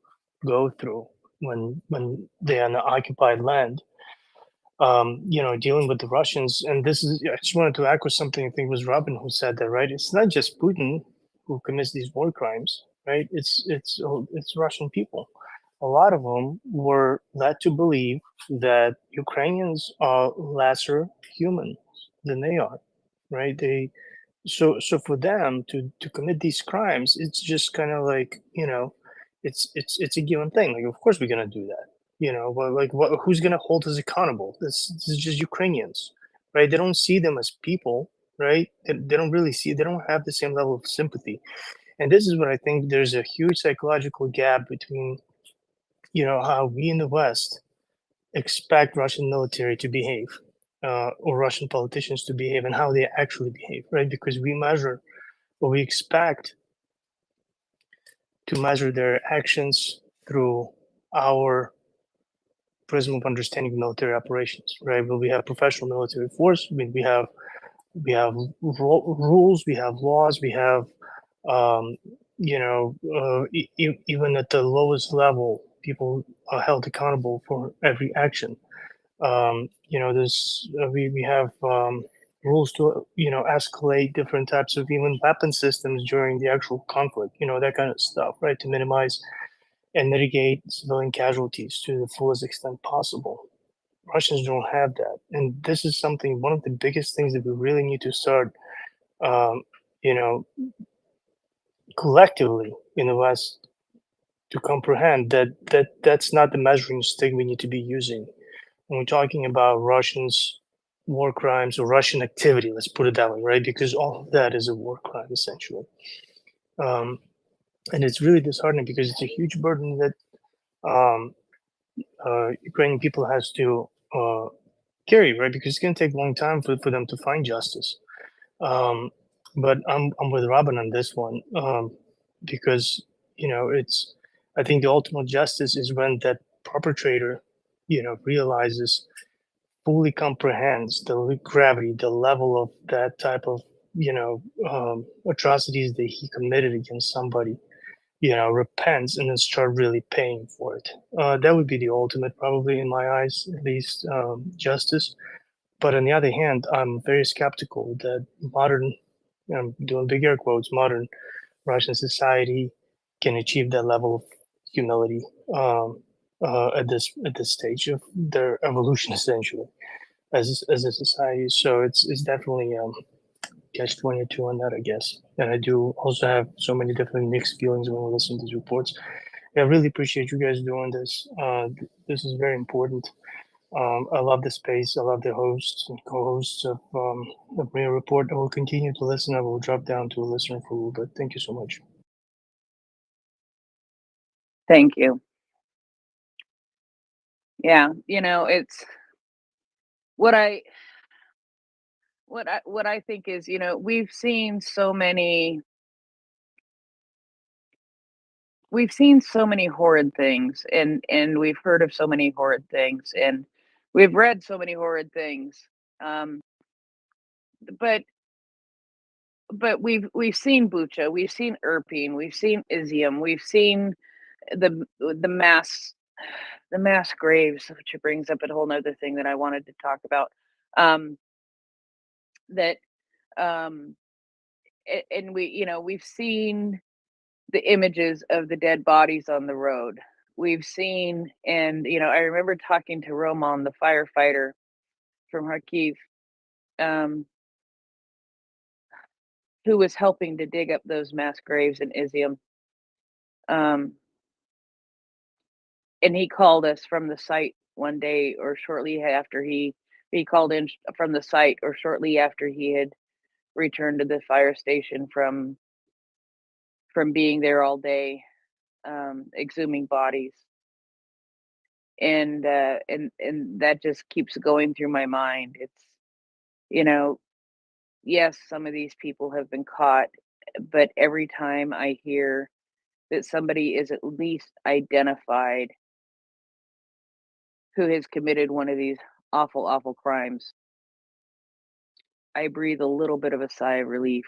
go through when they're on the occupied land. You know, dealing with the Russians, and this is, I just wanted to echo something. I think it was Robin who said that, right? It's not just Putin who commits these war crimes, right? It's Russian people. A lot of them were led to believe that Ukrainians are lesser human than they are, right? So for them to commit these crimes, it's just kind of like, you know, it's a given thing. Like, of course we're gonna do that, you know. But like, who's gonna hold us accountable? This is just Ukrainians, right? They don't see them as people, right? They don't really see. They don't have the same level of sympathy, and this is what I think. There's a huge psychological gap between, you know, how we in the West expect Russian military to behave, or Russian politicians to behave, and how they actually behave, right? Because we measure, or we expect to measure their actions through our prism of understanding military operations, right? But we have professional military force. We have rules, we have laws, we have, you know, even at the lowest level, people are held accountable for every action. You know, we have rules to, you know, escalate different types of even weapon systems during the actual conflict, you know, that kind of stuff, right? To minimize and mitigate civilian casualties to the fullest extent possible. Russians don't have that. And this is something, one of the biggest things that we really need to start, um, you know, collectively in the West to comprehend that's not the measuring stick we need to be using when we're talking about Russians' war crimes or Russian activity. Let's put it that way, right? Because all of that is a war crime essentially, and it's really disheartening because it's a huge burden that um, Ukrainian people has to carry, right? Because it's going to take a long time for them to find justice. But I'm with Robin on this one, because, you know, it's, I think the ultimate justice is when that perpetrator, you know, realizes, fully comprehends the gravity, the level of that type of, you know, atrocities that he committed against somebody, you know, repents and then start really paying for it. That would be the ultimate, probably in my eyes, at least, justice. But on the other hand, I'm very skeptical that modern, I'm doing big air quotes, modern Russian society can achieve that level of humility, at this stage of their evolution, essentially, as a society. So it's definitely catch 22 on that, I guess. And I do also have so many different mixed feelings when I listen to these reports. I really appreciate you guys doing this. This is very important. I love the space. I love the hosts and co-hosts of the MriyaReport. I will continue to listen. I will drop down to a listener for a little bit. Thank you so much. Thank you. Yeah, you know, it's what I think is, you know, we've seen so many horrid things, and we've heard of so many horrid things, and we've read so many horrid things. But we've seen Bucha, we've seen Irpin, we've seen Izium, we've seen the mass graves, which brings up a whole nother thing that I wanted to talk about. That and we, you know, we've seen the images of the dead bodies on the road. We've seen, and you know, I remember talking to Roman, the firefighter from Kharkiv, who was helping to dig up those mass graves in Izium. And he called us from the site one day, or shortly after he called in from the site, or shortly after he had returned to the fire station from being there all day, exhuming bodies. And that just keeps going through my mind. It's, you know, yes, some of these people have been caught, but every time I hear that somebody is at least identified who has committed one of these awful, awful crimes, I breathe a little bit of a sigh of relief.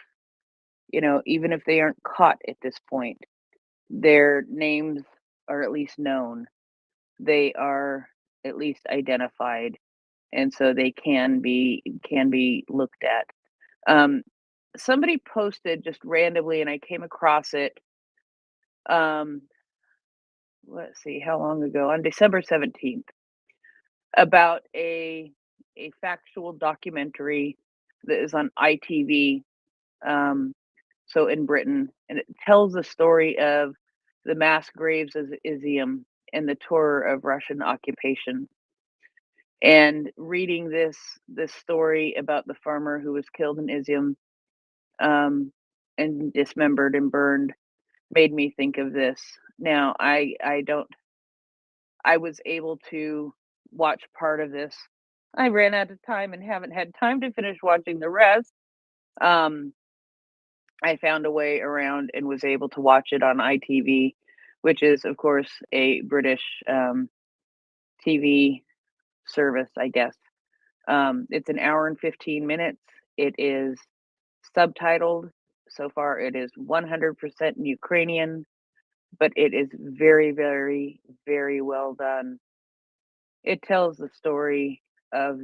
You know, even if they aren't caught at this point, their names are at least known. They are at least identified, and so they can be looked at. Somebody posted just randomly, and I came across it. Let's see, how long ago? On December 17th, about a factual documentary that is on ITV. So in Britain, and it tells the story of the mass graves of Izium and the tour of Russian occupation. And reading this story about the farmer who was killed in Izium, and dismembered and burned, made me think of this. Now, I was able to watch part of this. I ran out of time and haven't had time to finish watching the rest. I found a way around and was able to watch it on ITV, which is, of course, a British TV service, I guess. It's an hour and 15 minutes. It is subtitled. So far, it is 100% in Ukrainian, but it is very, very, very well done. It tells the story of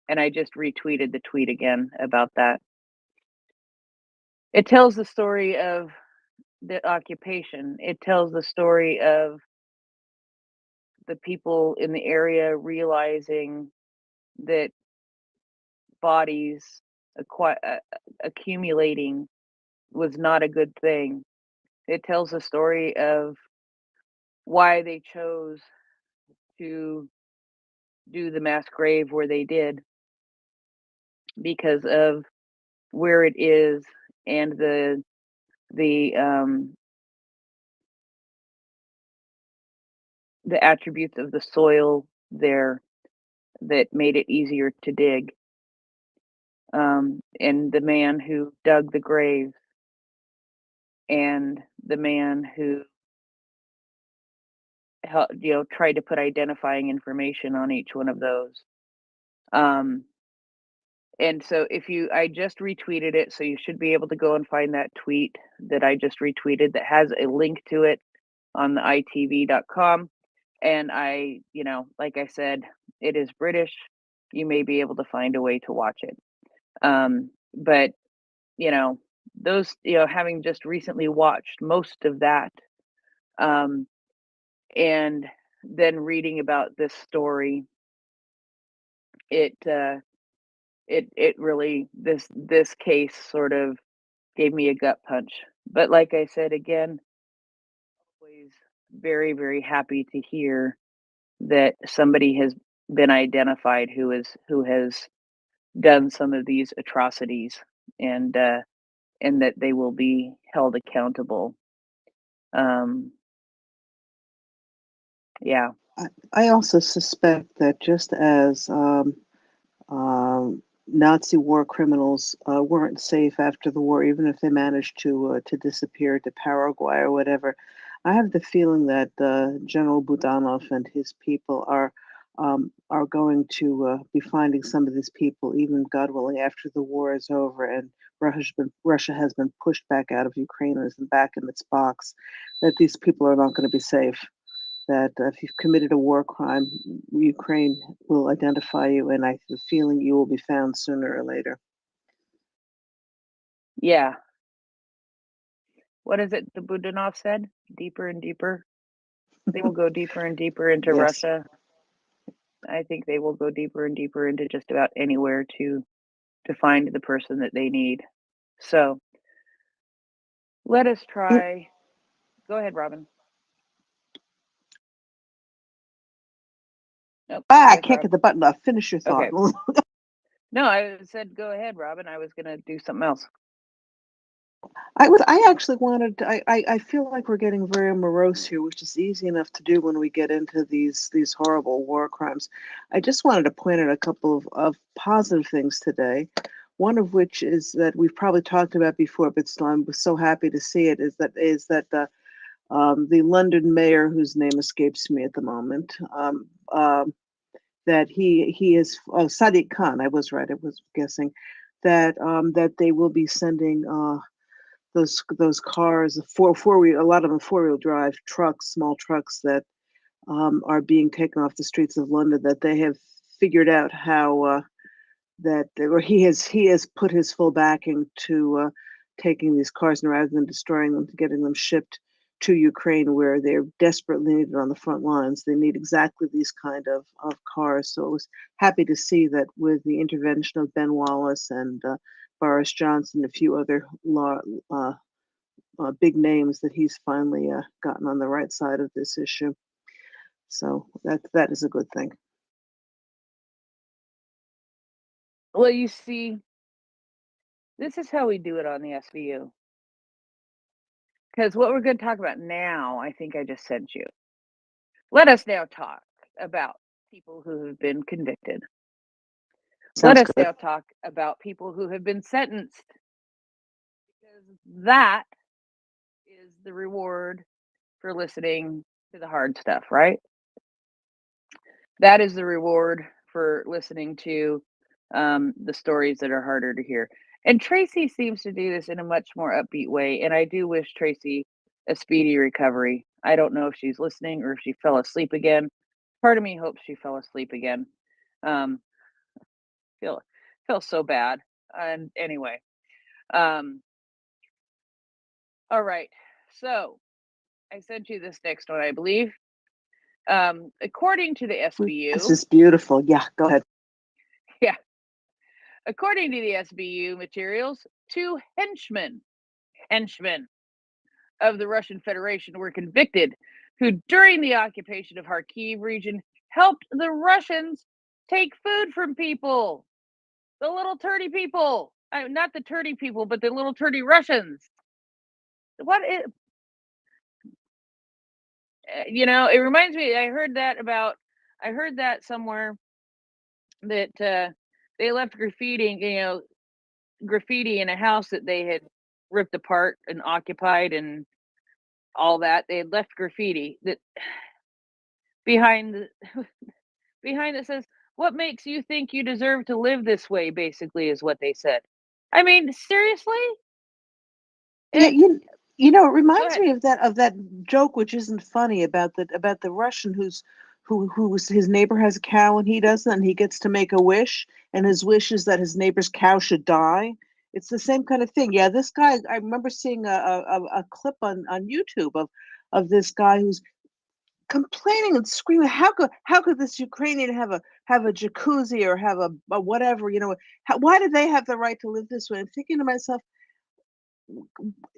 and I just retweeted the tweet again about that. It tells the story of the occupation. It tells the story of the people in the area realizing that bodies accumulating was not a good thing. It tells the story of why they chose to do the mass grave where they did, because of where it is and the attributes of the soil there that made it easier to dig. And the man who dug the graves, and the man who tried to put identifying information on each one of those. And so I just retweeted it, so you should be able to go and find that tweet that I just retweeted that has a link to it on the itv.com. And like I said, it is British. You may be able to find a way to watch it. But those, having just recently watched most of that, and then reading about this story, it really, this case sort of gave me a gut punch. But like I said, again, always very, very happy to hear that somebody has been identified who has done some of these atrocities, and that they will be held accountable. Yeah. I also suspect that just as Nazi war criminals weren't safe after the war, even if they managed to disappear to Paraguay or whatever, I have the feeling that General Budanov and his people are going to be finding some of these people, even, God willing, after the war is over and Russia has been pushed back out of Ukraine and is back in its box, that these people are not going to be safe. That if you've committed a war crime, Ukraine will identify you, and I have the feeling you will be found sooner or later. Yeah. What is it the Budanov said? Deeper and deeper. They will go deeper and deeper into Yes. Russia. I think they will go deeper and deeper into just about anywhere to find the person that they need. So let us try. Go ahead, Robin. Nope, I can't get the button off. Finish your thought. Okay. No, I said go ahead, Robin. I was gonna do something else. I actually wanted. I feel like we're getting very morose here, which is easy enough to do when we get into these horrible war crimes. I just wanted to point out a couple of positive things today. One of which is that we've probably talked about before, but still I'm so happy to see it. Is that the London mayor, whose name escapes me at the moment, that he is Sadiq Khan. I was right. I was guessing that that they will be sending those cars, four-wheel, a lot of them four-wheel drive trucks, small trucks that are being taken off the streets of London. That they have figured out how or he has put his full backing to taking these cars, and rather than destroying them, to getting them shipped to Ukraine, where they're desperately needed on the front lines. They need exactly these kind of cars. So I was happy to see that with the intervention of Ben Wallace and Boris Johnson, and a few other big names, that he's finally gotten on the right side of this issue. So that is a good thing. Well, you see, this is how we do it on the SVU. Because what we're going to talk about now, I think I just sent you. Let us now talk about people who have been convicted. Let us now talk about people who have been sentenced. Because that is the reward for listening to the hard stuff, right? That is the reward for listening to the stories that are harder to hear. And Tracy seems to do this in a much more upbeat way. And I do wish Tracy a speedy recovery. I don't know if she's listening or if she fell asleep again. Part of me hopes she fell asleep again. Feel so bad. And anyway, all right. So I sent you this next one, I believe. According to the SBU, This is beautiful. Yeah, go ahead. Yeah. According to the SBU materials, 2 henchmen of the Russian Federation were convicted, who during the occupation of Kharkiv region helped the Russians take food from people. The little turdy people. Not the turdy people, but the little turdy Russians. What is... it reminds me, I heard that somewhere, that they left graffiti in a house that they had ripped apart and occupied and all that. They had left graffiti that behind that says, "What makes you think you deserve to live this way?" basically is what they said. I mean, seriously? Yeah, it reminds me of that joke, which isn't funny, about the Russian who's his neighbor has a cow and he doesn't, and he gets to make a wish, and his wish is that his neighbor's cow should die. It's the same kind of thing. Yeah, this guy, I remember seeing a clip on YouTube of this guy who's complaining and screaming, how could this Ukrainian have a jacuzzi or have a whatever, why do they have the right to live this way? I'm thinking to myself,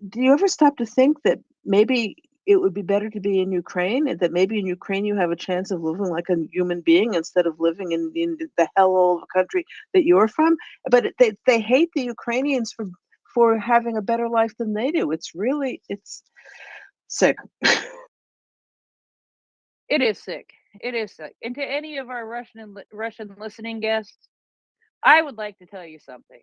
do you ever stop to think that maybe it would be better to be in Ukraine, and that maybe in Ukraine you have a chance of living like a human being instead of living in the hellhole of a country that you're from? But they hate the Ukrainians for having a better life than they do. It's sick. It is sick. It is sick. And to any of our Russian listening guests, I would like to tell you something.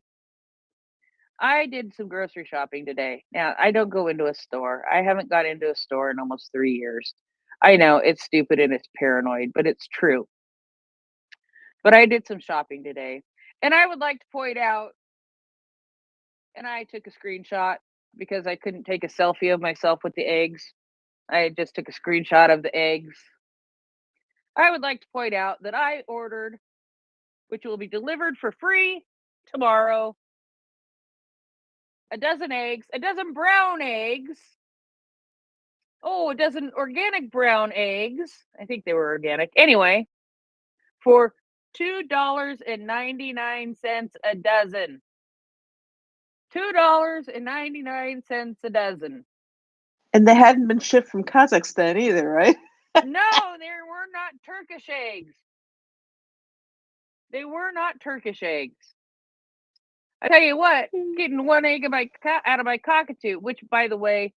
I did some grocery shopping today. Now, I don't go into a store. I haven't got into a store in almost 3 years. I know it's stupid and it's paranoid, but it's true. But I did some shopping today. And I would like to point out, and I took a screenshot because I couldn't take a selfie of myself with the eggs. I just took a screenshot of the eggs. I would like to point out that I ordered, which will be delivered for free tomorrow, a dozen eggs, a dozen brown eggs. Oh, a dozen organic brown eggs. I think they were organic. Anyway, for $2.99 a dozen. $2.99 a dozen. And they hadn't been shipped from Kazakhstan either, right? No, they were not Turkish eggs. They were not Turkish eggs. I tell you what, getting one egg out of my cockatoo, which, by the way,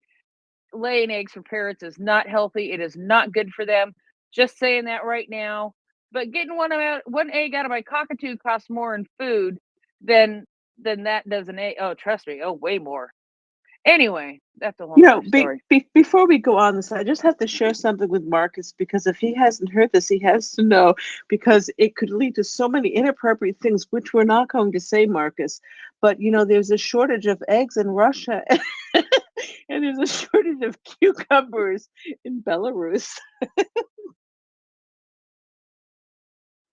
laying eggs for parrots is not healthy. It is not good for them. Just saying that right now. But getting one egg out of my cockatoo costs more in food than that does an egg. Oh, trust me. Oh, way more. Anyway, that's a whole You know, nother story. before we go on this, I just have to share something with Marcus, because if he hasn't heard this, he has to know, because it could lead to so many inappropriate things, which we're not going to say, Marcus. But you know, there's a shortage of eggs in Russia, and there's a shortage of cucumbers in Belarus.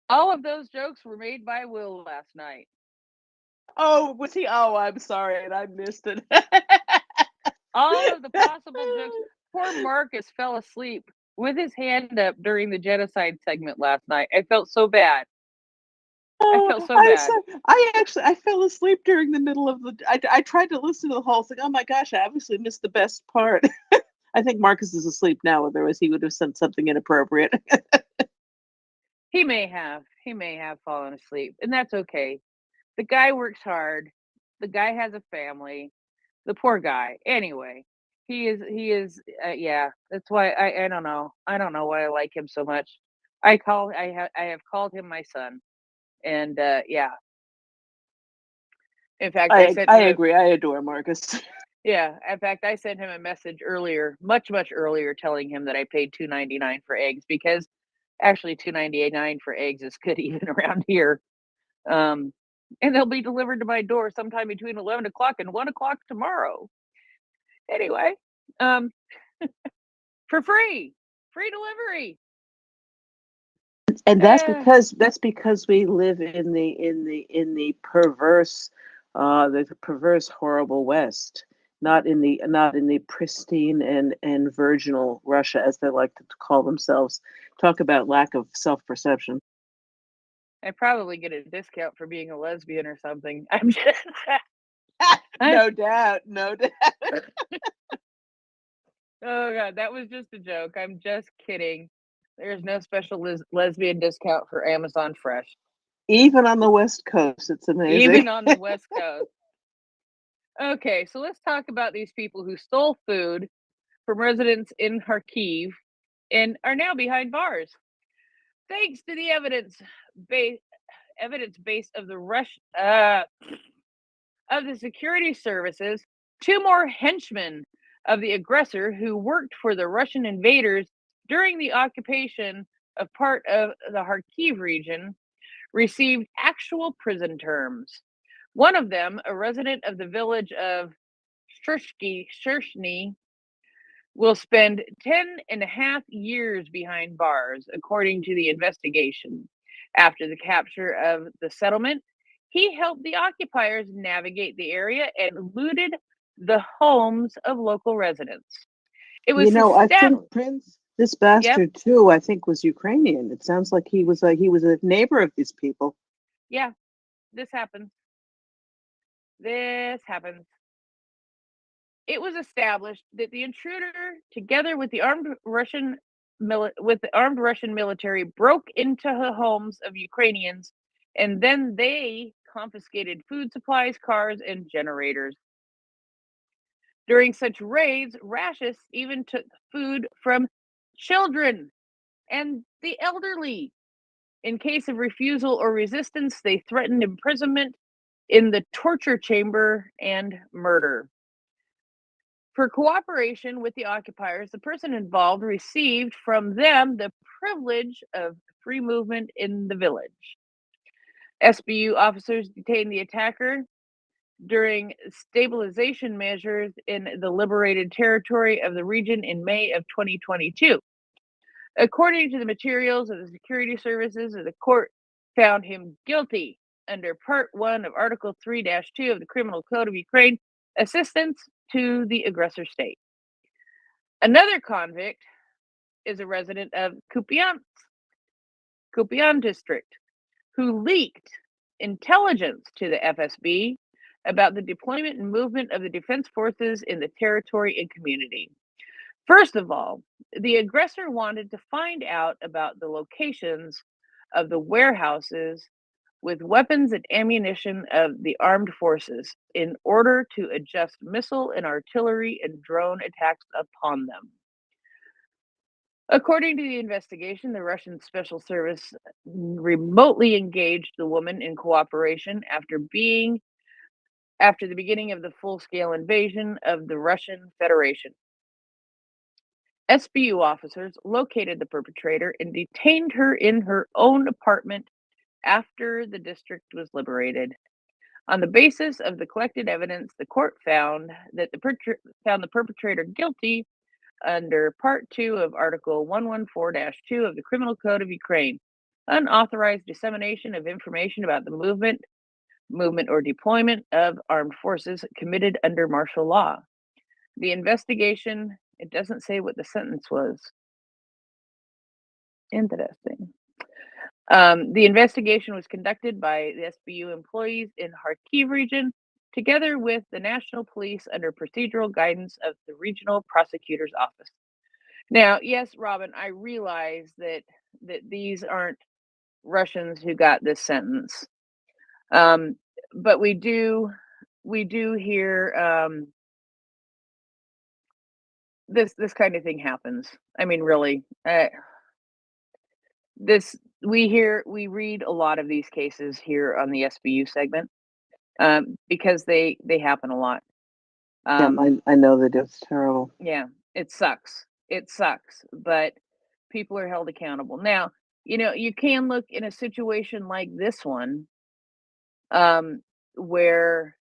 All of those jokes were made by Will last night. Oh, was he? Oh, I'm sorry, and I missed it. All of the possible jokes. Poor Marcus fell asleep with his hand up during the genocide segment last night. I felt so bad. I felt so bad. I fell asleep during the middle of the. I tried to listen to the whole thing. Oh my gosh, I obviously missed the best part. I think Marcus is asleep now. Otherwise, he would have said something inappropriate. He may have fallen asleep, and that's okay. The guy works hard. The guy has a family. The poor guy. Anyway, he is. Yeah, that's why I don't know. I don't know why I like him so much. I have called him my son, and yeah. In fact, I agree. I adore Marcus. Yeah, in fact, I sent him a message earlier, much earlier, telling him that I paid $2.99 for eggs, because actually $2.99 for eggs is good even around here. And they'll be delivered to my door sometime between 11 o'clock and 1 o'clock tomorrow. Anyway, for free delivery. And that's because we live in the perverse, the perverse, horrible West, not in the pristine and virginal Russia, as they like to call themselves. Talk about lack of self-perception. I probably get a discount for being a lesbian or something. I'm just no doubt. Oh God, that was just a joke. I'm just kidding. There's no special lesbian discount for Amazon Fresh. Even on the West Coast, it's amazing. Even on the West Coast. Okay, so let's talk about these people who stole food from residents in Kharkiv and are now behind bars. Thanks to the evidence base of the of the security services, 2 more henchmen of the aggressor who worked for the Russian invaders during the occupation of part of the Kharkiv region received actual prison terms. One of them, a resident of the village of Shershny, will spend 10.5 years behind bars, according to the investigation. After the capture of the settlement, he helped the occupiers navigate the area and looted the homes of local residents. It was I think Prince, this bastard too, I think was Ukrainian. It sounds like he was a neighbor of these people. Yeah, this happens. It was established that the intruder, together with the armed Russian military, broke into the homes of Ukrainians, and then they confiscated food supplies, cars, and generators. During such raids, Rashists even took food from children and the elderly. In case of refusal or resistance, they threatened imprisonment in the torture chamber and murder. For cooperation with the occupiers, the person involved received from them the privilege of free movement in the village. SBU officers detained the attacker during stabilization measures in the liberated territory of the region in May of 2022. According to the materials of the security services, the court found him guilty under Part 1 of Article 3-2 of the Criminal Code of Ukraine, assistance to the aggressor state. Another convict is a resident of Kupian district, who leaked intelligence to the FSB about the deployment and movement of the defense forces in the territory and community. First of all, the aggressor wanted to find out about the locations of the warehouses with weapons and ammunition of the armed forces in order to adjust missile and artillery and drone attacks upon them. According to the investigation, the Russian Special Service remotely engaged the woman in cooperation after after the beginning of the full-scale invasion of the Russian Federation. SBU officers located the perpetrator and detained her in her own apartment after the district was liberated. On the basis of the collected evidence, the court found that the perpetrator guilty under Part 2 of Article 114-2 of the Criminal Code of Ukraine, unauthorized dissemination of information about the movement or deployment of armed forces committed under martial law. The investigation, it doesn't say what the sentence was. Interesting. The investigation was conducted by the SBU employees in Kharkiv region, together with the National Police under procedural guidance of the Regional Prosecutor's Office. Now, yes, Robin, I realize that these aren't Russians who got this sentence, but we do hear this kind of thing happens. I mean, really, we read a lot of these cases here on the SBU segment because they happen a lot. Yeah, I know that it's terrible. Yeah, it sucks. It sucks, but people are held accountable. Now, you can look in a situation like this one, where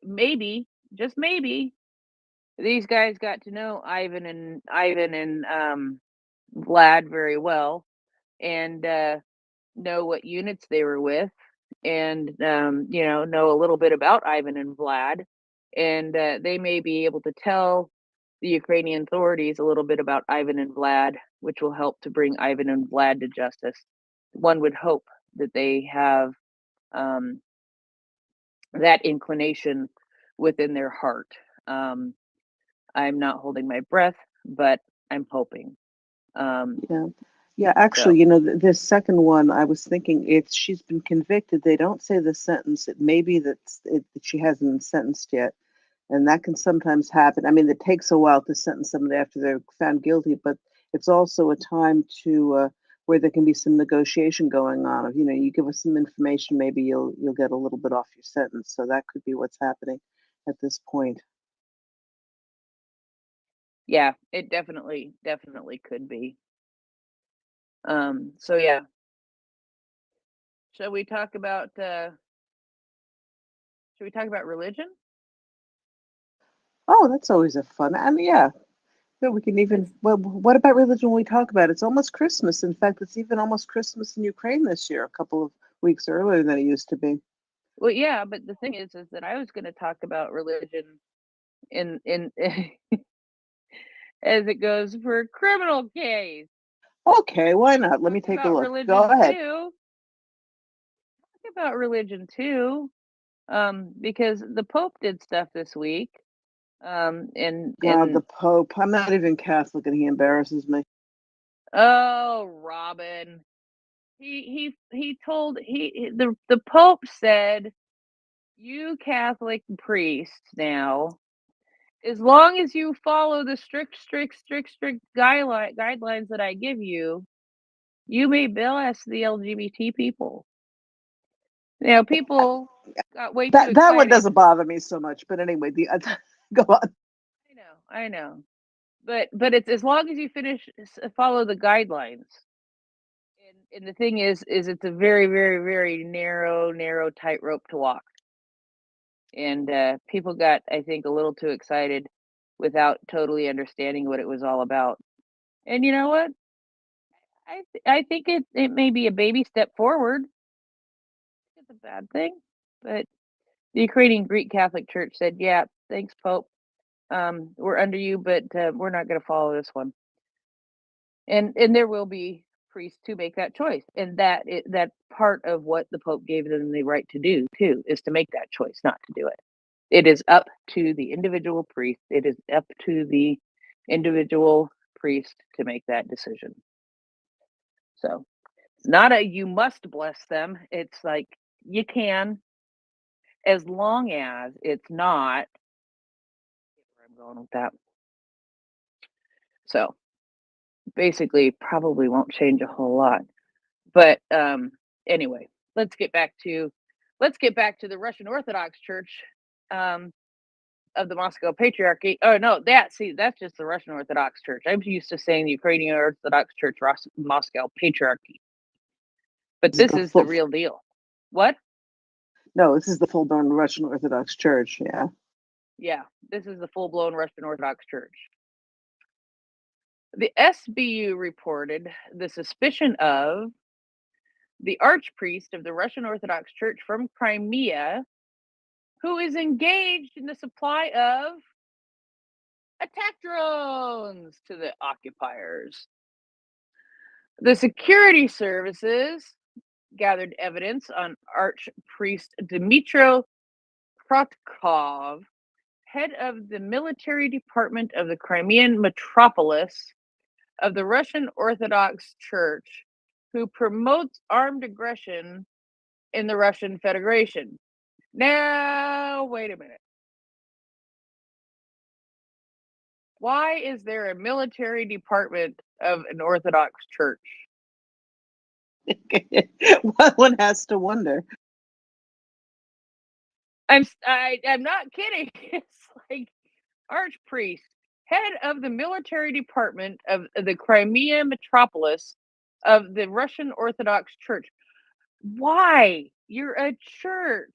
maybe, just maybe, these guys got to know Ivan and Vlad very well, and know what units they were with, and know a little bit about Ivan and Vlad, and they may be able to tell the Ukrainian authorities a little bit about Ivan and Vlad, which will help to bring Ivan and Vlad to justice. One would hope that they have that inclination within their heart. I'm not holding my breath, but I'm hoping. Yeah, actually, this second one, I was thinking if she's been convicted, they don't say the sentence. It may be that she hasn't been sentenced yet. And that can sometimes happen. I mean, it takes a while to sentence somebody after they're found guilty, but it's also a time to where there can be some negotiation going on. Of, you give us some information, maybe you'll get a little bit off your sentence. So that could be what's happening at this point. Yeah, it definitely could be. So yeah. Shall we talk about religion? Oh, that's always a fun. I mean, yeah. We can even. Well, what about religion? When we talk about it? It's almost Christmas. In fact, it's even almost Christmas in Ukraine this year. A couple of weeks earlier than it used to be. Well, yeah, but the thing is that I was going to talk about religion in as it goes for a criminal case. Okay, why not? Let me take a look. Go ahead. Talk about religion too, because the Pope did stuff this week. The Pope. I'm not even Catholic, and he embarrasses me. Oh, Robin. The Pope said, "You Catholic priests now, as long as you follow the strict guidelines that I give you, you may bless the LGBT people." Now, people got way too excited. That one doesn't bother me so much, but anyway, go on. I know, but it's as long as you follow the guidelines. And the thing is it's a very, very, very narrow tightrope to walk. And people got, I think, a little too excited without totally understanding what it was all about. And you know what? I think it may be a baby step forward. It's a bad thing, but the Ukrainian Greek Catholic Church said, "Yeah, thanks, Pope. We're under you, but we're not going to follow this one." And there will be priests to make that choice, and that's part of what the Pope gave them the right to do too, is to make that choice, not to do it. It is up to the individual priest. It is up to the individual priest to make that decision. So it's not a you must bless them. It's like you can, as long as it's not. Where I'm going with that. So basically, probably won't change a whole lot. But anyway, let's get back to the Russian Orthodox Church of the Moscow Patriarchy. Oh no, that's just the Russian Orthodox Church. I'm used to saying the Ukrainian Orthodox Church, Moscow Patriarchy, but this is the real deal. What? No, this is the full-blown Russian Orthodox Church. Yeah. Yeah, this is the full-blown Russian Orthodox Church. The SBU reported the suspicion of the archpriest of the Russian Orthodox Church from Crimea, who is engaged in the supply of attack drones to the occupiers. The security services gathered evidence on Archpriest Dmitro Krotkov, head of the military department of the Crimean metropolis of the Russian Orthodox Church, who promotes armed aggression in the Russian Federation. Now, wait a minute. Why is there a military department of an Orthodox church? One has to wonder. I'm not kidding. It's like archpriest, head of the military department of the Crimea metropolis of the Russian Orthodox Church. Why? You're a church,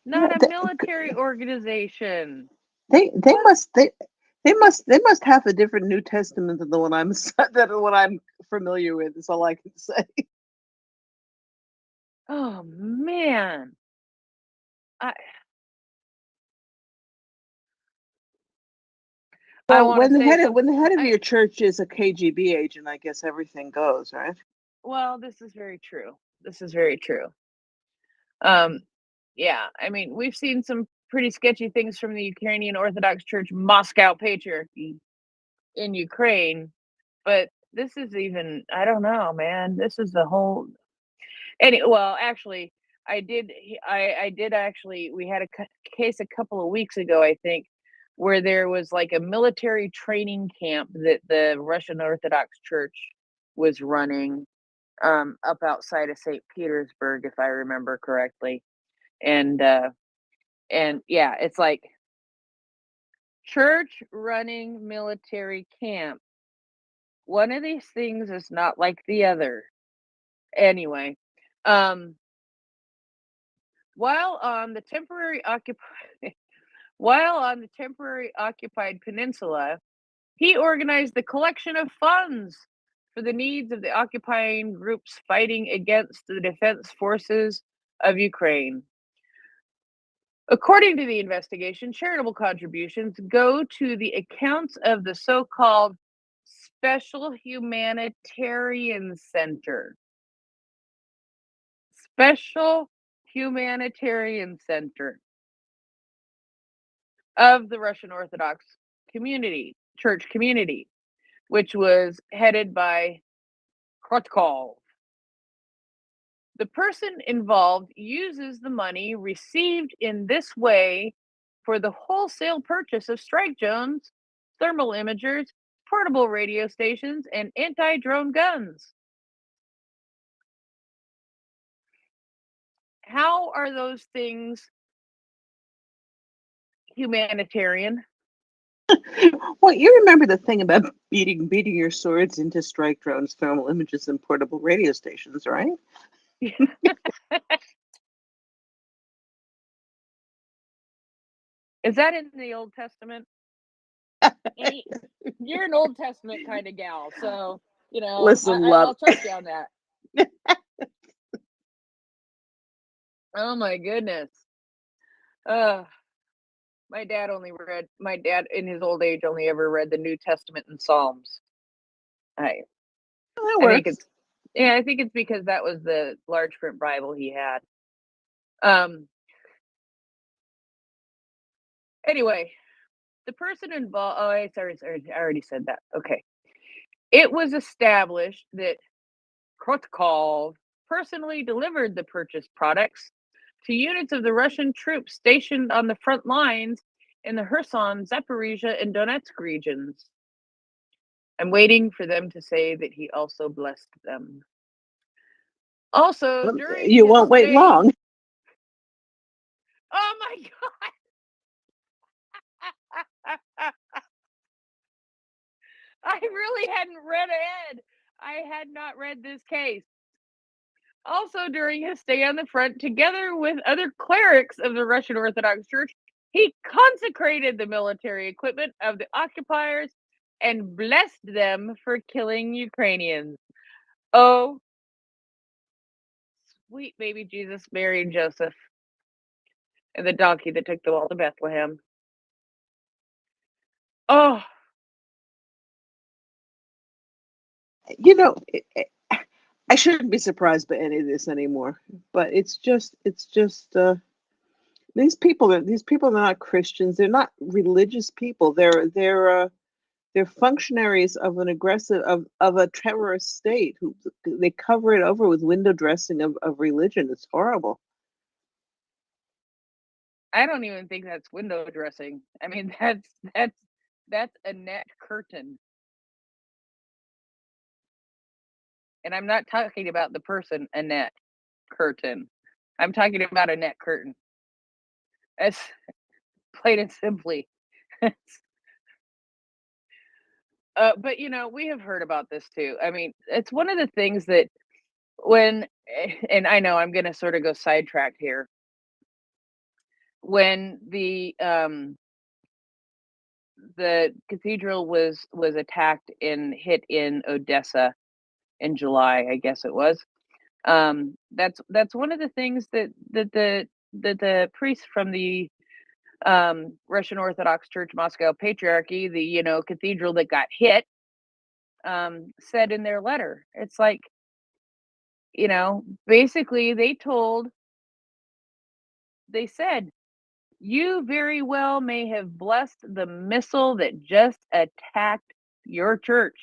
not a military organization. They must have a different New Testament than the one I'm familiar with. Is all I can say. Oh man. Well, when the head of your church is a KGB agent, I guess everything goes, right? Well, this is very true. Yeah, I mean, we've seen some pretty sketchy things from the Ukrainian Orthodox Church Moscow Patriarchy in Ukraine, but this is even, I don't know, man. This is the whole. Well, actually, I did actually. We had a case a couple of weeks ago, I think, where there was like a military training camp that the Russian Orthodox Church was running up outside of St. Petersburg, if I remember correctly. And yeah, it's like church running military camp. One of these things is not like the other. Anyway, while on the temporary occupied peninsula, he organized the collection of funds for the needs of the occupying groups fighting against the defense forces of Ukraine. According to the investigation, charitable contributions go to the accounts of the so-called Special Humanitarian Center. Special Humanitarian Center of the Russian Orthodox church community, which was headed by Krotkov. The person involved uses the money received in this way for the wholesale purchase of strike drones, thermal imagers, portable radio stations, and anti-drone guns. How are those things humanitarian? Well, you remember the thing about beating your swords into strike drones, thermal images, and portable radio stations, right? Is that in the Old Testament? You're an Old Testament kind of gal, so Listen, I'll trust you on that. Oh my goodness. My dad in his old age only ever read the New Testament and Psalms. I think it's because that was the large print Bible he had. Anyway, the person involved. Oh, I already said that. Okay. It was established that Krotkov personally delivered the purchased products to units of the Russian troops stationed on the front lines in the Kherson, Zaporizhia, and Donetsk regions. I'm waiting for them to say that he also blessed them. Also, during you won't wait long. Oh my God. I really hadn't read ahead. I had not read this case. Also, during his stay on the front, together with other clerics of the Russian Orthodox Church, he consecrated the military equipment of the occupiers and blessed them for killing Ukrainians. Oh, sweet baby Jesus, Mary, and Joseph, and the donkey that took them all to Bethlehem. Oh, You know, I shouldn't be surprised by any of this anymore. But it's just these people are not Christians. They're not religious people. They're functionaries of an aggressive of a terrorist state who they cover it over with window dressing of religion. It's horrible. I don't even think that's window dressing. I mean, that's a net curtain. And I'm not talking about the person, a net curtain. I'm talking about a net curtain. That's plain and simply. But we have heard about this too. I mean, it's one of the things that and I know I'm going to sort of go sidetracked here. When the cathedral was attacked and hit in Odessa in July, I guess it was. That's one of the things that the priest from the Russian Orthodox Church Moscow Patriarchy, the cathedral that got hit, said in their letter. It's like, basically they said, you very well may have blessed the missile that just attacked your church.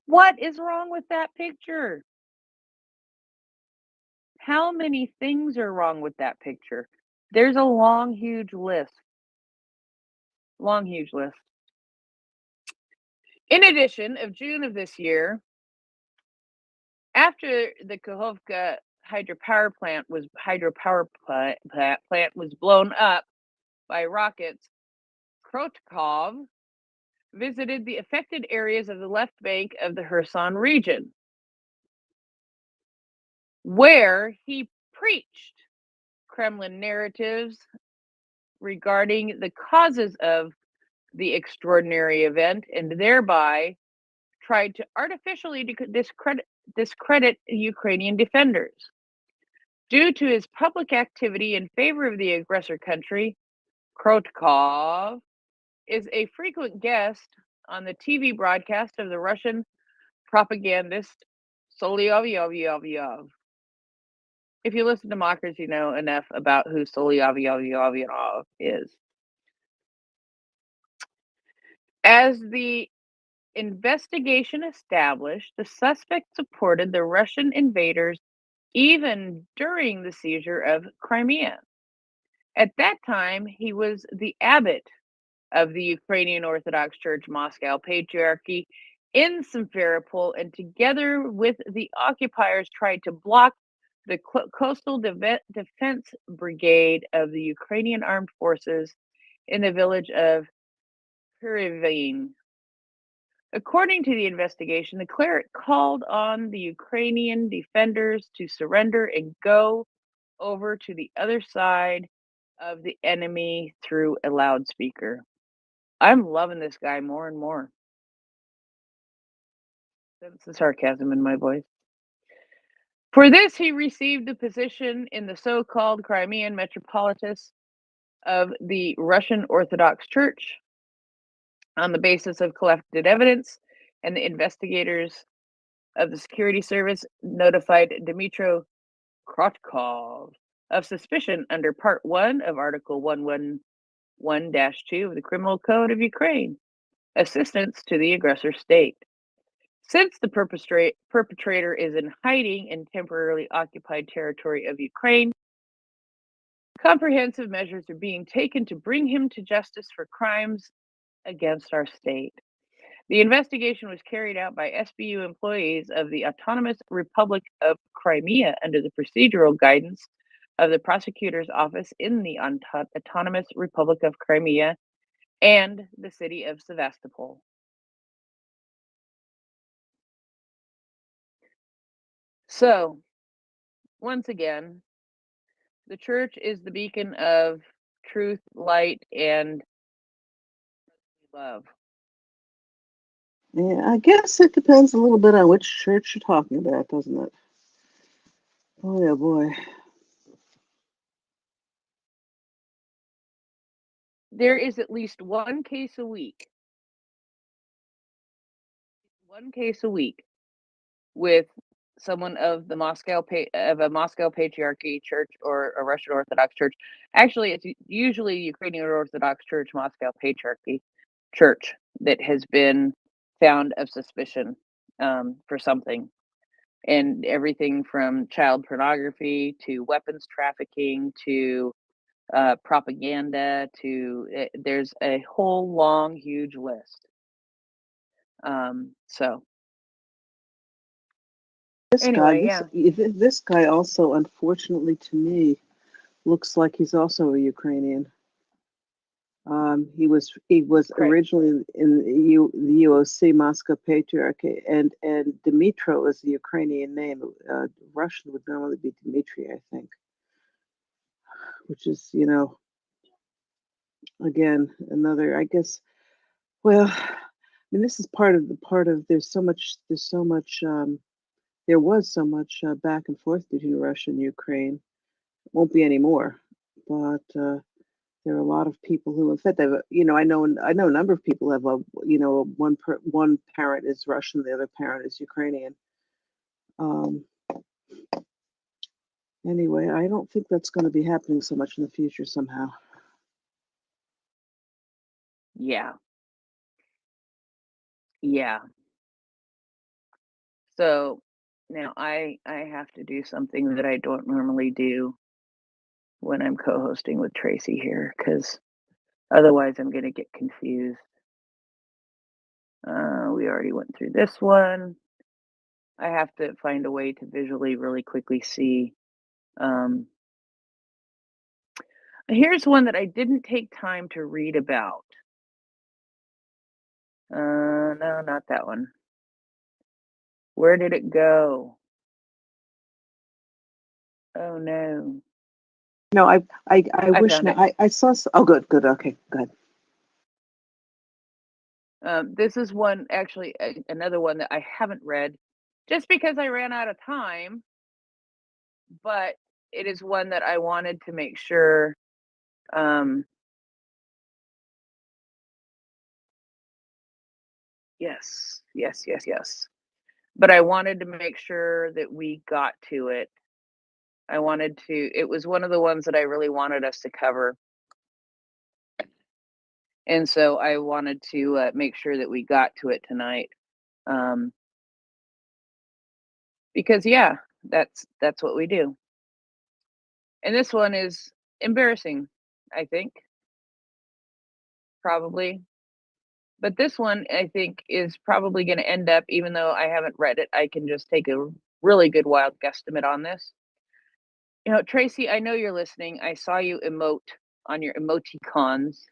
What is wrong with that picture? How many things are wrong with that picture? There's a long, huge list. Long, huge list. In addition, of June of this year, after the Kakhovka hydropower plant was blown up by rockets, Krotkov visited the affected areas of the left bank of the Kherson region, where he preached Kremlin narratives regarding the causes of the extraordinary event, and thereby tried to artificially discredit Ukrainian defenders. Due to his public activity in favor of the aggressor country, Krotkov is a frequent guest on the TV broadcast of the Russian propagandist Solovyov. If you listen to mockers, you know enough about who Solovyov is. As the investigation established, the suspect supported the Russian invaders even during the seizure of Crimea. At that time, he was the abbot of the Ukrainian Orthodox Church Moscow Patriarchy in Simferopol, and together with the occupiers tried to block the Coastal Defense Brigade of the Ukrainian Armed Forces in the village of Perivine. According to the investigation, the cleric called on the Ukrainian defenders to surrender and go over to the other side of the enemy through a loudspeaker. I'm loving this guy more and more. That's the sarcasm in my voice. For this, he received the position in the so-called Crimean Metropolitan of the Russian Orthodox Church on the basis of collected evidence, and the investigators of the security service notified Dmitry Krotkov of suspicion under Part 1 of Article 111-2 of the Criminal Code of Ukraine, assistance to the aggressor state. Since the perpetrator is in hiding in temporarily occupied territory of Ukraine, comprehensive measures are being taken to bring him to justice for crimes against our state. The investigation was carried out by SBU employees of the Autonomous Republic of Crimea under the procedural guidance of the prosecutor's office in the Autonomous Republic of Crimea and the city of Sevastopol. So, once again, the church is the beacon of truth, light, and love. Yeah, I guess it depends a little bit on which church you're talking about, doesn't it? Boy, oh boy. There is at least one case a week with someone of the Moscow Patriarchy Church or a Russian Orthodox Church. Actually, it's usually Ukrainian Orthodox Church, Moscow Patriarchy Church that has been found of suspicion for something, and everything from child pornography to weapons trafficking to propaganda to there's a whole long, huge list. So This anyway, guy, this guy also, unfortunately to me, looks like he's also a Ukrainian. He was originally in the UOC, Moscow Patriarchy, and Dmitro is the Ukrainian name. Russian would normally be Dmitry, I think, which is, again, another, I guess. Well, I mean, this is part of there's so much there was so much back and forth between Russia and Ukraine. Won't be anymore, but there are a lot of people who, in fact, I know a number of people have one parent is Russian, the other parent is Ukrainian. Anyway, I don't think that's going to be happening so much in the future somehow. yeah. So now I have to do something that I don't normally do when I'm co-hosting with Tracy here, because otherwise I'm going to get confused. We already went through this one. I have to find a way to visually really quickly see. Here's one that I didn't take time to read about. No, not that one. Where did it go? Oh no. No, I wish found now, I saw. Oh, good. Okay, good. This is one, actually, another one that I haven't read just because I ran out of time, but it is one that I wanted to make sure. Yes. But I wanted to make sure that we got to it. It was one of the ones that I really wanted us to cover. And so I wanted to make sure that we got to it tonight. Because that's what we do. And this one is embarrassing, I think. Probably. But this one, I think, is probably going to end up, even though I haven't read it, I can just take a really good wild guesstimate on this. Tracy, I know you're listening. I saw you emote on your emoticons.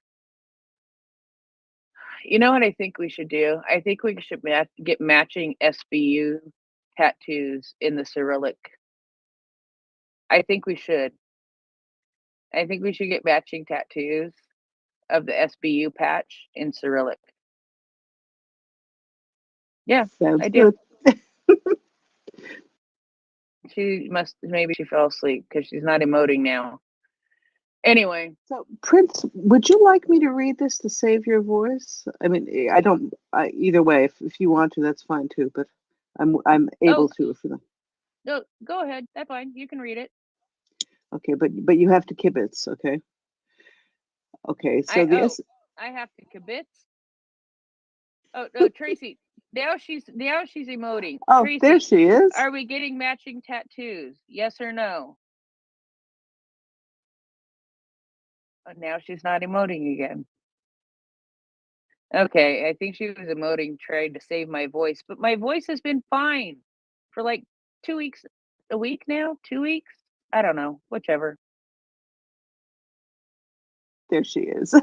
You know what I think we should do? I think we should get matching SBU tattoos in the Cyrillic. I think we should. I think we should get matching tattoos of the SBU patch in Cyrillic. Yeah, Sounds I do. good. Maybe she fell asleep because she's not emoting now. Anyway. So, Prince, would you like me to read this to save your voice? I mean, I don't. Either way, if you want to, that's fine too. But I'm able to for them. No, go ahead. That's fine. You can read it. Okay, but you have to kibitz, okay? Okay, so I have to kibitz. Oh no, Tracy. Now she's emoting. Oh, Tracy, there she is. Are we getting matching tattoos? Yes or no? Oh, now she's not emoting again. Okay, I think she was emoting, trying to save my voice, but my voice has been fine for like 2 weeks, a week now, 2 weeks. I don't know, whichever. There she is.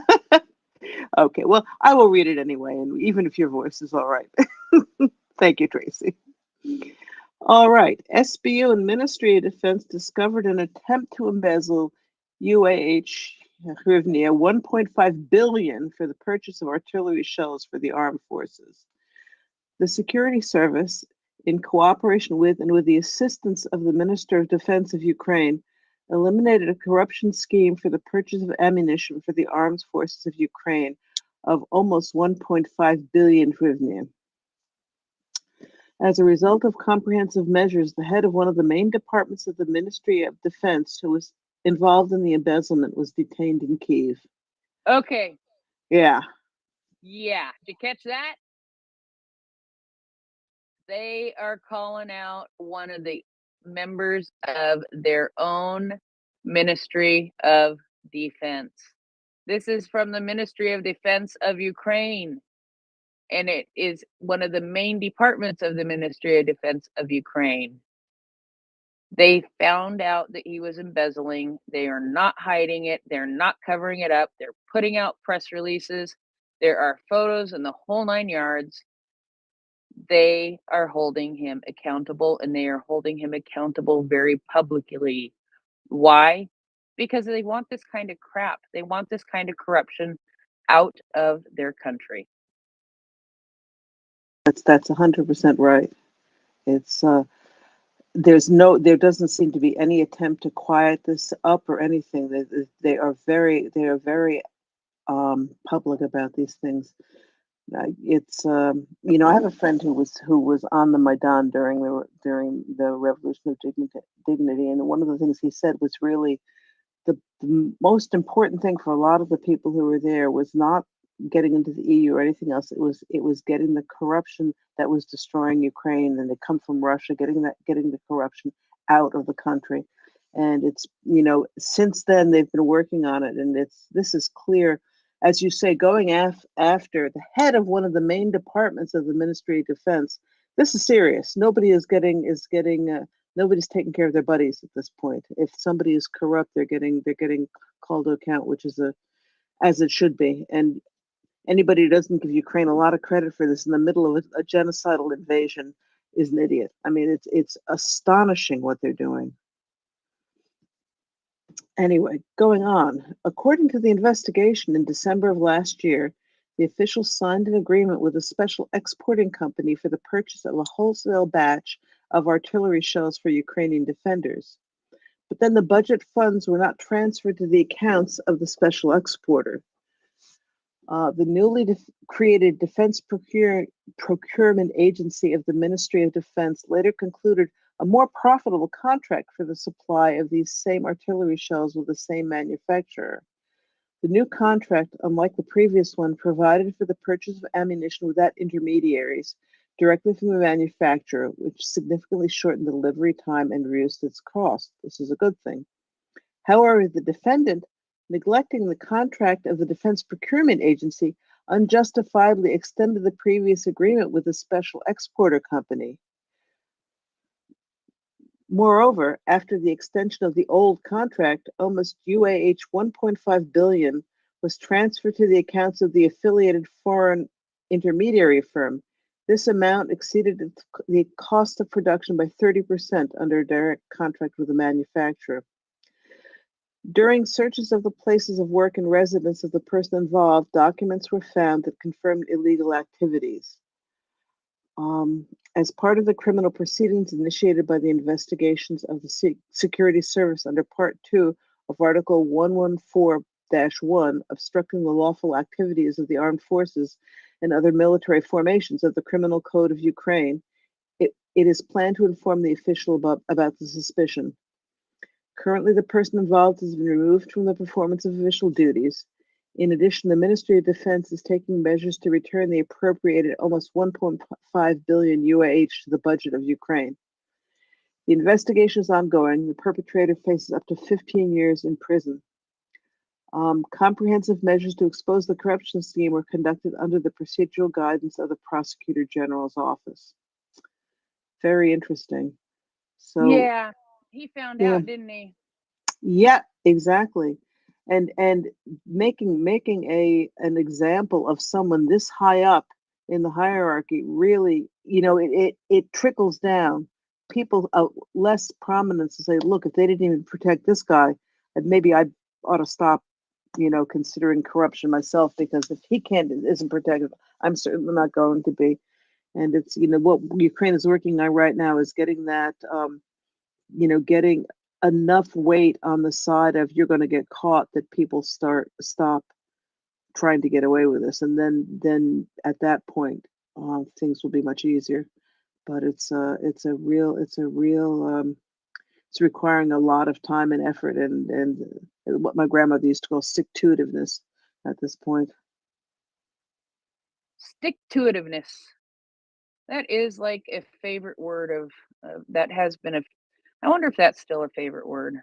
Okay, well, I will read it anyway, and even if your voice is all right. Thank you, Tracy. All right, SBU and Ministry of Defense discovered an attempt to embezzle UAH hryvnia 1.5 billion for the purchase of artillery shells for the armed forces. The security service, in cooperation with and with the assistance of the Minister of Defense of Ukraine, eliminated a corruption scheme for the purchase of ammunition for the armed forces of Ukraine of almost 1.5 billion hryvnia. As a result of comprehensive measures, the head of one of the main departments of the Ministry of Defense, who was involved in the embezzlement, was detained in Kyiv. Okay. Yeah. Yeah. Did you catch that? They are calling out one of the members of their own Ministry of Defense. This is from the Ministry of Defense of Ukraine, and it is one of the main departments of the Ministry of Defense of Ukraine. They found out that he was embezzling. They are not hiding it. They're not covering it up. They're putting out press releases. There are photos and the whole 9 yards. They are holding him accountable, and they are holding him accountable very publicly. Why? Because they want this kind of crap. They want this kind of corruption out of their country. That's 100% right. It's there doesn't seem to be any attempt to quiet this up or anything. They are very public about these things. It's I have a friend who was on the Maidan during the Revolution of Dignity, and one of the things he said was really the most important thing for a lot of the people who were there was not getting into the EU or anything else. It was getting the corruption that was destroying Ukraine, and they come from Russia, getting the corruption out of the country. And it's since then they've been working on it, and this is clear, as you say, going after the head of one of the main departments of the Ministry of Defense. This is serious. Nobody's taking care of their buddies at this point. If somebody is corrupt, they're getting called to account, which is as it should be. And anybody who doesn't give Ukraine a lot of credit for this in the middle of a genocidal invasion is an idiot. I mean, it's astonishing what they're doing. Anyway, going on. According to the investigation, in December of last year, the officials signed an agreement with a special exporting company for the purchase of a wholesale batch of artillery shells for Ukrainian defenders. But then the budget funds were not transferred to the accounts of the special exporter. The newly created Defense Procurement Agency of the Ministry of Defense later concluded a more profitable contract for the supply of these same artillery shells with the same manufacturer. The new contract, unlike the previous one, provided for the purchase of ammunition without intermediaries directly from the manufacturer, which significantly shortened the delivery time and reduced its cost. This is a good thing. However, the defendant, neglecting the contract of the Defense Procurement Agency, unjustifiably extended the previous agreement with the special exporter company. Moreover, after the extension of the old contract, almost UAH 1.5 billion was transferred to the accounts of the affiliated foreign intermediary firm. This amount exceeded the cost of production by 30% under a direct contract with the manufacturer. During searches of the places of work and residence of the person involved, documents were found that confirmed illegal activities. As part of the criminal proceedings initiated by the investigations of the Security Service under Part 2 of Article 114-1, obstructing the lawful activities of the armed forces and other military formations of the Criminal Code of Ukraine, it is planned to inform the official about the suspicion. Currently, the person involved has been removed from the performance of official duties. In addition, the Ministry of Defense is taking measures to return the appropriated almost 1.5 billion UAH to the budget of Ukraine. The investigation is ongoing. The perpetrator faces up to 15 years in prison. Comprehensive measures to expose the corruption scheme were conducted under the procedural guidance of the Prosecutor General's office. Very interesting. So, yeah, he found out, didn't he? Yeah, exactly. And making an example of someone this high up in the hierarchy really, it trickles down. People of less prominence to say, look, if they didn't even protect this guy, then maybe I ought to stop, considering corruption myself, because if he can't isn't protected, I'm certainly not going to be. And it's, what Ukraine is working on right now is getting that getting enough weight on the side of you're going to get caught that people stop trying to get away with this, and then at that point, things will be much easier. But it's requiring a lot of time and effort, and what my grandmother used to call stick-to-itiveness at this point. Stick-to-itiveness. That is like a favorite word of that has been a. I wonder if that's still a favorite word.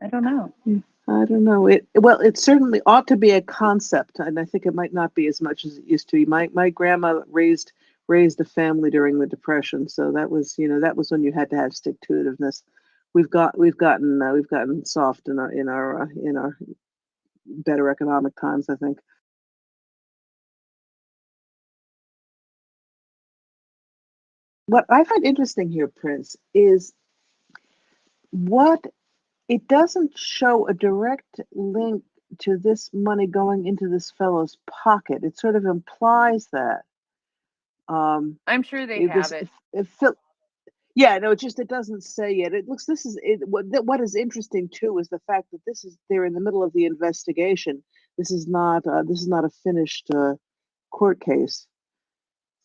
I don't know. I don't know. It certainly ought to be a concept, and I think it might not be as much as it used to be. My grandma raised a family during the Depression, so that was when you had to have stick-to-itiveness. We've gotten soft in our better economic times, I think. What I find interesting here, Prince, is what it doesn't show a direct link to this money going into this fellow's pocket. It sort of implies that. I'm sure they It have was, it. yeah, no, it doesn't say it. It looks, what is interesting too is the fact that they're in the middle of the investigation. This is not a finished court case.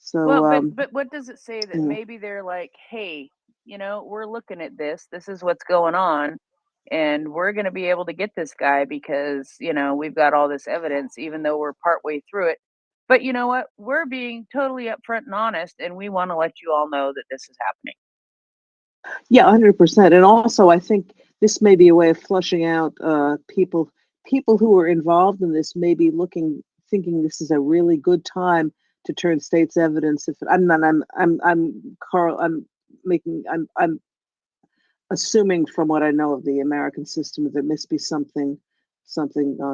So, Well, but what does it say that yeah. maybe they're like, hey, we're looking at this. This is what's going on, and we're going to be able to get this guy because we've got all this evidence, even though we're partway through it. But you know what? We're being totally upfront and honest, and we want to let you all know that this is happening. Yeah, 100%. And also, I think this may be a way of flushing out people who are involved in this, may be thinking this is a really good time to turn state's evidence. If I'm assuming from what I know of the American system, there must be something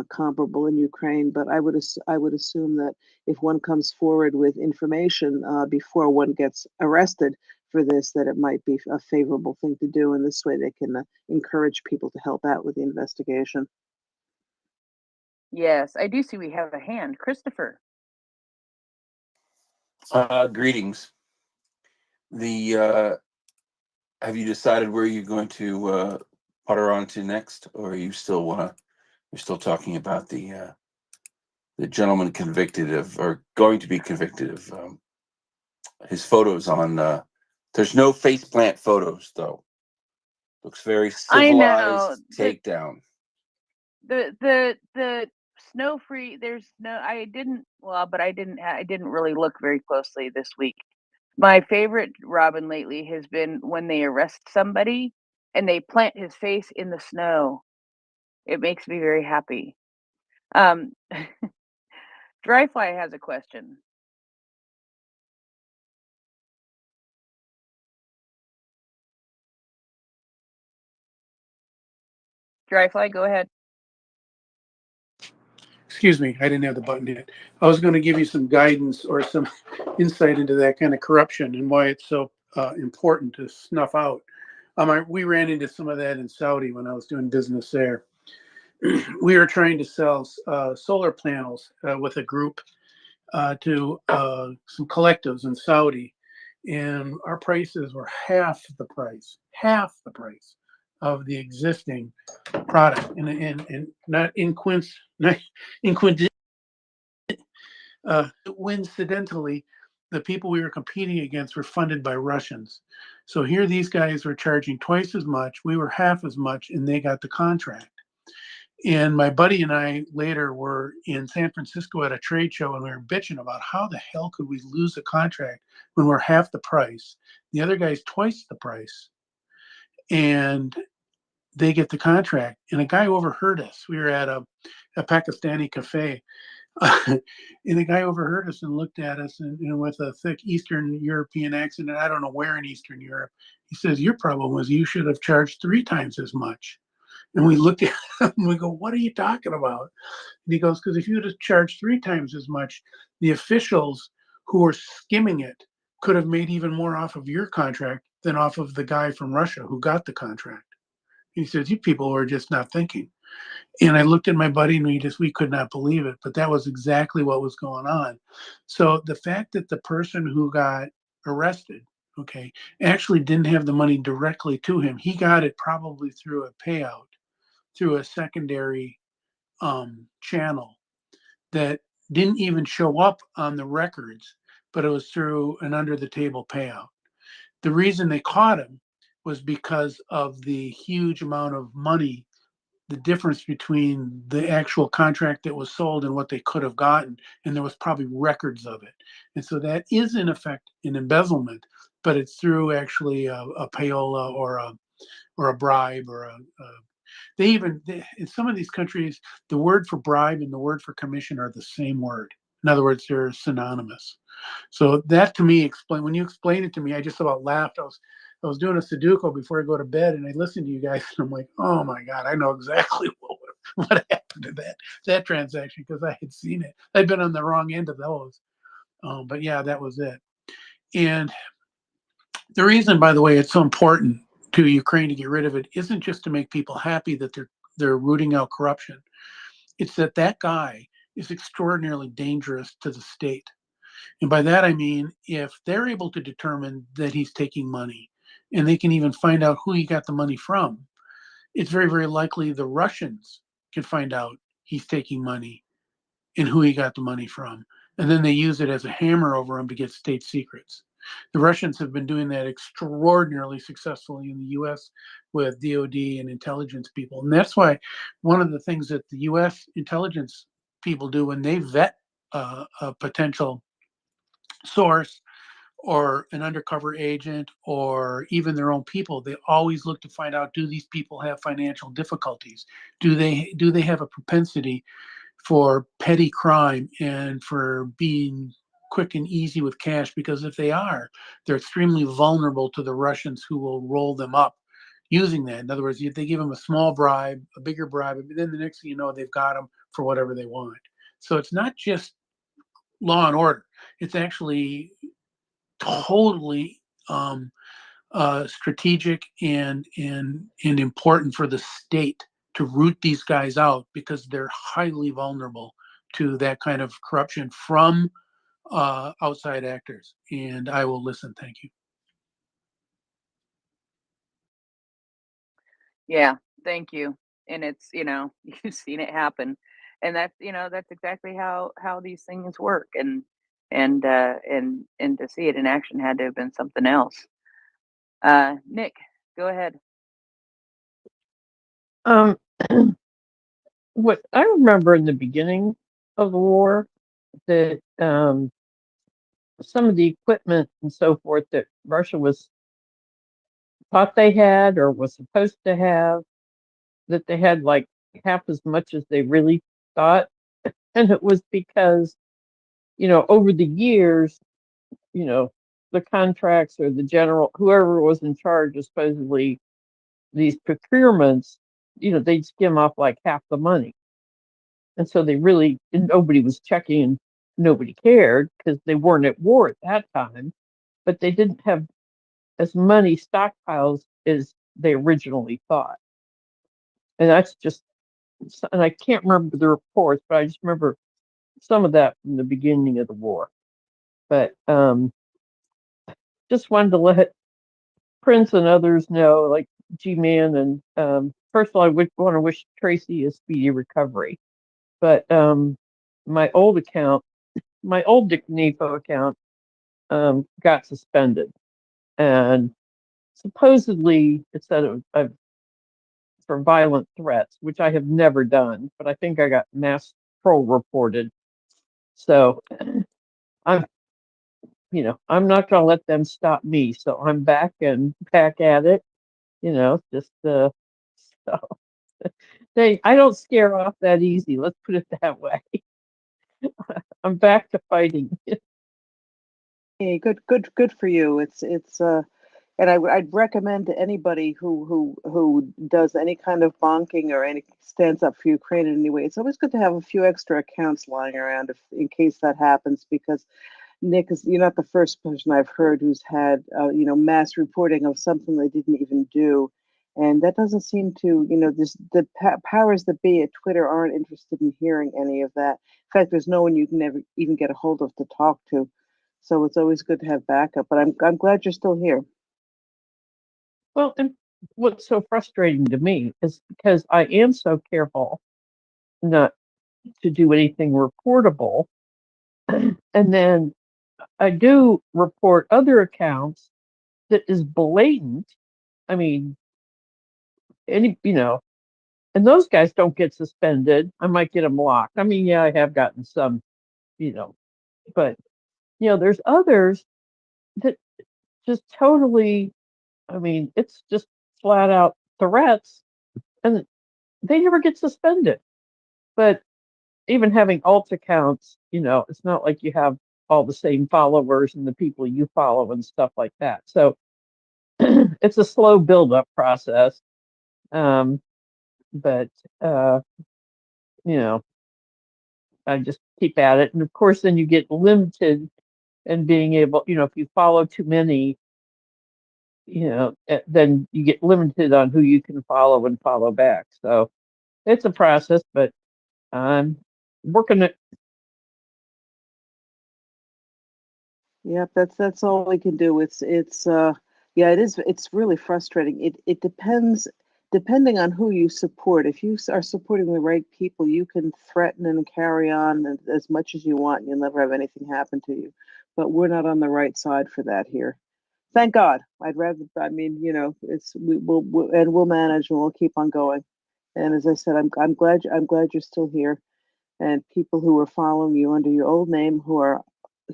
comparable in Ukraine. But I would assume that if one comes forward with information before one gets arrested for this, that it might be a favorable thing to do. And this way, they can encourage people to help out with the investigation. Yes, I do see we have a hand, Christopher. Greetings. Have you decided where you're going to putter on to next, or are you still you're still talking about the gentleman convicted of, or going to be convicted of, his photos on? There's no faceplant photos though. Looks very I know civilized takedown. the snow free. There's no. I didn't. Well, but I didn't really look very closely this week. My favorite Robin lately has been when they arrest somebody and they plant his face in the snow. It makes me very happy. Um, Dryfly has a question. Dryfly, go ahead. Excuse me, I didn't have the button yet. I was going to give you some guidance or some insight into that kind of corruption and why it's so important to snuff out. We ran into some of that in Saudi when I was doing business there. We were trying to sell solar panels with a group to some collectives in Saudi, and our prices were half the price of the existing product, and not coincidentally, the people we were competing against were funded by Russians. So here these guys were charging twice as much, we were half as much, and they got the contract. And my buddy and I later were in San Francisco at a trade show, and we were bitching about how the hell could we lose a contract when we're half the price. The other guy's twice the price, and they get the contract. And a guy overheard us. We were at a Pakistani cafe, And the guy overheard us and looked at us and with a thick Eastern European accent, and I don't know where in Eastern Europe, he says, your problem was you should have charged 3 times as much. And we looked at him and we go, what are you talking about? And he goes, because if you had charged 3 times as much, the officials who were skimming it could have made even more off of your contract than off of the guy from Russia who got the contract. He says, you people were just not thinking. And I looked at my buddy and we could not believe it, but that was exactly what was going on. So the fact that the person who got arrested, okay, actually didn't have the money directly to him, he got it probably through a payout, through a secondary channel that didn't even show up on the records, but it was through an under the table payout. The reason they caught him was because of the huge amount of money, the difference between the actual contract that was sold and what they could have gotten, and there was probably records of it. And so that is in effect an embezzlement, but it's through actually a payola or a bribe in some of these countries, the word for bribe and the word for commission are the same word. In other words, they're synonymous. So that to me when you explained it to me, I just about laughed. I was doing a Sudoku before I go to bed, and I listened to you guys, and I'm like, oh my God, I know exactly what happened to that transaction because I had seen it. I'd been on the wrong end of those. But yeah, that was it. And the reason, by the way, it's so important to Ukraine to get rid of it isn't just to make people happy that they're rooting out corruption. It's that guy is extraordinarily dangerous to the state. And by that, I mean, if they're able to determine that he's taking money and they can even find out who he got the money from, it's very, very likely the Russians can find out he's taking money and who he got the money from. And then they use it as a hammer over him to get state secrets. The Russians have been doing that extraordinarily successfully in the US with DOD and intelligence people. And that's why one of the things that the US intelligence people do when they vet a potential source or an undercover agent or even their own people, they always look to find out, do these people have financial difficulties? Do they have a propensity for petty crime and for being quick and easy with cash? Because if they are, they're extremely vulnerable to the Russians who will roll them up using that. In other words, if they give them a small bribe, a bigger bribe, then the next thing you know, they've got them for whatever they want. So it's not just law and order. It's actually totally strategic and important for the state to root these guys out because they're highly vulnerable to that kind of corruption from outside actors. And I will listen. Thank you. Yeah, thank you. And it's, you've seen it happen. And that's exactly how these things work. And to see it in action had to have been something else. Nick, go ahead. What I remember in the beginning of the war, that some of the equipment and so forth that Russia thought they had or was supposed to have, that they had like half as much as they really thought. And it was because, over the years, the contracts or the general, whoever was in charge of supposedly these procurements, they'd skim off like half the money. And so nobody was checking and nobody cared because they weren't at war at that time, but they didn't have as many stockpiles as they originally thought. And and I can't remember the reports, but I just remember some of that from the beginning of the war. But just wanted to let Prince and others know, like G-Man, and first of all, I would want to wish Tracy a speedy recovery. But my old Dick Nefo account got suspended, and supposedly it said for violent threats, which I have never done, but I think I got mass troll reported. So I'm not going to let them stop me. So I'm back at it. Just so I don't scare off that easy. Let's put it that way. I'm back to fighting. Hey, good for you. And I'd recommend to anybody who does any kind of bonking or any stands up for Ukraine in any way. It's always good to have a few extra accounts lying around if in case that happens, because Nick is you're not the first person I've heard who's had mass reporting of something they didn't even do, and that doesn't seem to this the powers that be at Twitter aren't interested in hearing any of that. In fact, there's no one you can never even get a hold of to talk to, so it's always good to have backup. But I'm glad you're still here. Well, and what's so frustrating to me is because I am so careful not to do anything reportable, and then I do report other accounts that is blatant. I mean, and those guys don't get suspended. I might get them locked. I mean, yeah, I have gotten some, but there's others that just totally. I mean, it's just flat out threats, and they never get suspended. But even having alt accounts, it's not like you have all the same followers and the people you follow and stuff like that. So it's a slow build up process. But I just keep at it. And of course, then you get limited in being able, if you follow too many, then you get limited on who you can follow and follow back. So it's a process, but I'm working it. Yep, that's all we can do. It's really frustrating. It depends depending on who you support. If you are supporting the right people, you can threaten and carry on as much as you want, and you'll never have anything happen to you. But we're not on the right side for that here. Thank God. I mean, we'll manage and we'll keep on going. And as I said, I'm glad you're still here, and people who are following you under your old name who are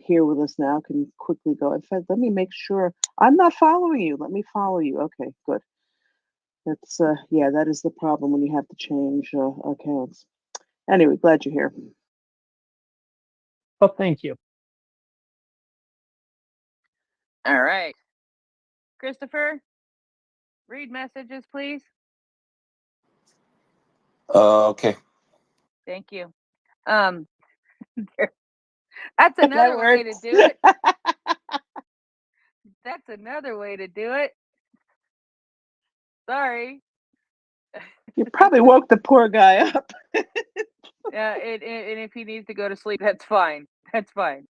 here with us now can quickly go. In fact, let me make sure I'm not following you. Let me follow you. Okay, good. That is the problem when you have to change accounts. Anyway, glad you're here. Well, thank you. All right. Christopher, read messages, please. Okay. Thank you. That's another way to do it. That's another way to do it. Sorry. You probably woke the poor guy up. And if he needs to go to sleep, that's fine. That's fine.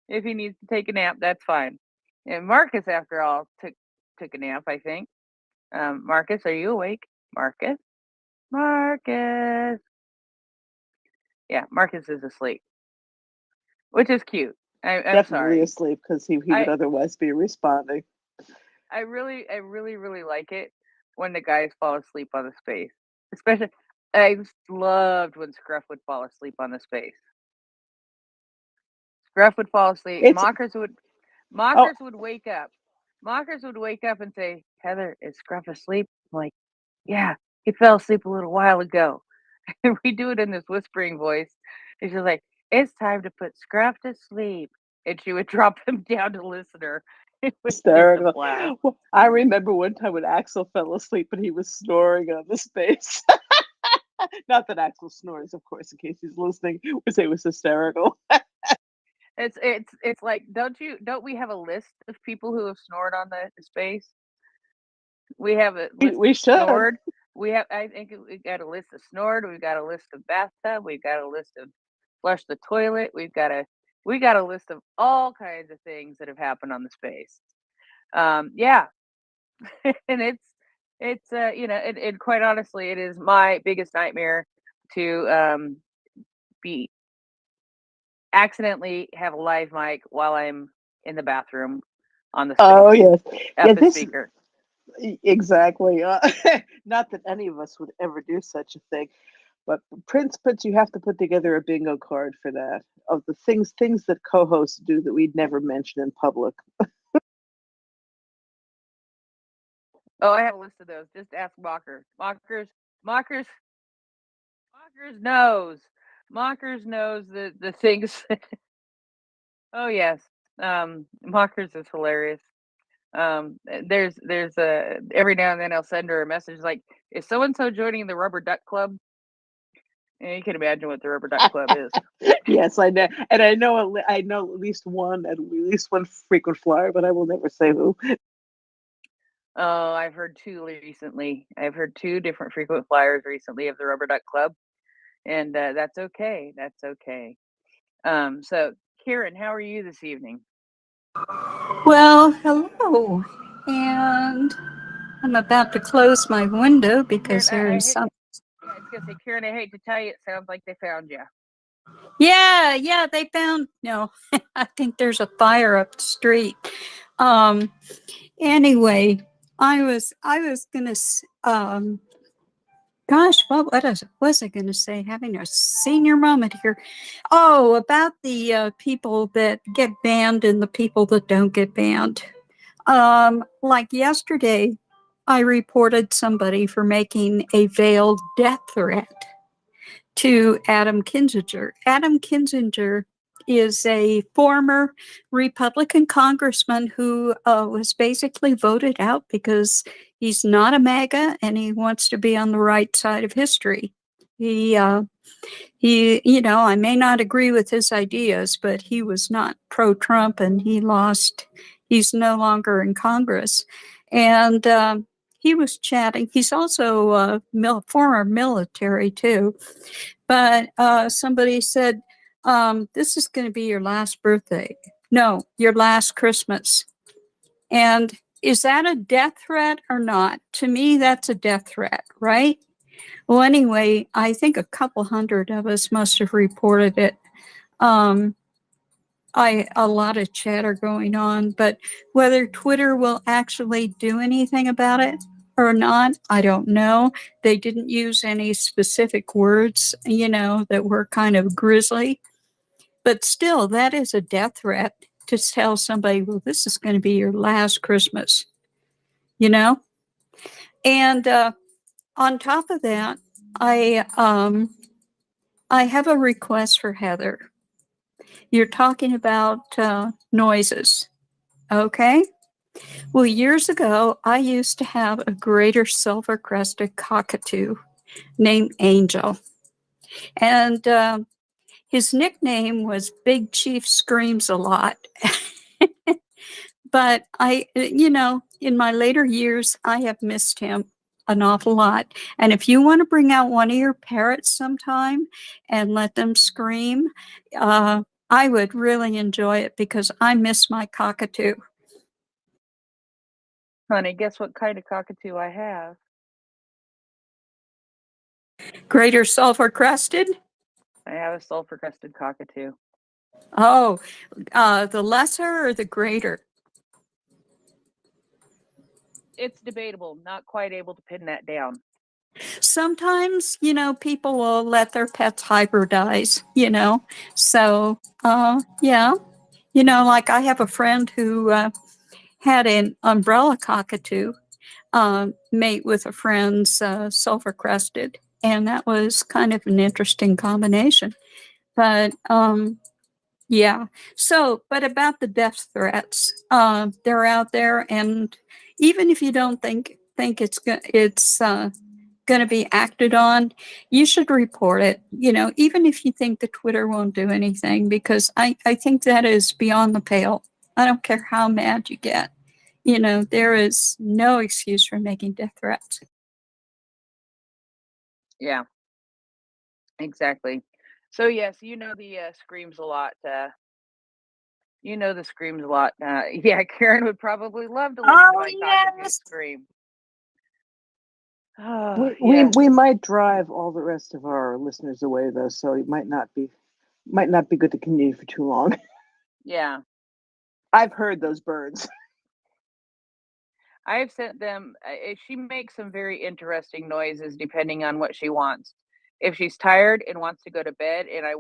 If he needs to take a nap, that's fine. And Marcus, after all, took a nap, I think. Marcus, are you awake? Marcus? Marcus. Yeah, Marcus is asleep, which is cute. I'm Definitely sorry. asleep because he would otherwise be responding. I really like it when the guys fall asleep on the space. Especially, I loved when Scruff would fall asleep on the space. Scruff would fall asleep. Mockers would wake up. Mockers would wake up and say, "Heather, is Scruff asleep?" I'm like, yeah, he fell asleep a little while ago. And we do it in this whispering voice. And she's like, "It's time to put Scruff to sleep." And she would drop him down to listener. It was Hysterical. laugh. Well, I remember one time when Axel fell asleep and he was snoring on the space. Not that Axel snores, of course, in case he's listening. It was hysterical. It's like, don't we have a list of people who have snored on the space? We have a list We of should. snored. I think we got a list of snored. We've got a list of bathtub. We've got a list of flush the toilet. We got a list of all kinds of things that have happened on the space. Yeah, and and quite honestly, it is my biggest nightmare to be accidentally have a live mic while I'm in the bathroom on the space. Oh yes, at the speaker. Exactly. Not that any of us would ever do such a thing, but Prince, you have to put together a bingo card for that of the things that co-hosts do that we'd never mention in public. Oh, I have a list of those. Just ask Mockers. Mockers knows. Mockers knows the things. Oh yes, Mockers is hilarious. There's a every now and then I'll send her a message like, "Is so and so joining the Rubber Duck Club?" And you can imagine what the Rubber Duck Club is. Yes, I know, and I know at least one frequent flyer, but I will never say who. Oh, I've heard two recently. I've heard two different frequent flyers recently of the Rubber Duck Club, and that's okay. That's okay. So Karen, how are you this evening? Well, hello. And I'm about to close my window because Karen, there's some. I was gonna say, Karen, I hate to tell you, it sounds like they found you. Yeah, they found. No, I think there's a fire up the street. Anyway, I was gonna. Gosh, what was I gonna say? Having a senior moment here. Oh, about the people that get banned and the people that don't get banned. Like yesterday, I reported somebody for making a veiled death threat to Adam Kinzinger. Adam Kinzinger is a former Republican congressman who was basically voted out because he's not a MAGA and he wants to be on the right side of history. He, I may not agree with his ideas, but he was not pro-Trump and he lost. He's no longer in Congress. And he was chatting. He's also former military too. But somebody said, this is going to be your last birthday. No, your last Christmas. And is that a death threat or not? To me, that's a death threat, right? Well, anyway, I think a couple hundred of us must have reported it. A lot of chatter going on, but whether Twitter will actually do anything about it or not, I don't know. They didn't use any specific words, that were kind of grisly, but still, that is a death threat to tell somebody, well, this is going to be your last Christmas, And on top of that, I have a request for Heather. You're talking about noises, okay? Well, years ago, I used to have a greater silver-crested cockatoo named Angel. And his nickname was Big Chief Screams a Lot. But in my later years, I have missed him an awful lot. And if you want to bring out one of your parrots sometime and let them scream, I would really enjoy it because I miss my cockatoo. Honey, guess what kind of cockatoo I have? Greater sulfur crested? I have a sulfur crested cockatoo. Oh, the lesser or the greater? It's debatable. Not quite able to pin that down. Sometimes, people will let their pets hybridize, So, yeah. Like I have a friend who had an umbrella cockatoo mate with a friend's sulfur crested. And that was kind of an interesting combination. But yeah. So, but about the death threats, they're out there, and even if you don't think it's going to be acted on, you should report it. Even if you think the Twitter won't do anything, because I think that is beyond the pale. I don't care how mad you get. There is no excuse for making death threats. Yeah, exactly. So yes, the screams a lot. The screams a lot. Yeah, Karen would probably love to listen to my cockatoo scream. Oh, yes. We might drive all the rest of our listeners away though, so it might not be good to continue for too long. Yeah. I've heard those birds. I've sent them. She makes some very interesting noises depending on what she wants. If she's tired and wants to go to bed, and I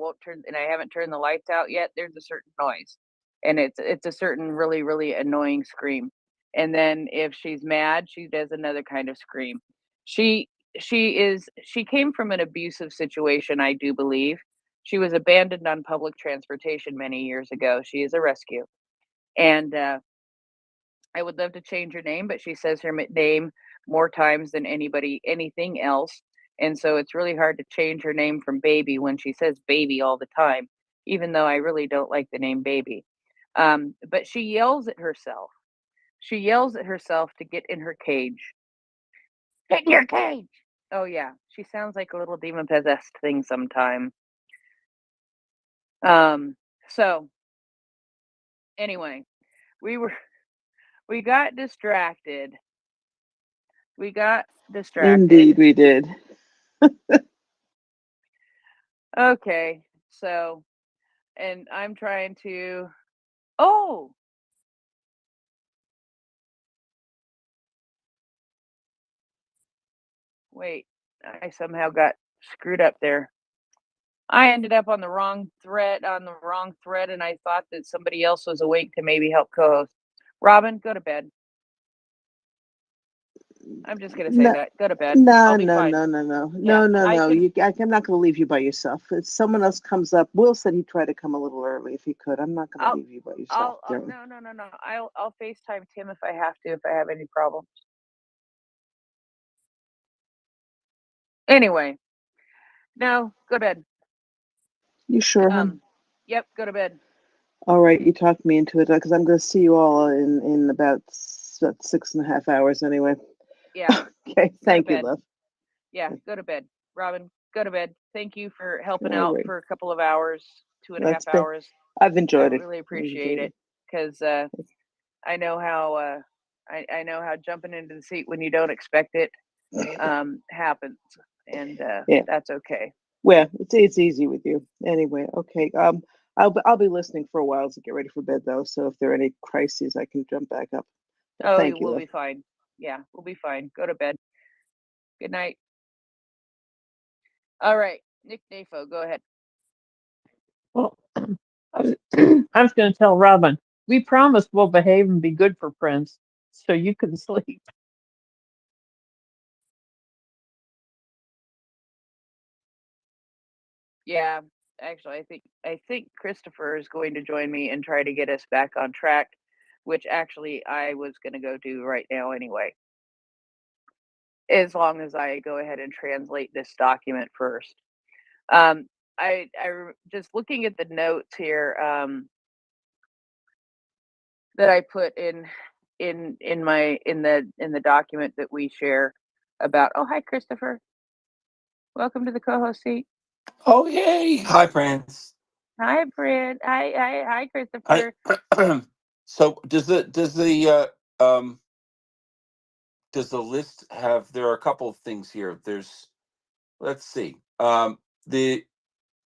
haven't turned the lights out yet, there's a certain noise, and it's a certain really really annoying scream. And then if she's mad, she does another kind of scream. She came from an abusive situation, I do believe. She was abandoned on public transportation many years ago. She is a rescue. And I would love to change her name, but she says her name more times than anything else. And so it's really hard to change her name from Baby when she says Baby all the time, even though I really don't like the name Baby. But she yells at herself. She yells at herself to get in her cage. Get in your cage. Oh yeah, she sounds like a little demon possessed thing sometime. So anyway, we got distracted. We got distracted. Indeed, we did. Okay, so, and I'm trying to, oh, wait, I somehow got screwed up there. I ended up on the wrong thread, and I thought that somebody else was awake to maybe help co-host. Robin, go to bed. I'm just gonna say No, that. Go to bed. no, I'll be no, fine. no, no, no, Yeah, no, no, I no. can. I'm not going to leave you by yourself. If someone else comes up, Will said he'd try to come a little early if he could. I'm not going to I'll, leave you by yourself. Darren. no. I'll FaceTime Tim if I have to, if I have any problems. Anyway, no, go to bed. You sure, hon? Yep, go to bed. All right, you talked me into it because I'm going to see you all in about 6.5 hours anyway. Yeah. Okay, thank you, bed. love. Yeah, go to bed. Robin, go to bed. Thank you for helping All out right. for a couple of hours, 2.5 That's been, hours. I've enjoyed I it. really I've appreciate enjoyed it because I know how I know how jumping into the seat when you don't expect it happens, and Yeah. that's okay. Well, it's easy with you anyway. Okay. I'll be listening for a while to get ready for bed though. So if there are any crises, I can jump back up. But Oh, thank you, we'll love. be fine. Yeah, we'll be fine. Go to bed. Good night. All right, Nick Nafo, go ahead. Well, I was going to tell Robin, we promised we'll behave and be good for friends, so you can sleep. Yeah, actually, I think Christopher is going to join me and try to get us back on track, which actually I was going to go do right now anyway. As long as I go ahead and translate this document first. Just looking at the notes here that I put in the document that we share about. Oh, hi, Christopher. Welcome to the co-host seat. Oh, yay. Hi, friends. Hi, Fred. Hi, Christopher. So does the list have, there are a couple of things here. Let's see. The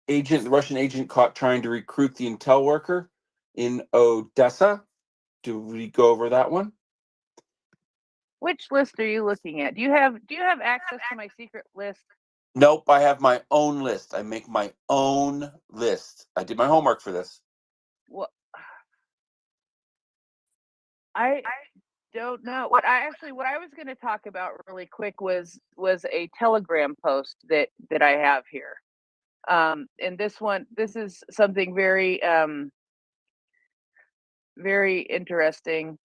Russian agent caught trying to recruit the intel worker in Odessa. Do we go over that one? Which list are you looking at? Do you have access to my secret list? Nope, I have my own list. I make my own list. I did my homework for this. Well, I don't know. What I was going to talk about really quick was a Telegram post that I have here. And this is something very very interesting.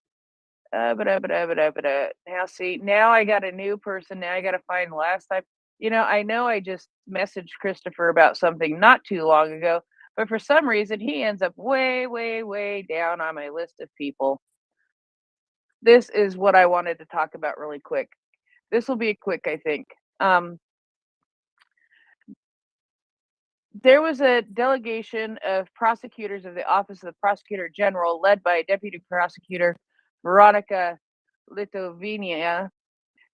Now see, now I got a new person. Now I got to find the last time. I know I just messaged Christopher about something not too long ago, but for some reason he ends up way, way, way down on my list of people. This is what I wanted to talk about really quick. This will be quick, I think. There was a delegation of prosecutors of the Office of the Prosecutor General led by Deputy Prosecutor Veronica Litovinia.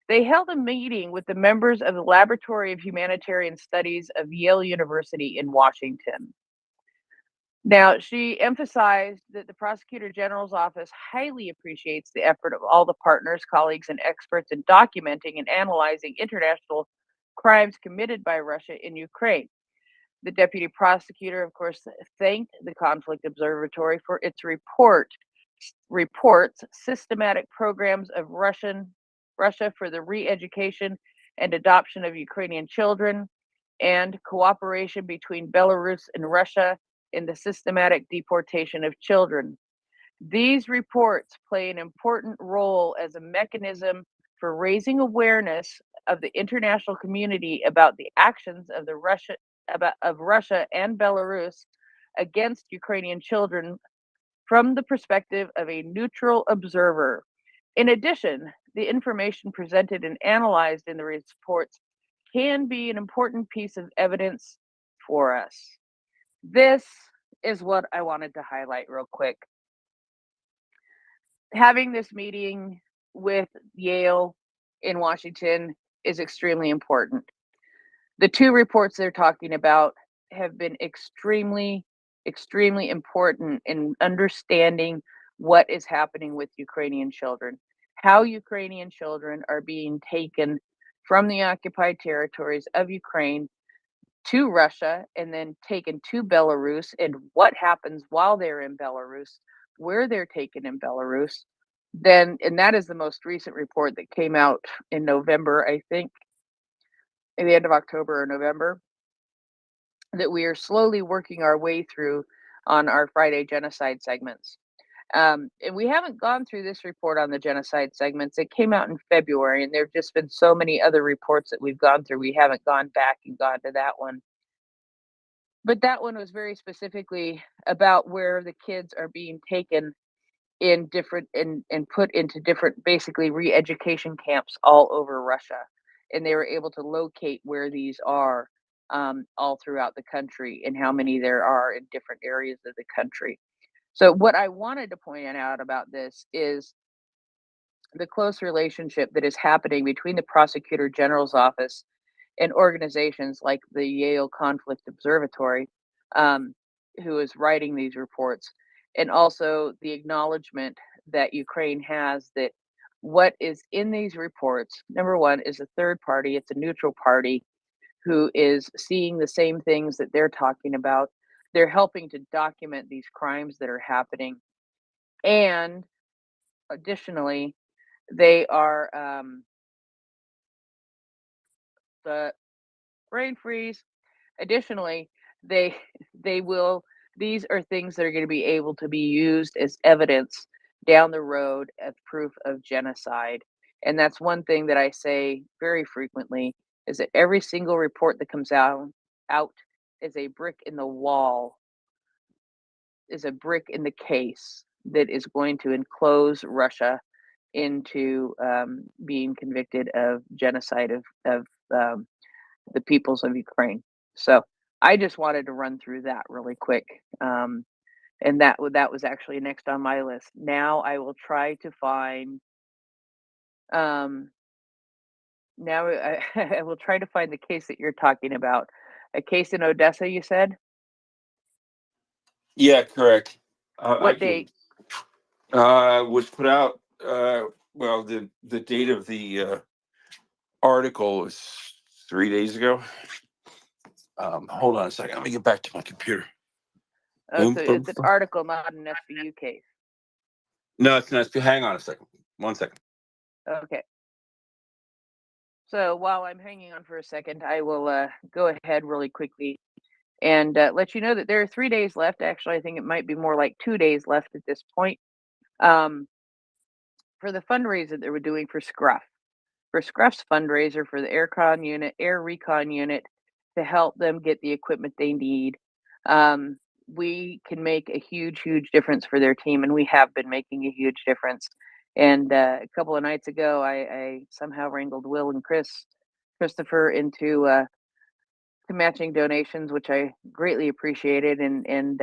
They held a meeting with the members of the Laboratory of Humanitarian Studies of Yale University in Washington. Now, she emphasized that the Prosecutor General's office highly appreciates the effort of all the partners, colleagues, and experts in documenting and analyzing international crimes committed by Russia in Ukraine. The deputy prosecutor, of course, thanked the Conflict Observatory for its reports systematic programs of Russia for the re-education and adoption of Ukrainian children, and cooperation between Belarus and Russia in the systematic deportation of children. These reports play an important role as a mechanism for raising awareness of the international community about the actions of Russia and Belarus against Ukrainian children from the perspective of a neutral observer. In addition, the information presented and analyzed in the reports can be an important piece of evidence for us. This is what I wanted to highlight real quick. Having this meeting with Yale in Washington is extremely important. The two reports they're talking about have been extremely important in understanding what is happening with Ukrainian children, how Ukrainian children are being taken from the occupied territories of Ukraine to Russia and then taken to Belarus, and what happens while they're in Belarus, where they're taken in Belarus. And that is the most recent report that came out in November, I think, at the end of October or November, that we are slowly working our way through on our Friday genocide segments. And we haven't gone through this report on the genocide segments. It came out in February, and there have just been so many other reports that we've gone through. We haven't gone back and gone to that one. But that one was very specifically about where the kids are being taken in different and put into different, basically, re-education camps all over Russia. And they were able to locate where these are all throughout the country and how many there are in different areas of the country. So what I wanted to point out about this is the close relationship that is happening between the Prosecutor General's office and organizations like the Yale Conflict Observatory, who is writing these reports, and also the acknowledgement that Ukraine has that what is in these reports, number one, is a third party, it's a neutral party who is seeing the same things that they're talking about. They're helping to document these crimes that are happening. And additionally, they are the brain freeze. Additionally, these are things that are going to be able to be used as evidence down the road as proof of genocide. And that's one thing that I say very frequently, is that every single report that comes out is a brick in the wall, is a brick in the case that is going to enclose Russia into being convicted of genocide of the peoples of Ukraine. So I just wanted to run through that really quick. And that was actually next on my list. Now I will try to find I will try to find the case that you're talking about. A case in Odessa, you said? Yeah, correct. What date? Was put out. Well, the date of the article was 3 days ago. Hold on a second. Let me get back to my computer. Oh, so it's an article, not an SBU case. No, it's not. Hang on a second. 1 second. Okay. So while I'm hanging on for a second, I will go ahead really quickly and let you know that there are 3 days left. Actually, I think it might be more like 2 days left at this point for the fundraiser that we're doing for Scruff. For Scruff's fundraiser for the Air Recon Unit, to help them get the equipment they need. We can make a huge difference for their team, and we have been making a huge difference. And a couple of nights ago, I somehow wrangled Will and Christopher into to matching donations, which I greatly appreciated. And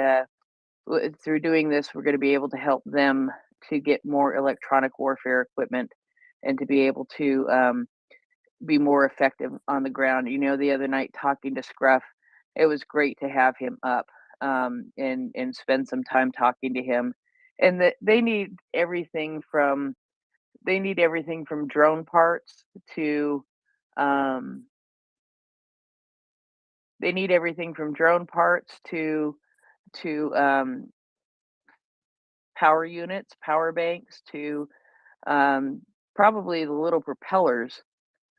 through doing this, we're going to be able to help them to get more electronic warfare equipment and to be able to be more effective on the ground. You know, the other night talking to Scruff, it was great to have him up and spend some time talking to him. And that they need everything from drone parts to power units, power banks, to probably the little propellers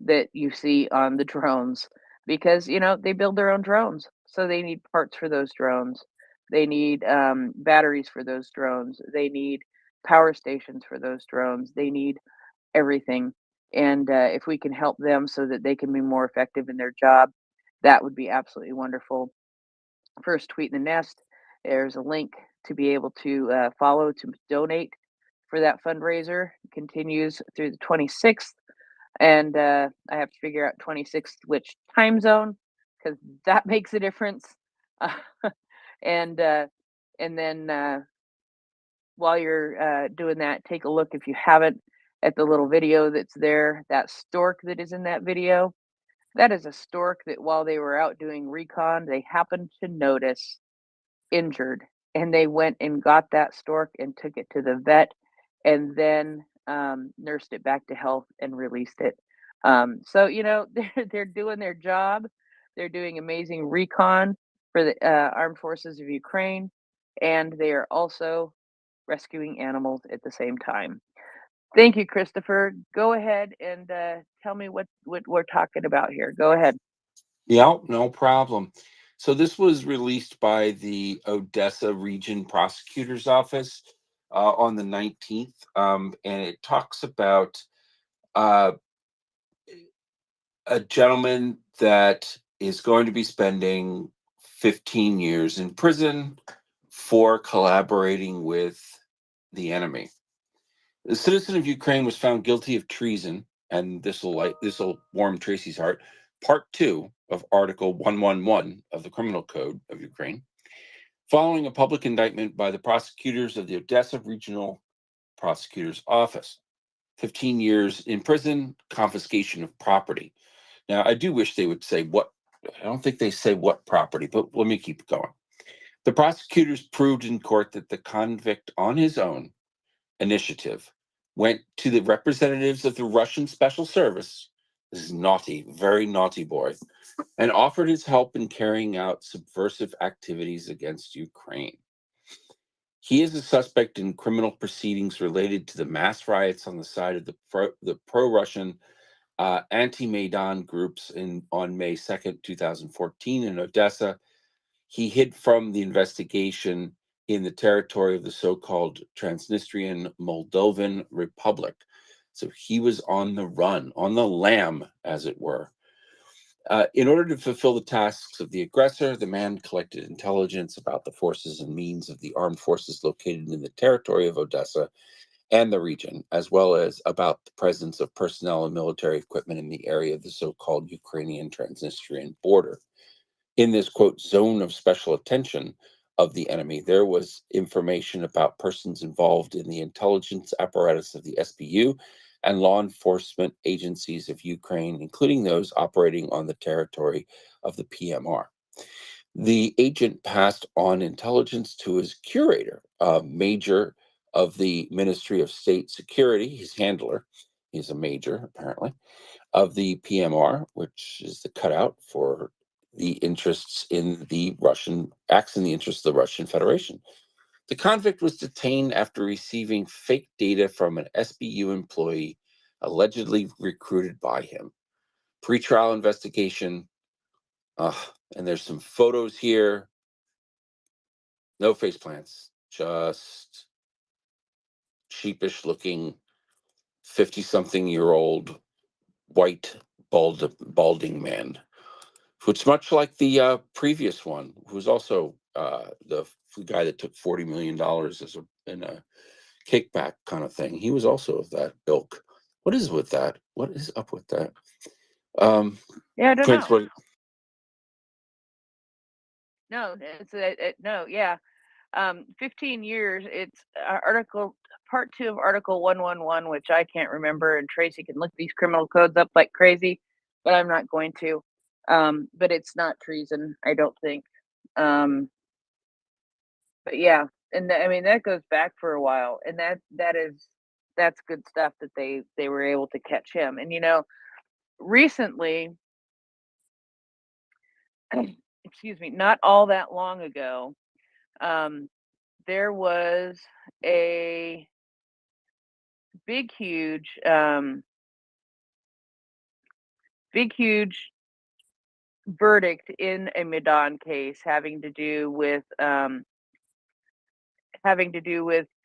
that you see on the drones. because they build their own drones, so they need parts for those drones. They need batteries for those drones. They need power stations for those drones. They need everything. And if we can help them so that they can be more effective in their job, that would be absolutely wonderful. First tweet in the nest, there's a link to be able to follow to donate for that fundraiser. It continues through the 26th, and I have to figure out 26th which time zone, because that makes a difference. and and then while you're doing that, take a look, if you haven't, at the little video that's there. That stork that is in that video, that is a stork that while they were out doing recon, they happened to notice injured, and they went and got that stork and took it to the vet, and then nursed it back to health and released it. So they're doing their job. They're doing amazing recon for the armed forces of Ukraine, and they are also rescuing animals at the same time. Thank you, Christopher. Go ahead and tell me what we're talking about here. Go ahead. Yeah, no problem. So this was released by the Odessa Region Prosecutor's Office on the 19th, and it talks about a gentleman that is going to be spending 15 years in prison for collaborating with the enemy. The citizen of Ukraine was found guilty of treason, and this will warm Tracy's heart. Part 2 of Article 111 of the Criminal Code of Ukraine, following a public indictment by the prosecutors of the Odessa Regional Prosecutor's Office. 15 years in prison, confiscation of property. Now, I do wish they would say what. I don't think they say what property, but let me keep going. The prosecutors proved in court that the convict, on his own initiative, went to the representatives of the Russian Special Service, this is naughty, very naughty boy, and offered his help in carrying out subversive activities against Ukraine. He is a suspect in criminal proceedings related to the mass riots on the side of the pro-Russian anti-Maidan groups on May 2nd, 2014 in Odessa. He hid from the investigation in the territory of the so-called Transnistrian Moldovan Republic. So he was on the run, on the lam, as it were. In order to fulfill the tasks of the aggressor, the man collected intelligence about the forces and means of the armed forces located in the territory of Odessa and the region, as well as about the presence of personnel and military equipment in the area of the so-called Ukrainian Transnistrian border. In this, quote, zone of special attention of the enemy, there was information about persons involved in the intelligence apparatus of the SBU and law enforcement agencies of Ukraine, including those operating on the territory of the PMR. The agent passed on intelligence to his curator, a major of the Ministry of State Security, his handler, he's a major apparently, of the PMR, which is the cutout for the interests in the Russian, acts in the interests of the Russian Federation. The convict was detained after receiving fake data from an SBU employee allegedly recruited by him. Pre-trial investigation, and there's some photos here. No face plants, just sheepish looking 50-something-year-old white balding man, who's much like the previous one, who was also the guy that took $40 million in a kickback kind of thing. He was also of that ilk. What is with that? What is up with that? Yeah, I don't Prince, know. what? No, no, yeah. 15 years. It's part 2 of Article 111, which I can't remember, and Tracy can look these criminal codes up like crazy, but I'm not going to. But it's not treason, I don't think. But yeah, and I mean that goes back for a while, and that's good stuff that they were able to catch him. And recently, excuse me, not all that long ago, there was a big huge verdict in a Medan case having to do with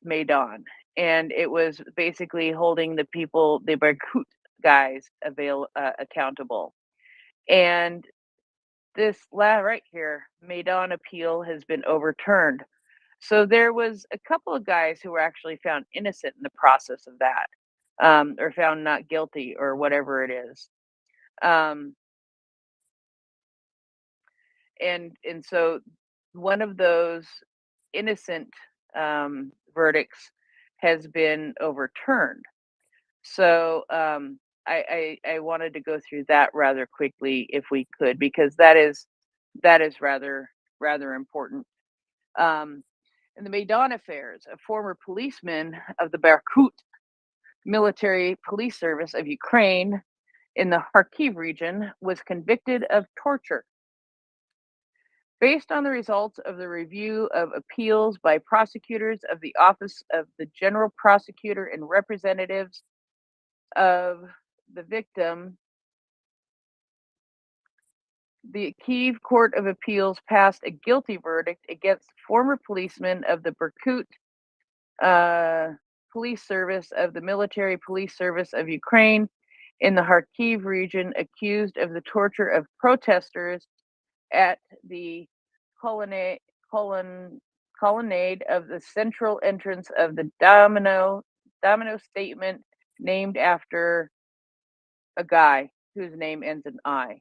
Medan, and it was basically holding the people, the Berkut guys, accountable. And this right here, Medan appeal has been overturned. So there was a couple of guys who were actually found innocent in the process of that, or found not guilty, or whatever it is. And so one of those innocent verdicts has been overturned. So I wanted to go through that rather quickly if we could, because that is rather important. In the Maidan affairs, a former policeman of the Berkut military police service of Ukraine in the Kharkiv region was convicted of torture. Based on the results of the review of appeals by prosecutors of the Office of the General Prosecutor and representatives of the victim, the Kyiv Court of Appeals passed a guilty verdict against former policemen of the Berkut police service of the military police service of Ukraine in the Kharkiv region, accused of the torture of protesters at the colonnade of the central entrance of the Domino statement, named after a guy whose name ends in I.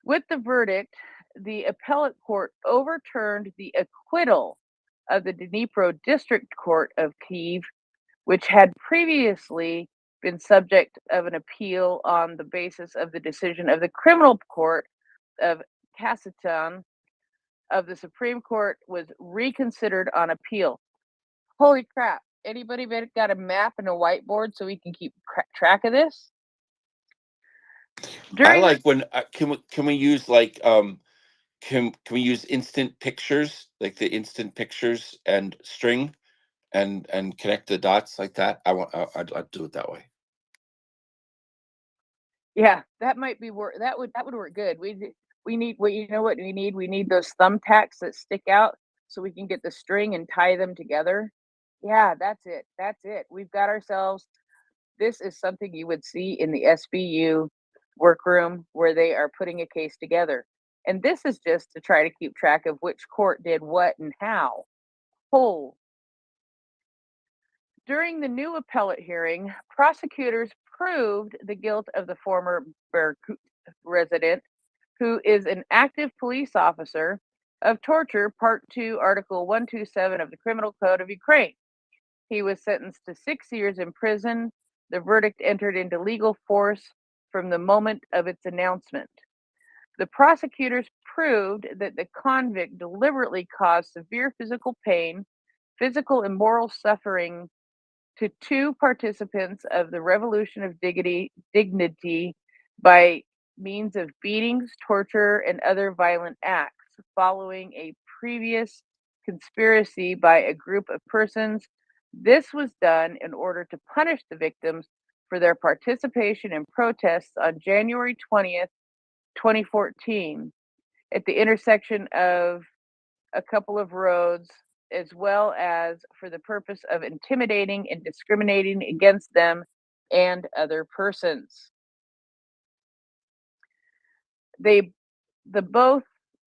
With the verdict, the appellate court overturned the acquittal of the Dnipro District Court of Kyiv, which had previously been subject of an appeal on the basis of the decision of the Criminal Court of Cassation of the Supreme Court was reconsidered on appeal. Holy crap. Anybody got a map and a whiteboard so we can keep track of this? I like when can we use like can we use instant pictures, like the instant pictures and string and connect the dots like that? I'd do it that way. Yeah, that might be work. That would work good. We need what you know what we need. We need those thumbtacks that stick out so we can get the string and tie them together. Yeah, that's it. That's it. We've got ourselves. This is something you would see in the SBU workroom where they are putting a case together. And this is just to try to keep track of which court did what and how. During the new appellate hearing, prosecutors proved the guilt of the former Berkut resident, who is an active police officer, of torture, Part 2, Article 127 of the Criminal Code of Ukraine. He was sentenced to 6 years in prison. The verdict entered into legal force from the moment of its announcement. The prosecutors proved that the convict deliberately caused severe physical pain, physical and moral suffering to 2 participants of the Revolution of Dignity by means of beatings, torture, and other violent acts, following a previous conspiracy by a group of persons. This was done in order to punish the victims for their participation in protests on January 20th, 2014, at the intersection of a couple of roads, as well as for the purpose of intimidating and discriminating against them and other persons. Both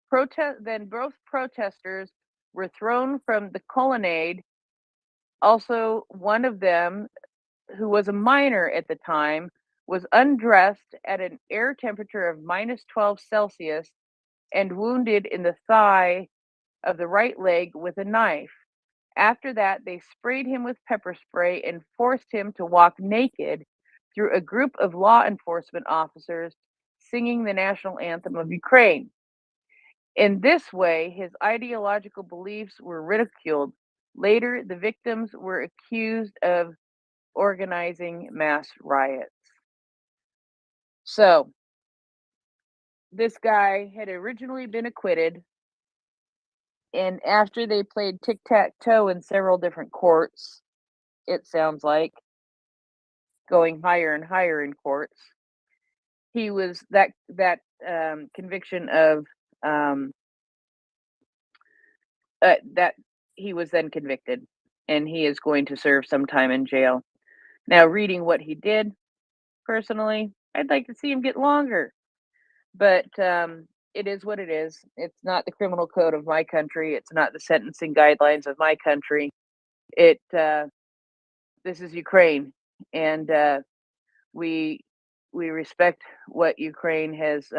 protesters were thrown from the colonnade. Also, one of them, who was a minor at the time, was undressed at an air temperature of -12 Celsius and wounded in the thigh of the right leg with a knife. After that, they sprayed him with pepper spray and forced him to walk naked through a group of law enforcement officers singing the national anthem of Ukraine. In this way, his ideological beliefs were ridiculed. Later, the victims were accused of organizing mass riots. So, this guy had originally been acquitted, and after they played tic-tac-toe in several different courts, it sounds like, going higher and higher in courts, he was that conviction of that he was then convicted, and he is going to serve some time in jail. Now, reading what he did, personally, I'd like to see him get longer, but it is what it is. It's not the criminal code of my country. It's not the sentencing guidelines of my country. This is Ukraine, and we respect what Ukraine has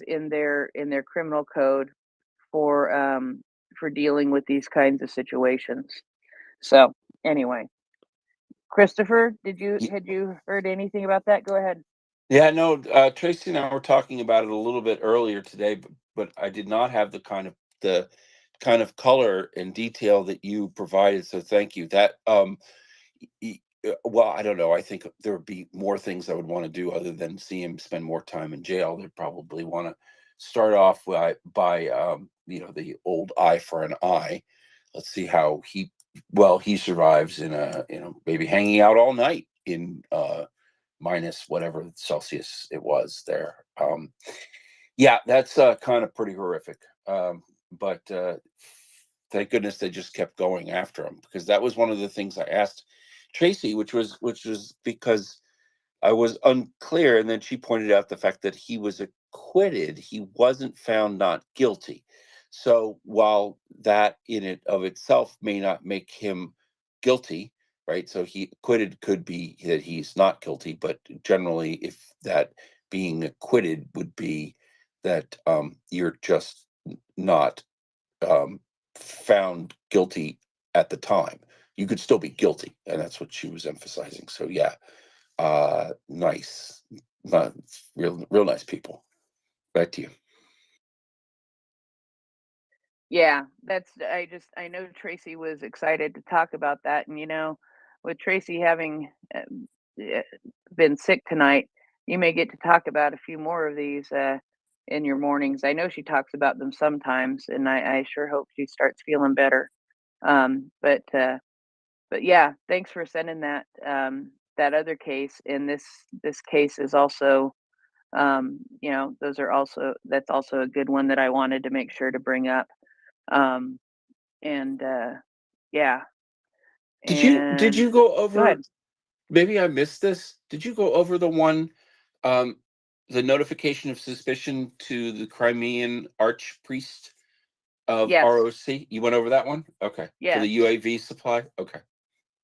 in their criminal code for dealing with these kinds of situations. So anyway, Christopher, had you heard anything about that? Go ahead. Yeah, no, Tracy and I were talking about it a little bit earlier today, but I did not have the kind of color and detail that you provided. So thank you. That well, I don't know. I think there would be more things I would want to do other than see him spend more time in jail. They'd probably want to start off by the old eye for an eye. Let's see how he survives in maybe hanging out all night in minus whatever Celsius it was there. Yeah, that's kind of pretty horrific. But thank goodness they just kept going after him, because that was one of the things I asked Tracy, which was because I was unclear, and then she pointed out the fact that he was acquitted. He wasn't found not guilty. So while that in it of itself may not make him guilty, right? So he acquitted could be that he's not guilty, but generally, if that being acquitted would be that you're just not found guilty at the time, you could still be guilty, and that's what she was emphasizing. So yeah, nice, real nice people. Back to you. Yeah, I know Tracy was excited to talk about that, and with Tracy having been sick tonight, you may get to talk about a few more of these in your mornings. I know she talks about them sometimes, and I sure hope she starts feeling better. But yeah, thanks for sending that that other case. And this case is also, that's also a good one that I wanted to make sure to bring up. And yeah. Did you go over? Go ahead. Maybe I missed this. Did you go over the one, the notification of suspicion to the Crimean archpriest of Yes. ROC? You went over that one? Okay. For Yes. the UAV supply? Okay.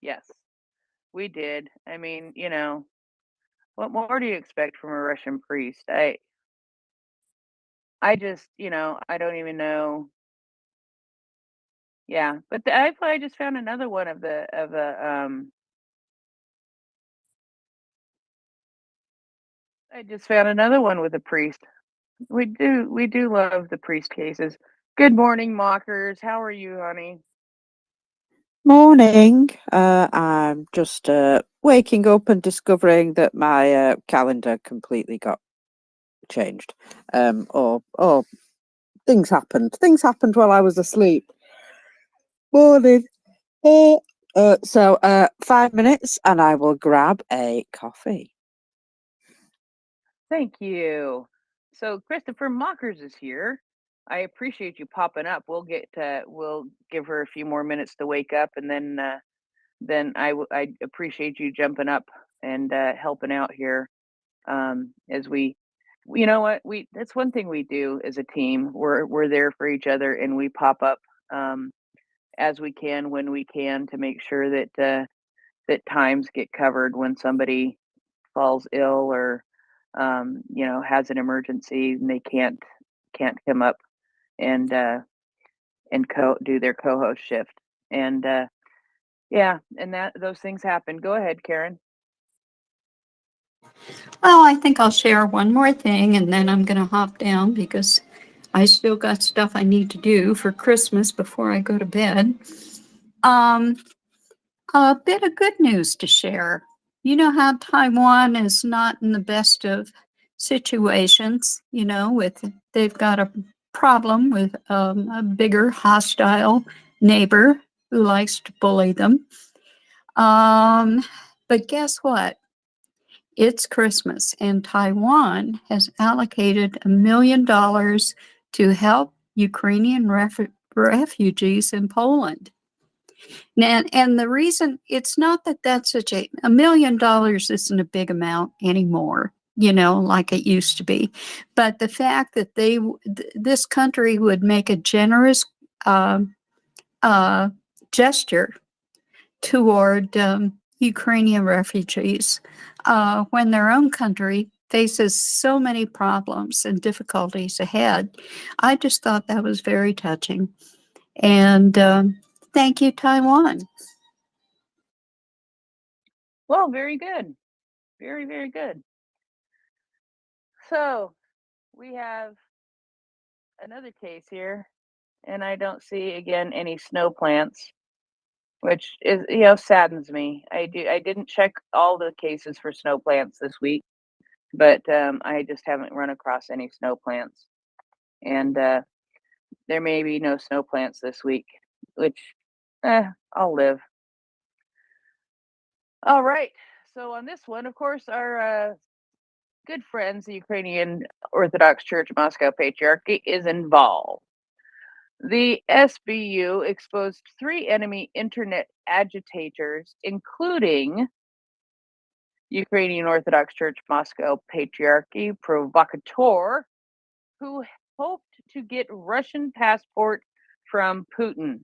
Yes, we did. I mean, what more do you expect from a Russian priest? I just, I don't even know. Yeah, but I just found another one of the I just found another one with a priest. We do love the priest cases. Good morning, mockers. How are you, honey? Morning. I'm just waking up and discovering that my calendar completely got changed. Or things happened. Things happened while I was asleep. Morning. So 5 minutes and I will grab a coffee. Thank you. So Christopher Mockers is here. I appreciate you popping up. We'll give her a few more minutes to wake up, and then I appreciate you jumping up and helping out here. As you know what, that's one thing we do as a team. We're there for each other, and we pop up as we can when we can to make sure that that times get covered when somebody falls ill or has an emergency and they can't come up and do their co-host shift. And yeah, and those things happen. Go ahead, Karen. Well, I think I'll share one more thing and then I'm going to hop down because I still got stuff I need to do for Christmas before I go to bed. A bit of good news to share. You know how Taiwan is not in the best of situations, they've got a problem with a bigger hostile neighbor who likes to bully them. But guess what? it's Christmas, and Taiwan has allocated $1 million to help Ukrainian refugees in Poland. And the reason it's not that that's such $1 million isn't a big amount anymore, like it used to be, but the fact that this country would make a generous gesture toward Ukrainian refugees when their own country faces so many problems and difficulties ahead. I just thought that was very touching. And thank you, Taiwan. Well, very good. Very, very good. So we have another case here, and I don't see again any snow plants, which is saddens me. I didn't check all the cases for snow plants this week, but I just haven't run across any snow plants, and there may be no snow plants this week, which I'll live. All right. So on this one, of course, our good friends, the Ukrainian Orthodox Church Moscow Patriarchy, is involved. The SBU exposed 3 enemy internet agitators, including Ukrainian Orthodox Church Moscow Patriarchy provocateur, who hoped to get Russian passport from Putin.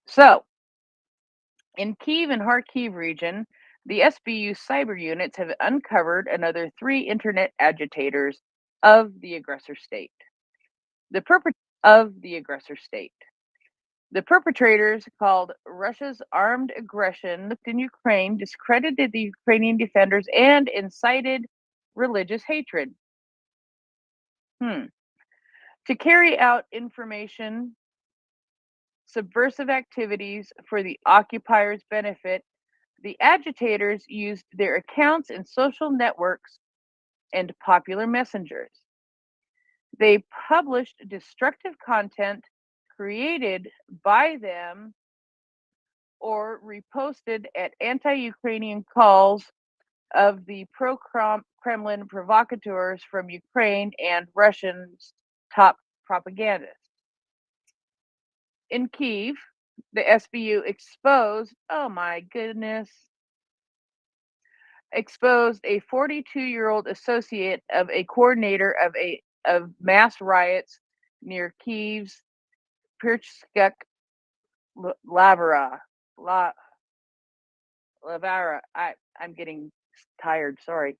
So, in Kyiv and Kharkiv region, the SBU cyber units have uncovered another 3 internet agitators of the aggressor state. The perpetrators, called Russia's Armed Aggression in Ukraine, discredited the Ukrainian defenders and incited religious hatred. To carry out information subversive activities for the occupiers' benefit, the agitators used their accounts in social networks and popular messengers. They published destructive content created by them or reposted at anti-Ukrainian calls of the pro-Kremlin provocateurs from Ukraine and Russia's top propagandists. In Kyiv, the SBU exposed a 42-year-old associate of a coordinator of mass riots near Kyiv's Pirchskuk Lavara. I'm getting tired, sorry.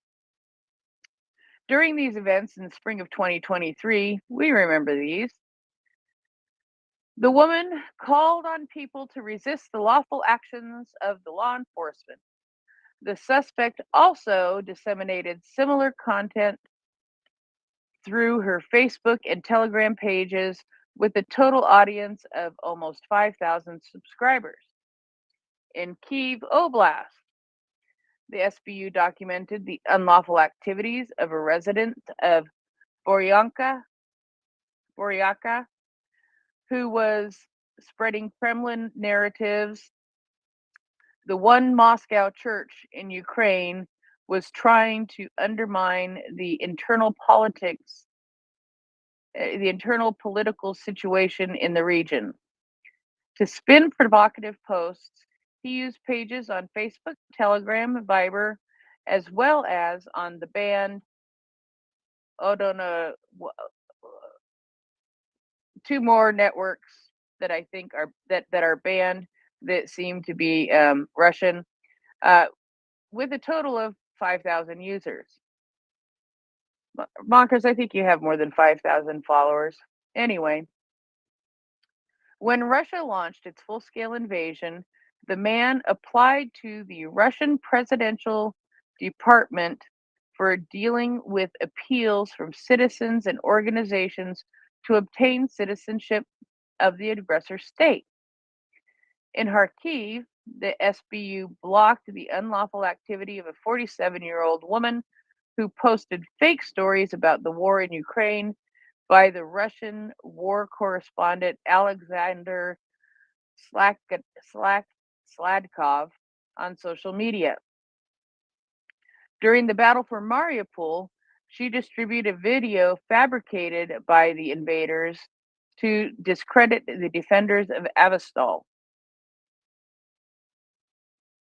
During these events in the spring of 2023, we remember these. The woman called on people to resist the lawful actions of the law enforcement. The suspect also disseminated similar content through her Facebook and Telegram pages with a total audience of almost 5,000 subscribers. In Kyiv Oblast, the SBU documented the unlawful activities of a resident of Boryaka, who was spreading Kremlin narratives. The One Moscow Church in Ukraine was trying to undermine the internal political situation in the region. To spin provocative posts, he used pages on Facebook, Telegram, Viber, as well as on the banned two more networks that I think are that are banned that seem to be Russian, with a total of 5,000 users. Monkers, I think you have more than 5,000 followers. Anyway, when Russia launched its full-scale invasion, the man applied to the Russian Presidential Department for dealing with appeals from citizens and organizations to obtain citizenship of the aggressor state. In Kharkiv, the SBU blocked the unlawful activity of a 47-year-old woman who posted fake stories about the war in Ukraine by the Russian war correspondent Alexander Sladkov on social media. During the battle for Mariupol, she distributed video fabricated by the invaders to discredit the defenders of Avastal.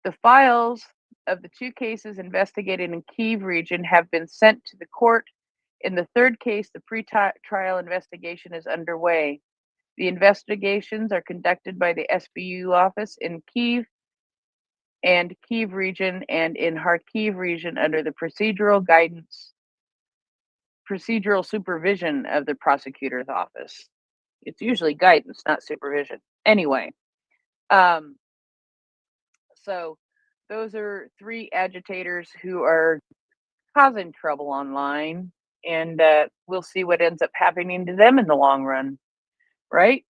The files of the 2 cases investigated in Kyiv region have been sent to the court. In the 3rd case, the pre-trial investigation is underway. The investigations are conducted by the SBU office in Kyiv and Kyiv region and in Kharkiv region under the procedural supervision of the prosecutor's office. It's usually guidance, not supervision. Anyway, so those are 3 agitators who are causing trouble online, and we'll see what ends up happening to them in the long run, right?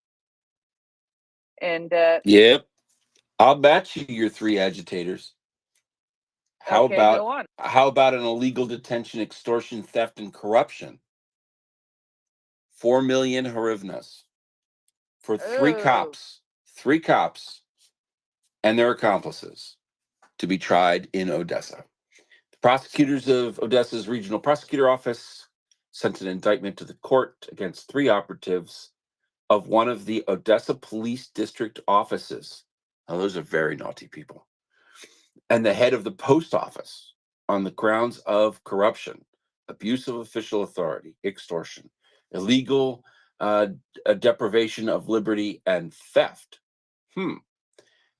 And Yep. I'll match you your 3 agitators. How okay, about go on. an illegal detention, extortion, theft, and corruption? 4 million hryvnias for 3 cops and their accomplices to be tried in Odessa. The prosecutors of Odessa's regional prosecutor office sent an indictment to the court against 3 operatives of one of the Odessa police district offices. Now, those are very naughty people. And the head of the post office on the grounds of corruption, abuse of official authority, extortion, illegal deprivation of liberty, and theft.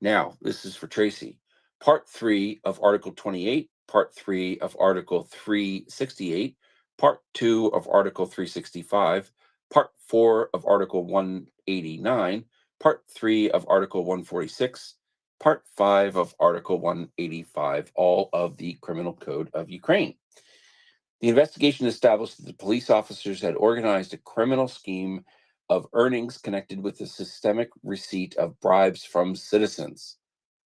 Now, this is for Tracy. Part 3 of Article 28, Part 3 of Article 368, Part 2 of Article 365, Part 4 of Article 189, Part 3 of Article 146, Part 5 of Article 185, all of the Criminal Code of Ukraine. The investigation established that the police officers had organized a criminal scheme of earnings connected with the systemic receipt of bribes from citizens.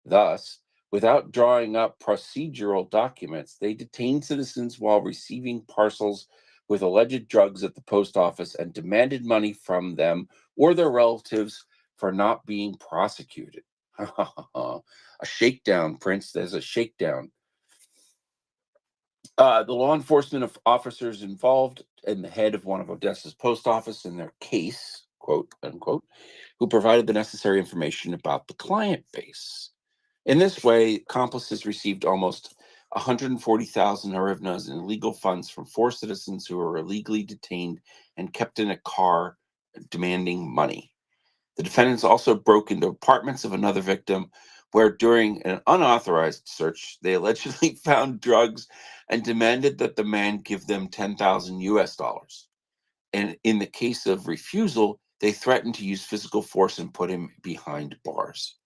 Thus, without drawing up procedural documents, they detained citizens while receiving parcels with alleged drugs at the post office and demanded money from them or their relatives for not being prosecuted. A shakedown, Prince. There's a shakedown. The law enforcement officers involved and the head of one of Odessa's post office in their case, quote unquote, who provided the necessary information about the client base. In this way, accomplices received almost 140,000 hryvnias in illegal funds from 4 citizens who were illegally detained and kept in a car demanding money. The defendants also broke into apartments of another victim where during an unauthorized search, they allegedly found drugs and demanded that the man give them $10,000. And in the case of refusal, they threatened to use physical force and put him behind bars.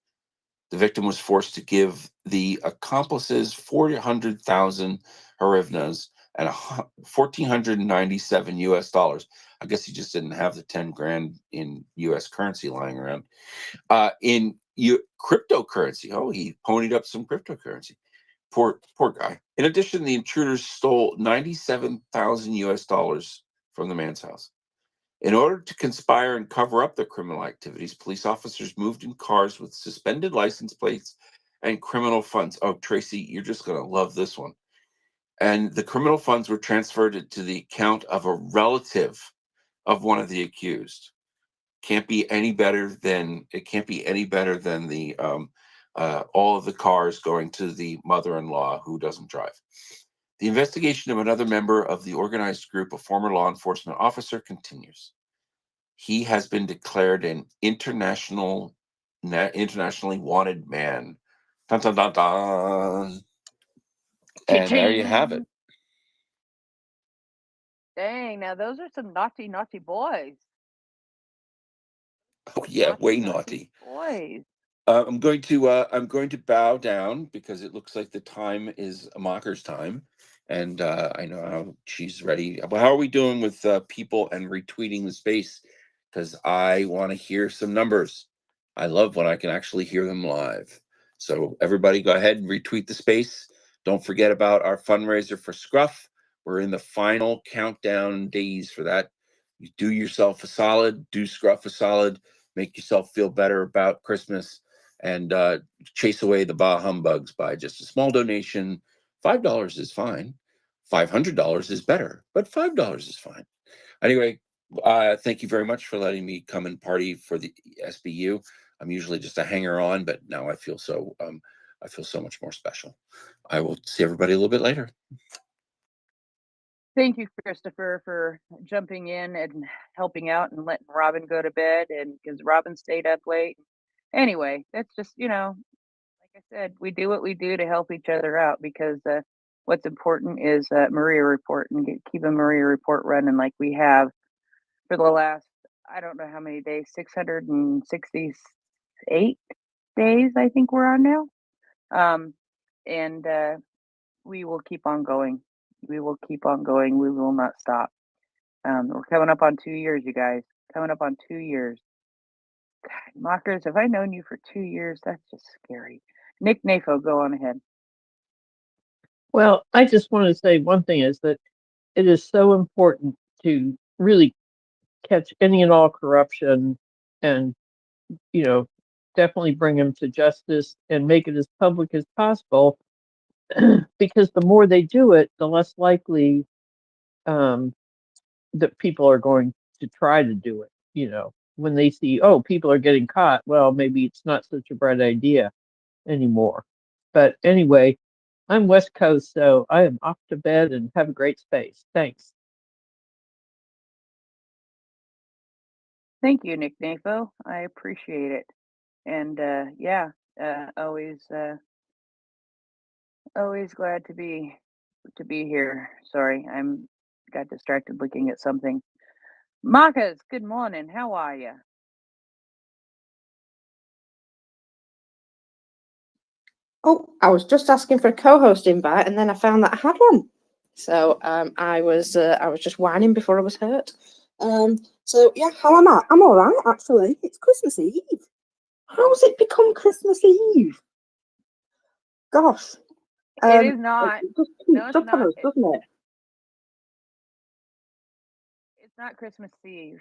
The victim was forced to give the accomplices 400,000 hryvnias and $1,497. I guess he just didn't have the 10 grand in U.S. currency lying around. In cryptocurrency, he ponied up some cryptocurrency. Poor guy. In addition, the intruders stole $97,000 from the man's house. In order to conspire and cover up their criminal activities, police officers moved in cars with suspended license plates and criminal funds. Oh, Tracy, you're just going to love this one. And the criminal funds were transferred to the account of a relative of one of the accused. It can't be any better than the all of the cars going to the mother-in-law who doesn't drive. The investigation of another member of the organized group, a former law enforcement officer, continues. He has been declared an internationally wanted man. Dun, dun, dun, dun. And there you have it. Dang, now those are some naughty, naughty boys. Oh yeah, way naughty. Boys. I'm going to bow down because it looks like the time is Mocker's time, and I know how she's ready. But how are we doing with people and retweeting the space? Because I want to hear some numbers. I love when I can actually hear them live. So everybody, go ahead and retweet the space. Don't forget about our fundraiser for Scruff. We're in the final countdown days for that. You do yourself a solid. Do Scruff a solid. Make yourself feel better about Christmas. And chase away the bah humbugs by just a small donation $5 is fine. $500 is better, but $5 is fine. Anyway, thank you very much for letting me come and party for the SBU. I'm usually just a hanger on, but now I feel so much more special. I will see everybody a little bit later. Thank you, Christopher, for jumping in and helping out and letting Robin go to bed, and because Robin stayed up late. Anyway, that's just, like I said, we do what we do to help each other out, because what's important is MriyaReport, and keep a MriyaReport running like we have for the last, I don't know how many days, 668 days I think we're on now. And we will keep on going. We will keep on going. We will not stop. We're coming up on 2 years, you guys. Coming up on 2 years. God, Mockers, have I known you for 2 years? That's just scary. Nick Nafo, go on ahead. Well, I just want to say one thing is that it is so important to really catch any and all corruption and, definitely bring them to justice and make it as public as possible. Because the more they do it, the less likely that people are going to try to do it. When they see, oh, people are getting caught, well, maybe it's not such a bright idea anymore. But anyway, I'm West Coast, so I am off to bed, and have a great space. Thanks. Thank you, Nick Nafo. I appreciate it. And always glad to be here. Sorry, I'm got distracted looking at something. Marcus, good morning. How are you? Oh, I was just asking for a co-host invite, and then I found that I had one. So I was just whining before I was hurt. So yeah, how am I? I'm all right, actually. It's Christmas Eve. How's it become Christmas Eve? Gosh. It is not. It just No, keeps it's up on not. us, doesn't it? It's not Christmas Eve.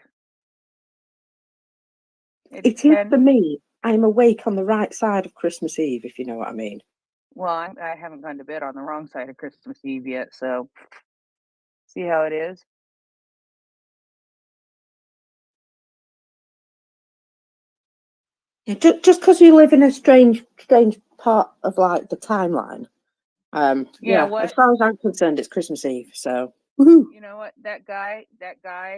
It is 10. for me. I'm awake on the right side of Christmas Eve, if you know what I mean. Well, I haven't gone to bed on the wrong side of Christmas Eve yet, so see how it is. Yeah, just because you live in a strange part of like the timeline. Yeah, What? as far as I'm concerned, it's Christmas Eve. So You know what? That guy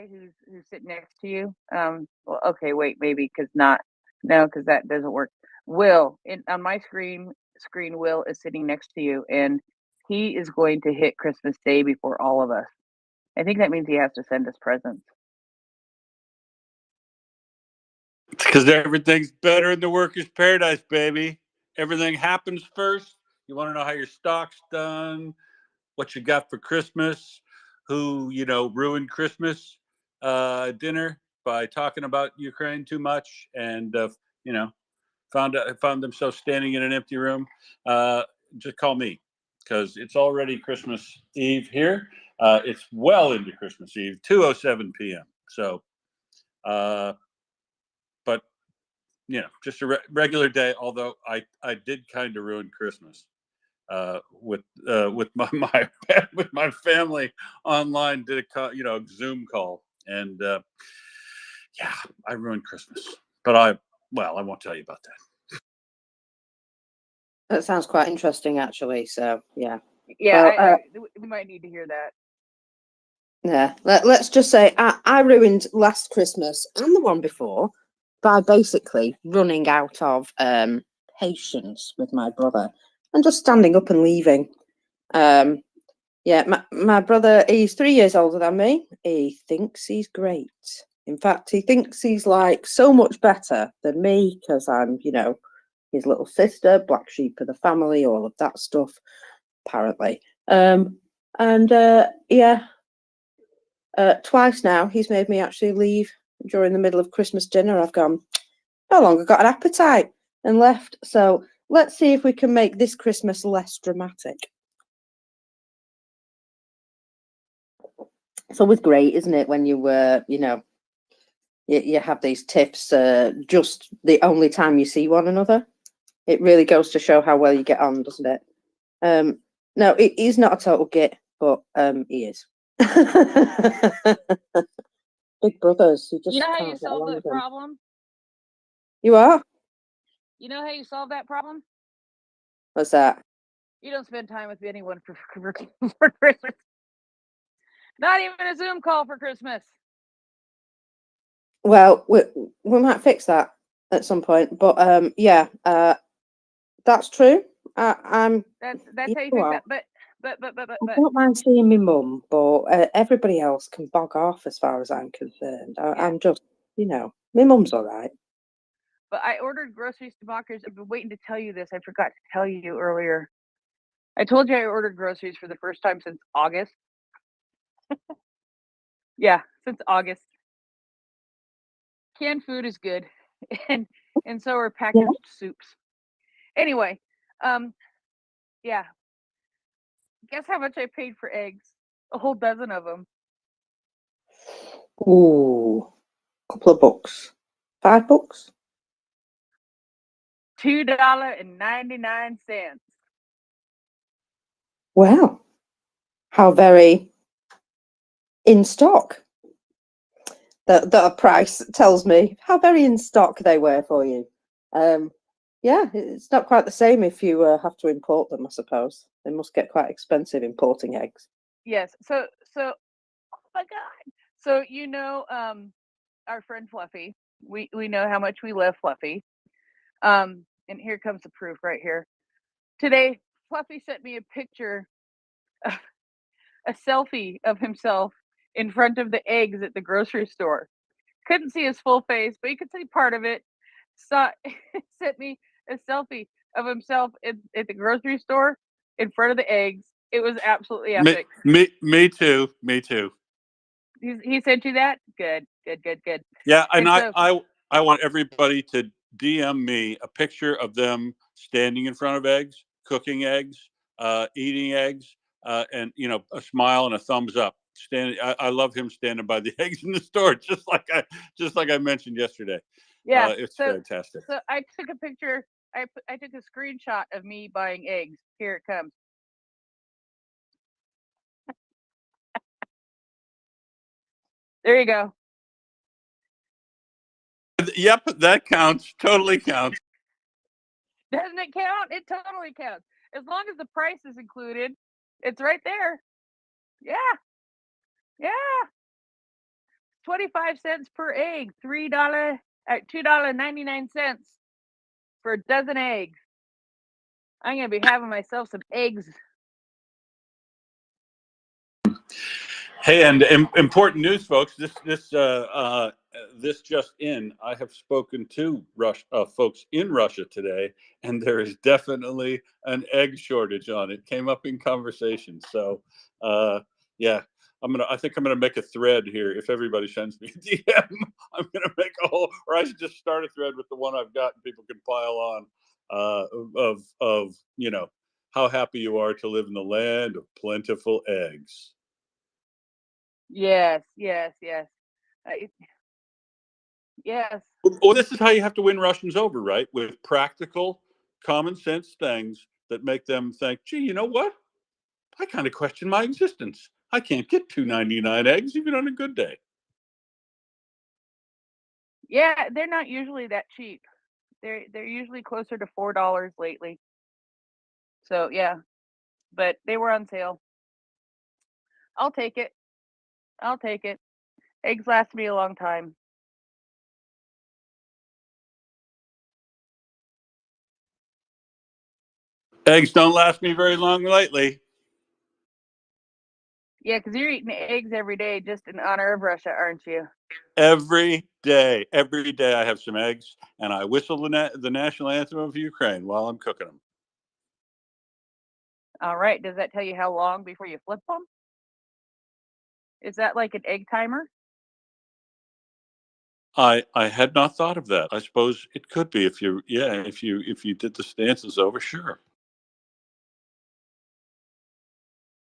who's sitting next to you. Well, okay, wait, maybe because that doesn't work. Will on my screen, Will is sitting next to you, and he is going to hit Christmas Day before all of us. I think that means he has to send us presents. It's because everything's better in the workers' paradise, baby. Everything happens first. You want to know how your stock's done, what you got for Christmas, who, ruined Christmas dinner by talking about Ukraine too much and, found themselves standing in an empty room. Just call me, because it's already Christmas Eve here. It's well into Christmas Eve, 2:07 p.m. So, but just a regular day. Although I did kind of ruin Christmas with my with my family online. Did a Zoom call, and I ruined Christmas. But I won't tell you about that. that sounds quite interesting, actually. So yeah. Yeah, we might need to hear that. Yeah, let's just say I ruined last Christmas and the one before by basically running out of patience with my brother and just standing up and leaving. My brother, he's 3 years older than me. He thinks he's great. In fact, he thinks he's like so much better than me because I'm, his little sister, black sheep of the family, all of that stuff, apparently. Twice now he's made me actually leave during the middle of Christmas dinner. I've gone, no longer got an appetite, and left. So let's see if we can make this Christmas less dramatic. It's always great, isn't it, when you you have these tiffs just the only time you see one another. It really goes to show how well you get on, doesn't it? No, he's not a total git, but he is. Big brothers, you just You know how can't you get solve along that with them. problem? You are? You know how you solve that problem? What's that? You don't spend time with anyone for Christmas. Not even a Zoom call for Christmas. Well, we might fix that at some point, but yeah, that's true. I'm. That's You how you know fix what? that. But I don't mind seeing my mum, but everybody else can bog off as far as I'm concerned. I'm just, my mum's all right. But I ordered groceries to Mockers. I've been waiting to tell you this. I forgot to tell you earlier. I told you I ordered groceries for the first time since August. Yeah, since August. Canned food is good, and so are packaged soups. Anyway, yeah. Guess how much I paid for eggs? A whole dozen of them. Ooh, couple of bucks. $5? $2.99. Wow, how very in stock. The price tells me how very in stock they were for you. Yeah, it's not quite the same if you have to import them, I suppose. They must get quite expensive importing eggs. Yes. So, oh my God. So our friend Fluffy. We know how much we love Fluffy. And here comes the proof right here. Today, Fluffy sent me a picture, a selfie of himself in front of the eggs at the grocery store. Couldn't see his full face, but you could see part of it. Sent me a selfie of himself at the grocery store in front of the eggs. It was absolutely epic. Me too. He sent you that? Good. Yeah, and so, I want everybody to DM me a picture of them standing in front of eggs, cooking eggs, eating eggs, and a smile and a thumbs up. I love him standing by the eggs in the store, just like I mentioned yesterday. yeah, it's fantastic. So I took a picture. I took a screenshot of me buying eggs. Here it comes. There you go. Yep, that counts. Totally counts. Doesn't it count? It totally counts. As long as the price is included, it's right there. Yeah. 25 cents per egg, $3 at $2.99 for a dozen eggs. I'm gonna be having myself some eggs. Hey, and important news, folks. This just in. I have spoken to folks in Russia today, and there is definitely an egg shortage on it. Came up in conversation. So, yeah, I think I'm gonna make a thread here. If everybody sends me a DM, I'm gonna make a whole, or I should just start a thread with the one I've got, and people can pile on. Of how happy you are to live in the land of plentiful eggs. Yes. Yes. Well, this is how you have to win Russians over, right? With practical, common sense things that make them think, gee, you know what? I kind of question my existence. I can't get $2.99 eggs even on a good day. Yeah, they're not usually that cheap. They're usually closer to $4 lately. So yeah, but they were on sale. I'll take it. Eggs last me a long time. Eggs don't last me very long lately. Yeah, because you're eating eggs every day just in honor of Russia, aren't you? Every day I have some eggs, and I whistle the national anthem of Ukraine while I'm cooking them. All right. Does that tell you how long before you flip them? Is that like an egg timer? I had not thought of that. I suppose it could be if you did the stances over, sure.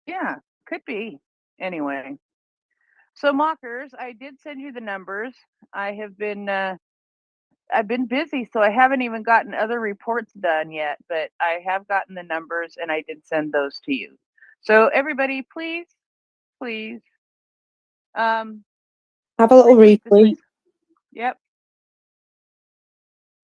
Yeah, could be. Anyway, so Mockers, I did send you the numbers. I have been I've been busy, so I haven't even gotten other reports done yet, but I have gotten the numbers and I did send those to you. So everybody, please, please, Have a little retweet. Yep.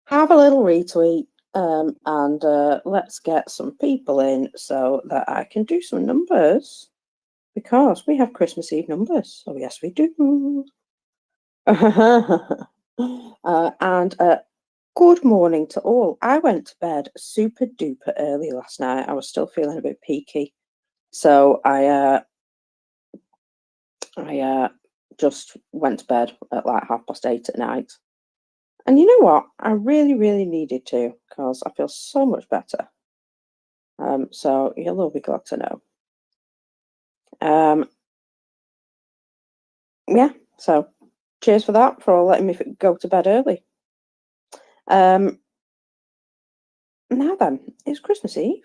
Have a little retweet. And let's get some people in so that I can do some numbers, because we have Christmas Eve numbers. Oh yes, we do. And good morning to all. I went to bed super duper early last night. I was still feeling a bit peaky, so I just went to bed at like 8:30 at night. And you know what? I really, really needed to, because I feel so much better. So you'll all be glad to know. Yeah, so cheers for that, for letting me go to bed early. Now then, it's Christmas Eve.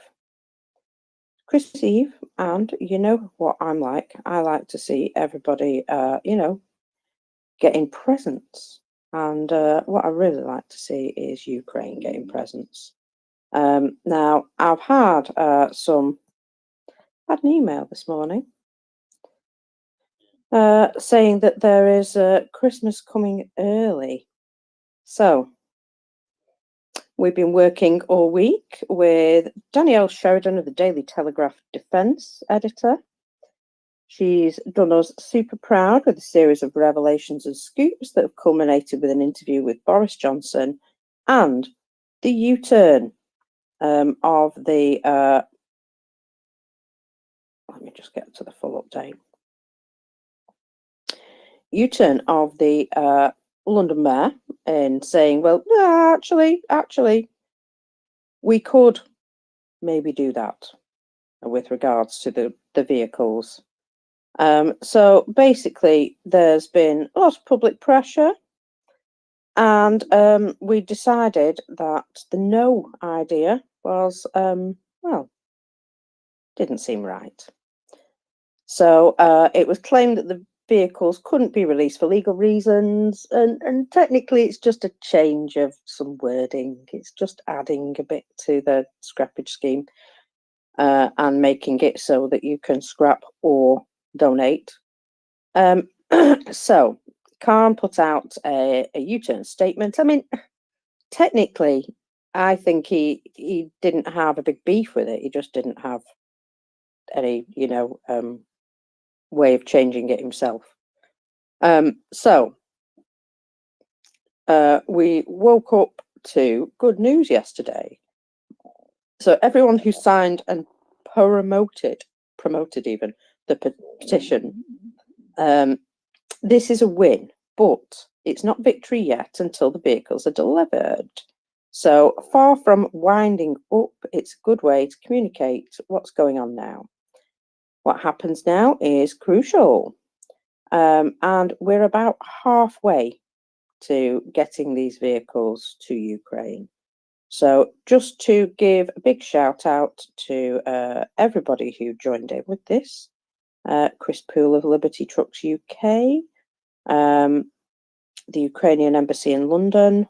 Christmas Eve, and you know what I'm like. I like to see everybody, getting presents. And what I really like to see is Ukraine getting presents. Now, I've had an email this morning saying that there is Christmas coming early. So, we've been working all week with Danielle Sheridan of the Daily Telegraph Defence Editor. She's done us super proud with a series of revelations and scoops that have culminated with an interview with Boris Johnson and the U-turn of the... let me just get to the full update. U-turn of the London Mayor in saying, well, actually, we could maybe do that with regards to the vehicles. So basically, there's been a lot of public pressure, and we decided that the no idea was, well, didn't seem right. So it was claimed that the vehicles couldn't be released for legal reasons, and technically it's just a change of some wording. It's just adding a bit to the scrappage scheme and making it so that you can scrap or donate. So Khan put out a U-turn statement. I mean, technically, I think he didn't have a big beef with it. He just didn't have any, way of changing it himself. So we woke up to good news yesterday. So everyone who signed and promoted even the petition, this is a win, but it's not victory yet until the vehicles are delivered. So far from winding up, it's a good way to communicate what's going on now. What happens now is crucial. And we're about halfway to getting these vehicles to Ukraine. So just to give a big shout out to everybody who joined in with this, Chris Poole of Liberty Trucks UK, the Ukrainian Embassy in London.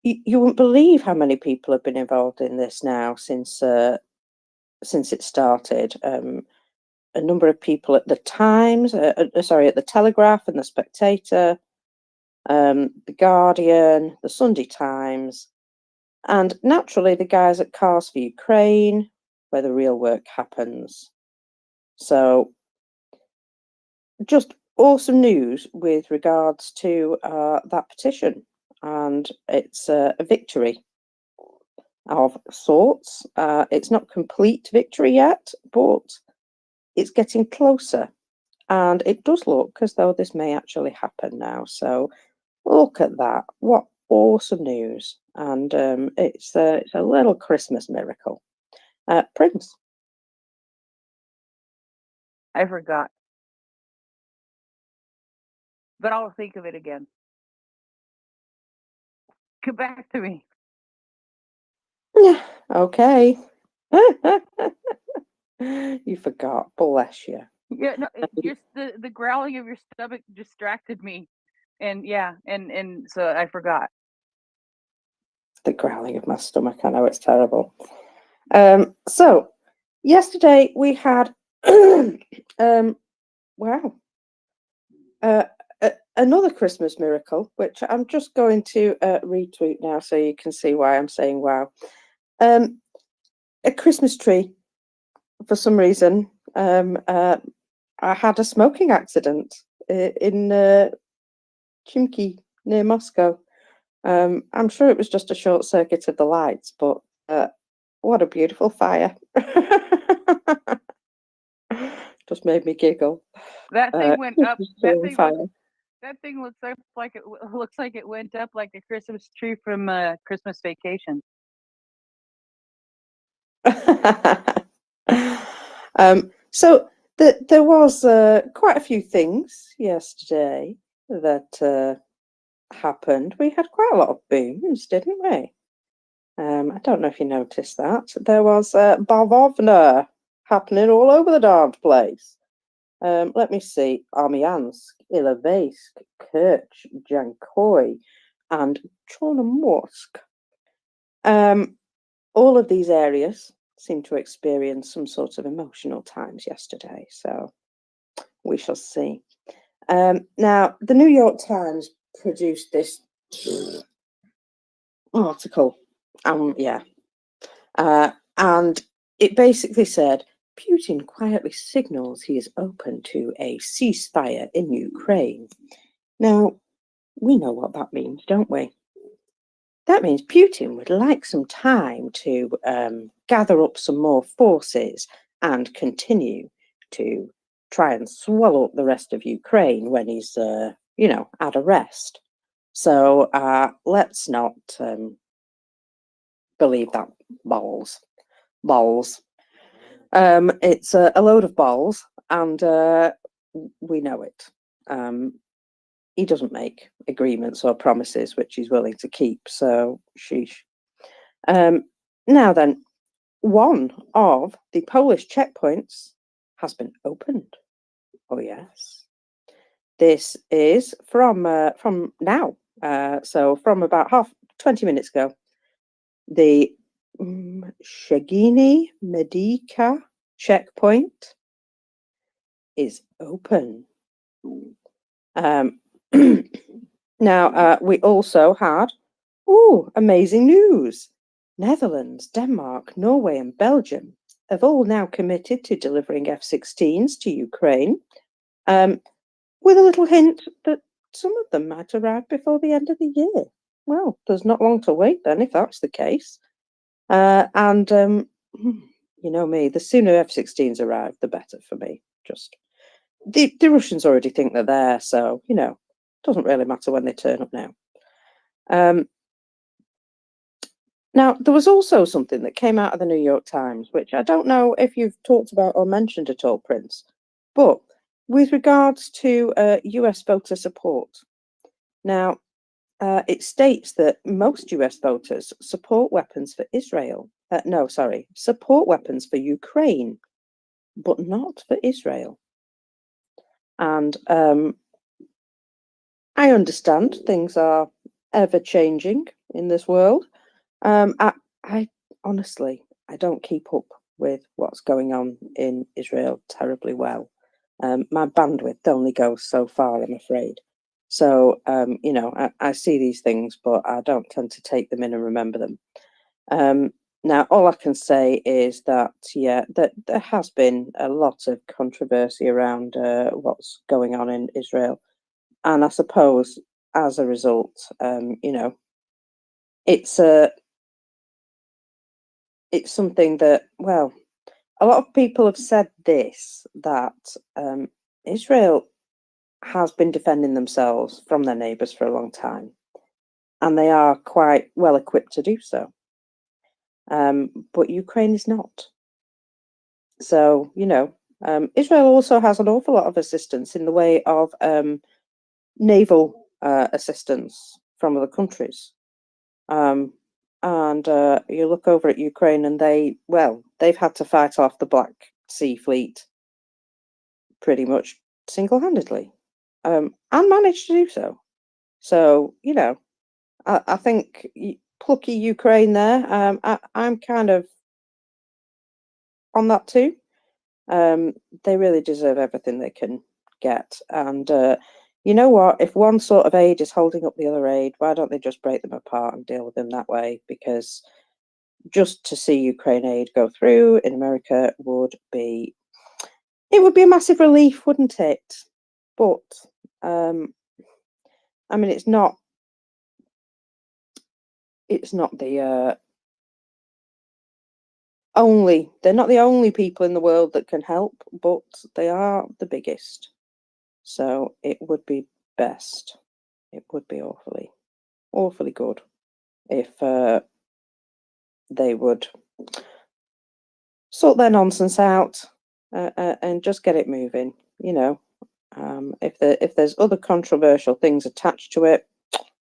You wouldn't believe how many people have been involved in this now since it started. A number of people at the Times, at the Telegraph and the Spectator, the Guardian, the Sunday Times, and naturally the guys at Cars for Ukraine, where the real work happens. So just awesome news with regards to that petition, and it's a victory of sorts. It's not complete victory yet, but it's getting closer, and it does look as though this may actually happen now. So look at that. What awesome news. And it's a little Christmas miracle. Prince. I forgot. But I'll think of it again. Come back to me. Yeah, okay. You forgot. Bless you. Yeah, no, just the growling of your stomach distracted me. And yeah, and so I forgot. The growling of my stomach. I know it's terrible. So yesterday we had wow, another Christmas miracle, which I'm just going to retweet now so you can see why I'm saying wow. A Christmas tree, for some reason, I had a smoking accident in Chimki near Moscow. I'm sure it was just a short circuit of the lights, but what a beautiful fire. Just made me giggle. That thing went up. Christmas tree That on thing fire. looks. That thing looks like it looks like it went up like a Christmas tree from Christmas Vacation. So there was quite a few things yesterday that happened. We had quite a lot of booms, didn't we? I don't know if you noticed that. There was Bavovna happening all over the darned place. Let me see. Armyansk, Ilovaisk, Kerch, Jankoy, and Chornomorsk. All of these areas seem to experience some sort of emotional times yesterday, so we shall see. Now, the New York Times produced this article, and it basically said, Putin quietly signals he is open to a ceasefire in Ukraine. Now, we know what that means, don't we? That means Putin would like some time to gather up some more forces and continue to try and swallow up the rest of Ukraine when he's, at a rest. So let's not believe that balls. It's a load of balls, and we know it. He doesn't make agreements or promises which he's willing to keep, so sheesh. Now then, one of the Polish checkpoints has been opened. Oh yes, this is from now. So from about 20 minutes ago, the Shagini Medica checkpoint is open. Now, we also had, amazing news. Netherlands, Denmark, Norway, and Belgium have all now committed to delivering F-16s to Ukraine, with a little hint that some of them might arrive before the end of the year. Well, there's not long to wait then, if that's the case. You know me, the sooner F-16s arrive, the better for me. Just the Russians already think they're there, so, doesn't really matter when they turn up now. Now, there was also something that came out of the New York Times, which I don't know if you've talked about or mentioned at all, Prince, but with regards to US voter support. Now, it states that most US voters support weapons for Israel. Support weapons for Ukraine, but not for Israel. And I understand things are ever changing in this world. I honestly, I don't keep up with what's going on in Israel terribly well. My bandwidth only goes so far, I'm afraid. So, I see these things, but I don't tend to take them in and remember them. Now, all I can say is that, that there has been a lot of controversy around what's going on in Israel. And I suppose as a result, it's something that, well, a lot of people have said this, that Israel has been defending themselves from their neighbours for a long time, and they are quite well equipped to do so. But Ukraine is not. So, Israel also has an awful lot of assistance in the way of naval assistance from other countries. And you look over at Ukraine and they've had to fight off the Black Sea Fleet pretty much single-handedly, and managed to do so. So, you know, I think plucky Ukraine there. I'm kind of on that too. They really deserve everything they can get. And you know what? If one sort of aid is holding up the other aid, why don't they just break them apart and deal with them that way? Because just to see Ukraine aid go through in America would be a massive relief, wouldn't it? But I mean, it's not the they're not the only people in the world that can help, but they are the biggest. So it would be best. It would be awfully good if they would sort their nonsense out and just get it moving. You know, if there's other controversial things attached to it,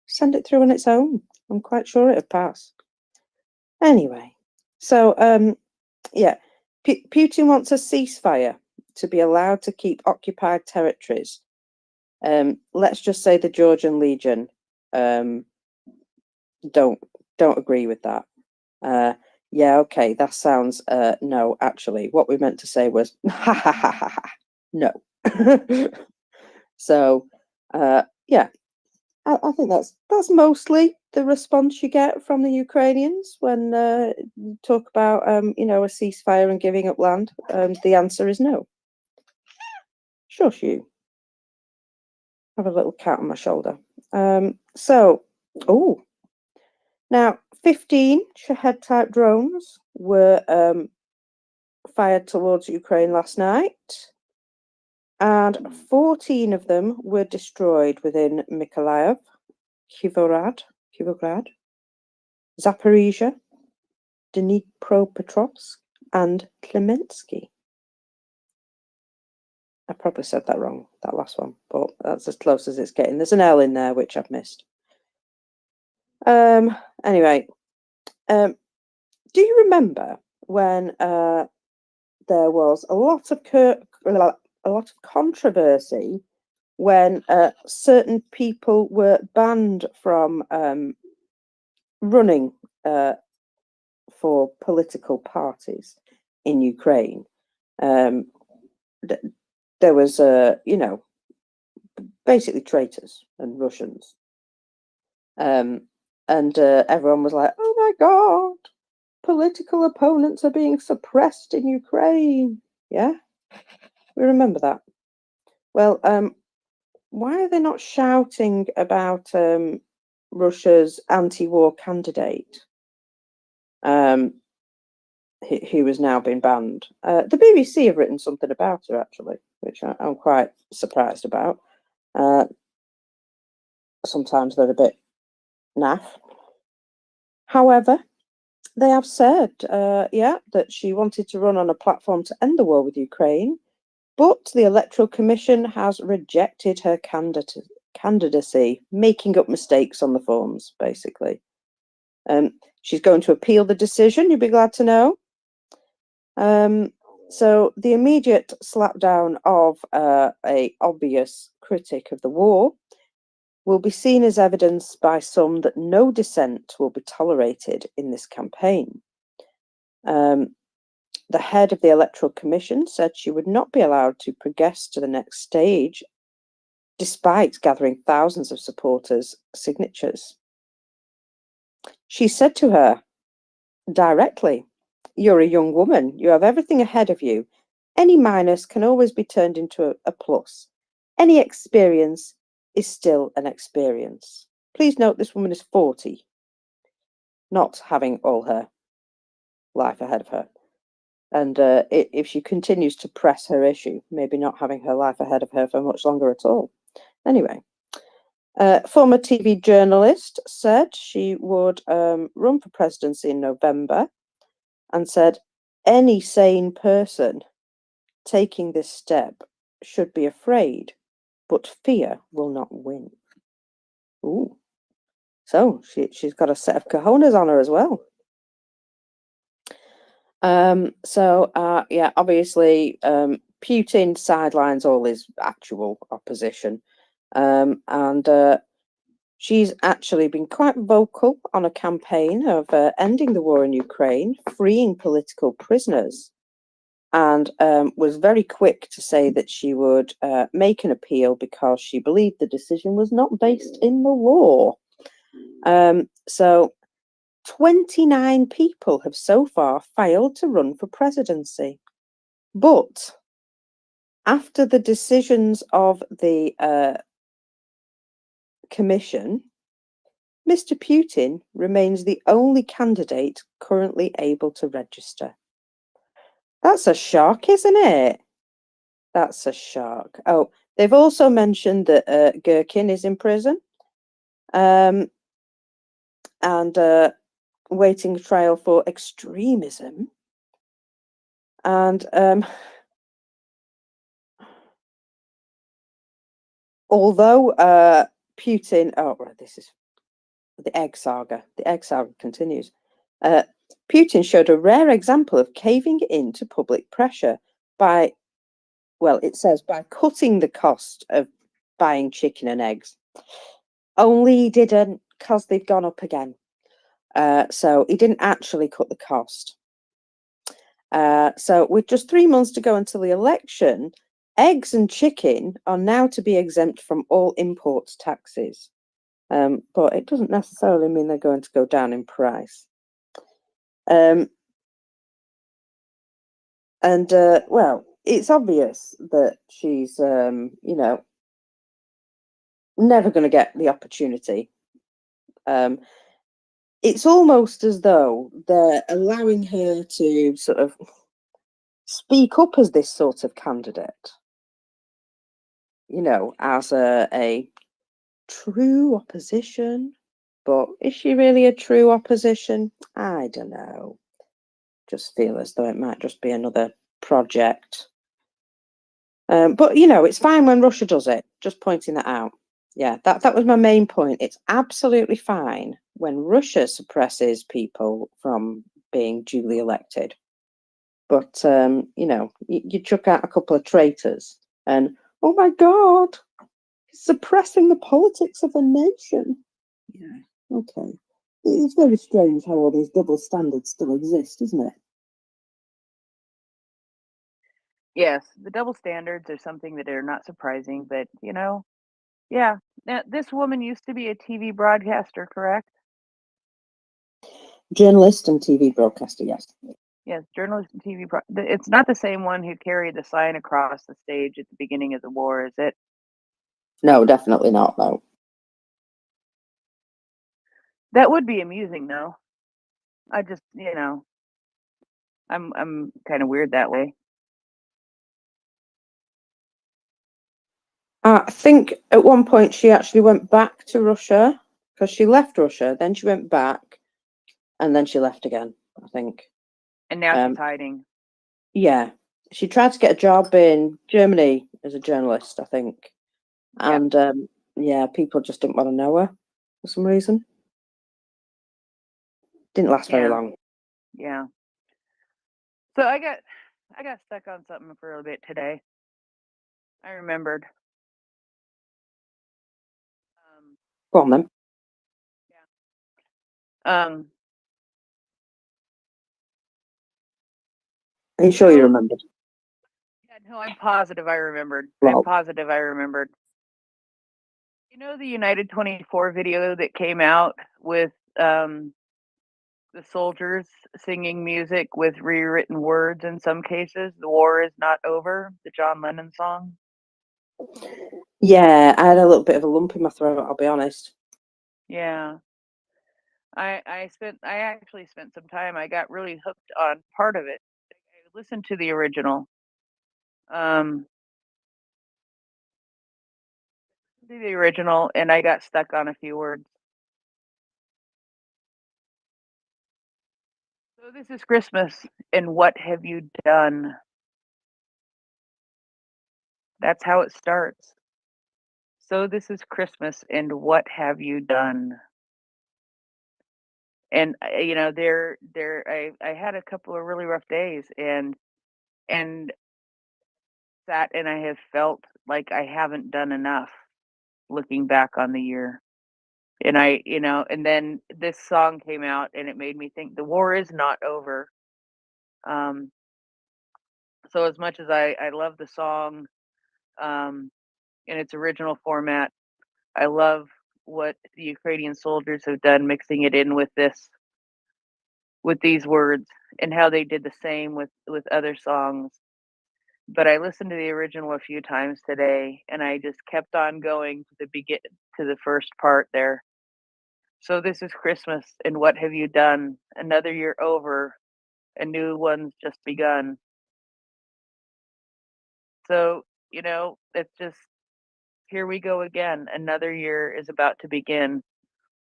send it through on its own. I'm quite sure it'll pass. Anyway, so yeah, Putin wants a ceasefire to be allowed to keep occupied territories. Let's just say the Georgian Legion don't agree with that. Yeah, okay, that sounds no. Actually, what we meant to say was no. So yeah, I think that's mostly the response you get from the Ukrainians when you talk about you know, a ceasefire and giving up land. The answer is no. Shush you. Have a little cat on my shoulder. So, oh, now 15 Shahed-type drones were fired towards Ukraine last night, and 14 of them were destroyed within Mykolaiv, Kivrograd, Zaporizhia, Dnipropetrovsk, and Klemensky. I probably said that wrong, that last one, but that's as close as it's getting. There's an L in there, which I've missed. Anyway, do you remember when there was a lot of controversy when certain people were banned from running for political parties in Ukraine? There was, you know, basically traitors and Russians. And everyone was like, oh my God, political opponents are being suppressed in Ukraine. Yeah, we remember that. Well, why are they not shouting about Russia's anti-war candidate who has now been banned? The BBC have written something about her, actually, which I'm quite surprised about. Sometimes they're a bit naff. However, they have said, yeah, that she wanted to run on a platform to end the war with Ukraine, but the Electoral Commission has rejected her candidacy, making up mistakes on the forms, basically. She's going to appeal the decision, you'll be glad to know. So the immediate slapdown of a obvious critic of the war will be seen as evidence by some that no dissent will be tolerated in this campaign. The head of the Electoral Commission said she would not be allowed to progress to the next stage, despite gathering thousands of supporters' signatures. She said to her directly, "You're a young woman, you have everything ahead of you. Any minus can always be turned into a plus. Any experience is still an experience." Please note this woman is 40, not having all her life ahead of her. And if she continues to press her issue, maybe not having her life ahead of her for much longer at all. Anyway, former TV journalist said she would run for presidency in November and said any sane person taking this step should be afraid, but fear will not win. Ooh. So she's got a set of cojones on her as well. Yeah, obviously, Putin sidelines all his actual opposition. And She's actually been quite vocal on a campaign of ending the war in Ukraine, freeing political prisoners, and was very quick to say that she would make an appeal because she believed the decision was not based in the law. So 29 people have so far failed to run for presidency. But after the decisions of the commission, Mr. Putin remains the only candidate currently able to register. That's a shock, isn't it? That's a shock. Oh, they've also mentioned that Gherkin is in prison and waiting trial for extremism. And although Putin, oh, right, this is the egg saga. The egg saga continues. Putin showed a rare example of caving into public pressure by, well, it says by cutting the cost of buying chicken and eggs. Only he didn't, because they've gone up again. So he didn't actually cut the cost. So with just 3 months to go until the election, eggs and chicken are now to be exempt from all import taxes. But it doesn't necessarily mean they're going to go down in price. Well, it's obvious that she's, never going to get the opportunity. It's almost as though they're allowing her to sort of speak up as this sort of candidate, as a true opposition. But is she really a true opposition? I don't know. Just feel as though it might just be another project. But it's fine when Russia does it. Just pointing that out. Yeah, that was my main point. It's absolutely fine when Russia suppresses people from being duly elected. But you chuck out a couple of traitors, and oh my God, suppressing the politics of a nation. Yeah, okay. It's very strange how all these double standards still exist, isn't it? Yes, the double standards are something that are not surprising, but yeah. Now, this woman used to be a TV broadcaster, correct? Journalist and TV broadcaster, yes. Yes, journalist and TV. It's not the same one who carried the sign across the stage at the beginning of the war, is it? No, definitely not, no. That would be amusing, though. I just, I'm kind of weird that way. I think at one point she actually went back to Russia because she left Russia, then she went back, and then she left again, I think. And now she's hiding. Yeah, she tried to get a job in Germany as a journalist, I think. And yeah, people just didn't want to know her for some reason. Didn't last very long. Yeah. So I got stuck on something for a little bit today. I remembered. Go on then. Um, Are you sure you remembered? Yeah, no, I'm positive I remembered. Well. I'm positive I remembered. You know the United 24 video that came out with the soldiers singing music with rewritten words in some cases? The war is not over, the John Lennon song. Yeah, I had a little bit of a lump in my throat, I'll be honest. Yeah. I actually spent some time. I got really hooked on part of it. I listened to the original. And I got stuck on a few words. So this is Christmas, and what have you done? That's how it starts. So this is Christmas, and what have you done? And I had a couple of really rough days, and sat and I have felt like I haven't done enough looking back on the year. And and then this song came out and it made me think the war is not over. So as much as I love the song in its original format, I love what the Ukrainian soldiers have done, mixing it in with these words, and how they did the same with other songs. But I listened to the original a few times today, and I just kept on going to the first part there. So this is Christmas, and what have you done? Another year over, a new one's just begun. So, it's just, here we go again. Another year is about to begin,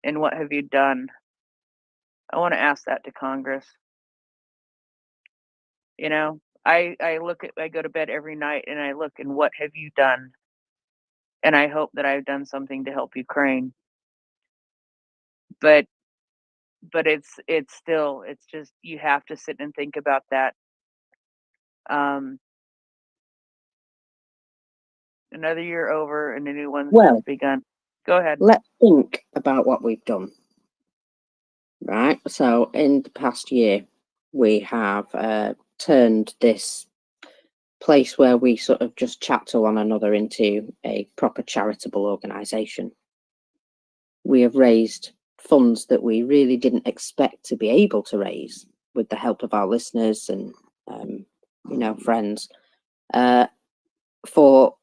and what have you done? I want to ask that to Congress. I go to bed every night and I look, and what have you done? And I hope that I've done something to help Ukraine. But it's just, you have to sit and think about that. Another year over and a new one's Well, just begun. Go ahead. let's think about what we've done. Right. So in the past year, we have turned this place where we sort of just chat to one another into a proper charitable organisation. We have raised funds that we really didn't expect to be able to raise, with the help of our listeners and friends, for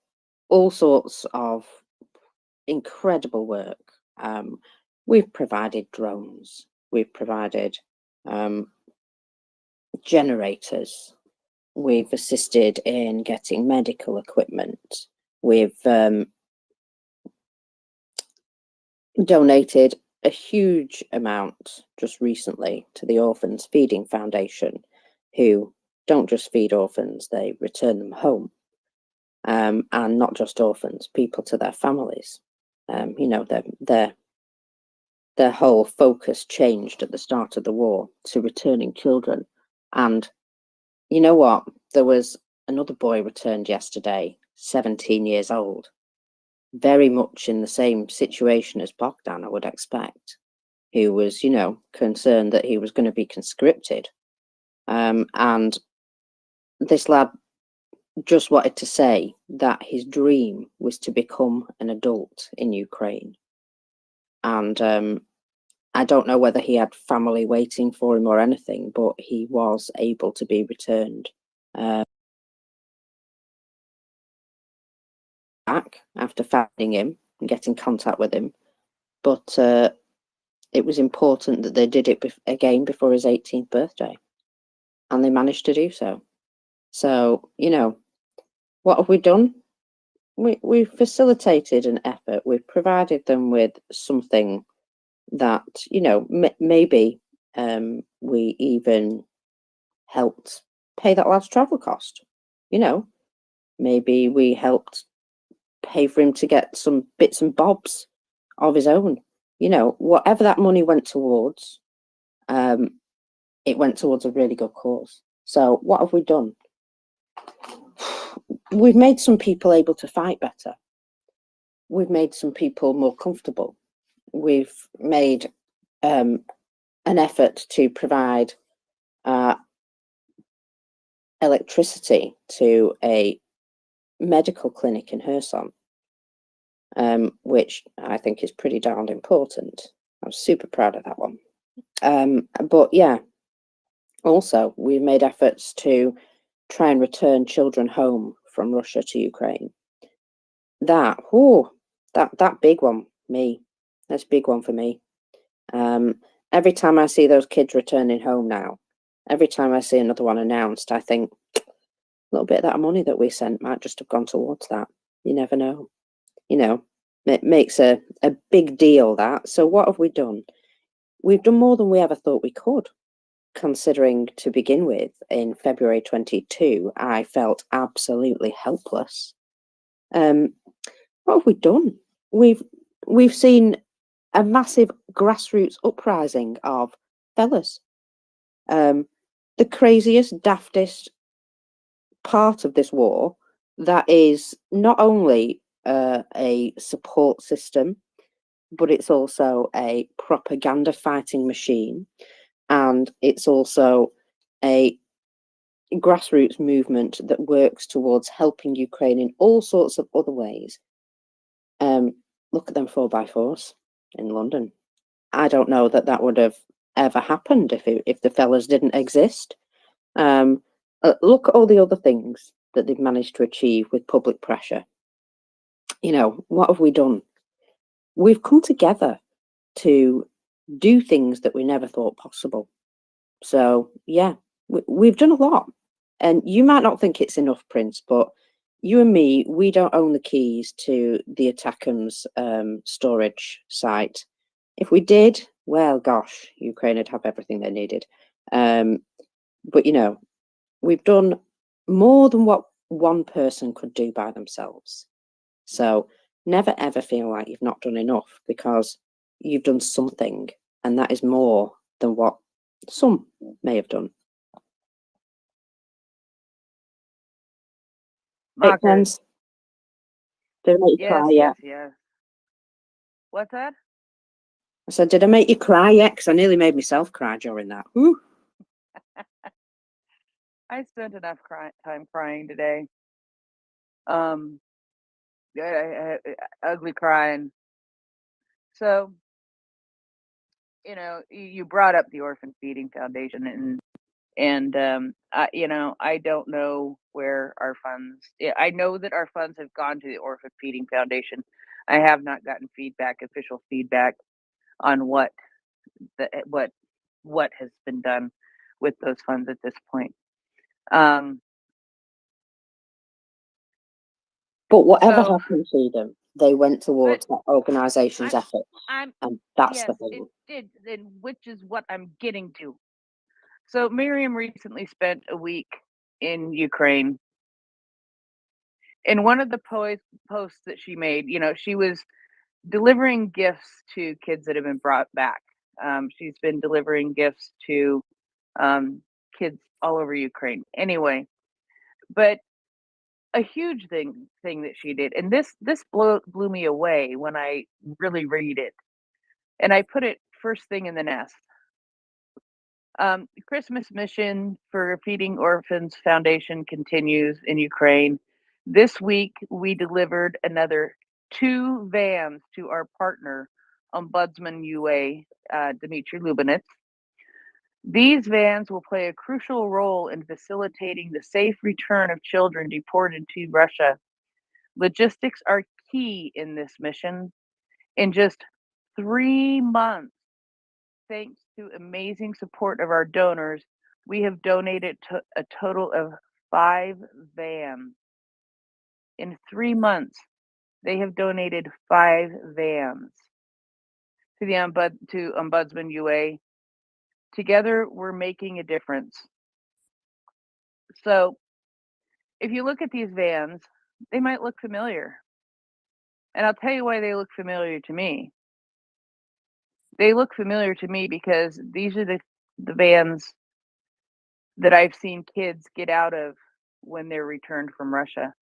all sorts of incredible work. We've provided drones, we've provided generators, we've assisted in getting medical equipment, we've donated a huge amount just recently to the Orphans Feeding Foundation, who don't just feed orphans, they return them home. And not just orphans, people to their families. Their whole focus changed at the start of the war to returning children. And you know what? There was another boy returned yesterday, 17 years old, very much in the same situation as Bogdan, I would expect, who was, concerned that he was going to be conscripted. And this lad just wanted to say that his dream was to become an adult in Ukraine. And I don't know whether he had family waiting for him or anything, but he was able to be returned back after finding him and getting contact with him. But it was important that they did it again before his 18th birthday. And they managed to do so. So, what have we done? We've facilitated an effort. We've provided them with something that, maybe we even helped pay that lad's travel cost. Maybe we helped pay for him to get some bits and bobs of his own. Whatever that money went towards, it went towards a really good cause. So what have we done? We've made some people able to fight better. We've made some people more comfortable. We've made an effort to provide electricity to a medical clinic in Kherson, which I think is pretty darned important. I'm super proud of that one. But yeah, also we've made efforts to try and return children home from Russia to Ukraine. That big one, that's a big one for me. Every time I see those kids returning home now, every time I see another one announced, I think a little bit of that money that we sent might just have gone towards that. You never know. It makes a big deal, that. So what have we done? We've done more than we ever thought we could, considering, to begin with, in February 22, I felt absolutely helpless. What have we done? We've seen a massive grassroots uprising of fellas. The craziest, daftest part of this war that is not only a support system but it's also a propaganda fighting machine, and it's also a grassroots movement that works towards helping Ukraine in all sorts of other ways. Look at them 4x4s in London. I don't know that would have ever happened if the fellas didn't exist. Look at all the other things that they've managed to achieve with public pressure. You know, what have we done? We've come together to do things that we never thought possible. So yeah, we've done a lot. And you might not think it's enough, Prince, but you and me, we don't own the keys to the Attackham's storage site. If we did, well, gosh, Ukraine would have everything they needed. But, you know, we've done more than what one person could do by themselves. So never, ever feel like you've not done enough, because you've done something, and that is more than what some may have done. Make Mockers. sense? Did I make you cry yet? Yes. What's that? I said, did I make you cry yet? Because I nearly made myself cry during that. Woo. I spent enough time crying today. Ugly crying. So, you know, you brought up the Orphan Feeding Foundation, and I don't know where our funds. I know that our funds have gone to the Orphan Feeding Foundation. I have not gotten official feedback on what has been done with those funds at this point. But whatever So, happened to them, they went towards that organisation's efforts, and that's the thing. it did, and which is what I'm getting to. So Miriam recently spent a week in Ukraine. In one of the posts that she made, you know, she was delivering gifts to kids that have been brought back. She's been delivering gifts to kids all over Ukraine. Anyway, but a huge thing that she did, and this blew me away when I really read it, and I put it first thing in the nest. Christmas mission for Feeding Orphans Foundation continues in Ukraine. This week, we delivered another 2 vans to our partner, Ombudsman UA, Dmitry Lubinets. These vans will play a crucial role in facilitating the safe return of children deported to Russia. Logistics are key in this mission. In just 3 months, thanks to amazing support of our donors, we have donated to a total of 5 vans. In 3 months, they have donated 5 vans to the Ombudsman UA. Together, we're making a difference. So, if you look at these vans, they might look familiar. And I'll tell you why they look familiar to me. They look familiar to me because these are the vans that I've seen kids get out of when they're returned from Russia.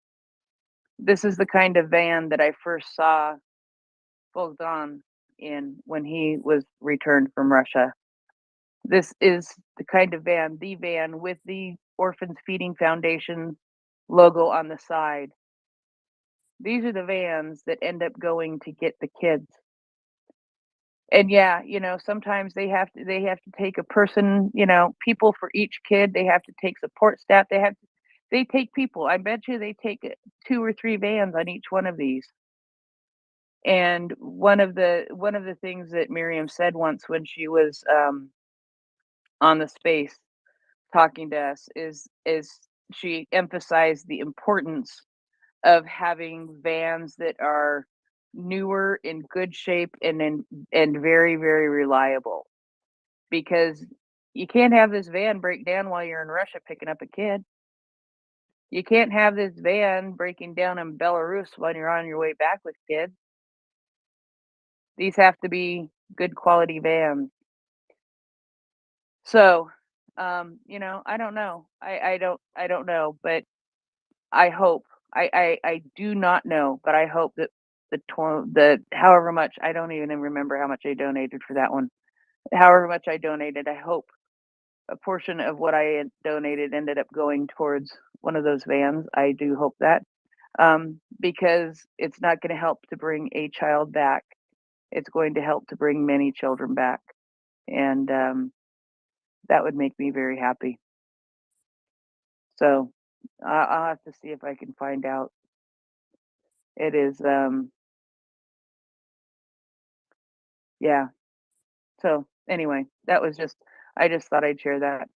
This is the kind of van that I first saw Bogdan in when he was returned from Russia. This is the kind of van, the van with the Orphans Feeding Foundation logo on the side. These are the vans that end up going to get the kids. And yeah, you know, sometimes they have to take a person, you know, people for each kid. They have to take support staff. They take people. I bet you they take 2 or 3 vans on each one of these. And one of the things that Miriam said once when she was on the space talking to us is she emphasized the importance of having vans that are newer, in good shape, and very, very reliable, because you can't have this van break down while you're in Russia picking up a kid. You can't have this van breaking down in Belarus when you're on your way back with kids. These have to be good quality vans. So, you know, I don't know. I don't know, but I hope. I do not know, but I hope that the however much, I don't even remember how much I donated for that one. However much I donated, I hope a portion of what I had donated ended up going towards one of those vans. I do hope that, because it's not going to help to bring a child back. It's going to help to bring many children back. And that would make me very happy. So I'll have to see if I can find out. It is, yeah. So anyway, that was just, I just thought I'd share that.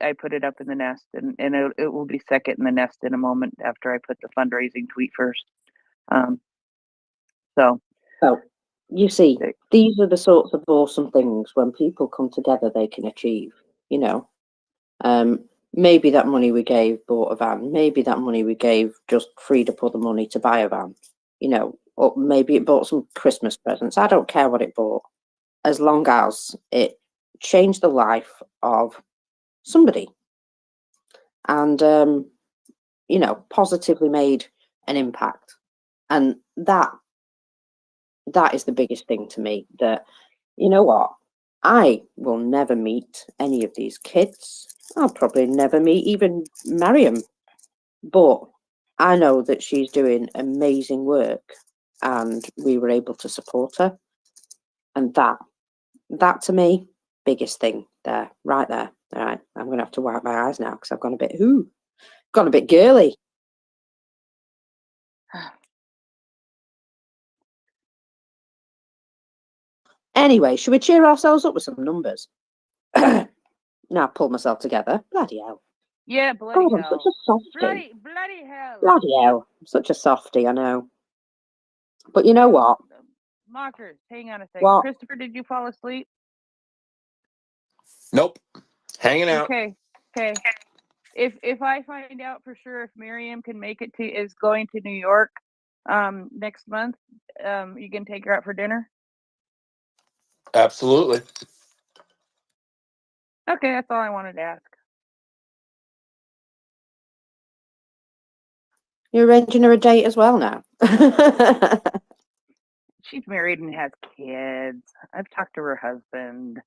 I put it up in the nest, and it will be second in the nest in a moment after I put the fundraising tweet first. So. Well, you see, these are the sorts of awesome things when people come together, they can achieve, you know. Maybe that money we gave bought a van. Maybe that money we gave just freed up all the money to buy a van, you know, or maybe it bought some Christmas presents. I don't care what it bought, as long as it changed the life of somebody and, you know, positively made an impact. And that is the biggest thing to me, that, you know what, I will never meet any of these kids. I'll probably never meet even Mariam, but I know that she's doing amazing work and we were able to support her. And that to me, biggest thing there, right there. All right, I'm going to have to wipe my eyes now because I've gone a bit girly. Anyway, should we cheer ourselves up with some numbers? Now pull myself together. Bloody hell. Yeah, bloody God, I'm hell. such a softie. Bloody hell. Bloody hell. I'm such a softie, I know. But you know what? Mockers, hang on a second. What? Christopher, did you fall asleep? Nope. Hanging out. Okay. If I find out for sure if Miriam can make it is going to New York next month, you can take her out for dinner? Absolutely. Okay, that's all I wanted to ask. You're arranging her a date as well now. She's married and has kids. I've talked to her husband.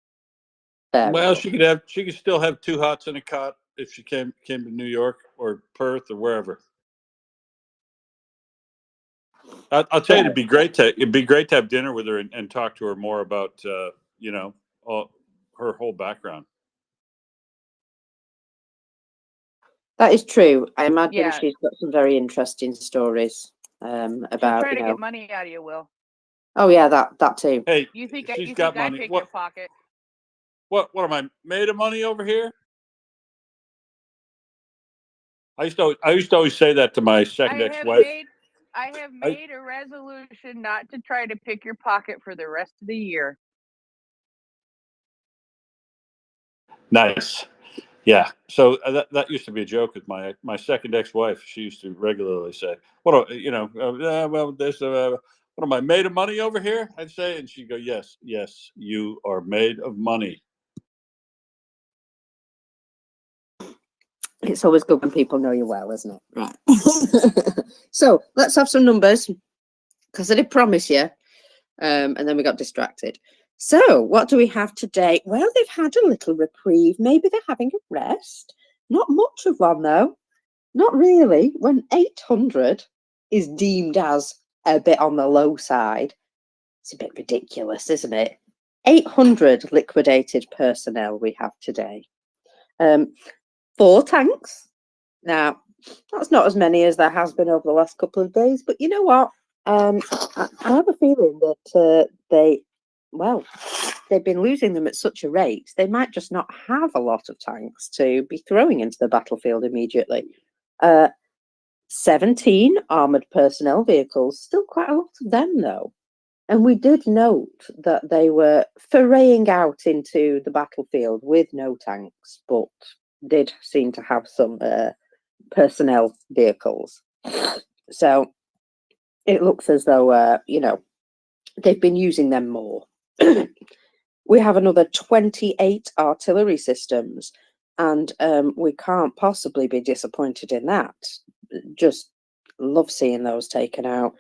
Well, she could still have two hots and a cot if she came to New York or Perth or wherever. I'll tell you, it'd be great to have dinner with her and talk to her more about you know, her whole background. That is true. I imagine Yeah. she's got some very interesting stories about, She'll try you to know. get money out of you, Will. Oh yeah, that too. Hey, You think she's got I money. pick your pocket? What am I made of money over here? I used to always say that to my second ex-wife. I have made a resolution not to try to pick your pocket for the rest of the year. Nice. Yeah. So that used to be a joke with my second ex-wife. She used to regularly say, "What well, there's what am I made of money over here?" I'd say, and she'd go, "Yes, you are made of money." It's always good when people know you well, isn't it? Right. So let's have some numbers, because I did promise you, and then we got distracted. So what do we have today? Well, they've had a little reprieve. Maybe they're having a rest. Not much of one, though. Not really. When 800 is deemed as a bit on the low side, it's a bit ridiculous, isn't it? 800 liquidated personnel we have today. 4 tanks. Now, that's not as many as there has been over the last couple of days, but you know what? I have a feeling that they've been losing them at such a rate, they might just not have a lot of tanks to be throwing into the battlefield immediately. 17 armoured personnel vehicles, still quite a lot of them though. And we did note that they were foraying out into the battlefield with no tanks, but did seem to have some personnel vehicles. So it looks as though, you know, they've been using them more. We have another 28 artillery systems, and we can't possibly be disappointed in that. Just love seeing those taken out.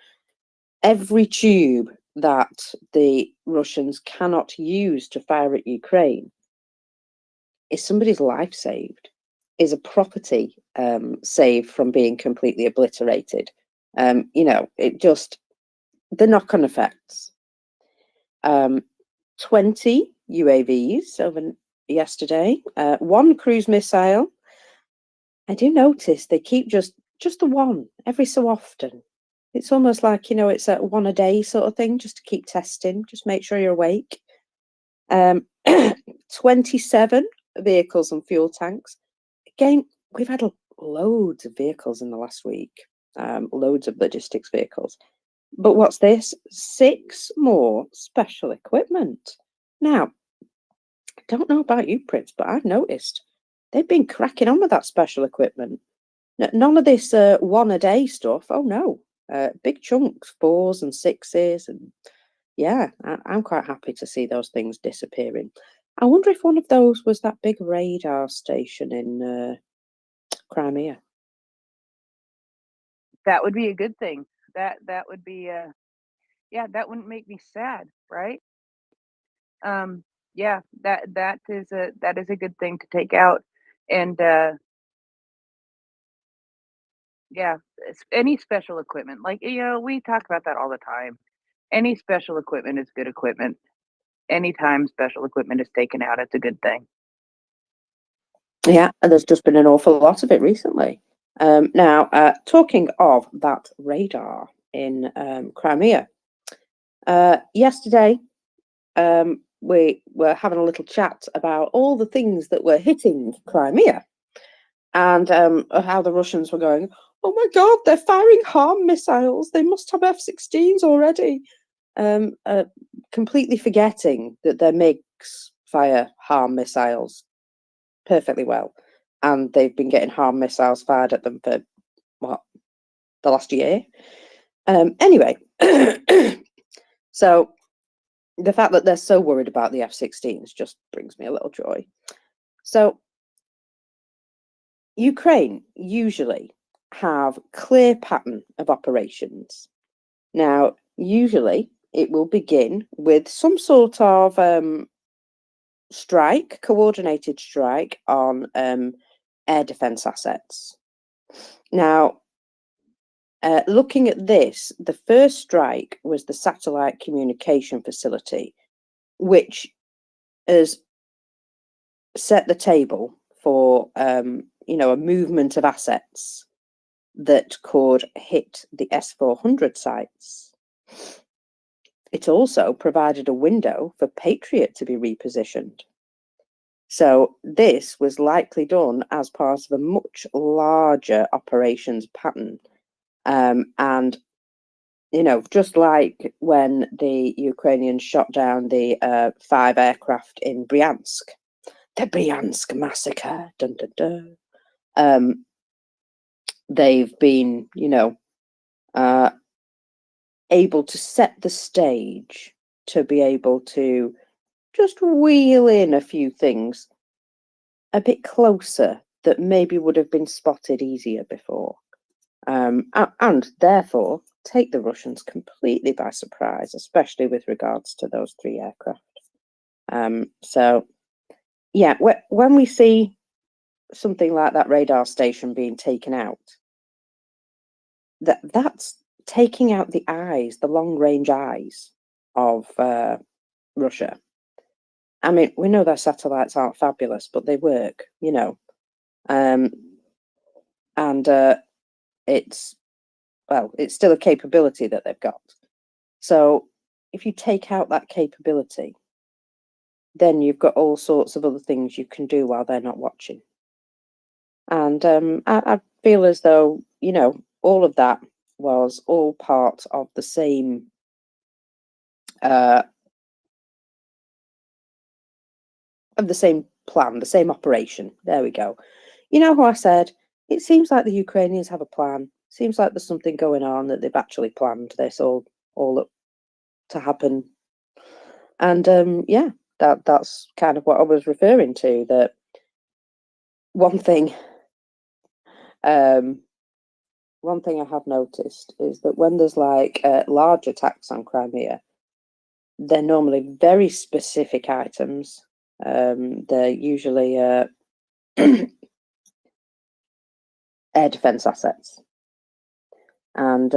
every tube that the Russians cannot use to fire at Ukraine is somebody's life saved, is a property saved from being completely obliterated. You know, it just, the knock-on effects. 20 UAVs over yesterday, one cruise missile. I do notice they keep just the one every so often. It's almost like, you know, it's a one a day sort of thing, just to keep testing, just make sure you're awake. 27 vehicles and fuel tanks. Again, we've had loads of vehicles in the last week, loads of logistics vehicles. But what's this? 6 more special equipment. Now, I don't know about you, Prince, but I've noticed they've been cracking on with that special equipment. None of this one a day stuff. Oh no, big chunks, 4s and 6s, and yeah, I'm quite happy to see those things disappearing. I wonder if one of those was that big radar station in Crimea. That would be a good thing. That would be yeah, that wouldn't make me sad, right? Yeah, that is a good thing to take out. And yeah, any special equipment, like, you know, we talk about that all the time. Any special equipment is good equipment. Anytime special equipment is taken out, it's a good thing. Yeah, and there's just been an awful lot of it recently. Now, talking of that radar in Crimea, yesterday we were having a little chat about all the things that were hitting Crimea, and how the Russians were going, oh my God, they're firing harm missiles. They must have F-16s already. Completely forgetting that their MiGs fire harm missiles perfectly well. And they've been getting harm missiles fired at them for, what, the last year? Anyway, so the fact that they're so worried about the F-16s just brings me a little joy. So Ukraine usually have clear pattern of operations. Now, usually it will begin with some sort of strike, coordinated strike on air defense assets. Now, looking at this, the first strike was the satellite communication facility, which has set the table for you know, a movement of assets that could hit the S-400 sites. It also provided a window for Patriot to be repositioned. So this was likely done as part of a much larger operations pattern. And, you know, just like when the Ukrainians shot down the 5 aircraft in Bryansk, the Bryansk massacre, dun, dun, dun. They've been, you know, able to set the stage to be able to just wheel in a few things a bit closer that maybe would have been spotted easier before. And therefore take the Russians completely by surprise, especially with regards to those 3 aircraft. So, yeah, when we see something like that radar station being taken out, that's taking out the eyes, the long-range eyes of Russia. I mean, we know their satellites aren't fabulous, but they work, you know. And it's, well, it's still a capability that they've got. So if you take out that capability, then you've got all sorts of other things you can do while they're not watching. And I feel as though, you know, all of that was all part of the same plan, the same operation. There we go. You know how I said, it seems like the Ukrainians have a plan. Seems like there's something going on, that they've actually planned this all to happen. And yeah, that's kind of what I was referring to, that one thing one thing I have noticed is that when there's like large attacks on Crimea, they're normally very specific items. They're usually air defense assets, and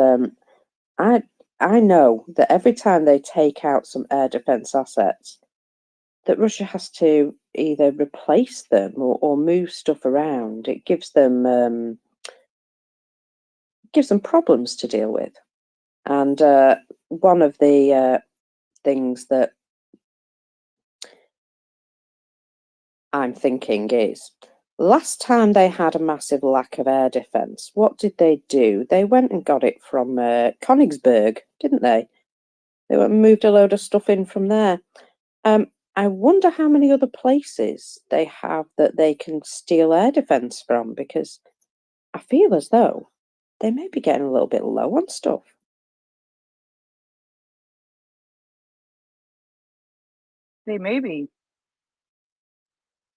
I know that every time they take out some air defense assets, that Russia has to either replace them or move stuff around. It gives them problems to deal with. And one of the things that I'm thinking is, last time they had a massive lack of air defense, what did they do? They went and got it from Königsberg, didn't they? They went and moved a load of stuff in from there. I wonder how many other places they have that they can steal air defense from, because I feel as though they may be getting a little bit low on stuff. They may be.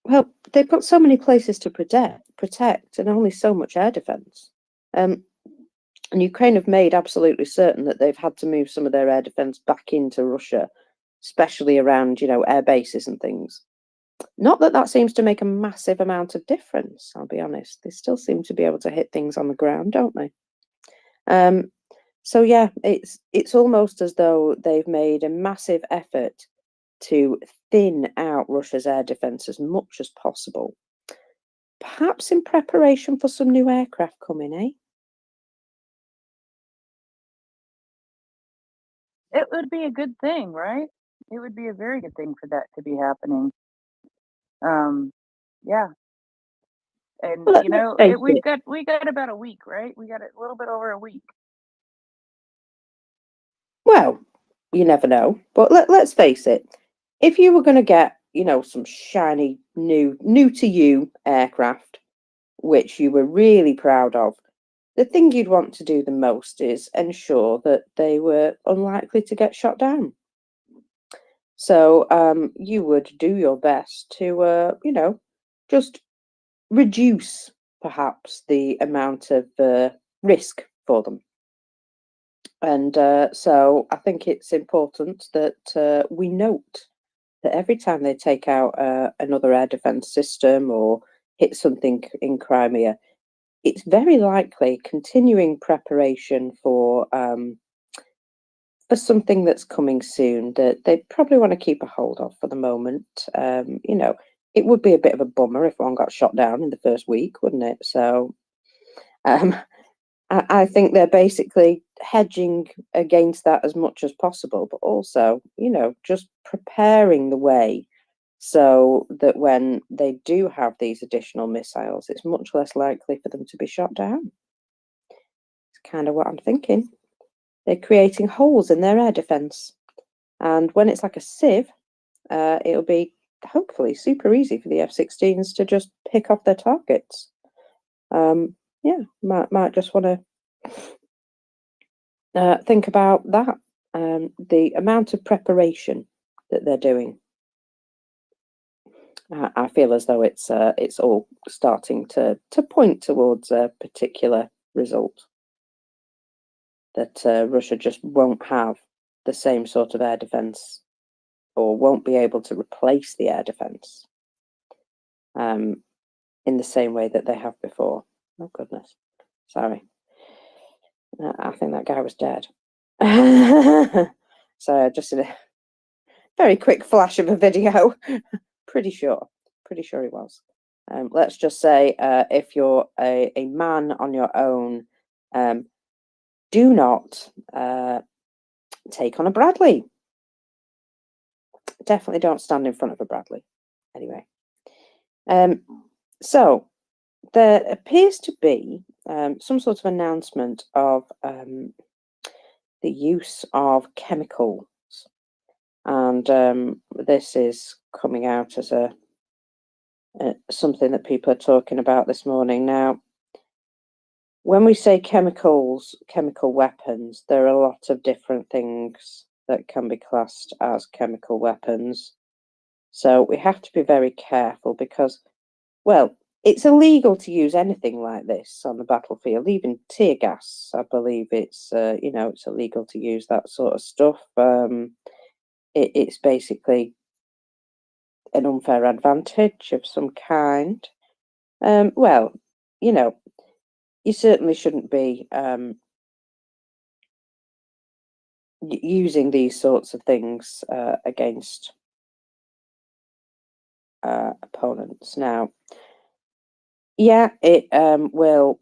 Well, they've got so many places to protect, and only so much air defense. And Ukraine have made absolutely certain that they've had to move some of their air defense back into Russia, especially around, air bases and things. Not that that seems to make a massive amount of difference, I'll be honest. They still seem to be able to hit things on the ground, don't they? So yeah, it's almost as though they've made a massive effort to thin out Russia's air defense as much as possible. Perhaps in preparation for some new aircraft coming, eh? It would be a good thing, right? It would be a very good thing for that to be happening. Yeah. And Well, let's face we got about a week, right? We got a little bit over a week. Well, you never know. But let's face it. If you were going to get, some shiny new to you aircraft, which you were really proud of, the thing you'd want to do the most is ensure that they were unlikely to get shot down. So you would do your best to, just reduce perhaps the amount of risk for them. And so I think it's important that we note that every time they take out another air defense system or hit something in Crimea, it's very likely continuing preparation for something that's coming soon that they probably want to keep a hold of for the moment. It would be a bit of a bummer if one got shot down in the first week, wouldn't it? So I think they're basically hedging against that as much as possible, but also, just preparing the way so that when they do have these additional missiles, it's much less likely for them to be shot down. It's kind of what I'm thinking. They're creating holes in their air defense. And when it's like a sieve, it'll be hopefully super easy for the F-16s to just pick off their targets. Might just want to think about that. The amount of preparation that they're doing. I feel as though it's all starting to point towards a particular result. That Russia just won't have the same sort of air defense, or won't be able to replace the air defense in the same way that they have before. Oh goodness, sorry. I think that guy was dead. So just in a very quick flash of a video. Pretty sure he was. Let's just say if you're a man on your own, do not take on a Bradley. Definitely don't stand in front of a Bradley. Anyway, so there appears to be some sort of announcement of the use of chemicals, and this is coming out as something that people are talking about this morning. Now, when we say chemical weapons, there are a lot of different things that can be classed as chemical weapons. So we have to be very careful because, well, it's illegal to use anything like this on the battlefield, even tear gas. I believe it's it's illegal to use that sort of stuff. It's basically an unfair advantage of some kind. Well, you certainly shouldn't be using these sorts of things against opponents. Now, yeah, it will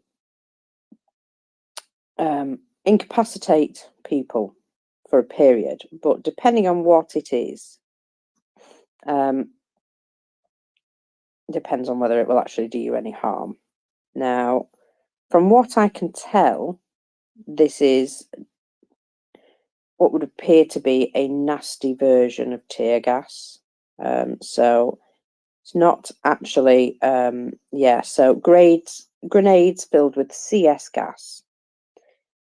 incapacitate people for a period, but depending on what it is, depends on whether it will actually do you any harm. Now, from what I can tell, this is what would appear to be a nasty version of tear gas. So it's not actually, so grenades filled with CS gas.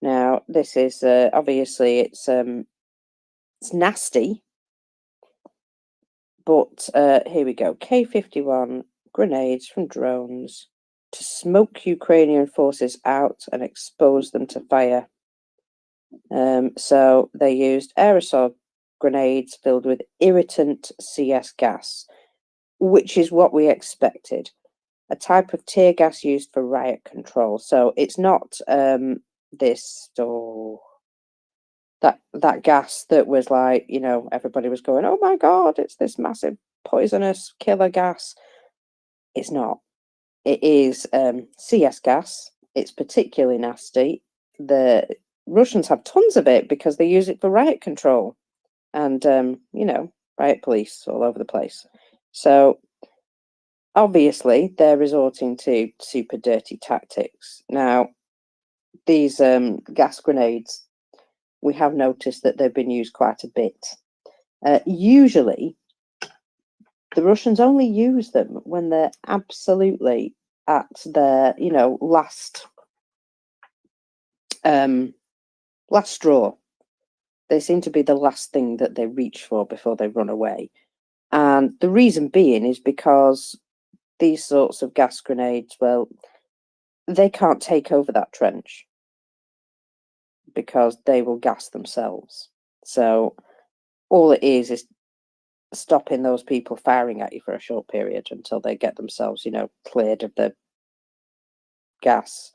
Now, this is obviously it's nasty, but here we go. K-51 grenades from drones to smoke Ukrainian forces out and expose them to fire. So they used aerosol grenades filled with irritant CS gas, which is what we expected. A type of tear gas used for riot control. So it's not that gas that was like, everybody was going, oh my God, it's this massive poisonous killer gas. It's not. It is CS gas. It's particularly nasty. The Russians have tons of it because they use it for riot control and, riot police all over the place. So obviously they're resorting to super dirty tactics. Now, these gas grenades, we have noticed that they've been used quite a bit. Usually, the Russians only use them when they're absolutely at their, last straw. They seem to be the last thing that they reach for before they run away. And the reason being is because these sorts of gas grenades, well, they can't take over that trench because they will gas themselves. So all it is stopping those people firing at you for a short period until they get themselves, cleared of the gas.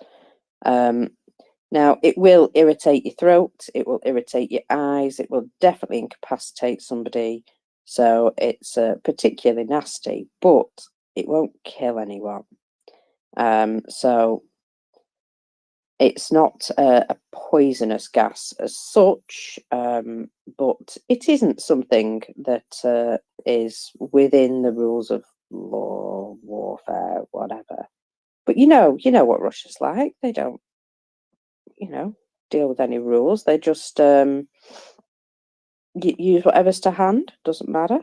Now, it will irritate your throat, it will irritate your eyes, it will definitely incapacitate somebody. So it's particularly nasty, but it won't kill anyone. So it's not a poisonous gas as such, but it isn't something that is within the rules of law, warfare, whatever. But you know what Russia's like. They don't, deal with any rules. They just use whatever's to hand. Doesn't matter.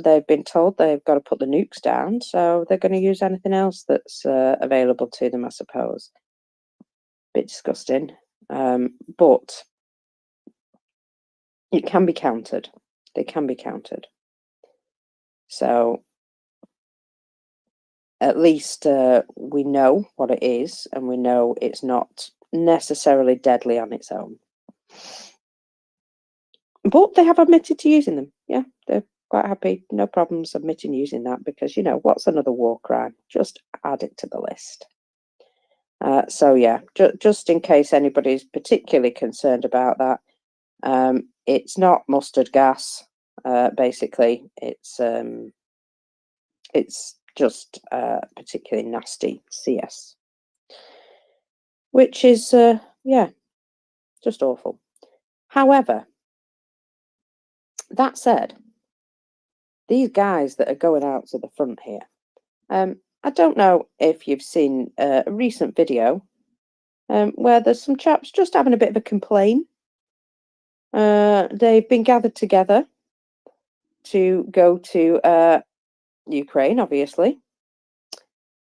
They've been told they've got to put the nukes down, so they're going to use anything else that's available to them, I suppose. Bit disgusting, but it can be countered. They can be countered. So at least we know what it is, and we know it's not necessarily deadly on its own. But they have admitted to using them. Yeah, they're quite happy, no problems admitting using that because, what's another war crime? Just add it to the list. So yeah, just in case anybody's particularly concerned about that, it's not mustard gas. Basically, it's just particularly nasty CS, which is just awful. However, that said, these guys that are going out to the front here, I don't know if you've seen a recent video where there's some chaps just having a bit of a complaint. They've been gathered together to go to Ukraine, obviously,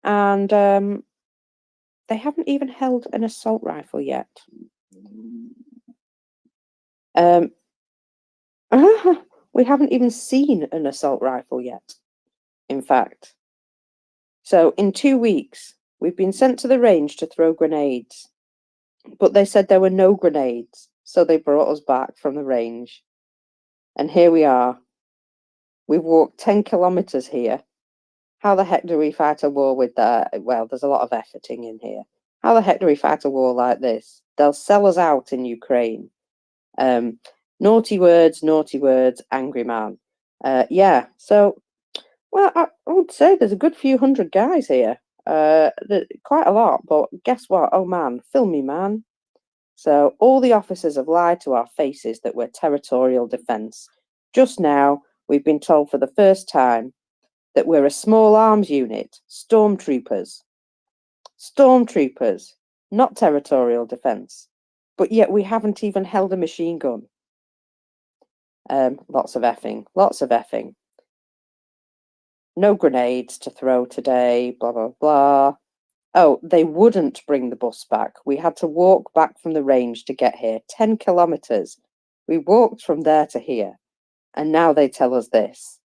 and they haven't even held an assault rifle yet. We haven't even seen an assault rifle yet, in fact. So in 2 weeks, we've been sent to the range to throw grenades, but they said there were no grenades, so they brought us back from the range. And here we are. We've walked 10 kilometers here. How the heck do we fight a war with that? Well, there's a lot of efforting in here. How the heck do we fight a war like this? They'll sell us out in Ukraine. Naughty words, angry man. Yeah, so, well, I would say there's a good few hundred guys here. Quite a lot, but guess what? Oh man, film me, man. So all the officers have lied to our faces that we're territorial defence. Just now, we've been told for the first time that we're a small arms unit, stormtroopers. Stormtroopers, not territorial defence. But yet we haven't even held a machine gun. Lots of effing. No grenades to throw today, blah, blah, blah. Oh, they wouldn't bring the bus back. We had to walk back from the range to get here, 10 kilometres. We walked from there to here. And now they tell us this.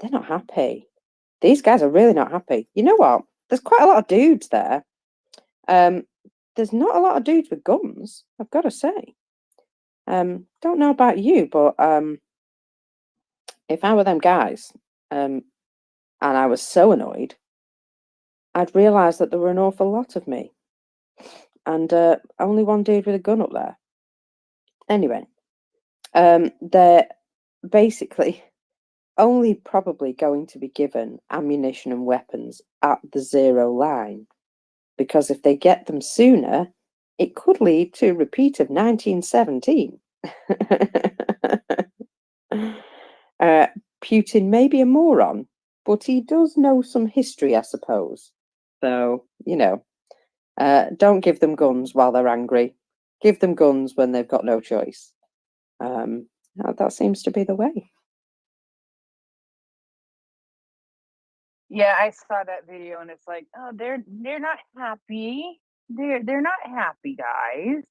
They're not happy. These guys are really not happy. You know what? There's quite a lot of dudes there. There's not a lot of dudes with guns, I've got to say. Don't know about you, but if I were them guys, and I was so annoyed, I'd realise that there were an awful lot of me. And only one dude with a gun up there. Anyway, they're basically only probably going to be given ammunition and weapons at the 0 line. Because if they get them sooner, it could lead to a repeat of 1917. Putin may be a moron, but he does know some history, I suppose. So, you know, don't give them guns while they're angry. Give them guns when they've got no choice. That seems to be the way. Yeah, I saw that video and it's like, oh, they're not happy. They're not happy, guys.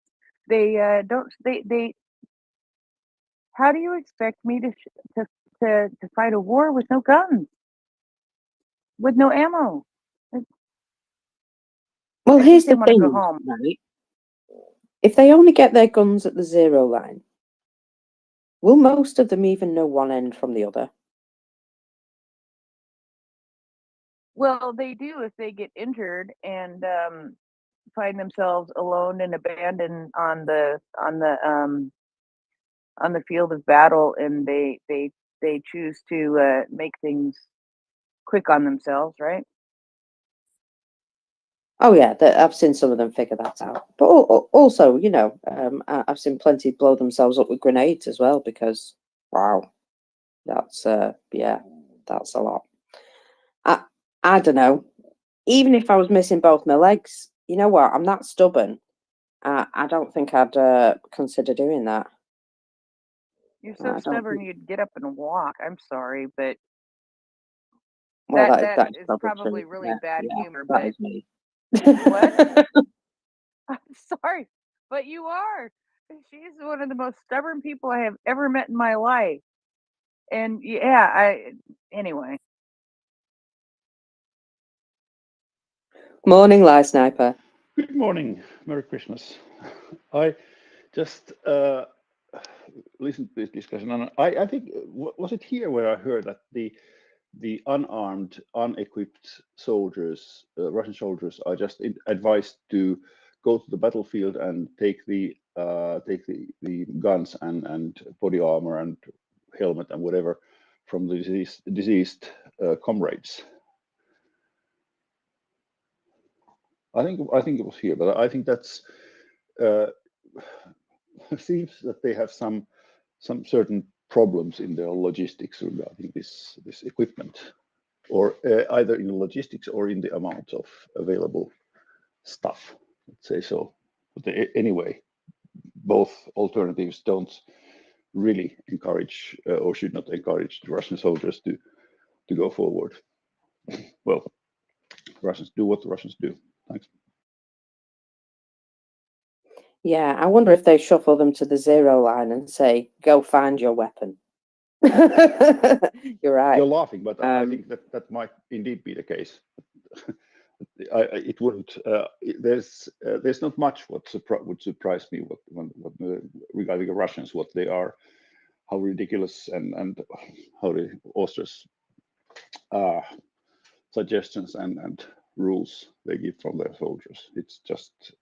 They don't they. How do you expect me to fight a war with no guns, with no ammo? Well, I think here's they the want to go thing, home. right? If they only get their guns at the 0 line, will most of them even know one end from the other? Well, they do if they get injured and find themselves alone and abandoned on the field of battle, and they choose to make things quick on themselves, right? Oh yeah, I've seen some of them figure that out. But also, you know, I've seen plenty blow themselves up with grenades as well. Because wow, that's yeah, that's a lot. I don't know. Even if I was missing both my legs, you know what? I'm that stubborn. I don't think I'd consider doing that. You're so I don't stubborn think. you'd get up and walk. I'm sorry, but Well, that that is is probably probably true. really Yeah, bad yeah, humor. that But is me. what? I'm sorry, but you are. She's one of the most stubborn people I have ever met in my life. And yeah, anyway. Morning, Live Sniper. Good morning. Merry Christmas. I just listened to this discussion, and I think was it here where I heard that the unarmed, unequipped soldiers, Russian soldiers, are just advised to go to the battlefield and take the guns and body armor and helmet and whatever from the deceased comrades. I think it was here, but I think that's seems that they have some certain problems in their logistics regarding this equipment, or either in the logistics or in the amount of available stuff. Let's say so. But anyway, both alternatives don't really encourage or should not encourage the Russian soldiers to go forward. Well, Russians do what the Russians do. Thanks. Yeah, I wonder if they shuffle them to the 0 line and say, "Go find your weapon." You're right. You're laughing, but I think that might indeed be the case. It wouldn't. There's not much what would surprise me regarding the Russians, what they are, how ridiculous and how the authors suggestions and rules they give from their soldiers. It's just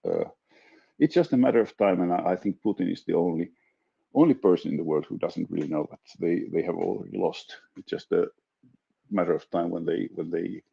a matter of time, and I think Putin is the only person in the world who doesn't really know that they have already lost. It's just a matter of time when they admit